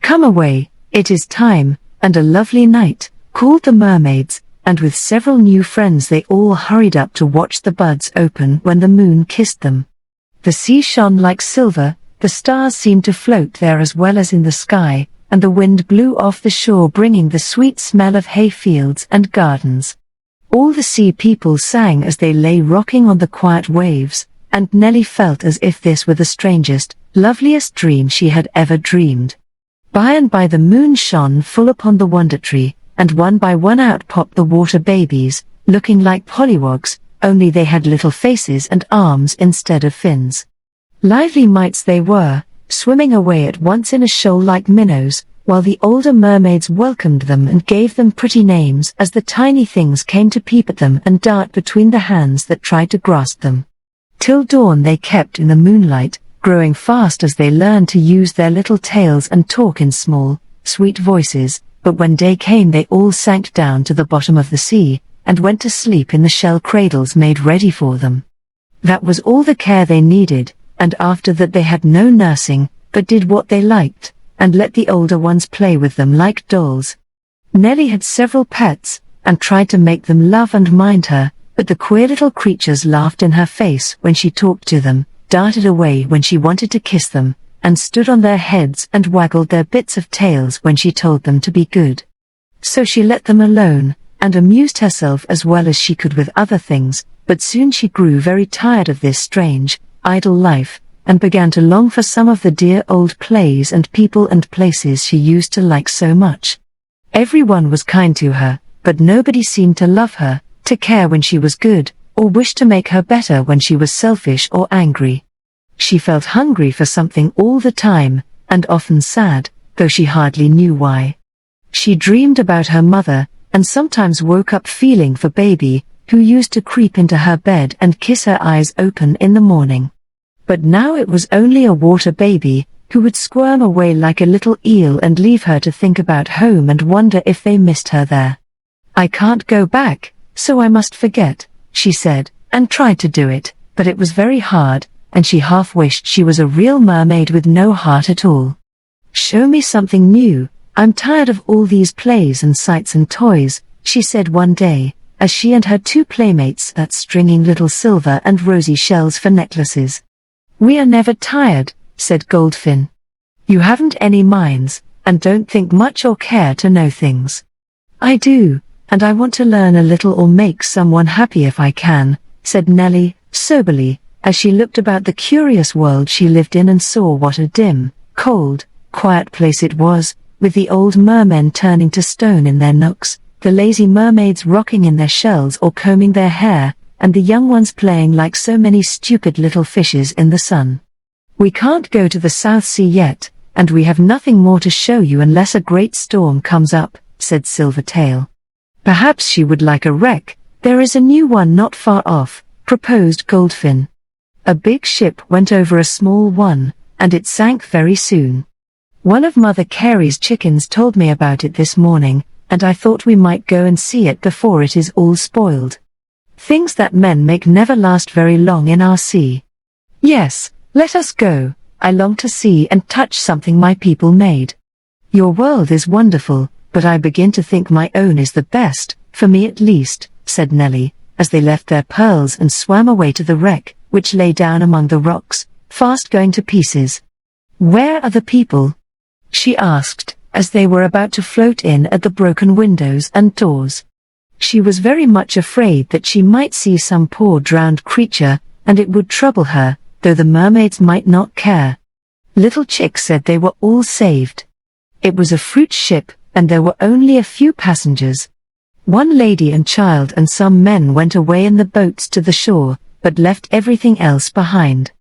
"Come away, it is time, and a lovely night," called the mermaids, and with several new friends they all hurried up to watch the buds open when the moon kissed them. The sea shone like silver, the stars seemed to float there as well as in the sky, and the wind blew off the shore bringing the sweet smell of hay fields and gardens. All the sea people sang as they lay rocking on the quiet waves, and Nelly felt as if this were the strangest, loveliest dream she had ever dreamed. By and by the moon shone full upon the wonder tree, and one by one out popped the water babies, looking like pollywogs, only they had little faces and arms instead of fins. Lively mites they were, swimming away at once in a shoal like minnows, while the older mermaids welcomed them and gave them pretty names as the tiny things came to peep at them and dart between the hands that tried to grasp them. Till dawn they kept in the moonlight, growing fast as they learned to use their little tails and talk in small, sweet voices, but when day came they all sank down to the bottom of the sea, and went to sleep in the shell cradles made ready for them. That was all the care they needed, and after that they had no nursing, but did what they liked, and let the older ones play with them like dolls. Nelly had several pets, and tried to make them love and mind her, but the queer little creatures laughed in her face when she talked to them, darted away when she wanted to kiss them, and stood on their heads and waggled their bits of tails when she told them to be good. So she let them alone, and amused herself as well as she could with other things, but soon she grew very tired of this strange, idle life, and began to long for some of the dear old plays and people and places she used to like so much. Everyone was kind to her, but nobody seemed to love her, to care when she was good, or wish to make her better when she was selfish or angry. She felt hungry for something all the time, and often sad, though she hardly knew why. She dreamed about her mother, and sometimes woke up feeling for baby, who used to creep into her bed and kiss her eyes open in the morning. But now it was only a water baby, who would squirm away like a little eel and leave her to think about home and wonder if they missed her there. "I can't go back, so I must forget," she said, and tried to do it, but it was very hard, and she half wished she was a real mermaid with no heart at all. "Show me something new, I'm tired of all these plays and sights and toys," she said one day, as she and her two playmates sat stringing little silver and rosy shells for necklaces. "We are never tired," said Goldfin. "You haven't any minds, and don't think much or care to know things." "I do, and I want to learn a little or make someone happy if I can," said Nelly, soberly, as she looked about the curious world she lived in and saw what a dim, cold, quiet place it was, with the old mermen turning to stone in their nooks, the lazy mermaids rocking in their shells or combing their hair, and the young ones playing like so many stupid little fishes in the sun. "We can't go to the South Sea yet, and we have nothing more to show you unless a great storm comes up," said Silvertail. "Perhaps she would like a wreck, there is a new one not far off," proposed Goldfin. A big ship went over a small one, and it sank very soon. "One of Mother Carey's chickens told me about it this morning, and I thought we might go and see it before it is all spoiled. Things that men make never last very long in our sea." "Yes, let us go, I long to see and touch something my people made." "Your world is wonderful, but I begin to think my own is the best, for me at least," said Nelly, as they left their pearls and swam away to the wreck, which lay down among the rocks, fast going to pieces. "Where are the people?" she asked, as they were about to float in at the broken windows and doors. She was very much afraid that she might see some poor drowned creature, and it would trouble her, though the mermaids might not care. Little Chick said they were all saved. It was a fruit ship, and there were only a few passengers. One lady and child and some men went away in the boats to the shore, but left everything else behind.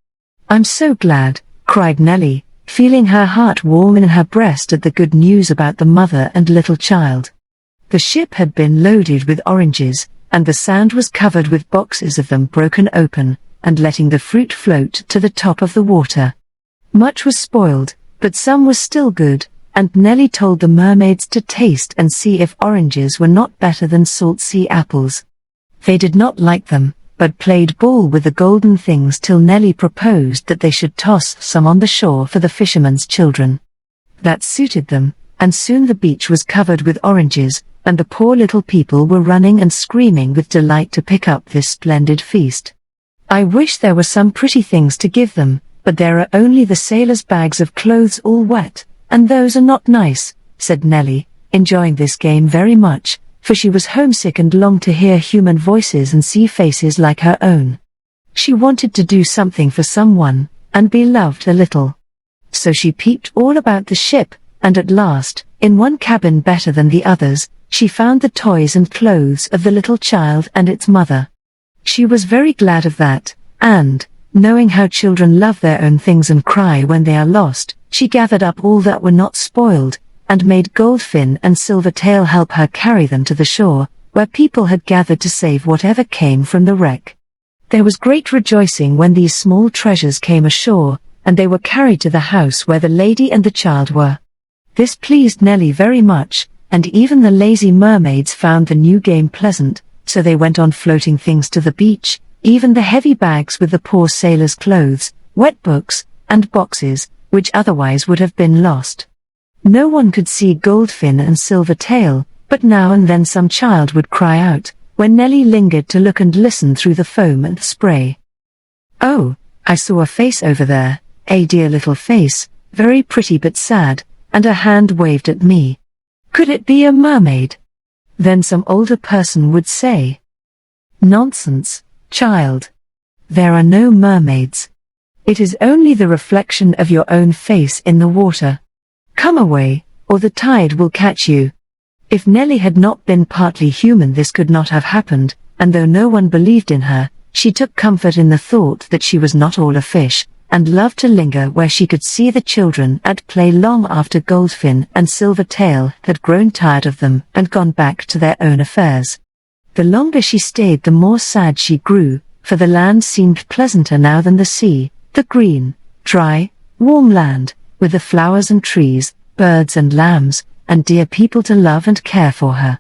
"I'm so glad," cried Nelly, feeling her heart warm in her breast at the good news about the mother and little child. The ship had been loaded with oranges, and the sand was covered with boxes of them broken open, and letting the fruit float to the top of the water. Much was spoiled, but some was still good, and Nelly told the mermaids to taste and see if oranges were not better than salt sea apples. They did not like them, but played ball with the golden things till Nelly proposed that they should toss some on the shore for the fishermen's children. That suited them, and soon the beach was covered with oranges, and the poor little people were running and screaming with delight to pick up this splendid feast. I wish there were some pretty things to give them, but there are only the sailors' bags of clothes all wet, and those are not nice, said Nelly, enjoying this game very much, for she was homesick and longed to hear human voices and see faces like her own. She wanted to do something for someone, and be loved a little. So she peeped all about the ship, and at last, in one cabin better than the others, she found the toys and clothes of the little child and its mother. She was very glad of that, and, knowing how children love their own things and cry when they are lost, she gathered up all that were not spoiled, and made Goldfin and Silvertail help her carry them to the shore, where people had gathered to save whatever came from the wreck. There was great rejoicing when these small treasures came ashore, and they were carried to the house where the lady and the child were. This pleased Nelly very much, and even the lazy mermaids found the new game pleasant, so they went on floating things to the beach, even the heavy bags with the poor sailors' clothes, wet books, and boxes, which otherwise would have been lost. No one could see Goldfin and Silvertail, but now and then some child would cry out, when Nelly lingered to look and listen through the foam and the spray. "Oh, I saw a face over there, a dear little face, very pretty but sad," and a hand waved at me. "Could it be a mermaid?" Then some older person would say, "Nonsense, child. There are no mermaids. It is only the reflection of your own face in the water. Come away, or the tide will catch you." If Nelly had not been partly human, this could not have happened, and though no one believed in her, she took comfort in the thought that she was not all a fish, and loved to linger where she could see the children at play long after Goldfin and Silvertail had grown tired of them and gone back to their own affairs. The longer she stayed, the more sad she grew, for the land seemed pleasanter now than the sea, the green, dry, warm land, with the flowers and trees, birds and lambs, and dear people to love and care for her.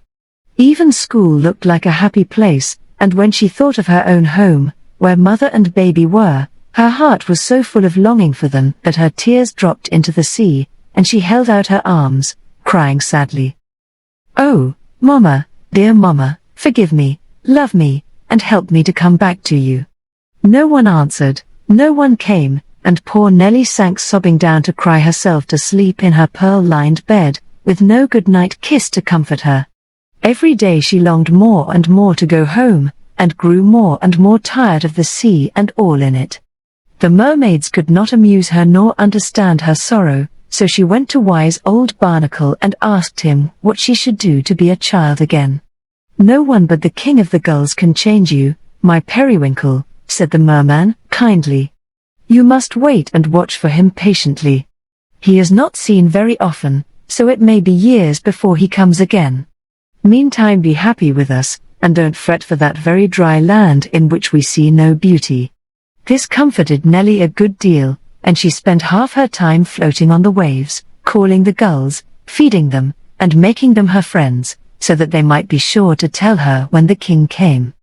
Even school looked like a happy place, and when she thought of her own home, where mother and baby were, her heart was so full of longing for them that her tears dropped into the sea, and she held out her arms, crying sadly, "Oh, Mama, dear Mama, forgive me, love me, and help me to come back to you." No one answered, no one came, and poor Nelly sank sobbing down to cry herself to sleep in her pearl-lined bed, with no good-night kiss to comfort her. Every day she longed more and more to go home, and grew more and more tired of the sea and all in it. The mermaids could not amuse her nor understand her sorrow, so she went to wise old Barnacle and asked him what she should do to be a child again. "No one but the king of the gulls can change you, my periwinkle," said the merman, kindly. "You must wait and watch for him patiently. He is not seen very often, so it may be years before he comes again. Meantime be happy with us, and don't fret for that very dry land in which we see no beauty." This comforted Nelly a good deal, and she spent half her time floating on the waves, calling the gulls, feeding them, and making them her friends, so that they might be sure to tell her when the king came.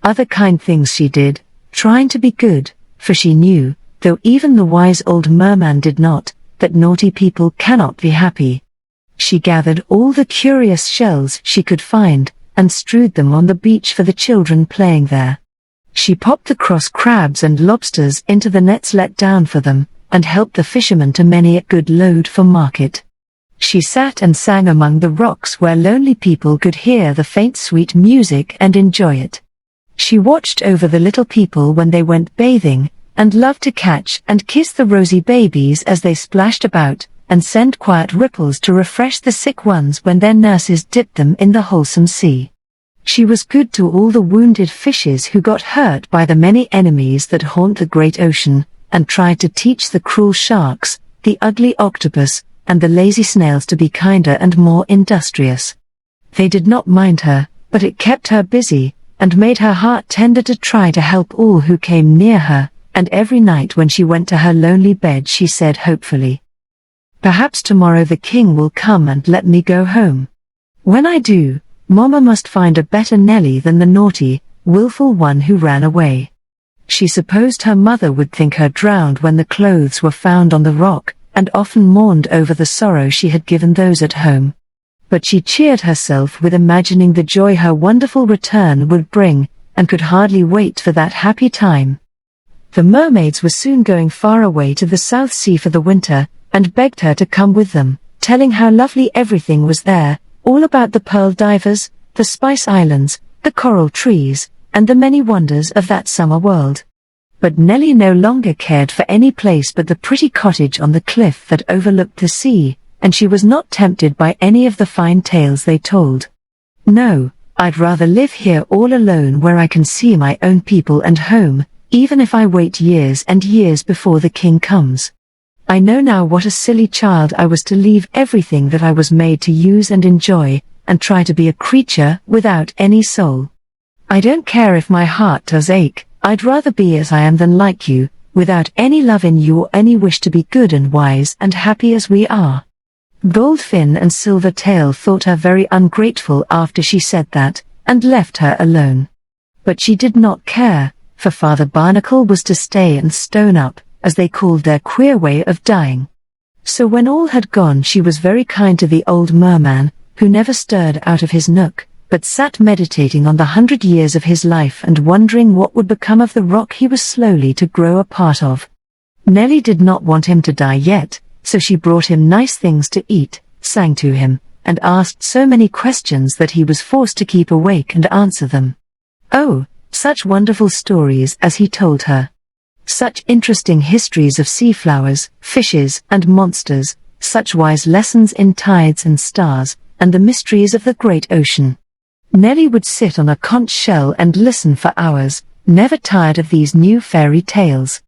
Other kind things she did, trying to be good, for she knew, though even the wise old merman did not, that naughty people cannot be happy. She gathered all the curious shells she could find, and strewed them on the beach for the children playing there. She popped the cross crabs and lobsters into the nets let down for them, and helped the fishermen to many a good load for market. She sat and sang among the rocks where lonely people could hear the faint sweet music and enjoy it. She watched over the little people when they went bathing, and loved to catch and kiss the rosy babies as they splashed about, and send quiet ripples to refresh the sick ones when their nurses dipped them in the wholesome sea. She was good to all the wounded fishes who got hurt by the many enemies that haunt the great ocean, and tried to teach the cruel sharks, the ugly octopus, and the lazy snails to be kinder and more industrious. They did not mind her, but it kept her busy, and made her heart tender to try to help all who came near her, and every night when she went to her lonely bed she said hopefully, "Perhaps tomorrow the king will come and let me go home. When I do, Mama must find a better Nelly than the naughty, willful one who ran away." She supposed her mother would think her drowned when the clothes were found on the rock, and often mourned over the sorrow she had given those at home. But she cheered herself with imagining the joy her wonderful return would bring, and could hardly wait for that happy time. The mermaids were soon going far away to the South Sea for the winter, and begged her to come with them, telling how lovely everything was there, all about the pearl divers, the spice islands, the coral trees, and the many wonders of that summer world. But Nelly no longer cared for any place but the pretty cottage on the cliff that overlooked the sea, and she was not tempted by any of the fine tales they told. "No, I'd rather live here all alone where I can see my own people and home, even if I wait years and years before the king comes. I know now what a silly child I was to leave everything that I was made to use and enjoy, and try to be a creature without any soul. I don't care if my heart does ache, I'd rather be as I am than like you, without any love in you or any wish to be good and wise and happy as we are." Goldfin and Silvertail thought her very ungrateful after she said that, and left her alone. But she did not care, for Father Barnacle was to stay and stone up, as they called their queer way of dying. So when all had gone she was very kind to the old merman, who never stirred out of his nook, but sat meditating on the 100 years of his life and wondering what would become of the rock he was slowly to grow a part of. Nelly did not want him to die yet, so she brought him nice things to eat, sang to him, and asked so many questions that he was forced to keep awake and answer them. Oh, such wonderful stories as he told her. Such interesting histories of sea flowers, fishes, and monsters, such wise lessons in tides and stars, and the mysteries of the great ocean. Nelly would sit on a conch shell and listen for hours, never tired of these new fairy tales.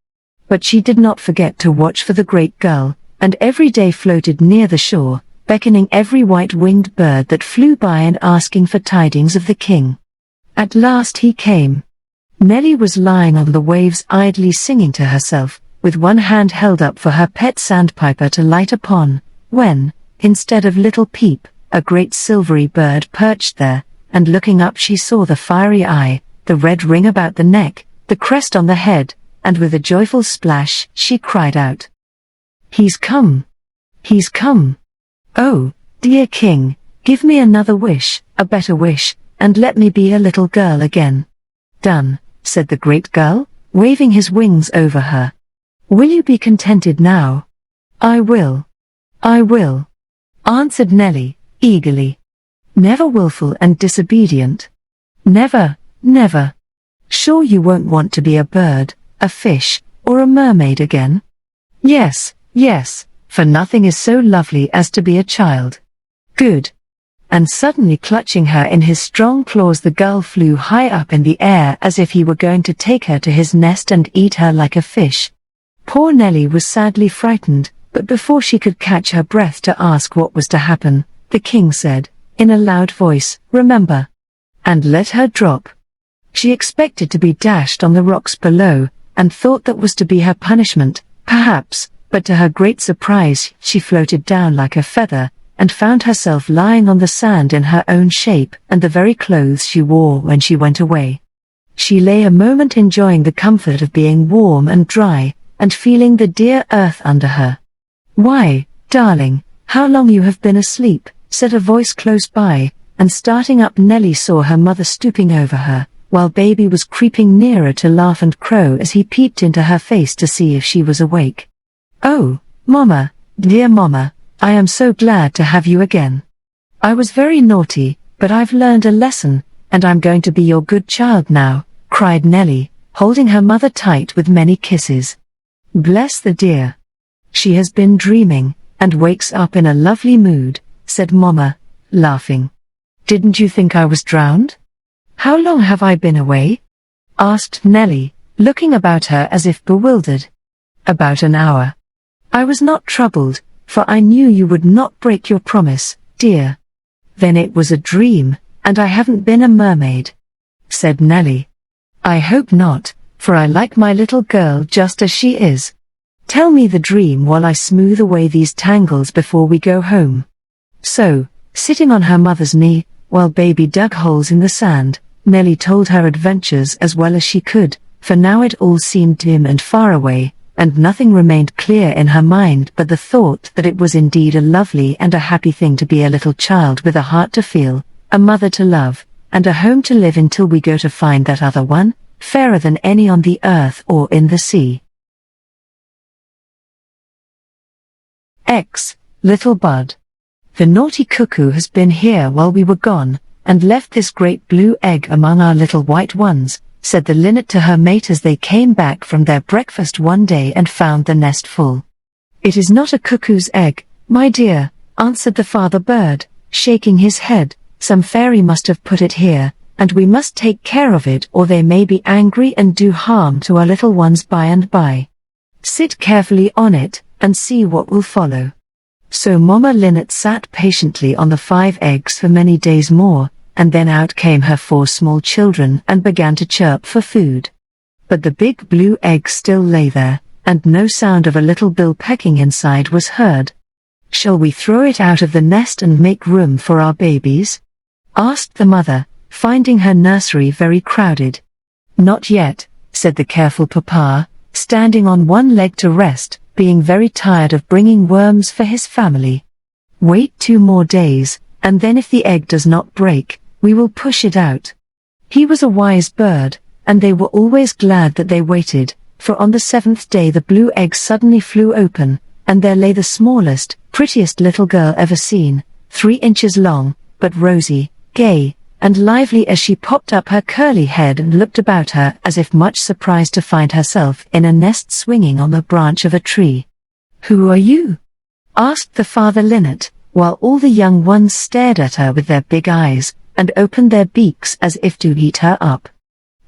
But she did not forget to watch for the great gull, and every day floated near the shore, beckoning every white-winged bird that flew by and asking for tidings of the king. At last he came. Nelly was lying on the waves idly singing to herself, with one hand held up for her pet sandpiper to light upon, when, instead of little Peep, a great silvery bird perched there, and looking up she saw the fiery eye, the red ring about the neck, the crest on the head, and with a joyful splash she cried out, "He's come! He's come! Oh, dear king, give me another wish, a better wish, and let me be a little girl again." "Done," said the great gull, waving his wings over her. "Will you be contented now?" "I will. I will," answered Nelly, eagerly. "Never willful and disobedient. Never, never. Sure you won't want to be a bird, a fish, or a mermaid again?" "Yes, yes, for nothing is so lovely as to be a child." "Good." And suddenly clutching her in his strong claws the gull flew high up in the air as if he were going to take her to his nest and eat her like a fish. Poor Nelly was sadly frightened, but before she could catch her breath to ask what was to happen, the king said, in a loud voice, "Remember," and let her drop. She expected to be dashed on the rocks below, and thought that was to be her punishment, perhaps, but to her great surprise she floated down like a feather, and found herself lying on the sand in her own shape and the very clothes she wore when she went away. She lay a moment enjoying the comfort of being warm and dry, and feeling the dear earth under her. "Why, darling, how long you have been asleep," said a voice close by, and starting up Nelly saw her mother stooping over her, while baby was creeping nearer to laugh and crow as he peeped into her face to see if she was awake. "Oh, Mama, dear Mama, I am so glad to have you again. I was very naughty, but I've learned a lesson, and I'm going to be your good child now," cried Nelly, holding her mother tight with many kisses. "Bless the dear. She has been dreaming, and wakes up in a lovely mood," said Mama, laughing. "Didn't you think I was drowned?" "How long have I been away?" asked Nelly, looking about her as if bewildered. "About an hour. I was not troubled, for I knew you would not break your promise, dear. Then it was a dream, and I haven't been a mermaid." said Nelly. "I hope not, for I like my little girl just as she is. Tell me the dream while I smooth away these tangles before we go home." So, sitting on her mother's knee, while baby dug holes in the sand, Nelly told her adventures as well as she could, for now it all seemed dim and far away, and nothing remained clear in her mind but the thought that it was indeed a lovely and a happy thing to be a little child with a heart to feel, a mother to love, and a home to live until we go to find that other one, fairer than any on the earth or in the sea. X. Little Bud. The naughty cuckoo has been here while we were gone, and left this great blue egg among our little white ones, said the linnet to her mate as they came back from their breakfast one day and found the nest full. "It is not a cuckoo's egg, my dear," answered the father bird, shaking his head. "Some fairy must have put it here, and we must take care of it or they may be angry and do harm to our little ones by and by. Sit carefully on it, and see what will follow." So Mama Linnet sat patiently on the 5 eggs for many days more, and then out came her 4 small children and began to chirp for food. But the big blue egg still lay there, and no sound of a little bill pecking inside was heard. "Shall we throw it out of the nest and make room for our babies?" asked the mother, finding her nursery very crowded. "Not yet," said the careful papa, standing on one leg to rest, being very tired of bringing worms for his family. "Wait 2 more days, and then if the egg does not break, we will push it out." He was a wise bird, and they were always glad that they waited, for on the 7th day the blue egg suddenly flew open, and there lay the smallest, prettiest little girl ever seen, 3 inches long, but rosy, gay, and lively as she popped up her curly head and looked about her as if much surprised to find herself in a nest swinging on the branch of a tree. "Who are you?" asked the father linnet, while all the young ones stared at her with their big eyes, and opened their beaks as if to eat her up.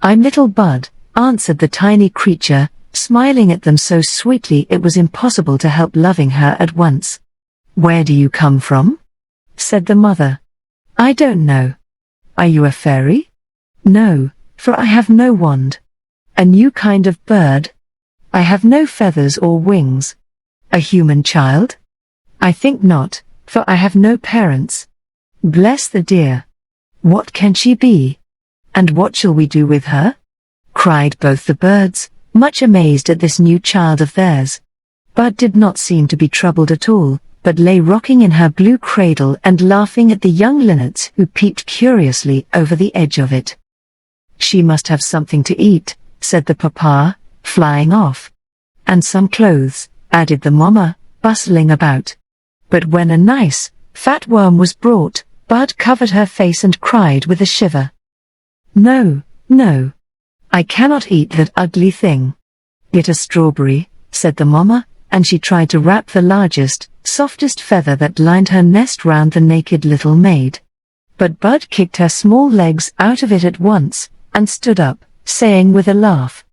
"I'm Little Bud," answered the tiny creature, smiling at them so sweetly it was impossible to help loving her at once. "Where do you come from?" said the mother. "I don't know." "Are you a fairy?" "No, for I have no wand." "A new kind of bird?" "I have no feathers or wings." "A human child?" "I think not, for I have no parents." "Bless the dear. What can she be? And what shall we do with her?" cried both the birds, much amazed at this new child of theirs. Bud did not seem to be troubled at all, but lay rocking in her blue cradle and laughing at the young linnets who peeped curiously over the edge of it. "She must have something to eat," said the papa, flying off. "And some clothes," added the mamma, bustling about. But when a nice, fat worm was brought, Bud covered her face and cried with a shiver. "No, no. I cannot eat that ugly thing." "Get a strawberry," said the mamma, and she tried to wrap the largest, softest feather that lined her nest round the naked little maid. But Bud kicked her small legs out of it at once, and stood up, saying with a laugh,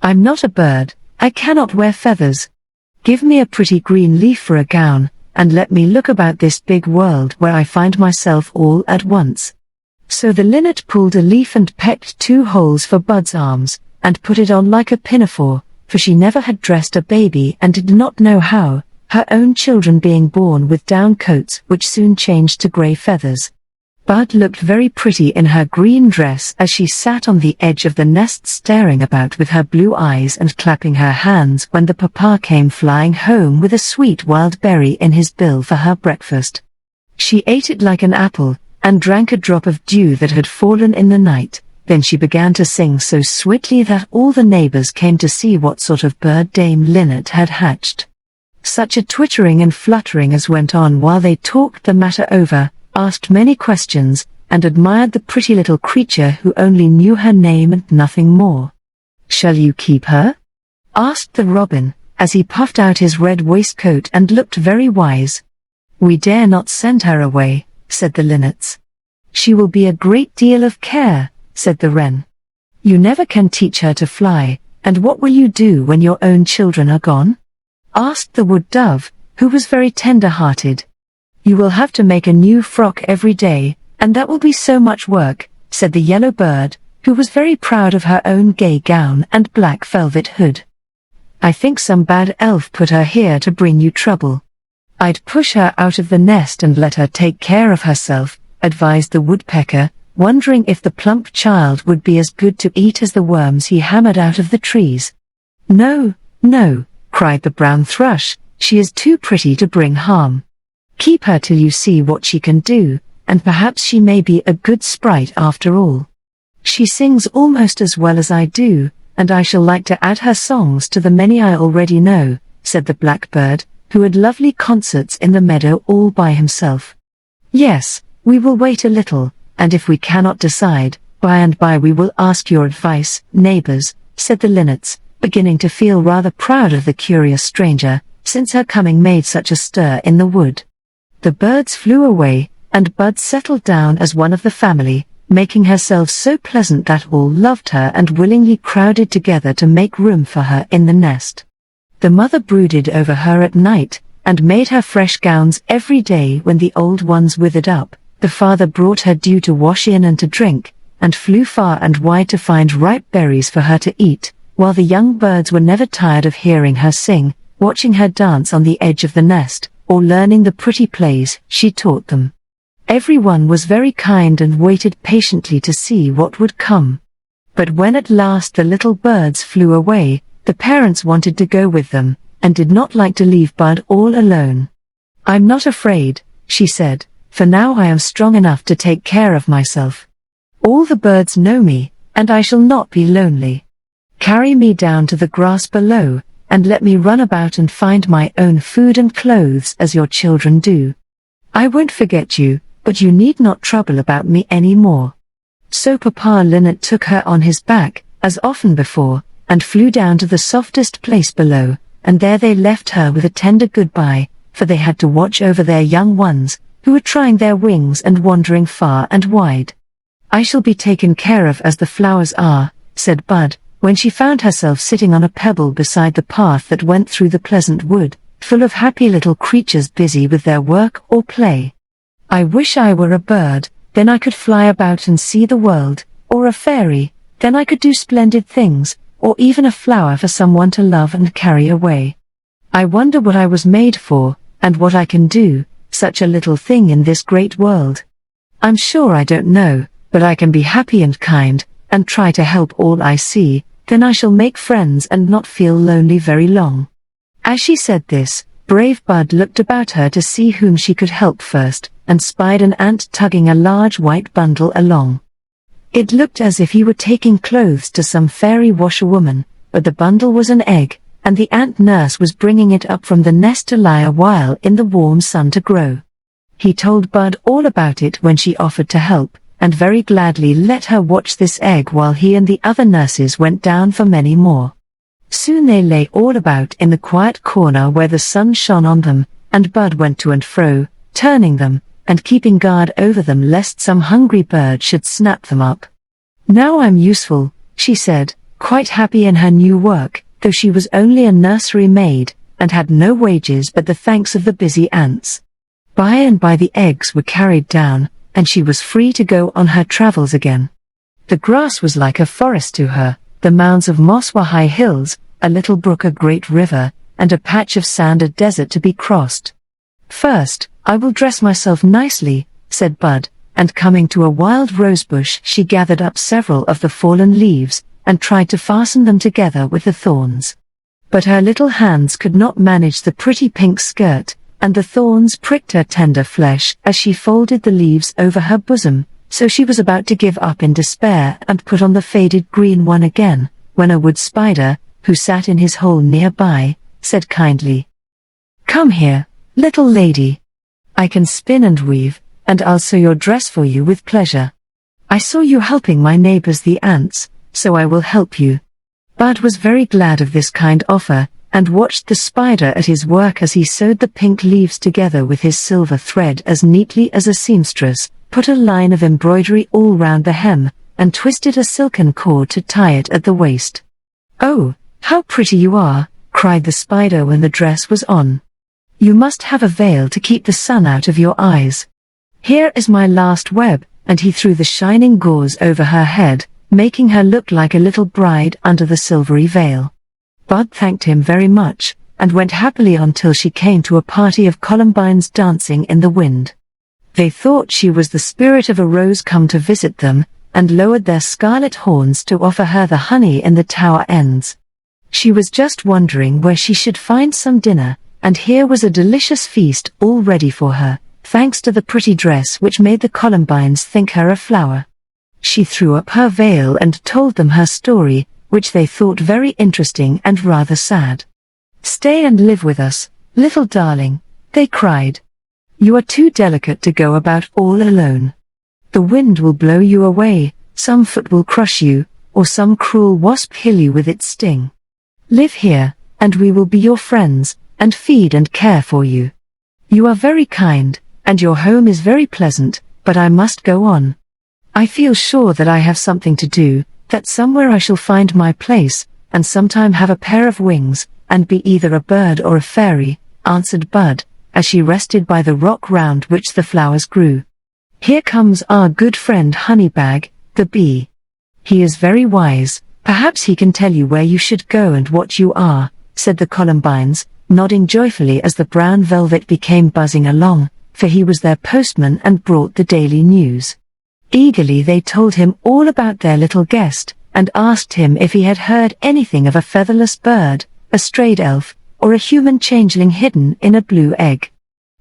"I'm not a bird, I cannot wear feathers. Give me a pretty green leaf for a gown, and let me look about this big world where I find myself all at once." So the linnet pulled a leaf and pecked 2 holes for Bud's arms, and put it on like a pinafore, for she never had dressed a baby and did not know how, her own children being born with down coats which soon changed to grey feathers. Bud looked very pretty in her green dress as she sat on the edge of the nest staring about with her blue eyes and clapping her hands when the papa came flying home with a sweet wild berry in his bill for her breakfast. She ate it like an apple, and drank a drop of dew that had fallen in the night. Then she began to sing so sweetly that all the neighbors came to see what sort of bird Dame Linnet had hatched. Such a twittering and fluttering as went on while they talked the matter over, asked many questions, and admired the pretty little creature who only knew her name and nothing more. "Shall you keep her?" asked the robin, as he puffed out his red waistcoat and looked very wise. "We dare not send her away," said the linnets. "She will be a great deal of care," said the wren. "You never can teach her to fly, and what will you do when your own children are gone?" asked the wood dove, who was very tender-hearted. "You will have to make a new frock every day, and that will be so much work," said the yellow bird, who was very proud of her own gay gown and black velvet hood. "I think some bad elf put her here to bring you trouble. I'd push her out of the nest and let her take care of herself," advised the woodpecker, wondering if the plump child would be as good to eat as the worms he hammered out of the trees. "No, no," cried the brown thrush, "she is too pretty to bring harm. Keep her till you see what she can do, and perhaps she may be a good sprite after all. She sings almost as well as I do, and I shall like to add her songs to the many I already know," said the blackbird, who had lovely concerts in the meadow all by himself. "Yes, we will wait a little, and if we cannot decide, by and by we will ask your advice, neighbors," said the linnets, beginning to feel rather proud of the curious stranger, since her coming made such a stir in the wood. The birds flew away, and Bud settled down as one of the family, making herself so pleasant that all loved her and willingly crowded together to make room for her in the nest. The mother brooded over her at night, and made her fresh gowns every day when the old ones withered up. The father brought her dew to wash in and to drink, and flew far and wide to find ripe berries for her to eat, while the young birds were never tired of hearing her sing, watching her dance on the edge of the nest, or learning the pretty plays she taught them. Everyone was very kind and waited patiently to see what would come. But when at last the little birds flew away, the parents wanted to go with them, and did not like to leave Bud all alone. "I'm not afraid," she said, "for now I am strong enough to take care of myself. All the birds know me, and I shall not be lonely. Carry me down to the grass below, and let me run about and find my own food and clothes as your children do. I won't forget you, but you need not trouble about me any more." So Papa Linnet took her on his back, as often before, and flew down to the softest place below, and there they left her with a tender goodbye, for they had to watch over their young ones, who were trying their wings and wandering far and wide. "I shall be taken care of as the flowers are," said Bud, when she found herself sitting on a pebble beside the path that went through the pleasant wood, full of happy little creatures busy with their work or play. "I wish I were a bird, then I could fly about and see the world, or a fairy, then I could do splendid things, or even a flower for someone to love and carry away. I wonder what I was made for, and what I can do, such a little thing in this great world. I'm sure I don't know, but I can be happy and kind, and try to help all I see, then I shall make friends and not feel lonely very long." As she said this, brave Bud looked about her to see whom she could help first, and spied an ant tugging a large white bundle along. It looked as if he were taking clothes to some fairy washerwoman, but the bundle was an egg, and the ant nurse was bringing it up from the nest to lie a while in the warm sun to grow. He told Bud all about it when she offered to help, and very gladly let her watch this egg while he and the other nurses went down for many more. Soon they lay all about in the quiet corner where the sun shone on them, and Bud went to and fro, turning them, and keeping guard over them lest some hungry bird should snap them up. "Now I'm useful," she said, quite happy in her new work, though she was only a nursery maid, and had no wages but the thanks of the busy ants. By and by the eggs were carried down, and she was free to go on her travels again. The grass was like a forest to her, the mounds of moss were high hills, a little brook a great river, and a patch of sand a desert to be crossed. "First, I will dress myself nicely," said Bud, and coming to a wild rosebush she gathered up several of the fallen leaves, and tried to fasten them together with the thorns. But her little hands could not manage the pretty pink skirt, and the thorns pricked her tender flesh as she folded the leaves over her bosom, so she was about to give up in despair and put on the faded green one again, when a wood spider, who sat in his hole nearby, said kindly, "Come here, little lady. I can spin and weave, and I'll sew your dress for you with pleasure. I saw you helping my neighbors the ants, so I will help you." Bud was very glad of this kind offer, and watched the spider at his work as he sewed the pink leaves together with his silver thread as neatly as a seamstress, put a line of embroidery all round the hem, and twisted a silken cord to tie it at the waist. "Oh, how pretty you are," cried the spider when the dress was on. "You must have a veil to keep the sun out of your eyes. Here is my last web, and he threw the shining gauze over her head, making her look like a little bride under the silvery veil. Bud thanked him very much, and went happily on till she came to a party of columbines dancing in the wind. They thought she was the spirit of a rose come to visit them, and lowered their scarlet horns to offer her the honey in the tower ends. She was just wondering where she should find some dinner, and here was a delicious feast all ready for her, thanks to the pretty dress which made the columbines think her a flower. She threw up her veil and told them her story, which they thought very interesting and rather sad. "Stay and live with us, little darling," they cried. "You are too delicate to go about all alone. The wind will blow you away, some foot will crush you, or some cruel wasp kill you with its sting. Live here, and we will be your friends, and feed and care for you. You are very kind, and your home is very pleasant, but I must go on. I feel sure that I have something to do, that somewhere I shall find my place, and sometime have a pair of wings, and be either a bird or a fairy," answered Bud, as she rested by the rock round which the flowers grew. "Here comes our good friend Honeybag, the bee. He is very wise, perhaps he can tell you where you should go and what you are," said the columbines, nodding joyfully as the brown velvet became buzzing along, for he was their postman and brought the daily news. Eagerly they told him all about their little guest, and asked him if he had heard anything of a featherless bird, a strayed elf, or a human changeling hidden in a blue egg.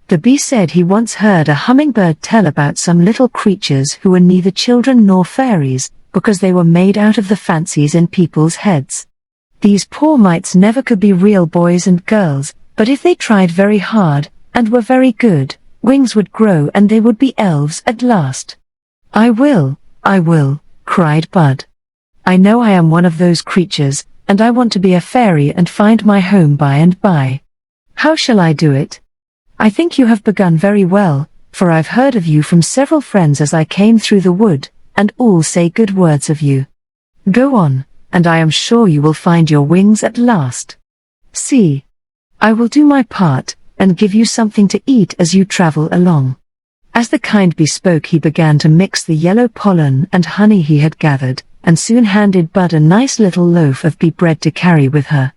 The bee said he once heard a hummingbird tell about some little creatures who were neither children nor fairies, because they were made out of the fancies in people's heads. These poor mites never could be real boys and girls, but if they tried very hard, and were very good, wings would grow and they would be elves at last. I will," cried Bud. "I know I am one of those creatures, and I want to be a fairy and find my home by and by. How shall I do it? I think you have begun very well, for I've heard of you from several friends as I came through the wood, and all say good words of you. Go on, and I am sure you will find your wings at last. See, I will do my part, and give you something to eat as you travel along." As the kind bee spoke, he began to mix the yellow pollen and honey he had gathered, and soon handed Bud a nice little loaf of bee bread to carry with her.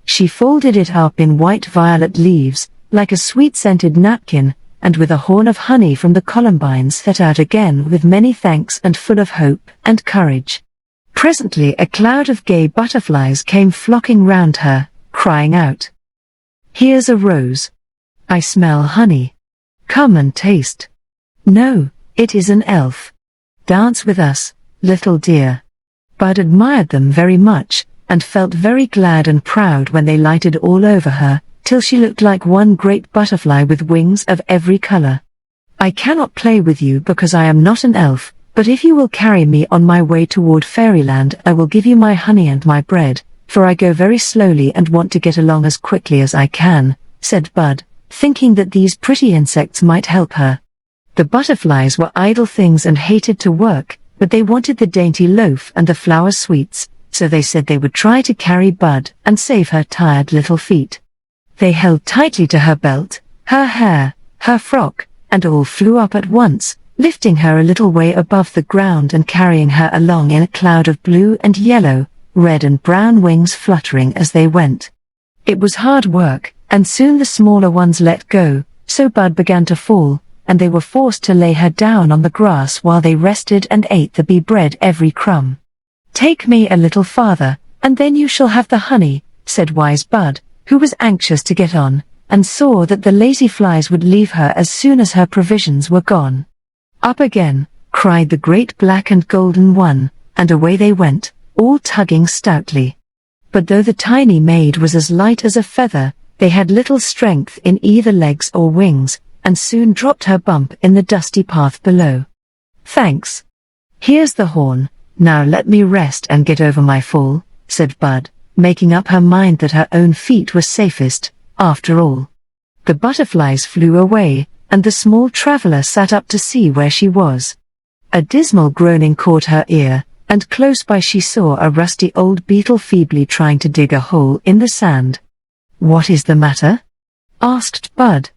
She folded it up in white violet leaves, like a sweet-scented napkin, and with a horn of honey from the columbines set out again with many thanks and full of hope and courage. Presently a cloud of gay butterflies came flocking round her, crying out, "Here's a rose. I smell honey. Come and taste. No, it is an elf. Dance with us, little dear." Bud admired them very much, and felt very glad and proud when they lighted all over her, till she looked like one great butterfly with wings of every color. "I cannot play with you because I am not an elf, but if you will carry me on my way toward fairyland, I will give you my honey and my bread, for I go very slowly and want to get along as quickly as I can," said Bud, thinking that these pretty insects might help her. The butterflies were idle things and hated to work, but they wanted the dainty loaf and the flower sweets, so they said they would try to carry Bud and save her tired little feet. They held tightly to her belt, her hair, her frock, and all flew up at once, lifting her a little way above the ground and carrying her along in a cloud of blue and yellow, red and brown wings fluttering as they went. It was hard work, and soon the smaller ones let go, so Bud began to fall, and they were forced to lay her down on the grass while they rested and ate the bee bread every crumb. "Take me a little farther, and then you shall have the honey," said wise Bud, who was anxious to get on, and saw that the lazy flies would leave her as soon as her provisions were gone. "Up again," cried the great black and golden one, and away they went, all tugging stoutly. But though the tiny maid was as light as a feather, they had little strength in either legs or wings, and soon dropped her bump in the dusty path below. "Thanks. Here's the horn, now let me rest and get over my fall," said Bud, making up her mind that her own feet were safest, after all. The butterflies flew away, and the small traveler sat up to see where she was. A dismal groaning caught her ear, and close by she saw a rusty old beetle feebly trying to dig a hole in the sand. "What is the matter?" asked Bud.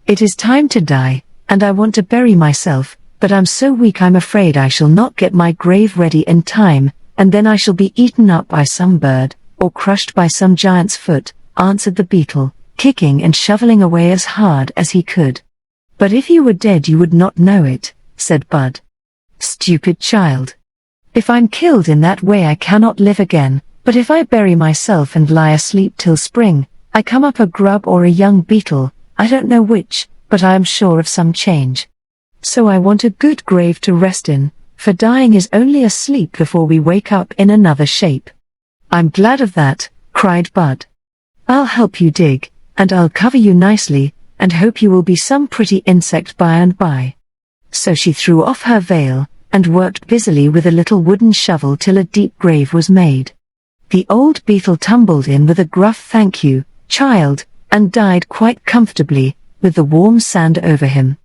"It is time to die, and I want to bury myself," but I'm so weak I'm afraid I shall not get my grave ready in time, and then I shall be eaten up by some bird, or crushed by some giant's foot," answered the beetle, kicking and shoveling away as hard as he could. "But if you were dead you would not know it," said Bud. "Stupid child. If I'm killed in that way I cannot live again, but if I bury myself and lie asleep till spring, I come up a grub or a young beetle, I don't know which, but I am sure of some change. So I want a good grave to rest in, for dying is only a sleep before we wake up in another shape." "I'm glad of that," cried Bud. "I'll help you dig, and I'll cover you nicely, and hope you will be some pretty insect by and by." So she threw off her veil, and worked busily with a little wooden shovel till a deep grave was made. The old beetle tumbled in with a gruff "Thank you, child," and died quite comfortably, with the warm sand over him.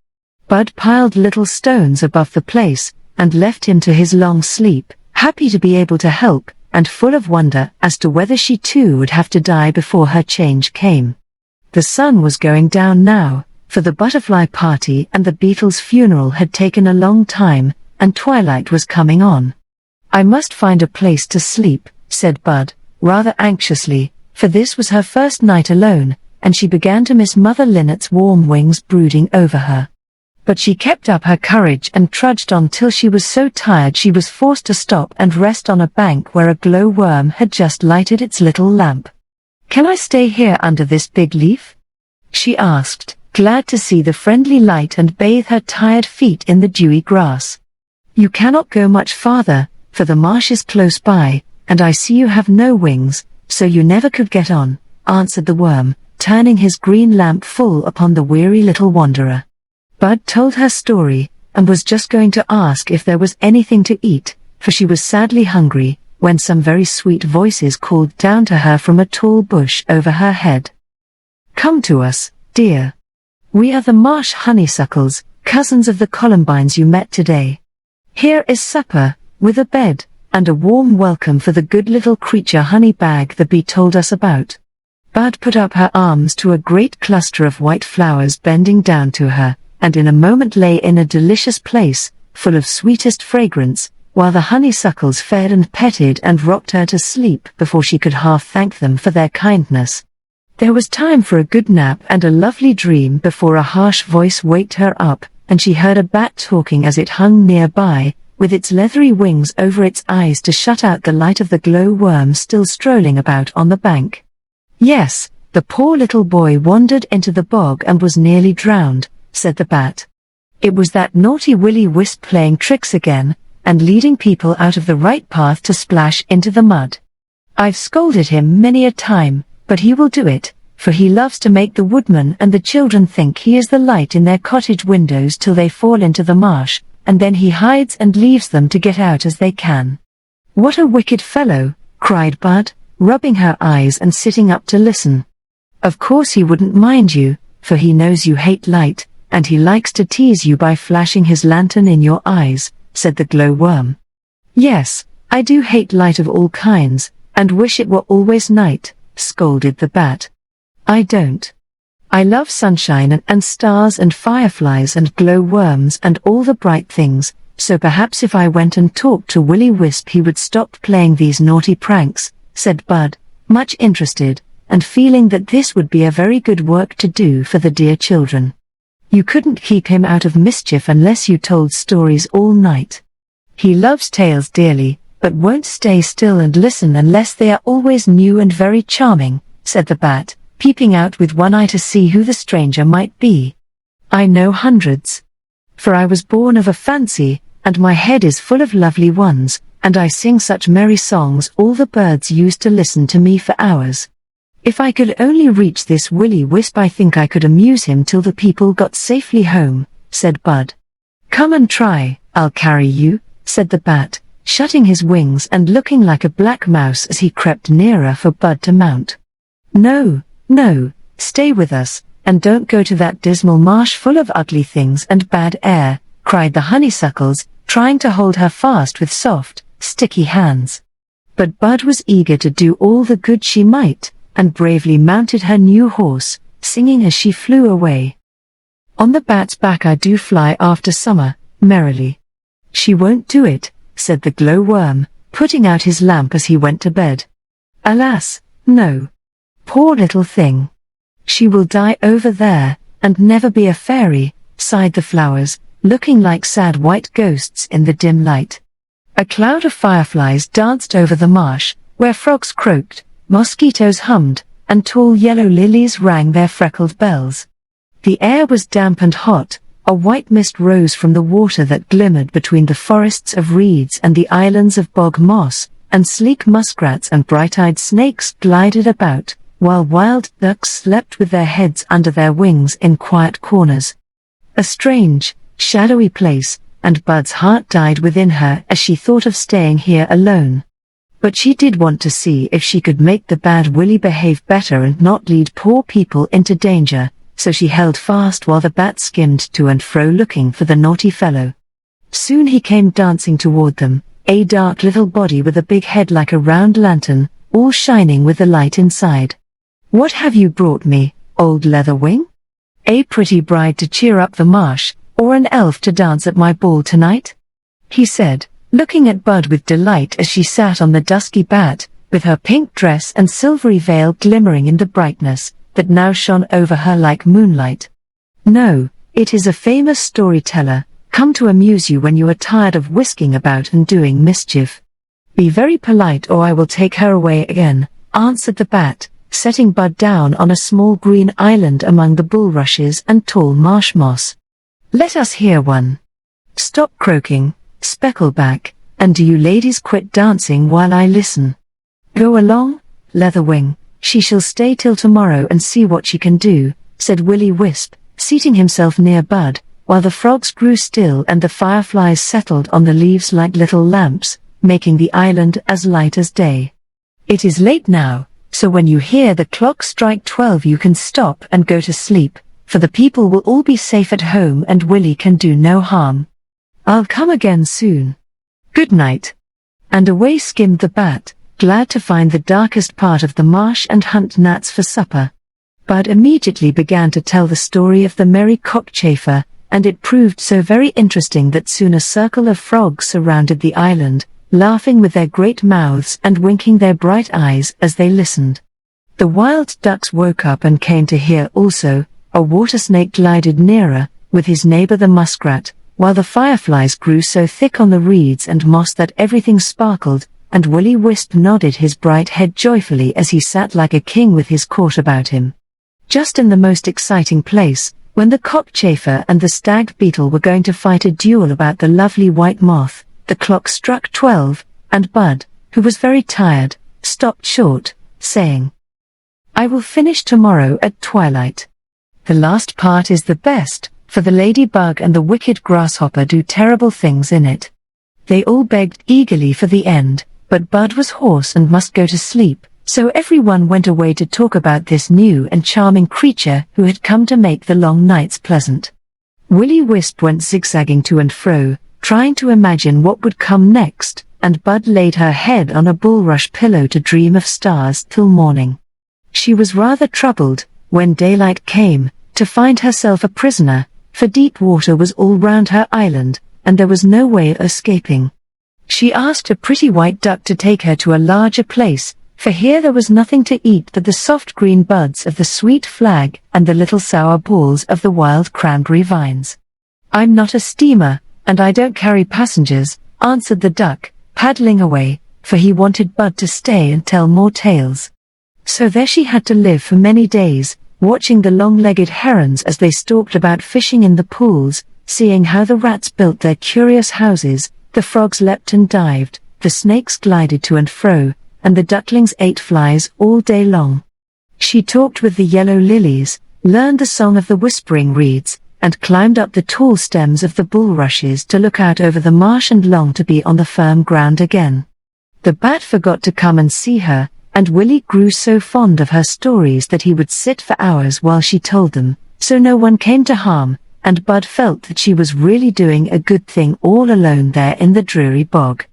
Bud piled little stones above the place, and left him to his long sleep, happy to be able to help, and full of wonder as to whether she too would have to die before her change came. The sun was going down now, for the butterfly party and the beetle's funeral had taken a long time, and twilight was coming on. "I must find a place to sleep," said Bud, rather anxiously, for this was her first night alone, and she began to miss Mother Linnet's warm wings brooding over her. But she kept up her courage and trudged on till she was so tired she was forced to stop and rest on a bank where a glowworm had just lighted its little lamp. "Can I stay here under this big leaf?" she asked, glad to see the friendly light and bathe her tired feet in the dewy grass. "You cannot go much farther, for the marsh is close by, and I see you have no wings, so you never could get on," answered the worm, turning his green lamp full upon the weary little wanderer. Bud told her story, and was just going to ask if there was anything to eat, for she was sadly hungry, when some very sweet voices called down to her from a tall bush over her head. "Come to us, dear. We are the marsh honeysuckles, cousins of the columbines you met today. Here is supper, with a bed, and a warm welcome for the good little creature Honeybag the bee told us about." Bud put up her arms to a great cluster of white flowers bending down to her, and in a moment lay in a delicious place, full of sweetest fragrance, while the honeysuckles fed and petted and rocked her to sleep before she could half thank them for their kindness. There was time for a good nap and a lovely dream before a harsh voice waked her up, and she heard a bat talking as it hung nearby, with its leathery wings over its eyes to shut out the light of the glowworm still strolling about on the bank. "Yes, the poor little boy wandered into the bog and was nearly drowned," said the bat. "It was that naughty Will-O-Wisp playing tricks again, and leading people out of the right path to splash into the mud. I've scolded him many a time, but he will do it, for he loves to make the woodman and the children think he is the light in their cottage windows till they fall into the marsh, and then he hides and leaves them to get out as they can." "What a wicked fellow," cried Bud, rubbing her eyes and sitting up to listen. "Of course he wouldn't mind you, for he knows you hate light, and he likes to tease you by flashing his lantern in your eyes," said the glowworm. "Yes, I do hate light of all kinds, and wish it were always night," scolded the bat. "I don't. I love sunshine and stars and fireflies and glowworms and all the bright things, so perhaps if I went and talked to Will-O-Wisp he would stop playing these naughty pranks," said Bud, much interested, and feeling that this would be a very good work to do for the dear children. "You couldn't keep him out of mischief unless you told stories all night. He loves tales dearly, but won't stay still and listen unless they are always new and very charming," said the bat, peeping out with one eye to see who the stranger might be. "I know hundreds. For I was born of a fancy, and my head is full of lovely ones, and I sing such merry songs all the birds used to listen to me for hours. If I could only reach this Will-O-Wisp I think I could amuse him till the people got safely home," said Bud. "Come and try, I'll carry you," said the bat, shutting his wings and looking like a black mouse as he crept nearer for Bud to mount. "No, no, stay with us, and don't go to that dismal marsh full of ugly things and bad air," cried the honeysuckles, trying to hold her fast with soft, sticky hands. But Bud was eager to do all the good she might, and bravely mounted her new horse, singing as she flew away. "On the bat's back I do fly after summer, merrily. "She won't do it," said the glowworm, putting out his lamp as he went to bed. "Alas, no. Poor little thing. She will die over there, and never be a fairy," sighed the flowers, looking like sad white ghosts in the dim light. A cloud of fireflies danced over the marsh, where frogs croaked, mosquitoes hummed, and tall yellow lilies rang their freckled bells. The air was damp and hot. A white mist rose from the water that glimmered between the forests of reeds and the islands of bog moss, and sleek muskrats and bright-eyed snakes glided about, while wild ducks slept with their heads under their wings in quiet corners. A strange, shadowy place, and Bud's heart died within her as she thought of staying here alone. But she did want to see if she could make the bad Willy behave better and not lead poor people into danger, so she held fast while the bat skimmed to and fro looking for the naughty fellow. Soon he came dancing toward them, a dark little body with a big head like a round lantern, all shining with the light inside. "What have you brought me, old Leatherwing? A pretty bride to cheer up the marsh, or an elf to dance at my ball tonight?" he said, looking at Bud with delight as she sat on the dusky bat, with her pink dress and silvery veil glimmering in the brightness that now shone over her like moonlight. "No, it is a famous storyteller, come to amuse you when you are tired of whisking about and doing mischief. Be very polite or I will take her away again," answered the bat, setting Bud down on a small green island among the bulrushes and tall marsh moss. "Let us hear one. Stop croaking, Speckleback, and do you ladies quit dancing while I listen. Go along, Leatherwing, she shall stay till tomorrow and see what she can do," said Willy Wisp, seating himself near Bud, while the frogs grew still and the fireflies settled on the leaves like little lamps, making the island as light as day. "It is late now, so when you hear the clock strike 12 you can stop and go to sleep, for the people will all be safe at home and Willy can do no harm. I'll come again soon. Good night." And away skimmed the bat, glad to find the darkest part of the marsh and hunt gnats for supper. Bud immediately began to tell the story of the merry cockchafer, and it proved so very interesting that soon a circle of frogs surrounded the island, laughing with their great mouths and winking their bright eyes as they listened. The wild ducks woke up and came to hear also. A water snake glided nearer, with his neighbor the muskrat, while the fireflies grew so thick on the reeds and moss that everything sparkled, and Willy Wisp nodded his bright head joyfully as he sat like a king with his court about him. Just in the most exciting place, when the cockchafer and the stag beetle were going to fight a duel about the lovely white moth, the clock struck 12, and Bud, who was very tired, stopped short, saying, "I will finish tomorrow at twilight. The last part is the best, for the ladybug and the wicked grasshopper do terrible things in it." They all begged eagerly for the end, but Bud was hoarse and must go to sleep, so everyone went away to talk about this new and charming creature who had come to make the long nights pleasant. Willy Wisp went zigzagging to and fro, trying to imagine what would come next, and Bud laid her head on a bulrush pillow to dream of stars till morning. She was rather troubled, when daylight came, to find herself a prisoner, for deep water was all round her island, and there was no way of escaping. She asked a pretty white duck to take her to a larger place, for here there was nothing to eat but the soft green buds of the sweet flag and the little sour balls of the wild cranberry vines. "I'm not a steamer, and I don't carry passengers," answered the duck, paddling away, for he wanted Bud to stay and tell more tales. So there she had to live for many days, watching the long-legged herons as they stalked about fishing in the pools, seeing how the rats built their curious houses, the frogs leapt and dived, the snakes glided to and fro, and the ducklings ate flies all day long. She talked with the yellow lilies, learned the song of the whispering reeds, and climbed up the tall stems of the bulrushes to look out over the marsh and long to be on the firm ground again. The bat forgot to come and see her, and Willy grew so fond of her stories that he would sit for hours while she told them, so no one came to harm, and Bud felt that she was really doing a good thing all alone there in the dreary bog.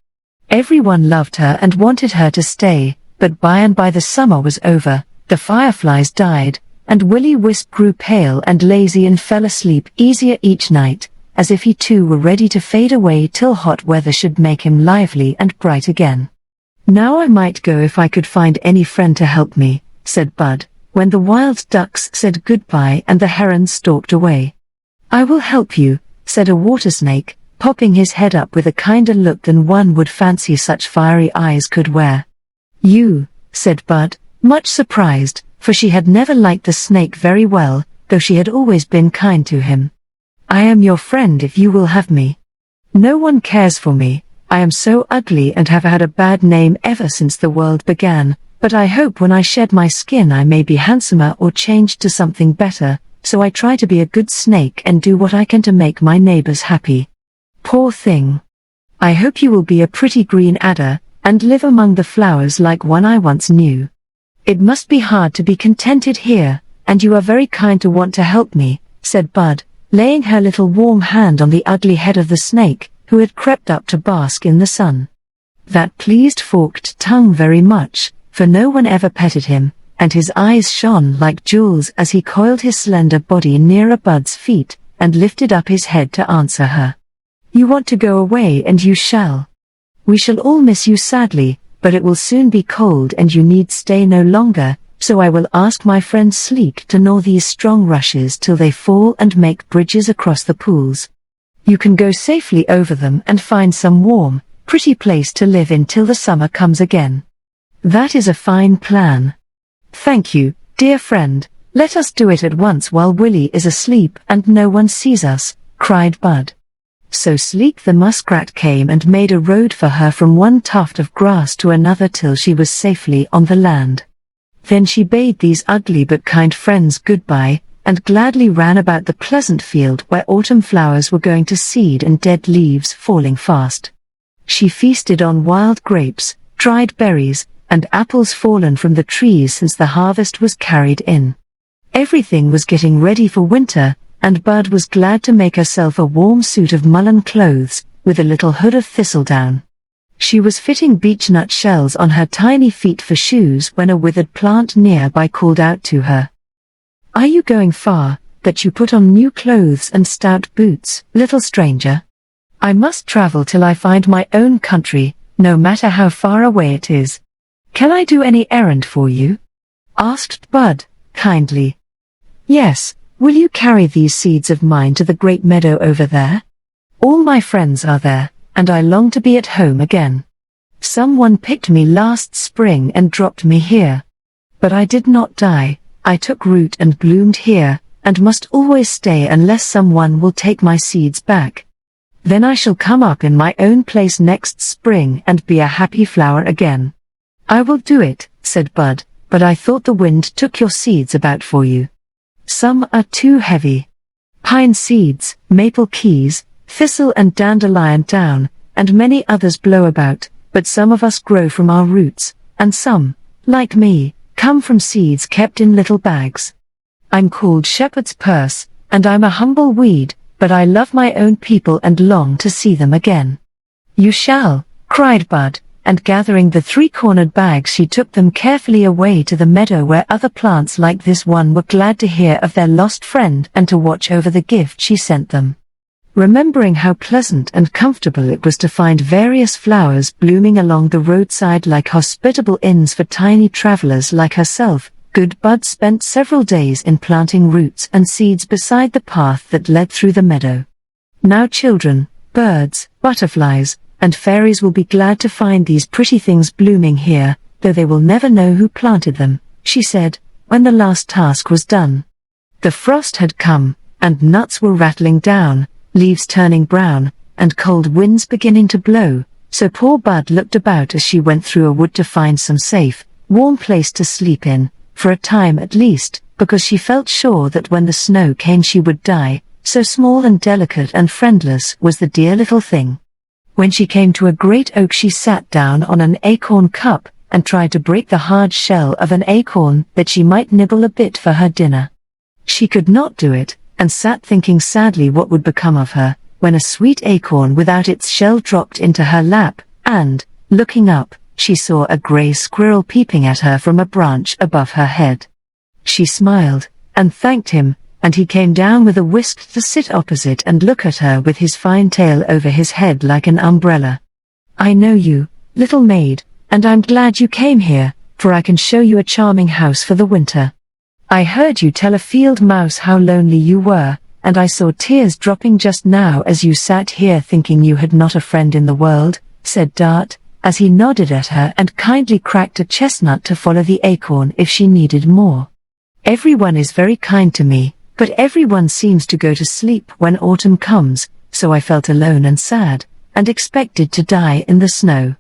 Everyone loved her and wanted her to stay, but by and by the summer was over, the fireflies died, and Willy Wisp grew pale and lazy and fell asleep easier each night, as if he too were ready to fade away till hot weather should make him lively and bright again. "Now I might go if I could find any friend to help me," said Bud, when the wild ducks said goodbye and the herons stalked away. "I will help you," said a water snake, popping his head up with a kinder look than one would fancy such fiery eyes could wear. "You," said Bud, much surprised, for she had never liked the snake very well, though she had always been kind to him. "I am your friend if you will have me. No one cares for me, I am so ugly and have had a bad name ever since the world began, but I hope when I shed my skin I may be handsomer or changed to something better, so I try to be a good snake and do what I can to make my neighbors happy. Poor thing. I hope you will be a pretty green adder, and live among the flowers like one I once knew. It must be hard to be contented here, and you are very kind to want to help me," said Bud, laying her little warm hand on the ugly head of the snake, who had crept up to bask in the sun. That pleased Forked Tongue very much, for no one ever petted him, and his eyes shone like jewels as he coiled his slender body nearer Bud's feet, and lifted up his head to answer her. "You want to go away and you shall. We shall all miss you sadly, but it will soon be cold and you need stay no longer, so I will ask my friend Sleek to gnaw these strong rushes till they fall and make bridges across the pools. You can go safely over them and find some warm, pretty place to live in till the summer comes again." "That is a fine plan. Thank you, dear friend, let us do it at once while Willy is asleep and no one sees us," cried Bud. So Sleek the muskrat came and made a road for her from one tuft of grass to another till she was safely on the land. Then she bade these ugly but kind friends goodbye, and gladly ran about the pleasant field where autumn flowers were going to seed and dead leaves falling fast. She feasted on wild grapes, dried berries, and apples fallen from the trees since the harvest was carried in. Everything was getting ready for winter, and Bud was glad to make herself a warm suit of mullen clothes, with a little hood of thistledown. She was fitting beechnut shells on her tiny feet for shoes when a withered plant nearby called out to her. "Are you going far, that you put on new clothes and stout boots, little stranger? I must travel till I find my own country, no matter how far away it is. Can I do any errand for you?" asked Bud, kindly. "Yes. Will you carry these seeds of mine to the great meadow over there? All my friends are there, and I long to be at home again. Someone picked me last spring and dropped me here. But I did not die, I took root and bloomed here, and must always stay unless someone will take my seeds back. Then I shall come up in my own place next spring and be a happy flower again." "I will do it," said Bud, "but I thought the wind took your seeds about for you. Some are too heavy. Pine seeds, maple keys, thistle and dandelion down, and many others blow about, but some of us grow from our roots, and some, like me, come from seeds kept in little bags. I'm called Shepherd's Purse, and I'm a humble weed, but I love my own people and long to see them again." "You shall," cried Bud, and gathering the three-cornered bags she took them carefully away to the meadow where other plants like this one were glad to hear of their lost friend and to watch over the gift she sent them. Remembering how pleasant and comfortable it was to find various flowers blooming along the roadside like hospitable inns for tiny travelers like herself, good Bud spent several days in planting roots and seeds beside the path that led through the meadow. "Now children, birds, butterflies, and fairies will be glad to find these pretty things blooming here, though they will never know who planted them," she said, when the last task was done. The frost had come, and nuts were rattling down, leaves turning brown, and cold winds beginning to blow, so poor Bud looked about as she went through a wood to find some safe, warm place to sleep in, for a time at least, because she felt sure that when the snow came she would die, so small and delicate and friendless was the dear little thing. When she came to a great oak she sat down on an acorn cup, and tried to break the hard shell of an acorn that she might nibble a bit for her dinner. She could not do it, and sat thinking sadly what would become of her, when a sweet acorn without its shell dropped into her lap, and, looking up, she saw a grey squirrel peeping at her from a branch above her head. She smiled, and thanked him, and he came down with a whisk to sit opposite and look at her with his fine tail over his head like an umbrella. "I know you, little maid, and I'm glad you came here, for I can show you a charming house for the winter. I heard you tell a field mouse how lonely you were, and I saw tears dropping just now as you sat here thinking you had not a friend in the world," said Dart, as he nodded at her and kindly cracked a chestnut to follow the acorn if she needed more. "Everyone is very kind to me, but everyone seems to go to sleep when autumn comes, so I felt alone and sad, and expected to die in the snow.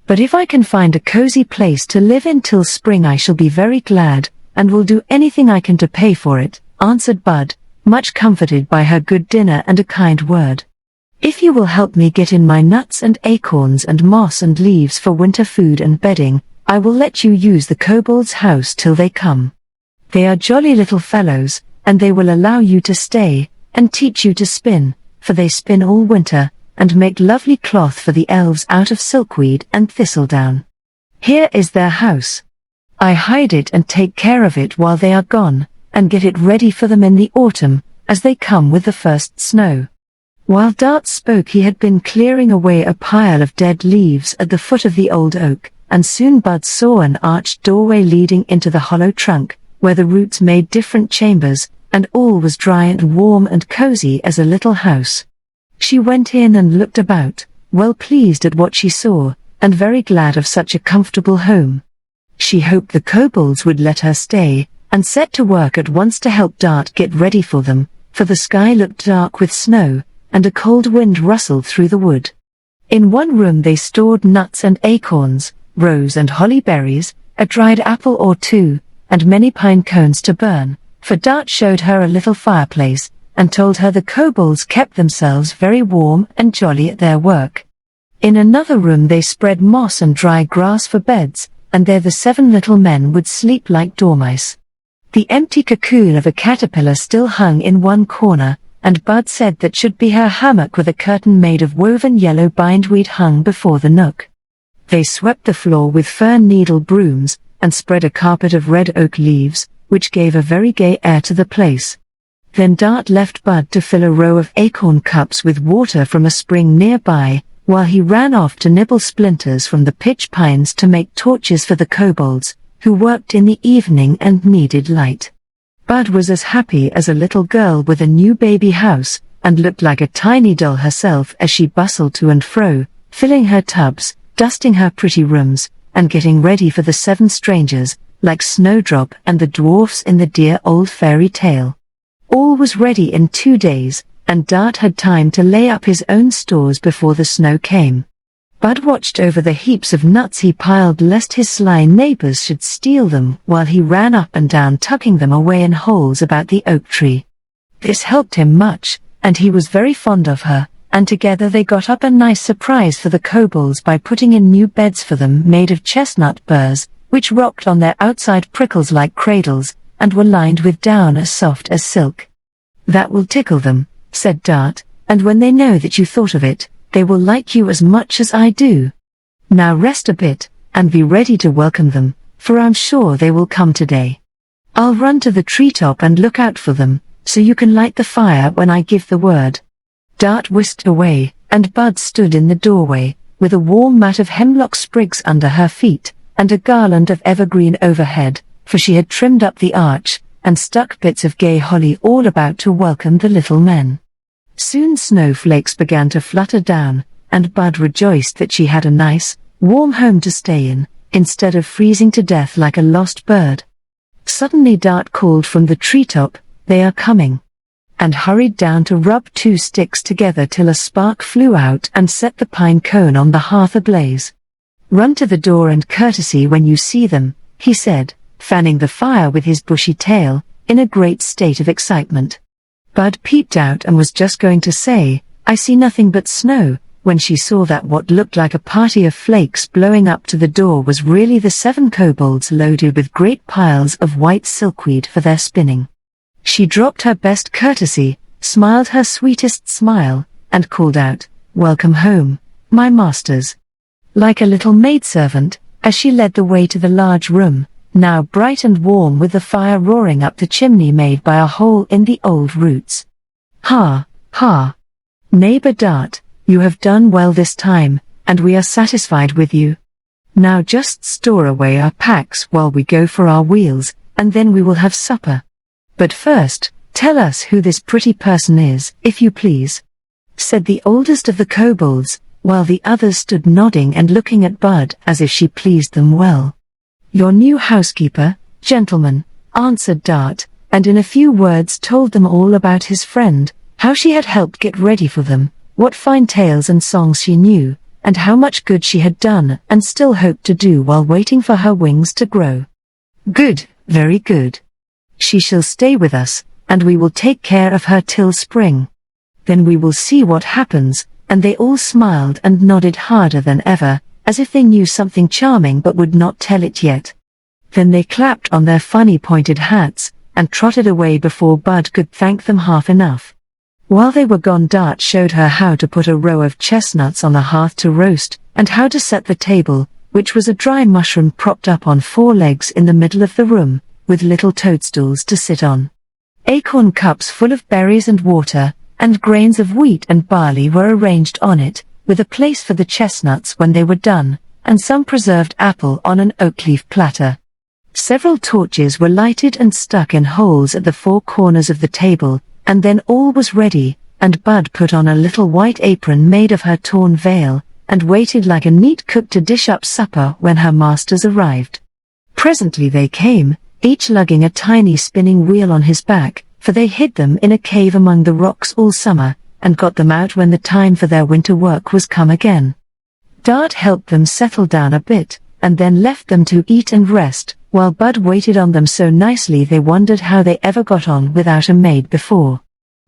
But if I can find a cozy place to live in till spring I shall be very glad, and will do anything I can to pay for it," answered Bud, much comforted by her good dinner and a kind word. "If you will help me get in my nuts and acorns and moss and leaves for winter food and bedding, I will let you use the kobold's house till they come. They are jolly little fellows, and they will allow you to stay, and teach you to spin, for they spin all winter, and make lovely cloth for the elves out of silkweed and thistledown. Here is their house. I hide it and take care of it while they are gone, and get it ready for them in the autumn, as they come with the first snow." While Dart spoke he had been clearing away a pile of dead leaves at the foot of the old oak, and soon Bud saw an arched doorway leading into the hollow trunk, where the roots made different chambers, and all was dry and warm and cozy as a little house. She went in and looked about, well pleased at what she saw, and very glad of such a comfortable home. She hoped the kobolds would let her stay, and set to work at once to help Dart get ready for them, for the sky looked dark with snow, and a cold wind rustled through the wood. In one room they stored nuts and acorns, rose and holly berries, a dried apple or two, and many pine cones to burn, for Dart showed her a little fireplace, and told her the kobolds kept themselves very warm and jolly at their work. In another room they spread moss and dry grass for beds, and there the 7 little men would sleep like dormice. The empty cocoon of a caterpillar still hung in one corner, and Bud said that should be her hammock with a curtain made of woven yellow bindweed hung before the nook. They swept the floor with fern needle brooms, and spread a carpet of red oak leaves, which gave a very gay air to the place. Then Dart left Bud to fill a row of acorn cups with water from a spring nearby, while he ran off to nibble splinters from the pitch pines to make torches for the kobolds, who worked in the evening and needed light. Bud was as happy as a little girl with a new baby house, and looked like a tiny doll herself as she bustled to and fro, filling her tubs, dusting her pretty rooms, and getting ready for the 7 strangers, like Snowdrop and the dwarfs in the dear old fairy tale. All was ready in 2 days, and Dart had time to lay up his own stores before the snow came. Bud watched over the heaps of nuts he piled lest his sly neighbors should steal them, while he ran up and down tucking them away in holes about the oak tree. This helped him much, and he was very fond of her, and together they got up a nice surprise for the kobolds by putting in new beds for them made of chestnut burrs, which rocked on their outside prickles like cradles, and were lined with down as soft as silk. "That will tickle them," said Dart, "and when they know that you thought of it, they will like you as much as I do. Now rest a bit, and be ready to welcome them, for I'm sure they will come today. I'll run to the treetop and look out for them, so you can light the fire when I give the word." Dart whisked away, and Bud stood in the doorway, with a warm mat of hemlock sprigs under her feet, and a garland of evergreen overhead, for she had trimmed up the arch, and stuck bits of gay holly all about to welcome the little men. Soon snowflakes began to flutter down, and Bud rejoiced that she had a nice, warm home to stay in, instead of freezing to death like a lost bird. Suddenly Dart called from the treetop, "They are coming," and hurried down to rub 2 sticks together till a spark flew out and set the pine cone on the hearth ablaze. "Run to the door and courtesy when you see them," he said, fanning the fire with his bushy tail, in a great state of excitement. Bud peeped out and was just going to say, "I see nothing but snow," when she saw that what looked like a party of flakes blowing up to the door was really the 7 kobolds loaded with great piles of white silkweed for their spinning. She dropped her best courtesy, smiled her sweetest smile, and called out, "Welcome home, my masters," like a little maidservant, as she led the way to the large room, now bright and warm with the fire roaring up the chimney made by a hole in the old roots. "Ha, ha! Neighbor Dart, you have done well this time, and we are satisfied with you. Now just store away our packs while we go for our wheels, and then we will have supper. But first, tell us who this pretty person is, if you please," said the oldest of the kobolds, while the others stood nodding and looking at Bud as if she pleased them well. "Your new housekeeper, gentlemen," answered Dart, and in a few words told them all about his friend, how she had helped get ready for them, what fine tales and songs she knew, and how much good she had done and still hoped to do while waiting for her wings to grow. "Good, very good. She shall stay with us, and we will take care of her till spring. Then we will see what happens," and they all smiled and nodded harder than ever, as if they knew something charming but would not tell it yet. Then they clapped on their funny pointed hats, and trotted away before Bud could thank them half enough. While they were gone, Dart showed her how to put a row of chestnuts on the hearth to roast, and how to set the table, which was a dry mushroom propped up on 4 legs in the middle of the room, with little toadstools to sit on. Acorn cups full of berries and water, and grains of wheat and barley were arranged on it, with a place for the chestnuts when they were done, and some preserved apple on an oak leaf platter. Several torches were lighted and stuck in holes at the 4 corners of the table, and then all was ready, and Bud put on a little white apron made of her torn veil, and waited like a neat cook to dish up supper when her masters arrived. Presently they came, each lugging a tiny spinning wheel on his back, for they hid them in a cave among the rocks all summer, and got them out when the time for their winter work was come again. Dart helped them settle down a bit, and then left them to eat and rest, while Bud waited on them so nicely they wondered how they ever got on without a maid before.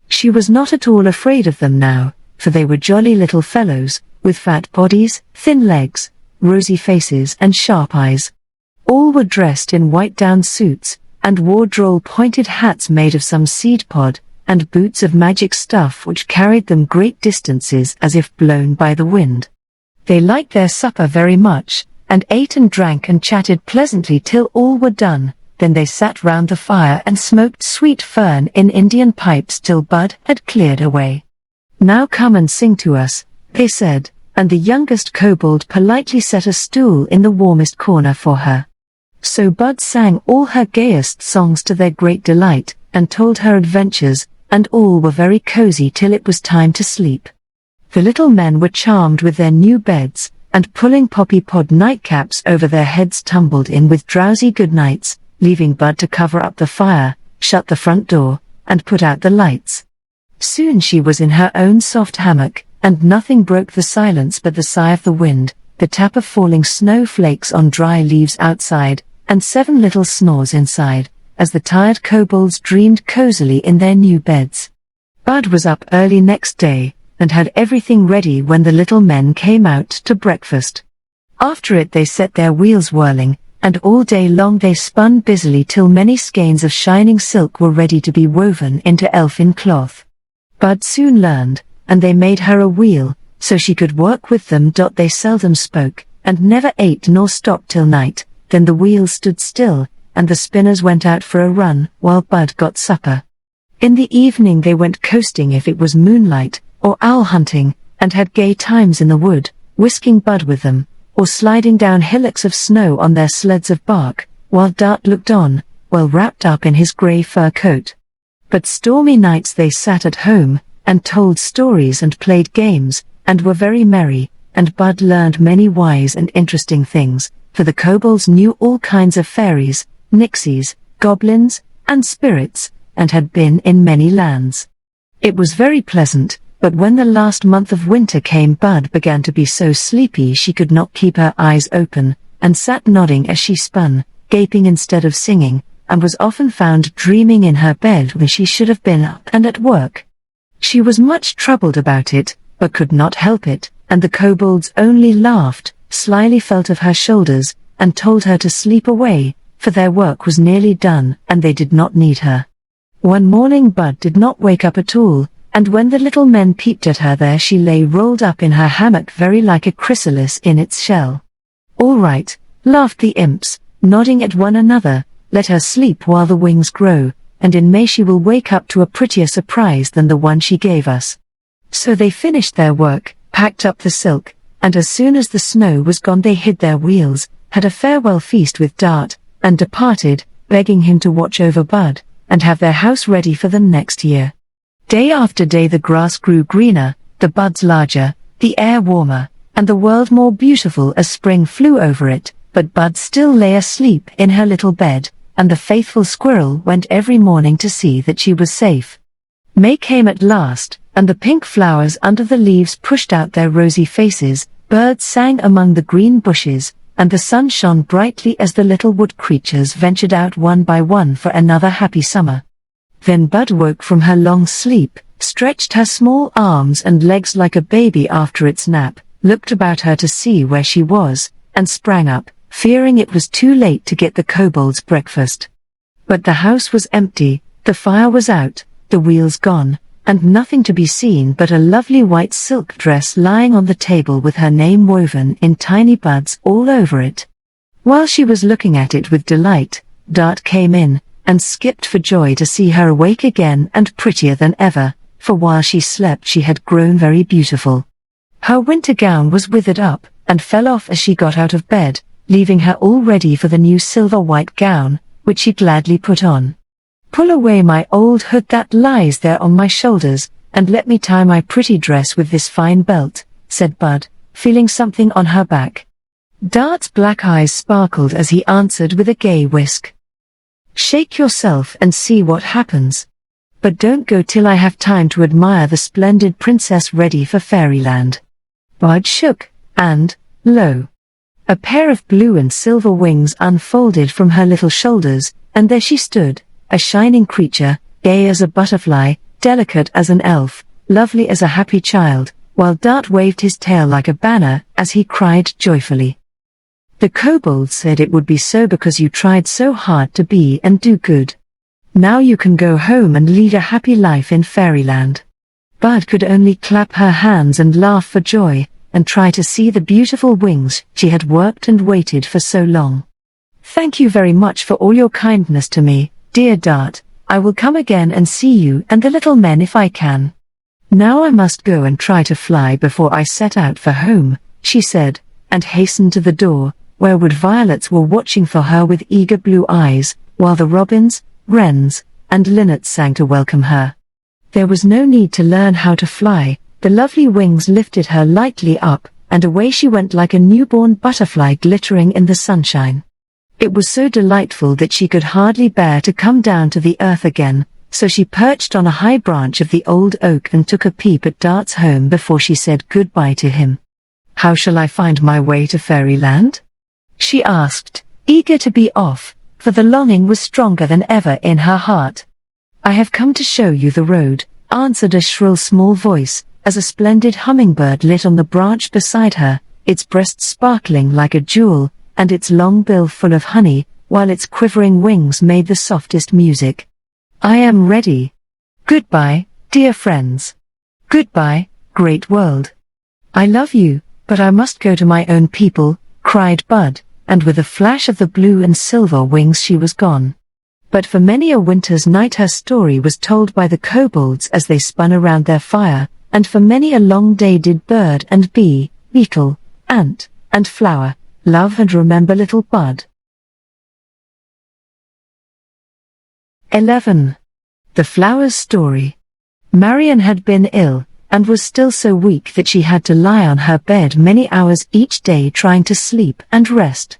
She was not at all afraid of them now, for they were jolly little fellows, with fat bodies, thin legs, rosy faces and sharp eyes. All were dressed in white down suits, and wore droll pointed hats made of some seed pod, and boots of magic stuff which carried them great distances as if blown by the wind. They liked their supper very much, and ate and drank and chatted pleasantly till all were done. Then they sat round the fire and smoked sweet fern in Indian pipes till Bud had cleared away. "Now come and sing to us," they said, and the youngest kobold politely set a stool in the warmest corner for her. So Bud sang all her gayest songs to their great delight, and told her adventures, and all were very cozy till it was time to sleep. The little men were charmed with their new beds, and pulling poppy pod nightcaps over their heads tumbled in with drowsy good nights, leaving Bud to cover up the fire, shut the front door, and put out the lights. Soon she was in her own soft hammock, and nothing broke the silence but the sigh of the wind, the tap of falling snowflakes on dry leaves outside, and 7 little snores inside, as the tired kobolds dreamed cozily in their new beds. Bud was up early next day, and had everything ready when the little men came out to breakfast. After it they set their wheels whirling, and all day long they spun busily till many skeins of shining silk were ready to be woven into elfin cloth. Bud soon learned, and they made her a wheel, so she could work with them. They seldom spoke, and never ate nor stopped till night. Then the wheel stood still, and the spinners went out for a run, while Bud got supper. In the evening they went coasting if it was moonlight, or owl hunting, and had gay times in the wood, whisking Bud with them, or sliding down hillocks of snow on their sleds of bark, while Dart looked on, well wrapped up in his grey fur coat. But stormy nights they sat at home, and told stories and played games, and were very merry, and Bud learned many wise and interesting things, for the kobolds knew all kinds of fairies, nixies, goblins, and spirits, and had been in many lands. It was very pleasant, but when the last month of winter came Bud began to be so sleepy she could not keep her eyes open, and sat nodding as she spun, gaping instead of singing, and was often found dreaming in her bed when she should have been up and at work. She was much troubled about it, but could not help it, and the kobolds only laughed, slyly felt of her shoulders, and told her to sleep away, for their work was nearly done and they did not need her. One morning Bud did not wake up at all, and when the little men peeped at her there she lay rolled up in her hammock very like a chrysalis in its shell. "All right," laughed the imps, nodding at one another, "Let her sleep while the wings grow, and in May she will wake up to a prettier surprise than the one she gave us." So they finished their work, packed up the silk, and as soon as the snow was gone they hid their wheels, had a farewell feast with Dart, and departed, begging him to watch over Bud, and have their house ready for them next year. Day after day the grass grew greener, the buds larger, the air warmer, and the world more beautiful as spring flew over it, but Bud still lay asleep in her little bed, and the faithful squirrel went every morning to see that she was safe. May came at last, and the pink flowers under the leaves pushed out their rosy faces, birds sang among the green bushes, and the sun shone brightly as the little wood creatures ventured out one by one for another happy summer. Then Bud woke from her long sleep, stretched her small arms and legs like a baby after its nap, looked about her to see where she was, and sprang up, fearing it was too late to get the kobold's breakfast. But the house was empty, the fire was out, the wheels gone, and nothing to be seen but a lovely white silk dress lying on the table with her name woven in tiny buds all over it. While she was looking at it with delight, Dart came in, and skipped for joy to see her awake again and prettier than ever, for while she slept she had grown very beautiful. Her winter gown was withered up, and fell off as she got out of bed, leaving her all ready for the new silver-white gown, which she gladly put on. "Pull away my old hood that lies there on my shoulders, and let me tie my pretty dress with this fine belt," said Bud, feeling something on her back. Dart's black eyes sparkled as he answered with a gay whisk. "Shake yourself and see what happens. But don't go till I have time to admire the splendid princess ready for fairyland." Bud shook, and, lo! A pair of blue and silver wings unfolded from her little shoulders, and there she stood, a shining creature, gay as a butterfly, delicate as an elf, lovely as a happy child, while Dart waved his tail like a banner as he cried joyfully. "The kobold said it would be so because you tried so hard to be and do good. Now you can go home and lead a happy life in fairyland." Bud could only clap her hands and laugh for joy, and try to see the beautiful wings she had worked and waited for so long. "Thank you very much for all your kindness to me, dear Dart. I will come again and see you and the little men if I can. Now I must go and try to fly before I set out for home," she said, and hastened to the door, where wood violets were watching for her with eager blue eyes, while the robins, wrens, and linnets sang to welcome her. There was no need to learn how to fly. The lovely wings lifted her lightly up, and away she went like a newborn butterfly glittering in the sunshine. It was so delightful that she could hardly bear to come down to the earth again, so she perched on a high branch of the old oak and took a peep at Dart's home before she said goodbye to him. "How shall I find my way to fairyland?" she asked, eager to be off, for the longing was stronger than ever in her heart. "I have come to show you the road," answered a shrill small voice, as a splendid hummingbird lit on the branch beside her, its breast sparkling like a jewel, and its long bill full of honey, while its quivering wings made the softest music. "I am ready. Goodbye, dear friends. Goodbye, great world. I love you, but I must go to my own people," cried Bud, and with a flash of the blue and silver wings she was gone. But for many a winter's night her story was told by the kobolds as they spun around their fire, and for many a long day did bird and bee, beetle, ant, and flower, love and remember little Bud. 11. The Flower's Story. Marian had been ill, and was still so weak that she had to lie on her bed many hours each day trying to sleep and rest.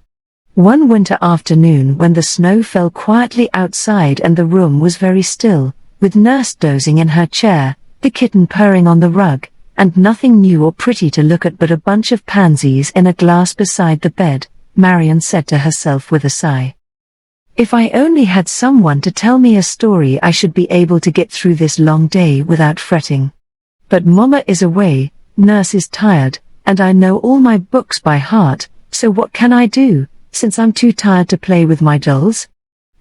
One winter afternoon when the snow fell quietly outside and the room was very still, with Nurse dozing in her chair, the kitten purring on the rug, and nothing new or pretty to look at but a bunch of pansies in a glass beside the bed, Marian said to herself with a sigh, "If I only had someone to tell me a story I should be able to get through this long day without fretting. But Mama is away, Nurse is tired, and I know all my books by heart, so what can I do, since I'm too tired to play with my dolls?"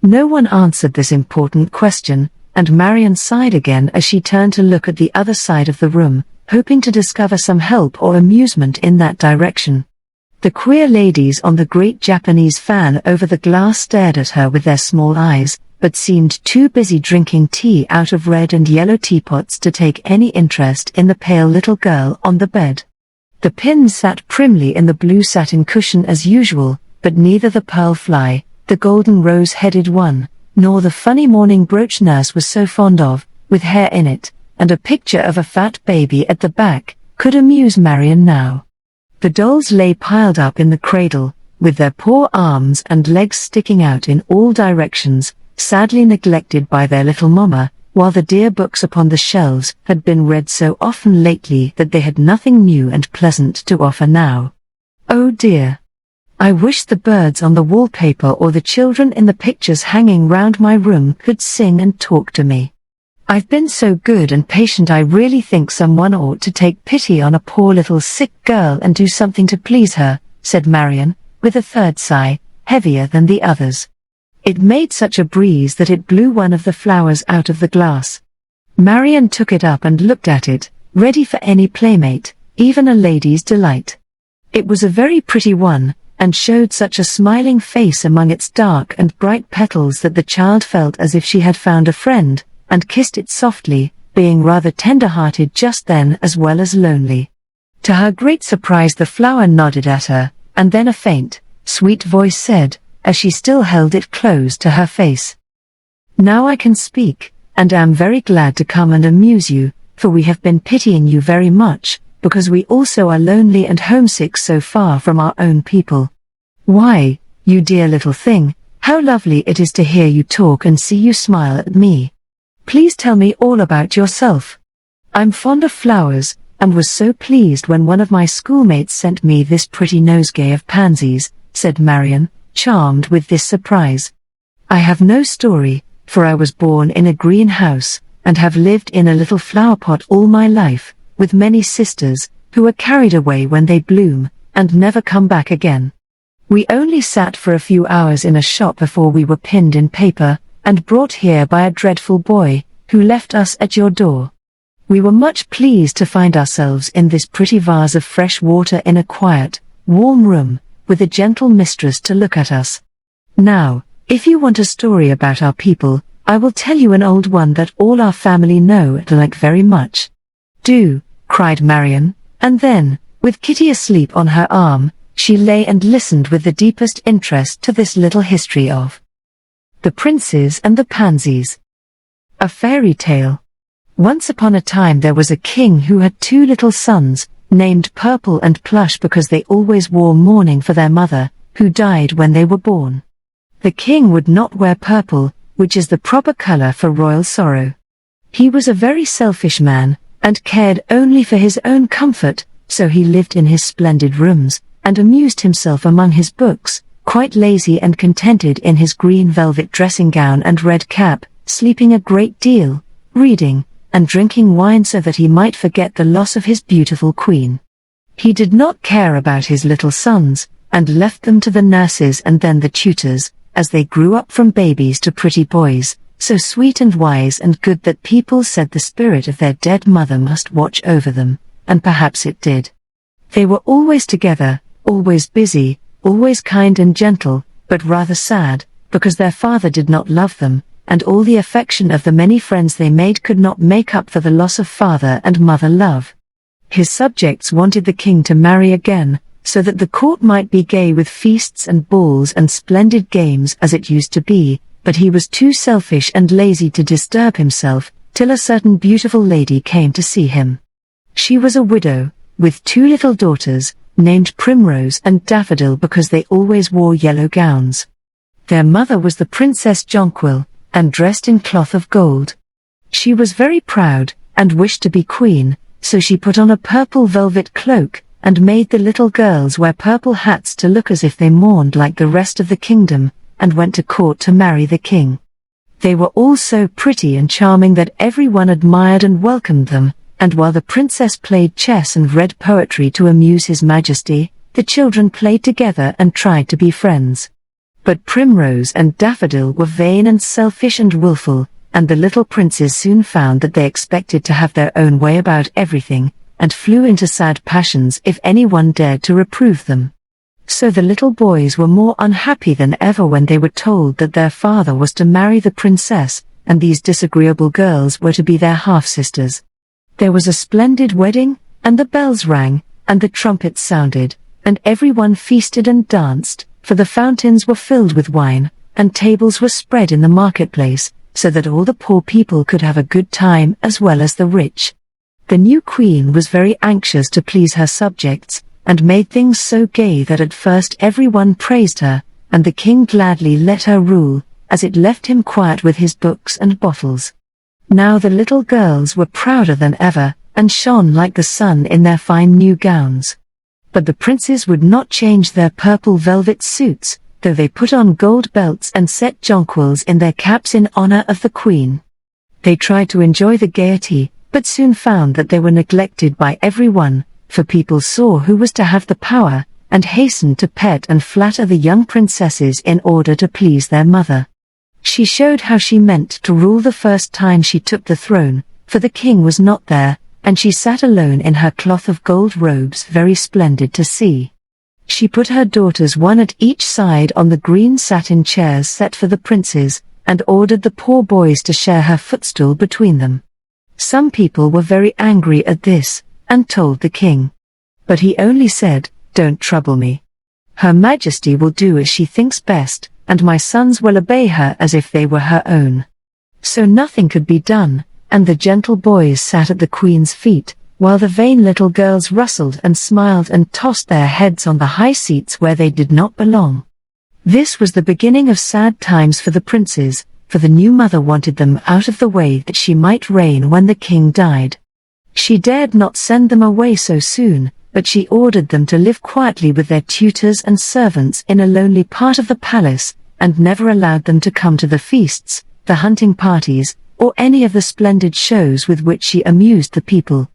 No one answered this important question, and Marian sighed again as she turned to look at the other side of the room, hoping to discover some help or amusement in that direction. The queer ladies on the great Japanese fan over the glass stared at her with their small eyes, but seemed too busy drinking tea out of red and yellow teapots to take any interest in the pale little girl on the bed. The pins sat primly in the blue satin cushion as usual, but neither the pearl fly, the golden rose-headed one, nor the funny morning brooch nurse was so fond of, with hair in it, and a picture of a fat baby at the back, could amuse Marion now. The dolls lay piled up in the cradle, with their poor arms and legs sticking out in all directions, sadly neglected by their little mamma, while the dear books upon the shelves had been read so often lately that they had nothing new and pleasant to offer now. Oh dear! I wish the birds on the wallpaper or the children in the pictures hanging round my room could sing and talk to me. I've been so good and patient, I really think someone ought to take pity on a poor little sick girl and do something to please her, said Marion, with a third sigh, heavier than the others. It made such a breeze that it blew one of the flowers out of the glass. Marion took it up and looked at it, ready for any playmate, even a lady's delight. It was a very pretty one, and showed such a smiling face among its dark and bright petals that the child felt as if she had found a friend, and kissed it softly, being rather tender-hearted just then as well as lonely. To her great surprise the flower nodded at her, and then a faint, sweet voice said, as she still held it close to her face, "Now I can speak, and am very glad to come and amuse you, for we have been pitying you very much, because we also are lonely and homesick so far from our own people. Why, you dear little thing, how lovely it is to hear you talk and see you smile at me. Please tell me all about yourself. I'm fond of flowers, and was so pleased when one of my schoolmates sent me this pretty nosegay of pansies," said Marion, charmed with this surprise. "I have no story, for I was born in a greenhouse, and have lived in a little flower pot all my life, with many sisters, who are carried away when they bloom, and never come back again. We only sat for a few hours in a shop before we were pinned in paper, and brought here by a dreadful boy, who left us at your door. We were much pleased to find ourselves in this pretty vase of fresh water in a quiet, warm room, with a gentle mistress to look at us. Now, if you want a story about our people, I will tell you an old one that all our family know and like very much." "Do," cried Marion, and then, with Kitty asleep on her arm, she lay and listened with the deepest interest to this little history of The Princes and the Pansies. A fairy tale. Once upon a time there was a king who had two little sons, named Purple and Plush because they always wore mourning for their mother, who died when they were born. The king would not wear purple, which is the proper color for royal sorrow. He was a very selfish man, and cared only for his own comfort, so he lived in his splendid rooms, and amused himself among his books, quite lazy and contented in his green velvet dressing gown and red cap, sleeping a great deal, reading, and drinking wine so that he might forget the loss of his beautiful queen. He did not care about his little sons, and left them to the nurses and then the tutors, as they grew up from babies to pretty boys, so sweet and wise and good that people said the spirit of their dead mother must watch over them, and perhaps it did. They were always together, always busy, always kind and gentle, but rather sad, because their father did not love them, and all the affection of the many friends they made could not make up for the loss of father and mother love. His subjects wanted the king to marry again, so that the court might be gay with feasts and balls and splendid games as it used to be, but he was too selfish and lazy to disturb himself, till a certain beautiful lady came to see him. She was a widow, with two little daughters, named Primrose and Daffodil because they always wore yellow gowns. Their mother was the Princess Jonquil, and dressed in cloth of gold. She was very proud, and wished to be queen, so she put on a purple velvet cloak, and made the little girls wear purple hats to look as if they mourned like the rest of the kingdom, and went to court to marry the king. They were all so pretty and charming that everyone admired and welcomed them, and while the princess played chess and read poetry to amuse His Majesty, the children played together and tried to be friends. But Primrose and Daffodil were vain and selfish and willful, and the little princes soon found that they expected to have their own way about everything, and flew into sad passions if anyone dared to reprove them. So the little boys were more unhappy than ever when they were told that their father was to marry the princess, and these disagreeable girls were to be their half-sisters. There was a splendid wedding, and the bells rang, and the trumpets sounded, and everyone feasted and danced, for the fountains were filled with wine, and tables were spread in the marketplace, so that all the poor people could have a good time as well as the rich. The new queen was very anxious to please her subjects, and made things so gay that at first everyone praised her, and the king gladly let her rule, as it left him quiet with his books and bottles. Now the little girls were prouder than ever, and shone like the sun in their fine new gowns. But the princes would not change their purple velvet suits, though they put on gold belts and set jonquils in their caps in honor of the queen. They tried to enjoy the gaiety, but soon found that they were neglected by everyone, for people saw who was to have the power, and hastened to pet and flatter the young princesses in order to please their mother. She showed how she meant to rule the first time she took the throne, for the king was not there, and she sat alone in her cloth of gold robes very splendid to see. She put her daughters one at each side on the green satin chairs set for the princes, and ordered the poor boys to share her footstool between them. Some people were very angry at this, and told the king. But he only said, "Don't trouble me. Her Majesty will do as she thinks best, and my sons will obey her as if they were her own." So nothing could be done, and the gentle boys sat at the queen's feet, while the vain little girls rustled and smiled and tossed their heads on the high seats where they did not belong. This was the beginning of sad times for the princes, for the new mother wanted them out of the way that she might reign when the king died. She dared not send them away so soon, but she ordered them to live quietly with their tutors and servants in a lonely part of the palace, and never allowed them to come to the feasts, the hunting parties, or any of the splendid shows with which she amused the people.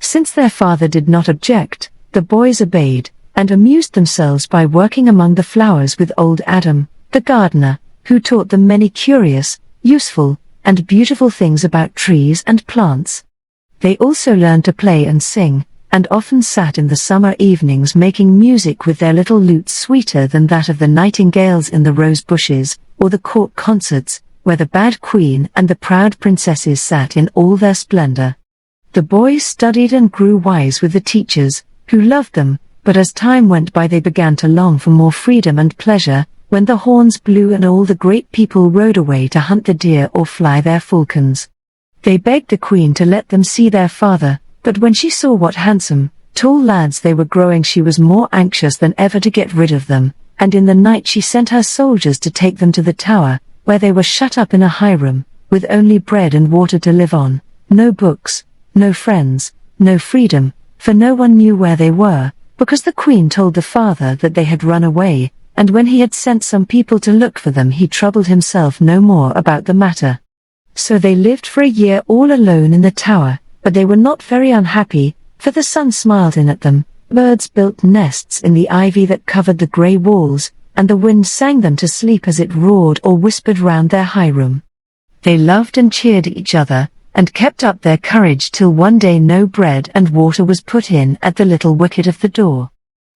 Since their father did not object, the boys obeyed, and amused themselves by working among the flowers with old Adam, the gardener, who taught them many curious, useful, and beautiful things about trees and plants. They also learned to play and sing, and often sat in the summer evenings making music with their little lutes sweeter than that of the nightingales in the rose bushes, or the court concerts, where the bad queen and the proud princesses sat in all their splendor. The boys studied and grew wise with the teachers, who loved them, but as time went by they began to long for more freedom and pleasure, when the horns blew and all the great people rode away to hunt the deer or fly their falcons. They begged the queen to let them see their father, but when she saw what handsome, tall lads they were growing she was more anxious than ever to get rid of them, and in the night she sent her soldiers to take them to the tower, where they were shut up in a high room, with only bread and water to live on, no books, no friends, no freedom, for no one knew where they were, because the queen told the father that they had run away, and when he had sent some people to look for them he troubled himself no more about the matter. So they lived for a year all alone in the tower, but they were not very unhappy, for the sun smiled in at them, birds built nests in the ivy that covered the grey walls, and the wind sang them to sleep as it roared or whispered round their high room. They loved and cheered each other, and kept up their courage till one day no bread and water was put in at the little wicket of the door.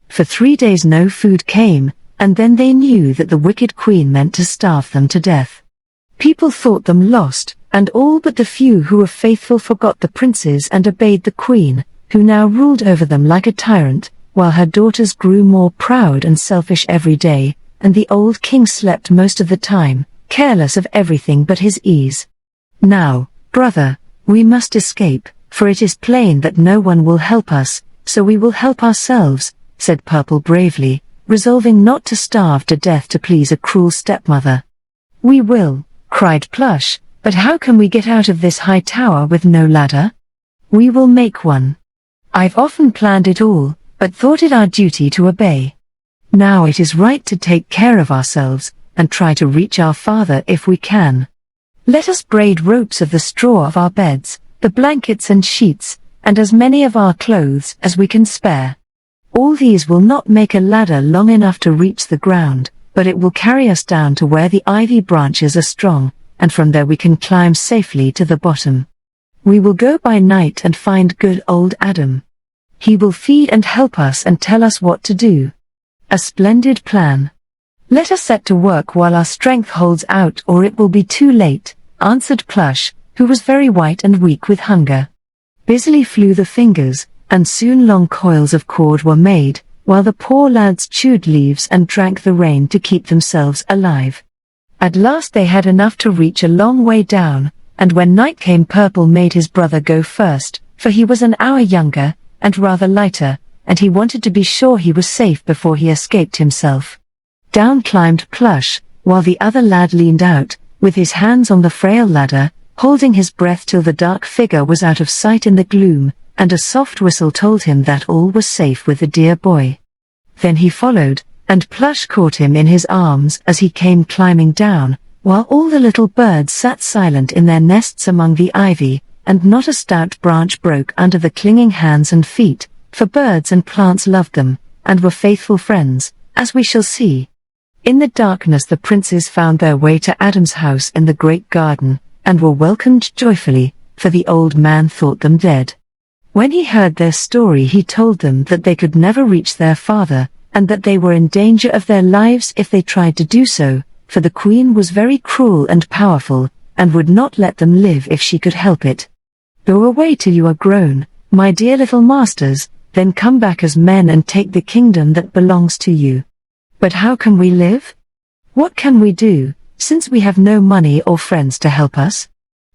For 3 days no food came, and then they knew that the wicked queen meant to starve them to death. People thought them lost, and all but the few who were faithful forgot the princes and obeyed the queen, who now ruled over them like a tyrant, while her daughters grew more proud and selfish every day, and the old king slept most of the time, careless of everything but his ease. "Now, brother, we must escape, for it is plain that no one will help us, so we will help ourselves," said Purple bravely, resolving not to starve to death to please a cruel stepmother. "We will," cried Plush, "but how can we get out of this high tower with no ladder?" "We will make one. I've often planned it all, but thought it our duty to obey. Now it is right to take care of ourselves, and try to reach our father if we can. Let us braid ropes of the straw of our beds, the blankets and sheets, and as many of our clothes as we can spare. All these will not make a ladder long enough to reach the ground, but it will carry us down to where the ivy branches are strong, and from there we can climb safely to the bottom. We will go by night and find good old Adam. He will feed and help us and tell us what to do. A splendid plan. Let us set to work while our strength holds out, or it will be too late, answered Plush, who was very white and weak with hunger. Busily flew the fingers, and soon long coils of cord were made, while the poor lads chewed leaves and drank the rain to keep themselves alive. At last they had enough to reach a long way down, and when night came Purple made his brother go first, for he was an hour younger, and rather lighter, and he wanted to be sure he was safe before he escaped himself. Down climbed Plush, while the other lad leaned out, with his hands on the frail ladder, holding his breath till the dark figure was out of sight in the gloom, and a soft whistle told him that all was safe with the dear boy. Then he followed, and Plush caught him in his arms as he came climbing down, while all the little birds sat silent in their nests among the ivy, and not a stout branch broke under the clinging hands and feet, for birds and plants loved them, and were faithful friends, as we shall see. In the darkness the princes found their way to Adam's house in the great garden, and were welcomed joyfully, for the old man thought them dead. When he heard their story he told them that they could never reach their father, and that they were in danger of their lives if they tried to do so, for the queen was very cruel and powerful, and would not let them live if she could help it. Go away till you are grown, my dear little masters, then come back as men and take the kingdom that belongs to you. But how can we live? What can we do, since we have no money or friends to help us?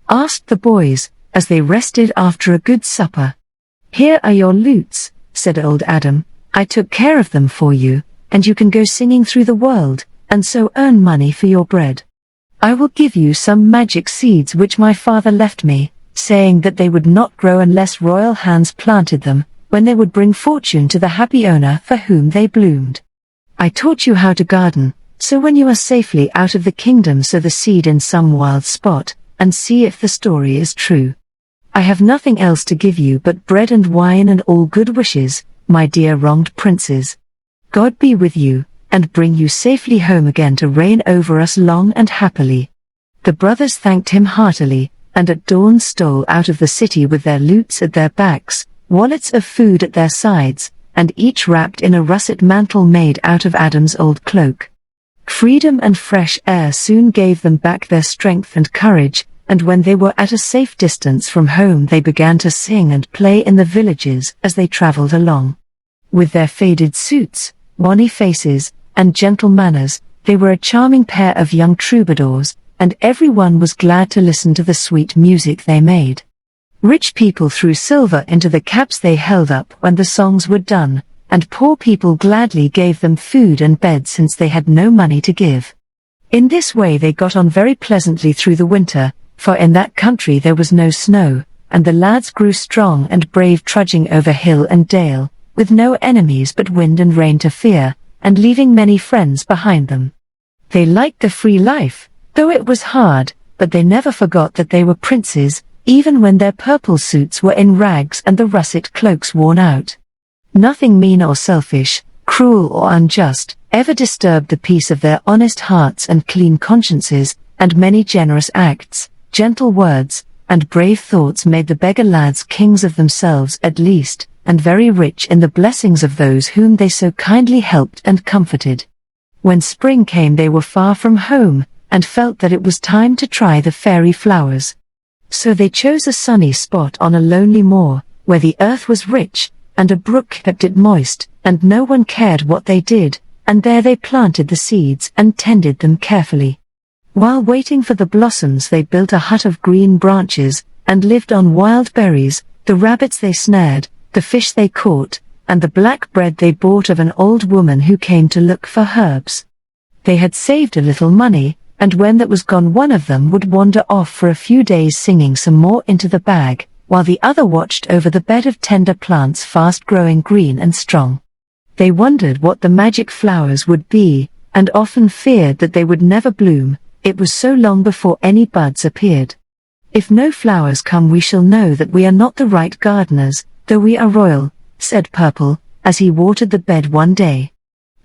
Asked the boys, as they rested after a good supper. Here are your lutes, said old Adam. I took care of them for you, and you can go singing through the world, and so earn money for your bread. I will give you some magic seeds which my father left me, saying that they would not grow unless royal hands planted them, when they would bring fortune to the happy owner for whom they bloomed. I taught you how to garden, so when you are safely out of the kingdom sow the seed in some wild spot, and see if the story is true. I have nothing else to give you but bread and wine and all good wishes, my dear wronged princes. God be with you, and bring you safely home again to reign over us long and happily. The brothers thanked him heartily, and at dawn stole out of the city with their lutes at their backs, wallets of food at their sides, and each wrapped in a russet mantle made out of Adam's old cloak. Freedom and fresh air soon gave them back their strength and courage, and when they were at a safe distance from home they began to sing and play in the villages as they traveled along. With their faded suits, bonny faces, and gentle manners, they were a charming pair of young troubadours, and everyone was glad to listen to the sweet music they made. Rich people threw silver into the caps they held up when the songs were done, and poor people gladly gave them food and bed since they had no money to give. In this way they got on very pleasantly through the winter, for in that country there was no snow, and the lads grew strong and brave trudging over hill and dale, with no enemies but wind and rain to fear, and leaving many friends behind them. They liked the free life, though it was hard, but they never forgot that they were princes, even when their purple suits were in rags and the russet cloaks worn out. Nothing mean or selfish, cruel or unjust, ever disturbed the peace of their honest hearts and clean consciences, and many generous acts, gentle words, and brave thoughts made the beggar lads kings of themselves at least, and very rich in the blessings of those whom they so kindly helped and comforted. When spring came they were far from home, and felt that it was time to try the fairy flowers. So they chose a sunny spot on a lonely moor, where the earth was rich, and a brook kept it moist, and no one cared what they did, and there they planted the seeds and tended them carefully. While waiting for the blossoms they built a hut of green branches, and lived on wild berries, the rabbits they snared, the fish they caught, and the black bread they bought of an old woman who came to look for herbs. They had saved a little money, and when that was gone one of them would wander off for a few days singing some more into the bag, while the other watched over the bed of tender plants fast growing green and strong. They wondered what the magic flowers would be, and often feared that they would never bloom, it was so long before any buds appeared. If no flowers come we shall know that we are not the right gardeners, though we are royal, said Purple, as he watered the bed one day.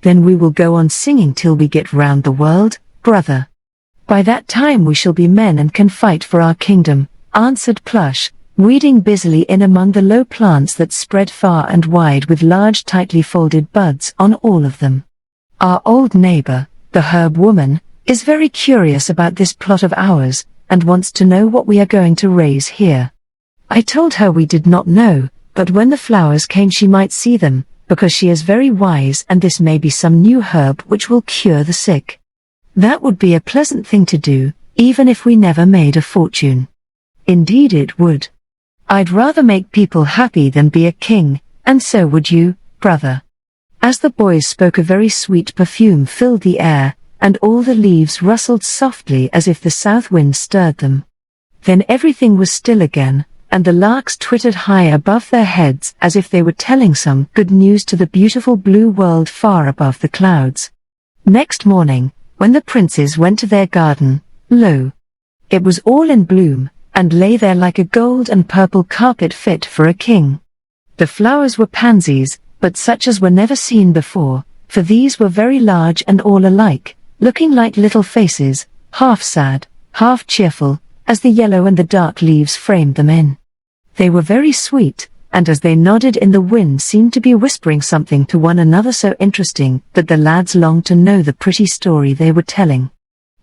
Then we will go on singing till we get round the world, brother. By that time we shall be men and can fight for our kingdom, answered Plush, weeding busily in among the low plants that spread far and wide with large tightly folded buds on all of them. Our old neighbor, the herb woman, is very curious about this plot of ours, and wants to know what we are going to raise here. I told her we did not know, but when the flowers came she might see them, because she is very wise, and this may be some new herb which will cure the sick. That would be a pleasant thing to do, even if we never made a fortune. Indeed it would. I'd rather make people happy than be a king, and so would you, brother. As the boys spoke, a very sweet perfume filled the air, and all the leaves rustled softly as if the south wind stirred them. Then everything was still again, and the larks twittered high above their heads as if they were telling some good news to the beautiful blue world far above the clouds. Next morning, when the princes went to their garden, lo! It was all in bloom, and lay there like a gold and purple carpet fit for a king. The flowers were pansies, but such as were never seen before, for these were very large and all alike, looking like little faces, half sad, half cheerful, as the yellow and the dark leaves framed them in. They were very sweet, and as they nodded in the wind seemed to be whispering something to one another so interesting that the lads longed to know the pretty story they were telling.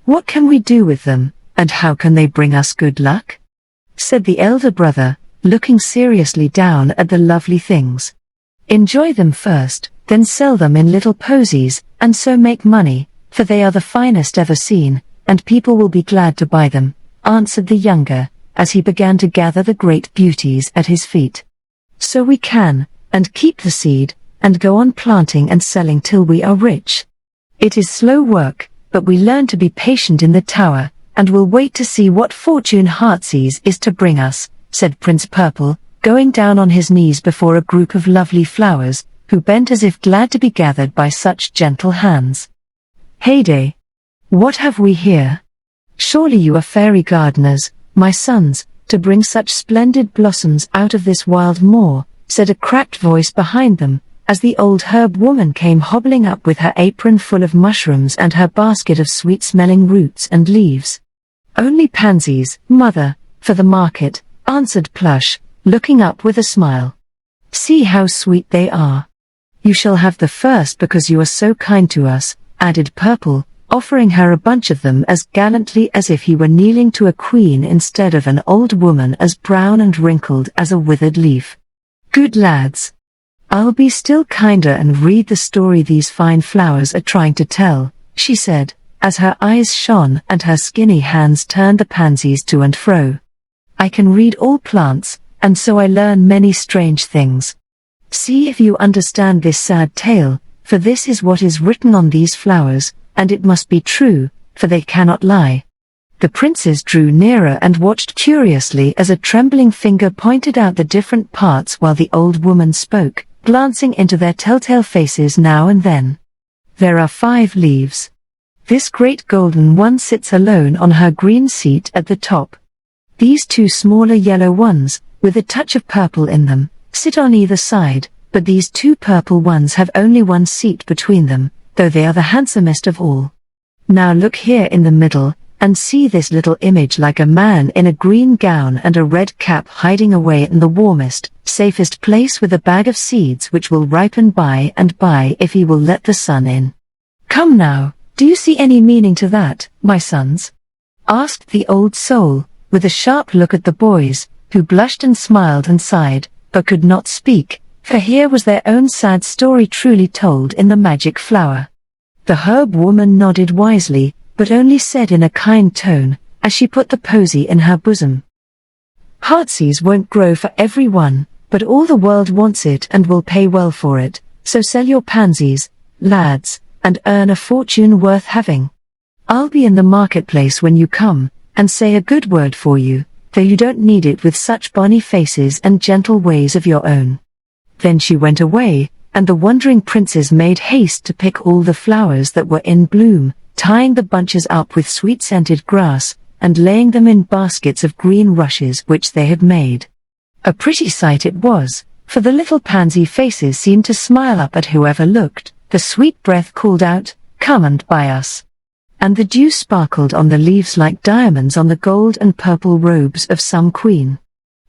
"What can we do with them, and how can they bring us good luck?" said the elder brother, looking seriously down at the lovely things. "Enjoy them first, then sell them in little posies, and so make money, for they are the finest ever seen, and people will be glad to buy them," answered the younger, as he began to gather the great beauties at his feet. "So we can, and keep the seed, and go on planting and selling till we are rich. It is slow work, but we learn to be patient in the tower, and will wait to see what fortune Heartsease is to bring us," said Prince Purple, going down on his knees before a group of lovely flowers, who bent as if glad to be gathered by such gentle hands. "Heyday! What have we here? Surely you are fairy gardeners, my sons, to bring such splendid blossoms out of this wild moor," said a cracked voice behind them, as the old herb woman came hobbling up with her apron full of mushrooms and her basket of sweet-smelling roots and leaves. "Only pansies, mother, for the market," answered Plush, looking up with a smile. "See how sweet they are. You shall have the first because you are so kind to us," added Purple, offering her a bunch of them as gallantly as if he were kneeling to a queen instead of an old woman as brown and wrinkled as a withered leaf. "Good lads. I'll be still kinder and read the story these fine flowers are trying to tell," she said, as her eyes shone and her skinny hands turned the pansies to and fro. "I can read all plants, and so I learn many strange things. See if you understand this sad tale, for this is what is written on these flowers, and it must be true, for they cannot lie." The princes drew nearer and watched curiously as a trembling finger pointed out the different parts while the old woman spoke, glancing into their telltale faces now and then. "There are 5 leaves. This great golden one sits alone on her green seat at the top. These 2 smaller yellow ones, with a touch of purple in them, sit on either side, but these 2 purple ones have only 1 seat between them, though they are the handsomest of all. Now look here in the middle, and see this little image like a man in a green gown and a red cap hiding away in the warmest, safest place with a bag of seeds which will ripen by and by if he will let the sun in. Come now, do you see any meaning to that, my sons?" asked the old soul, with a sharp look at the boys, who blushed and smiled and sighed, but could not speak, for here was their own sad story truly told in the magic flower. The herb woman nodded wisely, but only said in a kind tone, as she put the posy in her bosom, "Heartsease won't grow for everyone, but all the world wants it and will pay well for it, so sell your pansies, lads, and earn a fortune worth having. I'll be in the marketplace when you come, and say a good word for you, though you don't need it with such bonny faces and gentle ways of your own." Then she went away, and the wondering princes made haste to pick all the flowers that were in bloom, tying the bunches up with sweet-scented grass, and laying them in baskets of green rushes which they had made. A pretty sight it was, for the little pansy faces seemed to smile up at whoever looked, the sweet breath called out, "Come and buy us," and the dew sparkled on the leaves like diamonds on the gold and purple robes of some queen.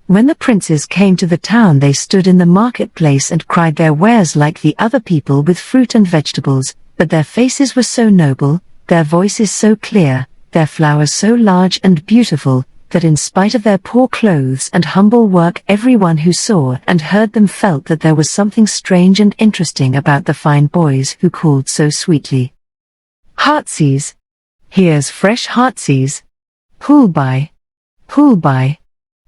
When the princes came to the town they stood in the marketplace and cried their wares like the other people with fruit and vegetables, but their faces were so noble, their voices so clear, their flowers so large and beautiful, that in spite of their poor clothes and humble work, everyone who saw and heard them felt that there was something strange and interesting about the fine boys who called so sweetly. Heartsease. Here's fresh heartsease. Pull by. Pull by.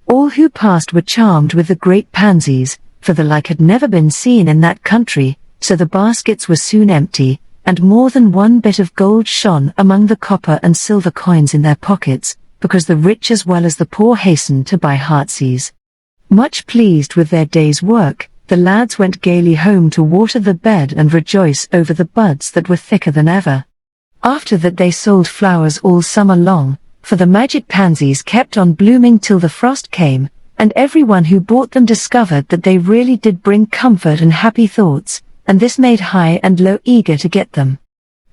All who passed were charmed with the great pansies, for the like had never been seen in that country, so the baskets were soon empty, and more than one bit of gold shone among the copper and silver coins in their pockets, because the rich as well as the poor hastened to buy heartsease. Much pleased with their day's work, the lads went gaily home to water the bed and rejoice over the buds that were thicker than ever. After that they sold flowers all summer long, for the magic pansies kept on blooming till the frost came, and everyone who bought them discovered that they really did bring comfort and happy thoughts, and this made high and low eager to get them.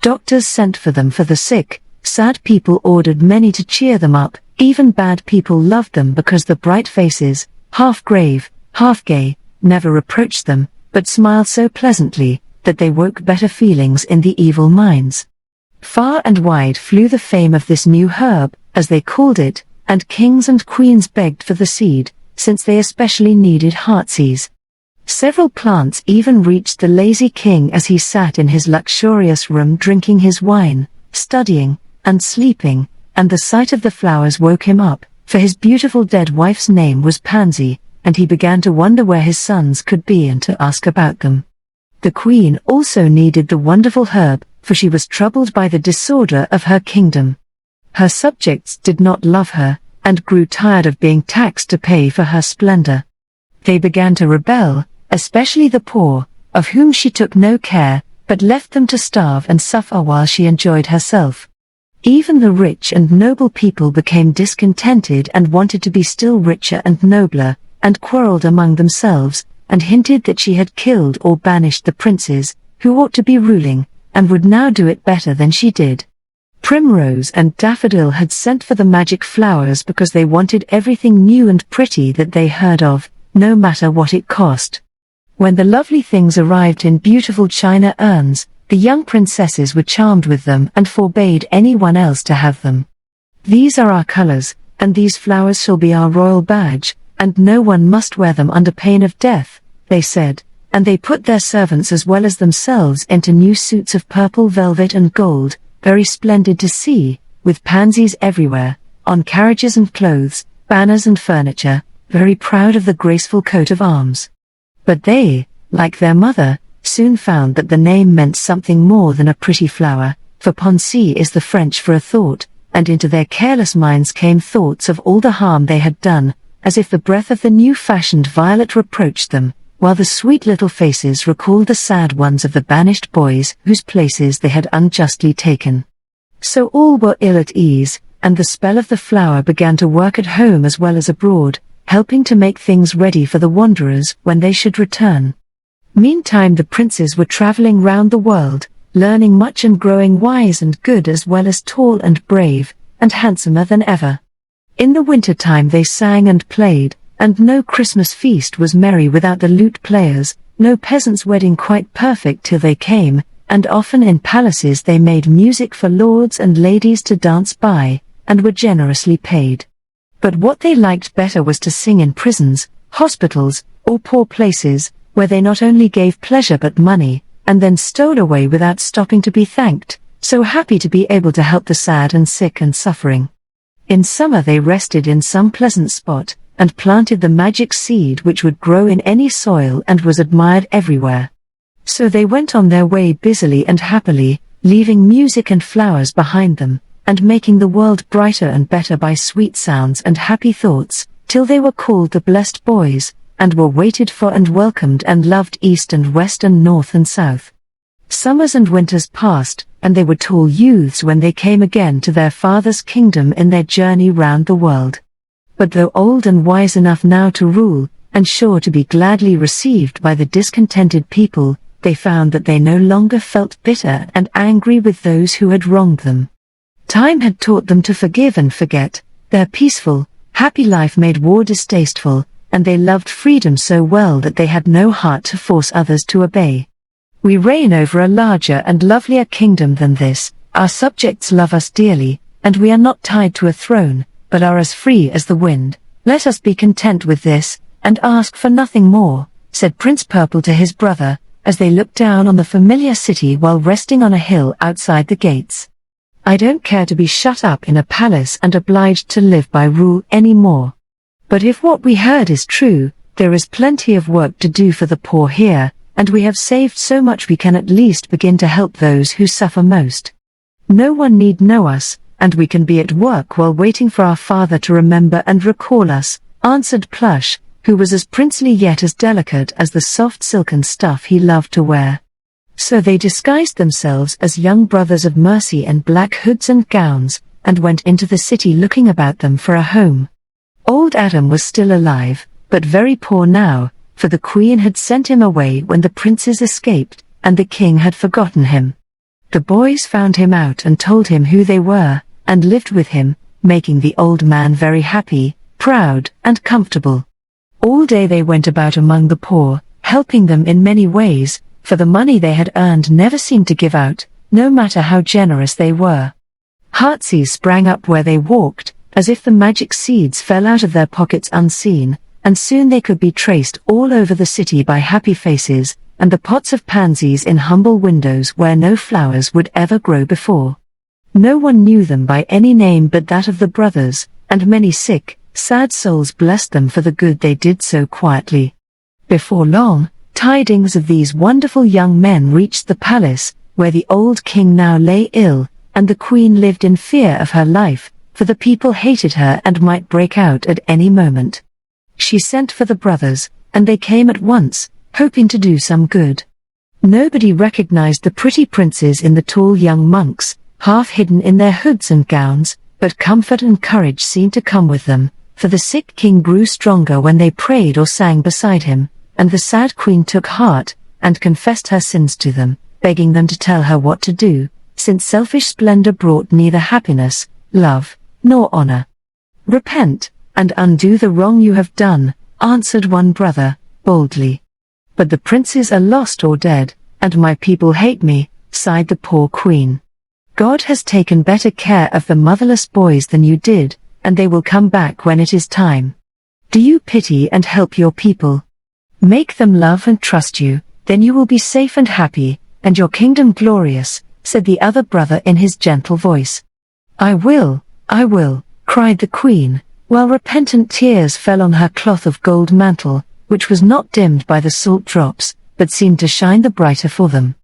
Doctors sent for them for the sick, sad people ordered many to cheer them up, even bad people loved them because the bright faces, half grave, half gay, never reproached them, but smiled so pleasantly, that they woke better feelings in the evil minds. Far and wide flew the fame of this new herb, as they called it, and kings and queens begged for the seed, since they especially needed heartsease. Several plants even reached the lazy king as he sat in his luxurious room drinking his wine, studying, and sleeping, and the sight of the flowers woke him up, for his beautiful dead wife's name was Pansy, and he began to wonder where his sons could be and to ask about them. The queen also needed the wonderful herb, for she was troubled by the disorder of her kingdom. Her subjects did not love her, and grew tired of being taxed to pay for her splendor. They began to rebel, especially the poor, of whom she took no care, but left them to starve and suffer while she enjoyed herself. Even the rich and noble people became discontented and wanted to be still richer and nobler, and quarreled among themselves, and hinted that she had killed or banished the princes, who ought to be ruling, and would now do it better than she did. Primrose and Daffodil had sent for the magic flowers because they wanted everything new and pretty that they heard of, no matter what it cost. When the lovely things arrived in beautiful china urns, the young princesses were charmed with them and forbade anyone else to have them. "These are our colors, and these flowers shall be our royal badge, and no one must wear them under pain of death," they said, and they put their servants as well as themselves into new suits of purple velvet and gold, very splendid to see, with pansies everywhere, on carriages and clothes, banners and furniture, very proud of the graceful coat of arms. But they, like their mother, soon found that the name meant something more than a pretty flower, for pensée is the French for a thought, and into their careless minds came thoughts of all the harm they had done, as if the breath of the new-fashioned violet reproached them, while the sweet little faces recalled the sad ones of the banished boys whose places they had unjustly taken. So all were ill at ease, and the spell of the flower began to work at home as well as abroad, helping to make things ready for the wanderers when they should return. Meantime the princes were traveling round the world, learning much and growing wise and good as well as tall and brave, and handsomer than ever. In the winter time they sang and played, and no Christmas feast was merry without the lute players, no peasant's wedding quite perfect till they came, and often in palaces they made music for lords and ladies to dance by, and were generously paid. But what they liked better was to sing in prisons, hospitals, or poor places, where they not only gave pleasure but money, and then stole away without stopping to be thanked, so happy to be able to help the sad and sick and suffering. In summer they rested in some pleasant spot, and planted the magic seed which would grow in any soil and was admired everywhere. So they went on their way busily and happily, leaving music and flowers behind them, and making the world brighter and better by sweet sounds and happy thoughts, till they were called the blessed boys, and were waited for and welcomed and loved east and west and north and south. Summers and winters passed, and they were tall youths when they came again to their father's kingdom in their journey round the world. But though old and wise enough now to rule, and sure to be gladly received by the discontented people, they found that they no longer felt bitter and angry with those who had wronged them. Time had taught them to forgive and forget. Their peaceful, happy life made war distasteful, and they loved freedom so well that they had no heart to force others to obey. We reign over a larger and lovelier kingdom than this, our subjects love us dearly, and we are not tied to a throne, but are as free as the wind. Let us be content with this, and ask for nothing more, said Prince Purple to his brother, as they looked down on the familiar city while resting on a hill outside the gates. I don't care to be shut up in a palace and obliged to live by rule any more. But if what we heard is true, there is plenty of work to do for the poor here, and we have saved so much we can at least begin to help those who suffer most. No one need know us, and we can be at work while waiting for our father to remember and recall us, answered Plush, who was as princely yet as delicate as the soft silken stuff he loved to wear. So they disguised themselves as young brothers of mercy in black hoods and gowns, and went into the city looking about them for a home. Old Adam was still alive, but very poor now, for the Queen had sent him away when the princes escaped, and the king had forgotten him. The boys found him out and told him who they were, and lived with him, making the old man very happy, proud, and comfortable. All day they went about among the poor, helping them in many ways, for the money they had earned never seemed to give out, no matter how generous they were. Heartsease sprang up where they walked, as if the magic seeds fell out of their pockets unseen, and soon they could be traced all over the city by happy faces, and the pots of pansies in humble windows where no flowers would ever grow before. No one knew them by any name but that of the brothers, and many sick, sad souls blessed them for the good they did so quietly. Before long, tidings of these wonderful young men reached the palace, where the old king now lay ill, and the queen lived in fear of her life, for the people hated her and might break out at any moment. She sent for the brothers, and they came at once, hoping to do some good. Nobody recognized the pretty princes in the tall young monks, half hidden in their hoods and gowns, but comfort and courage seemed to come with them, for the sick king grew stronger when they prayed or sang beside him, and the sad queen took heart, and confessed her sins to them, begging them to tell her what to do, since selfish splendor brought neither happiness, love, nor honor. Repent, and undo the wrong you have done, answered one brother, boldly. But the princes are lost or dead, and my people hate me, sighed the poor queen. God has taken better care of the motherless boys than you did, and they will come back when it is time. Do you pity and help your people? Make them love and trust you, then you will be safe and happy, and your kingdom glorious, said the other brother in his gentle voice. I will, cried the queen, while repentant tears fell on her cloth of gold mantle, which was not dimmed by the salt drops, but seemed to shine the brighter for them.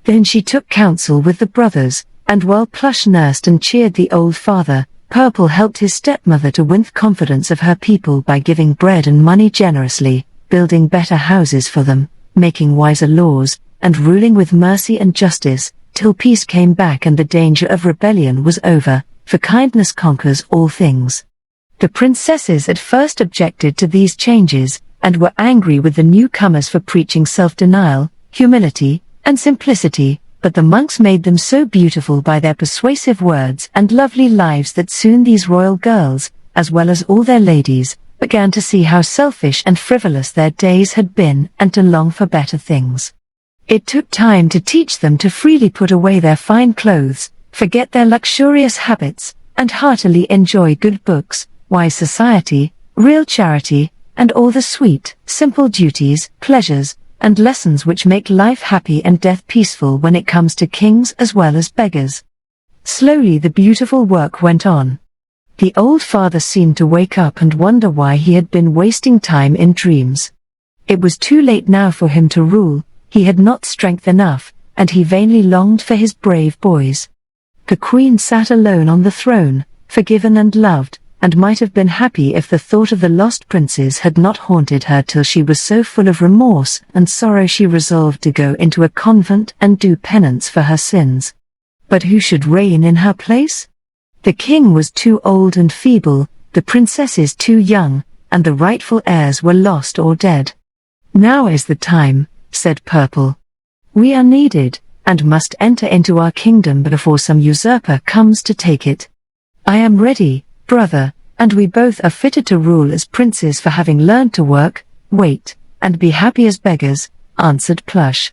Then she took counsel with the brothers, and while Plush nursed and cheered the old father, Purple helped his stepmother to win the confidence of her people by giving bread and money generously, building better houses for them, making wiser laws, and ruling with mercy and justice, till peace came back and the danger of rebellion was over, for kindness conquers all things. The princesses at first objected to these changes, and were angry with the newcomers for preaching self-denial, humility, and simplicity, but the monks made them so beautiful by their persuasive words and lovely lives that soon these royal girls, as well as all their ladies, began to see how selfish and frivolous their days had been and to long for better things. It took time to teach them to freely put away their fine clothes, forget their luxurious habits, and heartily enjoy good books, wise society, real charity, and all the sweet, simple duties, pleasures, and lessons which make life happy and death peaceful when it comes to kings as well as beggars. Slowly the beautiful work went on. The old father seemed to wake up and wonder why he had been wasting time in dreams. It was too late now for him to rule, he had not strength enough, and he vainly longed for his brave boys. The queen sat alone on the throne, forgiven and loved, and might have been happy if the thought of the lost princes had not haunted her till she was so full of remorse and sorrow she resolved to go into a convent and do penance for her sins. But who should reign in her place? The king was too old and feeble, the princesses too young, and the rightful heirs were lost or dead. Now is the time, said Purple. We are needed, and must enter into our kingdom before some usurper comes to take it. I am ready, brother, and we both are fitted to rule as princes for having learned to work, wait, and be happy as beggars, answered Plush.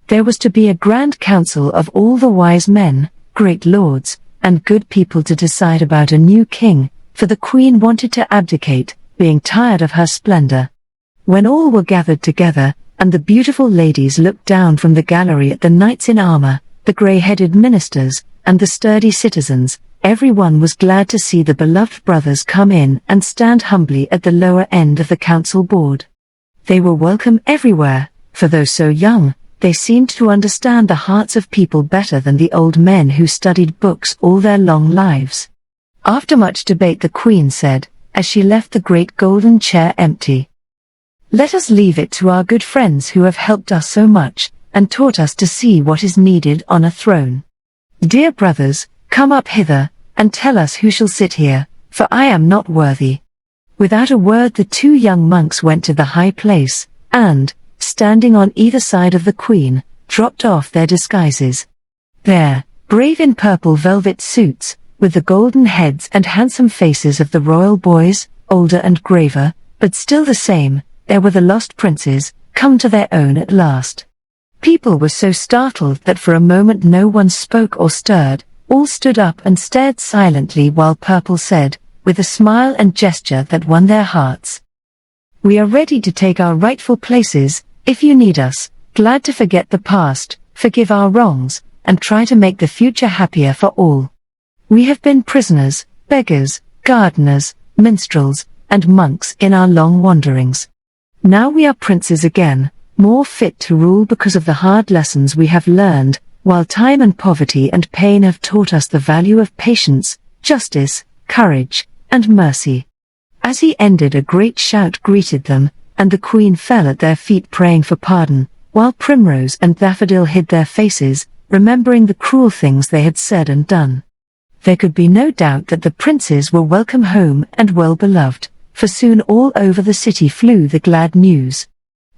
There was to be a grand council of all the wise men, great lords, and good people to decide about a new king, for the queen wanted to abdicate, being tired of her splendor. When all were gathered together, and the beautiful ladies looked down from the gallery at the knights in armor, the grey-headed ministers, and the sturdy citizens, everyone was glad to see the beloved brothers come in and stand humbly at the lower end of the council board. They were welcome everywhere, for though so young, they seemed to understand the hearts of people better than the old men who studied books all their long lives. After much debate, the queen said, as she left the great golden chair empty, "Let us leave it to our good friends who have helped us so much, and taught us to see what is needed on a throne. Dear brothers, come up hither, and tell us who shall sit here, for I am not worthy." Without a word the two young monks went to the high place, and, standing on either side of the queen, dropped off their disguises. There, brave in purple velvet suits, with the golden heads and handsome faces of the royal boys, older and graver, but still the same, there were the lost princes, come to their own at last. People were so startled that for a moment no one spoke or stirred, all stood up and stared silently while Purple said, with a smile and gesture that won their hearts, "We are ready to take our rightful places, if you need us, glad to forget the past, forgive our wrongs, and try to make the future happier for all. We have been prisoners, beggars, gardeners, minstrels, and monks in our long wanderings. Now we are princes again, more fit to rule because of the hard lessons we have learned, while time and poverty and pain have taught us the value of patience, justice, courage, and mercy." As he ended, a great shout greeted them, and the queen fell at their feet praying for pardon, while Primrose and Daffodil hid their faces, remembering the cruel things they had said and done. There could be no doubt that the princes were welcome home and well beloved, for soon all over the city flew the glad news.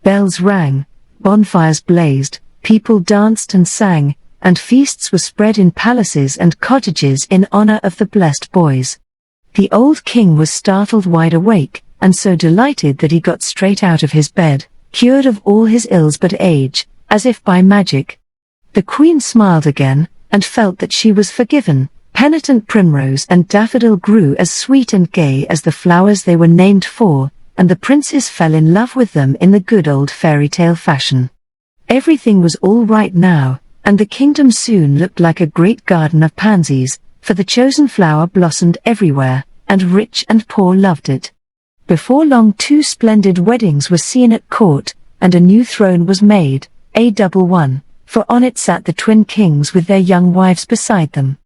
Bells rang, bonfires blazed, people danced and sang, and feasts were spread in palaces and cottages in honor of the blessed boys. The old king was startled wide awake, and so delighted that he got straight out of his bed, cured of all his ills but age, as if by magic. The queen smiled again, and felt that she was forgiven. Penitent Primrose and Daffodil grew as sweet and gay as the flowers they were named for, and the princes fell in love with them in the good old fairy tale fashion. Everything was all right now, and the kingdom soon looked like a great garden of pansies, for the chosen flower blossomed everywhere, and rich and poor loved it. Before long 2 splendid weddings were seen at court, and a new throne was made, I.THE, for on it sat the twin kings with their young wives beside them.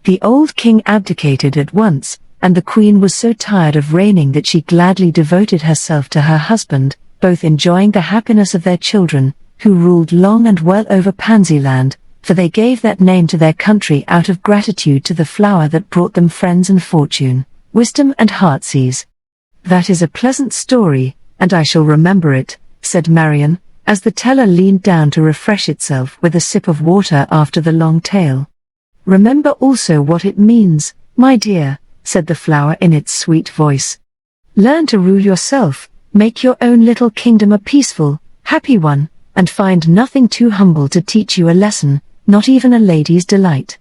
The old king abdicated at once, and the queen was so tired of reigning that she gladly devoted herself to her husband, both enjoying the happiness of their children, who ruled long and well over Pansyland, for they gave that name to their country out of gratitude to the flower that brought them friends and fortune, wisdom and heartsease. "That is a pleasant story, and I shall remember it," said Marion, as the teller leaned down to refresh itself with a sip of water after the long tale. "Remember also what it means, my dear," said the flower in its sweet voice. "Learn to rule yourself, make your own little kingdom a peaceful, happy one, and find nothing too humble to teach you a lesson, not even a lady's delight."